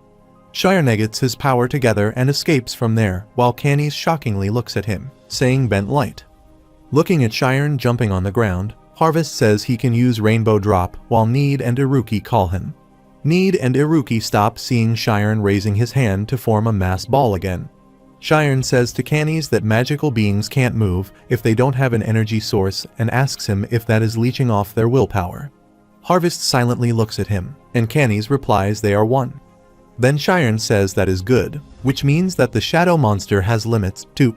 Shiren negates his power together and escapes from there, while Canis shockingly looks at him, saying bent light. Looking at Shiren jumping on the ground, Harvest says he can use Rainbow Drop, while Need and Iruki call him. Need and Iruki stop seeing Shiren raising his hand to form a mass ball again. Shiren says to Canis that magical beings can't move if they don't have an energy source and asks him if that is leeching off their willpower. Harvest silently looks at him, and Canis replies they are one. Then Shiren says that is good, which means that the shadow monster has limits too.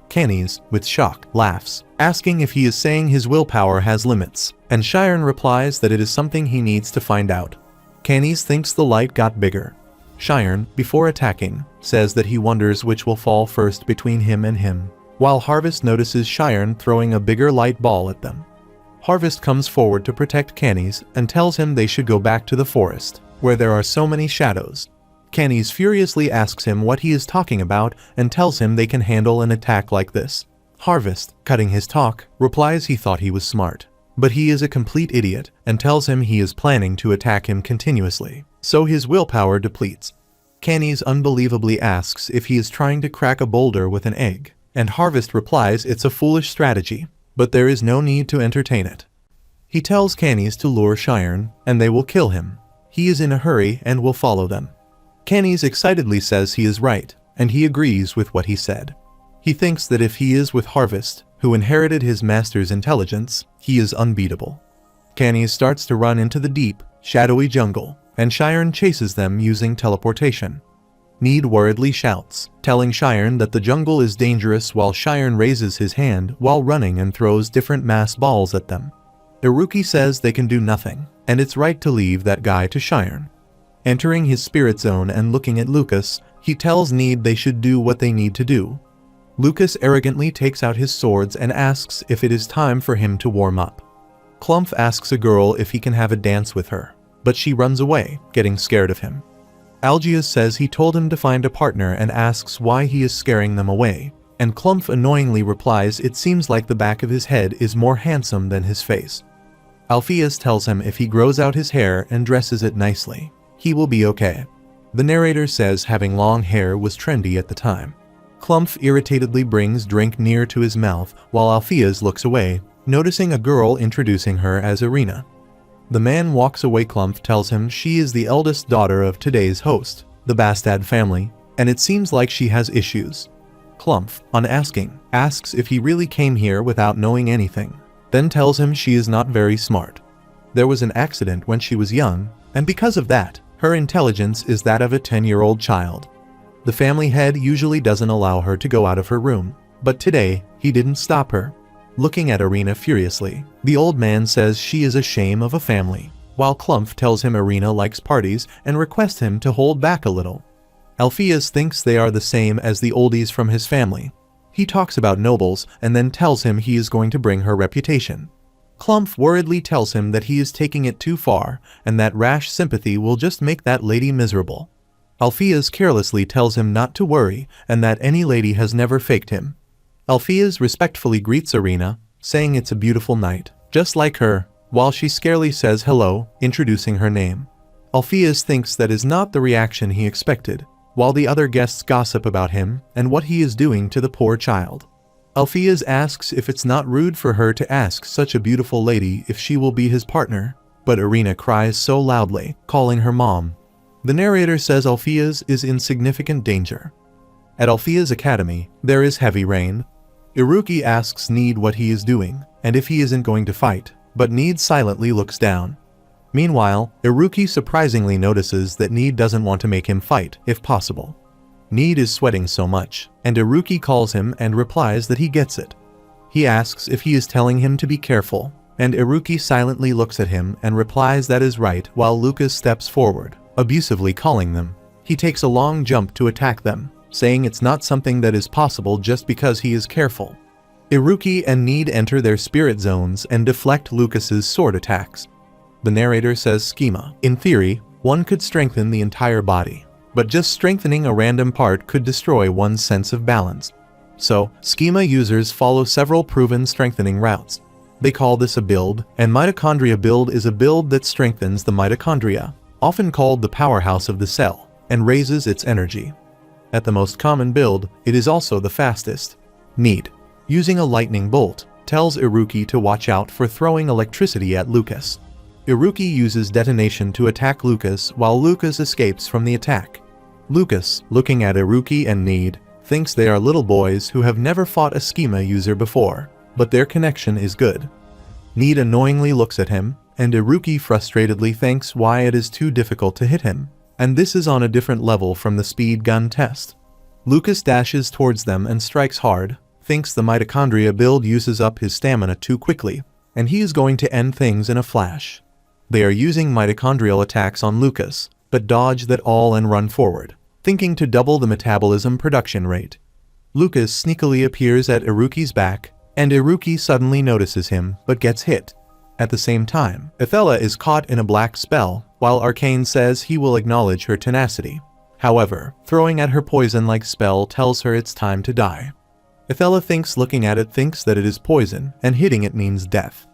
Canis, with shock, laughs, asking if he is saying his willpower has limits, and Shiren replies that it is something he needs to find out. Canis thinks the light got bigger. Shiren, before attacking, says that he wonders which will fall first between him and him, while Harvest notices Shiren throwing a bigger light ball at them. Harvest comes forward to protect Canis and tells him they should go back to the forest, where there are so many shadows. Canis furiously asks him what he is talking about and tells him they can handle an attack like this. Harvest, cutting his talk, replies he thought he was smart, but he is a complete idiot and tells him he is planning to attack him continuously, so his willpower depletes. Canis unbelievably asks if he is trying to crack a boulder with an egg, and Harvest replies it's a foolish strategy, but there is no need to entertain it. He tells Canis to lure Shiren, and they will kill him. He is in a hurry and will follow them. Canis excitedly says he is right, and he agrees with what he said. He thinks that if he is with Harvest, who inherited his master's intelligence, he is unbeatable. Canis starts to run into the deep, shadowy jungle, and Shiren chases them using teleportation. Need worriedly shouts, telling Shiren that the jungle is dangerous while Shiren raises his hand while running and throws different mass balls at them. Iruki says they can do nothing, and it's right to leave that guy to Shiren. Entering his spirit zone and looking at Lucas, he tells Need they should do what they need to do. Lucas arrogantly takes out his swords and asks if it is time for him to warm up. Clumph asks a girl if he can have a dance with her, but she runs away, getting scared of him. Algius says he told him to find a partner and asks why he is scaring them away, and Clumph annoyingly replies it seems like the back of his head is more handsome than his face. Alpheus tells him if he grows out his hair and dresses it nicely, he will be okay. The narrator says having long hair was trendy at the time. Clumph irritatedly brings drink near to his mouth while Alpheus looks away, noticing a girl introducing her as Irina. The man walks away. Clumph tells him she is the eldest daughter of today's host, the Bastad family, and it seems like she has issues. Clumph, on asking, asks if he really came here without knowing anything, then tells him she is not very smart. There was an accident when she was young, and because of that, her intelligence is that of a 10-year-old child. The family head usually doesn't allow her to go out of her room, but today, he didn't stop her. Looking at Irina furiously, the old man says she is a shame of a family. while Clumph tells him Irina likes parties and requests him to hold back a little. Alpheus thinks they are the same as the oldies from his family. He talks about nobles and then tells him he is going to bring her reputation. Clumph worriedly tells him that he is taking it too far and that rash sympathy will just make that lady miserable. Alpheus carelessly tells him not to worry and that any lady has never faked him. Alpheus respectfully greets Irina, saying it's a beautiful night, just like her, while she scarcely says hello, introducing her name. Alpheus thinks that is not the reaction he expected, while the other guests gossip about him and what he is doing to the poor child. Alpheus asks if it's not rude for her to ask such a beautiful lady if she will be his partner, but Irina cries so loudly, calling her mom. The narrator says Alpheus is in significant danger. At Alpheus Academy, there is heavy rain. Iruki asks Need what he is doing, and if he isn't going to fight, but Need silently looks down. Meanwhile, Iruki surprisingly notices that Need doesn't want to make him fight, if possible. Need is sweating so much, and Iruki calls him and replies that he gets it. He asks if he is telling him to be careful, and Iruki silently looks at him and replies that is right while Lucas steps forward, abusively calling them. He takes a long jump to attack them, saying it's not something that is possible just because he is careful. Iruki and Need enter their spirit zones and deflect Lucas's sword attacks. The narrator says schema. In theory, one could strengthen the entire body, but just strengthening a random part could destroy one's sense of balance. So, schema users follow several proven strengthening routes. They call this a build, and mitochondria build is a build that strengthens the mitochondria, often called the powerhouse of the cell, and raises its energy. At the most common build, it is also the fastest. Need, using a lightning bolt, tells Iruki to watch out for throwing electricity at Lucas. Iruki uses detonation to attack Lucas while Lucas escapes from the attack. Lucas, looking at Iruki and Need, thinks they are little boys who have never fought a schema user before, but their connection is good. Need annoyingly looks at him, and Iruki frustratedly thinks why it is too difficult to hit him, and this is on a different level from the speed gun test. Lucas dashes towards them and strikes hard, thinks the mitochondria build uses up his stamina too quickly, and he is going to end things in a flash. They are using mitochondrial attacks on Lucas, but dodge that all and run forward, thinking to double the metabolism production rate. Lucas sneakily appears at Iruki's back, and Iruki suddenly notices him but gets hit. At the same time, Ethela is caught in a black spell, while Arcane says he will acknowledge her tenacity. However, throwing at her poison-like spell tells her it's time to die. Ethela thinks looking at it thinks that it is poison, and hitting it means death.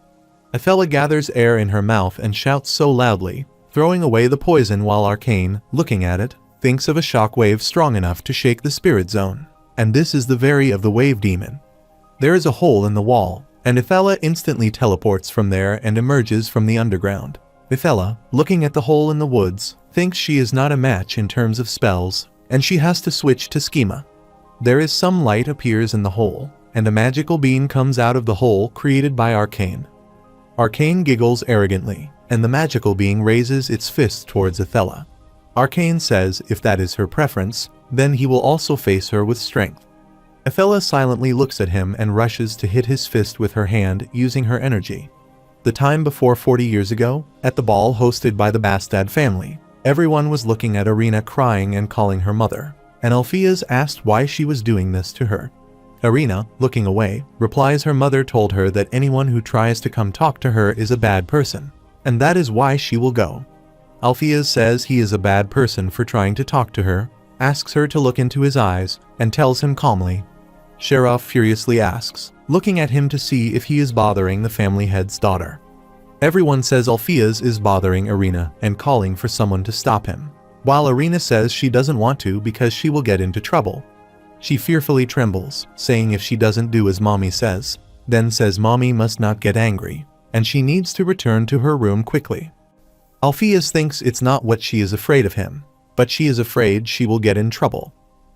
Ethela gathers air in her mouth and shouts so loudly, throwing away the poison while Arcane, looking at it, thinks of a shockwave strong enough to shake the spirit zone. And this is the very of the wave demon. There is a hole in the wall, and Ethela instantly teleports from there and emerges from the underground. Ethela, looking at the hole in the woods, thinks she is not a match in terms of spells, and she has to switch to schema. There is some light appears in the hole, and a magical beam comes out of the hole created by Arcane. Arcane giggles arrogantly, and the magical being raises its fist towards Ethela. Arcane says if that is her preference, then he will also face her with strength. Ethela silently looks at him and rushes to hit his fist with her hand using her energy. The time before 40 years ago, at the ball hosted by the Bastad family, everyone was looking at Irina crying and calling her mother, and Alpheus asked why she was doing this to her. Irina, looking away, replies her mother told her that anyone who tries to come talk to her is a bad person, and that is why she will go. Alpheus says he is a bad person for trying to talk to her, asks her to look into his eyes, and tells him calmly. Sheriff furiously asks, looking at him to see if he is bothering the family head's daughter. Everyone says Alpheus is bothering Irina and calling for someone to stop him, while Irina says she doesn't want to because she will get into trouble. She fearfully trembles, saying if she doesn't do as mommy says, then says mommy must not get angry, and she needs to return to her room quickly. Alpheus thinks it's not what she is afraid of him, but she is afraid she will get in trouble.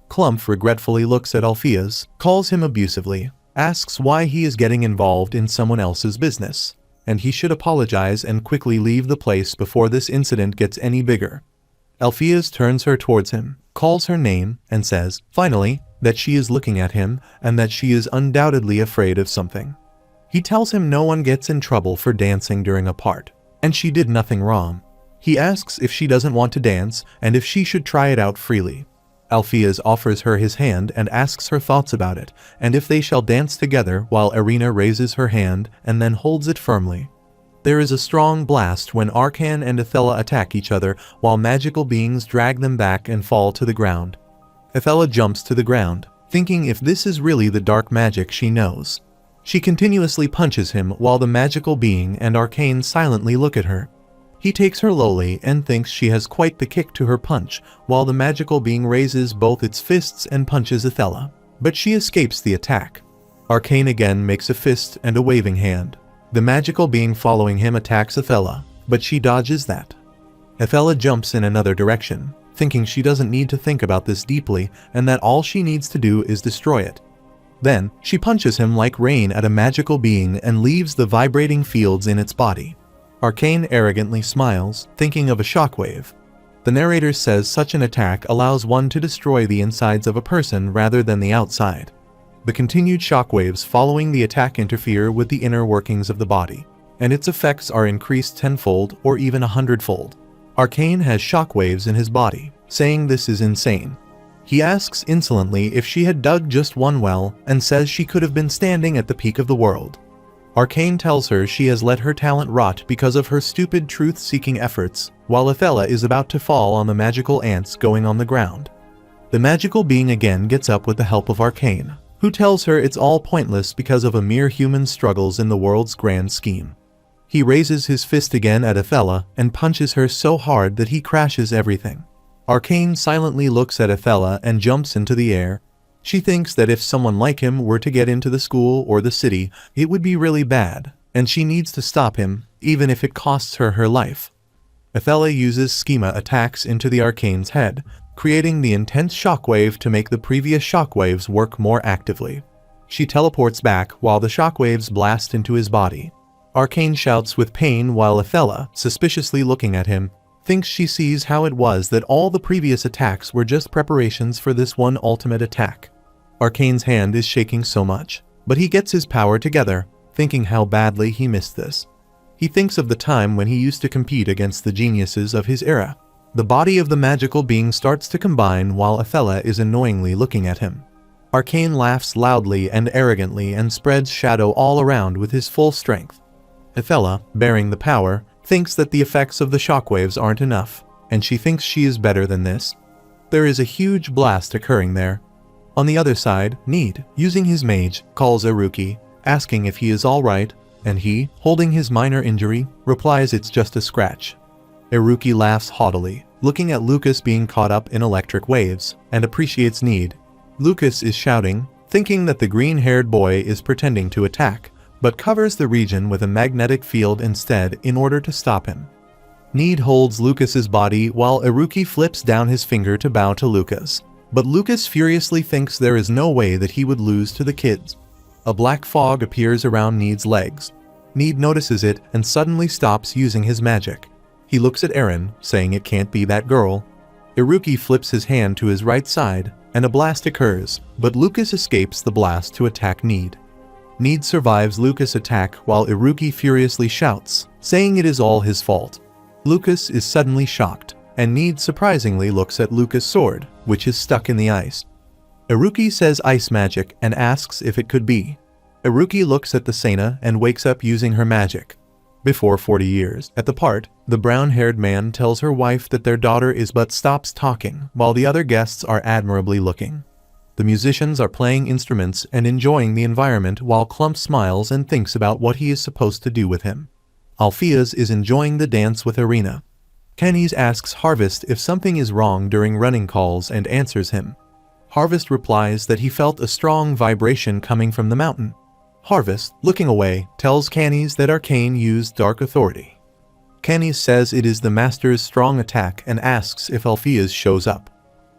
Clumph regretfully looks at Alpheus, calls him abusively, asks why he is getting involved in someone else's business, and he should apologize and quickly leave the place before this incident gets any bigger. Alpheus turns her towards him, calls her name, and says, finally, that she is looking at him and that she is undoubtedly afraid of something. He tells him no one gets in trouble for dancing during a part, and she did nothing wrong. He asks if she doesn't want to dance and if she should try it out freely. Alpheus offers her his hand and asks her thoughts about it, and if they shall dance together, while Irina raises her hand and then holds it firmly. There is a strong blast when Arcan and Athela attack each other, while magical beings drag them back and fall to the ground. Athela jumps to the ground, thinking if this is really the dark magic she knows. She continuously punches him while the magical being and Arcane silently look at her. He takes her lowly and thinks she has quite the kick to her punch, while the magical being raises both its fists and punches Athela. But she escapes the attack. Arcane again makes a fist and a waving hand. The magical being following him attacks Athela, but she dodges that. Athela jumps in another direction, thinking she doesn't need to think about this deeply and that all she needs to do is destroy it. Then, she punches him like rain at a magical being and leaves the vibrating fields in its body. Arcane arrogantly smiles, thinking of a shockwave. The narrator says such an attack allows one to destroy the insides of a person rather than the outside. The continued shockwaves following the attack interfere with the inner workings of the body, and its effects are increased tenfold or even 100-fold. Arcane has shockwaves in his body, saying this is insane. He asks insolently if she had dug just one well and says she could have been standing at the peak of the world. Arcane tells her she has let her talent rot because of her stupid truth-seeking efforts, while Athela is about to fall on the magical ants going on the ground. The magical being again gets up with the help of Arcane, who tells her it's all pointless because of a mere human struggles in the world's grand scheme. He raises his fist again at Athela and punches her so hard that he crashes everything. Arcane silently looks at Athela and jumps into the air. She thinks that if someone like him were to get into the school or the city, it would be really bad, and she needs to stop him, even if it costs her her life. Athela uses schema attacks into the Arcane's head, creating the intense shockwave to make the previous shockwaves work more actively. She teleports back while the shockwaves blast into his body. Arcane shouts with pain while Athela, suspiciously looking at him, thinks she sees how it was that all the previous attacks were just preparations for this one ultimate attack. Arcane's hand is shaking so much, but he gets his power together, thinking how badly he missed this. He thinks of the time when he used to compete against the geniuses of his era. The body of the magical being starts to combine while Athela is annoyingly looking at him. Arcane laughs loudly and arrogantly and spreads shadow all around with his full strength. Athela, bearing the power, thinks that the effects of the shockwaves aren't enough, and she thinks she is better than this. There is a huge blast occurring there. On the other side, Need, using his mage, calls Iruki, asking if he is alright, and he, holding his minor injury, replies it's just a scratch. Iruki laughs haughtily, looking at Lucas being caught up in electric waves, and appreciates Need. Lucas is shouting, thinking that the green-haired boy is pretending to attack, but covers the region with a magnetic field instead in order to stop him. Need holds Lucas's body while Iruki flips down his finger to bow to Lucas. But Lucas furiously thinks there is no way that he would lose to the kids. A black fog appears around Need's legs. Need notices it and suddenly stops using his magic. He looks at Eren, saying it can't be that girl. Iruki flips his hand to his right side, and a blast occurs, but Lucas escapes the blast to attack Need. Need survives Lucas' attack while Iruki furiously shouts, saying it is all his fault. Lucas is suddenly shocked, and Need surprisingly looks at Lucas' sword, which is stuck in the ice. Iruki says ice magic and asks if it could be. Iruki looks at the Sena and wakes up using her magic. Before 40 years, at the part, the brown-haired man tells her wife that their daughter is but stops talking, while the other guests are admirably looking. The musicians are playing instruments and enjoying the environment while Clump smiles and thinks about what he is supposed to do with him. Alpheus is enjoying the dance with Irina. Kenny's asks Harvest if something is wrong during running calls and answers him. Harvest replies that he felt a strong vibration coming from the mountain. Harvest, looking away, tells Canys that Arcane used Dark Authority. Canys says it is the Master's strong attack and asks if Alpheus shows up.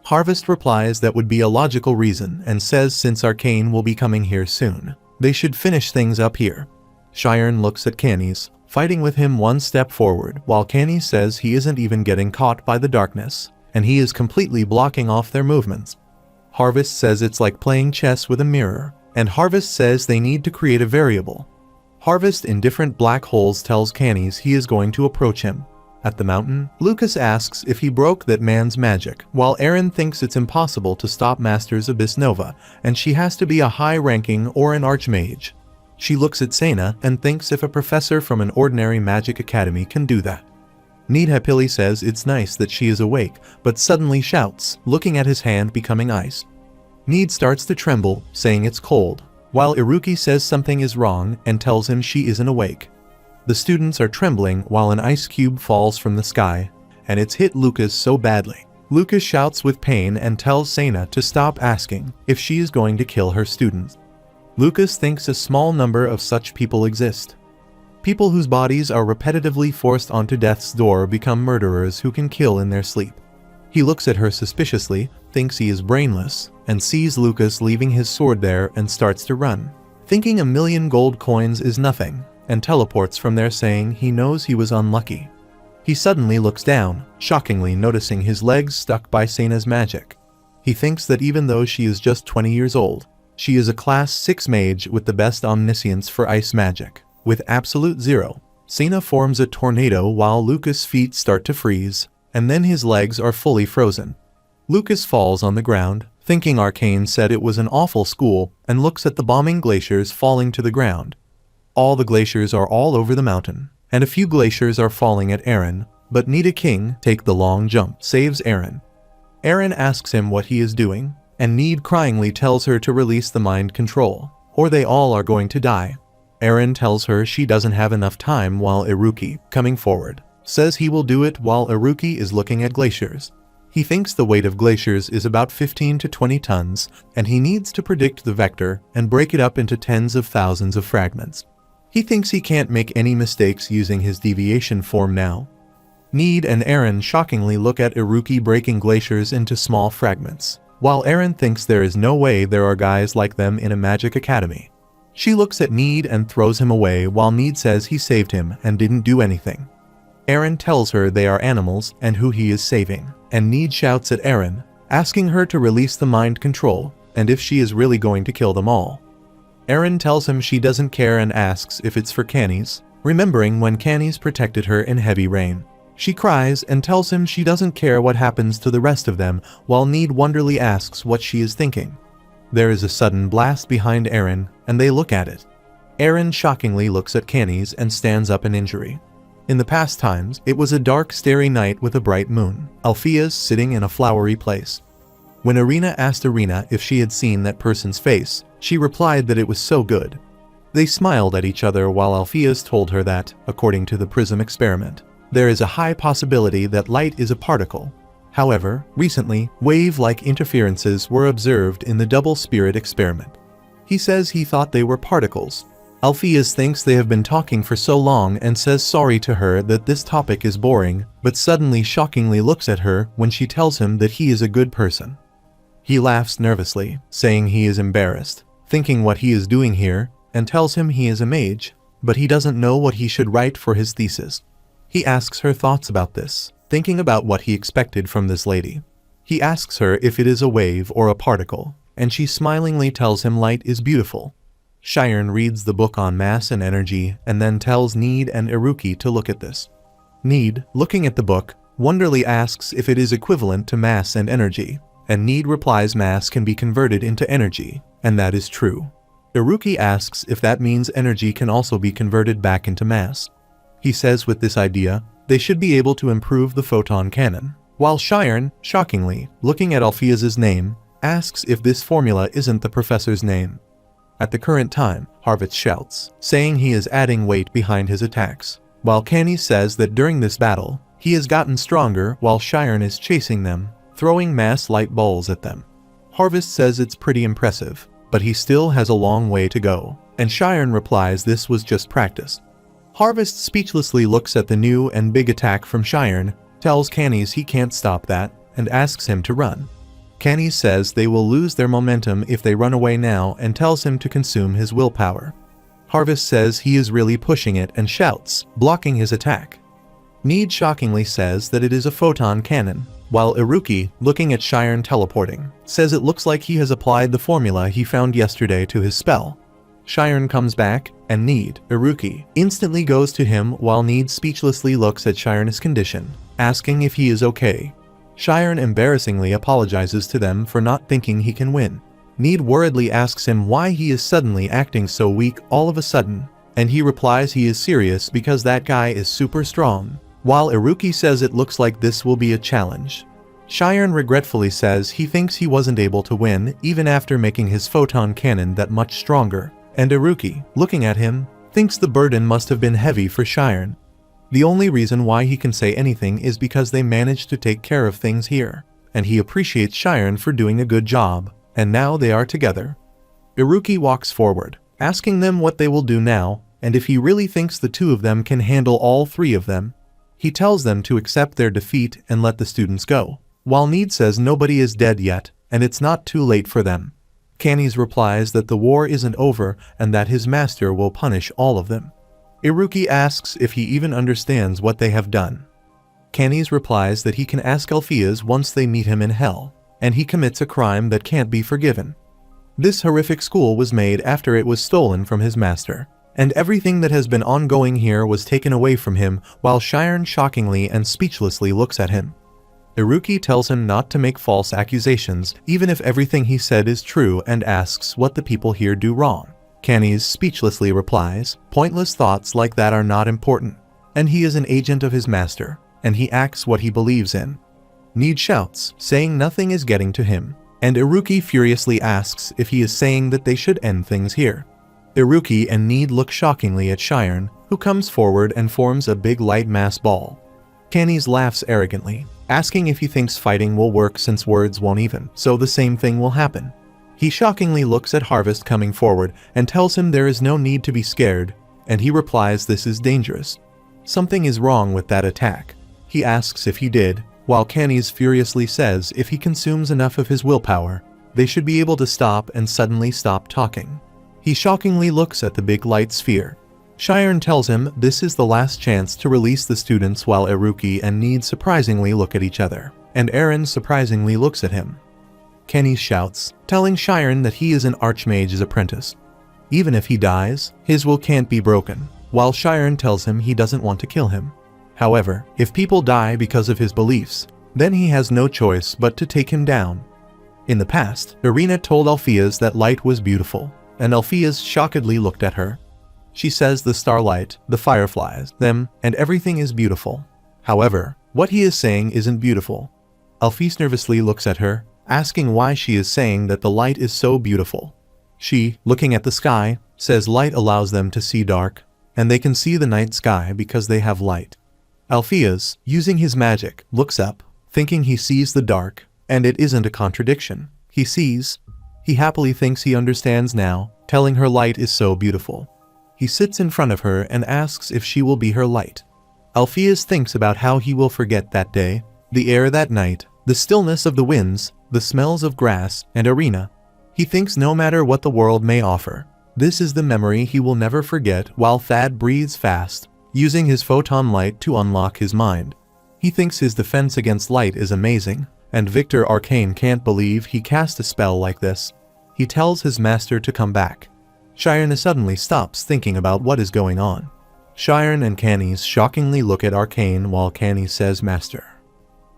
Harvest replies that would be a logical reason and says since Arcane will be coming here soon, they should finish things up here. Cheyenne looks at Canys, fighting with him one step forward, while Canys says he isn't even getting caught by the darkness, and he is completely blocking off their movements. Harvest says it's like playing chess with a mirror, and Harvest says they need to create a variable. Harvest in different black holes tells Canis he is going to approach him. At the mountain, Lucas asks if he broke that man's magic, while Aaron thinks it's impossible to stop Master's Abyss Nova, and she has to be a high-ranking or an archmage. She looks at Sena and thinks if a professor from an ordinary magic academy can do that. Need happily says it's nice that she is awake, but suddenly shouts, looking at his hand becoming ice. Need starts to tremble, saying it's cold, while Iruki says something is wrong and tells him she isn't awake. The students are trembling while an ice cube falls from the sky, and it's hit Lucas so badly. Lucas shouts with pain and tells Sena to stop asking if she is going to kill her students. Lucas thinks a small number of such people exist. People whose bodies are repetitively forced onto death's door become murderers who can kill in their sleep. He looks at her suspiciously, thinks he is brainless, and sees Lucas leaving his sword there and starts to run, thinking 1,000,000 gold coins is nothing, and teleports from there saying he knows he was unlucky. He suddenly looks down, shockingly noticing his legs stuck by Sena's magic. He thinks that even though she is just 20 years old, she is a class 6 mage with the best omniscience for ice magic. With absolute zero, Sena forms a tornado while Lucas' feet start to freeze, and then his legs are fully frozen. Lucas falls on the ground, thinking Arcane said it was an awful school, and looks at the bombing glaciers falling to the ground. All the glaciers are all over the mountain, and a few glaciers are falling at Aaron, but Nita King take the long jump, saves Aaron. Aaron asks him what he is doing, and Need cryingly tells her to release the mind control, or they all are going to die. Aaron tells her she doesn't have enough time while Iruki, coming forward, says he will do it while Iruki is looking at glaciers. He thinks the weight of glaciers is about 15 to 20 tons, and he needs to predict the vector and break it up into tens of thousands of fragments. He thinks he can't make any mistakes using his deviation form now. Need and Aaron shockingly look at Iruki breaking glaciers into small fragments, while Aaron thinks there is no way there are guys like them in a magic academy. She looks at Need and throws him away while Need says he saved him and didn't do anything. Aaron tells her they are animals and who he is saving, and Need shouts at Aaron, asking her to release the mind control and if she is really going to kill them all. Aaron tells him she doesn't care and asks if it's for Canis, remembering when Canis protected her in heavy rain. She cries and tells him she doesn't care what happens to the rest of them, while Need wonderingly asks what she is thinking. There is a sudden blast behind Aaron, and they look at it. Aaron shockingly looks at Canis and stands up in injury. In the past times, it was a dark, starry night with a bright moon. Alpheus sitting in a flowery place. When Arena asked Arena if she had seen that person's face, she replied that it was so good. They smiled at each other while Alpheus told her that, according to the prism experiment, there is a high possibility that light is a particle. However, recently, wave-like interferences were observed in the double spirit experiment. He says he thought they were particles. Alpheus thinks they have been talking for so long and says sorry to her that this topic is boring, but suddenly shockingly looks at her when she tells him that he is a good person. He laughs nervously, saying he is embarrassed, thinking what he is doing here, and tells him he is a mage, but he doesn't know what he should write for his thesis. He asks her thoughts about this, thinking about what he expected from this lady. He asks her if it is a wave or a particle, and she smilingly tells him light is beautiful. Shiren reads the book on mass and energy and then tells Need and Iruki to look at this. Need, looking at the book, wonderingly asks if it is equivalent to mass and energy, and Need replies mass can be converted into energy, and that is true. Iruki asks if that means energy can also be converted back into mass. He says with this idea, they should be able to improve the photon cannon, while Shiren, shockingly, looking at Alpheus's name, asks if this formula isn't the professor's name. At the current time, Harvitz shouts, saying he is adding weight behind his attacks, while Canis says that during this battle, he has gotten stronger while Shiren is chasing them, throwing mass light balls at them. Harvitz says it's pretty impressive, but he still has a long way to go, and Shiren replies this was just practice. Harvitz speechlessly looks at the new and big attack from Shiren, tells Canis he can't stop that, and asks him to run. Canis says they will lose their momentum if they run away now and tells him to consume his willpower. Harvitz says he is really pushing it and shouts, blocking his attack. Need shockingly says that it is a photon cannon, while Iruki, looking at Shiren teleporting, says it looks like he has applied the formula he found yesterday to his spell. Shiren comes back, and Need, Iruki, instantly goes to him while Need speechlessly looks at Shiren's condition, asking if he is okay. Shiren embarrassingly apologizes to them for not thinking he can win. Need worriedly asks him why he is suddenly acting so weak all of a sudden, and he replies he is serious because that guy is super strong, while Iruki says it looks like this will be a challenge. Shiren regretfully says he thinks he wasn't able to win even after making his photon cannon that much stronger, and Iruki, looking at him, thinks the burden must have been heavy for Shiren. The only reason why he can say anything is because they managed to take care of things here, and he appreciates Shiren for doing a good job, and now they are together. Iruki walks forward, asking them what they will do now, and if he really thinks the two of them can handle all three of them. He tells them to accept their defeat and let the students go, while Need says nobody is dead yet, and it's not too late for them. Canis replies that the war isn't over and that his master will punish all of them. Iruki asks if he even understands what they have done. Canis replies that he can ask Alpheus once they meet him in hell, and he commits a crime that can't be forgiven. This horrific school was made after it was stolen from his master, and everything that has been ongoing here was taken away from him, while Shiren shockingly and speechlessly looks at him. Iruki tells him not to make false accusations, even if everything he said is true, and asks what the people here do wrong. Canis speechlessly replies, pointless thoughts like that are not important, and he is an agent of his master, and he acts what he believes in. Need shouts, saying nothing is getting to him, and Iruki furiously asks if he is saying that they should end things here. Iruki and Need look shockingly at Shiren, who comes forward and forms a big light mass ball. Canis laughs arrogantly, asking if he thinks fighting will work since words won't even, so the same thing will happen. He shockingly looks at Harvest coming forward and tells him there is no need to be scared, and he replies this is dangerous. Something is wrong with that attack. He asks if he did, while Canis furiously says if he consumes enough of his willpower, they should be able to stop and suddenly stop talking. He shockingly looks at the big light sphere. Shiren tells him this is the last chance to release the students, while Iruki and Need surprisingly look at each other, and Eren surprisingly looks at him. Canis shouts, telling Shiren that he is an archmage's apprentice. Even if he dies, his will can't be broken, while Shiren tells him he doesn't want to kill him. However, if people die because of his beliefs, then he has no choice but to take him down. In the past, Irina told Alpheus that light was beautiful, and Alpheus shockedly looked at her. She says the starlight, the fireflies, them, and everything is beautiful. However, what he is saying isn't beautiful. Alpheus nervously looks at her, asking why she is saying that the light is so beautiful. She, looking at the sky, says light allows them to see dark, and they can see the night sky because they have light. Alpheus, using his magic, looks up, thinking he sees the dark, and it isn't a contradiction. He sees. He happily thinks he understands now, telling her light is so beautiful. He sits in front of her and asks if she will be her light. Alpheus thinks about how he will forget that day, the air that night, the stillness of the winds, the smells of grass and arena. He thinks no matter what the world may offer, this is the memory he will never forget, while Thad breathes fast, using his photon light to unlock his mind. He thinks his defense against light is amazing, and Victor Arcane can't believe he cast a spell like this. He tells his master to come back. Shiren suddenly stops thinking about what is going on. Shiren and Canis shockingly look at Arcane while Canis says master.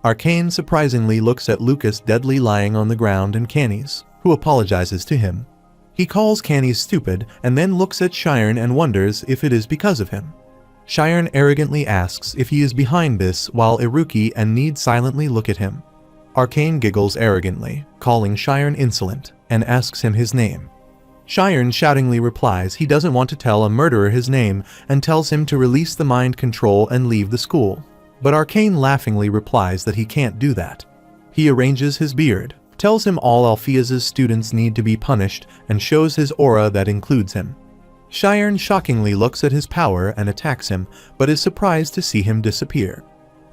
Arcane surprisingly looks at Lucas deadly lying on the ground and Canis, who apologizes to him. He calls Canis stupid and then looks at Shiren and wonders if it is because of him. Shiren arrogantly asks if he is behind this, while Iruki and Need silently look at him. Arcane giggles arrogantly, calling Shiren insolent, and asks him his name. Shiren shoutingly replies he doesn't want to tell a murderer his name and tells him to release the mind control and leave the school. But Arcane laughingly replies that he can't do that. He arranges his beard, tells him all Alpheus's students need to be punished, and shows his aura that includes him. Shiren shockingly looks at his power and attacks him, but is surprised to see him disappear.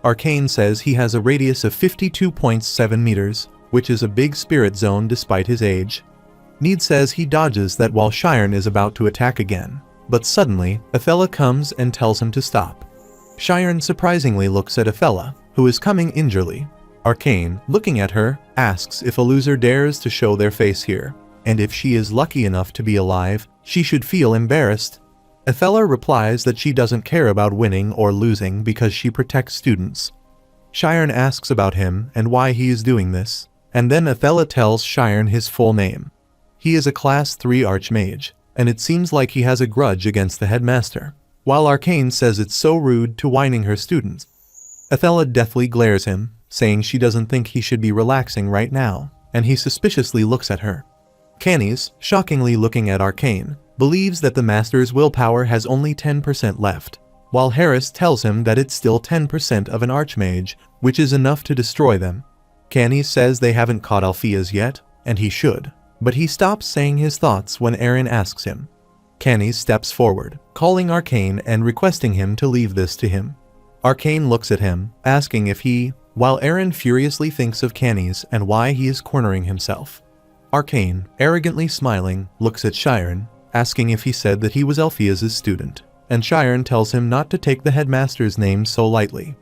Arcane says he has a radius of 52.7 meters, which is a big spirit zone despite his age. Need says he dodges that while Shiren is about to attack again, but suddenly, Athela comes and tells him to stop. Shiren surprisingly looks at Athela, who is coming injurely. Arcane, looking at her, asks if a loser dares to show their face here, and if she is lucky enough to be alive, she should feel embarrassed. Athela replies that she doesn't care about winning or losing because she protects students. Shiren asks about him and why he is doing this, and then Athela tells Shiren his full name. He is a Class 3 Archmage, and it seems like he has a grudge against the headmaster, while Arcane says it's so rude to whining her students. Athela deathly glares him, saying she doesn't think he should be relaxing right now, and he suspiciously looks at her. Canis, shockingly looking at Arcane, believes that the master's willpower has only 10% left, while Harris tells him that it's still 10% of an Archmage, which is enough to destroy them. Canis says they haven't caught Alpheus yet, and he should, but he stops saying his thoughts when Aaron asks him. Canis steps forward, calling Arcane and requesting him to leave this to him. Arcane looks at him, asking if he, while Aaron furiously thinks of Canis and why he is cornering himself. Arcane, arrogantly smiling, looks at Shiren, asking if he said that he was Alpheus's student, and Shiren tells him not to take the headmaster's name so lightly.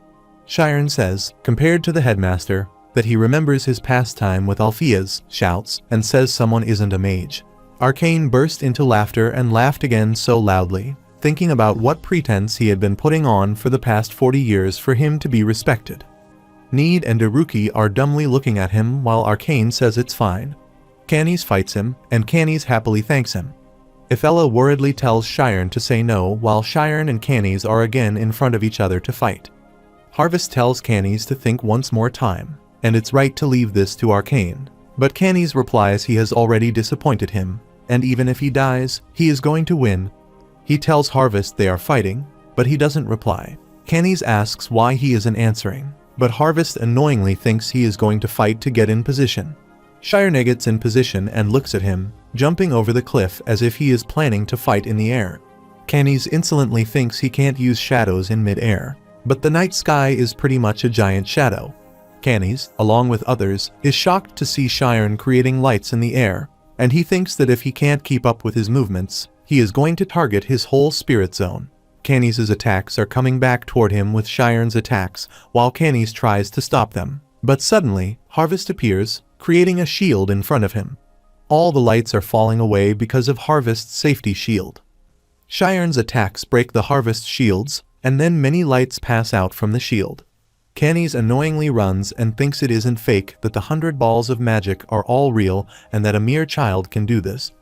Shiren says, compared to the headmaster, that he remembers his past time with Alpheus, shouts, and says someone isn't a mage. Arcane burst into laughter and laughed again so loudly, thinking about what pretense he had been putting on for the past 40 years for him to be respected. Need and Iruki are dumbly looking at him while Arcane says it's fine. Canis fights him, and Canis happily thanks him. Athela worriedly tells Shiren to say no while Shiren and Canis are again in front of each other to fight. Harvest tells Canis to think once more time, and it's right to leave this to Arcane, but Canis replies he has already disappointed him, and even if he dies, he is going to win. He tells Harvest they are fighting, but he doesn't reply. Canis asks why he isn't answering, but Harvest annoyingly thinks he is going to fight to get in position. Shiren gets in position and looks at him, jumping over the cliff as if he is planning to fight in the air. Canis insolently thinks he can't use shadows in mid-air, but the night sky is pretty much a giant shadow. Canis, along with others, is shocked to see Shiren creating lights in the air, and he thinks that if he can't keep up with his movements, he is going to target his whole spirit zone. Canis' attacks are coming back toward him with Shiren's attacks, while Canis tries to stop them. But suddenly, Harvest appears, creating a shield in front of him. All the lights are falling away because of Harvest's safety shield. Shiren's attacks break the Harvest shields, and then many lights pass out from the shield. Canis annoyingly runs and thinks it isn't fake that the 100 balls of magic are all real and that a mere child can do this.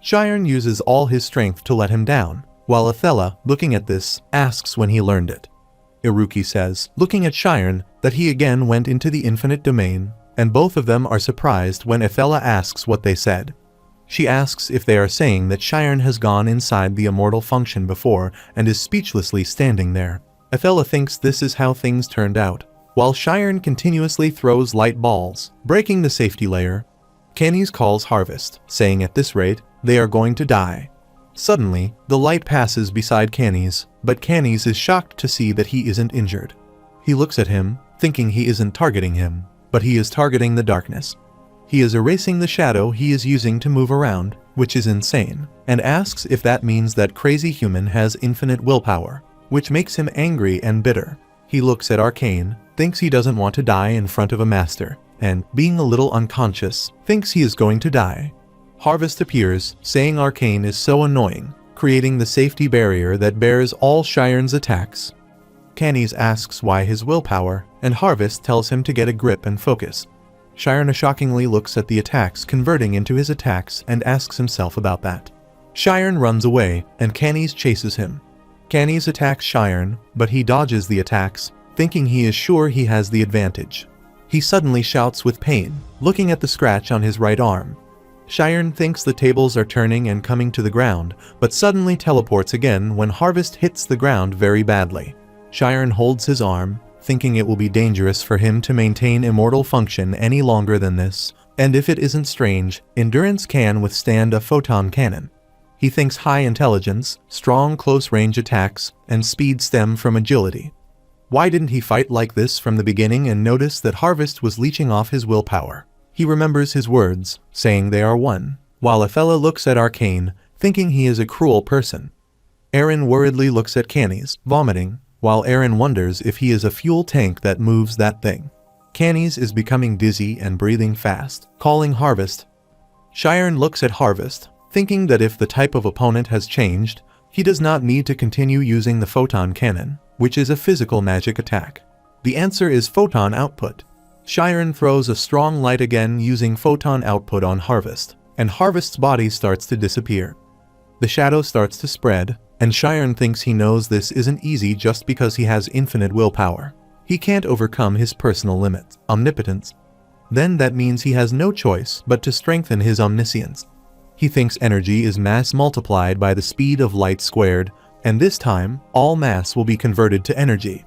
Shiren uses all his strength to let him down, while Athela, looking at this, asks when he learned it. Iruki says, looking at Shiren, that he again went into the infinite domain, and both of them are surprised when Athela asks what they said. She asks if they are saying that Shiren has gone inside the immortal function before and is speechlessly standing there. Athela thinks this is how things turned out, while Shiren continuously throws light balls, breaking the safety layer. Canis calls Harvest, saying at this rate, they are going to die. Suddenly, the light passes beside Canis, but Canis is shocked to see that he isn't injured. He looks at him, thinking he isn't targeting him, but he is targeting the darkness. He is erasing the shadow he is using to move around, which is insane, and asks if that means that crazy human has infinite willpower, which makes him angry and bitter. He looks at Arcane, thinks he doesn't want to die in front of a master, and, being a little unconscious, thinks he is going to die. Harvest appears, saying Arcane is so annoying, creating the safety barrier that bears all Shiren's attacks. Canis asks why his willpower, and Harvest tells him to get a grip and focus. Shiren shockingly looks at the attacks converting into his attacks and asks himself about that. Shiren runs away, and Canis chases him. Canis attacks Shiren, but he dodges the attacks, thinking he is sure he has the advantage. He suddenly shouts with pain, looking at the scratch on his right arm. Shiren thinks the tables are turning and coming to the ground, but suddenly teleports again when Harvest hits the ground very badly. Shiren holds his arm, thinking it will be dangerous for him to maintain immortal function any longer than this, and if it isn't strange, endurance can withstand a photon cannon. He thinks high intelligence, strong close-range attacks, and speed stem from agility. Why didn't he fight like this from the beginning and notice that Harvest was leeching off his willpower? He remembers his words, saying they are one, while Athela looks at Arcane, thinking he is a cruel person. Aaron worriedly looks at Canis, vomiting, while Aaron wonders if he is a fuel tank that moves that thing. Canis is becoming dizzy and breathing fast, calling Harvest. Shiren looks at Harvest, thinking that if the type of opponent has changed, he does not need to continue using the photon cannon, which is a physical magic attack. The answer is photon output. Shiren throws a strong light again using photon output on Harvest, and Harvest's body starts to disappear. The shadow starts to spread, and Shiren thinks he knows this isn't easy just because he has infinite willpower. He can't overcome his personal limits, omnipotence. Then that means he has no choice but to strengthen his omniscience. He thinks energy is mass multiplied by the speed of light squared, and this time, all mass will be converted to energy.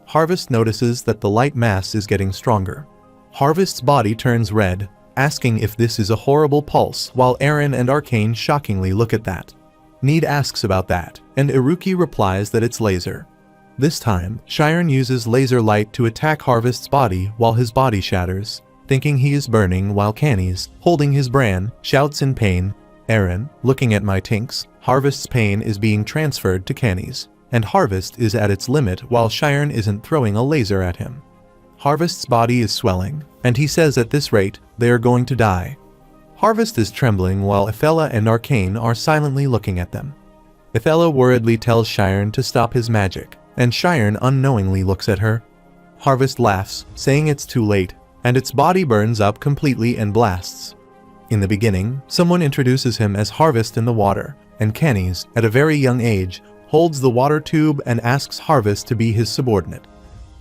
Harvest notices that the light mass is getting stronger. Harvest's body turns red, asking if this is a horrible pulse, while Eren and Arcane shockingly look at that. Need asks about that, and Iruki replies that it's laser. This time, Shiren uses laser light to attack Harvest's body while his body shatters, thinking he is burning while Canis, holding his bran, shouts in pain, "Eren, looking at my tinks." Harvest's pain is being transferred to Canis, and Harvest is at its limit while Shiren isn't throwing a laser at him. Harvest's body is swelling, and he says at this rate, they are going to die. Harvest is trembling while Athela and Arcane are silently looking at them. Athela worriedly tells Shiren to stop his magic, and Shiren unknowingly looks at her. Harvest laughs, saying it's too late, and its body burns up completely and blasts. In the beginning, someone introduces him as Harvest in the water, and Canis, at a very young age, holds the water tube and asks Harvest to be his subordinate.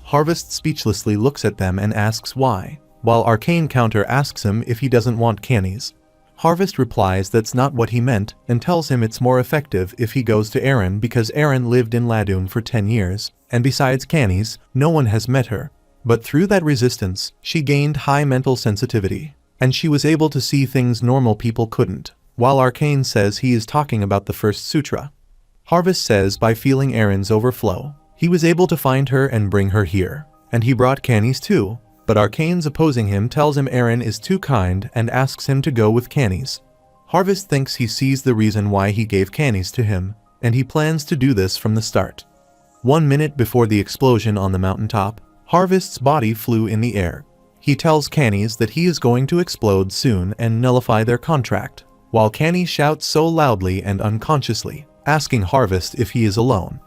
Harvest speechlessly looks at them and asks why, while Arcane counter asks him if he doesn't want Canis. Harvest replies that's not what he meant and tells him it's more effective if he goes to Eren because Eren lived in Ladun for 10 years, and besides Canis, no one has met her. But through that resistance, she gained high mental sensitivity, and she was able to see things normal people couldn't, while Arcane says he is talking about the first sutra. Harvest says by feeling Eren's overflow, he was able to find her and bring her here, and he brought Canis too, but Arcane's opposing him tells him Eren is too kind and asks him to go with Canis. Harvest thinks he sees the reason why he gave Canis to him, and he plans to do this from the start. 1 minute before the explosion on the mountaintop, Harvest's body flew in the air. He tells Canis that he is going to explode soon and nullify their contract, while Canis shouts so loudly and unconsciously, asking Harvest if he is alone.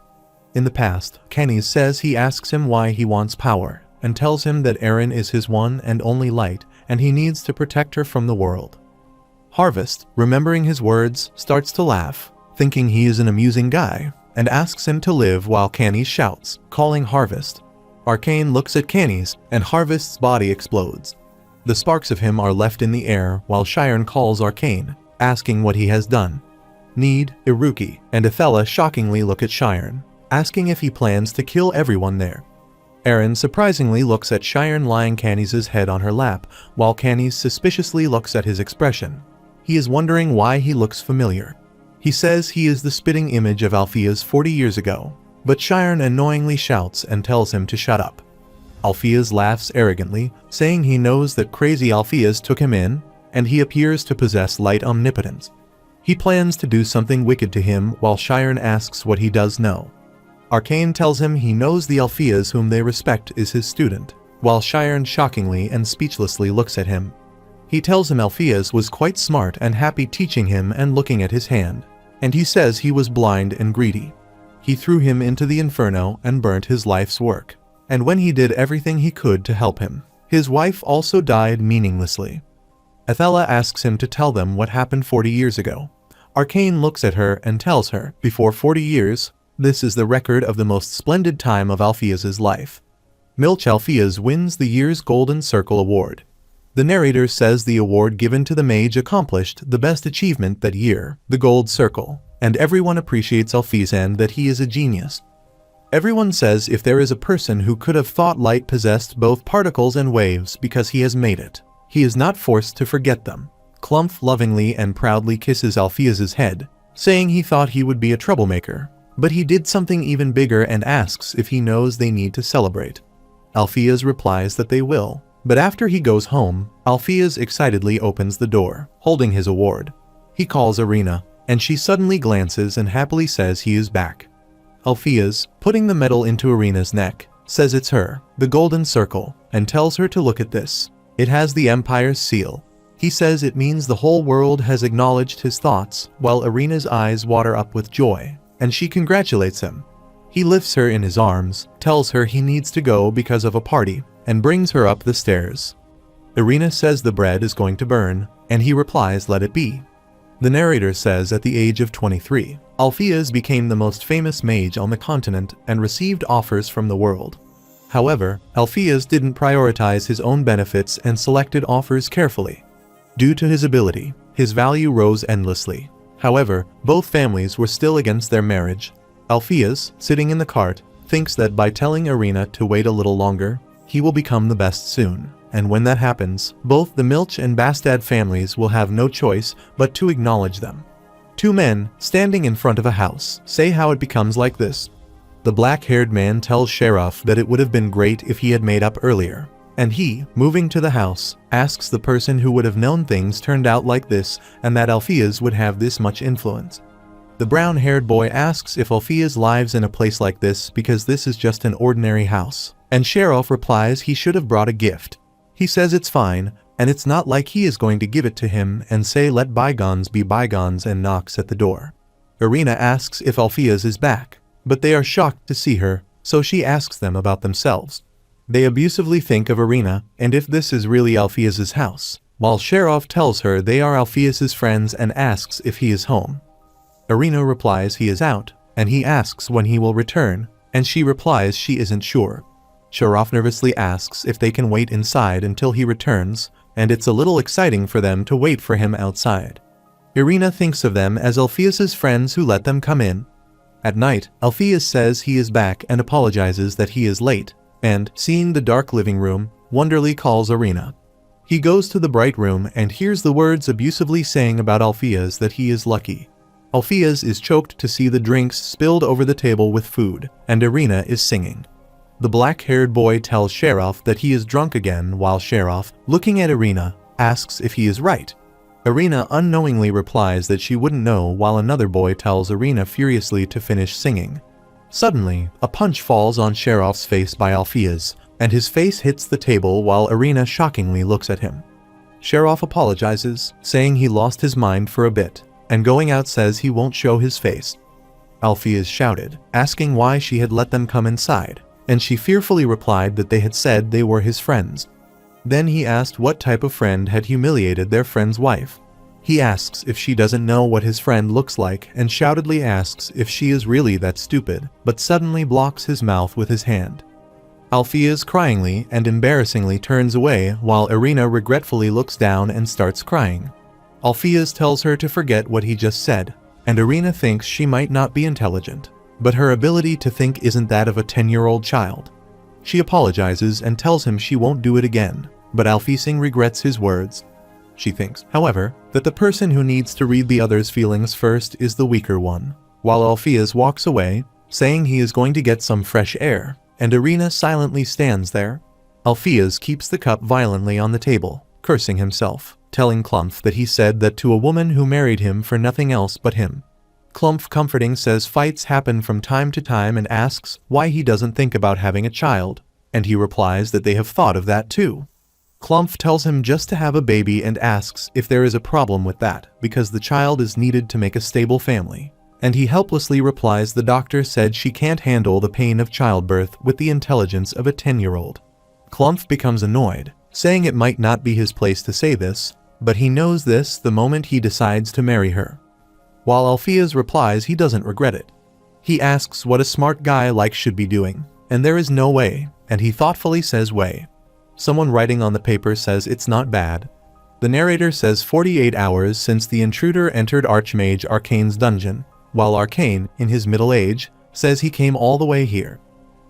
In the past, Canis says he asks him why he wants power, and tells him that Eren is his one and only light, and he needs to protect her from the world. Harvest, remembering his words, starts to laugh, thinking he is an amusing guy, and asks him to live while Canis shouts, calling Harvest. Arcane looks at Canis, and Harvest's body explodes. The sparks of him are left in the air while Shiren calls Arcane, asking what he has done. Need, Iruki, and Athela shockingly look at Shiren, asking if he plans to kill everyone there. Eren surprisingly looks at Shiren lying Canis' head on her lap, while Canis suspiciously looks at his expression. He is wondering why he looks familiar. He says he is the spitting image of Alpheus 40 years ago, but Shiren annoyingly shouts and tells him to shut up. Alpheus laughs arrogantly, saying he knows that crazy Alpheus took him in, and he appears to possess light omnipotence. He plans to do something wicked to him while Shiren asks what he does know. Arcane tells him he knows the Alpheus whom they respect is his student, while Shiren shockingly and speechlessly looks at him. He tells him Alpheus was quite smart and happy teaching him and looking at his hand, and he says he was blind and greedy. He threw him into the inferno and burnt his life's work, and when he did everything he could to help him, his wife also died meaninglessly. Athela asks him to tell them what happened 40 years ago. Arcane looks at her and tells her, before 40 years, this is the record of the most splendid time of Alpheus's life. Milch Alpheus wins the year's Golden Circle Award. The narrator says the award given to the mage accomplished the best achievement that year, the Gold Circle, and everyone appreciates Alpheus and that he is a genius. Everyone says if there is a person who could have thought light possessed both particles and waves because he has made it, he is not forced to forget them. Clumph lovingly and proudly kisses Alpheus's head, saying he thought he would be a troublemaker, but he did something even bigger and asks if he knows they need to celebrate. Alpheus replies that they will, but after he goes home, Alpheus excitedly opens the door, holding his award. He calls Arena, and she suddenly glances and happily says he is back. Alpheus, putting the medal into Arena's neck, says it's her, the Golden Circle, and tells her to look at this. It has the Empire's seal. He says it means the whole world has acknowledged his thoughts, while Irina's eyes water up with joy, and she congratulates him. He lifts her in his arms, tells her he needs to go because of a party, and brings her up the stairs. Irina says the bread is going to burn, and he replies let it be. The narrator says at the age of 23, Alpheus became the most famous mage on the continent and received offers from the world. However, Alpheus didn't prioritize his own benefits and selected offers carefully. Due to his ability, his value rose endlessly. However, both families were still against their marriage. Alpheus, sitting in the cart, thinks that by telling Irina to wait a little longer, he will become the best soon. And when that happens, both the Milch and Bastad families will have no choice but to acknowledge them. Two men, standing in front of a house, say how it becomes like this. The black-haired man tells Sheriff that it would have been great if he had made up earlier. And he, moving to the house, asks the person who would have known things turned out like this and that Alpheus would have this much influence. The brown-haired boy asks if Alpheus lives in a place like this because this is just an ordinary house. And Sheriff replies he should have brought a gift. He says it's fine, and it's not like he is going to give it to him and say let bygones be bygones and knocks at the door. Irina asks if Alpheus is back, but they are shocked to see her, so she asks them about themselves. They abusively think of Irina and if this is really Alpheus's house, while Sheriff tells her they are Alpheus's friends and asks if he is home. Irina replies he is out, and he asks when he will return, and she replies she isn't sure. Sheriff nervously asks if they can wait inside until he returns, and it's a little exciting for them to wait for him outside. Irina thinks of them as Alpheus's friends who let them come in. At night, Alpheus says he is back and apologizes that he is late, and, seeing the dark living room, wonderly calls Irina. He goes to the bright room and hears the words abusively saying about Alpheus that he is lucky. Alpheus is choked to see the drinks spilled over the table with food, and Irina is singing. The black-haired boy tells Sheriff that he is drunk again while Sheriff, looking at Irina, asks if he is right. Irina unknowingly replies that she wouldn't know while another boy tells Irina furiously to finish singing. Suddenly, a punch falls on Sheriff's face by Alpheus, and his face hits the table while Irina shockingly looks at him. Sheriff apologizes, saying he lost his mind for a bit, and going out says he won't show his face. Alpheus shouted, asking why she had let them come inside, and she fearfully replied that they had said they were his friends. Then he asked what type of friend had humiliated their friend's wife. He asks if she doesn't know what his friend looks like and shoutedly asks if she is really that stupid, but suddenly blocks his mouth with his hand. Alpheus cryingly and embarrassingly turns away while Irina regretfully looks down and starts crying. Alpheus tells her to forget what he just said, and Irina thinks she might not be intelligent, but her ability to think isn't that of a 10-year-old child. She apologizes and tells him she won't do it again, but Alpheus regrets his words. She thinks, however, that the person who needs to read the other's feelings first is the weaker one, while Alpheus walks away, saying he is going to get some fresh air, and Irina silently stands there. Alpheus keeps the cup violently on the table, cursing himself, telling Clumph that he said that to a woman who married him for nothing else but him. Clumph comforting says fights happen from time to time and asks why he doesn't think about having a child, and he replies that they have thought of that too. Clumph tells him just to have a baby and asks if there is a problem with that because the child is needed to make a stable family, and he helplessly replies the doctor said she can't handle the pain of childbirth with the intelligence of a 10-year-old. Clumph becomes annoyed, saying it might not be his place to say this, but he knows this the moment he decides to marry her. While Alpheus replies he doesn't regret it. He asks what a smart guy like should be doing, and there is no way, and he thoughtfully says way. Someone writing on the paper says it's not bad. The narrator says 48 hours since the intruder entered Archmage Arcane's dungeon, while Arcane, in his middle age, says he came all the way here.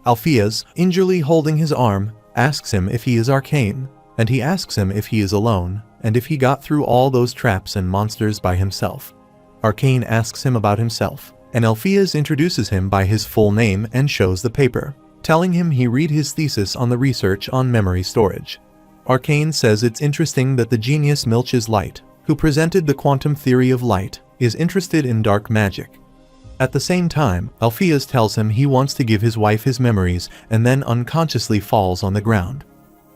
Alpheus, injurely holding his arm, asks him if he is Arcane, and he asks him if he is alone, and if he got through all those traps and monsters by himself. Arcane asks him about himself, and Alpheus introduces him by his full name and shows the paper, telling him he read his thesis on the research on memory storage. Arcane says it's interesting that the genius Milch's Light, who presented the quantum theory of light, is interested in dark magic. At the same time, Alpheus tells him he wants to give his wife his memories and then unconsciously falls on the ground.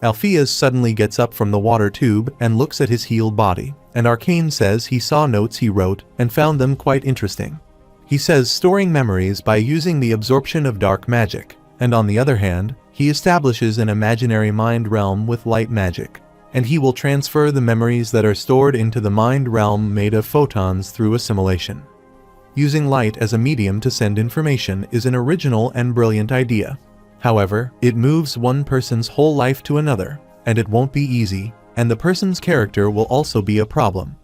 Alpheus suddenly gets up from the water tube and looks at his healed body, and Arcane says he saw notes he wrote and found them quite interesting. He says storing memories by using the absorption of dark magic, and on the other hand, he establishes an imaginary mind realm with light magic, and he will transfer the memories that are stored into the mind realm made of photons through assimilation. Using light as a medium to send information is an original and brilliant idea. However, it moves one person's whole life to another, and it won't be easy, and the person's character will also be a problem.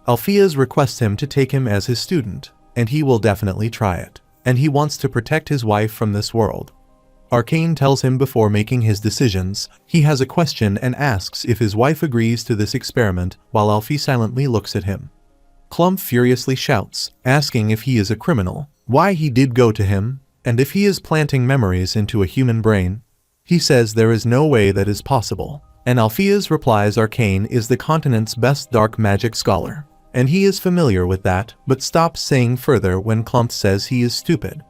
Alpheus requests him to take him as his student, and he will definitely try it, and he wants to protect his wife from this world. Arcane tells him before making his decisions, he has a question and asks if his wife agrees to this experiment while Alfie silently looks at him. Clump furiously shouts, asking if he is a criminal, why he did go to him, and if he is planting memories into a human brain. He says there is no way that is possible, and Alpheus replies Arcane is the continent's best dark magic scholar, and he is familiar with that, but stops saying further when Clump says he is stupid.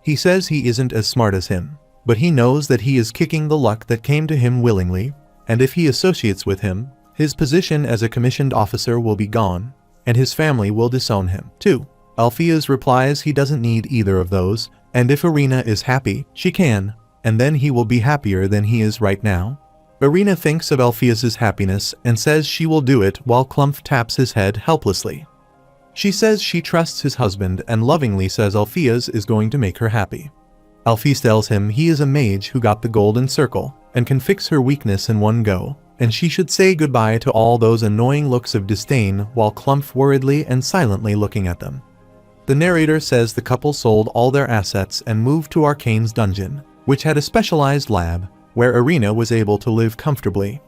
He says he isn't as smart as him, but he knows that he is kicking the luck that came to him willingly, and if he associates with him, his position as a commissioned officer will be gone, and his family will disown him, too. Alpheus replies he doesn't need either of those, and if Irina is happy, she can, and then he will be happier than he is right now. Irina thinks of Alpheus's happiness and says she will do it while Clump taps his head helplessly. She says she trusts his husband and lovingly says Alpheus is going to make her happy. Alpheus tells him he is a mage who got the golden circle and can fix her weakness in one go, and she should say goodbye to all those annoying looks of disdain while Clump worriedly and silently looking at them. The narrator says the couple sold all their assets and moved to Arcane's dungeon, which had a specialized lab, where Irina was able to live comfortably.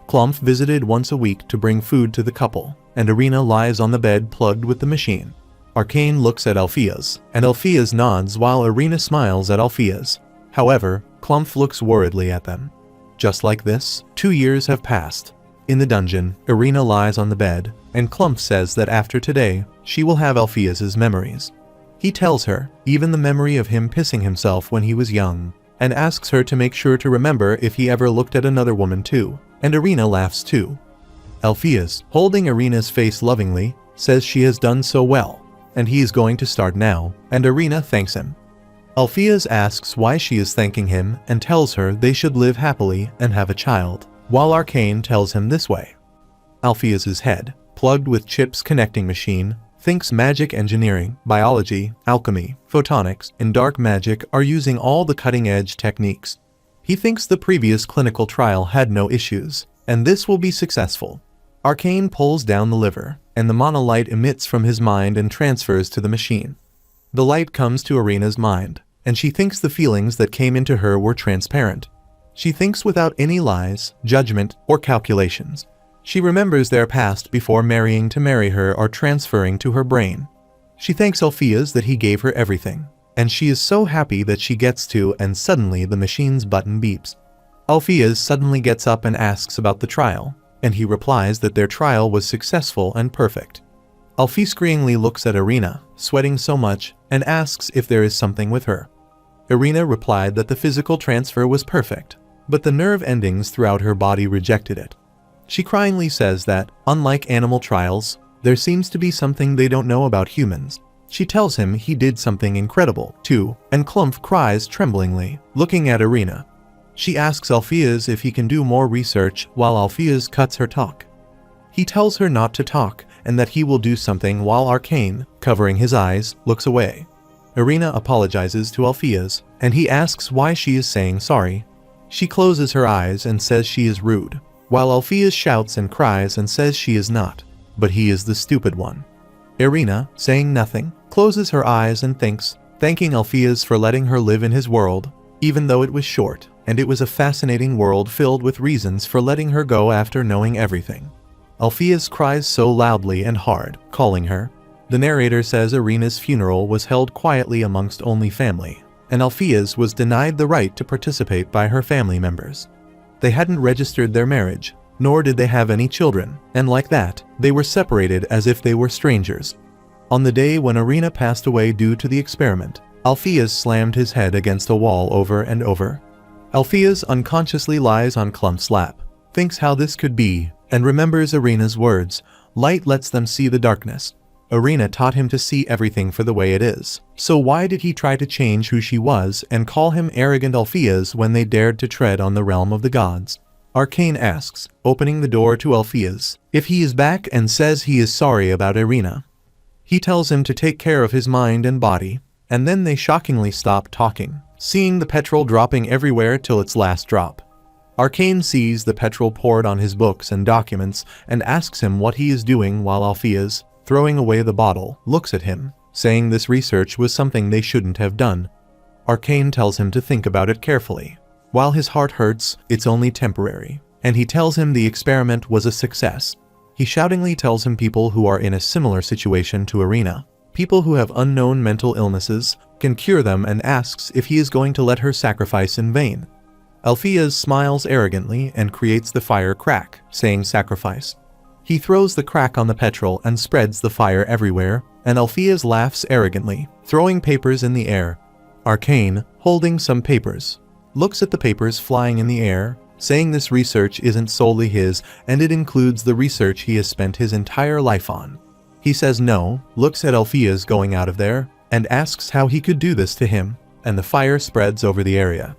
Clump visited once a week to bring food to the couple, and Irina lies on the bed plugged with the machine. Arcane looks at Alpheus, and Alpheus nods while Irina smiles at Alpheus. However, Clump looks worriedly at them. Just like this, 2 years have passed. In the dungeon, Irina lies on the bed, and Clump says that after today, she will have Alpheus's memories. He tells her, even the memory of him pissing himself when he was young, and asks her to make sure to remember if he ever looked at another woman too, and Irina laughs too. Alpheus, holding Irina's face lovingly, says she has done so well, and he is going to start now, and Irina thanks him. Alpheus asks why she is thanking him and tells her they should live happily and have a child, while Arcane tells him this way. Alpheus's head, plugged with chips connecting machine, thinks magic engineering, biology, alchemy, photonics, and dark magic are using all the cutting-edge techniques. He thinks the previous clinical trial had no issues, and this will be successful. Arcane pulls down the lever, and the monolight emits from his mind and transfers to the machine. The light comes to Irina's mind, and she thinks the feelings that came into her were transparent. She thinks without any lies, judgment, or calculations. She remembers their past before marrying to marry her or transferring to her brain. She thanks Alpheus that he gave her everything, and she is so happy that she gets to, and suddenly the machine's button beeps. Alpheus suddenly gets up and asks about the trial, and he replies that their trial was successful and perfect. Alpheus screamingly looks at Irina, sweating so much, and asks if there is something with her. Irina replied that the physical transfer was perfect, but the nerve endings throughout her body rejected it. She cryingly says that, unlike animal trials, there seems to be something they don't know about humans. She tells him he did something incredible, too, and Clump cries tremblingly, looking at Irina. She asks Alpheus if he can do more research while Alpheus cuts her talk. He tells her not to talk and that he will do something while Arcane, covering his eyes, looks away. Irina apologizes to Alpheus, and he asks why she is saying sorry. She closes her eyes and says she is rude, while Alpheus shouts and cries and says she is not, but he is the stupid one. Irina, saying nothing, closes her eyes and thanking Alpheus for letting her live in his world, even though it was short, and it was a fascinating world filled with reasons for letting her go after knowing everything. Alpheus cries so loudly and hard, calling her. The narrator says Irina's funeral was held quietly amongst only family, and Alpheus was denied the right to participate by her family members. They hadn't registered their marriage, nor did they have any children, and like that, they were separated as if they were strangers. On the day when Irina passed away due to the experiment, Alpheus slammed his head against a wall over and over. Alpheus unconsciously lies on Clump's lap, thinks how this could be, and remembers Arena's words, "Light lets them see the darkness." Arena taught him to see everything for the way it is. So why did he try to change who she was and call him arrogant Alpheus when they dared to tread on the realm of the gods? Arcane asks, opening the door to Alpheus, if he is back, and says he is sorry about Arena. He tells him to take care of his mind and body, and then they shockingly stop talking, seeing the petrol dropping everywhere till its last drop. Arcane sees the petrol poured on his books and documents and asks him what he is doing, while Alpheus, throwing away the bottle, looks at him, saying this research was something they shouldn't have done. Arcane tells him to think about it carefully. While his heart hurts, it's only temporary, and he tells him the experiment was a success. He shoutingly tells him people who are in a similar situation to Arena, people who have unknown mental illnesses, can cure them, and asks if he is going to let her sacrifice in vain. Alpheus smiles arrogantly and creates the fire crack, saying sacrifice. He throws the crack on the petrol and spreads the fire everywhere, and Alpheus laughs arrogantly, throwing papers in the air. Arcane, holding some papers, looks at the papers flying in the air, saying this research isn't solely his, and it includes the research he has spent his entire life on. He says no, looks at Alpheus going out of there, and asks how he could do this to him, and the fire spreads over the area.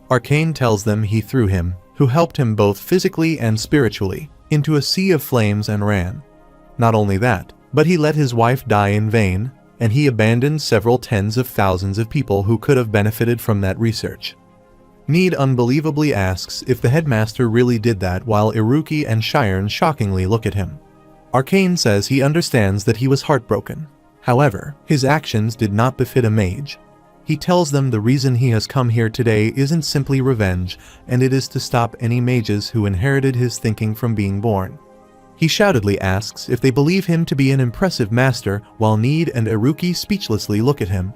Arcane tells them he threw him, who helped him both physically and spiritually, into a sea of flames and ran. Not only that, but he let his wife die in vain, and he abandoned several tens of thousands of people who could have benefited from that research. Need unbelievably asks if the headmaster really did that, while Iruki and Shiren shockingly look at him. Arcane says he understands that he was heartbroken. However, his actions did not befit a mage. He tells them the reason he has come here today isn't simply revenge, and it is to stop any mages who inherited his thinking from being born. He shoutedly asks if they believe him to be an impressive master, while Need and Iruki speechlessly look at him.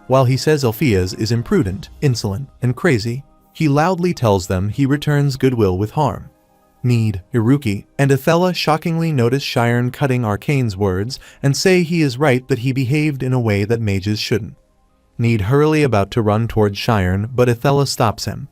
While he says Alpheus is imprudent, insolent, and crazy, he loudly tells them he returns goodwill with harm. Need, Iruki, and Athela shockingly notice Shiren cutting Arcane's words and say he is right, that he behaved in a way that mages shouldn't. Need hurriedly about to run towards Shiren, but Athela stops him.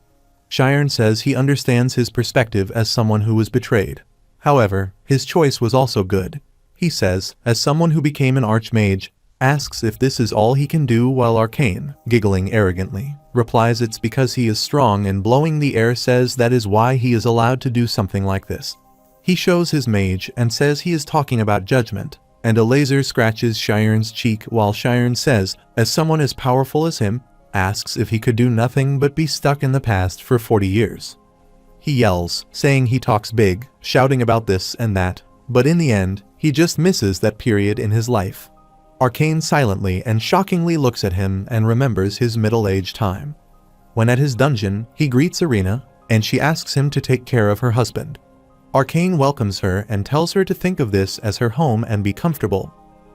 Shiren says he understands his perspective as someone who was betrayed. However, his choice was also good. He says, as someone who became an archmage, asks if this is all he can do, while Arcane, giggling arrogantly, replies it's because he is strong, and blowing the air says that is why he is allowed to do something like this. He shows his mage and says he is talking about judgment, and a laser scratches Shiren's cheek, while Shiren says, as someone as powerful as him, asks if he could do nothing but be stuck in the past for 40 years. He yells, saying he talks big, shouting about this and that, but in the end, he just misses that period in his life. Arcane silently and shockingly looks at him and remembers his middle-aged time. When at his dungeon, he greets Arena, and she asks him to take care of her husband. Arcane welcomes her and tells her to think of this as her home and be comfortable.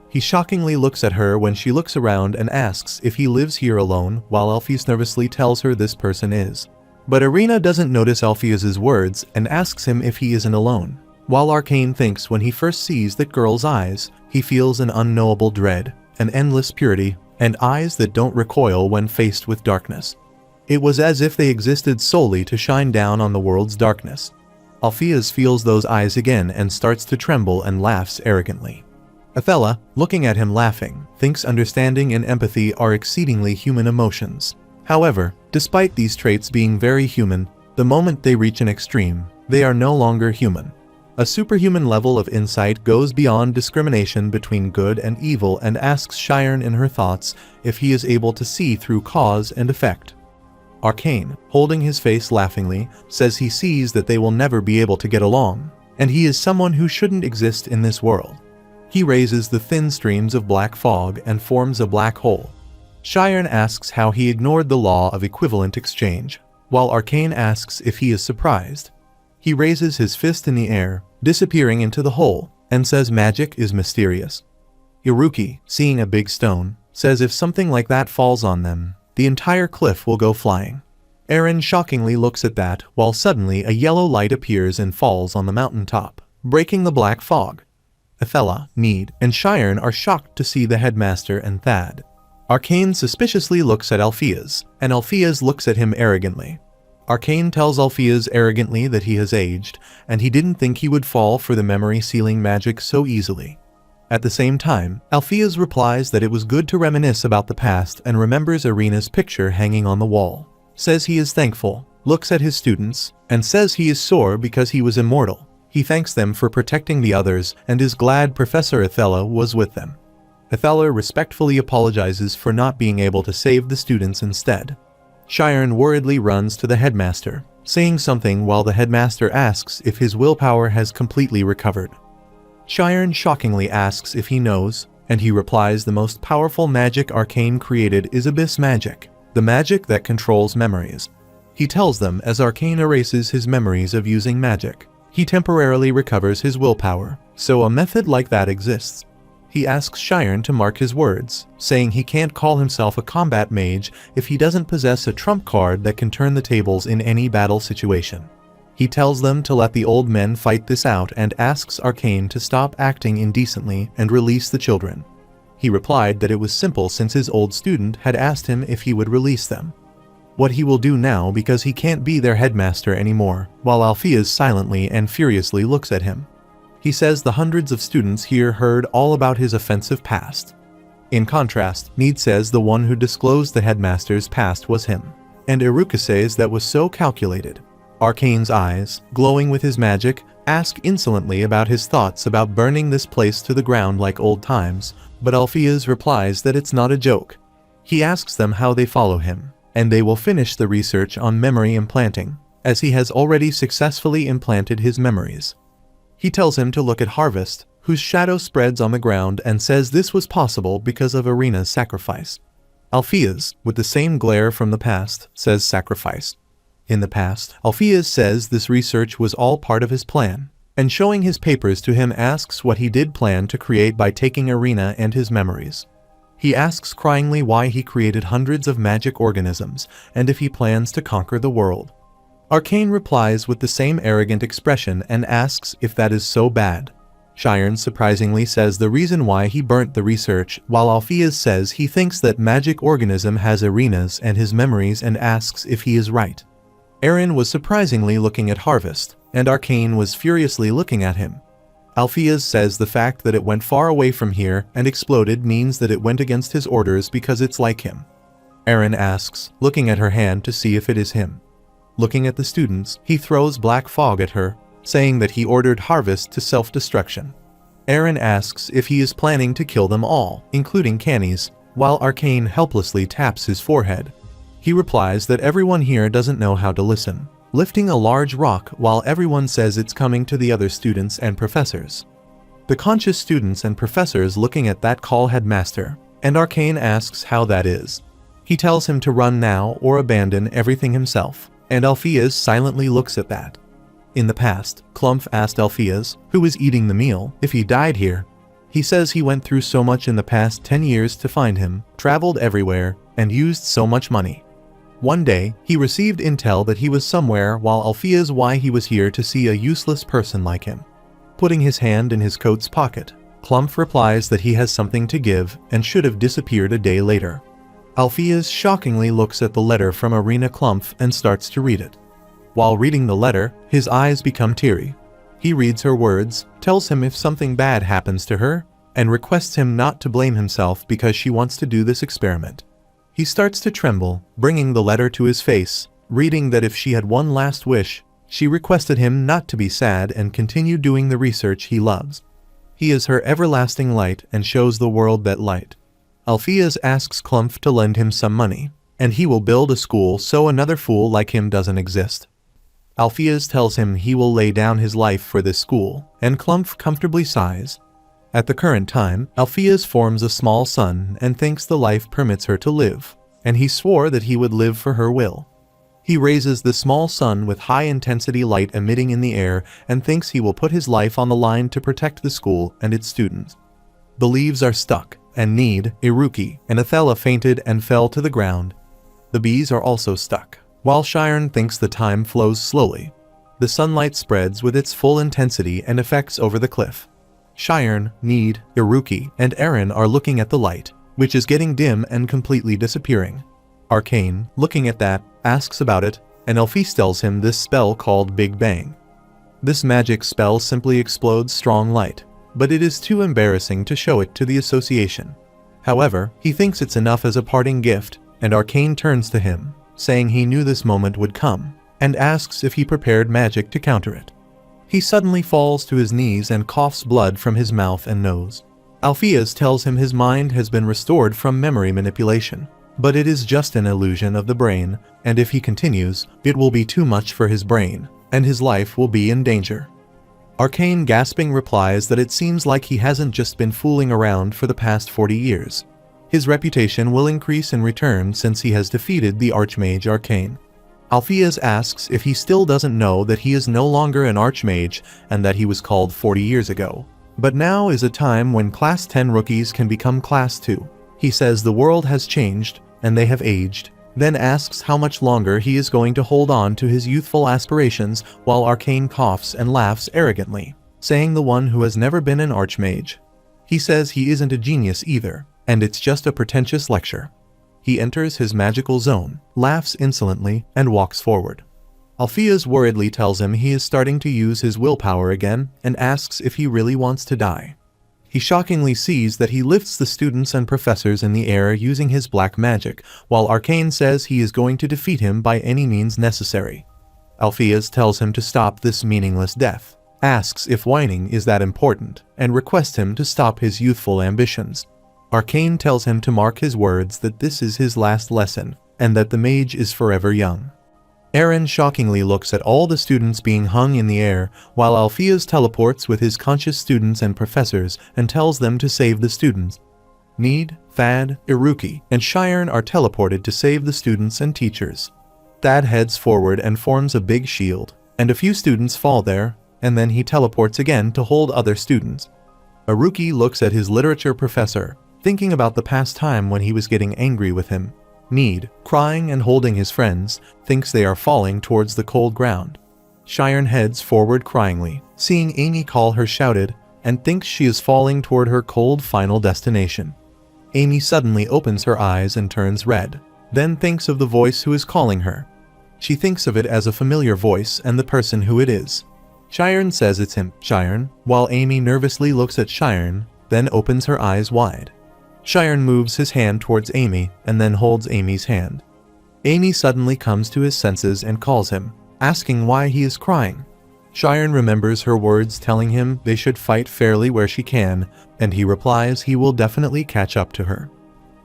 He shockingly looks at her when she looks around and asks if he lives here alone, while Alpheus nervously tells her this person is. But Arena doesn't notice Alpheus's words and asks him if he isn't alone. While Arcane thinks when he first sees that girl's eyes, he feels an unknowable dread, an endless purity, and eyes that don't recoil when faced with darkness. It was as if they existed solely to shine down on the world's darkness. Alpheus feels those eyes again and starts to tremble and laughs arrogantly. Athela, looking at him laughing, thinks understanding and empathy are exceedingly human emotions. However, despite these traits being very human, the moment they reach an extreme, they are no longer human. A superhuman level of insight goes beyond discrimination between good and evil and asks Shiren in her thoughts if he is able to see through cause and effect. Arcane, holding his face laughingly, says he sees that they will never be able to get along, and he is someone who shouldn't exist in this world. He raises the thin streams of black fog and forms a black hole. Shiren asks how he ignored the law of equivalent exchange, while Arcane asks if he is surprised. He raises his fist in the air, disappearing into the hole, and says magic is mysterious. Iruki, seeing a big stone, says if something like that falls on them, the entire cliff will go flying. Eren shockingly looks at that, while suddenly a yellow light appears and falls on the mountaintop, breaking the black fog. Athela, Need, and Shiren are shocked to see the headmaster and Thad. Arcane suspiciously looks at Alpheus, and Alpheus looks at him arrogantly. Arcane tells Alpheus arrogantly that he has aged, and he didn't think he would fall for the memory-sealing magic so easily. At the same time, Alpheus replies that it was good to reminisce about the past and remembers Irina's picture hanging on the wall. Says he is thankful, looks at his students, and says he is sore because he was immortal. He thanks them for protecting the others and is glad Professor Athela was with them. Athela respectfully apologizes for not being able to save the students instead. Shiren worriedly runs to the headmaster, saying something while the headmaster asks if his willpower has completely recovered. Shiren shockingly asks if he knows, and he replies the most powerful magic Arcane created is abyss magic, the magic that controls memories. He tells them as Arcane erases his memories of using magic, he temporarily recovers his willpower, so a method like that exists. He asks Shiren to mark his words, saying he can't call himself a combat mage if he doesn't possess a trump card that can turn the tables in any battle situation. He tells them to let the old men fight this out and asks Arcane to stop acting indecently and release the children. He replied that it was simple since his old student had asked him if he would release them. What he will do now because he can't be their headmaster anymore, while Alpheus silently and furiously looks at him. He says the hundreds of students here heard all about his offensive past. In contrast, Need says the one who disclosed the headmaster's past was him. And Iruka says that was so calculated. Arcane's eyes, glowing with his magic, ask insolently about his thoughts about burning this place to the ground like old times, but Alpheus replies that it's not a joke. He asks them how they follow him, and they will finish the research on memory implanting, as he has already successfully implanted his memories. He tells him to look at Harvest, whose shadow spreads on the ground, and says this was possible because of Irina's sacrifice. Alpheus, with the same glare from the past, says sacrifice. In the past, Alpheus says this research was all part of his plan, and showing his papers to him asks what he did plan to create by taking Irina and his memories. He asks cryingly why he created hundreds of magic organisms, and if he plans to conquer the world. Arcane replies with the same arrogant expression and asks if that is so bad. Shiren surprisingly says the reason why he burnt the research, while Alpheus says he thinks that magic organism has Irina's and his memories and asks if he is right. Aaron was surprisingly looking at Harvest, and Arcane was furiously looking at him. Alpheus says the fact that it went far away from here and exploded means that it went against his orders because it's like him. Aaron asks, looking at her hand to see if it is him. Looking at the students, he throws black fog at her, saying that he ordered Harvest to self-destruction. Aaron asks if he is planning to kill them all, including Cannies, while Arcane helplessly taps his forehead. He replies that everyone here doesn't know how to listen, lifting a large rock while everyone says it's coming to the other students and professors. The conscious students and professors looking at that call Headmaster, and Arcane asks how that is. He tells him to run now or abandon everything himself, and Alpheus silently looks at that. In the past, Clumph asked Alpheus, who was eating the meal, if he died here. He says he went through so much in the past 10 years to find him, traveled everywhere, and used so much money. One day, he received intel that he was somewhere while Alpheus why he was here to see a useless person like him. Putting his hand in his coat's pocket, Clumph replies that he has something to give and should have disappeared a day later. Alpheus shockingly looks at the letter from Irina Clumph and starts to read it. While reading the letter, his eyes become teary. He reads her words, tells him if something bad happens to her, and requests him not to blame himself because she wants to do this experiment. He starts to tremble, bringing the letter to his face, reading that if she had one last wish, she requested him not to be sad and continue doing the research he loves. He is her everlasting light and shows the world that light. Alpheus asks Clumph to lend him some money, and he will build a school so another fool like him doesn't exist. Alpheus tells him he will lay down his life for this school, and Clumph comfortably sighs. At the current time, Alpheus forms a small son and thinks the life permits her to live, and he swore that he would live for her will. He raises the small sun with high-intensity light emitting in the air and thinks he will put his life on the line to protect the school and its students. The leaves are stuck, and Need, Iruki, and Athela fainted and fell to the ground. The bees are also stuck, while Shiren thinks the time flows slowly. The sunlight spreads with its full intensity and effects over the cliff. Shiren, Need, Iruki, and Aaron are looking at the light, which is getting dim and completely disappearing. Arcane, looking at that, asks about it, and Alphys tells him this spell called Big Bang. This magic spell simply explodes strong light, but it is too embarrassing to show it to the association. However, he thinks it's enough as a parting gift, and Arcane turns to him, saying he knew this moment would come, and asks if he prepared magic to counter it. He suddenly falls to his knees and coughs blood from his mouth and nose. Alphys tells him his mind has been restored from memory manipulation, but it is just an illusion of the brain, and if he continues, it will be too much for his brain, and his life will be in danger. Arcane gasping replies that it seems like he hasn't just been fooling around for the past 40 years. His reputation will increase in return since he has defeated the Archmage Arcane. Alphys asks if he still doesn't know that he is no longer an Archmage and that he was called 40 years ago. But now is a time when Class 10 rookies can become Class 2. He says the world has changed and they have aged, then asks how much longer he is going to hold on to his youthful aspirations while Arcane coughs and laughs arrogantly, saying the one who has never been an Archmage. He says he isn't a genius either, and it's just a pretentious lecture. He enters his magical zone, laughs insolently, and walks forward. Alphys worriedly tells him he is starting to use his willpower again and asks if he really wants to die. He shockingly sees that he lifts the students and professors in the air using his black magic, while Arcane says he is going to defeat him by any means necessary. Alphys tells him to stop this meaningless death, asks if whining is that important, and requests him to stop his youthful ambitions. Arcane tells him to mark his words that this is his last lesson, and that the mage is forever young. Eren shockingly looks at all the students being hung in the air, while Alphys teleports with his conscious students and professors and tells them to save the students. Need, Thad, Iruki, and Shirn are teleported to save the students and teachers. Thad heads forward and forms a big shield, and a few students fall there, and then he teleports again to hold other students. Iruki looks at his literature professor, thinking about the past time when he was getting angry with him. Need, crying and holding his friends, thinks they are falling towards the cold ground. Shirn heads forward cryingly, seeing Amy call her shouted, and thinks she is falling toward her cold final destination. Amy suddenly opens her eyes and turns red, then thinks of the voice who is calling her. She thinks of it as a familiar voice and the person who it is. Shirn says it's him, Shirn, while Amy nervously looks at Shirn, then opens her eyes wide. Shirn moves his hand towards Amy and then holds Amy's hand. Amy suddenly comes to his senses and calls him, asking why he is crying. Shirn remembers her words telling him they should fight fairly where she can, and he replies he will definitely catch up to her.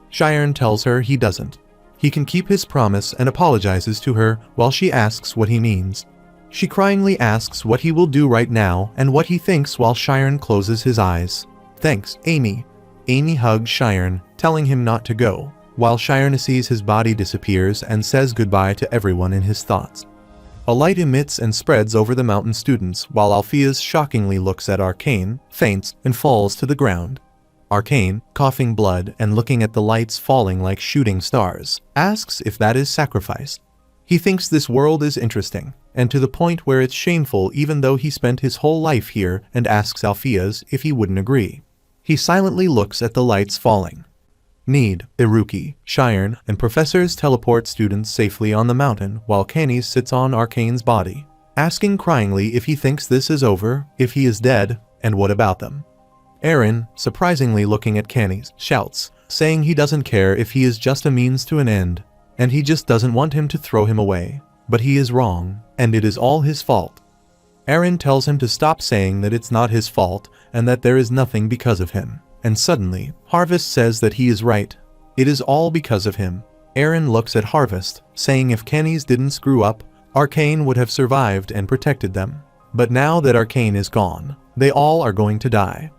Shirn tells her he doesn't. He can keep his promise and apologizes to her while she asks what he means. She cryingly asks what he will do right now and what he thinks while Shirn closes his eyes. Thanks, Amy. Amy hugs Shirn, telling him not to go, while Shirn sees his body disappears and says goodbye to everyone in his thoughts. A light emits and spreads over the mountain students, while Alphys shockingly looks at Arcane, faints, and falls to the ground. Arcane, coughing blood and looking at the lights falling like shooting stars, asks if that is sacrifice. He thinks this world is interesting, and to the point where it's shameful even though he spent his whole life here, and asks Alphys if he wouldn't agree. He silently looks at the lights falling. Need, Iruki, Shirn, and professors teleport students safely on the mountain while Canis sits on Arcane's body, asking cryingly if he thinks this is over, if he is dead, and what about them. Eren, surprisingly looking at Canis, shouts, saying he doesn't care if he is just a means to an end, and he just doesn't want him to throw him away, but he is wrong, and it is all his fault. Eren tells him to stop saying that it's not his fault and that there is nothing because of him. And suddenly, Harvest says that he is right. It is all because of him. Eren looks at Harvest, saying if Canis didn't screw up, Arcane would have survived and protected them. But now that Arcane is gone, they all are going to die.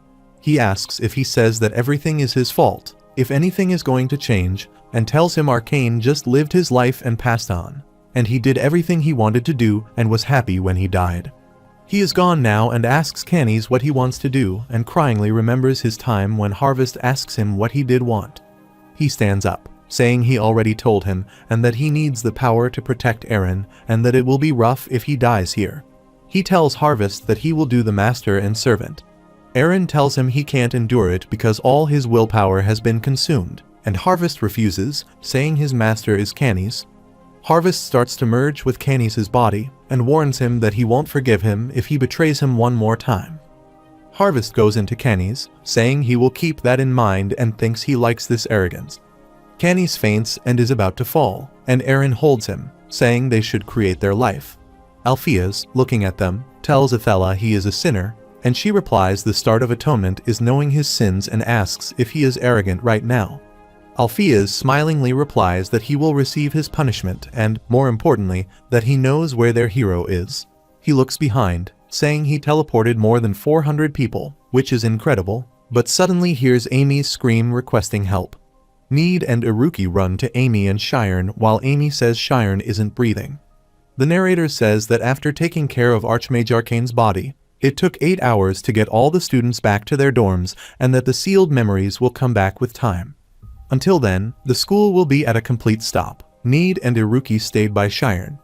He asks if he says that everything is his fault, if anything is going to change, and tells him Arcane just lived his life and passed on, and he did everything he wanted to do and was happy when he died. He is gone now and asks Canis what he wants to do, and cryingly remembers his time when Harvest asks him what he did want. He stands up, saying he already told him and that he needs the power to protect Eren and that it will be rough if he dies here. He tells Harvest that he will do the master and servant. Eren tells him he can't endure it because all his willpower has been consumed, and Harvest refuses, saying his master is Canis. Harvest starts to merge with Canis' body and warns him that he won't forgive him if he betrays him one more time. Harvest goes into Canis, saying he will keep that in mind and thinks he likes this arrogance. Canis faints and is about to fall, and Eren holds him, saying they should create their life. Alpheus, looking at them, tells Athela he is a sinner, and she replies the start of atonement is knowing his sins and asks if he is arrogant right now. Alpheus smilingly replies that he will receive his punishment and, more importantly, that he knows where their hero is. He looks behind, saying he teleported more than 400 people, which is incredible, but suddenly hears Amy's scream requesting help. Need and Iruki run to Amy and Shiren while Amy says Shiren isn't breathing. The narrator says that after taking care of Archmage Arcane's body, it took 8 hours to get all the students back to their dorms and that the sealed memories will come back with time. Until then, the school will be at a complete stop. Need and Iruki stayed by Shiren.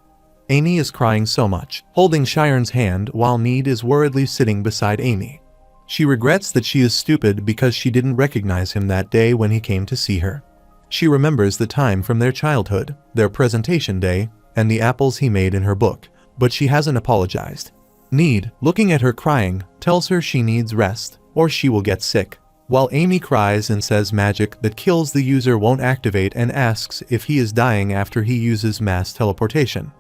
Amy is crying so much, holding Shiren's hand while Need is worriedly sitting beside Amy. She regrets that she is stupid because she didn't recognize him that day when he came to see her. She remembers the time from their childhood, their presentation day, and the apples he made in her book, but she hasn't apologized. Need, looking at her crying, tells her she needs rest, or she will get sick, while Amy cries and says magic that kills the user won't activate and asks if he is dying after he uses mass teleportation.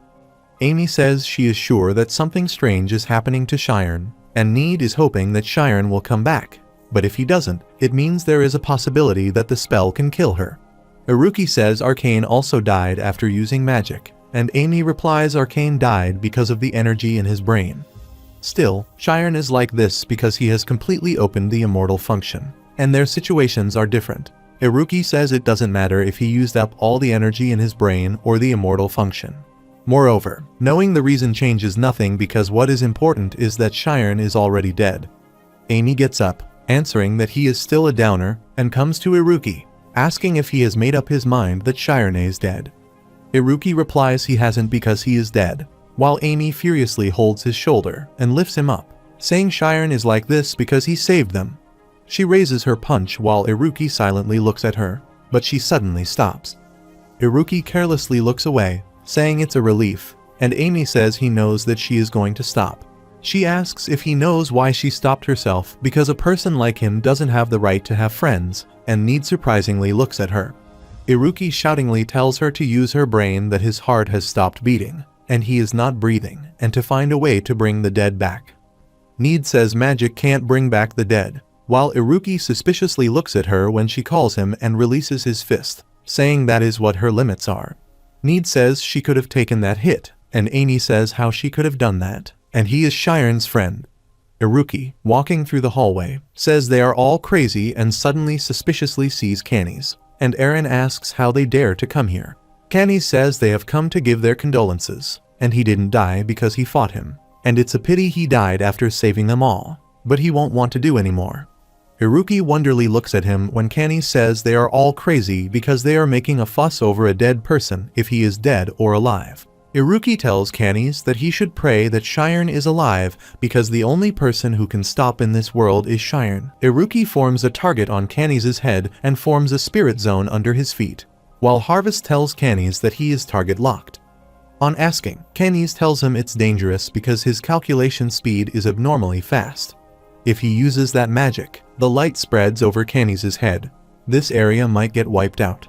Amy says she is sure that something strange is happening to Shiren, and Need is hoping that Shiren will come back, but if he doesn't, it means there is a possibility that the spell can kill her. Iruki says Arcane also died after using magic, and Amy replies Arcane died because of the energy in his brain. Still, Shiren is like this because he has completely opened the immortal function, and their situations are different. Iruki says it doesn't matter if he used up all the energy in his brain or the immortal function. Moreover, knowing the reason changes nothing because what is important is that Shiren is already dead. Amy gets up, answering that he is still a downer, and comes to Iruki, asking if he has made up his mind that Shiren is dead. Iruki replies he hasn't because he is dead, while Amy furiously holds his shoulder and lifts him up, saying Shiren is like this because he saved them. She raises her punch while Iruki silently looks at her, but she suddenly stops. Iruki carelessly looks away, saying it's a relief, and Amy says he knows that she is going to stop. She asks if he knows why she stopped herself because a person like him doesn't have the right to have friends, and Need surprisingly looks at her. Iruki shoutingly tells her to use her brain that his heart has stopped beating, and he is not breathing, and to find a way to bring the dead back. Need says magic can't bring back the dead, while Iruki suspiciously looks at her when she calls him and releases his fist, saying that is what her limits are. Need says she could have taken that hit, and Amy says how she could have done that, and he is Shiren's friend. Iruki, walking through the hallway, says they are all crazy and suddenly suspiciously sees Canis, and Eren asks how they dare to come here. Canis says they have come to give their condolences, and he didn't die because he fought him, and it's a pity he died after saving them all, but he won't want to do anymore. Iruki wonderingly looks at him when Canis says they are all crazy because they are making a fuss over a dead person if he is dead or alive. Iruki tells Canis that he should pray that Shiren is alive because the only person who can stop in this world is Shiren. Iruki forms a target on Canis' head and forms a spirit zone under his feet, while Harvest tells Canis that he is target locked. On asking, Canis tells him it's dangerous because his calculation speed is abnormally fast. If he uses that magic, the light spreads over Canis' head. This area might get wiped out.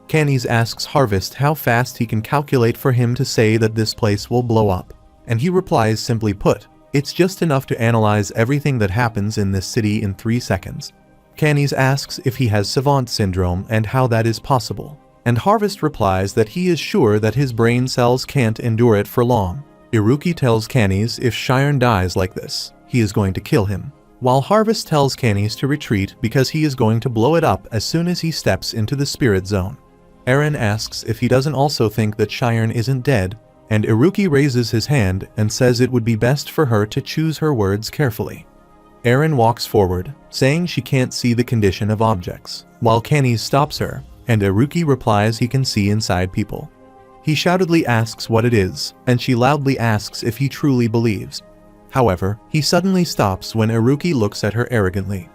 Canis asks Harvest how fast he can calculate for him to say that this place will blow up, and he replies simply put, it's just enough to analyze everything that happens in this city in 3 seconds. Canis asks if he has Savant Syndrome and how that is possible, and Harvest replies that he is sure that his brain cells can't endure it for long. Iruki tells Canis if Shiren dies like this, he is going to kill him, while Harvest tells Canis to retreat because he is going to blow it up as soon as he steps into the spirit zone. Eren asks if he doesn't also think that Shiren isn't dead, and Iruki raises his hand and says it would be best for her to choose her words carefully. Eren walks forward, saying she can't see the condition of objects, while Canis stops her, and Iruki replies he can see inside people. He shoutedly asks what it is, and she loudly asks if he truly believes. However, he suddenly stops when Iruki looks at her arrogantly.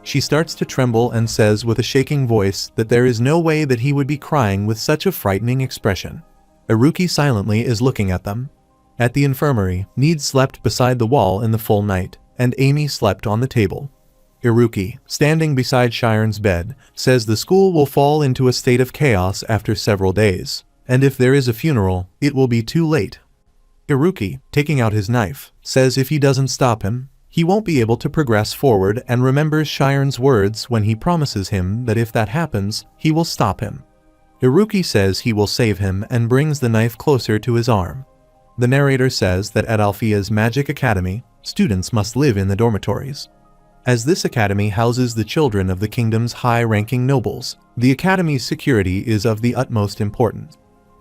She starts to tremble and says with a shaking voice that there is no way that he would be crying with such a frightening expression. Haruki silently is looking at them. At the infirmary, Need slept beside the wall in the full night, and Amy slept on the table. Haruki, standing beside Shiren's bed, says the school will fall into a state of chaos after several days, and if there is a funeral, it will be too late. Haruki, taking out his knife, says if he doesn't stop him, he won't be able to progress forward and remembers Shiren's words when he promises him that if that happens, he will stop him. Haruki says he will save him and brings the knife closer to his arm. The narrator says that at Althea's Magic Academy, students must live in the dormitories. As this academy houses the children of the kingdom's high-ranking nobles, the academy's security is of the utmost importance.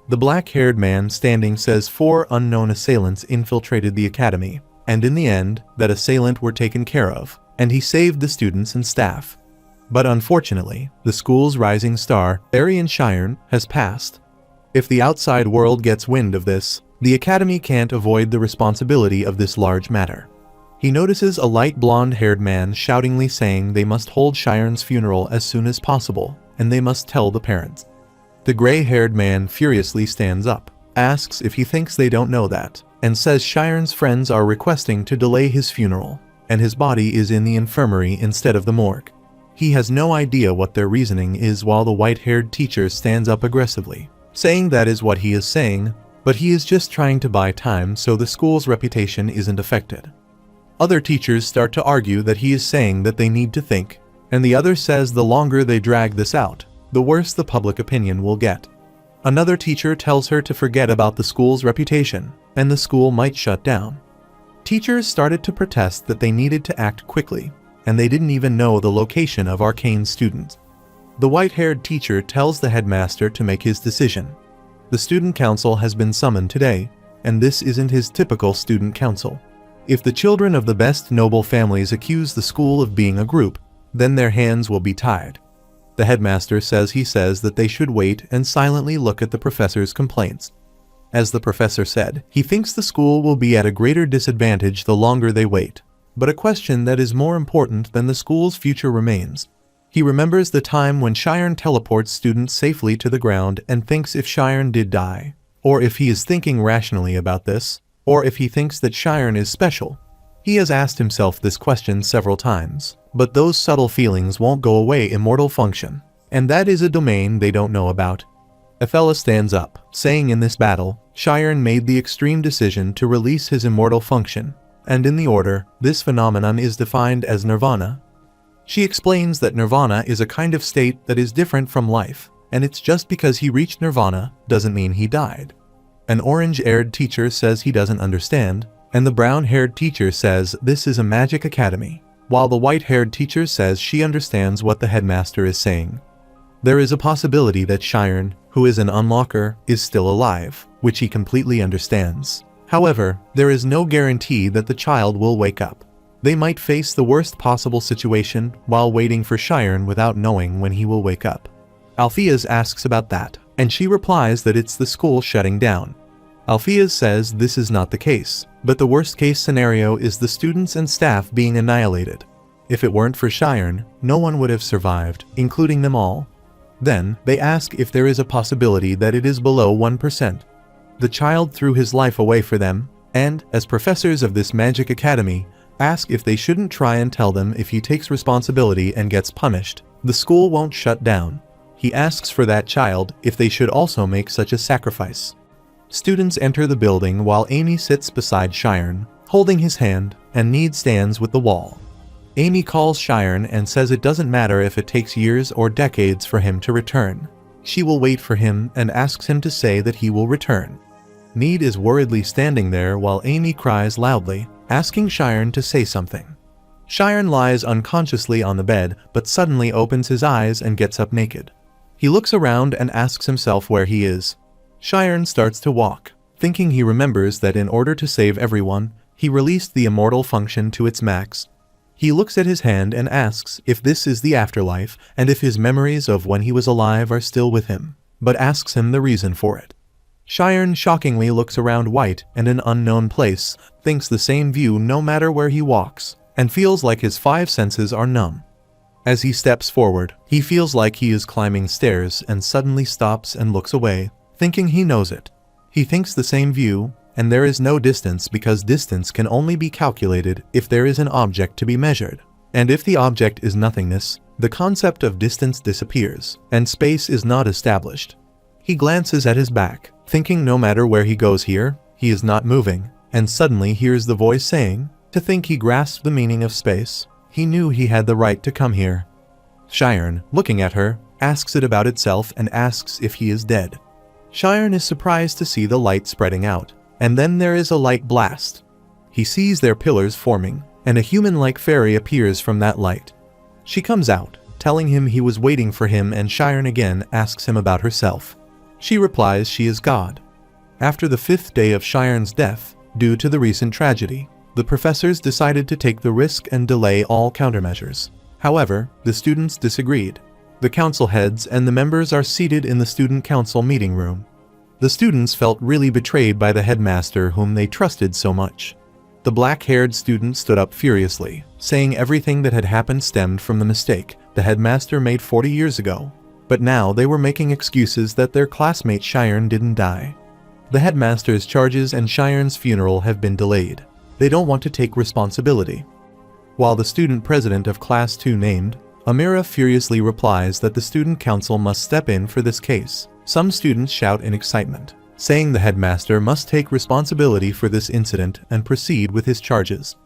The black-haired man standing says 4 unknown assailants infiltrated the academy, and in the end, that assailant were taken care of, and he saved the students and staff. But unfortunately, the school's rising star, Arian Shiren, has passed. If the outside world gets wind of this, the academy can't avoid the responsibility of this large matter. He notices a light blonde-haired man shoutingly saying they must hold Shiren's funeral as soon as possible, and they must tell the parents. The gray-haired man furiously stands up, asks if he thinks they don't know that, and says Shiren's friends are requesting to delay his funeral, and his body is in the infirmary instead of the morgue. He has no idea what their reasoning is while the white-haired teacher stands up aggressively, saying that is what he is saying, but he is just trying to buy time so the school's reputation isn't affected. Other teachers start to argue that he is saying that they need to think, and the other says the longer they drag this out, the worse the public opinion will get. Another teacher tells her to forget about the school's reputation, and the school might shut down. Teachers started to protest that they needed to act quickly, and they didn't even know the location of Arcane's students. The white-haired teacher tells the headmaster to make his decision. The student council has been summoned today, and this isn't his typical student council. If the children of the best noble families accuse the school of being a group, then their hands will be tied. The headmaster says that they should wait and silently look at the professor's complaints. As the professor said, he thinks the school will be at a greater disadvantage the longer they wait. But a question that is more important than the school's future remains. He remembers the time when Shiren teleports students safely to the ground and thinks if Shiren did die, or if he is thinking rationally about this, or if he thinks that Shiren is special. He has asked himself this question several times, but those subtle feelings won't go away immortal function, and that is a domain they don't know about. Athela stands up, saying in this battle, Shiren made the extreme decision to release his immortal function, and in the order, this phenomenon is defined as nirvana. She explains that nirvana is a kind of state that is different from life, and it's just because he reached nirvana doesn't mean he died. An orange-haired teacher says he doesn't understand, and the brown-haired teacher says this is a magic academy, while the white-haired teacher says she understands what the headmaster is saying. There is a possibility that Shiren, who is an unlocker, is still alive, which he completely understands. However, there is no guarantee that the child will wake up. They might face the worst possible situation while waiting for Shiren without knowing when he will wake up. Althea's asks about that, and she replies that it's the school shutting down. Althea's says this is not the case, but the worst case scenario is the students and staff being annihilated. If it weren't for Shiren, no one would have survived, including them all. Then, they ask if there is a possibility that it is below 1%. The child threw his life away for them, and, as professors of this magic academy, ask if they shouldn't try and tell them if he takes responsibility and gets punished, the school won't shut down. He asks for that child if they should also make such a sacrifice. Students enter the building while Amy sits beside Shiren, holding his hand, and Need stands with the wall. Amy calls Shiren and says it doesn't matter if it takes years or decades for him to return. She will wait for him and asks him to say that he will return. Need is worriedly standing there while Amy cries loudly, asking Shiren to say something. Shiren lies unconsciously on the bed but suddenly opens his eyes and gets up naked. He looks around and asks himself where he is. Shiren starts to walk, thinking he remembers that in order to save everyone, he released the immortal function to its max. He looks at his hand and asks if this is the afterlife and if his memories of when he was alive are still with him, but asks him the reason for it. Shiren shockingly looks around white and an unknown place, thinks the same view no matter where he walks, and feels like his 5 senses are numb. As he steps forward, he feels like he is climbing stairs and suddenly stops and looks away, thinking he knows it. He thinks the same view, and there is no distance because distance can only be calculated if there is an object to be measured. And if the object is nothingness, the concept of distance disappears, and space is not established. He glances at his back, thinking no matter where he goes here, he is not moving, and suddenly hears the voice saying, to think he grasped the meaning of space. He knew he had the right to come here. Shiren, looking at her, asks it about itself and asks if he is dead. Shiren is surprised to see the light spreading out, and then there is a light blast. He sees their pillars forming, and a human-like fairy appears from that light. She comes out, telling him he was waiting for him, and Shiren again asks him about herself. She replies she is God. After the 5th day of Shiren's death, due to the recent tragedy, the professors decided to take the risk and delay all countermeasures. However, the students disagreed. The council heads and the members are seated in the student council meeting room. The students felt really betrayed by the headmaster whom they trusted so much. The black-haired student stood up furiously, saying everything that had happened stemmed from the mistake the headmaster made 40 years ago. But now they were making excuses that their classmate Shiren didn't die. The headmaster's charges and Shiren's funeral have been delayed. They don't want to take responsibility. While the student president of Class 2 named, Amira furiously replies that the student council must step in for this case. Some students shout in excitement, saying the headmaster must take responsibility for this incident and proceed with his charges.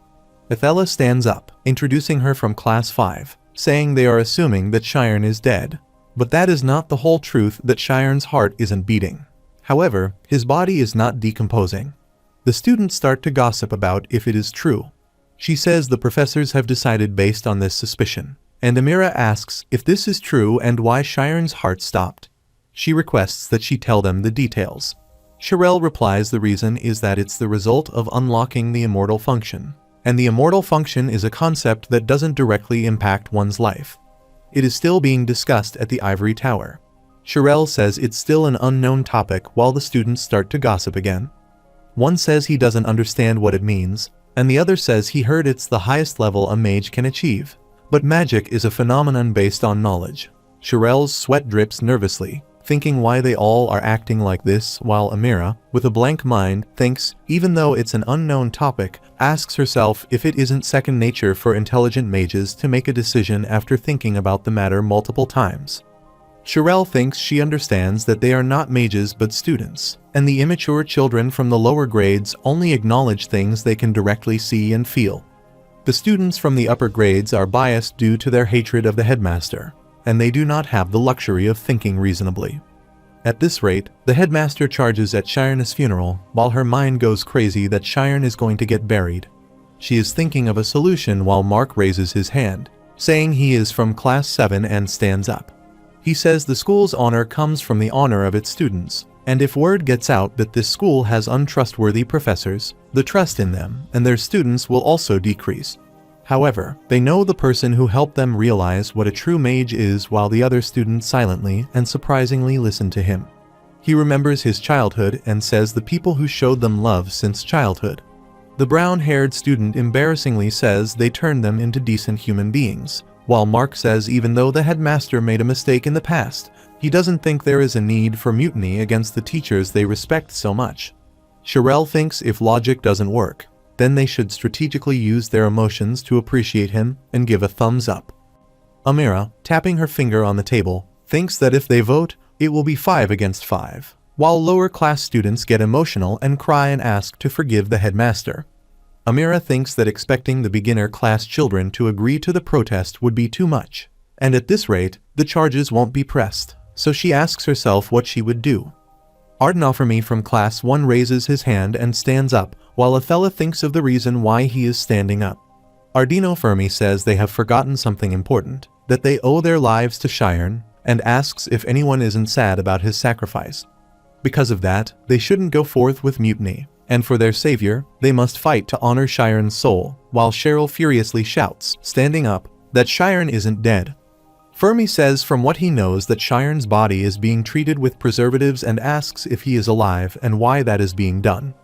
Athela stands up, introducing her from Class 5, saying they are assuming that Shiren is dead. But that is not the whole truth, that Shiren's heart isn't beating. However, his body is not decomposing. The students start to gossip about if it is true. She says the professors have decided based on this suspicion, and Amira asks if this is true and why Shiren's heart stopped. She requests that she tell them the details. Shirel replies the reason is that it's the result of unlocking the immortal function, and the immortal function is a concept that doesn't directly impact one's life. It is still being discussed at the Ivory Tower. Shirel says it's still an unknown topic while the students start to gossip again. One says he doesn't understand what it means, and the other says he heard it's the highest level a mage can achieve. But magic is a phenomenon based on knowledge. Shirel's sweat drips nervously, thinking why they all are acting like this, while Amira, with a blank mind, thinks, even though it's an unknown topic, asks herself if it isn't second nature for intelligent mages to make a decision after thinking about the matter multiple times. Shirel thinks she understands that they are not mages but students, and the immature children from the lower grades only acknowledge things they can directly see and feel. The students from the upper grades are biased due to their hatred of the headmaster, and they do not have the luxury of thinking reasonably. At this rate, the headmaster charges at Shiren's funeral, while her mind goes crazy that Shiren is going to get buried. She is thinking of a solution while Mark raises his hand, saying he is from Class 7 and stands up. He says the school's honor comes from the honor of its students, and if word gets out that this school has untrustworthy professors, the trust in them and their students will also decrease. However, they know the person who helped them realize what a true mage is, while the other students silently and surprisingly listen to him. He remembers his childhood and says the people who showed them love since childhood. The brown-haired student embarrassingly says they turned them into decent human beings, while Mark says even though the headmaster made a mistake in the past, he doesn't think there is a need for mutiny against the teachers they respect so much. Shirel thinks if logic doesn't work, then they should strategically use their emotions to appreciate him and give a thumbs up. Amira, tapping her finger on the table, thinks that if they vote, it will be 5 against 5, while lower class students get emotional and cry and ask to forgive the headmaster. Amira thinks that expecting the beginner class children to agree to the protest would be too much, and at this rate, the charges won't be pressed, so she asks herself what she would do. Ardenofferme from Class 1 raises his hand and stands up, while Athela thinks of the reason why he is standing up. Ardenofferme says they have forgotten something important, that they owe their lives to Shiren, and asks if anyone isn't sad about his sacrifice. Because of that, they shouldn't go forth with mutiny, and for their savior, they must fight to honor Shiren's soul, while Cheryl furiously shouts, standing up, that Shiren isn't dead. Fermi says from what he knows that Shiren's body is being treated with preservatives and asks if he is alive and why that is being done.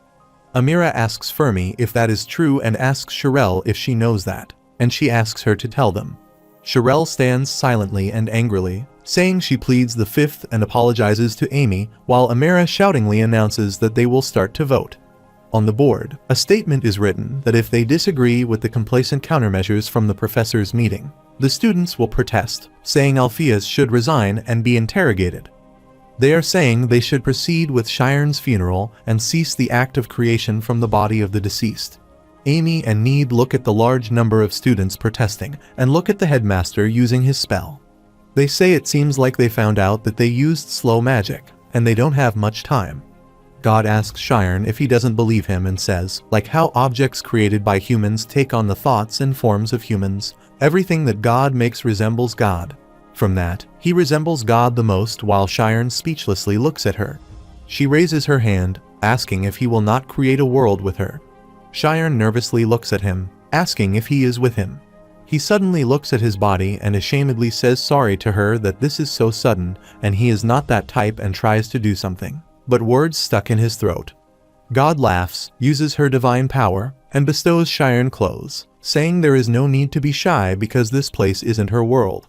Amira asks Fermi if that is true and asks Shirel if she knows that, and she asks her to tell them. Sherelle stands silently and angrily, saying she pleads the fifth and apologizes to Amy, while Amira shoutingly announces that they will start to vote. On the board, a statement is written that if they disagree with the complacent countermeasures from the professor's meeting, the students will protest, saying Alpheus should resign and be interrogated. They are saying they should proceed with Shiren's funeral and cease the act of creation from the body of the deceased. Amy and Need look at the large number of students protesting and look at the headmaster using his spell. They say it seems like they found out that they used slow magic, and they don't have much time. God asks Shiren if he doesn't believe him and says, like how objects created by humans take on the thoughts and forms of humans, everything that God makes resembles God. From that, he resembles God the most while Shiren speechlessly looks at her. She raises her hand, asking if he will not create a world with her. Shiren nervously looks at him, asking if he is with him. He suddenly looks at his body and ashamedly says sorry to her that this is so sudden and he is not that type and tries to do something, but words stuck in his throat. God laughs, uses her divine power, and bestows Shiren clothes, saying there is no need to be shy because this place isn't her world.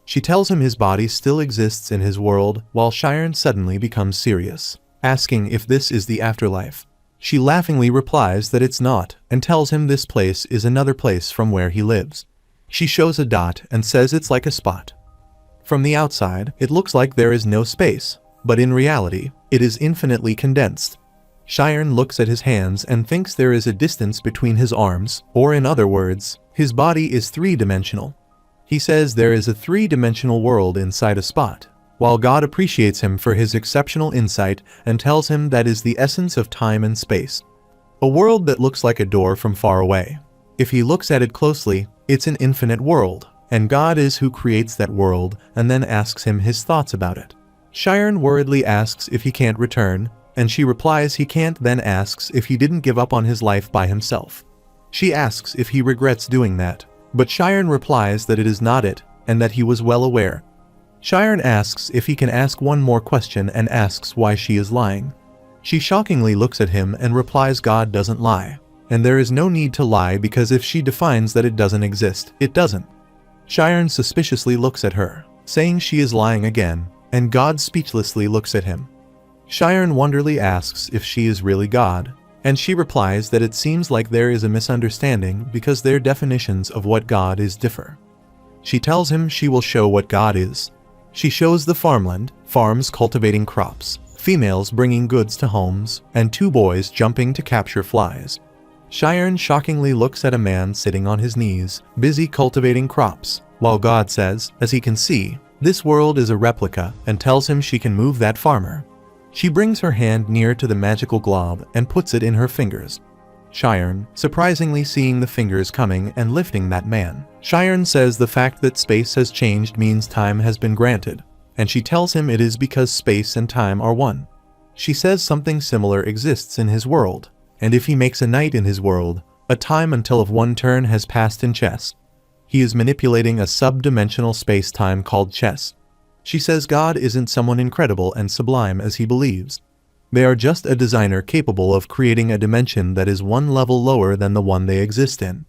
She tells him his body still exists in his world while Shiren suddenly becomes serious, asking if this is the afterlife. She laughingly replies that it's not and tells him this place is another place from where he lives. She shows a dot and says it's like a spot. From the outside, it looks like there is no space, but in reality, it is infinitely condensed. Shiren looks at his hands and thinks there is a distance between his arms, or in other words, his body is three-dimensional. He says there is a three-dimensional world inside a spot, while God appreciates him for his exceptional insight and tells him that is the essence of time and space. A world that looks like a door from far away. If he looks at it closely, it's an infinite world, and God is who creates that world and then asks him his thoughts about it. Shiren worriedly asks if he can't return, and she replies he can't, then asks if he didn't give up on his life by himself. She asks if he regrets doing that, but Shiren replies that it is not it, and that he was well aware. Shiren asks if he can ask one more question and asks why she is lying. She shockingly looks at him and replies God doesn't lie, and there is no need to lie because if she defines that it doesn't exist, it doesn't. Shiren suspiciously looks at her, saying she is lying again, and God speechlessly looks at him. Shiren wonderingly asks if she is really God, and she replies that it seems like there is a misunderstanding because their definitions of what God is differ. She tells him she will show what God is. She shows the farmland, farms cultivating crops, females bringing goods to homes, and two boys jumping to capture flies. Shiren shockingly looks at a man sitting on his knees, busy cultivating crops, while God says, as he can see, this world is a replica, and tells him she can move that farmer. She brings her hand near to the magical glob and puts it in her fingers. Shiren, surprisingly seeing the fingers coming and lifting that man. Shiren says the fact that space has changed means time has been granted, and she tells him it is because space and time are one. She says something similar exists in his world, and if he makes a knight in his world, a time until of one turn has passed in chess. He is manipulating a sub-dimensional space-time called chess. She says God isn't someone incredible and sublime as he believes. They are just a designer capable of creating a dimension that is one level lower than the one they exist in.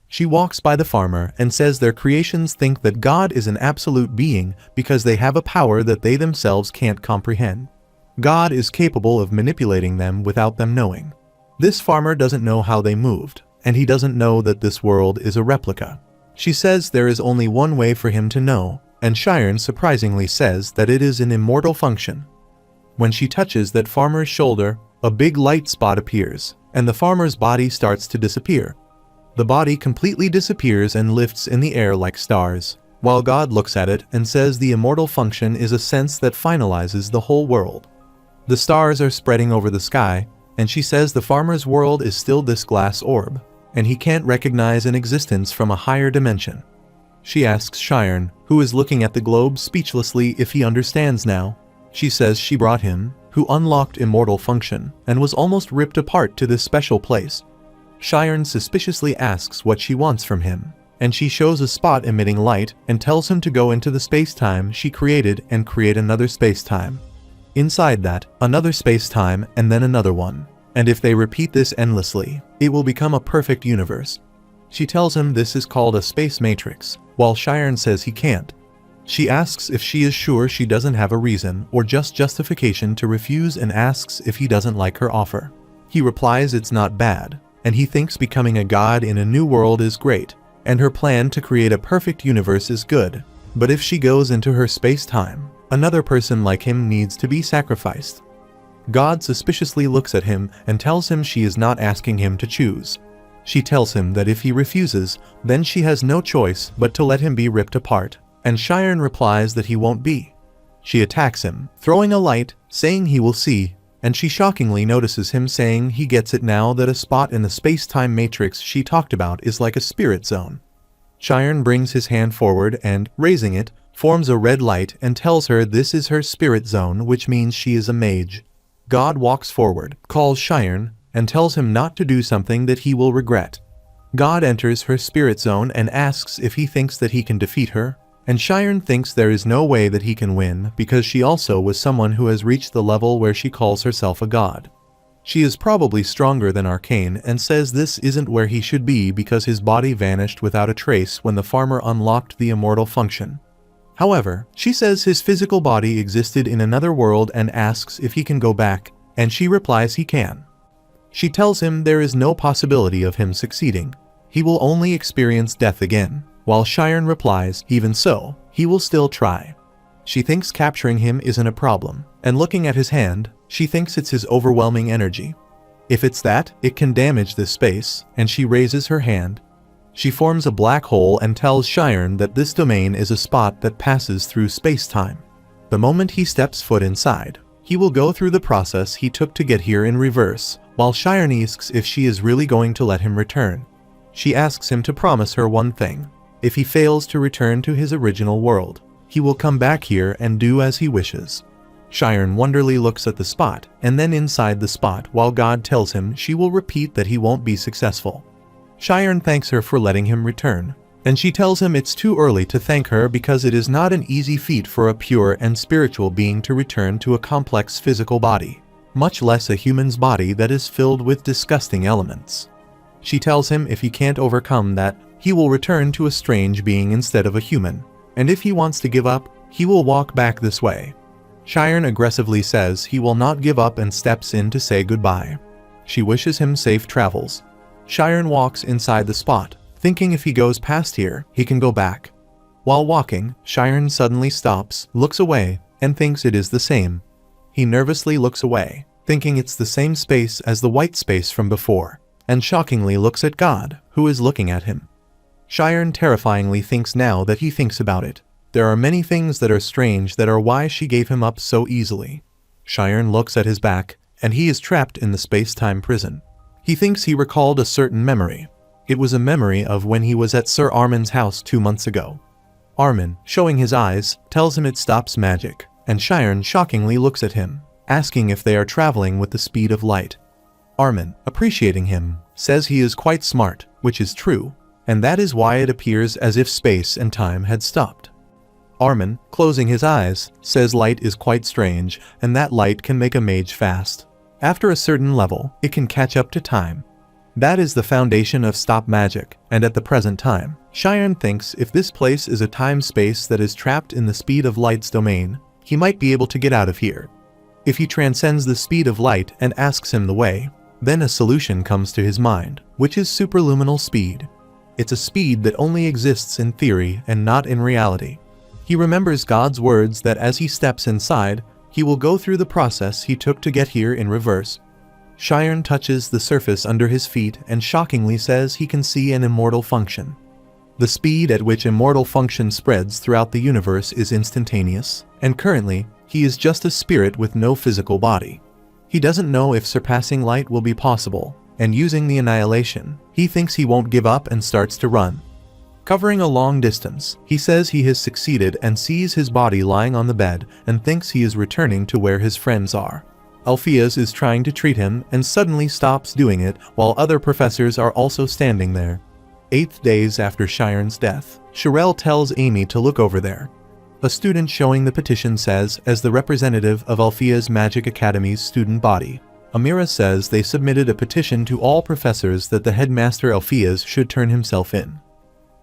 She walks by the farmer and says their creations think that God is an absolute being because they have a power that they themselves can't comprehend. God is capable of manipulating them without them knowing. This farmer doesn't know how they moved, and he doesn't know that this world is a replica. She says there is only one way for him to know, and Shiren surprisingly says that it is an immortal function. When she touches that farmer's shoulder, a big light spot appears, and the farmer's body starts to disappear. The body completely disappears and lifts in the air like stars, while God looks at it and says the immortal function is a sense that finalizes the whole world. The stars are spreading over the sky, and she says the farmer's world is still this glass orb, and he can't recognize an existence from a higher dimension. She asks Shiren, who is looking at the globe speechlessly, if he understands now. She says she brought him, who unlocked immortal function, and was almost ripped apart to this special place. Shiren suspiciously asks what she wants from him, and she shows a spot emitting light and tells him to go into the space-time she created and create another space-time. Inside that, another space-time and then another one, and if they repeat this endlessly, it will become a perfect universe. She tells him this is called a space matrix, while Sharon says he can't. She asks if she is sure she doesn't have a reason or just justification to refuse and asks if he doesn't like her offer. He replies it's not bad, and he thinks becoming a god in a new world is great, and her plan to create a perfect universe is good. But if she goes into her space-time, another person like him needs to be sacrificed. God suspiciously looks at him and tells him she is not asking him to choose. She tells him that if he refuses, then she has no choice but to let him be ripped apart, and Sharon replies that he won't be. She attacks him, throwing a light, saying he will see, and she shockingly notices him saying he gets it now that a spot in the space-time matrix she talked about is like a spirit zone. Sharon brings his hand forward and, raising it, forms a red light and tells her this is her spirit zone, which means she is a mage. God walks forward, calls Sharon, and tells him not to do something that he will regret. God enters her spirit zone and asks if he thinks that he can defeat her, and Sharon thinks there is no way that he can win because she also was someone who has reached the level where she calls herself a god. She is probably stronger than Arcane and says this isn't where he should be because his body vanished without a trace when the farmer unlocked the immortal function. However, she says his physical body existed in another world and asks if he can go back, and she replies he can. She tells him there is no possibility of him succeeding. He will only experience death again, while Sharon replies, even so, he will still try. She thinks capturing him isn't a problem, and looking at his hand, she thinks it's his overwhelming energy. If it's that, it can damage this space, and she raises her hand. She forms a black hole and tells Sharon that this domain is a spot that passes through space-time. The moment he steps foot inside, he will go through the process he took to get here in reverse, while Sharon asks if she is really going to let him return. She asks him to promise her one thing. If he fails to return to his original world, he will come back here and do as he wishes. Sharon wonderingly looks at the spot, and then inside the spot while God tells him she will repeat that he won't be successful. Sharon thanks her for letting him return, and she tells him it's too early to thank her because it is not an easy feat for a pure and spiritual being to return to a complex physical body, much less a human's body that is filled with disgusting elements. She tells him if he can't overcome that, he will return to a strange being instead of a human, and if he wants to give up, he will walk back this way. Sharon aggressively says he will not give up and steps in to say goodbye. She wishes him safe travels. Sharon walks inside the spot, thinking if he goes past here, he can go back. While walking, Sharon suddenly stops, looks away, and thinks it is the same. He nervously looks away, thinking it's the same space as the white space from before, and shockingly looks at God, who is looking at him. Sharon terrifyingly thinks now that he thinks about it. There are many things that are strange that are why she gave him up so easily. Sharon looks at his back, and he is trapped in the space-time prison. He thinks he recalled a certain memory. It was a memory of when he was at Sir Armin's house 2 months ago. Armin, showing his eyes, tells him it stops magic, and Sharon shockingly looks at him, asking if they are traveling with the speed of light. Armin, appreciating him, says he is quite smart, which is true, and that is why it appears as if space and time had stopped. Armin, closing his eyes, says light is quite strange, and that light can make a mage fast. After a certain level, it can catch up to time. That is the foundation of stop magic, and at the present time, Sharon thinks if this place is a time-space that is trapped in the speed of light's domain, he might be able to get out of here. If he transcends the speed of light and asks him the way, then a solution comes to his mind, which is superluminal speed. It's a speed that only exists in theory and not in reality. He remembers God's words that as he steps inside, he will go through the process he took to get here in reverse. Sharon touches the surface under his feet and shockingly says he can see an immortal function. The speed at which immortal function spreads throughout the universe is instantaneous, and currently, he is just a spirit with no physical body. He doesn't know if surpassing light will be possible, and using the annihilation, he thinks he won't give up and starts to run. Covering a long distance, he says he has succeeded and sees his body lying on the bed and thinks he is returning to where his friends are. Alpheus is trying to treat him and suddenly stops doing it while other professors are also standing there. 8 days after Sharon's death, Sherelle tells Amy to look over there. A student showing the petition says, as the representative of Alphea's Magic Academy's student body, Amira says they submitted a petition to all professors that the headmaster Alpheus should turn himself in.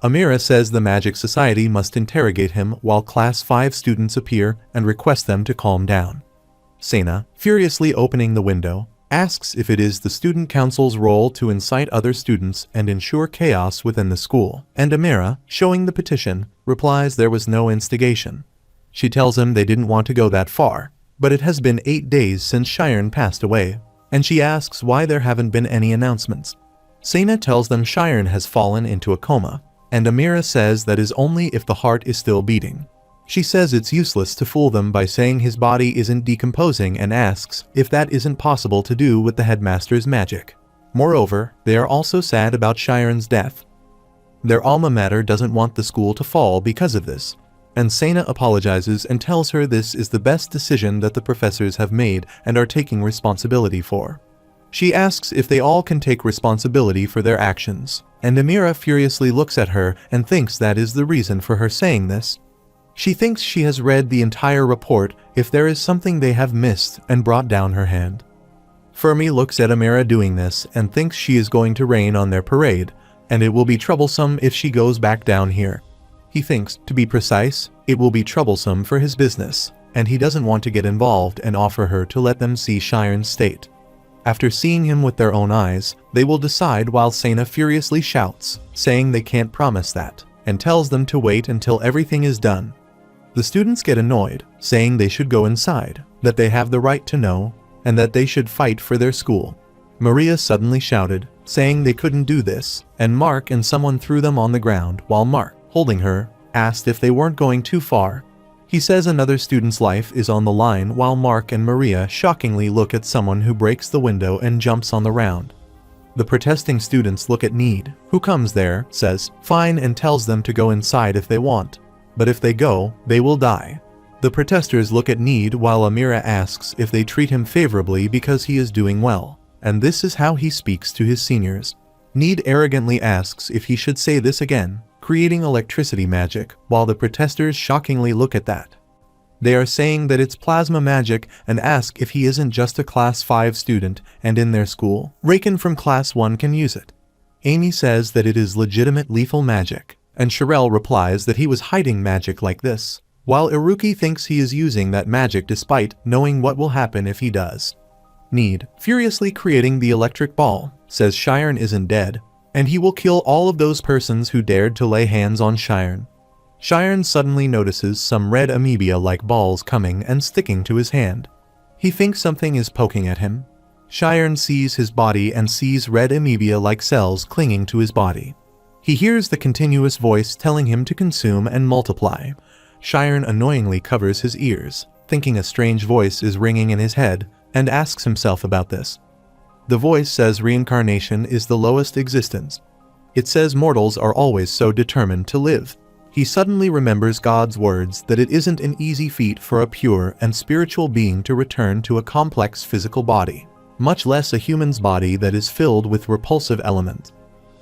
Amira says the Magic Society must interrogate him while Class 5 students appear and request them to calm down. Sena, furiously opening the window, asks if it is the student council's role to incite other students and ensure chaos within the school, and Amira, showing the petition, replies there was no instigation. She tells him they didn't want to go that far, but it has been 8 days since Shiren passed away, and she asks why there haven't been any announcements. Sena tells them Shiren has fallen into a coma, and Amira says that is only if the heart is still beating. She says it's useless to fool them by saying his body isn't decomposing and asks if that isn't possible to do with the headmaster's magic. Moreover, they are also sad about Shiren's death. Their alma mater doesn't want the school to fall because of this, and Sena apologizes and tells her this is the best decision that the professors have made and are taking responsibility for. She asks if they all can take responsibility for their actions, and Amira furiously looks at her and thinks that is the reason for her saying this. She thinks she has read the entire report if there is something they have missed and brought down her hand. Fermi looks at Amira doing this and thinks she is going to rain on their parade, and it will be troublesome if she goes back down here. He thinks, to be precise, it will be troublesome for his business, and he doesn't want to get involved and offer her to let them see Shiren's state. After seeing him with their own eyes, they will decide while Sena furiously shouts, saying they can't promise that, and tells them to wait until everything is done. The students get annoyed, saying they should go inside, that they have the right to know, and that they should fight for their school. Maria suddenly shouted, saying they couldn't do this, and Mark and someone threw them on the ground while Mark, holding her, asked if they weren't going too far. He says another student's life is on the line while Mark and Maria shockingly look at someone who breaks the window and jumps on the round. The protesting students look at Need, who comes there, says, fine, and tells them to go inside if they want. But if they go, they will die. The protesters look at Need while Amira asks if they treat him favorably because he is doing well, and this is how he speaks to his seniors. Need arrogantly asks if he should say this again, creating electricity magic, while the protesters shockingly look at that. They are saying that it's plasma magic and ask if he isn't just a Class 5 student and in their school. Raken from Class 1 can use it. Amy says that it is legitimate lethal magic, and Sherelle replies that he was hiding magic like this, while Iruki thinks he is using that magic despite knowing what will happen if he does. Need, furiously creating the electric ball, says Shiren isn't dead, and he will kill all of those persons who dared to lay hands on Shiren. Shiren suddenly notices some red amoeba-like balls coming and sticking to his hand. He thinks something is poking at him. Shiren sees his body and sees red amoeba-like cells clinging to his body. He hears the continuous voice telling him to consume and multiply. Shiren annoyingly covers his ears, thinking a strange voice is ringing in his head, and asks himself about this. The voice says reincarnation is the lowest existence. It says mortals are always so determined to live. He suddenly remembers God's words that it isn't an easy feat for a pure and spiritual being to return to a complex physical body, much less a human's body that is filled with repulsive elements.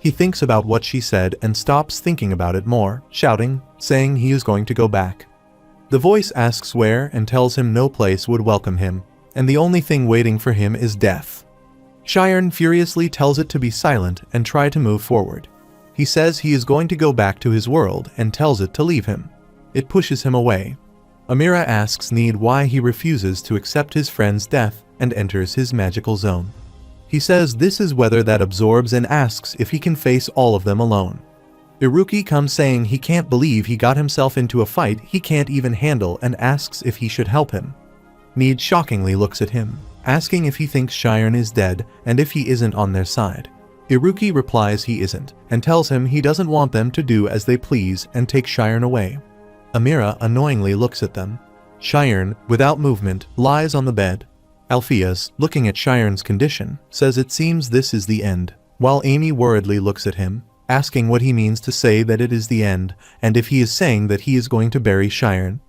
He thinks about what she said and stops thinking about it more, shouting, saying he is going to go back. The voice asks where and tells him no place would welcome him, and the only thing waiting for him is death. Shiren furiously tells it to be silent and try to move forward. He says he is going to go back to his world and tells it to leave him. It pushes him away. Amira asks Need why he refuses to accept his friend's death and enters his magical zone. He says this is whether that absorbs and asks if he can face all of them alone. Iruki comes saying he can't believe he got himself into a fight he can't even handle and asks if he should help him. Need shockingly looks at him, asking if he thinks Shiren is dead and if he isn't on their side. Iruki replies he isn't, and tells him he doesn't want them to do as they please and take Shiren away. Amira annoyingly looks at them. Shiren, without movement, lies on the bed. Alpheus, looking at Shiren's condition, says it seems this is the end, while Amy worriedly looks at him, asking what he means to say that it is the end, and if he is saying that he is going to bury Shiren.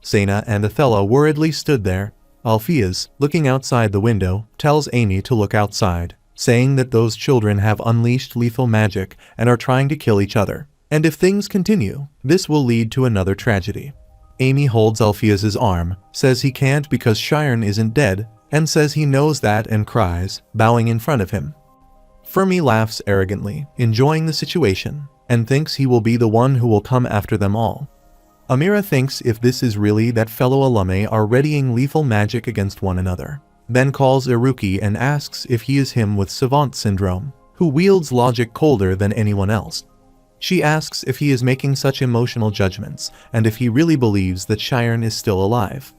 Sena and Othello worriedly stood there. Alpheus, looking outside the window, tells Amy to look outside, saying that those children have unleashed lethal magic and are trying to kill each other, and if things continue, this will lead to another tragedy. Amy holds Alpheus's arm, says he can't because Shiren isn't dead, and says he knows that and cries, bowing in front of him. Fermi laughs arrogantly, enjoying the situation, and thinks he will be the one who will come after them all. Amira thinks if this is really that fellow alumni are readying lethal magic against one another, then calls Iruki and asks if he is him with savant syndrome, who wields logic colder than anyone else. She asks if he is making such emotional judgments and if he really believes that Shiren is still alive.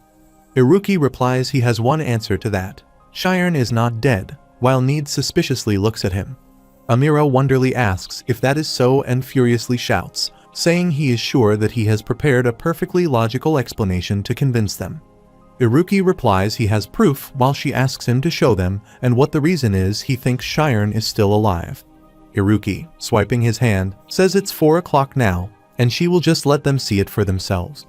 Iruki replies he has one answer to that. Shiren is not dead, while Need suspiciously looks at him. Amira wonderingly asks if that is so and furiously shouts, saying he is sure that he has prepared a perfectly logical explanation to convince them. Iruki replies he has proof while she asks him to show them and what the reason is he thinks Shiren is still alive. Iruki, swiping his hand, says it's 4 o'clock now, and she will just let them see it for themselves.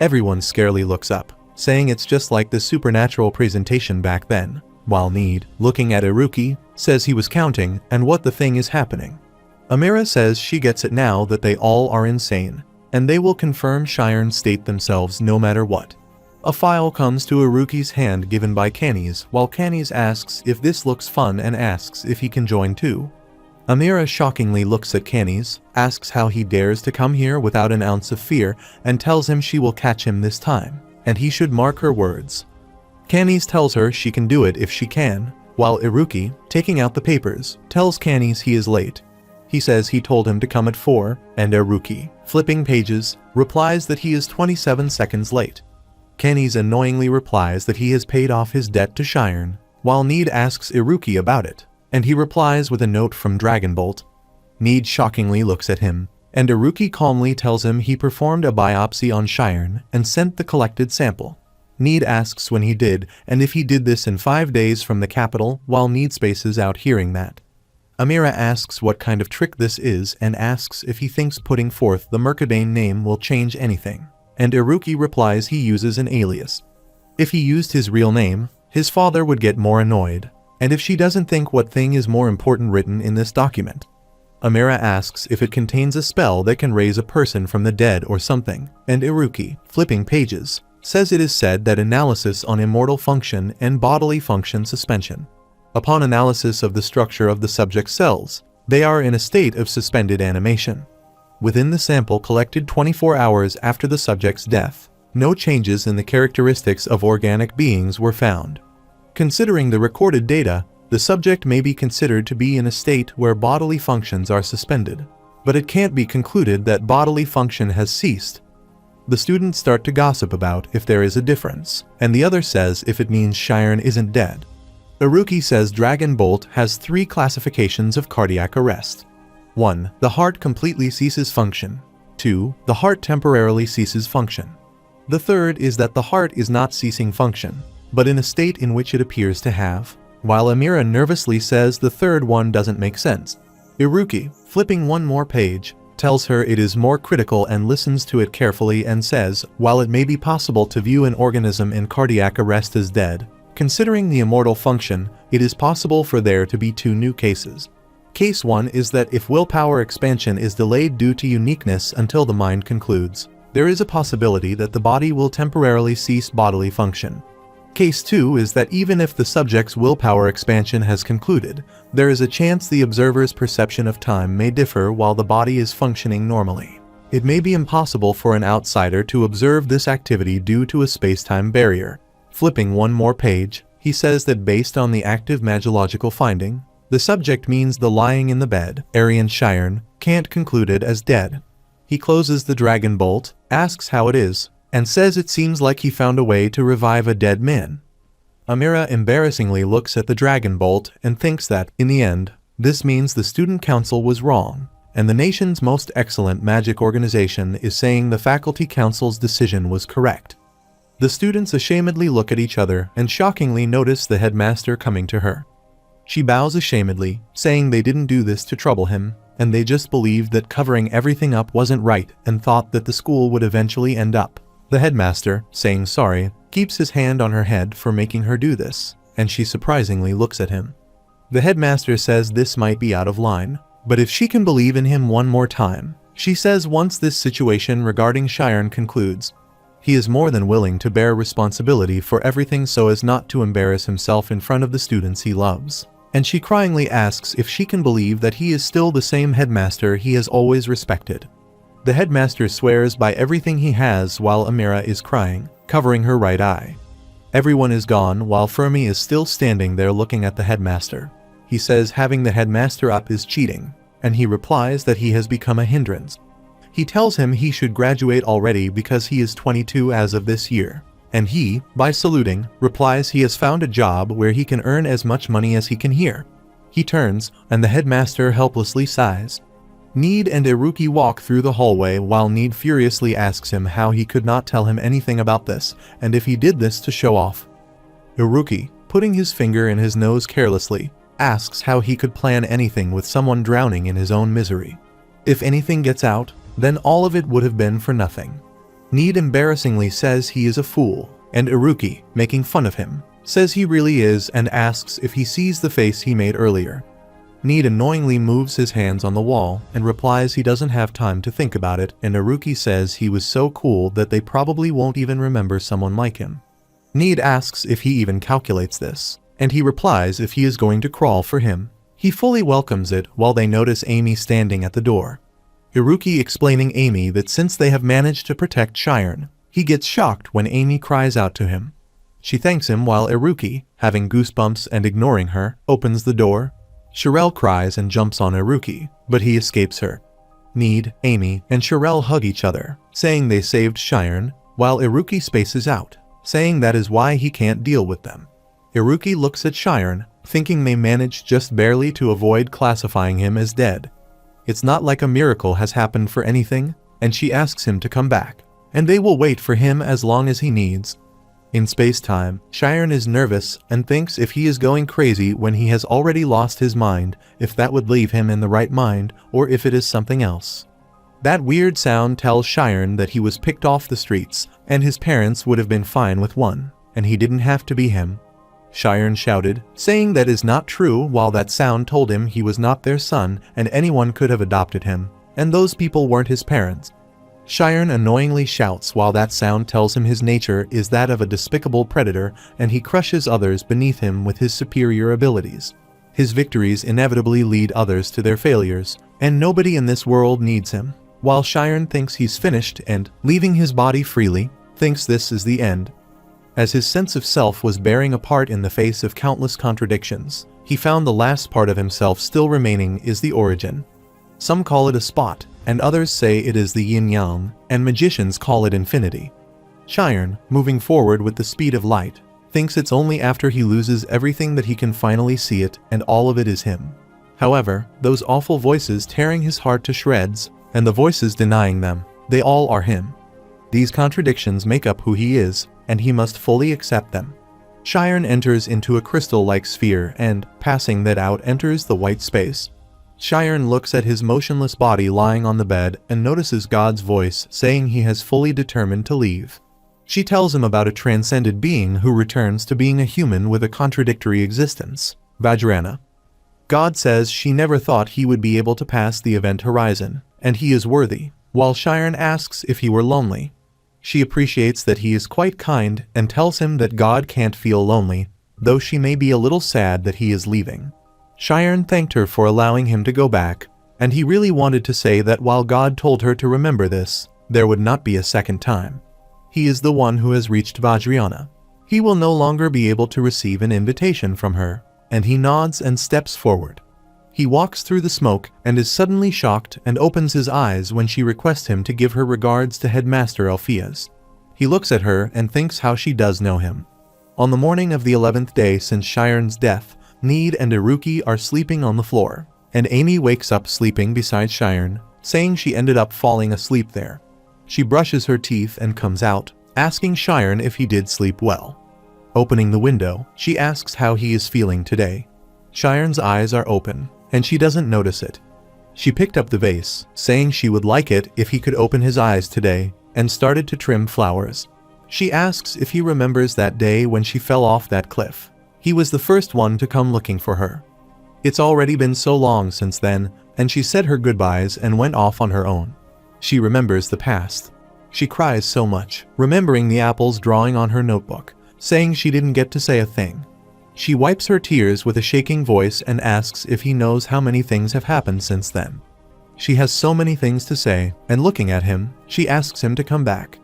Everyone scarcely looks up, saying it's just like the supernatural presentation back then, while Need, looking at Iruki, says he was counting and what the thing is happening. Amira says she gets it now that they all are insane, and they will confirm Shiren's state themselves no matter what. A file comes to Iruki's hand given by Canis, while Canis asks if this looks fun and asks if he can join too. Amira shockingly looks at Canis, asks how he dares to come here without an ounce of fear, and tells him she will catch him this time, and he should mark her words. Canis tells her she can do it if she can, while Iruki, taking out the papers, tells Canis he is late. He says he told him to come at 4, and Iruki, flipping pages, replies that he is 27 seconds late. Canis annoyingly replies that he has paid off his debt to Shiren, while Need asks Iruki about it, and he replies with a note from Dragonbolt. Need shockingly looks at him, and Iruki calmly tells him he performed a biopsy on Shiren and sent the collected sample. Need asks when he did, and if he did this in 5 days from the capital, while Need spaces out hearing that. Amira asks what kind of trick this is and asks if he thinks putting forth the Mercadane name will change anything, and Iruki replies he uses an alias. If he used his real name, his father would get more annoyed, and if she doesn't think what thing is more important written in this document. Amira asks if it contains a spell that can raise a person from the dead or something, and Iruki, flipping pages, says it is said that analysis on immortal function and bodily function suspension. Upon analysis of the structure of the subject's cells, they are in a state of suspended animation. Within the sample collected 24 hours after the subject's death, no changes in the characteristics of organic beings were found. Considering the recorded data, the subject may be considered to be in a state where bodily functions are suspended, but it can't be concluded that bodily function has ceased. The students start to gossip about if there is a difference, and the other says if it means Shiren isn't dead. Iruki says Dragonbolt has 3 classifications of cardiac arrest. 1. The heart completely ceases function. 2. The heart temporarily ceases function. The third is that the heart is not ceasing function, but in a state in which it appears to have, while Amira nervously says the third one doesn't make sense. Iruki, flipping one more page, tells her it is more critical and listens to it carefully and says, while it may be possible to view an organism in cardiac arrest as dead, considering the immortal function, it is possible for there to be 2 new cases. Case 1 is that if willpower expansion is delayed due to uniqueness until the mind concludes, there is a possibility that the body will temporarily cease bodily function. Case 2 is that even if the subject's willpower expansion has concluded, there is a chance the observer's perception of time may differ while the body is functioning normally. It may be impossible for an outsider to observe this activity due to a space-time barrier. Flipping one more page, he says that based on the active magiological finding, the subject means the lying in the bed, Aryan Shiren, can't concluded as dead. He closes the Dragonbolt, asks how it is, and says it seems like he found a way to revive a dead man. Amira embarrassingly looks at the Dragonbolt and thinks that, in the end, this means the student council was wrong, and the nation's most excellent magic organization is saying the faculty council's decision was correct. The students ashamedly look at each other and shockingly notice the headmaster coming to her. She bows ashamedly, saying they didn't do this to trouble him, and they just believed that covering everything up wasn't right and thought that the school would eventually end up. The headmaster, saying sorry, keeps his hand on her head for making her do this, and she surprisingly looks at him. The headmaster says this might be out of line, but if she can believe in him one more time, she says once this situation regarding Shiren concludes. He is more than willing to bear responsibility for everything so as not to embarrass himself in front of the students he loves. And she cryingly asks if she can believe that he is still the same headmaster he has always respected. The headmaster swears by everything he has while Amira is crying, covering her right eye. Everyone is gone while Fermi is still standing there looking at the headmaster. He says having the headmaster up is cheating, and he replies that he has become a hindrance. He tells him he should graduate already because he is 22 as of this year, and he, by saluting, replies he has found a job where he can earn as much money as he can hear. He turns, and the headmaster helplessly sighs. Need and Iruki walk through the hallway while Need furiously asks him how he could not tell him anything about this, and if he did this to show off. Iruki, putting his finger in his nose carelessly, asks how he could plan anything with someone drowning in his own misery. If anything gets out, then all of it would have been for nothing. Need embarrassingly says he is a fool, and Iruki, making fun of him, says he really is and asks if he sees the face he made earlier. Need annoyingly moves his hands on the wall and replies he doesn't have time to think about it, and Iruki says he was so cool that they probably won't even remember someone like him. Need asks if he even calculates this, and he replies if he is going to crawl for him. He fully welcomes it while they notice Amy standing at the door. Iruki explaining Amy that since they have managed to protect Shiren, he gets shocked when Amy cries out to him. She thanks him while Iruki, having goosebumps and ignoring her, opens the door. Shirelle cries and jumps on Iruki, but he escapes her. Need, Amy, and Shirelle hug each other, saying they saved Shiren, while Iruki spaces out, saying that is why he can't deal with them. Iruki looks at Shiren, thinking they managed just barely to avoid classifying him as dead. It's not like a miracle has happened for anything, and she asks him to come back, and they will wait for him as long as he needs. In space-time, Shiren is nervous and thinks if he is going crazy when he has already lost his mind, if that would leave him in the right mind, or if it is something else. That weird sound tells Shiren that he was picked off the streets, and his parents would have been fine with one, and he didn't have to be him. Shiren shouted, saying that is not true while that sound told him he was not their son and anyone could have adopted him, and those people weren't his parents. Shiren annoyingly shouts while that sound tells him his nature is that of a despicable predator and he crushes others beneath him with his superior abilities. His victories inevitably lead others to their failures, and nobody in this world needs him, while Shiren thinks he's finished and, leaving his body freely, thinks this is the end. As his sense of self was bearing a part in the face of countless contradictions, he found the last part of himself still remaining is the origin. Some call it a spot, and others say it is the yin-yang, and magicians call it infinity. Shiren, moving forward with the speed of light, thinks it's only after he loses everything that he can finally see it, and all of it is him. However, those awful voices tearing his heart to shreds, and the voices denying them, they all are him. These contradictions make up who he is, and he must fully accept them. Shiren enters into a crystal-like sphere and, passing that out, enters the white space. Shiren looks at his motionless body lying on the bed and notices God's voice saying he has fully determined to leave. She tells him about a transcended being who returns to being a human with a contradictory existence, Vajrayana. God says she never thought he would be able to pass the event horizon, and he is worthy, while Shiren asks if he were lonely. She appreciates that he is quite kind and tells him that God can't feel lonely, though she may be a little sad that he is leaving. Shiren thanked her for allowing him to go back, and he really wanted to say that while God told her to remember this, there would not be a second time. He is the one who has reached Vajrayana. He will no longer be able to receive an invitation from her, and he nods and steps forward. He walks through the smoke and is suddenly shocked and opens his eyes when she requests him to give her regards to Headmaster Alpheus. He looks at her and thinks how she does know him. On the morning of the 11th day since Shiren's death, Need and Iruki are sleeping on the floor, and Amy wakes up sleeping beside Shiren, saying she ended up falling asleep there. She brushes her teeth and comes out, asking Shiren if he did sleep well. Opening the window, she asks how he is feeling today. Shiren's eyes are open, and she doesn't notice it. She picked up the vase, saying she would like it if he could open his eyes today, and started to trim flowers. She asks if he remembers that day when she fell off that cliff. He was the first one to come looking for her. It's already been so long since then, and she said her goodbyes and went off on her own. She remembers the past. She cries so much, remembering the apple's drawing on her notebook, saying she didn't get to say a thing. She wipes her tears with a shaking voice and asks if he knows how many things have happened since then. She has so many things to say, and looking at him, she asks him to come back.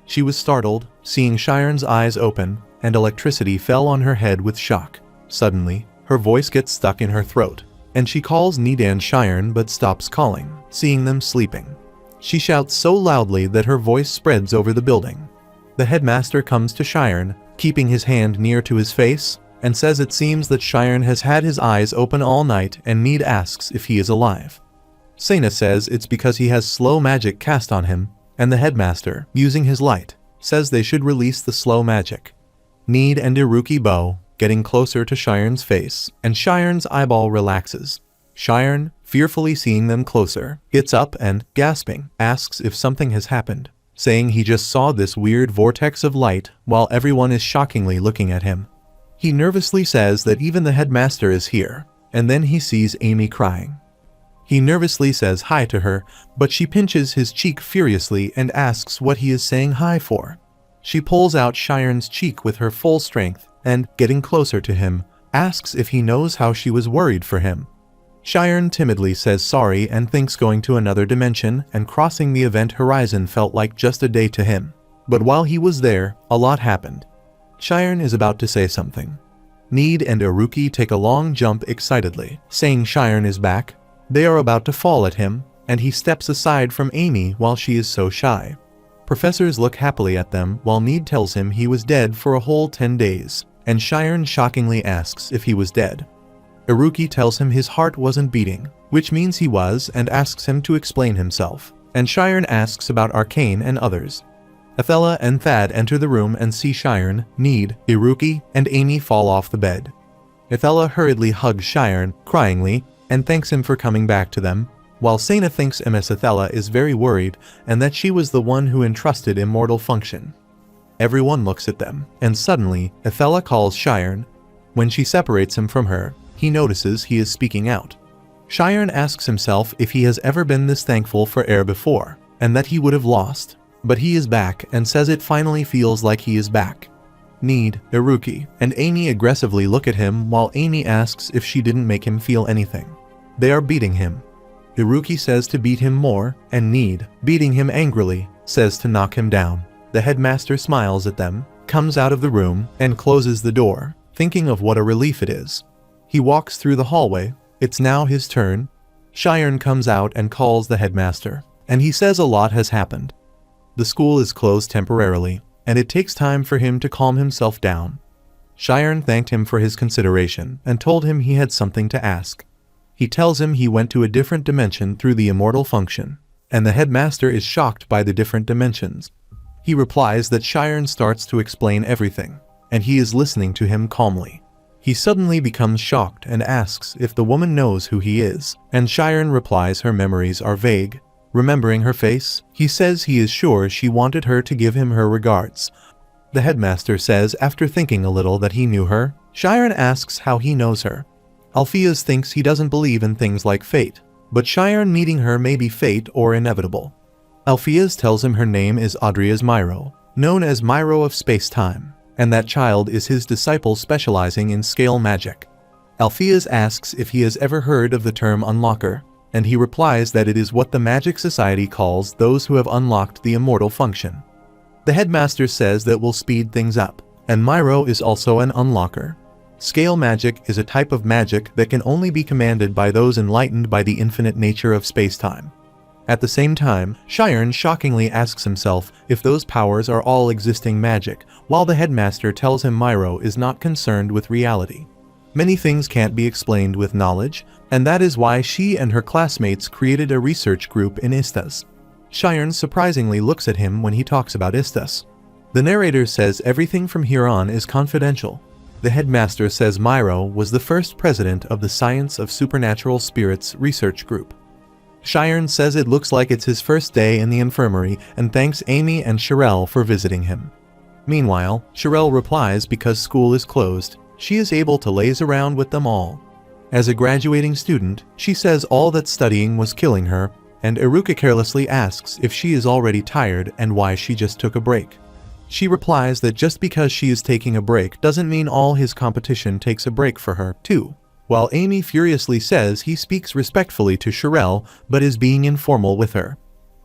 She was startled, seeing Shiren's eyes open, and electricity fell on her head with shock. Suddenly, her voice gets stuck in her throat, and she calls Need and Shiren but stops calling, seeing them sleeping. She shouts so loudly that her voice spreads over the building. The headmaster comes to Shiren, keeping his hand near to his face, and says it seems that Shiren has had his eyes open all night and Need asks if he is alive. Sena says it's because he has slow magic cast on him, and the headmaster, using his light, says they should release the slow magic. Need and Iruki bow, getting closer to Shiren's face, and Shiren's eyeball relaxes. Shiren, fearfully seeing them closer, gets up and, gasping, asks if something has happened, saying he just saw this weird vortex of light while everyone is shockingly looking at him. He nervously says that even the headmaster is here, and then he sees Amy crying. He nervously says hi to her, but she pinches his cheek furiously and asks what he is saying hi for. She pulls out Shiren's cheek with her full strength and, getting closer to him, asks if he knows how she was worried for him. Shiren timidly says sorry and thinks going to another dimension and crossing the event horizon felt like just a day to him. But while he was there, a lot happened. Shiren is about to say something. Need and Iruki take a long jump excitedly, saying Shiren is back. They are about to fall at him, and he steps aside from Amy while she is so shy. Professors look happily at them while Need tells him he was dead for a whole 10 days, and Shiren shockingly asks if he was dead. Iruki tells him his heart wasn't beating, which means he was, and asks him to explain himself, and Shiren asks about Arcane and others. Athela and Thad enter the room and see Shiren, Need, Iruki, and Amy fall off the bed. Athela hurriedly hugs Shiren, cryingly, and thanks him for coming back to them, while Sena thinks Ms. Athela is very worried and that she was the one who entrusted immortal function. Everyone looks at them, and suddenly, Athela calls Shiren. When she separates him from her, he notices he is speaking out. Shiren asks himself if he has ever been this thankful for air before, and that he would have lost, but he is back and says it finally feels like he is back. Need, Iruki, and Amy aggressively look at him while Amy asks if she didn't make him feel anything. They are beating him. Iruki says to beat him more, and Need, beating him angrily, says to knock him down. The headmaster smiles at them, comes out of the room, and closes the door, thinking of what a relief it is. He walks through the hallway. It's now his turn. Shiren comes out and calls the headmaster, and he says a lot has happened. The school is closed temporarily, and it takes time for him to calm himself down. Shiren thanked him for his consideration and told him he had something to ask. He tells him he went to a different dimension through the immortal function, and the headmaster is shocked by the different dimensions. He replies that Shiren starts to explain everything, and he is listening to him calmly. He suddenly becomes shocked and asks if the woman knows who he is, and Shiren replies her memories are vague. Remembering her face, he says he is sure she wanted her to give him her regards. The headmaster says after thinking a little that he knew her. Shiren asks how he knows her. Alpheus thinks he doesn't believe in things like fate, but Shiren meeting her may be fate or inevitable. Alpheus tells him her name is Adria's Myro, known as Myro of space-time, and that child is his disciple specializing in scale magic. Alpheus asks if he has ever heard of the term unlocker, and he replies that it is what the Magic Society calls those who have unlocked the immortal function. The headmaster says that will speed things up, and Myro is also an unlocker. Scale magic is a type of magic that can only be commanded by those enlightened by the infinite nature of space-time. At the same time, Shiren shockingly asks himself if those powers are all existing magic, while the headmaster tells him Myro is not concerned with reality. Many things can't be explained with knowledge, and that is why she and her classmates created a research group in Istas. Shiren surprisingly looks at him when he talks about Istas. The narrator says everything from here on is confidential. The headmaster says Myro was the first president of the Science of Supernatural Spirits research group. Shiren says it looks like it's his first day in the infirmary and thanks Amy and Sherelle for visiting him. Meanwhile, Sherelle replies because school is closed, she is able to laze around with them all. As a graduating student, she says all that studying was killing her, and Iruka carelessly asks if she is already tired and why she just took a break. She replies that just because she is taking a break doesn't mean all his competition takes a break for her, too. While Amy furiously says he speaks respectfully to Sherelle but is being informal with her.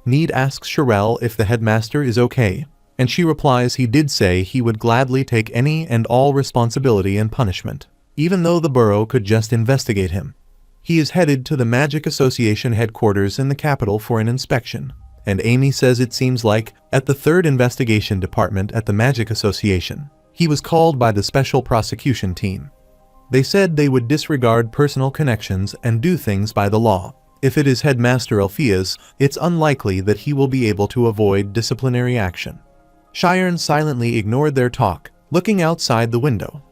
Need asks Sherelle if the headmaster is okay, and she replies he did say he would gladly take any and all responsibility and punishment, even though the borough could just investigate him. He is headed to the Magic Association headquarters in the capital for an inspection, and Amy says it seems like, at the 3rd Investigation Department at the Magic Association, he was called by the Special Prosecution Team. They said they would disregard personal connections and do things by the law. If it is Headmaster Alpheus, it's unlikely that he will be able to avoid disciplinary action. Cheyenne silently ignored their talk, looking outside the window.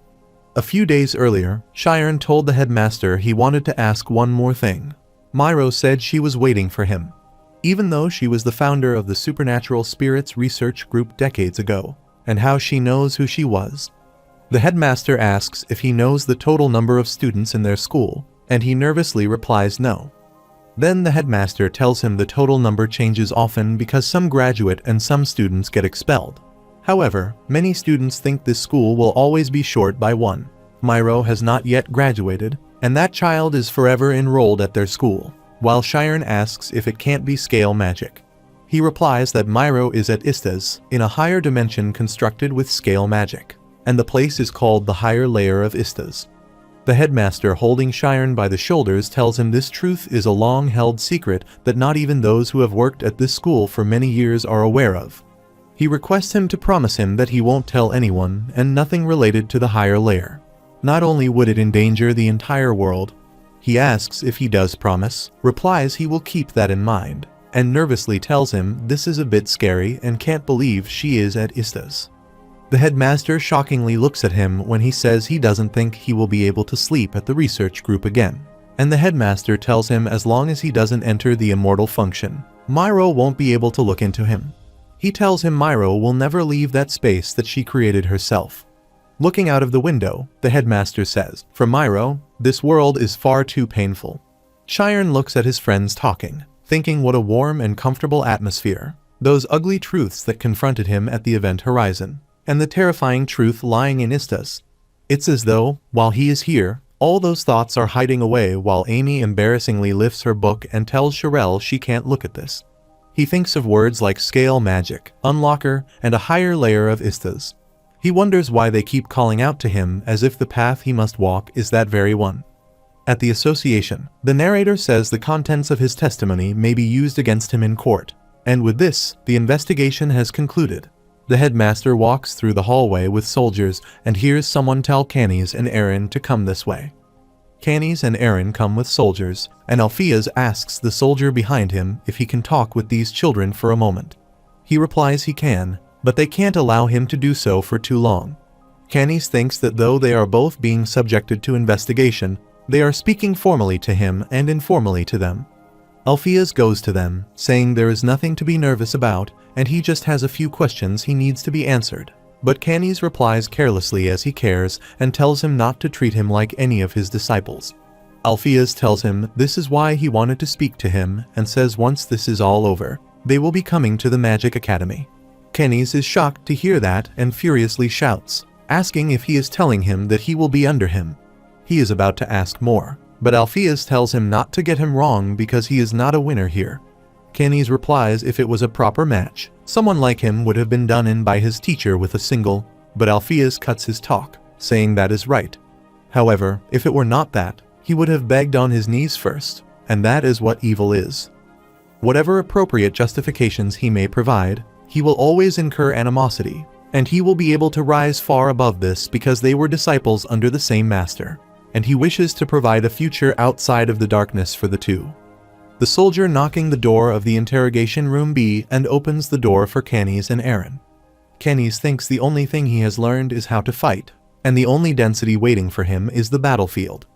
A few days earlier, Cheyenne told the headmaster he wanted to ask one more thing. Myro said she was waiting for him, even though she was the founder of the Supernatural Spirits Research Group decades ago, and how she knows who she was. The headmaster asks if he knows the total number of students in their school, and he nervously replies no. Then the headmaster tells him the total number changes often because some graduate and some students get expelled. However, many students think this school will always be short by one. Myro has not yet graduated, and that child is forever enrolled at their school, while Cheyenne asks if it can't be scale magic. He replies that Myro is at Istas, in a higher dimension constructed with scale magic, and the place is called the higher layer of Istas. The headmaster, holding Cheyenne by the shoulders, tells him this truth is a long-held secret that not even those who have worked at this school for many years are aware of. He requests him to promise him that he won't tell anyone and nothing related to the higher layer. Not only would it endanger the entire world, he asks if he does promise, replies he will keep that in mind, and nervously tells him this is a bit scary and can't believe she is at Istas. The headmaster shockingly looks at him when he says he doesn't think he will be able to sleep at the research group again, and the headmaster tells him as long as he doesn't enter the immortal function, Myro won't be able to look into him. He tells him Myro will never leave that space that she created herself. Looking out of the window, the headmaster says, "For Myro, this world is far too painful." Cheyenne looks at his friends talking, thinking what a warm and comfortable atmosphere. Those ugly truths that confronted him at the event horizon, and the terrifying truth lying in Istas. It's as though, while he is here, all those thoughts are hiding away while Amy embarrassingly lifts her book and tells Sherelle she can't look at this. He thinks of words like scale magic, unlocker, and a higher layer of Istas. He wonders why they keep calling out to him as if the path he must walk is that very one. At the association, the narrator says the contents of his testimony may be used against him in court, and with this, the investigation has concluded. The headmaster walks through the hallway with soldiers and hears someone tell Canis and Aaron to come this way. Canis and Aaron come with soldiers, and Alpheus asks the soldier behind him if he can talk with these children for a moment. He replies he can, but they can't allow him to do so for too long. Canis thinks that though they are both being subjected to investigation, they are speaking formally to him and informally to them. Alpheus goes to them, saying there is nothing to be nervous about, and he just has a few questions he needs to be answered. But Canis replies carelessly as he cares and tells him not to treat him like any of his disciples. Alpheus tells him this is why he wanted to speak to him and says once this is all over, they will be coming to the Magic Academy. Canis is shocked to hear that and furiously shouts, asking if he is telling him that he will be under him. He is about to ask more, but Alpheus tells him not to get him wrong because he is not a winner here. Canis replies if it was a proper match, someone like him would have been done in by his teacher with a single, but Alpheus cuts his talk, saying that is right. However, if it were not that, he would have begged on his knees first, and that is what evil is. Whatever appropriate justifications he may provide, he will always incur animosity, and he will be able to rise far above this because they were disciples under the same master, and he wishes to provide a future outside of the darkness for the two. The soldier knocking the door of the interrogation room B and opens the door for Canis and Aaron. Canis thinks the only thing he has learned is how to fight, and the only density waiting for him is the battlefield.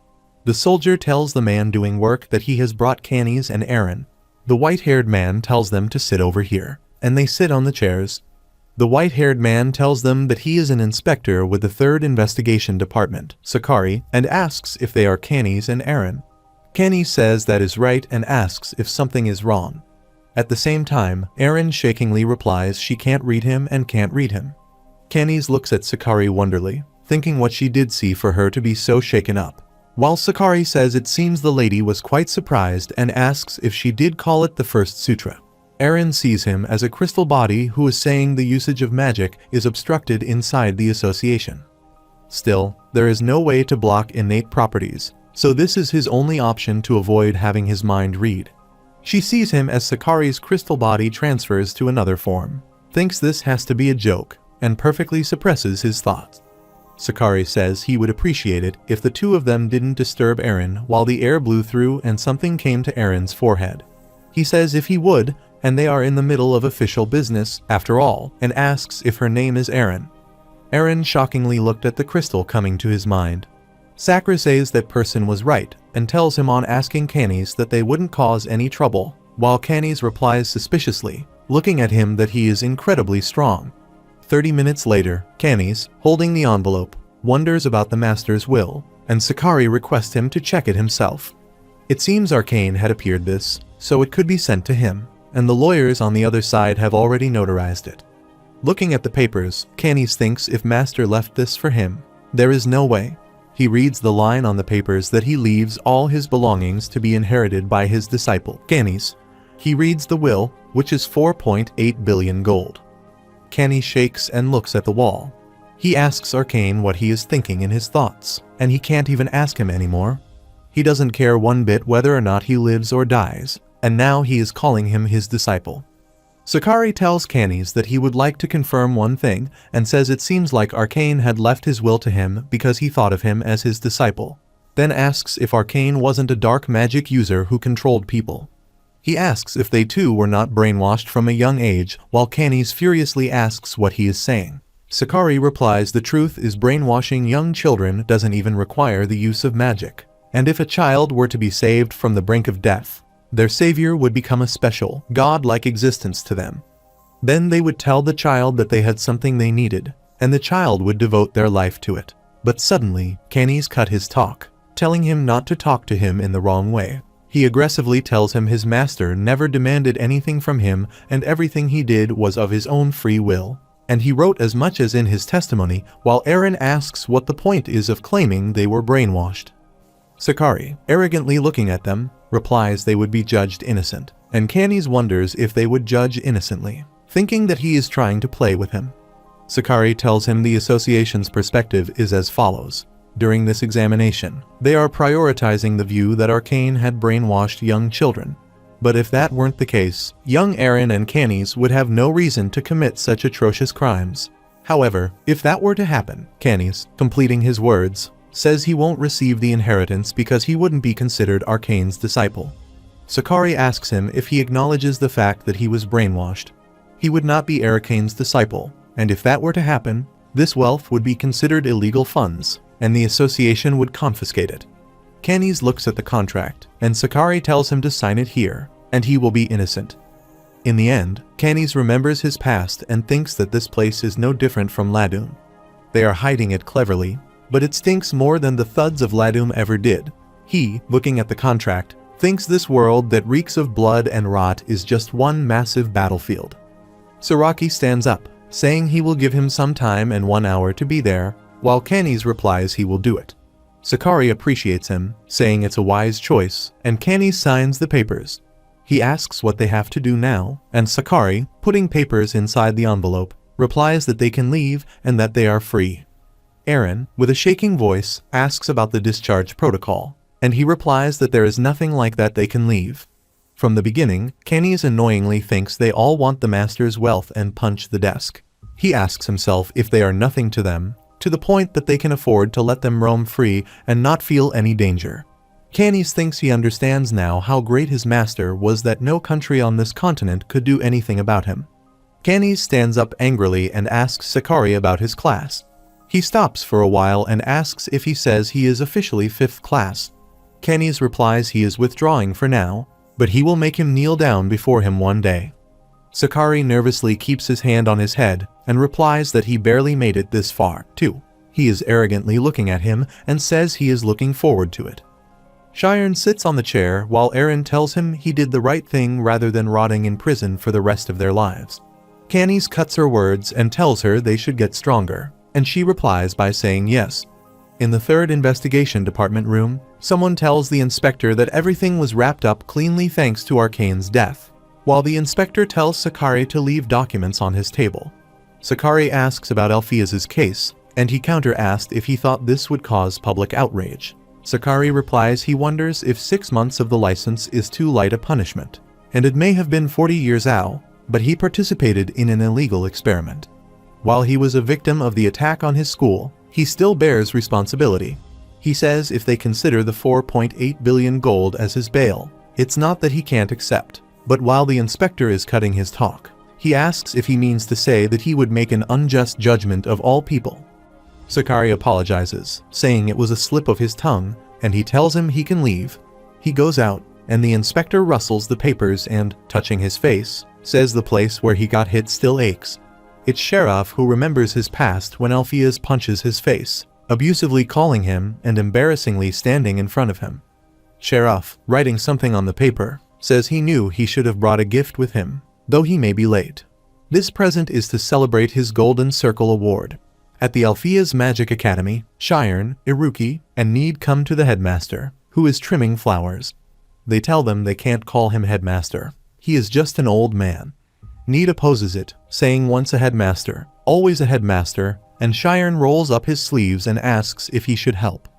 The soldier tells the man doing work that he has brought Canis and Aaron. The white-haired man tells them to sit over here, and they sit on the chairs. The white-haired man tells them that he is an inspector with the 3rd Investigation Department, Sakari, and asks if they are Canis and Aaron. Kenny says that is right and asks if something is wrong. At the same time, Erin shakingly replies she can't read him and can't read him. Kenny looks at Sakari wonderingly, thinking what she did see for her to be so shaken up. While Sakari says it seems the lady was quite surprised and asks if she did call it the first sutra. Erin sees him as a crystal body who is saying the usage of magic is obstructed inside the association. Still, there is no way to block innate properties, so this is his only option to avoid having his mind read. She sees him as Sakari's crystal body transfers to another form, thinks this has to be a joke, and perfectly suppresses his thoughts. Sakari says he would appreciate it if the two of them didn't disturb Erin while the air blew through and something came to Erin's forehead. He says if he would, and they are in the middle of official business, after all, and asks if her name is Erin. Erin shockingly looked at the crystal coming to his mind. Sakura says that person was right, and tells him on asking Canis that they wouldn't cause any trouble, while Canis replies suspiciously, looking at him that he is incredibly strong. 30 minutes later, Canis, holding the envelope, wonders about the master's will, and Sakari requests him to check it himself. It seems Arcane had appeared this, so it could be sent to him, and the lawyers on the other side have already notarized it. Looking at the papers, Canis thinks if Master left this for him, there is no way. He reads the line on the papers that he leaves all his belongings to be inherited by his disciple, Canis. He reads the will, which is 4.8 billion gold. Canis shakes and looks at the wall. He asks Arcane what he is thinking in his thoughts, and he can't even ask him anymore. He doesn't care one bit whether or not he lives or dies, and now he is calling him his disciple. Sakari tells Canis that he would like to confirm one thing and says it seems like Arcane had left his will to him because he thought of him as his disciple. Then asks if Arcane wasn't a dark magic user who controlled people. He asks if they too were not brainwashed from a young age, while Canis furiously asks what he is saying. Sakari replies the truth is brainwashing young children doesn't even require the use of magic, and if a child were to be saved from the brink of death, their savior would become a special, god-like existence to them. Then they would tell the child that they had something they needed, and the child would devote their life to it. But suddenly, Canis cut his talk, telling him not to talk to him in the wrong way. He aggressively tells him his master never demanded anything from him and everything he did was of his own free will. And he wrote as much as in his testimony, while Erin asks what the point is of claiming they were brainwashed. Sakari, arrogantly looking at them, replies they would be judged innocent, and Canis wonders if they would judge innocently, thinking that he is trying to play with him. Sakari tells him the association's perspective is as follows. During this examination, they are prioritizing the view that Arcane had brainwashed young children. But if that weren't the case, young Erin and Canis would have no reason to commit such atrocious crimes. However, if that were to happen, Canis, completing his words, says he won't receive the inheritance because he wouldn't be considered Arcane's disciple. Sakari asks him if he acknowledges the fact that he was brainwashed. He would not be Arcane's disciple, and if that were to happen, this wealth would be considered illegal funds, and the association would confiscate it. Canis looks at the contract, and Sakari tells him to sign it here, and he will be innocent. In the end, Canis remembers his past and thinks that this place is no different from Ladun. They are hiding it cleverly, but it stinks more than the thuds of Ladum ever did. He, looking at the contract, thinks this world that reeks of blood and rot is just one massive battlefield. Saraki stands up, saying he will give him some time and 1 hour to be there, while Canis replies he will do it. Sakari appreciates him, saying it's a wise choice, and Canis signs the papers. He asks what they have to do now, and Sakari, putting papers inside the envelope, replies that they can leave and that they are free. Erin, with a shaking voice, asks about the discharge protocol, and he replies that there is nothing like that they can leave. From the beginning, Canis annoyingly thinks they all want the master's wealth and punch the desk. He asks himself if they are nothing to them, to the point that they can afford to let them roam free and not feel any danger. Canis thinks he understands now how great his master was that no country on this continent could do anything about him. Canis stands up angrily and asks Sakari about his class. He stops for a while and asks if he says he is officially 5th class. Canis replies he is withdrawing for now, but he will make him kneel down before him one day. Sakari nervously keeps his hand on his head and replies that he barely made it this far, too. He is arrogantly looking at him and says he is looking forward to it. Sharon sits on the chair while Aaron tells him he did the right thing rather than rotting in prison for the rest of their lives. Candice cuts her words and tells her they should get stronger, and she replies by saying yes. In the third investigation department room, someone tells the inspector that everything was wrapped up cleanly thanks to Arcane's death, while the inspector tells Sakari to leave documents on his table. Sakari asks about Alpheus's case, and he counter-asked if he thought this would cause public outrage. Sakari replies he wonders if 6 months of the license is too light a punishment, and it may have been 40 years out, but he participated in an illegal experiment. While he was a victim of the attack on his school, he still bears responsibility. He says if they consider the 4.8 billion gold as his bail, it's not that he can't accept. But while the inspector is cutting his talk, he asks if he means to say that he would make an unjust judgment of all people. Sakari apologizes, saying it was a slip of his tongue, and he tells him he can leave. He goes out, and the inspector rustles the papers and, touching his face, says the place where he got hit still aches. It's Sheriff who remembers his past when Alpheus punches his face, abusively calling him and embarrassingly standing in front of him. Sheriff, writing something on the paper, says he knew he should have brought a gift with him, though he may be late. This present is to celebrate his Golden Circle Award. At the Alpheus Magic Academy, Shiren, Iruki, and Need come to the headmaster, who is trimming flowers. They tell them they can't call him headmaster. He is just an old man. Need opposes it, saying once a headmaster, always a headmaster, and Shiren rolls up his sleeves and asks if he should help.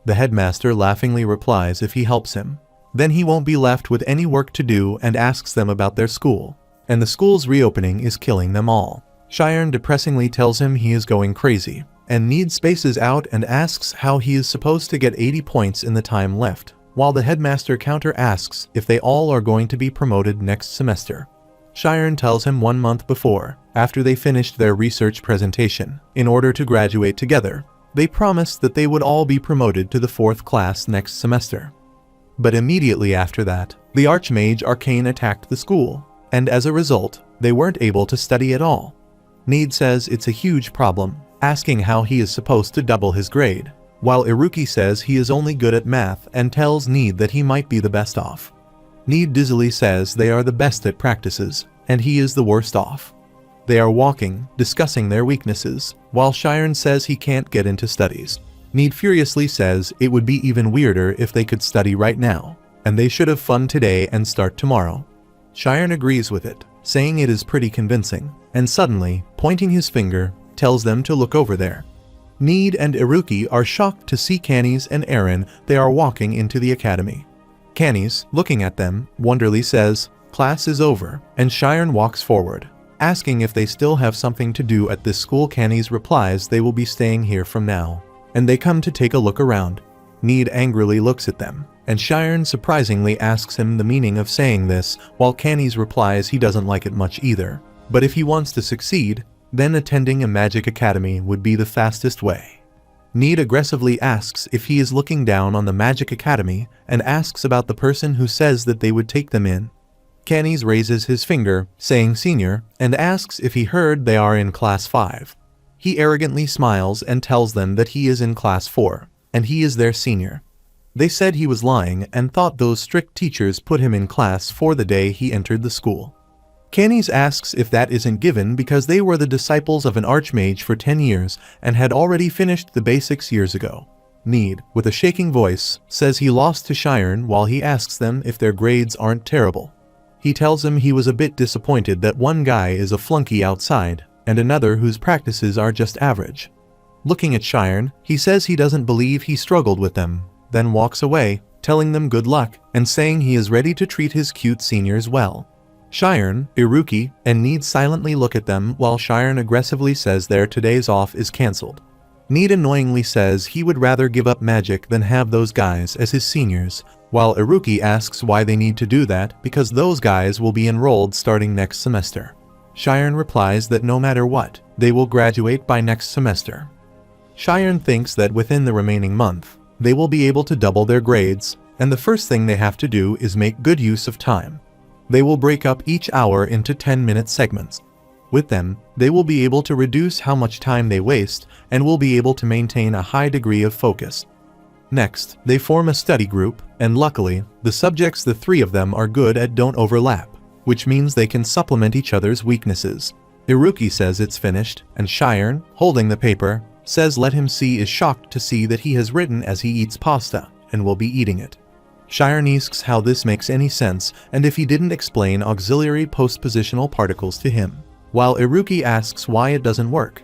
The headmaster laughingly replies if he helps him, then he won't be left with any work to do and asks them about their school, and the school's reopening is killing them all. Shiren depressingly tells him he is going crazy, and Need spaces out and asks how he is supposed to get 80 points in the time left, while the headmaster counter-asks if they all are going to be promoted next semester. Shiren tells him 1 month before, after they finished their research presentation, in order to graduate together, they promised that they would all be promoted to the 4th class next semester. But immediately after that, the Archmage Arcane attacked the school, and as a result, they weren't able to study at all. Need says it's a huge problem, asking how he is supposed to double his grade, while Iruki says he is only good at math and tells Need that he might be the best off. Need dizzily says they are the best at practices, and he is the worst off. They are walking, discussing their weaknesses, while Shiren says he can't get into studies. Need furiously says it would be even weirder if they could study right now, and they should have fun today and start tomorrow. Shiren agrees with it, saying it is pretty convincing, and suddenly, pointing his finger, tells them to look over there. Need and Iruki are shocked to see Candice and Aaron. They are walking into the academy. Candice, looking at them, wonderingly says, "Class is over," and Shiren walks forward, asking if they still have something to do at this school. Candice replies they will be staying here from now, and they come to take a look around. Need angrily looks at them, and Shiren surprisingly asks him the meaning of saying this, while Candice replies he doesn't like it much either, but if he wants to succeed, then attending a magic academy would be the fastest way. Need aggressively asks if he is looking down on the magic academy and asks about the person who says that they would take them in. Candice raises his finger, saying senior, and asks if he heard they are in class 5. He arrogantly smiles and tells them that he is in class 4, and he is their senior. They said he was lying and thought those strict teachers put him in class 4 the day he entered the school. Candice asks if that isn't given because they were the disciples of an archmage for 10 years and had already finished the basics years ago. Need, with a shaking voice, says he lost to Shiren while he asks them if their grades aren't terrible. He tells him he was a bit disappointed that one guy is a flunky outside, and another whose practices are just average. Looking at Shiren, he says he doesn't believe he struggled with them, then walks away, telling them good luck, and saying he is ready to treat his cute seniors well. Shiren, Iruki, and Need silently look at them while Shiren aggressively says their today's off is cancelled. Need annoyingly says he would rather give up magic than have those guys as his seniors, while Iruki asks why they need to do that because those guys will be enrolled starting next semester. Shiren replies that no matter what, they will graduate by next semester. Shiren thinks that within the remaining month, they will be able to double their grades, and the first thing they have to do is make good use of time. They will break up each hour into 10-minute segments. With them, they will be able to reduce how much time they waste and will be able to maintain a high degree of focus. Next, they form a study group, and luckily, the subjects the three of them are good at don't overlap, which means they can supplement each other's weaknesses. Iruki says it's finished, and Shiren, holding the paper, says let him see is shocked to see that he has written as he eats pasta, and will be eating it. Shiren asks how this makes any sense and if he didn't explain auxiliary postpositional particles to him, while Iruki asks why it doesn't work.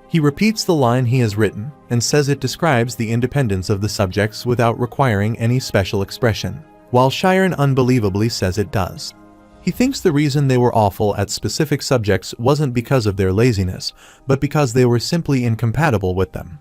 He repeats the line he has written and says it describes the independence of the subjects without requiring any special expression, while Shiren unbelievably says it does. He thinks the reason they were awful at specific subjects wasn't because of their laziness, but because they were simply incompatible with them.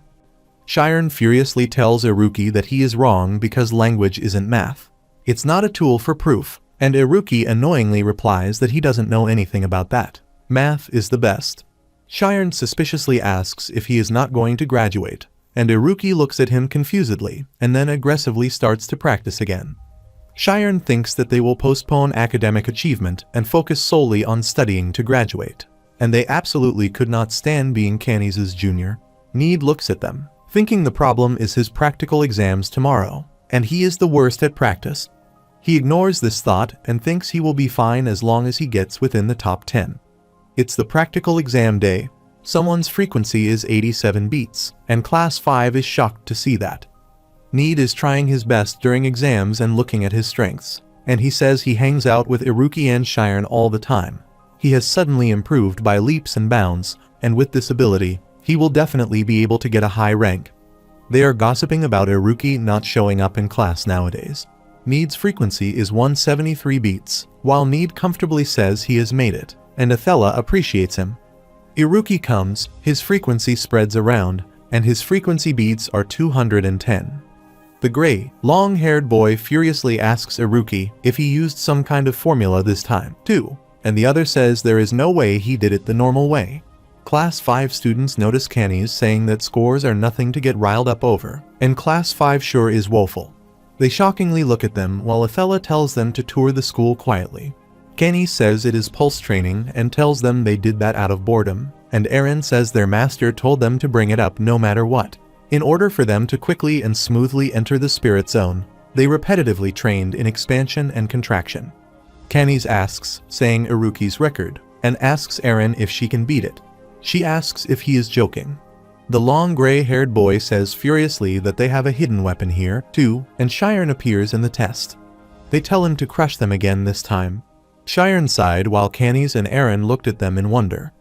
Shiren furiously tells Iruki that he is wrong because language isn't math. It's not a tool for proof, and Iruki annoyingly replies that he doesn't know anything about that. Math is the best. Shiren suspiciously asks if he is not going to graduate, and Iruki looks at him confusedly and then aggressively starts to practice again. Shiren thinks that they will postpone academic achievement and focus solely on studying to graduate, and they absolutely could not stand being Canis' junior. Need looks at them, thinking the problem is his practical exams tomorrow, and he is the worst at practice. He ignores this thought and thinks he will be fine as long as he gets within the top 10. It's the practical exam day. Someone's frequency is 87 beats, and class 5 is shocked to see that. Need is trying his best during exams and looking at his strengths, and he says he hangs out with Iruki and Shiren all the time. He has suddenly improved by leaps and bounds, and with this ability, he will definitely be able to get a high rank. They are gossiping about Iruki not showing up in class nowadays. Need's frequency is 173 beats, while Need comfortably says he has made it, and Athela appreciates him. Iruki comes, his frequency spreads around, and his frequency beats are 210. The gray, long-haired boy furiously asks Iruki if he used some kind of formula this time, too, and the other says there is no way he did it the normal way. Class 5 students notice Canis saying that scores are nothing to get riled up over, and Class 5 sure is woeful. They shockingly look at them while Athela tells them to tour the school quietly. Canis says it is pulse training and tells them they did that out of boredom, and Eren says their master told them to bring it up no matter what. In order for them to quickly and smoothly enter the spirit zone, they repetitively trained in expansion and contraction. Canis asks, saying Iruki's record, and asks Eren if she can beat it. She asks if he is joking. The long gray-haired boy says furiously that they have a hidden weapon here, too, and Shiren appears in the test. They tell him to crush them again this time. Shiren sighed while Canis and Eren looked at them in wonder.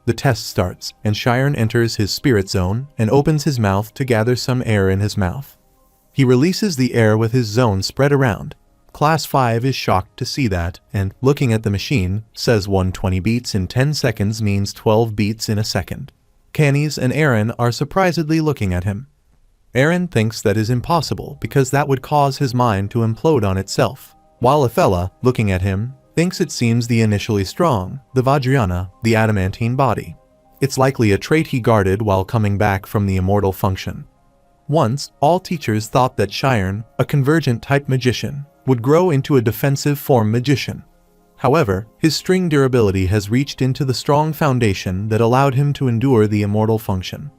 The test starts, and Shiren enters his spirit zone and opens his mouth to gather some air in his mouth. He releases the air with his zone spread around. Class 5 is shocked to see that, and, looking at the machine, says 120 beats in 10 seconds means 12 beats in a second. Canis and Eren are surprisedly looking at him. Eren thinks that is impossible because that would cause his mind to implode on itself, while Athela, looking at him, thinks it seems the initially strong, the Vajrayana, the adamantine body. It's likely a trait he guarded while coming back from the immortal function. Once, all teachers thought that Shiren, a convergent-type magician, would grow into a defensive form magician. However, his string durability has reached into the strong foundation that allowed him to endure the immortal function.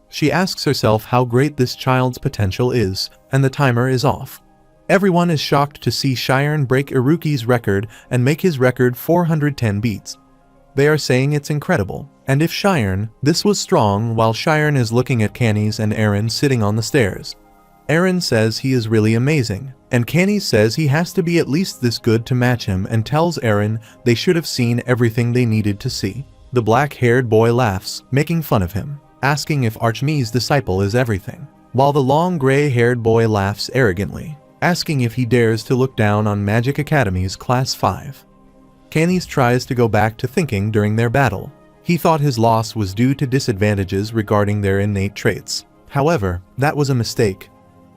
She asks herself how great this child's potential is, and the timer is off. Everyone is shocked to see Shiren break Iruki's record and make his record 410 beats. They are saying it's incredible, and if Shiren, this was strong while Shiren is looking at Canis and Eren sitting on the stairs. Eren says he is really amazing, and Canis says he has to be at least this good to match him and tells Eren they should have seen everything they needed to see. The black-haired boy laughs, making fun of him, asking if Archme's disciple is everything, while the long gray-haired boy laughs arrogantly, asking if he dares to look down on Magic Academy's Class 5. Canis tries to go back to thinking during their battle. He thought his loss was due to disadvantages regarding their innate traits. However, that was a mistake.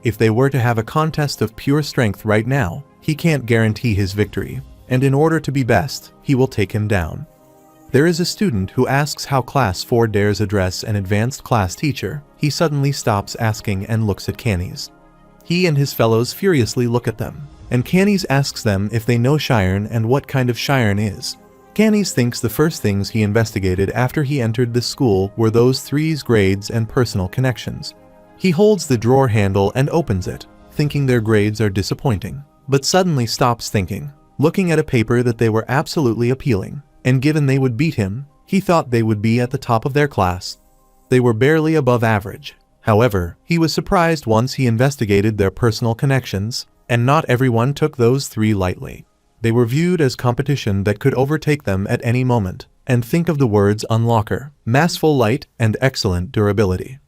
If they were to have a contest of pure strength right now, he can't guarantee his victory, and in order to be best, he will take him down. There is a student who asks how Class 4 dares address an advanced class teacher. He suddenly stops asking and looks at Canis. He and his fellows furiously look at them, and Canis asks them if they know Shiren and what kind of Shiren is. Canis thinks the first things he investigated after he entered the school were those three's grades and personal connections. He holds the drawer handle and opens it, thinking their grades are disappointing, but suddenly stops thinking, looking at a paper that they were absolutely appealing, and given they would beat him, he thought they would be at the top of their class. They were barely above average. However, he was surprised once he investigated their personal connections, and not everyone took those three lightly. They were viewed as competition that could overtake them at any moment, and think of the words unlocker, massful light, and excellent durability.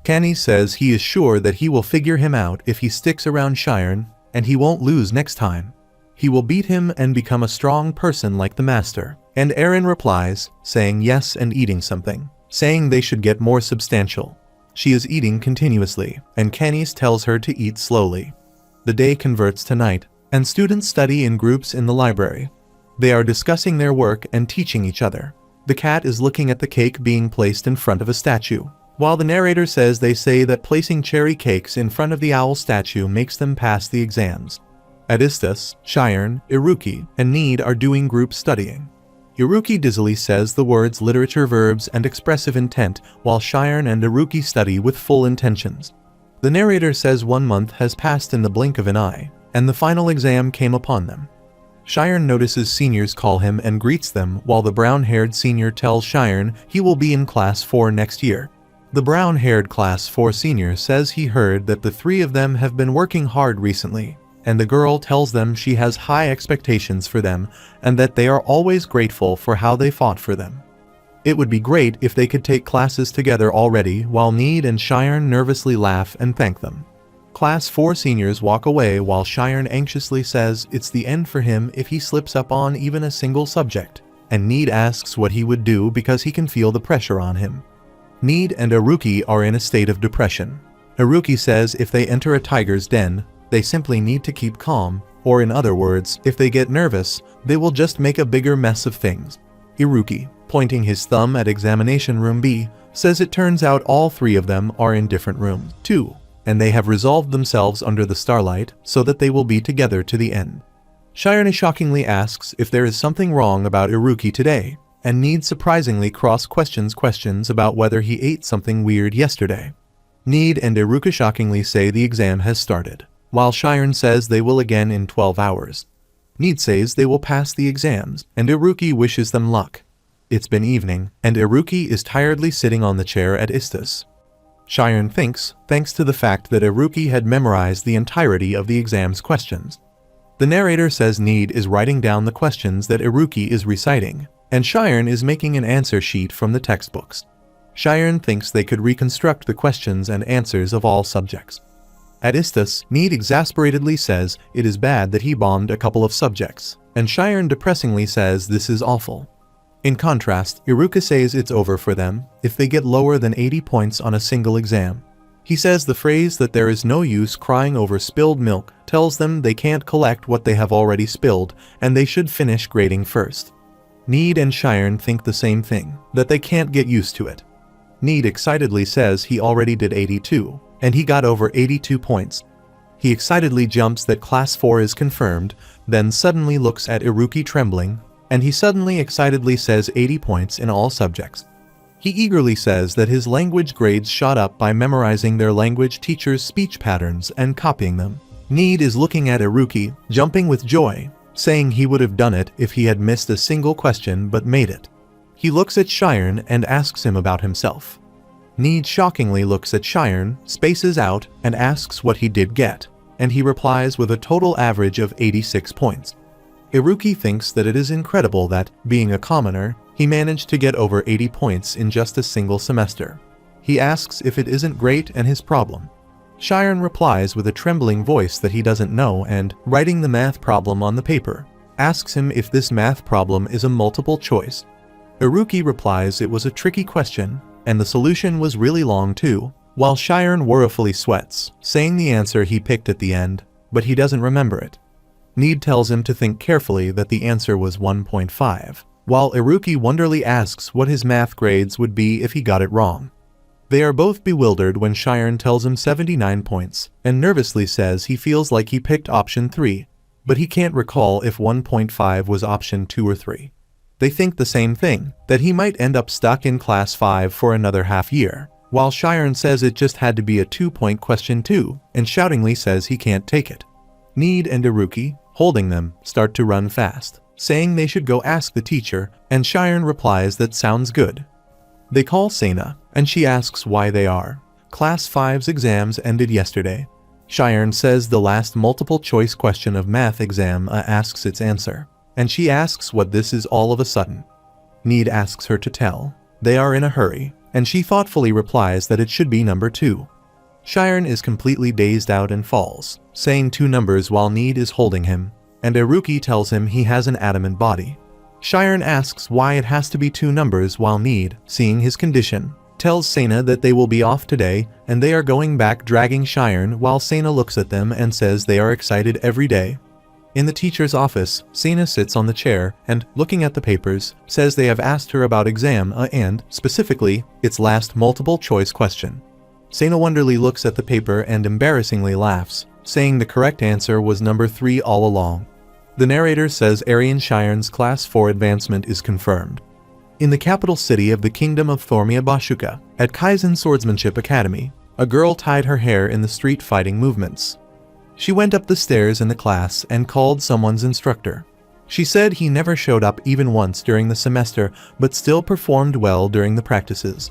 Kenny says he is sure that he will figure him out if he sticks around Shiren, and he won't lose next time. He will beat him and become a strong person like the master. And Aaron replies, saying yes and eating something, saying they should get more substantial. She is eating continuously, and Kenny tells her to eat slowly. The day converts to night, and students study in groups in the library. They are discussing their work and teaching each other. The cat is looking at the cake being placed in front of a statue, while the narrator says they say that placing cherry cakes in front of the owl statue makes them pass the exams. Adistus, Shiren, Iruki, and Need are doing group studying. Iruki dizzily says the words literature, verbs, and expressive intent, while Shiren and Iruki study with full intentions. The narrator says 1 month has passed in the blink of an eye, and the final exam came upon them. Shiren notices seniors call him and greets them, while the brown-haired senior tells Shiren he will be in class 4 next year. The brown-haired class 4 senior says he heard that the three of them have been working hard recently, and the girl tells them she has high expectations for them and that they are always grateful for how they fought for them. It would be great if they could take classes together already, while Need and Shiren nervously laugh and thank them. Class 4 seniors walk away while Shiren anxiously says it's the end for him if he slips up on even a single subject, and Need asks what he would do because he can feel the pressure on him. Need and Iruki are in a state of depression. Iruki says if they enter a tiger's den, they simply need to keep calm, or in other words, if they get nervous, they will just make a bigger mess of things. Iruki, pointing his thumb at examination room B, says it turns out all three of them are in different rooms, too, and they have resolved themselves under the starlight so that they will be together to the end. Shiren shockingly asks if there is something wrong about Iruki today, and Need surprisingly questions about whether he ate something weird yesterday. Need and Iruka shockingly say the exam has started, while Shiren says they will again in 12 hours. Need says they will pass the exams, and Iruki wishes them luck. It's been evening, and Iruki is tiredly sitting on the chair at Istus. Shiren thinks, thanks to the fact that Iruki had memorized the entirety of the exam's questions. The narrator says Need is writing down the questions that Iruki is reciting, and Shiren is making an answer sheet from the textbooks. Shiren thinks they could reconstruct the questions and answers of all subjects. At Istus, Need exasperatedly says it is bad that he bombed a couple of subjects, and Shiren depressingly says this is awful. In contrast, Iruka says it's over for them if they get lower than 80 points on a single exam. He says the phrase that there is no use crying over spilled milk tells them they can't collect what they have already spilled, and they should finish grading first. Need and Shiren think the same thing, that they can't get used to it. Need excitedly says he already did 82, and he got over 82 points. He excitedly jumps that class 4 is confirmed, then suddenly looks at Iruki trembling, and he suddenly excitedly says 80 points in all subjects. He eagerly says that his language grades shot up by memorizing their language teacher's speech patterns and copying them. Need is looking at Iruki, jumping with joy, saying he would have done it if he had missed a single question but made it. He looks at Shiren and asks him about himself. Need shockingly looks at Shiren, spaces out, and asks what he did get, and he replies with a total average of 86 points. Iruki thinks that it is incredible that, being a commoner, he managed to get over 80 points in just a single semester. He asks if it isn't great and his problem. Shiren replies with a trembling voice that he doesn't know and, writing the math problem on the paper, asks him if this math problem is a multiple choice. Iruki replies it was a tricky question, and the solution was really long too, while Shiren worrifully sweats, saying the answer he picked at the end, but he doesn't remember it. Need tells him to think carefully that the answer was 1.5, while Iruki wonderingly asks what his math grades would be if he got it wrong. They are both bewildered when Shiren tells him 79 points, and nervously says he feels like he picked option 3, but he can't recall if 1.5 was option 2 or 3. They think the same thing, that he might end up stuck in class 5 for another half year, while Shiren says it just had to be a 2-point question too, and shoutingly says he can't take it. Need and Iruki, holding them, start to run fast, saying they should go ask the teacher, and Shiren replies that sounds good. They call Sena, and she asks why they are. Class 5's exams ended yesterday. Shiren says the last multiple choice question of math exam asks its answer, and she asks what this is all of a sudden. Need asks her to tell. They are in a hurry, and she thoughtfully replies that it should be number 2. Shiren is completely dazed out and falls, saying 2 numbers while Need is holding him, and Iruki tells him he has an adamant body. Shiren asks why it has to be 2 numbers while Need, seeing his condition, tells Sena that they will be off today and they are going back, dragging Shiren while Sena looks at them and says they are excited every day. In the teacher's office, Sena sits on the chair and, looking at the papers, says they have asked her about exam and, specifically, its last multiple choice question. Sena wonderingly looks at the paper and embarrassingly laughs, saying the correct answer was number 3 all along. The narrator says Aryan Shiren's Class 4 advancement is confirmed. In the capital city of the Kingdom of Thormia Bashuka, at Kaizen Swordsmanship Academy, a girl tied her hair in the street fighting movements. She went up the stairs in the class and called someone's instructor. She said he never showed up even once during the semester, but still performed well during the practices.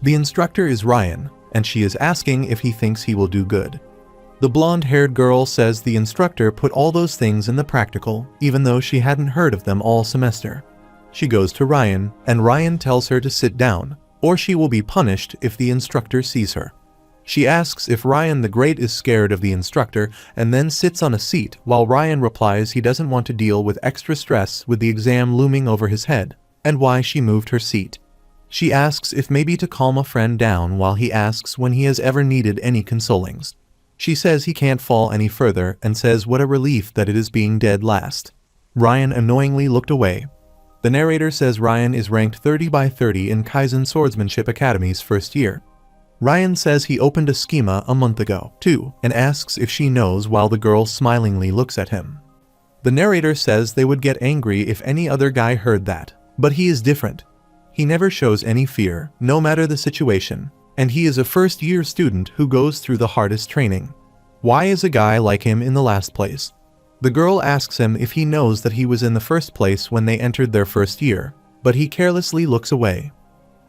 The instructor is Ryan, and she is asking if he thinks he will do good. The blonde-haired girl says the instructor put all those things in the practical, even though she hadn't heard of them all semester. She goes to Ryan, and Ryan tells her to sit down, or she will be punished if the instructor sees her. She asks if Ryan the Great is scared of the instructor, and then sits on a seat while Ryan replies he doesn't want to deal with extra stress with the exam looming over his head, and why she moved her seat. She asks if maybe to calm a friend down while he asks when he has ever needed any consolings. She says he can't fall any further and says what a relief that it is being dead last. Ryan annoyingly looked away. The narrator says Ryan is ranked 30 by 30 in Kaizen Swordsmanship Academy's first year. Ryan says he opened a schema a month ago, too, and asks if she knows while the girl smilingly looks at him. The narrator says they would get angry if any other guy heard that, but he is different. He never shows any fear, no matter the situation, and he is a first-year student who goes through the hardest training. Why is a guy like him in the last place? The girl asks him if he knows that he was in the first place when they entered their first year, but he carelessly looks away.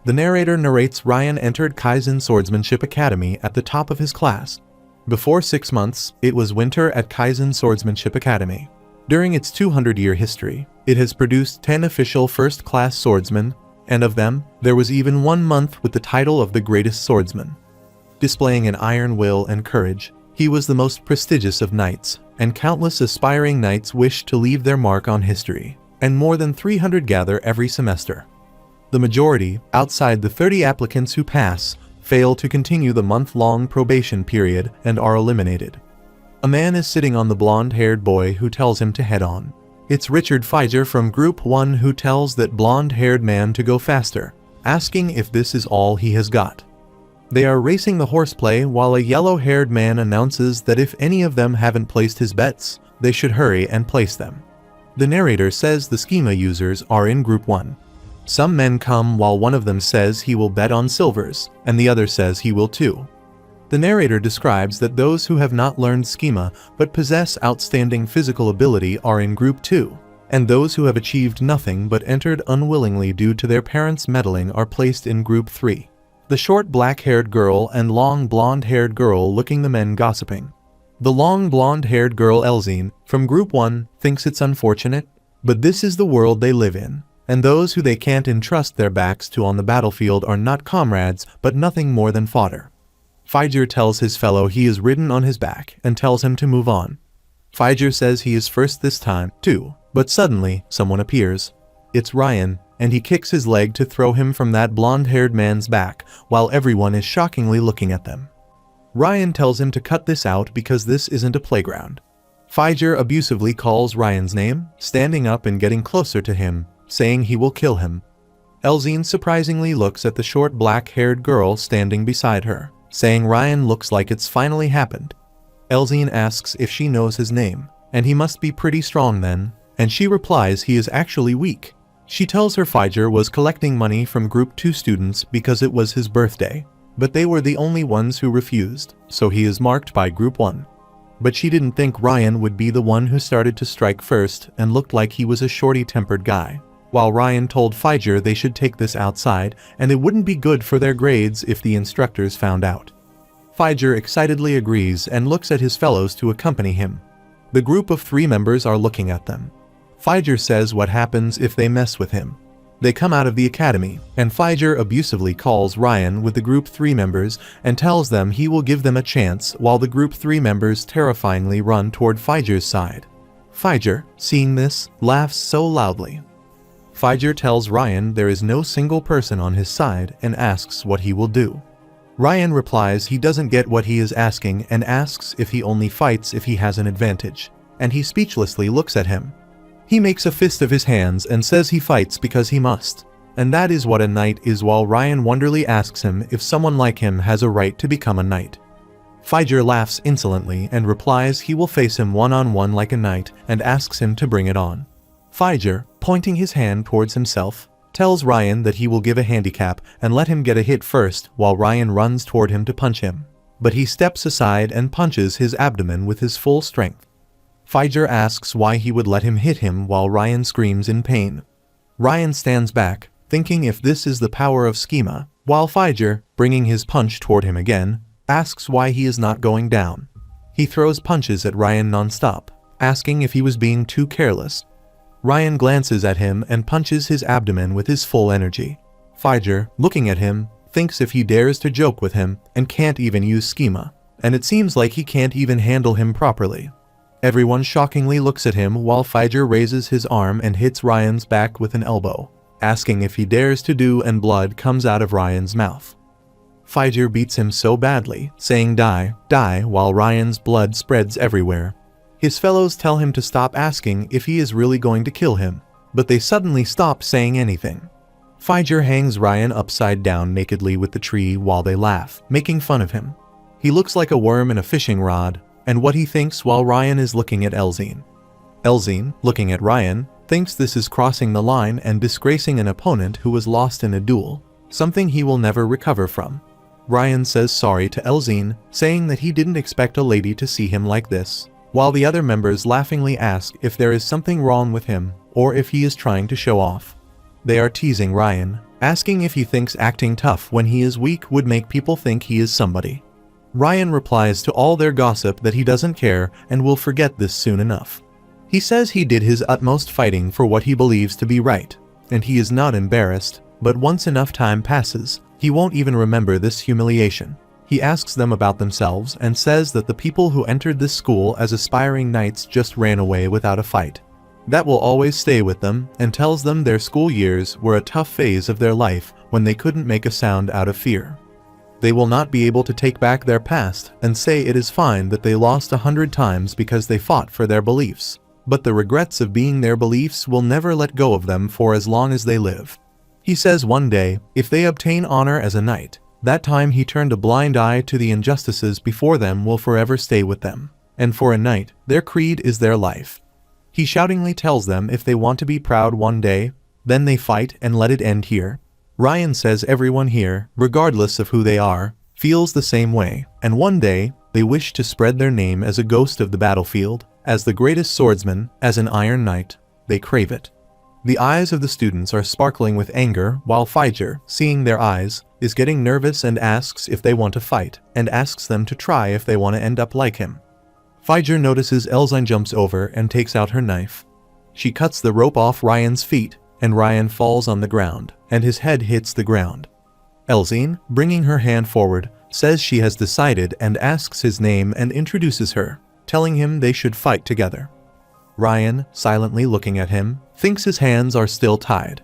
The narrator narrates Ryan entered Kaizen Swordsmanship Academy at the top of his class. Before 6 months, it was winter at Kaizen Swordsmanship Academy. During its 200-year history, it has produced 10 official first-class swordsmen, and of them, there was even 1 month with the title of the greatest swordsman. Displaying an iron will and courage, he was the most prestigious of knights, and countless aspiring knights wished to leave their mark on history, and more than 300 gather every semester. The majority, outside the 30 applicants who pass, fail to continue the month-long probation period and are eliminated. A man is sitting on the blonde-haired boy who tells him to head on. It's Richard Feiger from Group 1 who tells that blonde-haired man to go faster, asking if this is all he has got. They are racing the horseplay while a yellow-haired man announces that if any of them haven't placed his bets, they should hurry and place them. The narrator says the schema users are in Group 1. Some men come while one of them says he will bet on silvers, and the other says he will too. The narrator describes that those who have not learned schema but possess outstanding physical ability are in Group 2, and those who have achieved nothing but entered unwillingly due to their parents' meddling are placed in Group 3. The short black-haired girl and long blonde-haired girl looking the men gossiping. The long blonde-haired girl Elzine, from Group 1, thinks it's unfortunate, but this is the world they live in, and those who they can't entrust their backs to on the battlefield are not comrades but nothing more than fodder. Feiger tells his fellow he is ridden on his back and tells him to move on. Feiger says he is first this time, too, but suddenly someone appears. It's Ryan, and he kicks his leg to throw him from that blonde-haired man's back while everyone is shockingly looking at them. Ryan tells him to cut this out because this isn't a playground. Feiger abusively calls Ryan's name, standing up and getting closer to him, saying he will kill him. Elzine surprisingly looks at the short black-haired girl standing beside her, saying Ryan looks like it's finally happened. Elzine asks if she knows his name, and he must be pretty strong then, and she replies he is actually weak. She tells her Feiger was collecting money from Group 2 students because it was his birthday. but they were the only ones who refused, so he is marked by Group 1. But she didn't think Ryan would be the one who started to strike first and looked like he was a shorty-tempered guy. While Ryan told Figer they should take this outside and it wouldn't be good for their grades if the instructors found out. Figer excitedly agrees and looks at his fellows to accompany him. The group of 3 members are looking at them. Figer says what happens if they mess with him. They come out of the academy, and Figer abusively calls Ryan with the Group 3 members and tells them he will give them a chance while the Group 3 members terrifyingly run toward Figer's side. Figer, seeing this, laughs so loudly. Figer tells Ryan there is no single person on his side and asks what he will do. Ryan replies he doesn't get what he is asking and asks if he only fights if he has an advantage, and he speechlessly looks at him. He makes a fist of his hands and says he fights because he must, and that is what a knight is, while Ryan wonderingly asks him if someone like him has a right to become a knight. Figer laughs insolently and replies he will face him one-on-one like a knight and asks him to bring it on. Figer, pointing his hand towards himself, tells Ryan that he will give a handicap and let him get a hit first while Ryan runs toward him to punch him, but he steps aside and punches his abdomen with his full strength. Figer asks why he would let him hit him while Ryan screams in pain. Ryan stands back, thinking if this is the power of schema, while Figer, bringing his punch toward him again, asks why he is not going down. He throws punches at Ryan non-stop, asking if he was being too careless. Ryan glances at him and punches his abdomen with his full energy. Figer, looking at him, thinks if he dares to joke with him and can't even use schema, and it seems like he can't even handle him properly. Everyone shockingly looks at him while Figer raises his arm and hits Ryan's back with an elbow, asking if he dares to do, and blood comes out of Ryan's mouth. Figer beats him so badly, saying die, die, while Ryan's blood spreads everywhere. His fellows tell him to stop asking if he is really going to kill him, but they suddenly stop saying anything. Figer hangs Ryan upside down nakedly with the tree while they laugh, making fun of him. He looks like a worm in a fishing rod, and what he thinks while Ryan is looking at Elzine. Elzine, looking at Ryan, thinks this is crossing the line and disgracing an opponent who was lost in a duel, something he will never recover from. Ryan says sorry to Elzine, saying that he didn't expect a lady to see him like this, while the other members laughingly ask if there is something wrong with him or if he is trying to show off. They are teasing Ryan, asking if he thinks acting tough when he is weak would make people think he is somebody. Ryan replies to all their gossip that he doesn't care and will forget this soon enough. He says he did his utmost fighting for what he believes to be right, and he is not embarrassed, but once enough time passes, he won't even remember this humiliation. He asks them about themselves and says that the people who entered this school as aspiring knights just ran away without a fight. That will always stay with them, and tells them their school years were a tough phase of their life when they couldn't make a sound out of fear. They will not be able to take back their past and say it is fine that they lost 100 times because they fought for their beliefs, but the regrets of being their beliefs will never let go of them for as long as they live. He says one day, if they obtain honor as a knight, that time he turned a blind eye to the injustices before them will forever stay with them, and for a knight, their creed is their life. He shoutingly tells them if they want to be proud one day, then they fight and let it end here. Ryan says everyone here, regardless of who they are, feels the same way, and one day, they wish to spread their name as a ghost of the battlefield, as the greatest swordsman, as an Iron Knight. They crave it. The eyes of the students are sparkling with anger, while Figer, seeing their eyes, is getting nervous and asks if they want to fight, and asks them to try if they want to end up like him. Figer notices Elzine jumps over and takes out her knife. She cuts the rope off Ryan's feet, and Ryan falls on the ground, and his head hits the ground. Elzine, bringing her hand forward, says she has decided and asks his name and introduces her, telling him they should fight together. Ryan, silently looking at him, thinks his hands are still tied.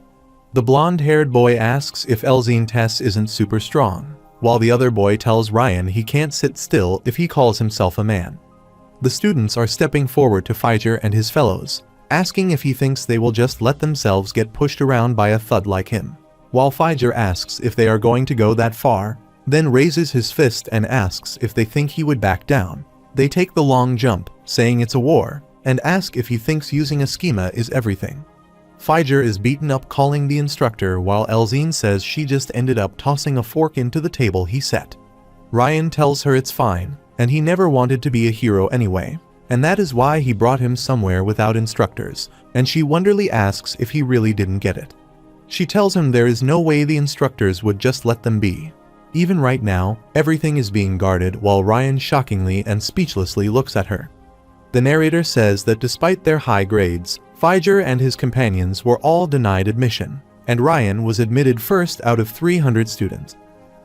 The blonde-haired boy asks if Elzine Tess isn't super strong, while the other boy tells Ryan he can't sit still if he calls himself a man. The students are stepping forward to Figer and his fellows, asking if he thinks they will just let themselves get pushed around by a thud like him, while Figer asks if they are going to go that far, then raises his fist and asks if they think he would back down. They take the long jump, saying it's a war, and ask if he thinks using a schema is everything. Figer is beaten up calling the instructor while Elzine says she just ended up tossing a fork into the table he set. Ryan tells her it's fine, and he never wanted to be a hero anyway, and that is why he brought him somewhere without instructors, and she wonderingly asks if he really didn't get it. She tells him there is no way the instructors would just let them be. Even right now, everything is being guarded while Ryan shockingly and speechlessly looks at her. The narrator says that despite their high grades, Figer and his companions were all denied admission, and Ryan was admitted first out of 300 students.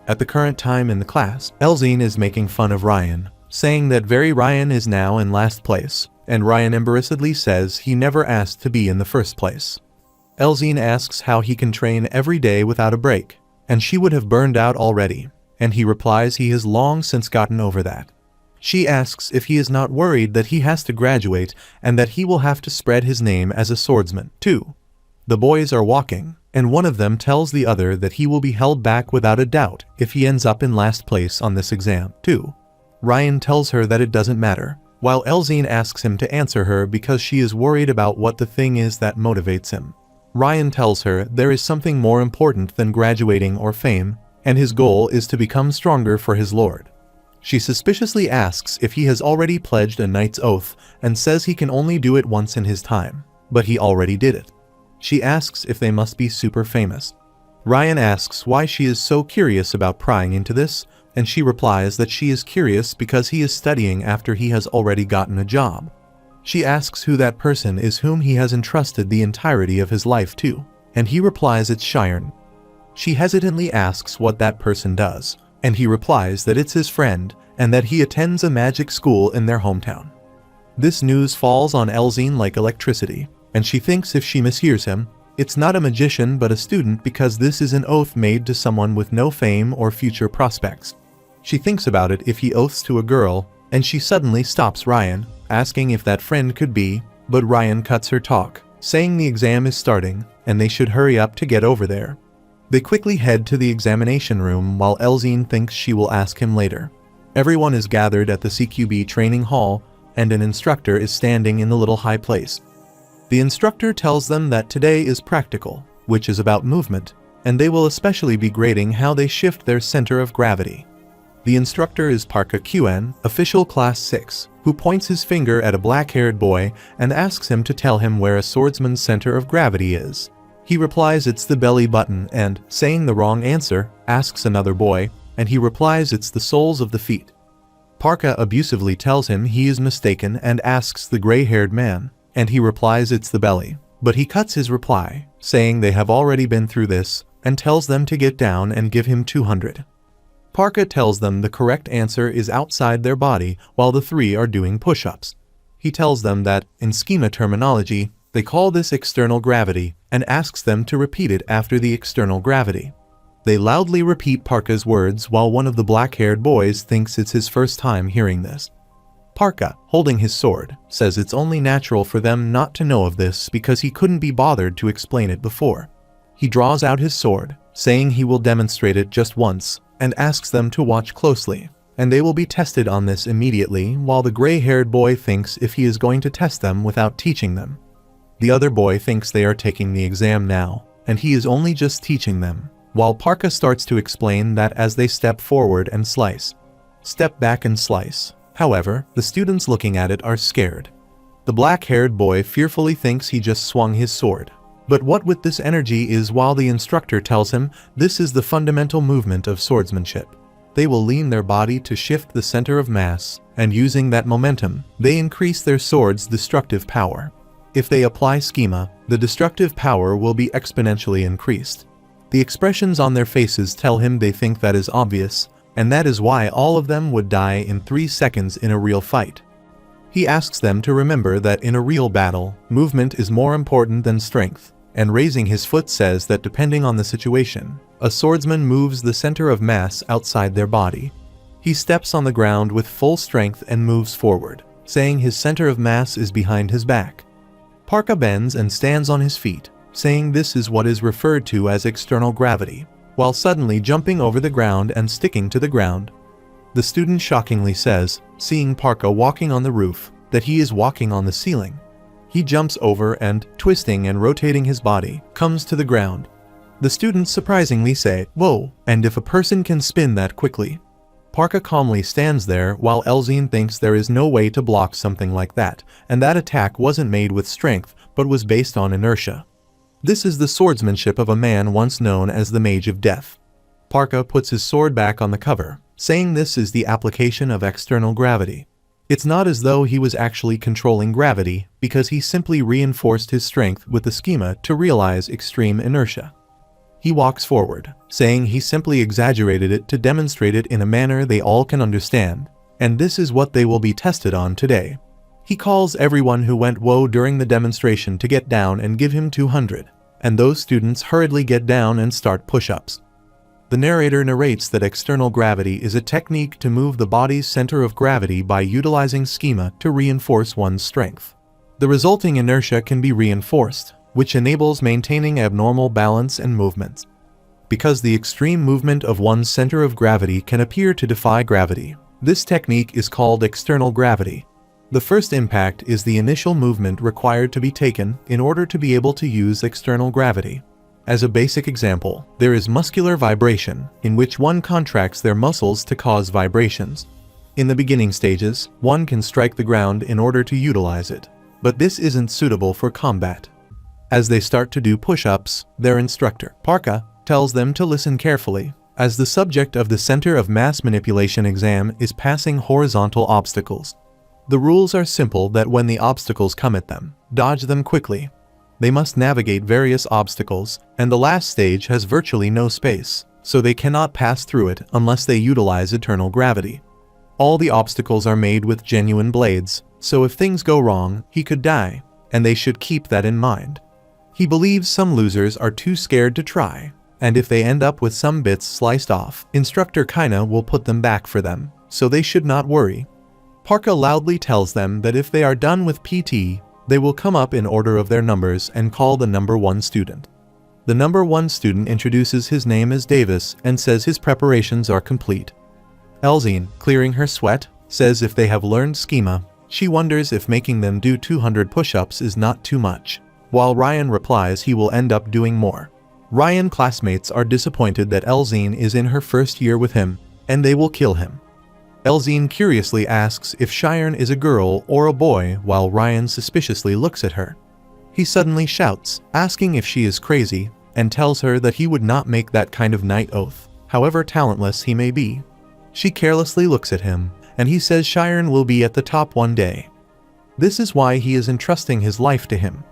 At the current time in the class, Elzine is making fun of Ryan, saying that Ryan is now in last place, and Ryan embarrassedly says he never asked to be in the first place. Elzine asks how he can train every day without a break, and she would have burned out already, and he replies he has long since gotten over that. She asks if he is not worried that he has to graduate and that he will have to spread his name as a swordsman, too. The boys are walking, and one of them tells the other that he will be held back without a doubt if he ends up in last place on this exam, too. Ryan tells her that it doesn't matter, while Elzine asks him to answer her because she is worried about what the thing is that motivates him. Ryan tells her there is something more important than graduating or fame, and his goal is to become stronger for his lord. She suspiciously asks if he has already pledged a knight's oath and says he can only do it once in his time, but he already did it. She asks if they must be super famous. Ryan asks why she is so curious about prying into this, and she replies that she is curious because he is studying after he has already gotten a job. She asks who that person is whom he has entrusted the entirety of his life to, and he replies it's Shiren. She hesitantly asks what that person does, and he replies that it's his friend and that he attends a magic school in their hometown. This news falls on Elzine like electricity, and she thinks if she mishears him, it's not a magician but a student because this is an oath made to someone with no fame or future prospects. She thinks about it if he oaths to a girl, and she suddenly stops Ryan, asking if that friend could be, but Ryan cuts her talk, saying the exam is starting and they should hurry up to get over there. They quickly head to the examination room while Elzine thinks she will ask him later. Everyone is gathered at the CQB training hall, and an instructor is standing in the little high place. The instructor tells them that today is practical, which is about movement, and they will especially be grading how they shift their center of gravity. The instructor is Parka Qn, official class 6, who points his finger at a black-haired boy and asks him to tell him where a swordsman's center of gravity is. He replies it's the belly button and, saying the wrong answer, asks another boy, and he replies it's the soles of the feet. Parka abusively tells him he is mistaken and asks the gray-haired man, and he replies it's the belly, but he cuts his reply, saying they have already been through this, and tells them to get down and give him 200. Parka tells them the correct answer is outside their body while the three are doing push-ups. He tells them that, in schema terminology, they call this external gravity and asks them to repeat it after the external gravity. They loudly repeat Parka's words while one of the black-haired boys thinks it's his first time hearing this. Parka, holding his sword, says it's only natural for them not to know of this because he couldn't be bothered to explain it before. He draws out his sword, saying he will demonstrate it just once, and asks them to watch closely, and they will be tested on this immediately while the gray-haired boy thinks if he is going to test them without teaching them. The other boy thinks they are taking the exam now, and he is only just teaching them, while Parka starts to explain that as they step forward and slice. Step back and slice. However, the students looking at it are scared. The black-haired boy fearfully thinks he just swung his sword. But what with this energy is while the instructor tells him this is the fundamental movement of swordsmanship. They will lean their body to shift the center of mass, and using that momentum, they increase their sword's destructive power. If they apply schema, the destructive power will be exponentially increased. The expressions on their faces tell him they think that is obvious, and that is why all of them would die in 3 seconds in a real fight. He asks them to remember that in a real battle, movement is more important than strength, and raising his foot says that depending on the situation, a swordsman moves the center of mass outside their body. He steps on the ground with full strength and moves forward, saying his center of mass is behind his back. Parka bends and stands on his feet, saying this is what is referred to as external gravity, while suddenly jumping over the ground and sticking to the ground. The student shockingly says, seeing Parka walking on the roof, that he is walking on the ceiling. He jumps over and, twisting and rotating his body, comes to the ground. The students surprisingly say, "Whoa, and if a person can spin that quickly?" Parka calmly stands there while Elzine thinks there is no way to block something like that, and that attack wasn't made with strength, but was based on inertia. This is the swordsmanship of a man once known as the Mage of Death. Parka puts his sword back on the cover, saying this is the application of external gravity. It's not as though he was actually controlling gravity, because he simply reinforced his strength with the schema to realize extreme inertia. He walks forward, saying he simply exaggerated it to demonstrate it in a manner they all can understand, and this is what they will be tested on today. He calls everyone who went whoa during the demonstration to get down and give him 200, and those students hurriedly get down and start push-ups. The narrator narrates that external gravity is a technique to move the body's center of gravity by utilizing schema to reinforce one's strength. The resulting inertia can be reinforced, which enables maintaining abnormal balance and movements. Because the extreme movement of one's center of gravity can appear to defy gravity, this technique is called external gravity. The first impact is the initial movement required to be taken in order to be able to use external gravity. As a basic example, there is muscular vibration, in which one contracts their muscles to cause vibrations. In the beginning stages, one can strike the ground in order to utilize it, but this isn't suitable for combat. As they start to do push-ups, their instructor, Parka, tells them to listen carefully, as the subject of the Center of Mass Manipulation exam is passing horizontal obstacles. The rules are simple that when the obstacles come at them, dodge them quickly. They must navigate various obstacles, and the last stage has virtually no space, so they cannot pass through it unless they utilize eternal gravity. All the obstacles are made with genuine blades, so if things go wrong, he could die, and they should keep that in mind. He believes some losers are too scared to try, and if they end up with some bits sliced off, Instructor Kaina will put them back for them, so they should not worry. Parka loudly tells them that if they are done with PT, they will come up in order of their numbers and call the number 1 student. The number 1 student introduces his name as Davis and says his preparations are complete. Elzine, clearing her sweat, says if they have learned schema, she wonders if making them do 200 push-ups is not too much, while Ryan replies he will end up doing more. Ryan classmates are disappointed that Elzine is in her first year with him, and they will kill him. Elzine curiously asks if Cheyenne is a girl or a boy while Ryan suspiciously looks at her. He suddenly shouts, asking if she is crazy, and tells her that he would not make that kind of night oath, however talentless he may be. She carelessly looks at him, and he says Cheyenne will be at the top one day. This is why he is entrusting his life to him.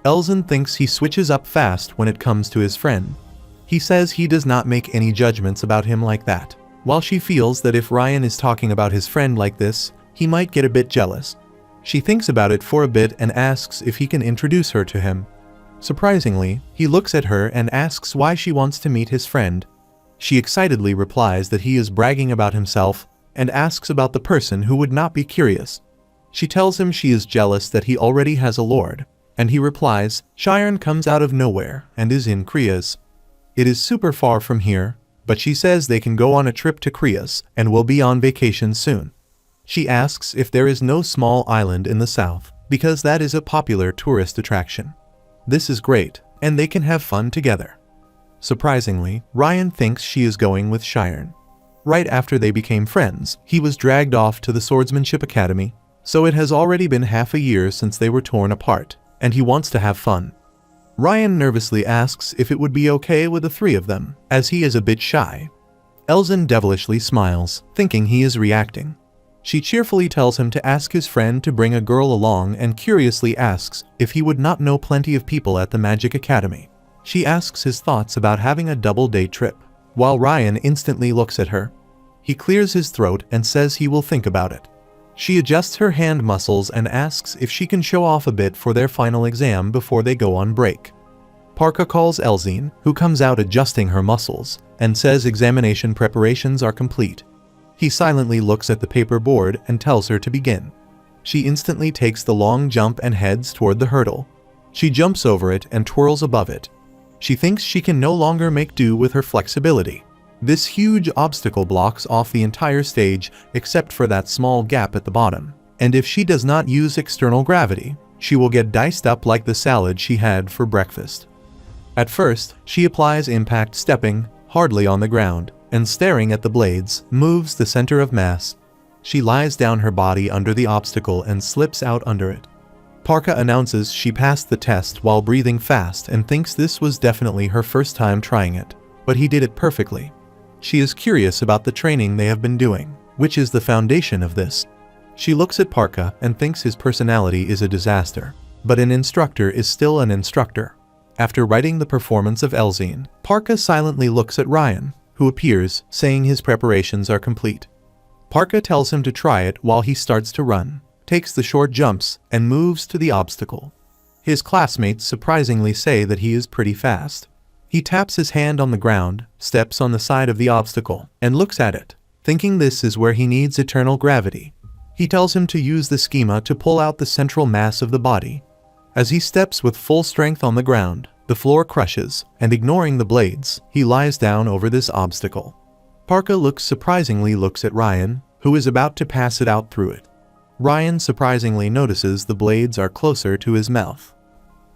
Elzine thinks he switches up fast when it comes to his friend. He says he does not make any judgments about him like that, while she feels that if Ryan is talking about his friend like this, he might get a bit jealous. She thinks about it for a bit and asks if he can introduce her to him. Surprisingly, he looks at her and asks why she wants to meet his friend. She excitedly replies that he is bragging about himself and asks about the person who would not be curious. She tells him she is jealous that he already has a lord, and he replies, Cheyenne comes out of nowhere and is in Krias. It is super far from here, but she says they can go on a trip to Krias and will be on vacation soon. She asks if there is no small island in the south, because that is a popular tourist attraction. This is great, and they can have fun together. Surprisingly, Ryan thinks she is going with Cheyenne. Right after they became friends, he was dragged off to the Swordsmanship Academy, so it has already been half a year since they were torn apart, and he wants to have fun. Ryan nervously asks if it would be okay with the three of them, as he is a bit shy. Elzine devilishly smiles, thinking he is reacting. She cheerfully tells him to ask his friend to bring a girl along and curiously asks if he would not know plenty of people at the Magic Academy. She asks his thoughts about having a double-day trip, while Ryan instantly looks at her. He clears his throat and says he will think about it. She adjusts her hand muscles and asks if she can show off a bit for their final exam before they go on break. Parka calls Elzine, who comes out adjusting her muscles, and says examination preparations are complete. He silently looks at the paper board and tells her to begin. She instantly takes the long jump and heads toward the hurdle. She jumps over it and twirls above it. She thinks she can no longer make do with her flexibility. This huge obstacle blocks off the entire stage except for that small gap at the bottom, and if she does not use external gravity, she will get diced up like the salad she had for breakfast. At first, she applies impact stepping, hardly on the ground, and staring at the blades, moves the center of mass. She lies down her body under the obstacle and slips out under it. Parka announces she passed the test while breathing fast and thinks this was definitely her first time trying it, but he did it perfectly. She is curious about the training they have been doing, which is the foundation of this. She looks at Parka and thinks his personality is a disaster, but an instructor is still an instructor. After writing the performance of Elzine, Parka silently looks at Ryan, who appears, saying his preparations are complete. Parka tells him to try it while he starts to run, takes the short jumps, and moves to the obstacle. His classmates surprisingly say that he is pretty fast. He taps his hand on the ground, steps on the side of the obstacle, and looks at it, thinking this is where he needs eternal gravity. He tells him to use the schema to pull out the central mass of the body. As he steps with full strength on the ground, the floor crushes, and ignoring the blades, he lies down over this obstacle. Parka surprisingly looks at Ryan, who is about to pass it out through it. Ryan surprisingly notices the blades are closer to his mouth.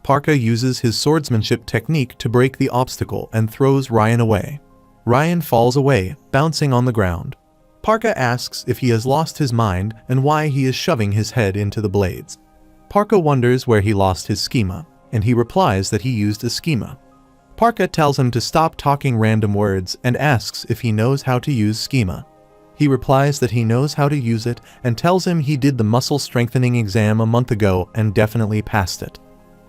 Parka uses his swordsmanship technique to break the obstacle and throws Ryan away. Ryan falls away, bouncing on the ground. Parka asks if he has lost his mind and why he is shoving his head into the blades. Parka wonders where he lost his schema, and he replies that he used a schema. Parka tells him to stop talking random words and asks if he knows how to use schema. He replies that he knows how to use it and tells him he did the muscle strengthening exam a month ago and definitely passed it.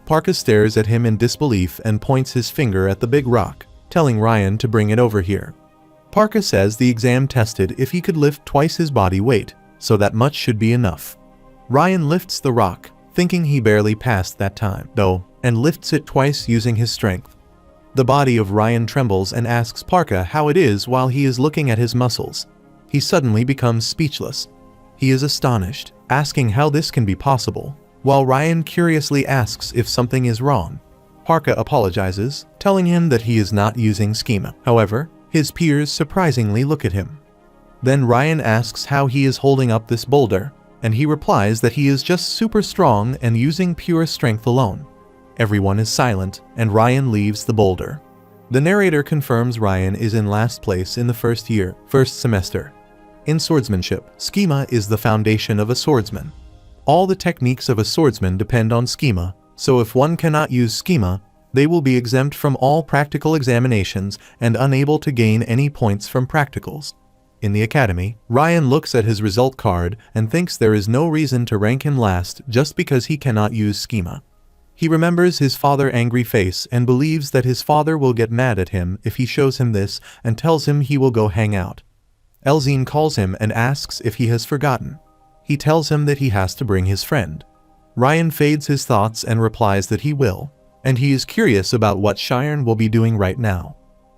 Parka stares at him in disbelief and points his finger at the big rock, telling Ryan to bring it over here. Parka says the exam tested if he could lift twice his body weight, so that much should be enough. Ryan lifts the rock, thinking he barely passed that time, though, and lifts it twice using his strength. The body of Ryan trembles and asks Parka how it is while he is looking at his muscles. He suddenly becomes speechless. He is astonished, asking how this can be possible, while Ryan curiously asks if something is wrong. Parka apologizes, telling him that he is not using schema. However, his peers surprisingly look at him. Then Ryan asks how he is holding up this boulder, and he replies that he is just super strong and using pure strength alone. Everyone is silent, and Ryan leaves the boulder. The narrator confirms Ryan is in last place in the first semester. In swordsmanship, schema is the foundation of a swordsman. All the techniques of a swordsman depend on schema, so if one cannot use schema, they will be exempt from all practical examinations and unable to gain any points from practicals. In the academy, Ryan looks at his result card and thinks there is no reason to rank him last just because he cannot use schema. He remembers his father's angry face and believes that his father will get mad at him if he shows him this and tells him he will go hang out. Elzine calls him and asks if he has forgotten. He tells him that he has to bring his friend. Ryan fades his thoughts and replies that he will, and he is curious about what Shiren will be doing right now.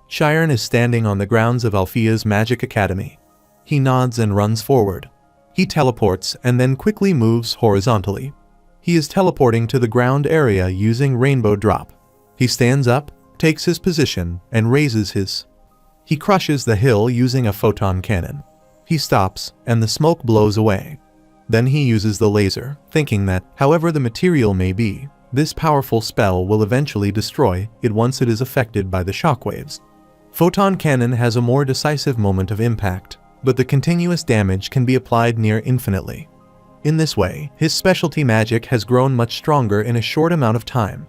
Shiren is standing on the grounds of Althea's Magic Academy. He nods and runs forward. He teleports and then quickly moves horizontally. He is teleporting to the ground area using Rainbow Drop. He stands up, takes his position, and raises his. He crushes the hill using a photon cannon. He stops, and the smoke blows away. Then he uses the laser, thinking that, however the material may be, this powerful spell will eventually destroy it once it is affected by the shockwaves. Photon cannon has a more decisive moment of impact, but the continuous damage can be applied near infinitely. In this way, his specialty magic has grown much stronger in a short amount of time.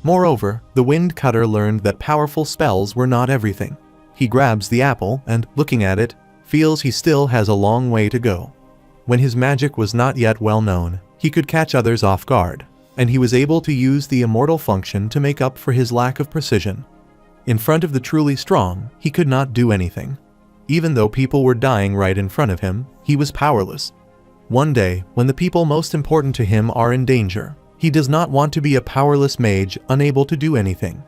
Moreover, the woodcutter learned that powerful spells were not everything. He grabs the apple and, looking at it, feels he still has a long way to go. When his magic was not yet well known, he could catch others off guard, and he was able to use the immortal function to make up for his lack of precision. In front of the truly strong, he could not do anything. Even though people were dying right in front of him, he was powerless. One day, when the people most important to him are in danger, he does not want to be a powerless mage unable to do anything.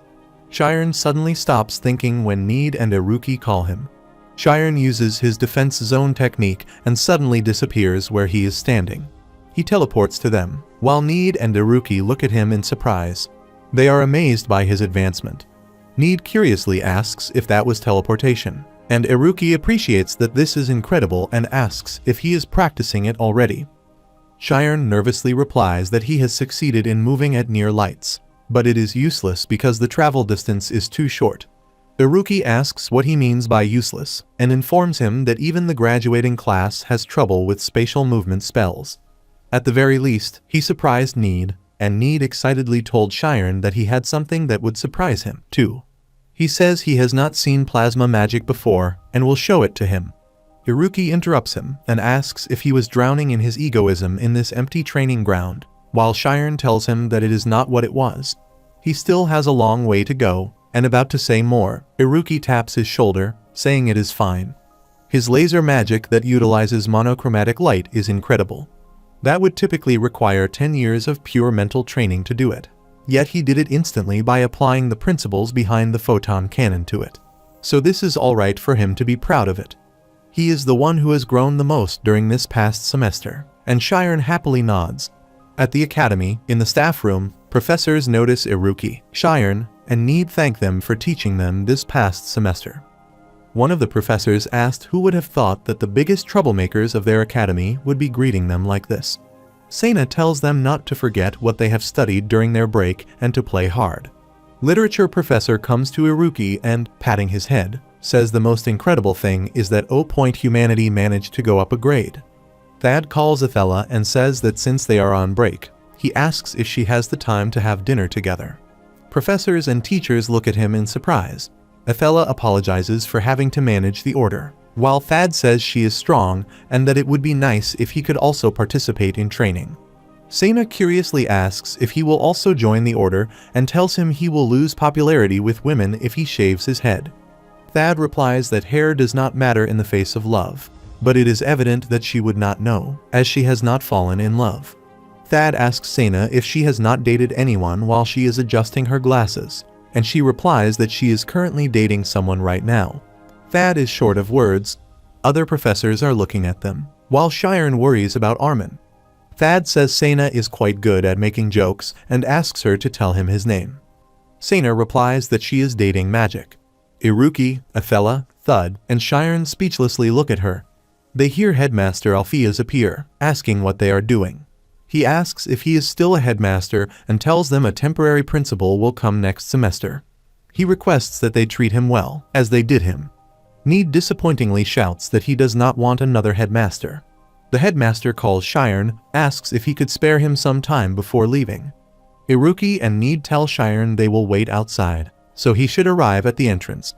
Shiren suddenly stops thinking when Need and Iruki call him. Shiren uses his defense zone technique and suddenly disappears where he is standing. He teleports to them, while Need and Iruki look at him in surprise. They are amazed by his advancement. Need curiously asks if that was teleportation, and Iruki appreciates that this is incredible and asks if he is practicing it already. Shiren nervously replies that he has succeeded in moving at near lights, but it is useless because the travel distance is too short. Iruki asks what he means by useless, and informs him that even the graduating class has trouble with spatial movement spells. At the very least, he surprised Need, and Need excitedly told Shiren that he had something that would surprise him, too. He says he has not seen plasma magic before, and will show it to him. Iruki interrupts him, and asks if he was drowning in his egoism in this empty training ground, while Shiren tells him that it is not what it was. He still has a long way to go, and about to say more, Iruki taps his shoulder, saying it is fine. His laser magic that utilizes monochromatic light is incredible. That would typically require 10 years of pure mental training to do it. Yet he did it instantly by applying the principles behind the photon cannon to it. So this is alright for him to be proud of it. He is the one who has grown the most during this past semester, and Shiren happily nods. At the academy, in the staff room, professors notice Iruki, Shiren, and Need thank them for teaching them this past semester. One of the professors asked who would have thought that the biggest troublemakers of their academy would be greeting them like this. Sena tells them not to forget what they have studied during their break and to play hard. Literature professor comes to Iruki and, patting his head, says the most incredible thing is that humanity managed to go up a grade. Thad calls Athela and says that since they are on break, he asks if she has the time to have dinner together. Professors and teachers look at him in surprise. Athela apologizes for having to manage the order, while Thad says she is strong and that it would be nice if he could also participate in training. Sena curiously asks if he will also join the order and tells him he will lose popularity with women if he shaves his head. Thad replies that hair does not matter in the face of love, but it is evident that she would not know, as she has not fallen in love. Thad asks Sena if she has not dated anyone while she is adjusting her glasses, and she replies that she is currently dating someone right now. Thad is short of words. Other professors are looking at them, while Shiren worries about Armin. Thad says Sena is quite good at making jokes and asks her to tell him his name. Sena replies that she is dating Magic. Iruki, Athela, Thud, and Shiren speechlessly look at her. They hear Headmaster Alpheus appear, asking what they are doing. He asks if he is still a headmaster and tells them a temporary principal will come next semester. He requests that they treat him well, as they did him. Need disappointingly shouts that he does not want another headmaster. The headmaster calls Shiren, asks if he could spare him some time before leaving. Iruki and Need tell Shiren they will wait outside, so he should arrive at the entrance.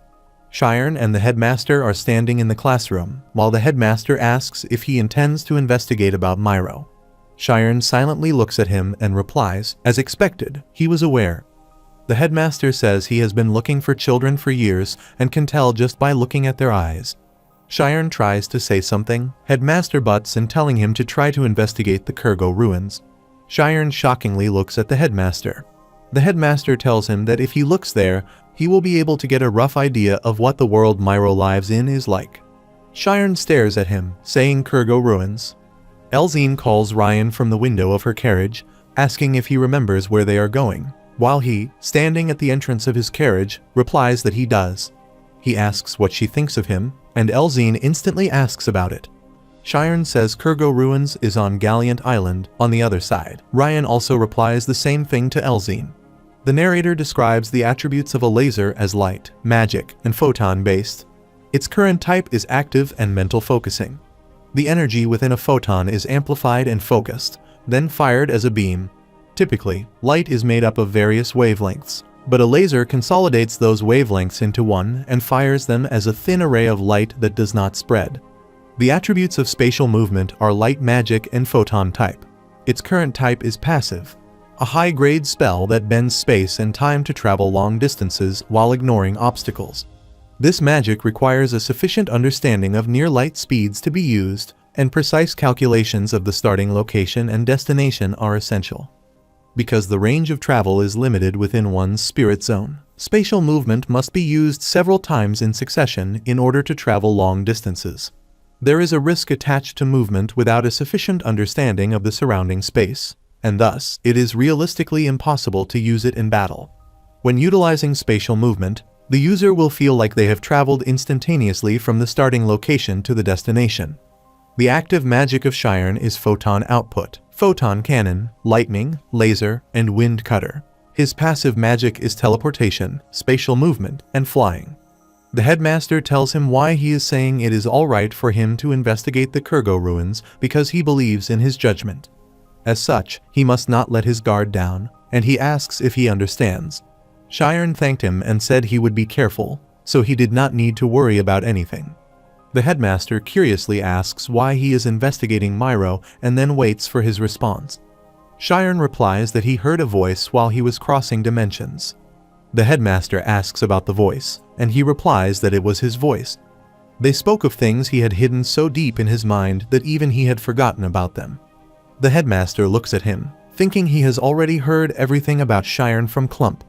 Shiren and the headmaster are standing in the classroom, while the headmaster asks if he intends to investigate about Myro. Shiren silently looks at him and replies, as expected, he was aware. The headmaster says he has been looking for children for years and can tell just by looking at their eyes. Shiren tries to say something, headmaster butts in telling him to try to investigate the Kurgo ruins. Shiren shockingly looks at the headmaster. The headmaster tells him that if he looks there, he will be able to get a rough idea of what the world Myro lives in is like. Shiren stares at him, saying Kurgo ruins. Elzine calls Ryan from the window of her carriage, asking if he remembers where they are going, while he, standing at the entrance of his carriage, replies that he does. He asks what she thinks of him, and Elzine instantly asks about it. Shiren says Kurgo Ruins is on Galliant Island, on the other side. Ryan also replies the same thing to Elzine. The narrator describes the attributes of a laser as light, magic, and photon-based. Its current type is active and mental focusing. The energy within a photon is amplified and focused, then fired as a beam. Typically, light is made up of various wavelengths, but a laser consolidates those wavelengths into one and fires them as a thin array of light that does not spread. The attributes of spatial movement are light magic and photon type. Its current type is passive, a high-grade spell that bends space and time to travel long distances while ignoring obstacles. This magic requires a sufficient understanding of near light speeds to be used, and precise calculations of the starting location and destination are essential. Because the range of travel is limited within one's spirit zone, spatial movement must be used several times in succession in order to travel long distances. There is a risk attached to movement without a sufficient understanding of the surrounding space, and thus, it is realistically impossible to use it in battle. When utilizing spatial movement, the user will feel like they have traveled instantaneously from the starting location to the destination. The active magic of Shiren is photon output, photon cannon, lightning, laser, and wind cutter. His passive magic is teleportation, spatial movement, and flying. The headmaster tells him why he is saying it is alright for him to investigate the Kurgo ruins because he believes in his judgment. As such, he must not let his guard down, and he asks if he understands. Shiren thanked him and said he would be careful, so he did not need to worry about anything. The headmaster curiously asks why he is investigating Myro and then waits for his response. Shiren replies that he heard a voice while he was crossing dimensions. The headmaster asks about the voice, and he replies that it was his voice. They spoke of things he had hidden so deep in his mind that even he had forgotten about them. The headmaster looks at him, thinking he has already heard everything about Shiren from Clump.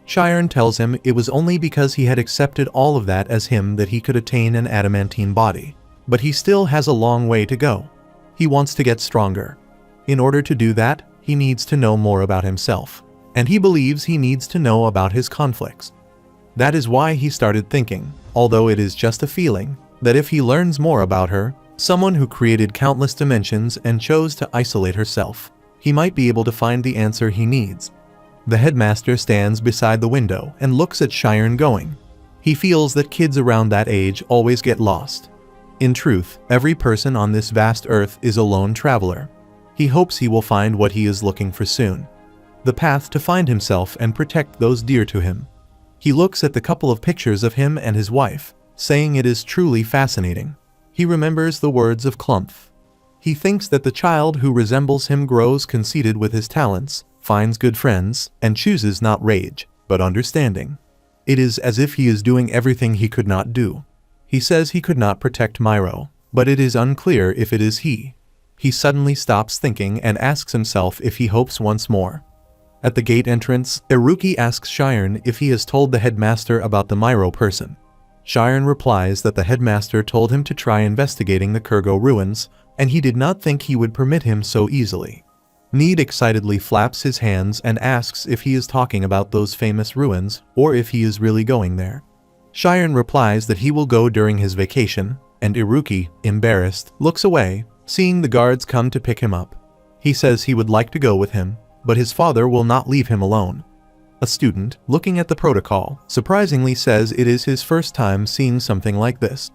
Shiren tells him it was only because he had accepted all of that as him that he could attain an adamantine body. But he still has a long way to go. He wants to get stronger. In order to do that, he needs to know more about himself. And he believes he needs to know about his conflicts. That is why he started thinking, although it is just a feeling, that if he learns more about her, someone who created countless dimensions and chose to isolate herself, he might be able to find the answer he needs. The headmaster stands beside the window and looks at Shiren going. He feels that kids around that age always get lost. In truth, every person on this vast earth is a lone traveler. He hopes he will find what he is looking for soon. The path to find himself and protect those dear to him. He looks at the couple of pictures of him and his wife, saying it is truly fascinating. He remembers the words of Clump. He thinks that the child who resembles him grows conceited with his talents, finds good friends, and chooses not rage, but understanding. It is as if he is doing everything he could not do. He says he could not protect Myro, but it is unclear if it is he. He suddenly stops thinking and asks himself if he hopes once more. At the gate entrance, Iruki asks Shiren if he has told the headmaster about the Myro person. Shiren replies that the headmaster told him to try investigating the Kurgo ruins, and he did not think he would permit him so easily. Need excitedly flaps his hands and asks if he is talking about those famous ruins, or if he is really going there. Shiren replies that he will go during his vacation, and Iruki, embarrassed, looks away, seeing the guards come to pick him up. He says he would like to go with him, but his father will not leave him alone. A student, looking at the protocol, surprisingly says it is his first time seeing something like this.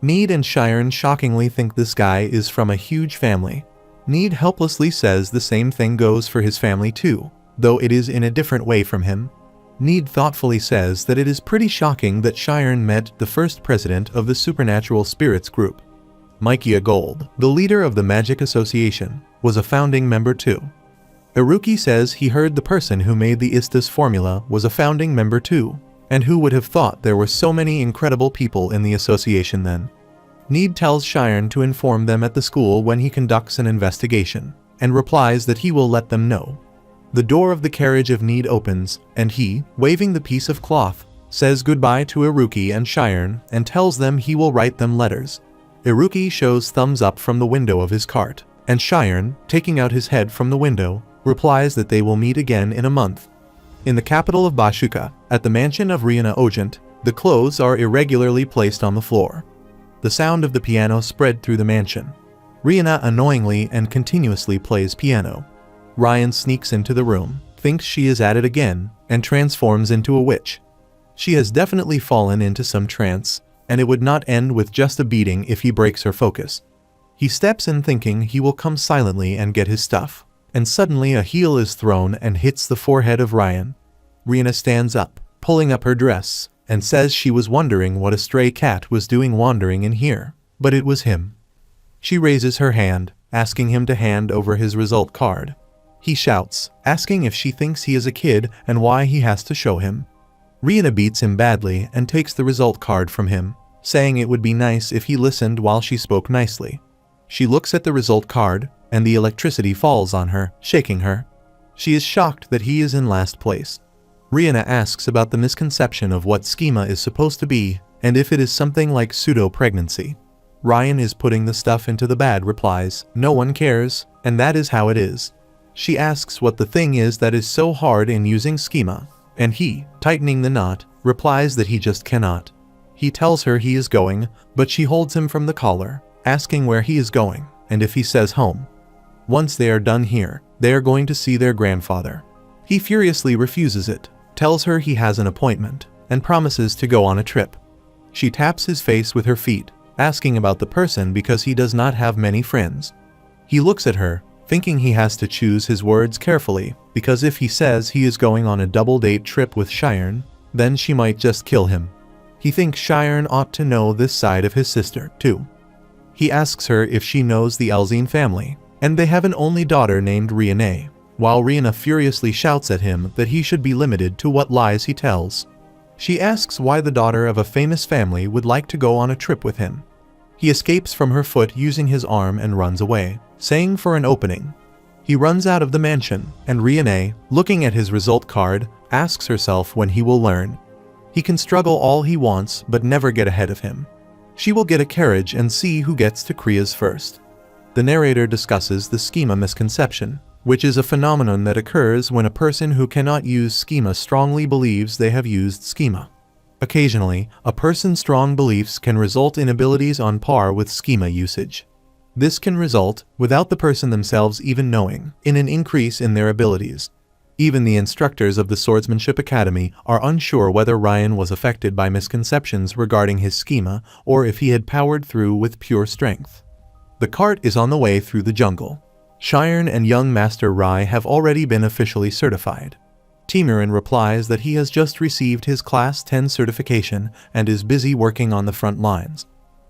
Need and Shiren shockingly think this guy is from a huge family. Need helplessly says the same thing goes for his family too, though it is in a different way from him. Need thoughtfully says that it is pretty shocking that Shiren met the first president of the Supernatural Spirits group. Micaiah Gold, the leader of the Magic Association, was a founding member too. Iruki says he heard the person who made the Istas formula was a founding member too, and who would have thought there were so many incredible people in the association then. Need tells Shiren to inform them at the school when he conducts an investigation, and replies that he will let them know. The door of the carriage of Need opens, and he, waving the piece of cloth, says goodbye to Iruki and Shiren and tells them he will write them letters. Iruki shows thumbs up from the window of his cart, and Shiren, taking out his head from the window, replies that they will meet again in a month. In the capital of Bashuka, at the mansion of Rihanna Ogent, the clothes are irregularly placed on the floor. The sound of the piano spread through the mansion. Rihanna annoyingly and continuously plays piano. Ryan sneaks into the room, thinks she is at it again, and transforms into a witch. She has definitely fallen into some trance, and it would not end with just a beating if he breaks her focus. He steps in thinking he will come silently and get his stuff, and suddenly a heel is thrown and hits the forehead of Ryan. Rihanna stands up, pulling up her dress, and says she was wondering what a stray cat was doing wandering in here, but it was him. She raises her hand, asking him to hand over his result card. He shouts, asking if she thinks he is a kid and why he has to show him. Rihanna beats him badly and takes the result card from him, saying it would be nice if he listened while she spoke nicely. She looks at the result card, and the electricity falls on her, shaking her. She is shocked that he is in last place. Rihanna asks about the misconception of what schema is supposed to be, and if it is something like pseudo-pregnancy. Ryan is putting the stuff into the bag replies, no one cares, and that is how it is. She asks what the thing is that is so hard in using schema, and he, tightening the knot, replies that he just cannot. He tells her he is going, but she holds him from the collar, asking where he is going, and if he says home. Once they are done here, they are going to see their grandfather. He furiously refuses it, tells her he has an appointment, and promises to go on a trip. She taps his face with her feet, asking about the person because he does not have many friends. He looks at her, thinking he has to choose his words carefully, because if he says he is going on a double-date trip with Cheyenne, then she might just kill him. He thinks Cheyenne ought to know this side of his sister, too. He asks her if she knows the Elzine family, and they have an only daughter named Rihanna, while Rihanna furiously shouts at him that he should be limited to what lies he tells. She asks why the daughter of a famous family would like to go on a trip with him. He escapes from her foot using his arm and runs away, saying for an opening. He runs out of the mansion, and Rihanna, looking at his result card, asks herself when he will learn. He can struggle all he wants but never get ahead of him. She will get a carriage and see who gets to Kriya's first. The narrator discusses the schema misconception, which is a phenomenon that occurs when a person who cannot use schema strongly believes they have used schema. Occasionally, a person's strong beliefs can result in abilities on par with schema usage. This can result, without the person themselves even knowing, in an increase in their abilities. Even the instructors of the Swordsmanship Academy are unsure whether Ryan was affected by misconceptions regarding his schema or if he had powered through with pure strength. The cart is on the way through the jungle. Cheyenne and young Master Rai have already been officially certified. Timurin replies that he has just received his Class 10 certification and is busy working on the front lines.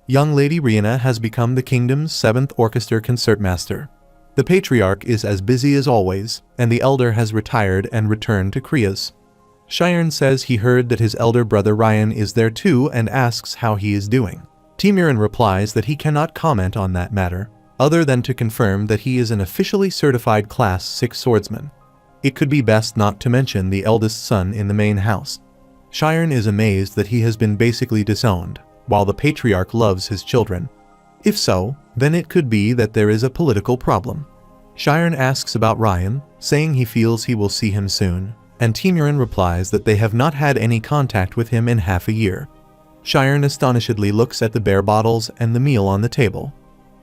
Young Lady Rihanna has become the kingdom's 7th orchestra concertmaster. The patriarch is as busy as always, and the elder has retired and returned to Kriya's. Cheyenne says he heard that his elder brother Ryan is there too and asks how he is doing. Timurin replies that he cannot comment on that matter, other than to confirm that he is an officially certified Class 6 swordsman. It could be best not to mention the eldest son in the main house. Cheyenne is amazed that he has been basically disowned, while the patriarch loves his children. If so, then it could be that there is a political problem. Cheyenne asks about Ryan, saying he feels he will see him soon, and Timurin replies that they have not had any contact with him in half a year. Cheyenne astonishedly looks at the beer bottles and the meal on the table.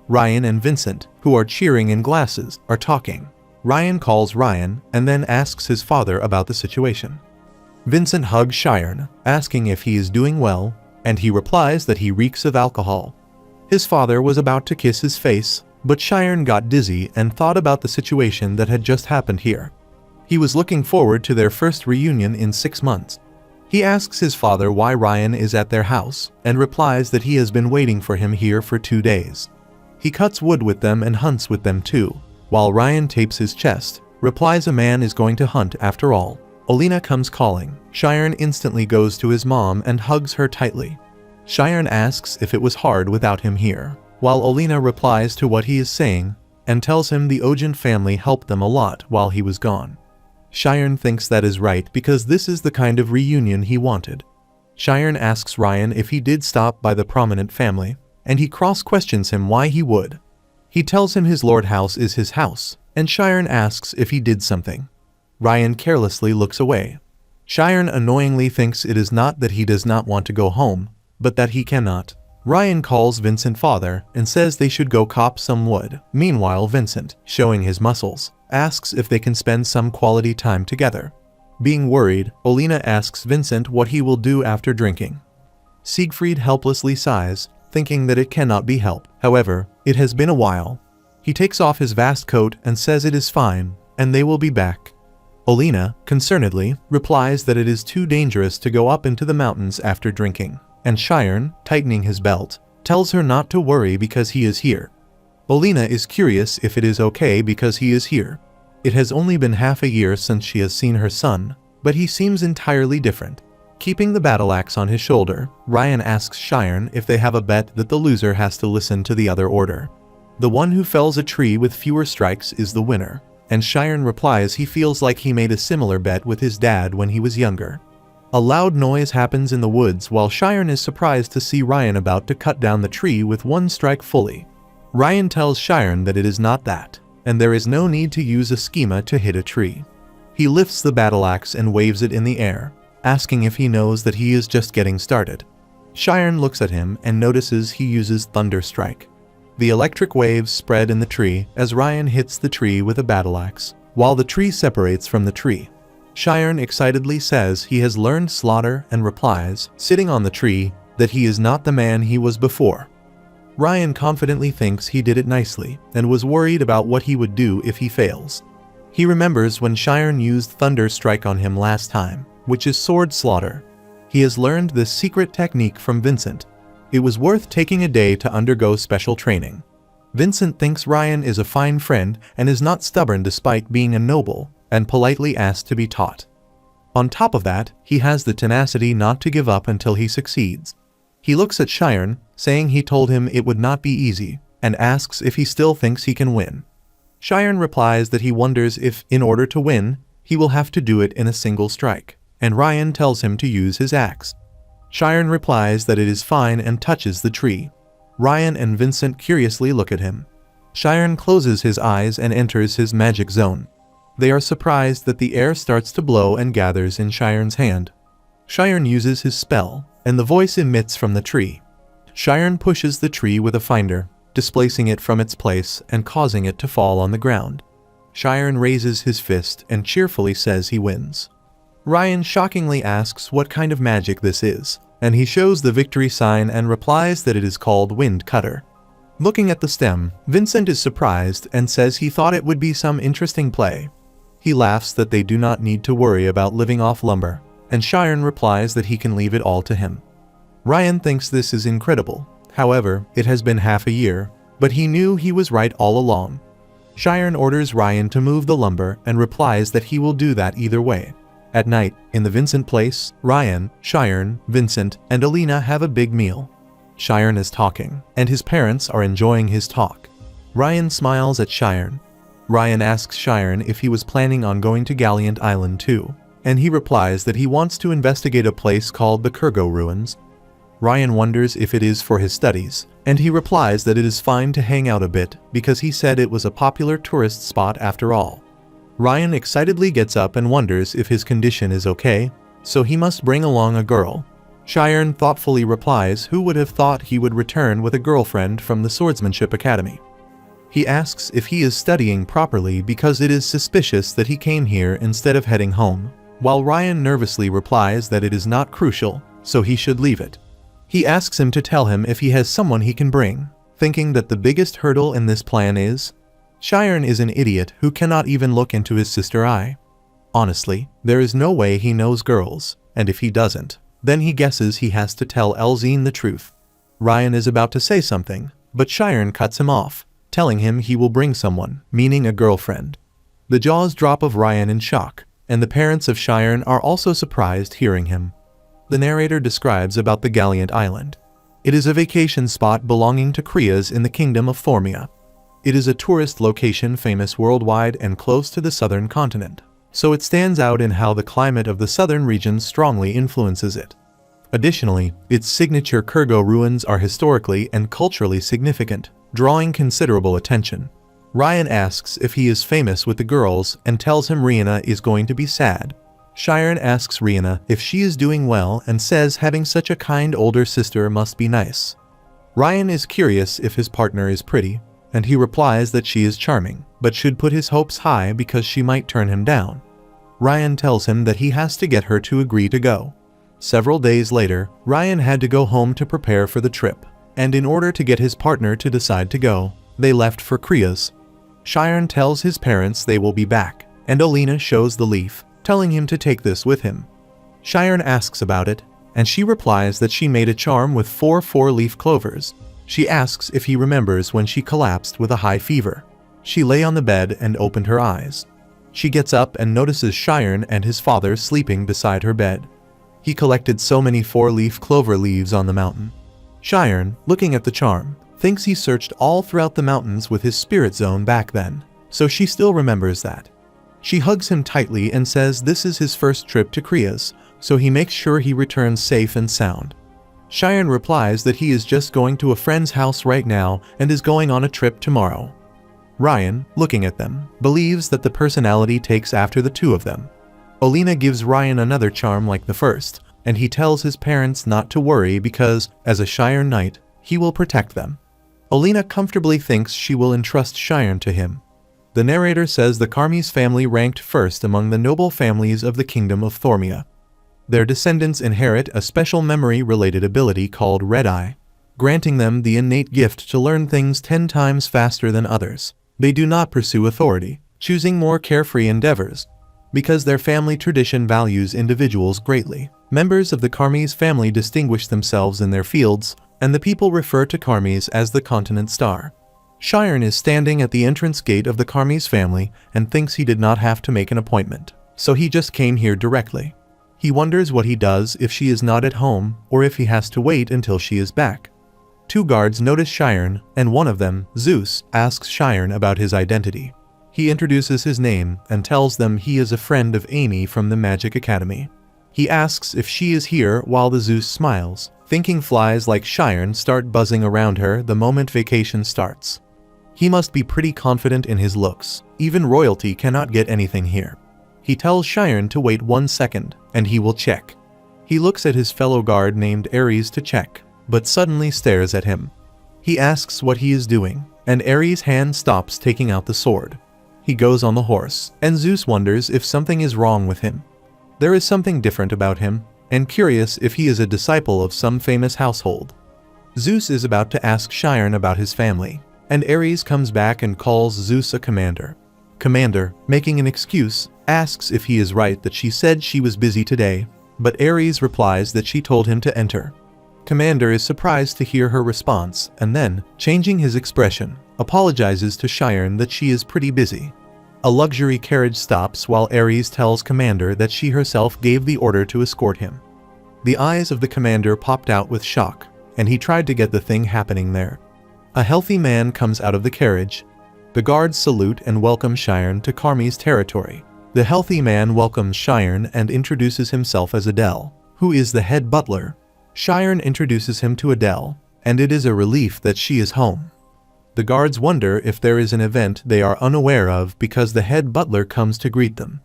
Ryan and Vincent, who are cheering in glasses, are talking. Ryan calls Ryan and then asks his father about the situation. Vincent hugs Cheyenne, asking if he is doing well, and he replies that he reeks of alcohol. His father was about to kiss his face, but Cheyenne got dizzy and thought about the situation that had just happened here. He was looking forward to their first reunion in 6 months. He asks his father why Ryan is at their house, and replies that he has been waiting for him here for 2 days. He cuts wood with them and hunts with them too, while Ryan tapes his chest, replies a man is going to hunt after all. Olina comes calling. Cheyenne instantly goes to his mom and hugs her tightly. Cheyenne asks if it was hard without him here, while Olina replies to what he is saying, and tells him the Ojent family helped them a lot while he was gone. Cheyenne thinks that is right because this is the kind of reunion he wanted. Cheyenne asks Ryan if he did stop by the prominent family, and he cross-questions him why he would. He tells him his lord house is his house, and Cheyenne asks if he did something. Ryan carelessly looks away. Cheyenne annoyingly thinks it is not that he does not want to go home, but that he cannot. Ryan calls Vincent father and says they should go cop some wood. Meanwhile, Vincent, showing his muscles, asks if they can spend some quality time together. Being worried, Olina asks Vincent what he will do after drinking. Siegfried helplessly sighs, thinking that it cannot be helped. However, it has been a while. He takes off his vast coat and says it is fine, and they will be back. Olina, concernedly, replies that it is too dangerous to go up into the mountains after drinking, and Cheyenne, tightening his belt, tells her not to worry because he is here. Olina is curious if it is okay because he is here. It has only been half a year since she has seen her son, but he seems entirely different. Keeping the battle axe on his shoulder, Ryan asks Cheyenne if they have a bet that the loser has to listen to the other order. The one who fells a tree with fewer strikes is the winner, and Cheyenne replies he feels like he made a similar bet with his dad when he was younger. A loud noise happens in the woods while Cheyenne is surprised to see Ryan about to cut down the tree with 1 strike fully. Ryan tells Cheyenne that it is not that, and there is no need to use a schema to hit a tree. He lifts the battle axe and waves it in the air, asking if he knows that he is just getting started. Cheyenne looks at him and notices he uses Thunder Strike. The electric waves spread in the tree as Ryan hits the tree with a battle axe, while the tree separates from the tree. Sharon excitedly says he has learned slaughter and replies, sitting on the tree, that he is not the man he was before. Ryan confidently thinks he did it nicely and was worried about what he would do if he fails. He remembers when Sharon used Thunder Strike on him last time, which is sword slaughter. He has learned this secret technique from Vincent. It was worth taking a day to undergo special training. Vincent thinks Ryan is a fine friend and is not stubborn despite being a noble, and politely asks to be taught. On top of that, he has the tenacity not to give up until he succeeds. He looks at Sharon, saying he told him it would not be easy, and asks if he still thinks he can win. Sharon replies that he wonders if, in order to win, he will have to do it in a single strike, and Ryan tells him to use his axe. Sharon replies that it is fine and touches the tree. Ryan and Vincent curiously look at him. Sharon closes his eyes and enters his magic zone. They are surprised that the air starts to blow and gathers in Sharon's hand. Sharon uses his spell, and the voice emits from the tree. Sharon pushes the tree with a finder, displacing it from its place and causing it to fall on the ground. Sharon raises his fist and cheerfully says he wins. Ryan shockingly asks what kind of magic this is, and he shows the victory sign and replies that it is called woodcutter. Looking at the stem, Vincent is surprised and says he thought it would be some interesting play. He laughs that they do not need to worry about living off lumber, and Sharon replies that he can leave it all to him. Ryan thinks this is incredible. However, it has been half a year, but he knew he was right all along. Sharon orders Ryan to move the lumber and replies that he will do that either way. At night, in the Vincent place, Ryan, Sharon, Vincent, and Alina have a big meal. Sharon is talking, and his parents are enjoying his talk. Ryan smiles at Sharon. Ryan asks Sharon if he was planning on going to Gallant Island too, and he replies that he wants to investigate a place called the Kurgo Ruins. Ryan wonders if it is for his studies, and he replies that it is fine to hang out a bit because he said it was a popular tourist spot after all. Ryan excitedly gets up and wonders if his condition is okay, so he must bring along a girl. Sharon thoughtfully replies who would have thought he would return with a girlfriend from the Swordsmanship Academy. He asks if he is studying properly because it is suspicious that he came here instead of heading home, while Ryan nervously replies that it is not crucial, so he should leave it. He asks him to tell him if he has someone he can bring, thinking that the biggest hurdle in this plan is Sharon is an idiot who cannot even look into his sister's eye. Honestly, there is no way he knows girls, and if he doesn't, then he guesses he has to tell Elzine the truth. Ryan is about to say something, but Sharon cuts him off, telling him he will bring someone, meaning a girlfriend. The jaws drop of Ryan in shock, and the parents of Sharon are also surprised hearing him. The narrator describes about the Gallant Island. It is a vacation spot belonging to Krias in the Kingdom of Formia. It is a tourist location famous worldwide and close to the southern continent, so it stands out in how the climate of the southern region strongly influences it. Additionally, its signature Kurgo ruins are historically and culturally significant, drawing considerable attention. Ryan asks if he is famous with the girls and tells him Rihanna is going to be sad. Sharon asks Rihanna if she is doing well and says having such a kind older sister must be nice. Ryan is curious if his partner is pretty, and he replies that she is charming, but should put his hopes high because she might turn him down. Ryan tells him that he has to get her to agree to go. Several days later, Ryan had to go home to prepare for the trip, and in order to get his partner to decide to go, they left for Krias. Sharon tells his parents they will be back, and Alina shows the leaf, telling him to take this with him. Sharon asks about it, and she replies that she made a charm with 4 four-leaf clovers. She asks if he remembers when she collapsed with a high fever. She lay on the bed and opened her eyes. She gets up and notices Sharon and his father sleeping beside her bed. He collected so many 4-leaf clover leaves on the mountain. Sharon, looking at the charm, thinks he searched all throughout the mountains with his spirit zone back then, so she still remembers that. She hugs him tightly and says this is his first trip to Krias, so he makes sure he returns safe and sound. Sharon replies that he is just going to a friend's house right now and is going on a trip tomorrow. Ryan, looking at them, believes that the personality takes after the two of them. Alina gives Ryan another charm like the first, and he tells his parents not to worry because, as a Shire Knight, he will protect them. Olina comfortably thinks she will entrust Shiren to him. The narrator says the Karmi's family ranked first among the noble families of the kingdom of Thormia. Their descendants inherit a special memory-related ability called Red Eye, granting them the innate gift to learn things 10 times faster than others. They do not pursue authority, choosing more carefree endeavors, because their family tradition values individuals greatly. Members of the Karmi's family distinguish themselves in their fields, and the people refer to Karmis as the Continent Star. Shiren is standing at the entrance gate of the Karmi's family and thinks he did not have to make an appointment, so he just came here directly. He wonders what he does if she is not at home or if he has to wait until she is back. 2 guards notice Shiren, and one of them, Zeus, asks Shiren about his identity. He introduces his name and tells them he is a friend of Amy from the Magic Academy. He asks if she is here while the Zeus smiles, thinking flies like Shiren start buzzing around her the moment vacation starts. He must be pretty confident in his looks. Even royalty cannot get anything here. He tells Shiren to wait 1 second, and he will check. He looks at his fellow guard named Ares to check, but suddenly stares at him. He asks what he is doing, and Ares' hand stops taking out the sword. He goes on the horse, and Zeus wonders if something is wrong with him. There is something different about him, and curious if he is a disciple of some famous household. Zeus is about to ask Shiren about his family, and Ares comes back and calls Zeus a commander. Commander, making an excuse, asks if he is right that she said she was busy today, but Ares replies that she told him to enter. Commander is surprised to hear her response, and then, changing his expression, apologizes to Shiren that she is pretty busy. A luxury carriage stops while Ares tells Commander that she herself gave the order to escort him. The eyes of the commander popped out with shock, and he tried to get the thing happening there. A healthy man comes out of the carriage. The guards salute and welcome Shiren to Karmi's territory. The healthy man welcomes Shiren and introduces himself as Adele, who is the head butler. Shiren introduces him to Adele, and it is a relief that she is home. The guards wonder if there is an event they are unaware of because the head butler comes to greet them.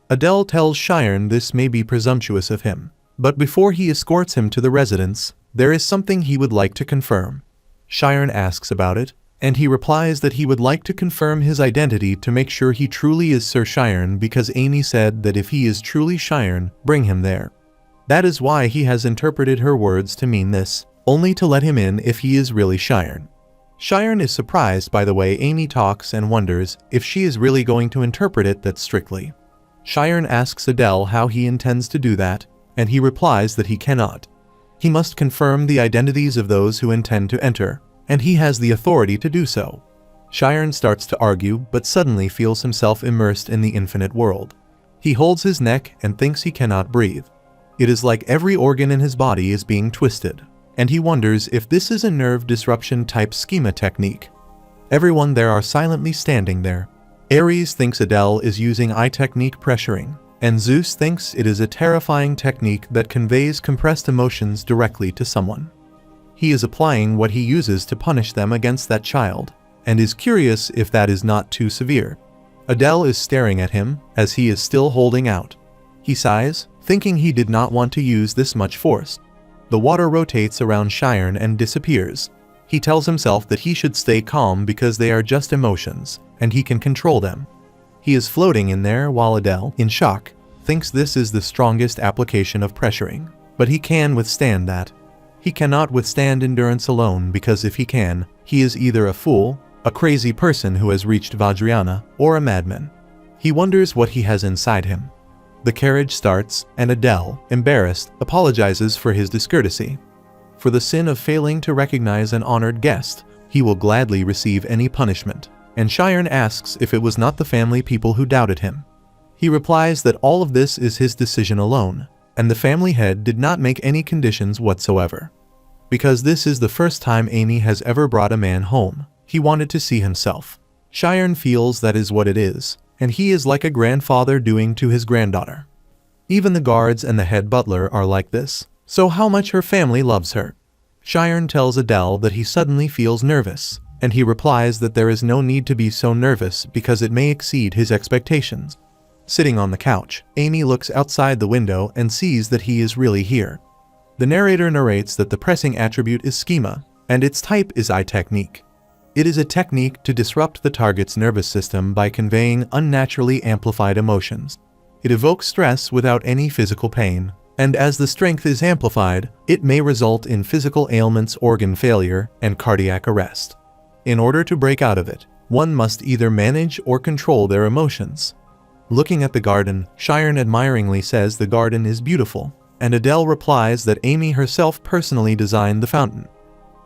Adele tells Shiren this may be presumptuous of him, but before he escorts him to the residence, there is something he would like to confirm. Shiren asks about it, and he replies that he would like to confirm his identity to make sure he truly is Sir Shiren because Amy said that if he is truly Shiren, bring him there. That is why he has interpreted her words to mean this, only to let him in if he is really Shiren. Shiren is surprised by the way Amy talks and wonders if she is really going to interpret it that strictly. Shiren asks Adele how he intends to do that, and he replies that he cannot. He must confirm the identities of those who intend to enter, and he has the authority to do so. Shiren starts to argue but suddenly feels himself immersed in the infinite world. He holds his neck and thinks he cannot breathe. It is like every organ in his body is being twisted, and he wonders if this is a nerve disruption type schema technique. Everyone there are silently standing there. Ares thinks Adele is using eye technique pressuring, and Zeus thinks it is a terrifying technique that conveys compressed emotions directly to someone. He is applying what he uses to punish them against that child, and is curious if that is not too severe. Adele is staring at him as he is still holding out. He sighs, thinking he did not want to use this much force. The water rotates around Shiren and disappears. He tells himself that he should stay calm because they are just emotions, and he can control them. He is floating in there while Adele, in shock, thinks this is the strongest application of pressuring, but he can withstand that. He cannot withstand endurance alone because if he can, he is either a fool, a crazy person who has reached Vajrayana, or a madman. He wonders what he has inside him. The carriage starts, and Adele, embarrassed, apologizes for his discourtesy. For the sin of failing to recognize an honored guest, he will gladly receive any punishment, and Shiren asks if it was not the family people who doubted him. He replies that all of this is his decision alone, and the family head did not make any conditions whatsoever. Because this is the first time Amy has ever brought a man home, he wanted to see himself. Shiren feels that is what it is, and he is like a grandfather doing to his granddaughter. Even the guards and the head butler are like this, so how much her family loves her. Shiren tells Adele that he suddenly feels nervous, and he replies that there is no need to be so nervous because it may exceed his expectations. Sitting on the couch, Amy looks outside the window and sees that he is really here. The narrator narrates that the pressing attribute is schema, and its type is eye technique. It is a technique to disrupt the target's nervous system by conveying unnaturally amplified emotions. It evokes stress without any physical pain, and as the strength is amplified, it may result in physical ailments, organ failure, and cardiac arrest. In order to break out of it, one must either manage or control their emotions. Looking at the garden, Sharon admiringly says the garden is beautiful, and Adele replies that Amy herself personally designed the fountain.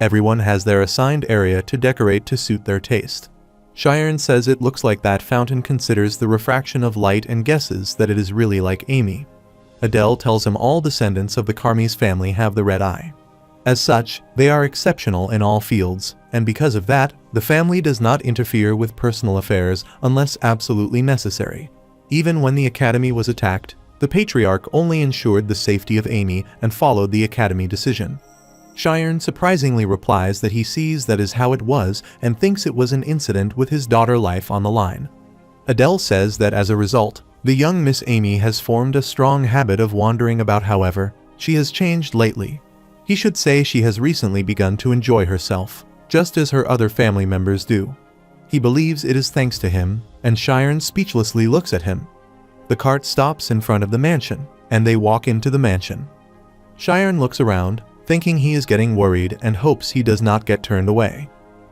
Everyone has their assigned area to decorate to suit their taste. Sharon says it looks like that fountain considers the refraction of light and guesses that it is really like Amy. Adele tells him all descendants of the Carmes family have the red eye. As such, they are exceptional in all fields, and because of that, the family does not interfere with personal affairs unless absolutely necessary. Even when the academy was attacked, the patriarch only ensured the safety of Amy and followed the academy decision. Sharon surprisingly replies that he sees that is how it was and thinks it was an incident with his daughter's life on the line. Adele says that as a result, the young Miss Amy has formed a strong habit of wandering about. However, she has changed lately. He should say she has recently begun to enjoy herself, just as her other family members do. He believes it is thanks to him, and Sharon speechlessly looks at him. The cart stops in front of the mansion, and they walk into the mansion. Sharon looks around, thinking he is getting worried and hopes he does not get turned away.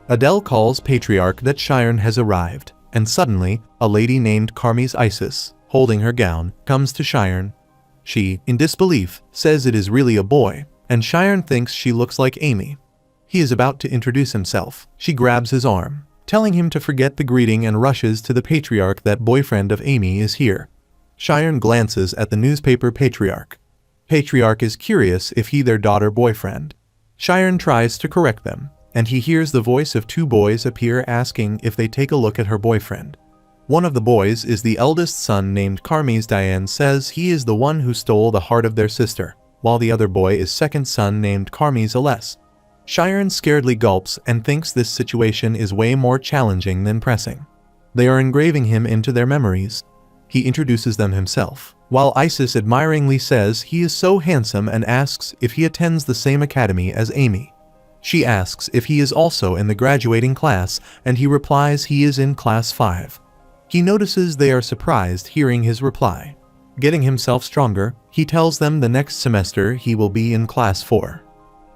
Adele calls Patriarch that Sharon has arrived, and suddenly, a lady named Carmes Isis, holding her gown, comes to Sharon. She, in disbelief, says it is really a boy, and Sharon thinks she looks like Amy. He is about to introduce himself. She grabs his arm, telling him to forget the greeting and rushes to the Patriarch that boyfriend of Amy is here. Sharon glances at the newspaper Patriarch. Patriarch is curious if he their daughter boyfriend. Sharon tries to correct them, and he hears the voice of two boys appear asking if they take a look at her boyfriend. One of the boys is the eldest son named Carmes. Diane says he is the one who stole the heart of their sister, while the other boy is second son named Carmes Aless. Sharon scaredly gulps and thinks this situation is way more challenging than pressing. They are engraving him into their memories. He introduces them himself, while Isis admiringly says he is so handsome and asks if he attends the same academy as Amy. She asks if he is also in the graduating class, and he replies he is in class 5. He notices they are surprised hearing his reply. Getting himself stronger, he tells them the next semester he will be in class 4.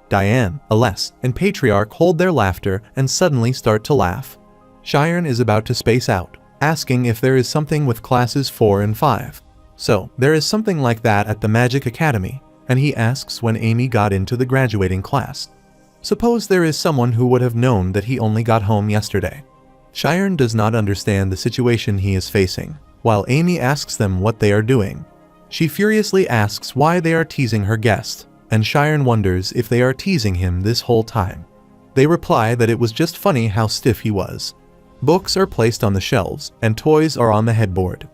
Diane, Aless, and Patriarch hold their laughter and suddenly start to laugh. Sharon is about to space out, asking if there is something with classes 4 and 5. So, there is something like that at the Magic Academy, and he asks when Amy got into the graduating class. Suppose there is someone who would have known that he only got home yesterday. Sharon does not understand the situation he is facing, while Amy asks them what they are doing. She furiously asks why they are teasing her guest, and Sharon wonders if they are teasing him this whole time. They reply that it was just funny how stiff he was. Books are placed on the shelves, and toys are on the headboard.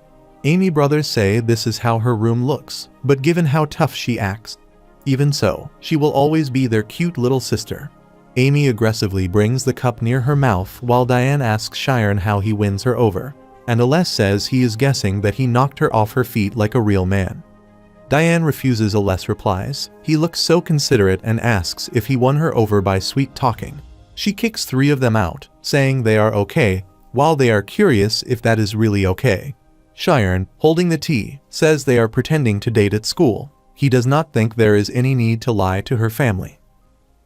Amy brothers say this is how her room looks, but given how tough she acts, even so, she will always be their cute little sister. Amy aggressively brings the cup near her mouth while Diane asks Sharon how he wins her over, and Aless says he is guessing that he knocked her off her feet like a real man. Diane refuses. Aless replies he looks so considerate and asks if he won her over by sweet talking. She kicks 3 of them out, saying they are okay, while they are curious if that is really okay. Sharon, holding the tea, says they are pretending to date at school. He does not think there is any need to lie to her family.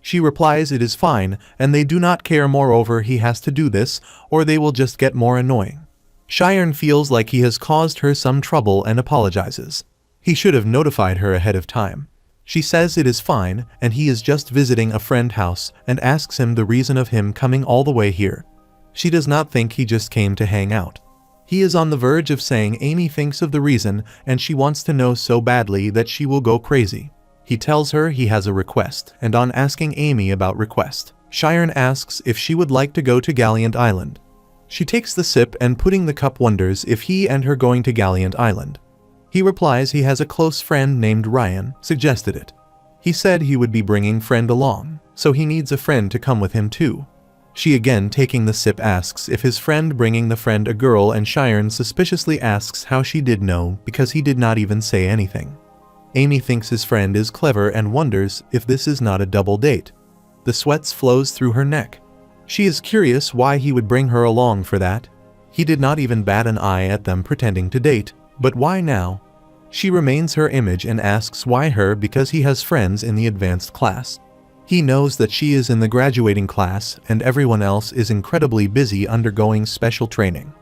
She replies it is fine, and they do not care. Moreover, he has to do this, or they will just get more annoying. Sharon feels like he has caused her some trouble and apologizes. He should have notified her ahead of time. She says it is fine, and he is just visiting a friend's house, and asks him the reason of him coming all the way here. She does not think he just came to hang out. He is on the verge of saying Amy thinks of the reason, and she wants to know so badly that she will go crazy. He tells her he has a request, and on asking Amy about request, Sharon asks if she would like to go to Gallant Island. She takes the sip and putting the cup wonders if he and her going to Gallant Island. He replies he has a close friend named Ryan, suggested it. He said he would be bringing friend along, so he needs a friend to come with him too. She again taking the sip asks if his friend bringing the friend a girl, and Sharon suspiciously asks how she did know because he did not even say anything. Amy thinks his friend is clever and wonders if this is not a double date. The sweats flows through her neck. She is curious why he would bring her along for that. He did not even bat an eye at them pretending to date, but why now? She remains her image and asks why her because he has friends in the advanced class. He knows that she is in the graduating class and everyone else is incredibly busy undergoing special training.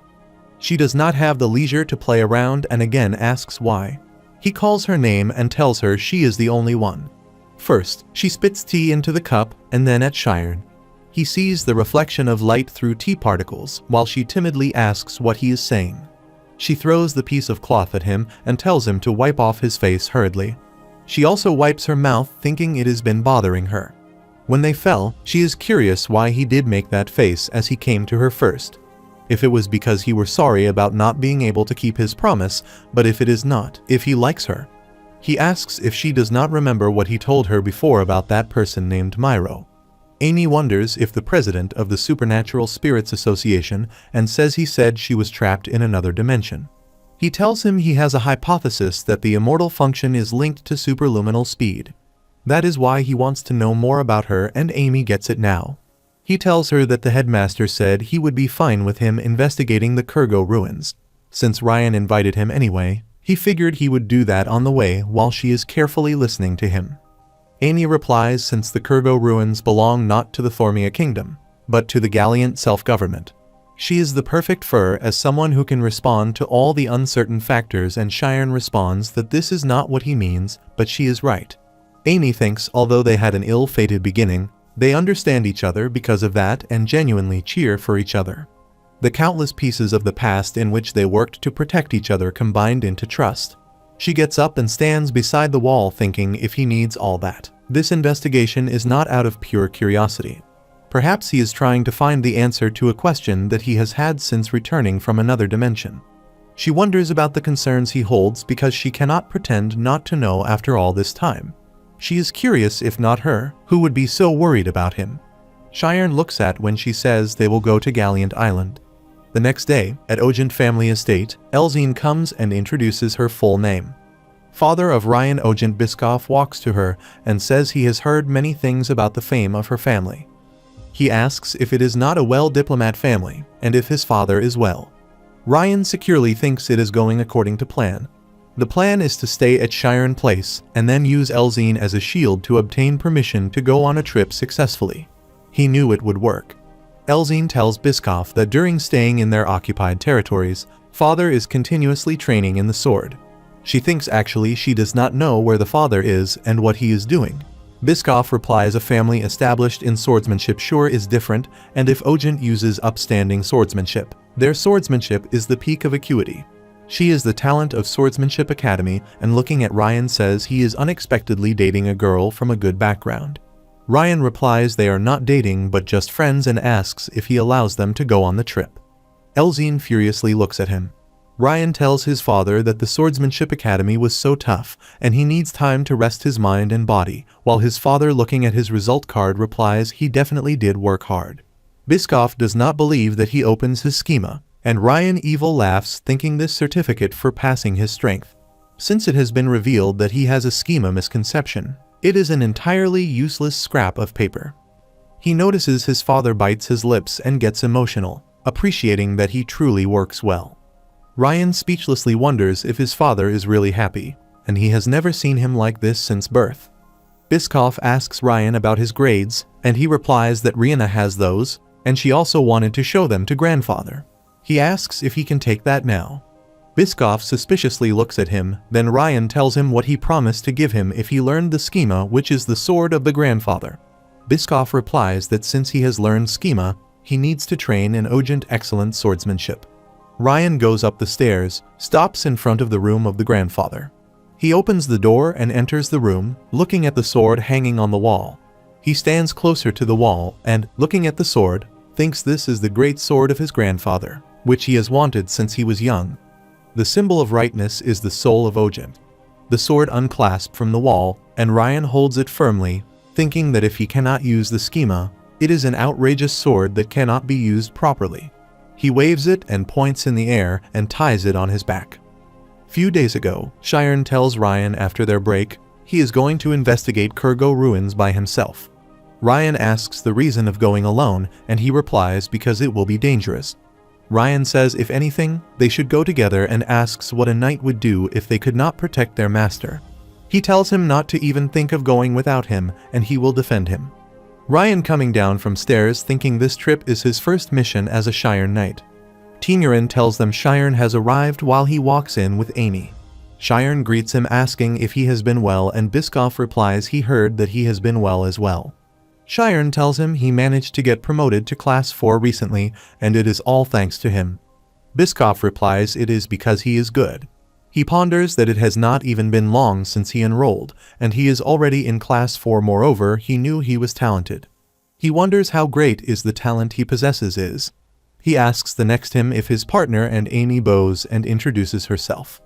She does not have the leisure to play around and again asks why. He calls her name and tells her she is the only one. First, she spits tea into the cup and then at Sharon. He sees the reflection of light through tea particles while she timidly asks what he is saying. She throws the piece of cloth at him and tells him to wipe off his face hurriedly. She also wipes her mouth thinking it has been bothering her. When they fell, she is curious why he did make that face as he came to her first. If it was because he were sorry about not being able to keep his promise, but if it is not, if he likes her. He asks if she does not remember what he told her before about that person named Myro. Amy wonders if the president of the Supernatural Spirits Association and says he said she was trapped in another dimension. He tells him he has a hypothesis that the immortal function is linked to superluminal speed. That is why he wants to know more about her and Amy gets it now. He tells her that the headmaster said he would be fine with him investigating the Kurgo ruins. Since Ryan invited him anyway, he figured he would do that on the way while she is carefully listening to him. Amy replies since the Kurgo ruins belong not to the Thormia kingdom, but to the Galliant self-government. She is the perfect fur as someone who can respond to all the uncertain factors and Sharon responds that this is not what he means, but she is right. Amy thinks although they had an ill-fated beginning, they understand each other because of that and genuinely cheer for each other. The countless pieces of the past in which they worked to protect each other combined into trust. She gets up and stands beside the wall thinking if he needs all that. This investigation is not out of pure curiosity. Perhaps he is trying to find the answer to a question that he has had since returning from another dimension. She wonders about the concerns he holds because she cannot pretend not to know after all this time. She is curious if not her, who would be so worried about him. Sharon looks at when she says they will go to Galliant Island. The next day, at Ogent family estate, Elzine comes and introduces her full name. Father of Ryan Ogent Biscoff walks to her and says he has heard many things about the fame of her family. He asks if it is not a well-diplomat family, and if his father is well. Ryan securely thinks it is going according to plan. The plan is to stay at Sharon Place and then use Elzine as a shield to obtain permission to go on a trip successfully. He knew it would work. Elzine tells Biscoff that during staying in their occupied territories, father is continuously training in the sword. She thinks actually she does not know where the father is and what he is doing. Biscoff replies a family established in swordsmanship sure is different, and if Ogent uses upstanding swordsmanship, their swordsmanship is the peak of acuity. She is the talent of Swordsmanship Academy and looking at Ryan says he is unexpectedly dating a girl from a good background. Ryan replies they are not dating but just friends and asks if he allows them to go on the trip. Elzine furiously looks at him. Ryan tells his father that the Swordsmanship Academy was so tough and he needs time to rest his mind and body, while his father looking at his result card replies he definitely did work hard. Biscoff does not believe that he opens his schema, and Ryan evil laughs thinking this certificate for passing his strength. Since it has been revealed that he has a schema misconception, it is an entirely useless scrap of paper. He notices his father bites his lips and gets emotional, appreciating that he truly works well. Ryan speechlessly wonders if his father is really happy, and he has never seen him like this since birth. Biscoff asks Ryan about his grades, and he replies that Rihanna has those, and she also wanted to show them to grandfather. He asks if he can take that now. Biscoff suspiciously looks at him, then Ryan tells him what he promised to give him if he learned the schema, which is the sword of the grandfather. Biscoff replies that since he has learned schema, he needs to train in Ogent excellent swordsmanship. Ryan goes up the stairs, stops in front of the room of the grandfather. He opens the door and enters the room, looking at the sword hanging on the wall. He stands closer to the wall and, looking at the sword, thinks this is the great sword of his grandfather, which he has wanted since he was young. The symbol of rightness is the soul of Ogent. The sword unclasped from the wall, and Ryan holds it firmly, thinking that if he cannot use the schema, it is an outrageous sword that cannot be used properly. He waves it and points in the air and ties it on his back. Few days ago, Sharon tells Ryan after their break, he is going to investigate Kurgo ruins by himself. Ryan asks the reason of going alone, and he replies because it will be dangerous. Ryan says if anything, they should go together and asks what a knight would do if they could not protect their master. He tells him not to even think of going without him, and he will defend him. Ryan coming down from stairs thinking this trip is his first mission as a Shire knight. Timurin tells them Shire has arrived while he walks in with Amy. Shire greets him asking if he has been well, and Biscoff replies he heard that he has been well as well. Shire tells him he managed to get promoted to class 4 recently, and it is all thanks to him. Biscoff replies it is because he is good. He ponders that it has not even been long since he enrolled, and he is already in class 4. Moreover, he knew he was talented. He wonders how great is the talent he possesses is. He asks the next him if his partner, and Amy bows and introduces herself.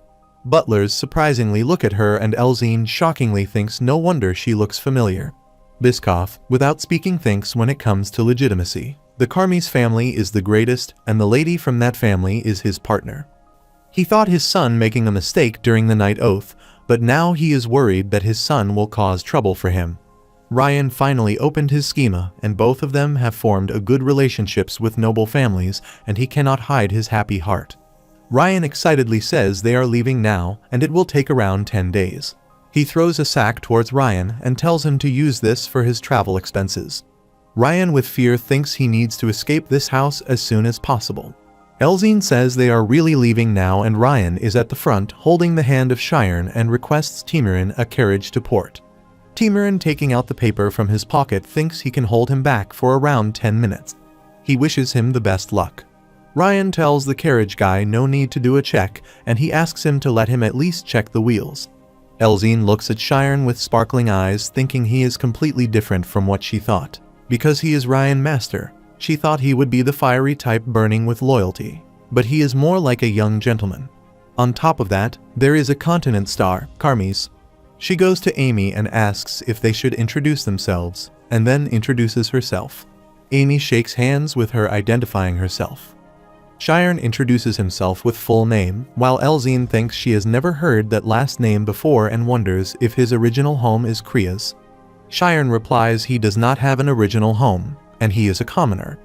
Butlers surprisingly look at her, and Elzine shockingly thinks no wonder she looks familiar. Biscoff, without speaking, thinks when it comes to legitimacy, the Carmes family is the greatest, and the lady from that family is his partner. He thought his son making a mistake during the night oath, but now he is worried that his son will cause trouble for him. Ryan finally opened his schema, and both of them have formed a good relationships with noble families, and he cannot hide his happy heart. Ryan excitedly says they are leaving now, and it will take around 10 days. He throws a sack towards Ryan and tells him to use this for his travel expenses. Ryan with fear thinks he needs to escape this house as soon as possible. Elzine says they are really leaving now, and Ryan is at the front holding the hand of Shire and requests Timurin a carriage to port. Timurin, taking out the paper from his pocket, thinks he can hold him back for around 10 minutes. He wishes him the best luck. Ryan tells the carriage guy no need to do a check, and he asks him to let him at least check the wheels. Elzine looks at Shire with sparkling eyes, thinking he is completely different from what she thought. Because he is Ryan Master, she thought he would be the fiery type burning with loyalty, but he is more like a young gentleman. On top of that, there is a continent star, Carmes. She goes to Amy and asks if they should introduce themselves, and then introduces herself. Amy shakes hands with her, identifying herself. Shire introduces himself with full name, while Elzine thinks she has never heard that last name before and wonders if his original home is Kriya's. Shire replies he does not have an original home, and he is a commoner.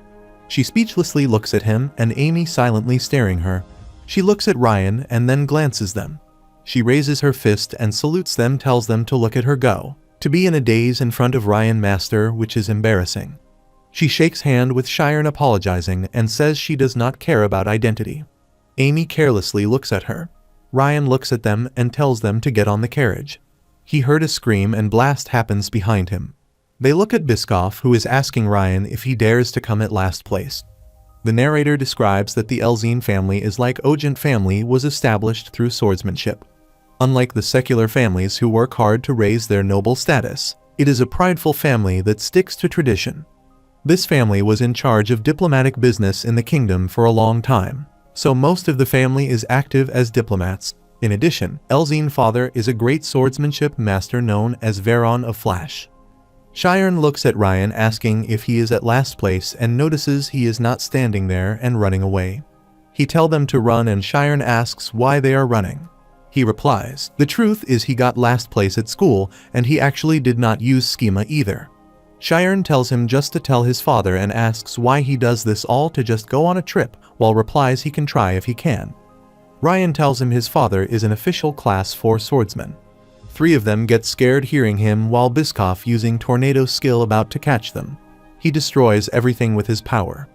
She speechlessly looks at him, and Amy silently staring her. She looks at Ryan and then glances them. She raises her fist and salutes them, tells them to look at her go, to be in a daze in front of Ryan Master, which is embarrassing. She shakes hand with Shire apologizing and says she does not care about identity. Amy carelessly looks at her. Ryan looks at them and tells them to get on the carriage. He heard a scream and blast happens behind him. They look at Biscoff, who is asking Ryan if he dares to come at last place. The narrator describes that the Elzine family is like Ogent family was established through swordsmanship. Unlike the secular families who work hard to raise their noble status, it is a prideful family that sticks to tradition. This family was in charge of diplomatic business in the kingdom for a long time, so most of the family is active as diplomats. In addition, Elzine's father is a great swordsmanship master known as Veron of Flash. Shire looks at Ryan asking if he is at last place and notices he is not standing there and running away. He tells them to run, and Shire asks why they are running. He replies, the truth is he got last place at school and he actually did not use schema either. Shire tells him just to tell his father and asks why he does this all to just go on a trip, while replies he can try if he can. Ryan tells him his father is an official class 4 swordsman. 3 of them get scared hearing him, while Biscoff using tornado skill about to catch them. He destroys everything with his power.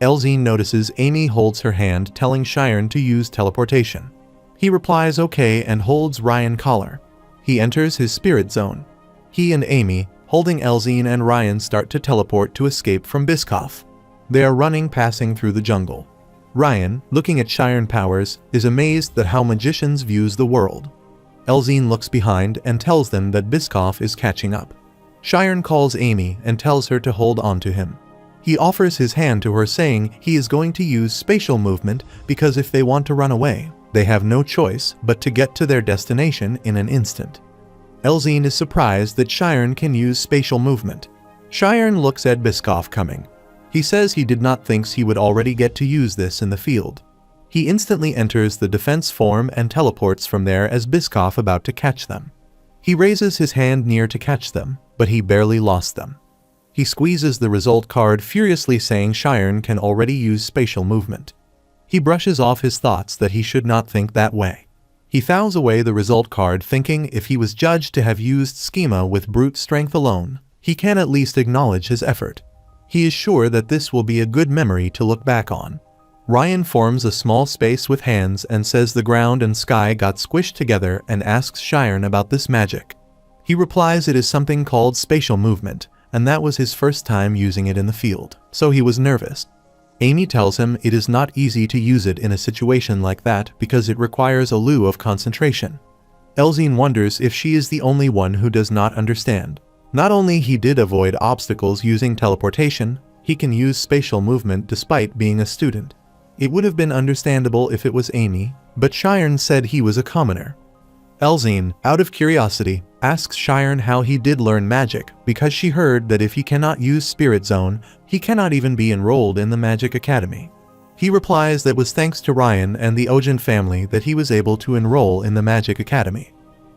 Elzine notices Amy holds her hand, telling Shire to use teleportation. He replies okay and holds Ryan collar. He enters his spirit zone. He and Amy, holding Elzine and Ryan, start to teleport to escape from Biscoff. They are running, passing through the jungle. Ryan, looking at Shire powers, is amazed at how magicians views the world. Elzine looks behind and tells them that Biscoff is catching up. Shire calls Amy and tells her to hold on to him. He offers his hand to her, saying he is going to use spatial movement because if they want to run away, they have no choice but to get to their destination in an instant. Elzine is surprised that Shire can use spatial movement. Shire looks at Biscoff coming. He says he did not think he would already get to use this in the field. He instantly enters the defense form and teleports from there as Biscoff about to catch them. He raises his hand near to catch them, but he barely lost them. He squeezes the result card furiously, saying Shiren can already use spatial movement. He brushes off his thoughts that he should not think that way. He throws away the result card, thinking if he was judged to have used schema with brute strength alone, he can at least acknowledge his effort. He is sure that this will be a good memory to look back on. Ryan forms a small space with hands and says the ground and sky got squished together and asks Shiren about this magic. He replies it is something called spatial movement, and that was his first time using it in the field, so he was nervous. Amy tells him it is not easy to use it in a situation like that because it requires a lieu of concentration. Elzine wonders if she is the only one who does not understand. Not only he did avoid obstacles using teleportation, he can use spatial movement despite being a student. It would have been understandable if it was Amy, but Shiren said he was a commoner. Elzine, out of curiosity, asks Shiren how he did learn magic because she heard that if he cannot use Spirit Zone, he cannot even be enrolled in the Magic Academy. He replies that was thanks to Ryan and the Ojin family that he was able to enroll in the Magic Academy.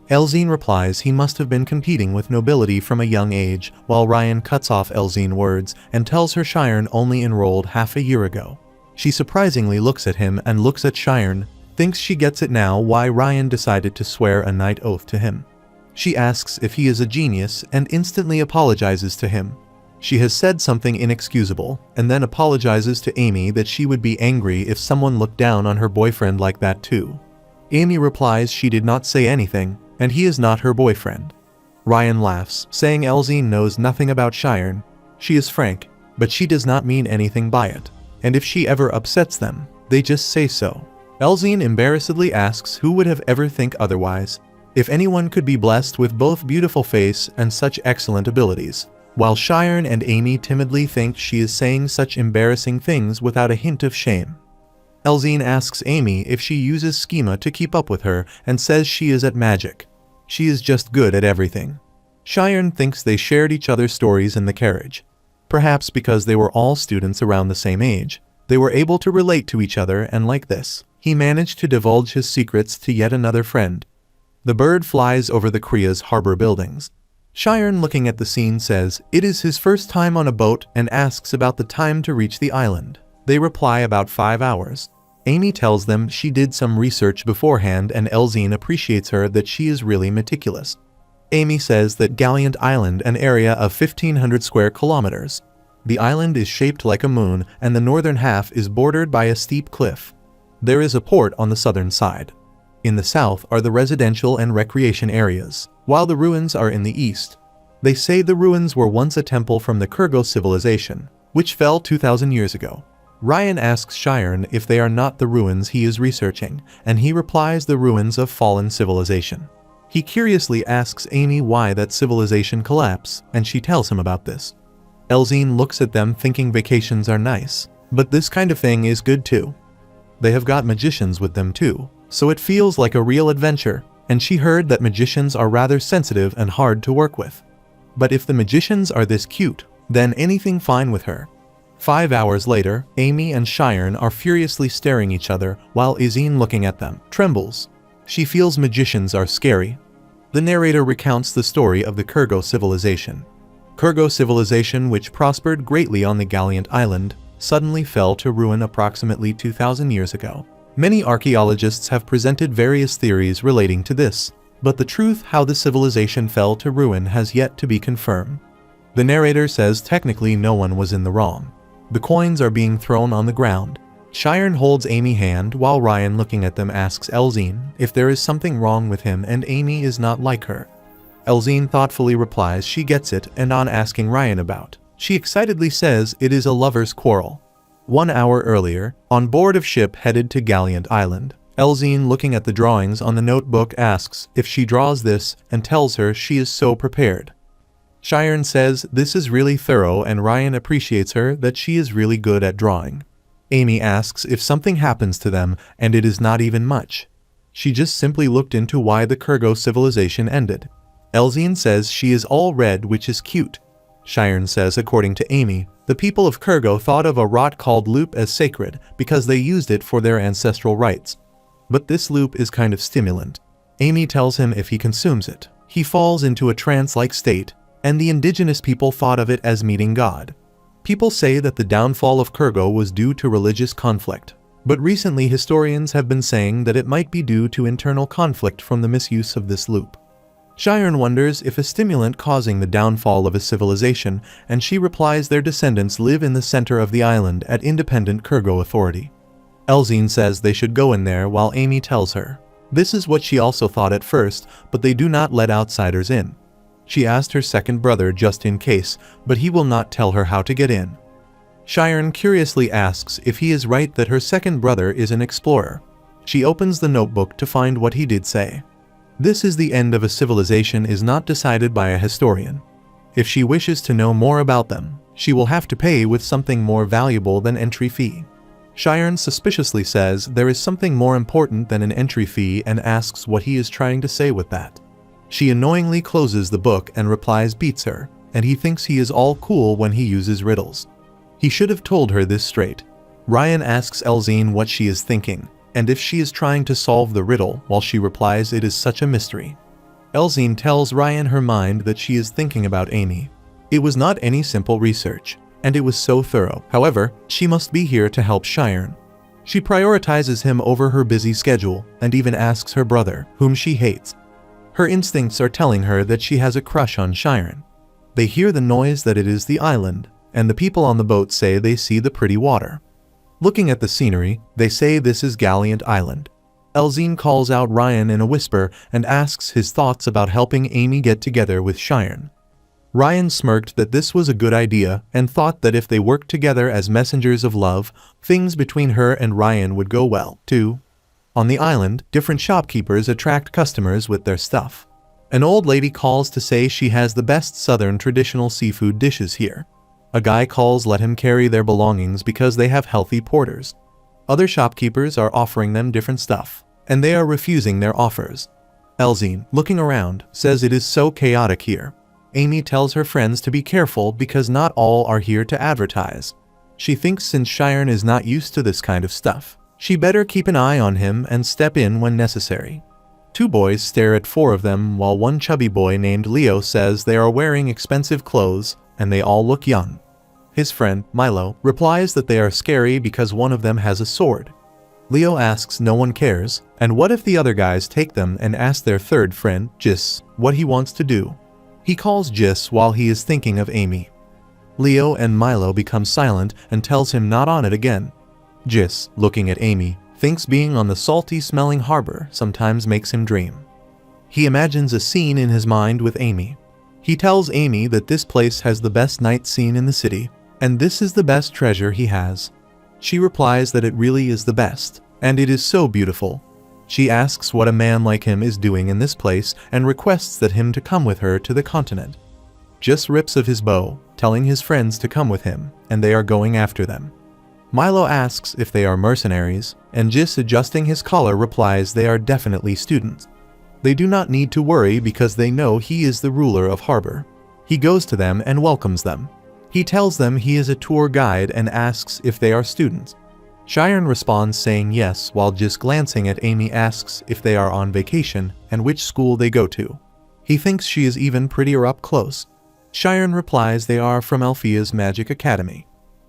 Elzine replies he must have been competing with nobility from a young age, while Ryan cuts off Elzine words and tells her Shiren only enrolled half a year ago. She surprisingly looks at him and looks at Shiren, thinks she gets it now why Ryan decided to swear a night oath to him. She asks if he is a genius and instantly apologizes to him. She has said something inexcusable and then apologizes to Amy that she would be angry if someone looked down on her boyfriend like that too. Amy replies she did not say anything and he is not her boyfriend. Ryan laughs, saying Elzine knows nothing about Shiren. She is frank, but she does not mean anything by it. And if she ever upsets them, they just say so. Elzine embarrassedly asks who would have ever think otherwise, if anyone could be blessed with both beautiful face and such excellent abilities, while Shiren and Amy timidly think she is saying such embarrassing things without a hint of shame. Elzine asks Amy if she uses schema to keep up with her and says she is at magic. She is just good at everything. Shiren thinks they shared each other's stories in the carriage. Perhaps because they were all students around the same age, they were able to relate to each other, and like this, he managed to divulge his secrets to yet another friend. The bird flies over the Kriya's harbor buildings. Shiren, looking at the scene, says it is his first time on a boat and asks about the time to reach the island. They reply about 5 hours. Amy tells them she did some research beforehand and Elzine appreciates her that she is really meticulous. Amy says that Gallant Island, an area of 1,500 square kilometers. The island is shaped like a moon and the northern half is bordered by a steep cliff. There is a port on the southern side. In the south are the residential and recreation areas, while the ruins are in the east. They say the ruins were once a temple from the Kurgo civilization, which fell 2,000 years ago. Ryan asks Shiren if they are not the ruins he is researching, and he replies the ruins of fallen civilization. He curiously asks Amy why that civilization collapsed, and she tells him about this. Elzine looks at them thinking vacations are nice, but this kind of thing is good too. They have got magicians with them too, so it feels like a real adventure, and she heard that magicians are rather sensitive and hard to work with. But if the magicians are this cute, then anything fine with her. 5 hours later, Amy and Shiren are furiously staring each other while Elzine, looking at them, trembles. She feels magicians are scary. The narrator recounts the story of the Kurgo civilization. Kurgo civilization, which prospered greatly on the Gallant Island, suddenly fell to ruin approximately 2,000 years ago. Many archaeologists have presented various theories relating to this, but the truth how the civilization fell to ruin has yet to be confirmed. The narrator says technically no one was in the wrong. The coins are being thrown on the ground. Shiren holds Amy's hand while Ryan, looking at them, asks Elzine if there is something wrong with him and Amy is not like her. Elzine thoughtfully replies she gets it, and on asking Ryan about, she excitedly says it is a lover's quarrel. 1 hour earlier, on board of ship headed to Gallant Island, Elzine, looking at the drawings on the notebook, asks if she draws this and tells her she is so prepared. Shiren says this is really thorough and Ryan appreciates her that she is really good at drawing. Amy asks if something happens to them, and it is not even much. She just simply looked into why the Kurgo civilization ended. Elzine says she is all red, which is cute. Shiren says according to Amy, the people of Kurgo thought of a rot called loop as sacred because they used it for their ancestral rites. But this loop is kind of stimulant. Amy tells him if he consumes it, he falls into a trance-like state, and the indigenous people thought of it as meeting God. People say that the downfall of Kurgo was due to religious conflict, but recently historians have been saying that it might be due to internal conflict from the misuse of this loop. Shiren wonders if a stimulant causing the downfall of a civilization, and she replies their descendants live in the center of the island at independent Kurgo authority. Elzine says they should go in there while Amy tells her. This is what she also thought at first, but they do not let outsiders in. She asked her second brother just in case, but he will not tell her how to get in. Shiren curiously asks if he is right that her second brother is an explorer. She opens the notebook to find what he did say. This is the end of a civilization is not decided by a historian. If she wishes to know more about them, she will have to pay with something more valuable than entry fee. Shiren suspiciously says there is something more important than an entry fee and asks what he is trying to say with that. She annoyingly closes the book and replies beats her, and he thinks he is all cool when he uses riddles. He should have told her this straight. Ryan asks Elzine what she is thinking, and if she is trying to solve the riddle, while she replies it is such a mystery. Elzine tells Ryan her mind that she is thinking about Amy. It was not any simple research, and it was so thorough. However, she must be here to help Shiren. She prioritizes him over her busy schedule, and even asks her brother, whom she hates. Her instincts are telling her that she has a crush on Shiren. They hear the noise that it is the island, and the people on the boat say they see the pretty water. Looking at the scenery, they say this is Galliant Island. Elzine calls out Ryan in a whisper and asks his thoughts about helping Amy get together with Shiren. Ryan smirked that this was a good idea and thought that if they worked together as messengers of love, things between her and Ryan would go well, too. On the island, different shopkeepers attract customers with their stuff. An old lady calls to say she has the best southern traditional seafood dishes here. A guy calls let him carry their belongings because they have healthy porters. Other shopkeepers are offering them different stuff, and they are refusing their offers. Elzine, looking around, says it is so chaotic here. Amy tells her friends to be careful because not all are here to advertise. She thinks since Shiren is not used to this kind of stuff, she better keep an eye on him and step in when necessary. Two boys stare at four of them while one chubby boy named Leo says they are wearing expensive clothes and they all look young. His friend, Milo, replies that they are scary because one of them has a sword. Leo asks no one cares, and what if the other guys take them and ask their third friend, Jis, what he wants to do. He calls Jis while he is thinking of Amy. Leo and Milo become silent and tells him not on it again. Jis, looking at Amy, thinks being on the salty-smelling harbor sometimes makes him dream. He imagines a scene in his mind with Amy. He tells Amy that this place has the best night scene in the city, and this is the best treasure he has. She replies that it really is the best, and it is so beautiful. She asks what a man like him is doing in this place and requests that him to come with her to the continent. Jis rips of his bow, telling his friends to come with him, and they are going after them. Milo asks if they are mercenaries, and Jis, adjusting his collar, replies they are definitely students. They do not need to worry because they know he is the ruler of harbor. He goes to them and welcomes them. He tells them he is a tour guide and asks if they are students. Shiren responds saying yes, while Jis, glancing at Amy, asks if they are on vacation and which school they go to. He thinks she is even prettier up close. Shiren replies they are from Althea's Magic Academy.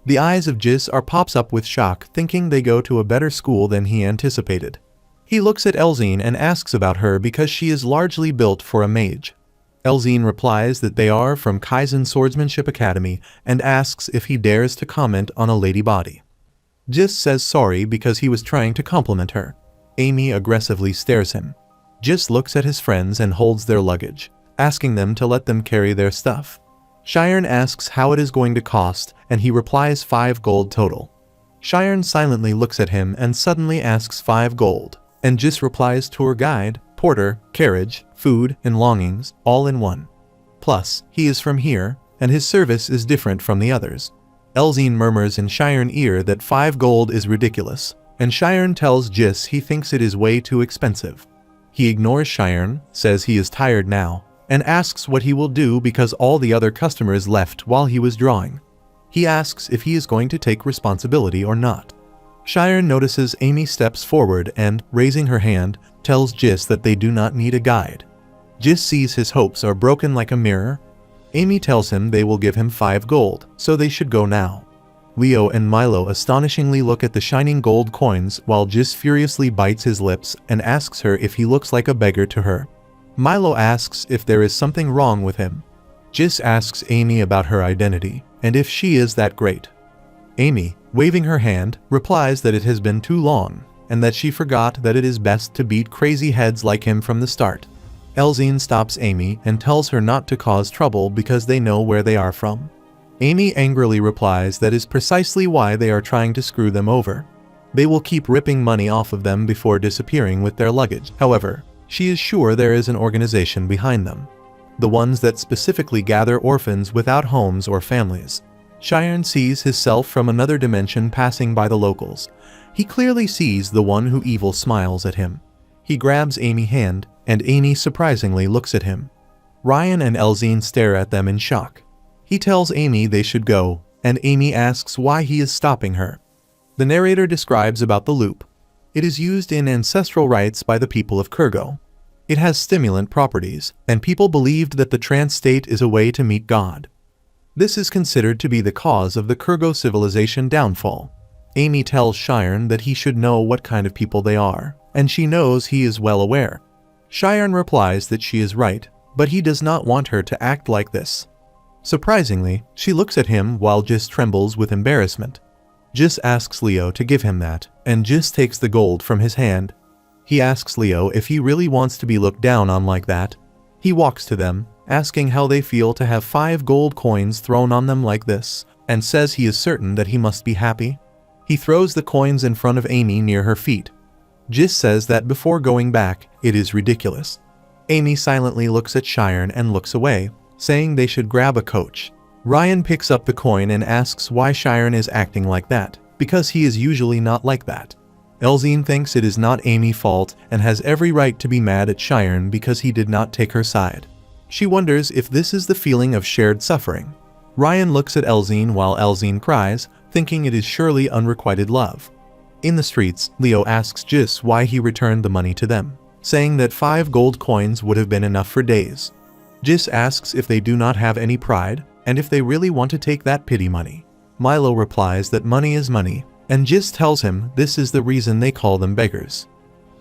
The eyes of Jis are pops up with shock, thinking they go to a better school than he anticipated. He looks at Elzine and asks about her because she is largely built for a mage. Elzine replies that they are from Kaizen Swordsmanship Academy and asks if he dares to comment on a lady body. Jis says sorry because he was trying to compliment her. Amy aggressively stares him. Jis looks at his friends and holds their luggage, asking them to let them carry their stuff. Shiren asks how it is going to cost, and he replies 5 gold total. Shiren silently looks at him and suddenly asks 5 gold, and Jis replies tour guide, porter, carriage, food, and longings, all in one. Plus, he is from here, and his service is different from the others. Elzine murmurs in Shiren's ear that 5 gold is ridiculous, and Shiren tells Jis he thinks it is way too expensive. He ignores Shiren, says he is tired now, and asks what he will do because all the other customers left while he was drawing. He asks if he is going to take responsibility or not. Shiren notices Amy steps forward and, raising her hand, tells Jis that they do not need a guide. Jis sees his hopes are broken like a mirror. Amy tells him they will give him 5 gold, so they should go now. Leo and Milo astonishingly look at the shining gold coins while Jis furiously bites his lips and asks her if he looks like a beggar to her. Milo asks if there is something wrong with him. Jis asks Amy about her identity, and if she is that great. Amy, waving her hand, replies that it has been too long, and that she forgot that it is best to beat crazy heads like him from the start. Elzine stops Amy and tells her not to cause trouble because they know where they are from. Amy angrily replies that is precisely why they are trying to screw them over. They will keep ripping money off of them before disappearing with their luggage. However, she is sure there is an organization behind them. The ones that specifically gather orphans without homes or families. Cheyenne sees himself from another dimension passing by the locals. He clearly sees the one who evil smiles at him. He grabs Amy's hand, and Amy surprisingly looks at him. Ryan and Elzine stare at them in shock. He tells Amy they should go, and Amy asks why he is stopping her. The narrator describes about the loop. It is used in ancestral rites by the people of Kurgo. It has stimulant properties, and people believed that the trance state is a way to meet God. This is considered to be the cause of the Kurgo civilization downfall. Amy tells Cheyenne that he should know what kind of people they are, and she knows he is well aware. Cheyenne replies that she is right, but he does not want her to act like this. Surprisingly, she looks at him while Jis trembles with embarrassment. Jis asks Leo to give him that, and Jis takes the gold from his hand. He asks Leo if he really wants to be looked down on like that. He walks to them, asking how they feel to have 5 gold coins thrown on them like this, and says he is certain that he must be happy. He throws the coins in front of Amy near her feet. Jis says that before going back, it is ridiculous. Amy silently looks at Cheyenne and looks away, saying they should grab a coach. Ryan picks up the coin and asks why Cheyenne is acting like that, because he is usually not like that. Elzine thinks it is not Amy's fault and has every right to be mad at Cheyenne because he did not take her side. She wonders if this is the feeling of shared suffering. Ryan looks at Elzine while Elzine cries, thinking it is surely unrequited love. In the streets, Leo asks Jis why he returned the money to them, saying that 5 gold coins would have been enough for days. Jis asks if they do not have any pride, and if they really want to take that pity money. Milo replies that money is money, and Jis tells him this is the reason they call them beggars.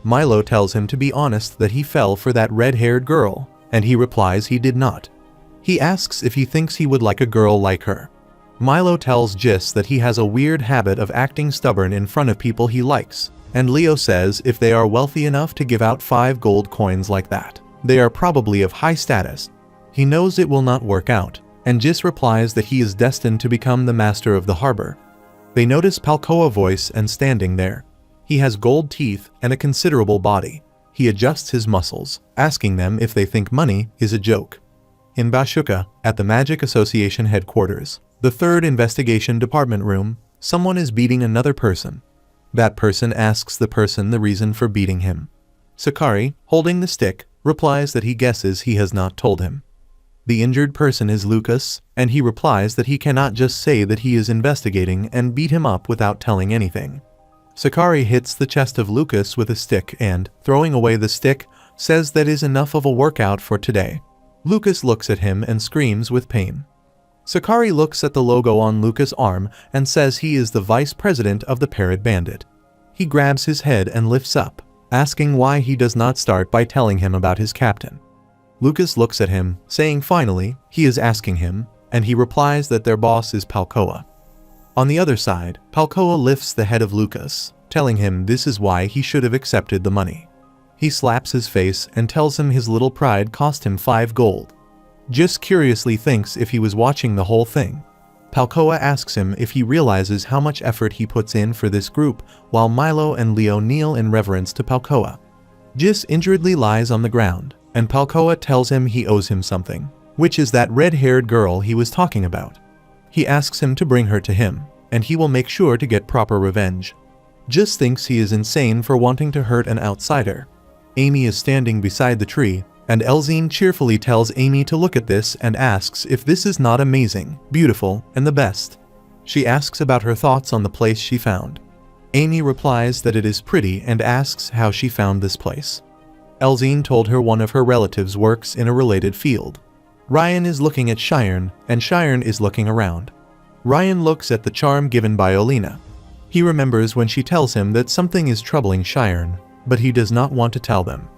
Milo tells him to be honest that he fell for that red-haired girl, and he replies he did not. He asks if he thinks he would like a girl like her. Milo tells Jis that he has a weird habit of acting stubborn in front of people he likes, and Leo says if they are wealthy enough to give out 5 gold coins like that, they are probably of high status. He knows it will not work out, and Jis replies that he is destined to become the master of the harbor. They notice Palkoa's voice and standing there. He has gold teeth and a considerable body. He adjusts his muscles, asking them if they think money is a joke. In Bashuka, at the Magic Association headquarters, the 3rd investigation department room, someone is beating another person. That person asks the person the reason for beating him. Sakari, holding the stick, replies that he guesses he has not told him. The injured person is Lucas, and he replies that he cannot just say that he is investigating and beat him up without telling anything. Sakari hits the chest of Lucas with a stick and, throwing away the stick, says that is enough of a workout for today. Lucas looks at him and screams with pain. Sakari looks at the logo on Lucas' arm and says he is the vice president of the Parrot Bandit. He grabs his head and lifts up, asking why he does not start by telling him about his captain. Lucas looks at him, saying finally, he is asking him, and he replies that their boss is Palkoa. On the other side, Palkoa lifts the head of Lucas, telling him this is why he should have accepted the money. He slaps his face and tells him his little pride cost him 5 gold. Jis curiously thinks if he was watching the whole thing. Palkoa asks him if he realizes how much effort he puts in for this group, while Milo and Leo kneel in reverence to Palkoa. Jis injuredly lies on the ground, and Palkoa tells him he owes him something, which is that red-haired girl he was talking about. He asks him to bring her to him, and he will make sure to get proper revenge. Jis thinks he is insane for wanting to hurt an outsider. Amy is standing beside the tree, and Elzine cheerfully tells Amy to look at this and asks if this is not amazing, beautiful, and the best. She asks about her thoughts on the place she found. Amy replies that it is pretty and asks how she found this place. Elzine told her one of her relatives works in a related field. Ryan is looking at Sharon, and Sharon is looking around. Ryan looks at the charm given by Olena. He remembers when she tells him that something is troubling Sharon, but he does not want to tell them.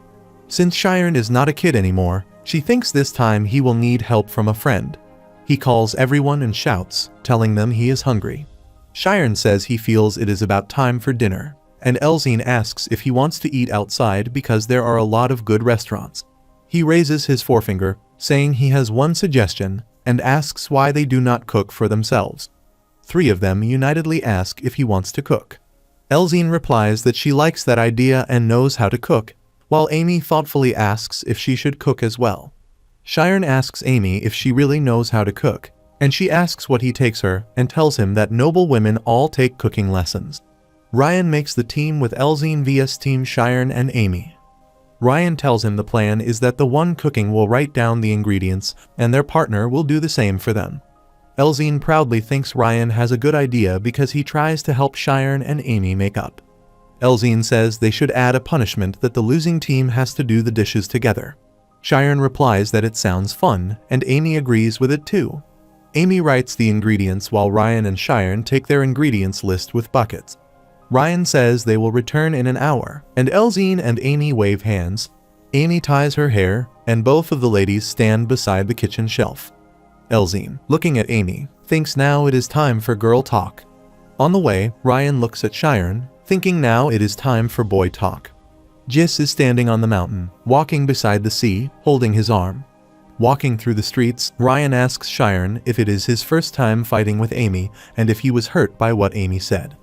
Since Sharon is not a kid anymore, she thinks this time he will need help from a friend. He calls everyone and shouts, telling them he is hungry. Sharon says he feels it is about time for dinner, and Elzine asks if he wants to eat outside because there are a lot of good restaurants. He raises his forefinger, saying he has one suggestion, and asks why they do not cook for themselves. 3 of them unitedly ask if he wants to cook. Elzine replies that she likes that idea and knows how to cook, while Amy thoughtfully asks if she should cook as well. Sharon asks Amy if she really knows how to cook, and she asks what he takes her and tells him that noble women all take cooking lessons. Ryan makes the team with Elzine vs Team Sharon and Amy. Ryan tells him the plan is that the one cooking will write down the ingredients and their partner will do the same for them. Elzine proudly thinks Ryan has a good idea because he tries to help Sharon and Amy make up. Elzine says they should add a punishment that the losing team has to do the dishes together. Sharon replies that it sounds fun, and Amy agrees with it too. Amy writes the ingredients while Ryan and Sharon take their ingredients list with buckets. Ryan says they will return in an hour, and Elzine and Amy wave hands. Amy ties her hair, and both of the ladies stand beside the kitchen shelf. Elzine, looking at Amy, thinks now it is time for girl talk. On the way, Ryan looks at Sharon, thinking now it is time for boy talk. Jis is standing on the mountain, walking beside the sea, holding his arm. Walking through the streets, Ryan asks Sharon if it is his first time fighting with Amy and if he was hurt by what Amy said.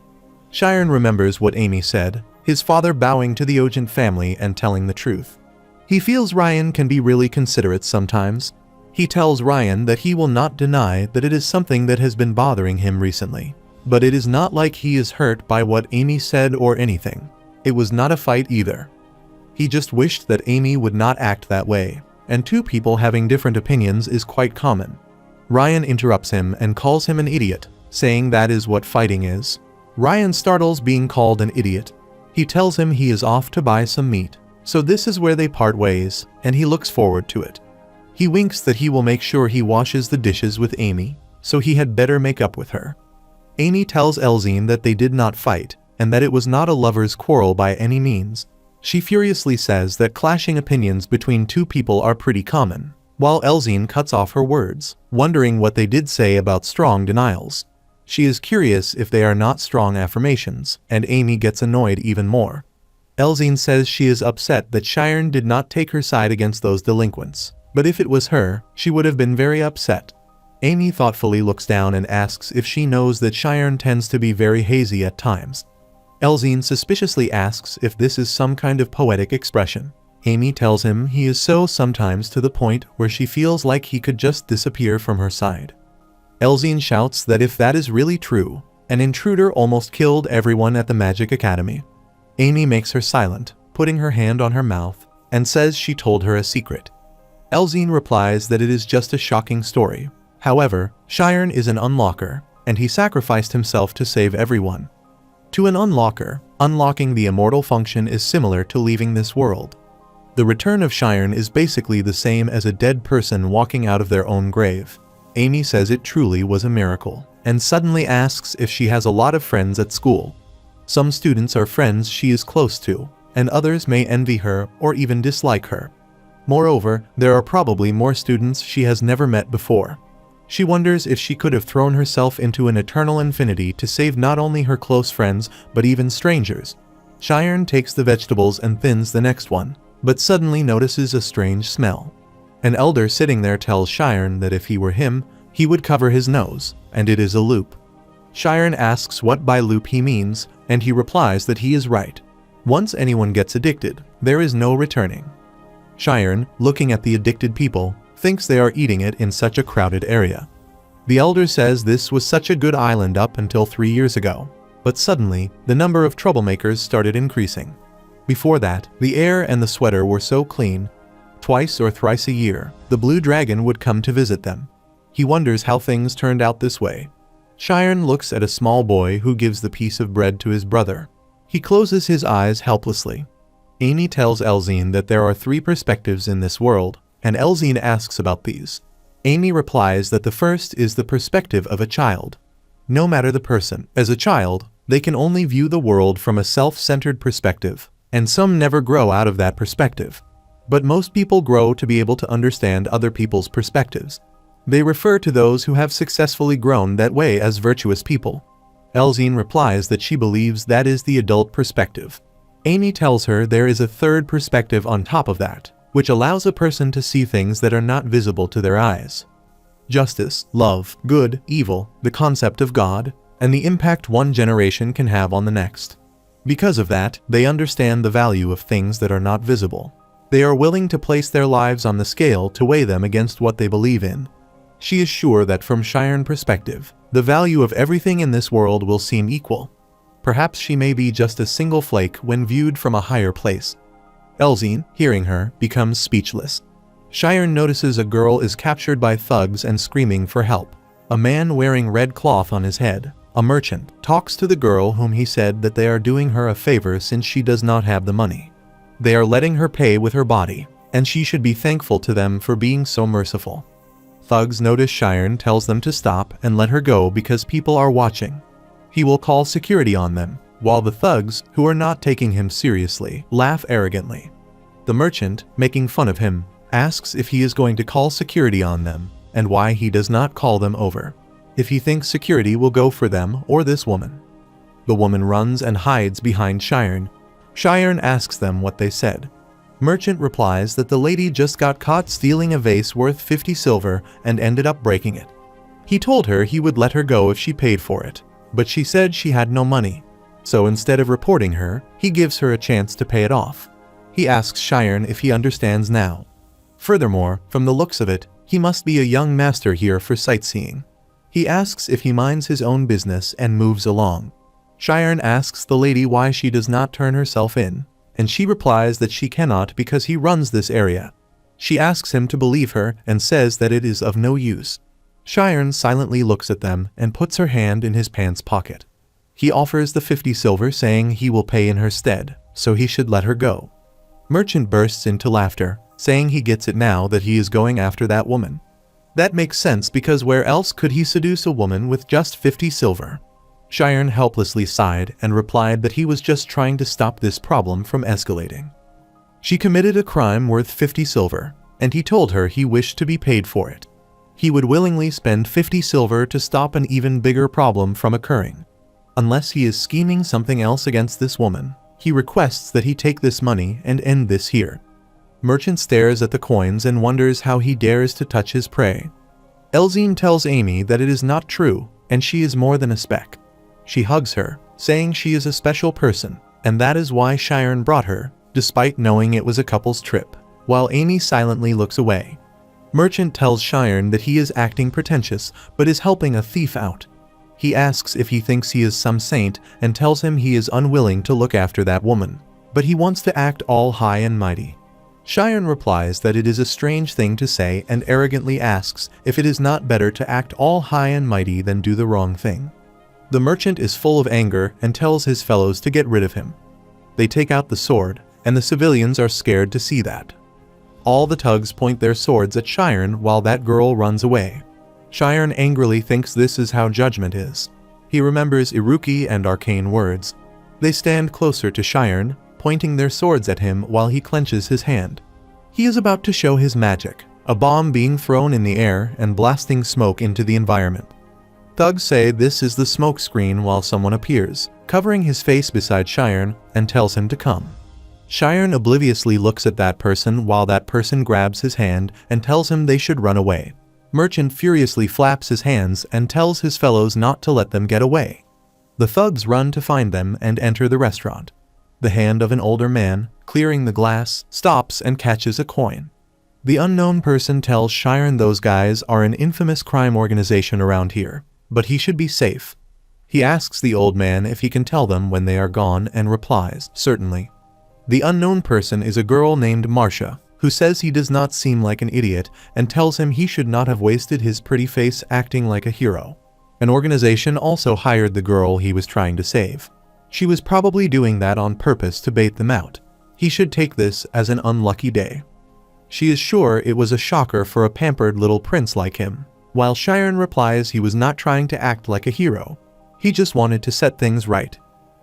Sharon remembers what Amy said, his father bowing to the Ogent family and telling the truth. He feels Ryan can be really considerate sometimes. He tells Ryan that he will not deny that it is something that has been bothering him recently. But it is not like he is hurt by what Amy said or anything. It was not a fight either. He just wished that Amy would not act that way, and 2 people having different opinions is quite common. Ryan interrupts him and calls him an idiot, saying that is what fighting is. Ryan startles being called an idiot. He tells him he is off to buy some meat, so this is where they part ways, and he looks forward to it. He winks that he will make sure he washes the dishes with Amy, so he had better make up with her. Amy tells Elzine that they did not fight, and that it was not a lover's quarrel by any means. She furiously says that clashing opinions between 2 people are pretty common, while Elzine cuts off her words, wondering what they did say about strong denials. She is curious if they are not strong affirmations, and Amy gets annoyed even more. Elzine says she is upset that Sharon did not take her side against those delinquents, but if it was her, she would have been very upset. Amy thoughtfully looks down and asks if she knows that Sharon tends to be very hazy at times. Elzine suspiciously asks if this is some kind of poetic expression. Amy tells him he is so sometimes to the point where she feels like he could just disappear from her side. Elzine shouts that if that is really true, an intruder almost killed everyone at the Magic Academy. Amy makes her silent, putting her hand on her mouth, and says she told her a secret. Elzine replies that it is just a shocking story. However, Sharon is an unlocker, and he sacrificed himself to save everyone. To an unlocker, unlocking the immortal function is similar to leaving this world. The return of Sharon is basically the same as a dead person walking out of their own grave. Amy says it truly was a miracle, and suddenly asks if she has a lot of friends at school. Some students are friends she is close to, and others may envy her or even dislike her. Moreover, there are probably more students she has never met before. She wonders if she could have thrown herself into an eternal infinity to save not only her close friends, but even strangers. Sharon takes the vegetables and thins the next one, but suddenly notices a strange smell. An elder sitting there tells Sharon that if he were him, he would cover his nose, and it is a loop. Sharon asks what by loop he means, and he replies that he is right. Once anyone gets addicted, there is no returning. Sharon, looking at the addicted people, thinks they are eating it in such a crowded area. The elder says this was such a good island up until 3 years ago, but suddenly, the number of troublemakers started increasing. Before that, the air and the sweater were so clean. Twice or thrice a year, the blue dragon would come to visit them. He wonders how things turned out this way. Sharon looks at a small boy who gives the piece of bread to his brother. He closes his eyes helplessly. Amy tells Elzine that there are 3 perspectives in this world, and Elzine asks about these. Amy replies that the first is the perspective of a child. No matter the person, as a child, they can only view the world from a self-centered perspective, and some never grow out of that perspective. But most people grow to be able to understand other people's perspectives. They refer to those who have successfully grown that way as virtuous people. Elzine replies that she believes that is the adult perspective. Amy tells her there is a third perspective on top of that, which allows a person to see things that are not visible to their eyes. Justice, love, good, evil, the concept of God, and the impact one generation can have on the next. Because of that, they understand the value of things that are not visible. They are willing to place their lives on the scale to weigh them against what they believe in. She is sure that from Cheyenne perspective, the value of everything in this world will seem equal. Perhaps she may be just a single flake when viewed from a higher place. Elzine, hearing her, becomes speechless. Cheyenne notices a girl is captured by thugs and screaming for help. A man wearing red cloth on his head, a merchant, talks to the girl whom he said that they are doing her a favor since she does not have the money. They are letting her pay with her body, and she should be thankful to them for being so merciful. Thugs notice Cheyenne tells them to stop and let her go because people are watching. He will call security on them, while the thugs, who are not taking him seriously, laugh arrogantly. The merchant, making fun of him, asks if he is going to call security on them, and why he does not call them over. If he thinks security will go for them or this woman. The woman runs and hides behind Cheyenne. Cheyenne asks them what they said. Merchant replies that the lady just got caught stealing a vase worth 50 silver and ended up breaking it. He told her he would let her go if she paid for it, but she said she had no money. So instead of reporting her, he gives her a chance to pay it off. He asks Cheyenne if he understands now. Furthermore, from the looks of it, he must be a young master here for sightseeing. He asks if he minds his own business and moves along. Cheyenne asks the lady why she does not turn herself in, and she replies that she cannot because he runs this area. She asks him to believe her and says that it is of no use. Cheyenne silently looks at them and puts her hand in his pants pocket. He offers the 50 silver saying he will pay in her stead, so he should let her go. Merchant bursts into laughter, saying he gets it now that he is going after that woman. That makes sense because where else could he seduce a woman with just 50 silver? Cheyenne helplessly sighed and replied that he was just trying to stop this problem from escalating. She committed a crime worth 50 silver, and he told her he wished to be paid for it. He would willingly spend 50 silver to stop an even bigger problem from occurring. Unless he is scheming something else against this woman, he requests that he take this money and end this here. Merchant stares at the coins and wonders how he dares to touch his prey. Elzine tells Amy that it is not true, and she is more than a speck. She hugs her, saying she is a special person, and that is why Cheyenne brought her, despite knowing it was a couple's trip, while Amy silently looks away. Merchant tells Cheyenne that he is acting pretentious, but is helping a thief out. He asks if he thinks he is some saint and tells him he is unwilling to look after that woman, but he wants to act all high and mighty. Cheyenne replies that it is a strange thing to say and arrogantly asks if it is not better to act all high and mighty than do the wrong thing. The merchant is full of anger and tells his fellows to get rid of him. They take out the sword, and the civilians are scared to see that. All the thugs point their swords at Cheyenne while that girl runs away. Cheyenne angrily thinks this is how judgment is. He remembers Iruki and arcane words. They stand closer to Cheyenne, pointing their swords at him while he clenches his hand. He is about to show his magic, a bomb being thrown in the air and blasting smoke into the environment. Thugs say this is the smoke screen while someone appears, covering his face beside Cheyenne, and tells him to come. Cheyenne obliviously looks at that person while that person grabs his hand and tells him they should run away. Merchant furiously flaps his hands and tells his fellows not to let them get away. The thugs run to find them and enter the restaurant. The hand of an older man, clearing the glass, stops and catches a coin. The unknown person tells Cheyenne those guys are an infamous crime organization around here, but he should be safe. He asks the old man if he can tell them when they are gone and replies, certainly. The unknown person is a girl named Marcia, who says he does not seem like an idiot and tells him he should not have wasted his pretty face acting like a hero. An organization also hired the girl he was trying to save. She was probably doing that on purpose to bait them out. He should take this as an unlucky day. She is sure it was a shocker for a pampered little prince like him, while Sharon replies he was not trying to act like a hero. He just wanted to set things right.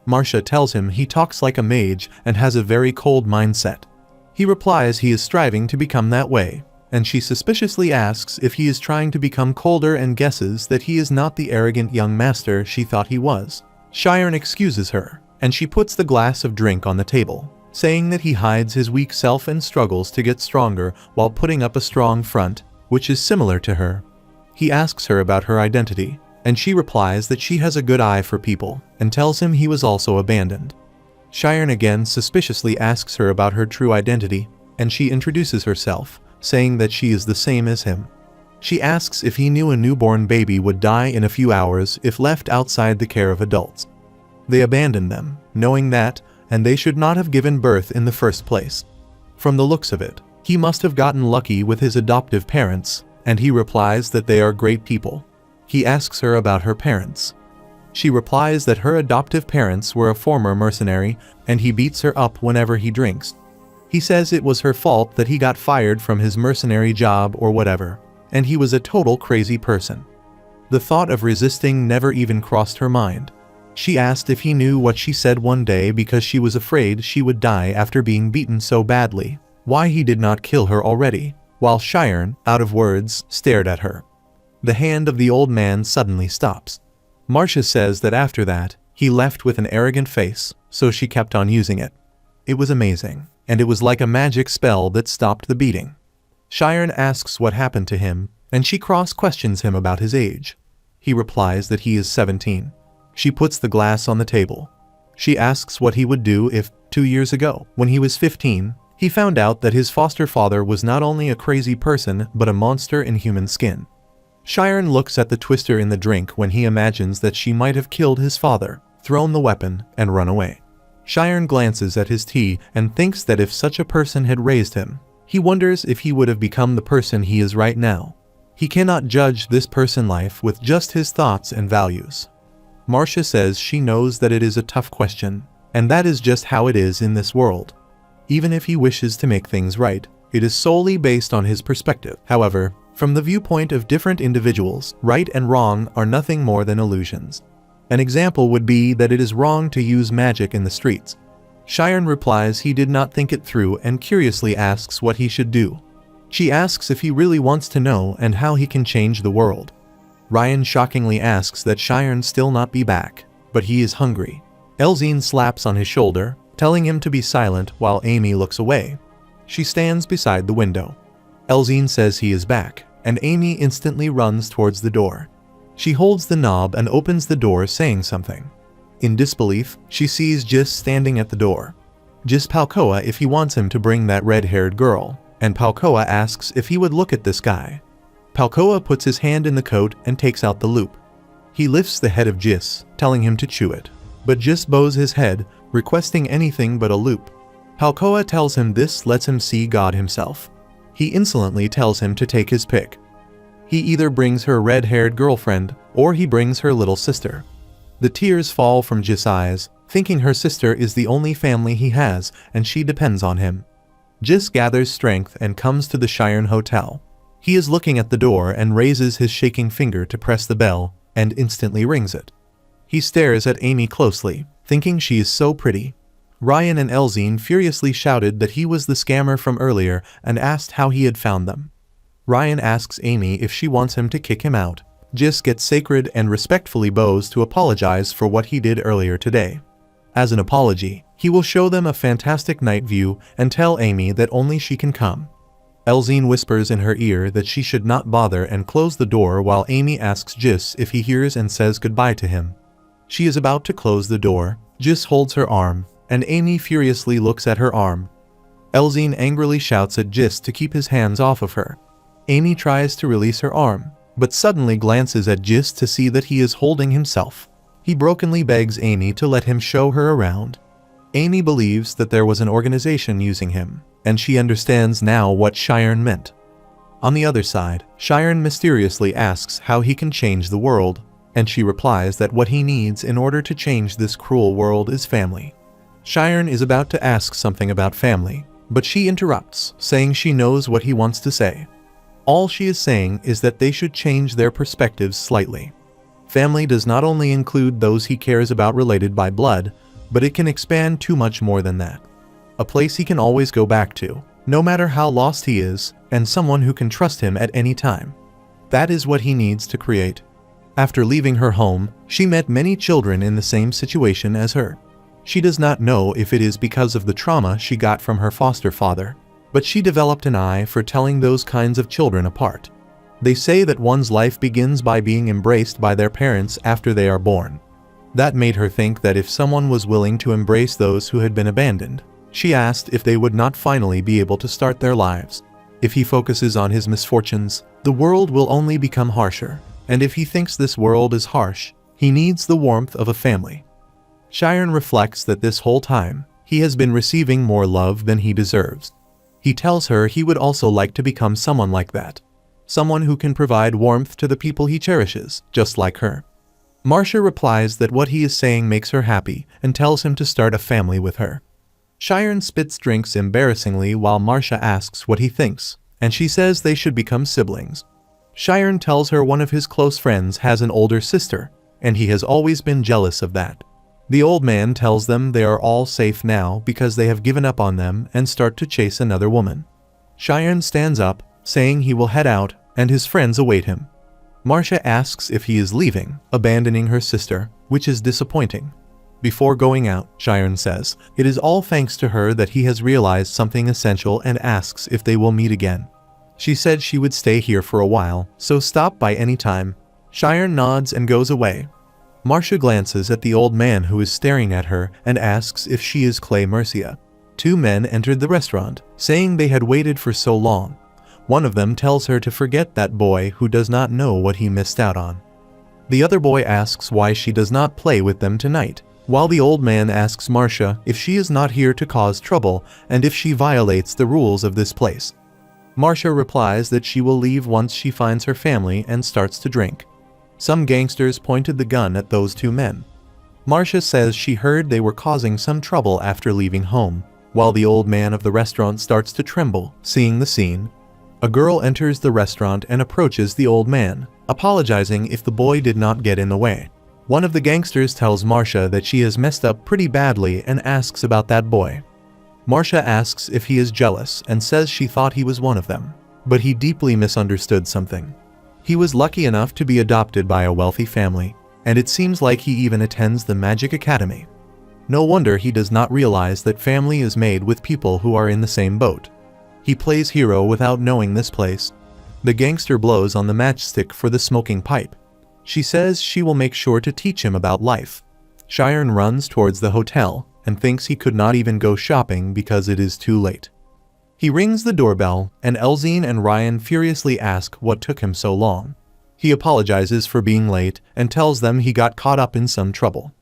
Marcia tells him he talks like a mage and has a very cold mindset. He replies he is striving to become that way, and she suspiciously asks if he is trying to become colder and guesses that he is not the arrogant young master she thought he was. Sharon excuses her, and she puts the glass of drink on the table, saying that he hides his weak self and struggles to get stronger while putting up a strong front, which is similar to her. He asks her about her identity, and she replies that she has a good eye for people, and tells him he was also abandoned. Sharon again suspiciously asks her about her true identity, and she introduces herself, saying that she is the same as him. She asks if he knew a newborn baby would die in a few hours if left outside the care of adults. They abandon them, knowing that, and they should not have given birth in the first place. From the looks of it, he must have gotten lucky with his adoptive parents, and he replies that they are great people. He asks her about her parents. She replies that her adoptive parents were a former mercenary, and he beats her up whenever he drinks. He says it was her fault that he got fired from his mercenary job or whatever, and he was a total crazy person. The thought of resisting never even crossed her mind. She asked if he knew what she said one day because she was afraid she would die after being beaten so badly, why he did not kill her already, while Sharon, out of words, stared at her. The hand of the old man suddenly stops. Marcia says that after that, he left with an arrogant face, so she kept on using it. It was amazing, and it was like a magic spell that stopped the beating. Sharon asks what happened to him, and she cross-questions him about his age. He replies that he is 17. She puts the glass on the table. She asks what he would do if, 2 years ago, when he was 15, he found out that his foster father was not only a crazy person but a monster in human skin. Sharon looks at the twister in the drink when he imagines that she might have killed his father, thrown the weapon, and run away. Sharon glances at his tea and thinks that if such a person had raised him, he wonders if he would have become the person he is right now. He cannot judge this person's life with just his thoughts and values. Marcia says she knows that it is a tough question, and that is just how it is in this world. Even if he wishes to make things right, it is solely based on his perspective. However, from the viewpoint of different individuals, right and wrong are nothing more than illusions. An example would be that it is wrong to use magic in the streets. Sharon replies he did not think it through and curiously asks what he should do. She asks if he really wants to know and how he can change the world. Ryan shockingly asks that Sharon still not be back, but he is hungry. Elzine slaps on his shoulder, telling him to be silent while Amy looks away. She stands beside the window. Elzine says he is back, and Amy instantly runs towards the door. She holds the knob and opens the door saying something. In disbelief, she sees Jis standing at the door. Jis Palkoa if he wants him to bring that red-haired girl, and Palkoa asks if he would look at this guy. Palkoa puts his hand in the coat and takes out the loop. He lifts the head of Jis, telling him to chew it, but Jis bows his head, requesting anything but a loop. Palkoa tells him this lets him see God himself. He insolently tells him to take his pick. He either brings her red-haired girlfriend, or he brings her little sister. The tears fall from Jis' eyes, thinking her sister is the only family he has and she depends on him. Jis gathers strength and comes to the Sharon Hotel. He is looking at the door and raises his shaking finger to press the bell, and instantly rings it. He stares at Amy closely, thinking she is so pretty. Ryan and Elzine furiously shouted that he was the scammer from earlier and asked how he had found them. Ryan asks Amy if she wants him to kick him out. Jis gets sacred and respectfully bows to apologize for what he did earlier today. As an apology, he will show them a fantastic night view and tell Amy that only she can come. Elzine whispers in her ear that she should not bother and close the door while Amy asks Jis if he hears and says goodbye to him. She is about to close the door. Jis holds her arm, and Amy furiously looks at her arm. Elzine angrily shouts at Jis to keep his hands off of her. Amy tries to release her arm, but suddenly glances at Jis to see that he is holding himself. He brokenly begs Amy to let him show her around. Amy believes that there was an organization using him, and she understands now what Sharon meant. On the other side, Sharon mysteriously asks how he can change the world, and she replies that what he needs in order to change this cruel world is family. Sharon is about to ask something about family, But she interrupts, saying she knows what he wants to say. All she is saying is that they should change their perspectives slightly. Family does not only include those he cares about related by blood, but it can expand to much more than that. A place he can always go back to, no matter how lost he is, and someone who can trust him at any time. That is what he needs to create. After leaving her home, she met many children in the same situation as her. She does not know if it is because of the trauma she got from her foster father, but she developed an eye for telling those kinds of children apart. They say that one's life begins by being embraced by their parents after they are born. That made her think that if someone was willing to embrace those who had been abandoned, she asked if they would not finally be able to start their lives. If he focuses on his misfortunes, the world will only become harsher, and if he thinks this world is harsh, he needs the warmth of a family. Cheyenne reflects that this whole time, he has been receiving more love than he deserves. He tells her he would also like to become someone like that. Someone who can provide warmth to the people he cherishes, just like her. Marcia replies that what he is saying makes her happy and tells him to start a family with her. Cheyenne spits drinks embarrassingly while Marcia asks what he thinks, and she says they should become siblings. Cheyenne tells her one of his close friends has an older sister, and he has always been jealous of that. The old man tells them they are all safe now because they have given up on them and start to chase another woman. Cheyenne stands up, saying he will head out, and his friends await him. Marcia asks if he is leaving, abandoning her sister, which is disappointing. Before going out, Cheyenne says, it is all thanks to her that he has realized something essential and asks if they will meet again. She said she would stay here for a while, so stop by any time. Cheyenne nods and goes away. Marcia glances at the old man who is staring at her and asks if she is Clay Mercia. Two men entered the restaurant, saying they had waited for so long. One of them tells her to forget that boy who does not know what he missed out on. The other boy asks why she does not play with them tonight, while the old man asks Marcia if she is not here to cause trouble and if she violates the rules of this place. Marcia replies that she will leave once she finds her family and starts to drink. Some gangsters pointed the gun at those two men. Marcia says she heard they were causing some trouble after leaving home, while the old man of the restaurant starts to tremble, seeing the scene. A girl enters the restaurant and approaches the old man, apologizing if the boy did not get in the way. One of the gangsters tells Marcia that she has messed up pretty badly and asks about that boy. Marcia asks if he is jealous and says she thought he was one of them, but he deeply misunderstood something. He was lucky enough to be adopted by a wealthy family, and it seems like he even attends the Magic Academy. No wonder he does not realize that family is made with people who are in the same boat. He plays hero without knowing this place. The gangster blows on the matchstick for the smoking pipe. She says she will make sure to teach him about life. Cheyenne runs towards the hotel and thinks he could not even go shopping because it is too late. He rings the doorbell, and Elzine and Ryan furiously ask what took him so long. He apologizes for being late and tells them he got caught up in some trouble.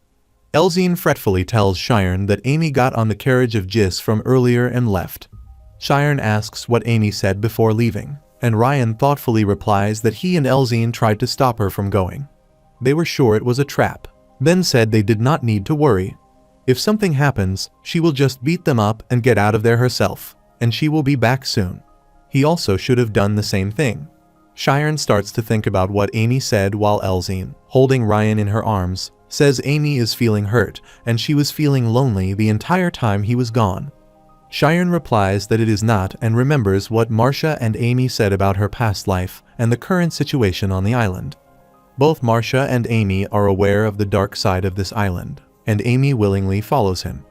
Elzine fretfully tells Cheyenne that Amy got on the carriage of Jis from earlier and left. Cheyenne asks what Amy said before leaving, and Ryan thoughtfully replies that he and Elzine tried to stop her from going. They were sure it was a trap, then said they did not need to worry. If something happens, she will just beat them up and get out of there herself, and she will be back soon. He also should have done the same thing. Cheyenne starts to think about what Amy said while Elzine, holding Ryan in her arms, says Amy is feeling hurt and she was feeling lonely the entire time he was gone. Cheyenne replies that it is not and remembers what Marcia and Amy said about her past life and the current situation on the island. Both Marcia and Amy are aware of the dark side of this island, and Amy willingly follows him.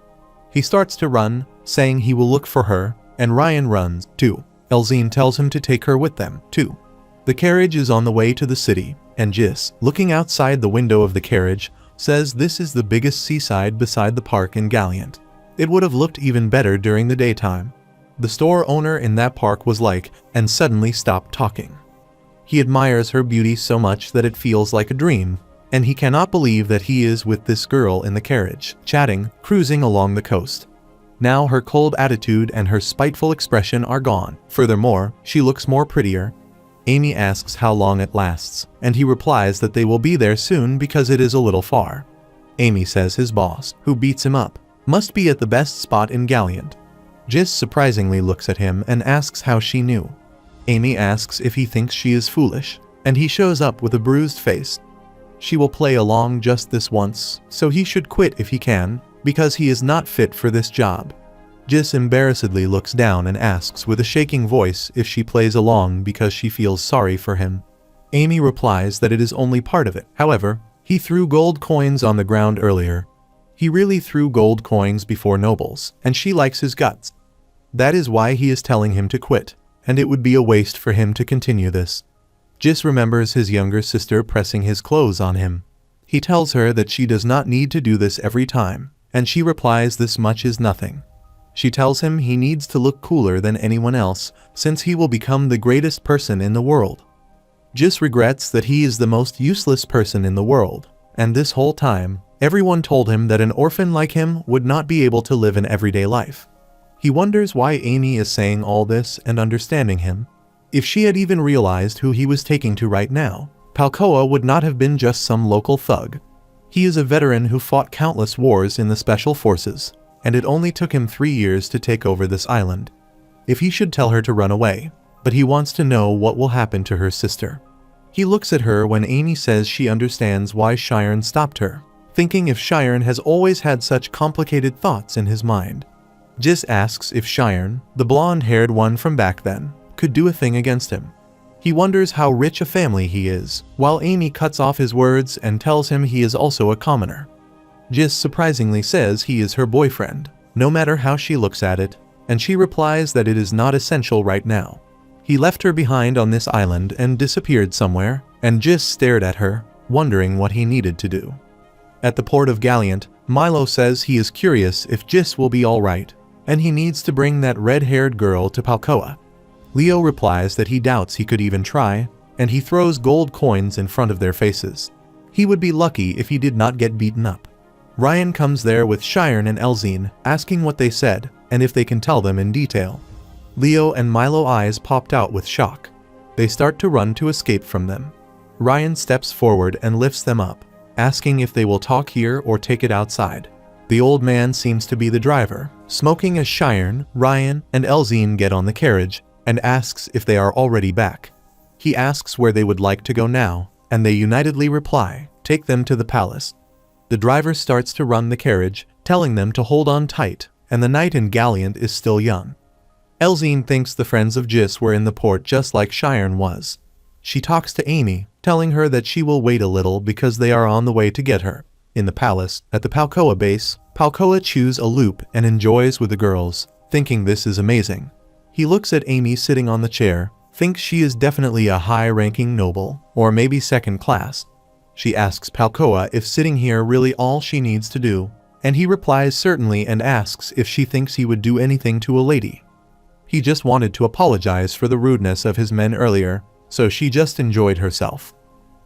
He starts to run, saying he will look for her, and Ryan runs, too. Elzine tells him to take her with them, too. The carriage is on the way to the city, and Jis, looking outside the window of the carriage, says this is the biggest seaside beside the park in Galliant. It would have looked even better during the daytime. The store owner in that park was like, and suddenly stopped talking. He admires her beauty so much that it feels like a dream, and he cannot believe that he is with this girl in the carriage, chatting, cruising along the coast. Now her cold attitude and her spiteful expression are gone. Furthermore, she looks more prettier. Amy asks how long it lasts, and he replies that they will be there soon because it is a little far. Amy says his boss, who beats him up, must be at the best spot in Galliant. Jis surprisingly looks at him and asks how she knew. Amy asks if he thinks she is foolish, and he shows up with a bruised face. She will play along just this once, so he should quit if he can, because he is not fit for this job. Jis embarrassedly looks down and asks with a shaking voice if she plays along because she feels sorry for him. Amy replies that it is only part of it. However, he threw gold coins on the ground earlier. He really threw gold coins before nobles, and she likes his guts. That is why he is telling him to quit, and it would be a waste for him to continue this. Jis remembers his younger sister pressing his clothes on him. He tells her that she does not need to do this every time, and she replies this much is nothing. She tells him he needs to look cooler than anyone else, since he will become the greatest person in the world. Jis regrets that he is the most useless person in the world, and this whole time, everyone told him that an orphan like him would not be able to live an everyday life. He wonders why Amy is saying all this and understanding him. If she had even realized who he was taking to right now, Palkoa would not have been just some local thug. He is a veteran who fought countless wars in the special forces, and it only took him 3 years to take over this island. If he should tell her to run away, but he wants to know what will happen to her sister. He looks at her when Amy says she understands why Shiren stopped her, thinking if Shiren has always had such complicated thoughts in his mind. Jis asks if Shiren, the blonde-haired one from back then, could do a thing against him. He wonders how rich a family he is, while Amy cuts off his words and tells him he is also a commoner. Jis surprisingly says he is her boyfriend, no matter how she looks at it, and she replies that it is not essential right now. He left her behind on this island and disappeared somewhere, and Jis stared at her, wondering what he needed to do. At the port of Galliant, Milo says he is curious if Jis will be alright, and he needs to bring that red-haired girl to Palkoa. Leo replies that he doubts he could even try, and he throws gold coins in front of their faces. He would be lucky if he did not get beaten up. Ryan comes there with Shiren and Elzine, asking what they said, and if they can tell them in detail. Leo and Milo eyes popped out with shock. They start to run to escape from them. Ryan steps forward and lifts them up, asking if they will talk here or take it outside. The old man seems to be the driver, smoking as Shiren, Ryan, and Elzine get on the carriage, and asks if they are already back. He asks where they would like to go now, and they unitedly reply, take them to the palace. The driver starts to run the carriage, telling them to hold on tight, and the night in Galliant is still young. Elzine thinks the friends of Jis were in the port just like Shiren was. She talks to Amy, telling her that she will wait a little because they are on the way to get her. In the palace, at the Palkoa base, Palkoa chews a loop and enjoys with the girls, thinking this is amazing. He looks at Amy sitting on the chair, thinks she is definitely a high-ranking noble, or maybe second class. She asks Palkoa if sitting here really all she needs to do, and he replies certainly and asks if she thinks he would do anything to a lady. He just wanted to apologize for the rudeness of his men earlier, so she just enjoyed herself.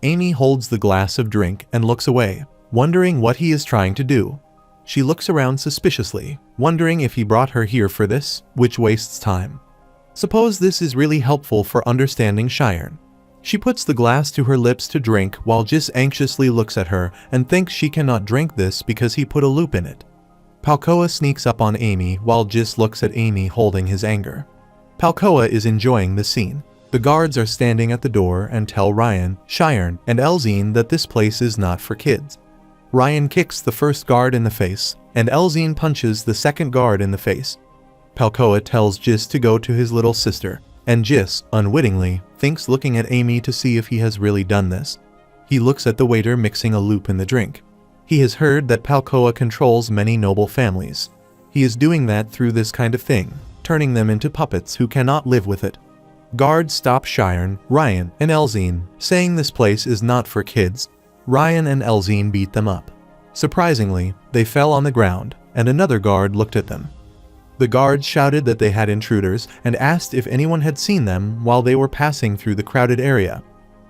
Amy holds the glass of drink and looks away, wondering what he is trying to do. She looks around suspiciously, wondering if he brought her here for this, which wastes time. Suppose this is really helpful for understanding Shiren. She puts the glass to her lips to drink while Jis anxiously looks at her and thinks she cannot drink this because he put a loop in it. Palkoa sneaks up on Amy while Jis looks at Amy holding his anger. Palkoa is enjoying the scene. The guards are standing at the door and tell Ryan, Shiren, and Elzine that this place is not for kids. Ryan kicks the first guard in the face, and Elzine punches the second guard in the face. Palkoa tells Jis to go to his little sister, and Jis, unwittingly, thinks looking at Amy to see if he has really done this. He looks at the waiter mixing a loop in the drink. He has heard that Palkoa controls many noble families. He is doing that through this kind of thing, turning them into puppets who cannot live with it. Guards stop Shiren, Ryan, and Elzine, saying this place is not for kids. Ryan and Elzine beat them up. Surprisingly, they fell on the ground, and another guard looked at them. The guards shouted that they had intruders and asked if anyone had seen them while they were passing through the crowded area.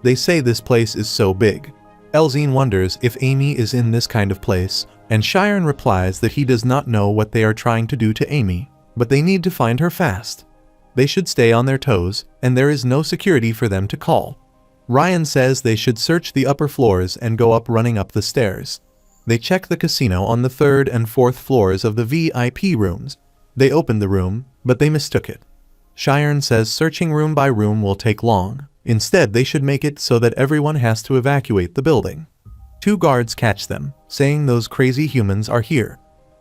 They say this place is so big. Elzine wonders if Amy is in this kind of place, and Shiren replies that he does not know what they are trying to do to Amy, but they need to find her fast. They should stay on their toes, and there is no security for them to call. Ryan says they should search the upper floors and go up running up the stairs. They check the casino on the 3rd and 4th floors of the VIP rooms. They opened the room, but they mistook it. Shiren says searching room by room will take long. Instead, they should make it so that everyone has to evacuate the building. 2 guards catch them, saying those crazy humans are here.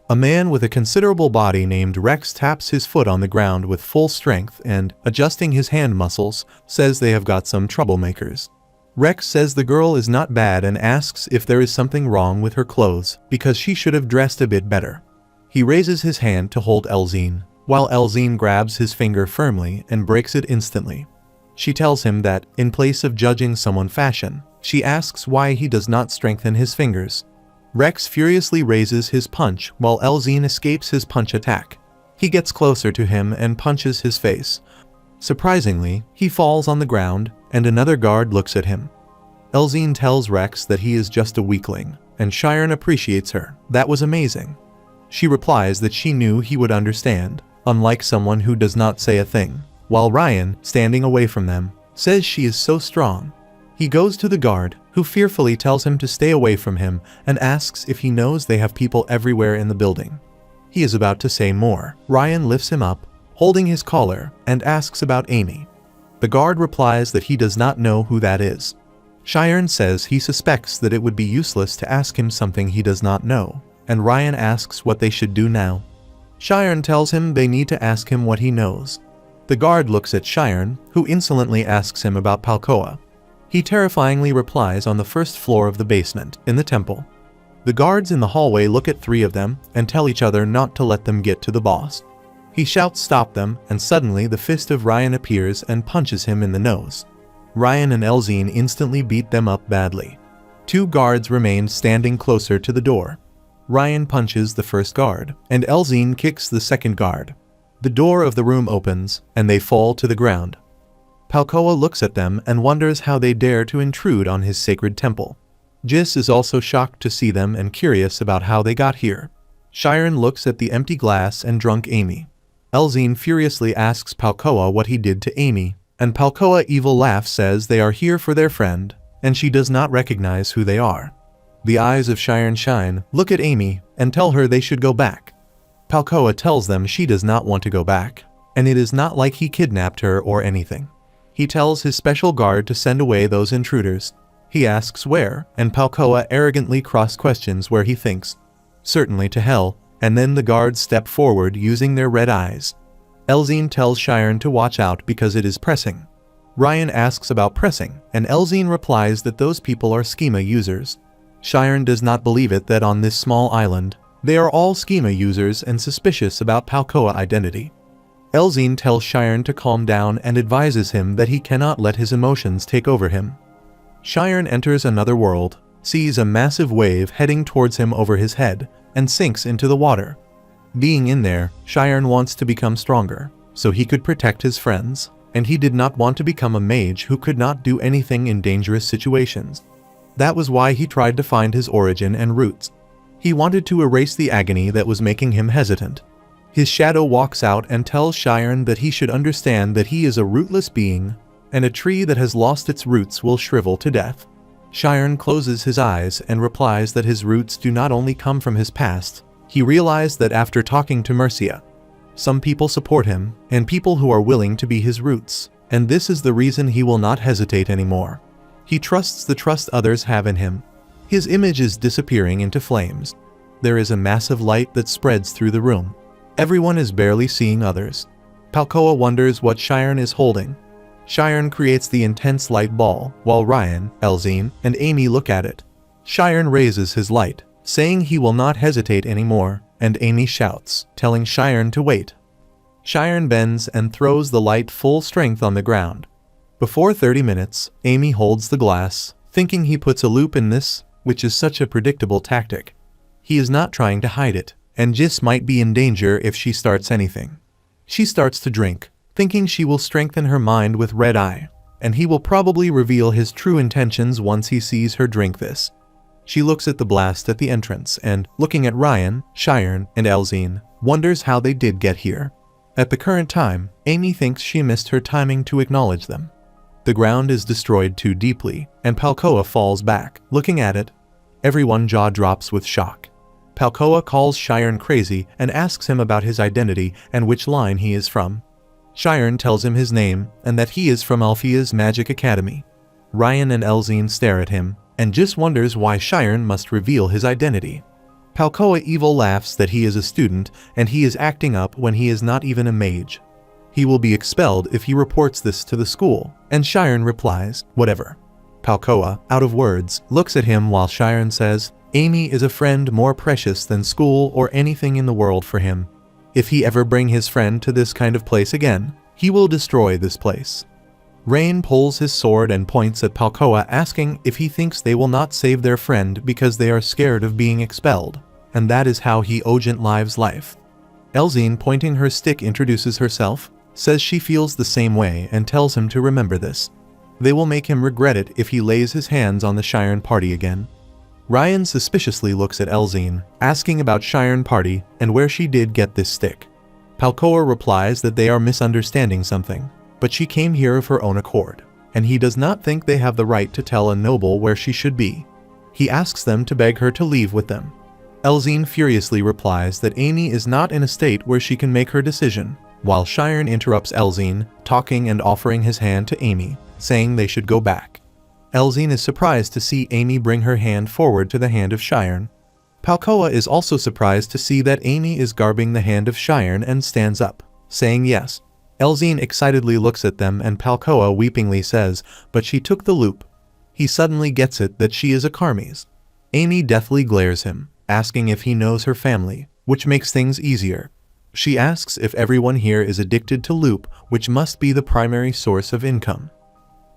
A man with a considerable body named Rex taps his foot on the ground with full strength and, adjusting his hand muscles, says they have got some troublemakers. Rex says the girl is not bad and asks if there is something wrong with her clothes because she should have dressed a bit better. He raises his hand to hold Elzine, while Elzine grabs his finger firmly and breaks it instantly. She tells him that, in place of judging someone's fashion, she asks why he does not strengthen his fingers. Rex furiously raises his punch while Elzine escapes his punch attack. He gets closer to him and punches his face. Surprisingly, he falls on the ground, and another guard looks at him. Elzine tells Rex that he is just a weakling, and Shiren appreciates her. That was amazing. She replies that she knew he would understand, unlike someone who does not say a thing, while Ryan, standing away from them, says she is so strong. He goes to the guard, who fearfully tells him to stay away from him and asks if he knows they have people everywhere in the building. He is about to say more. Ryan lifts him up, holding his collar, and asks about Amy. The guard replies that he does not know who that is. Shiren says he suspects that it would be useless to ask him something he does not know, and Ryan asks what they should do now. Shiren tells him they need to ask him what he knows. The guard looks at Shiren, who insolently asks him about Palkoa. He terrifyingly replies on the first floor of the basement, in the temple. The guards in the hallway look at 3 of them and tell each other not to let them get to the boss. He shouts stop them, and suddenly the fist of Ryan appears and punches him in the nose. Ryan and Elzine instantly beat them up badly. 2 guards remained standing closer to the door. Ryan punches the first guard, and Elzine kicks the second guard. The door of the room opens, and they fall to the ground. Palkoa looks at them and wonders how they dare to intrude on his sacred temple. Jis is also shocked to see them and curious about how they got here. Shiren looks at the empty glass and drunk Amy. Elzine furiously asks Palkoa what he did to Amy, and Palkoa evil laugh says they are here for their friend, and she does not recognize who they are. The eyes of Shiren shine, look at Amy, and tell her they should go back. Palkoa tells them she does not want to go back, and it is not like he kidnapped her or anything. He tells his special guard to send away those intruders. He asks where, and Palkoa arrogantly cross-questions where he thinks. Certainly to hell, and then the guards step forward using their red eyes. Elzine tells Shiren to watch out because it is pressing. Ryan asks about pressing, and Elzine replies that those people are schema users. Shiren does not believe it that on this small island, they are all schema users and suspicious about Palkoa identity. Elzine tells Shiren to calm down and advises him that he cannot let his emotions take over him. Shiren enters another world, sees a massive wave heading towards him over his head, and sinks into the water. Being in there, Shiren wants to become stronger, so he could protect his friends, and he did not want to become a mage who could not do anything in dangerous situations. That was why he tried to find his origin and roots. He wanted to erase the agony that was making him hesitant. His shadow walks out and tells Shiren that he should understand that he is a rootless being, and a tree that has lost its roots will shrivel to death. Shiren closes his eyes and replies that his roots do not only come from his past. He realized that after talking to Mercia. Some people support him, and people who are willing to be his roots, and this is the reason he will not hesitate anymore. He trusts the trust others have in him. His image is disappearing into flames. There is a massive light that spreads through the room. Everyone is barely seeing others. Palkoa wonders what Shiren is holding. Shiren creates the intense light ball, while Ryan, Elzine, and Amy look at it. Shiren raises his light, saying he will not hesitate anymore, and Amy shouts, telling Shiren to wait. Shiren bends and throws the light full strength on the ground. Before 30 minutes, Amy holds the glass, thinking he puts a loop in this, which is such a predictable tactic. He is not trying to hide it, and Jis might be in danger if she starts anything. She starts to drink, thinking she will strengthen her mind with red eye, and he will probably reveal his true intentions once he sees her drink this. She looks at the blast at the entrance and, looking at Ryan, Shiren, and Elzine, wonders how they did get here. At the current time, Amy thinks she missed her timing to acknowledge them. The ground is destroyed too deeply, and Palkoa falls back, looking at it. Everyone jaw drops with shock. Palkoa calls Shiren crazy and asks him about his identity and which line he is from. Shiren tells him his name and that he is from Althea's Magic Academy. Ryan and Elzine stare at him and just wonders why Shiren must reveal his identity. Palkoa evil laughs that he is a student and he is acting up when he is not even a mage. He will be expelled if he reports this to the school, and Shiren replies, whatever. Palkoa, out of words, looks at him while Shiren says, Amy is a friend more precious than school or anything in the world for him. If he ever bring his friend to this kind of place again, he will destroy this place. Rain pulls his sword and points at Palkoa, asking if he thinks they will not save their friend because they are scared of being expelled, and that is how he Ogent lives life. Elzine, pointing her stick, introduces herself, says she feels the same way and tells him to remember this. They will make him regret it if he lays his hands on the Shiren party again. Ryan suspiciously looks at Elzine, asking about Shiren party and where she did get this stick. Palkoa replies that they are misunderstanding something, but she came here of her own accord, and he does not think they have the right to tell a noble where she should be. He asks them to beg her to leave with them. Elzine furiously replies that Amy is not in a state where she can make her decision, while Shiren interrupts Elzine, talking and offering his hand to Amy, saying they should go back. Elzine is surprised to see Amy bring her hand forward to the hand of Shiren. Palkoa is also surprised to see that Amy is grabbing the hand of Shiren and stands up, saying yes. Elzine excitedly looks at them and Palkoa weepingly says, but she took the loop. He suddenly gets it that she is a Karmis. Amy deathly glares him, asking if he knows her family, which makes things easier. She asks if everyone here is addicted to loop, which must be the primary source of income.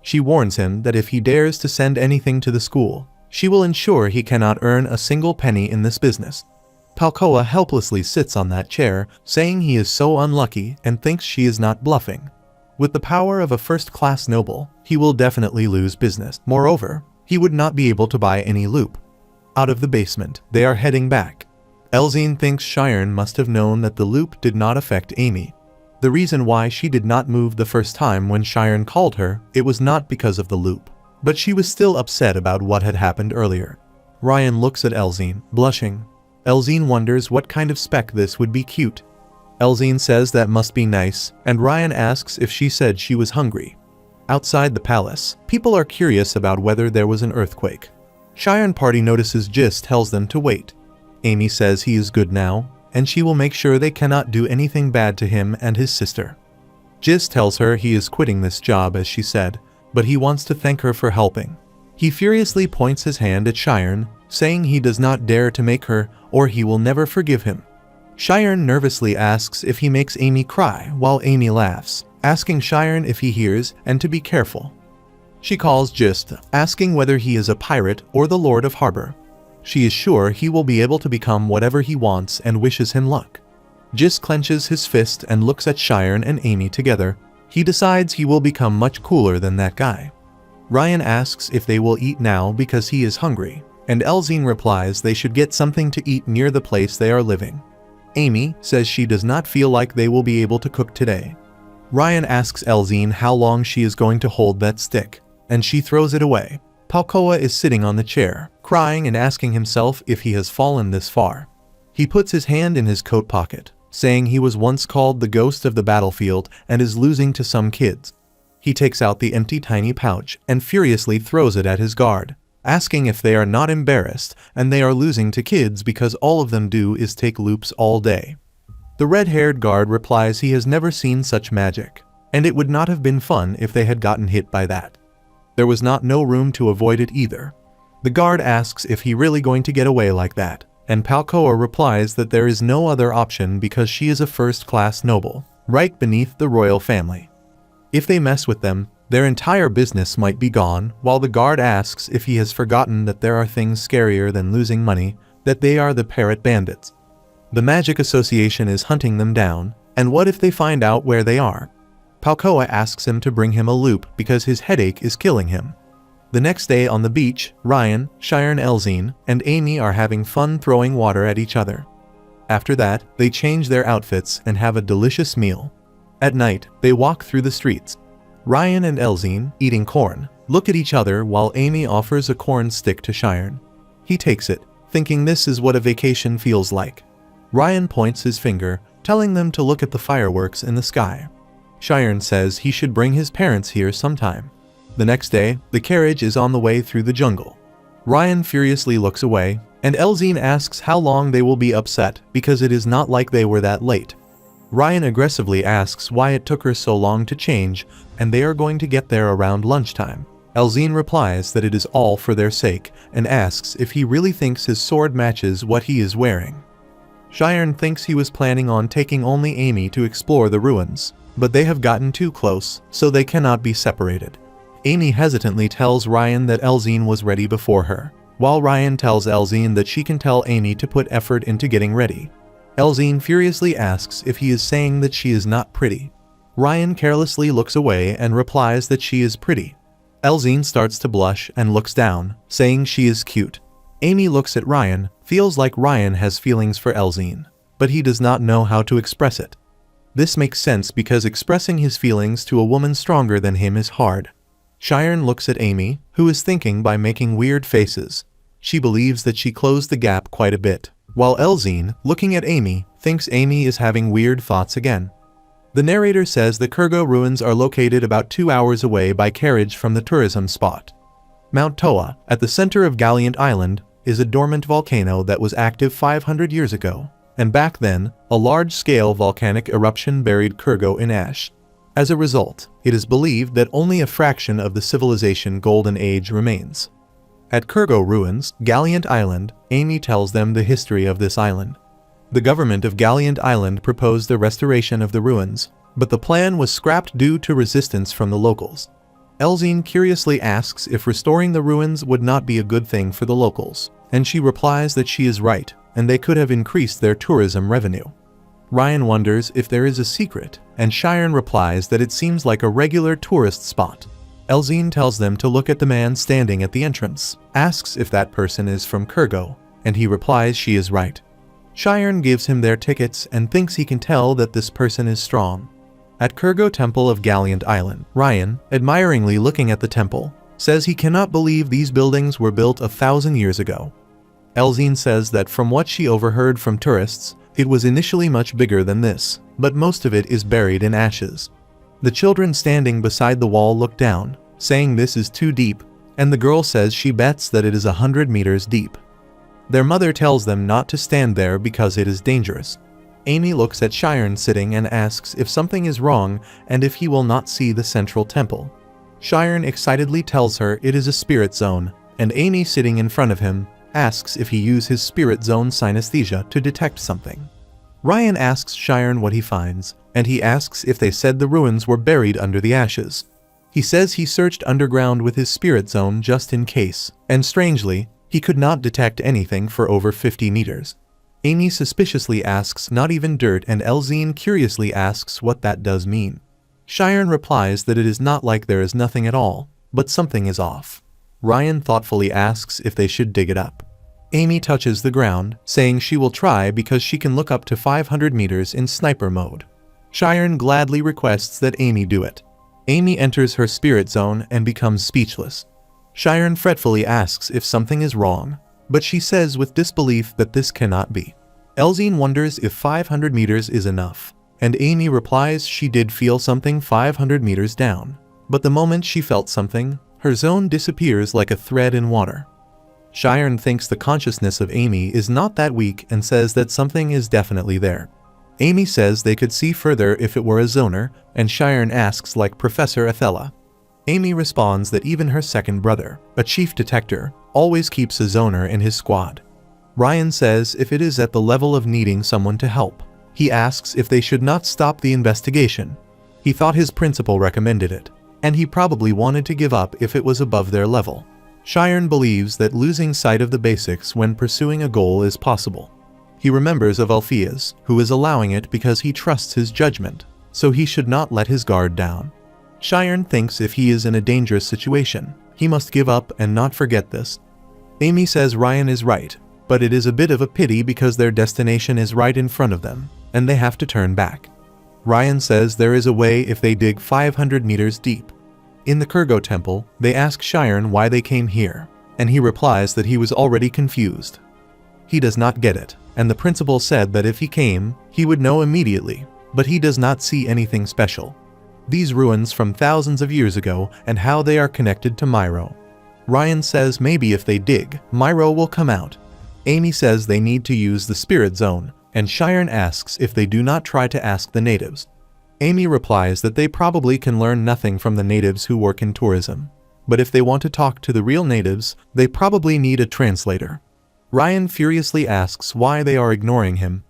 She warns him that if he dares to send anything to the school, she will ensure he cannot earn a single penny in this business. Palkoa helplessly sits on that chair, saying he is so unlucky and thinks she is not bluffing. With the power of a first-class noble, he will definitely lose business. Moreover, he would not be able to buy any loop. Out of the basement, they are heading back. Elzine thinks Shiren must have known that the loop did not affect Amy. The reason why she did not move the first time when Shiren called her, it was not because of the loop, but she was still upset about what had happened earlier. Ryan looks at Elzine, blushing. Elzine wonders what kind of spec this would be cute. Elzine says that must be nice, and Ryan asks if she said she was hungry. Outside the palace, people are curious about whether there was an earthquake. Shiren party notices Jis tells them to wait. Amy says he is good now, and she will make sure they cannot do anything bad to him and his sister. Jis tells her he is quitting this job as she said, but he wants to thank her for helping. He furiously points his hand at Shiren, saying he does not dare to make her or he will never forgive him. Shiren nervously asks if he makes Amy cry while Amy laughs, asking Shiren if he hears and to be careful. She calls Gist, asking whether he is a pirate or the Lord of Harbor. She is sure he will be able to become whatever he wants and wishes him luck. Gist clenches his fist and looks at Shiren and Amy together. He decides he will become much cooler than that guy. Ryan asks if they will eat now because he is hungry, and Elzine replies they should get something to eat near the place they are living. Amy says she does not feel like they will be able to cook today. Ryan asks Elzine how long she is going to hold that stick, and she throws it away. Palkoa is sitting on the chair, crying and asking himself if he has fallen this far. He puts his hand in his coat pocket, saying he was once called the ghost of the battlefield and is losing to some kids. He takes out the empty tiny pouch and furiously throws it at his guard, asking if they are not embarrassed and they are losing to kids because all of them do is take loops all day. The red-haired guard replies he has never seen such magic, and it would not have been fun if they had gotten hit by that. There was no room to avoid it either. The guard asks if he really going to get away like that, and Palkoa replies that there is no other option because she is a first-class noble, right beneath the royal family. If they mess with them, their entire business might be gone, while the guard asks if he has forgotten that there are things scarier than losing money, that they are the parrot bandits. The Magic Association is hunting them down, and what if they find out where they are? Palkoa asks him to bring him a loop because his headache is killing him. The next day on the beach, Ryan, Shiren, Elzine, and Amy are having fun throwing water at each other. After that, they change their outfits and have a delicious meal. At night, they walk through the streets. Ryan and Elzine, eating corn, look at each other while Amy offers a corn stick to Shiren. He takes it, thinking this is what a vacation feels like. Ryan points his finger, telling them to look at the fireworks in the sky. Sharon says he should bring his parents here sometime. The next day, the carriage is on the way through the jungle. Ryan furiously looks away, and Elzine asks how long they will be upset because it is not like they were that late. Ryan aggressively asks why it took her so long to change, and they are going to get there around lunchtime. Elzine replies that it is all for their sake, and asks if he really thinks his sword matches what he is wearing. Sharon thinks he was planning on taking only Amy to explore the ruins, but they have gotten too close, so they cannot be separated. Amy hesitantly tells Ryan that Elzine was ready before her, while Ryan tells Elzine that she can tell Amy to put effort into getting ready. Elzine furiously asks if he is saying that she is not pretty. Ryan carelessly looks away and replies that she is pretty. Elzine starts to blush and looks down, saying she is cute. Amy looks at Ryan, feels like Ryan has feelings for Elzine, but he does not know how to express it. This makes sense because expressing his feelings to a woman stronger than him is hard. Sharon looks at Amy, who is thinking by making weird faces. She believes that she closed the gap quite a bit, while Elzine, looking at Amy, thinks Amy is having weird thoughts again. The narrator says the Kurgo ruins are located about 2 hours away by carriage from the tourism spot. Mount Toa, at the center of Gallant Island, is a dormant volcano that was active 500 years ago, and back then, a large-scale volcanic eruption buried Kurgo in ash. As a result, it is believed that only a fraction of the civilization Golden Age remains. At Kurgo ruins, Gallant Island, Amy tells them the history of this island. The government of Gallant Island proposed the restoration of the ruins, but the plan was scrapped due to resistance from the locals. Elzine curiously asks if restoring the ruins would not be a good thing for the locals, and she replies that she is right, and they could have increased their tourism revenue. Ryan wonders if there is a secret, and Sharon replies that it seems like a regular tourist spot. Elzine tells them to look at the man standing at the entrance, asks if that person is from Kurgo, and he replies she is right. Sharon gives him their tickets and thinks he can tell that this person is strong. At Kurgo Temple of Gallant Island, Ryan, admiringly looking at the temple, says he cannot believe these buildings were built 1,000 years ago. Elzine says that from what she overheard from tourists, it was initially much bigger than this, but most of it is buried in ashes. The children standing beside the wall look down, saying this is too deep, and the girl says she bets that it is 100 meters deep. Their mother tells them not to stand there because it is dangerous. Amy looks at Sharon sitting and asks if something is wrong and if he will not see the central temple. Sharon excitedly tells her it is a spirit zone, and Amy sitting in front of him asks if he used his spirit zone synesthesia to detect something. Ryan asks Sharon what he finds, and he asks if they said the ruins were buried under the ashes. He says he searched underground with his spirit zone just in case, and strangely, he could not detect anything for over 50 meters. Amy suspiciously asks not even dirt, and Elzine curiously asks what that does mean. Sharon replies that it is not like there is nothing at all, but something is off. Ryan thoughtfully asks if they should dig it up. Amy touches the ground, saying she will try because she can look up to 500 meters in sniper mode. Sharon gladly requests that Amy do it. Amy enters her spirit zone and becomes speechless. Sharon fretfully asks if something is wrong, but she says with disbelief that this cannot be. Elzine wonders if 500 meters is enough, and Amy replies she did feel something 500 meters down, but the moment she felt something, her zone disappears like a thread in water. Sharon thinks the consciousness of Amy is not that weak and says that something is definitely there. Amy says they could see further if it were a zoner, and Sharon asks like Professor Athela. Amy responds that even her second brother, a chief detector, always keeps a zoner in his squad. Ryan says if it is at the level of needing someone to help. He asks if they should not stop the investigation. He thought his principal recommended it, and he probably wanted to give up if it was above their level. Sharon believes that losing sight of the basics when pursuing a goal is possible. He remembers of Alpheus, who is allowing it because he trusts his judgment, so he should not let his guard down. Sharon thinks if he is in a dangerous situation, he must give up and not forget this. Amy says Ryan is right, but it is a bit of a pity because their destination is right in front of them, and they have to turn back. Ryan says there is a way if they dig 500 meters deep. In the Kurgo temple, they ask Sharon why they came here, and he replies that he was already confused. He does not get it, and the principal said that if he came, he would know immediately, but he does not see anything special. These ruins from thousands of years ago and how they are connected to Myro. Ryan says maybe if they dig, Myro will come out. Amy says they need to use the spirit zone, and Sharon asks if they do not try to ask the natives. Amy replies that they probably can learn nothing from the natives who work in tourism. But if they want to talk to the real natives, they probably need a translator. Ryan furiously asks why they are ignoring him.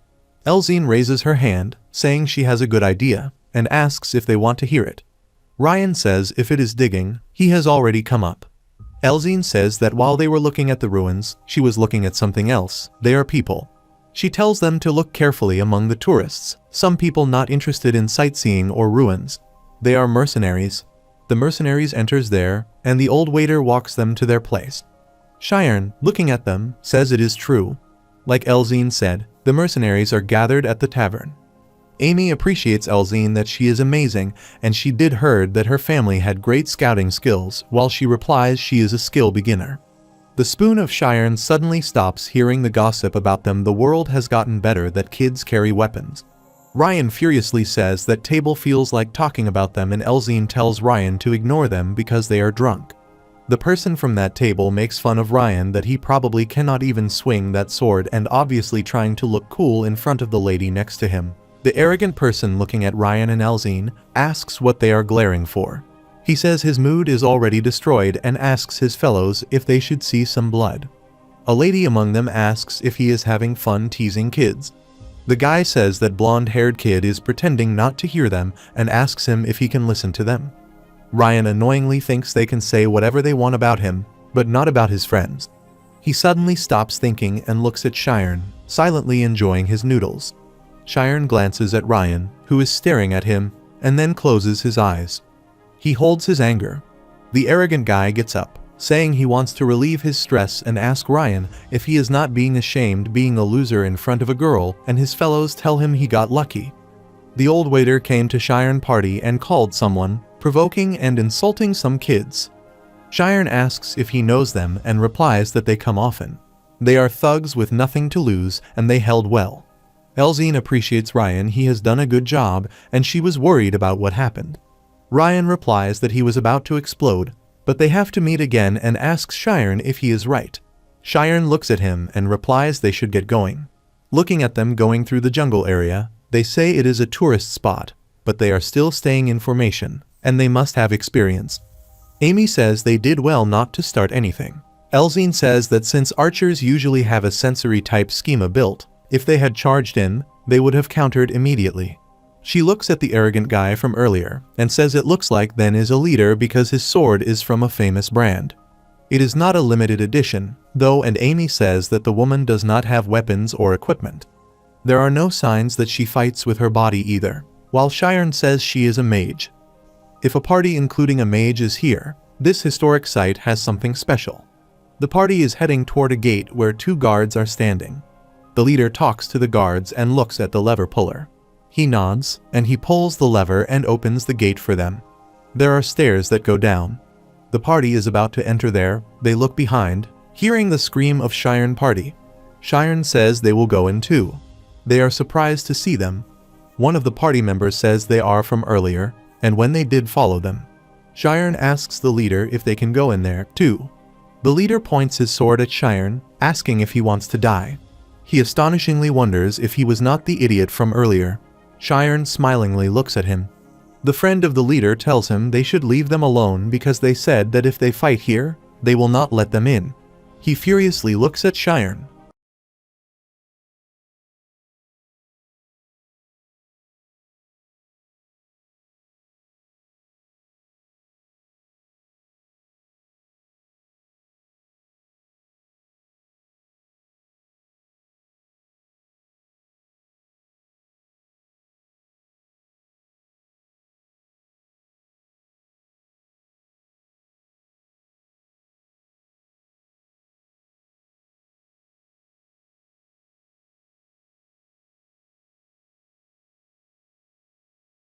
Elzine raises her hand, saying she has a good idea, and asks if they want to hear it. Ryan says if it is digging, he has already come up. Elzine says that while they were looking at the ruins, she was looking at something else. They are people. She tells them to look carefully among the tourists, some people not interested in sightseeing or ruins. They are mercenaries. The mercenaries enters there, and the old waiter walks them to their place. Sharon, looking at them, says it is true. Like Elzine said, the mercenaries are gathered at the tavern. Amy appreciates Elzine that she is amazing, and she did heard that her family had great scouting skills, while she replies she is a skill beginner. The spoon of Sharon suddenly stops hearing the gossip about them. The world has gotten better that kids carry weapons. Ryan furiously says that table feels like talking about them, and Elzine tells Ryan to ignore them because they are drunk. The person from that table makes fun of Ryan that he probably cannot even swing that sword, and obviously trying to look cool in front of the lady next to him. The arrogant person looking at Ryan and Elzine asks what they are glaring for. He says his mood is already destroyed and asks his fellows if they should see some blood. A lady among them asks if he is having fun teasing kids. The guy says that blonde-haired kid is pretending not to hear them and asks him if he can listen to them. Ryan annoyingly thinks they can say whatever they want about him, but not about his friends. He suddenly stops thinking and looks at Sharon, silently enjoying his noodles. Sharon glances at Ryan, who is staring at him, and then closes his eyes. He holds his anger. The arrogant guy gets up, saying he wants to relieve his stress and ask Ryan if he is not being ashamed being a loser in front of a girl, and his fellows tell him he got lucky. The old waiter came to Sharon party and called someone, provoking and insulting some kids. Sharon asks if he knows them and replies that they come often. They are thugs with nothing to lose, and they held well. Elzine appreciates Ryan, he has done a good job, and she was worried about what happened. Ryan replies that he was about to explode, but they have to meet again, and asks Sharon if he is right. Sharon looks at him and replies they should get going. Looking at them going through the jungle area, they say it is a tourist spot, but they are still staying in formation, and they must have experience. Amy says they did well not to start anything. Elzine says that since archers usually have a sensory-type schema built, if they had charged in, they would have countered immediately. She looks at the arrogant guy from earlier and says it looks like then is a leader because his sword is from a famous brand. It is not a limited edition, though, and Amy says that the woman does not have weapons or equipment. There are no signs that she fights with her body either, while Sharon says she is a mage. If a party including a mage is here, this historic site has something special. The party is heading toward a gate where two guards are standing. The leader talks to the guards and looks at the lever puller. He nods, and he pulls the lever and opens the gate for them. There are stairs that go down. The party is about to enter there. They look behind, hearing the scream of Sharon party. Sharon says they will go in too. They are surprised to see them. One of the party members says they are from earlier, and when they did follow them. Sharon asks the leader if they can go in there too. The leader points his sword at Sharon, asking if he wants to die. He astonishingly wonders if he was not the idiot from earlier. Sharon smilingly looks at him. The friend of the leader tells him they should leave them alone because they said that if they fight here, they will not let them in. He furiously looks at Sharon,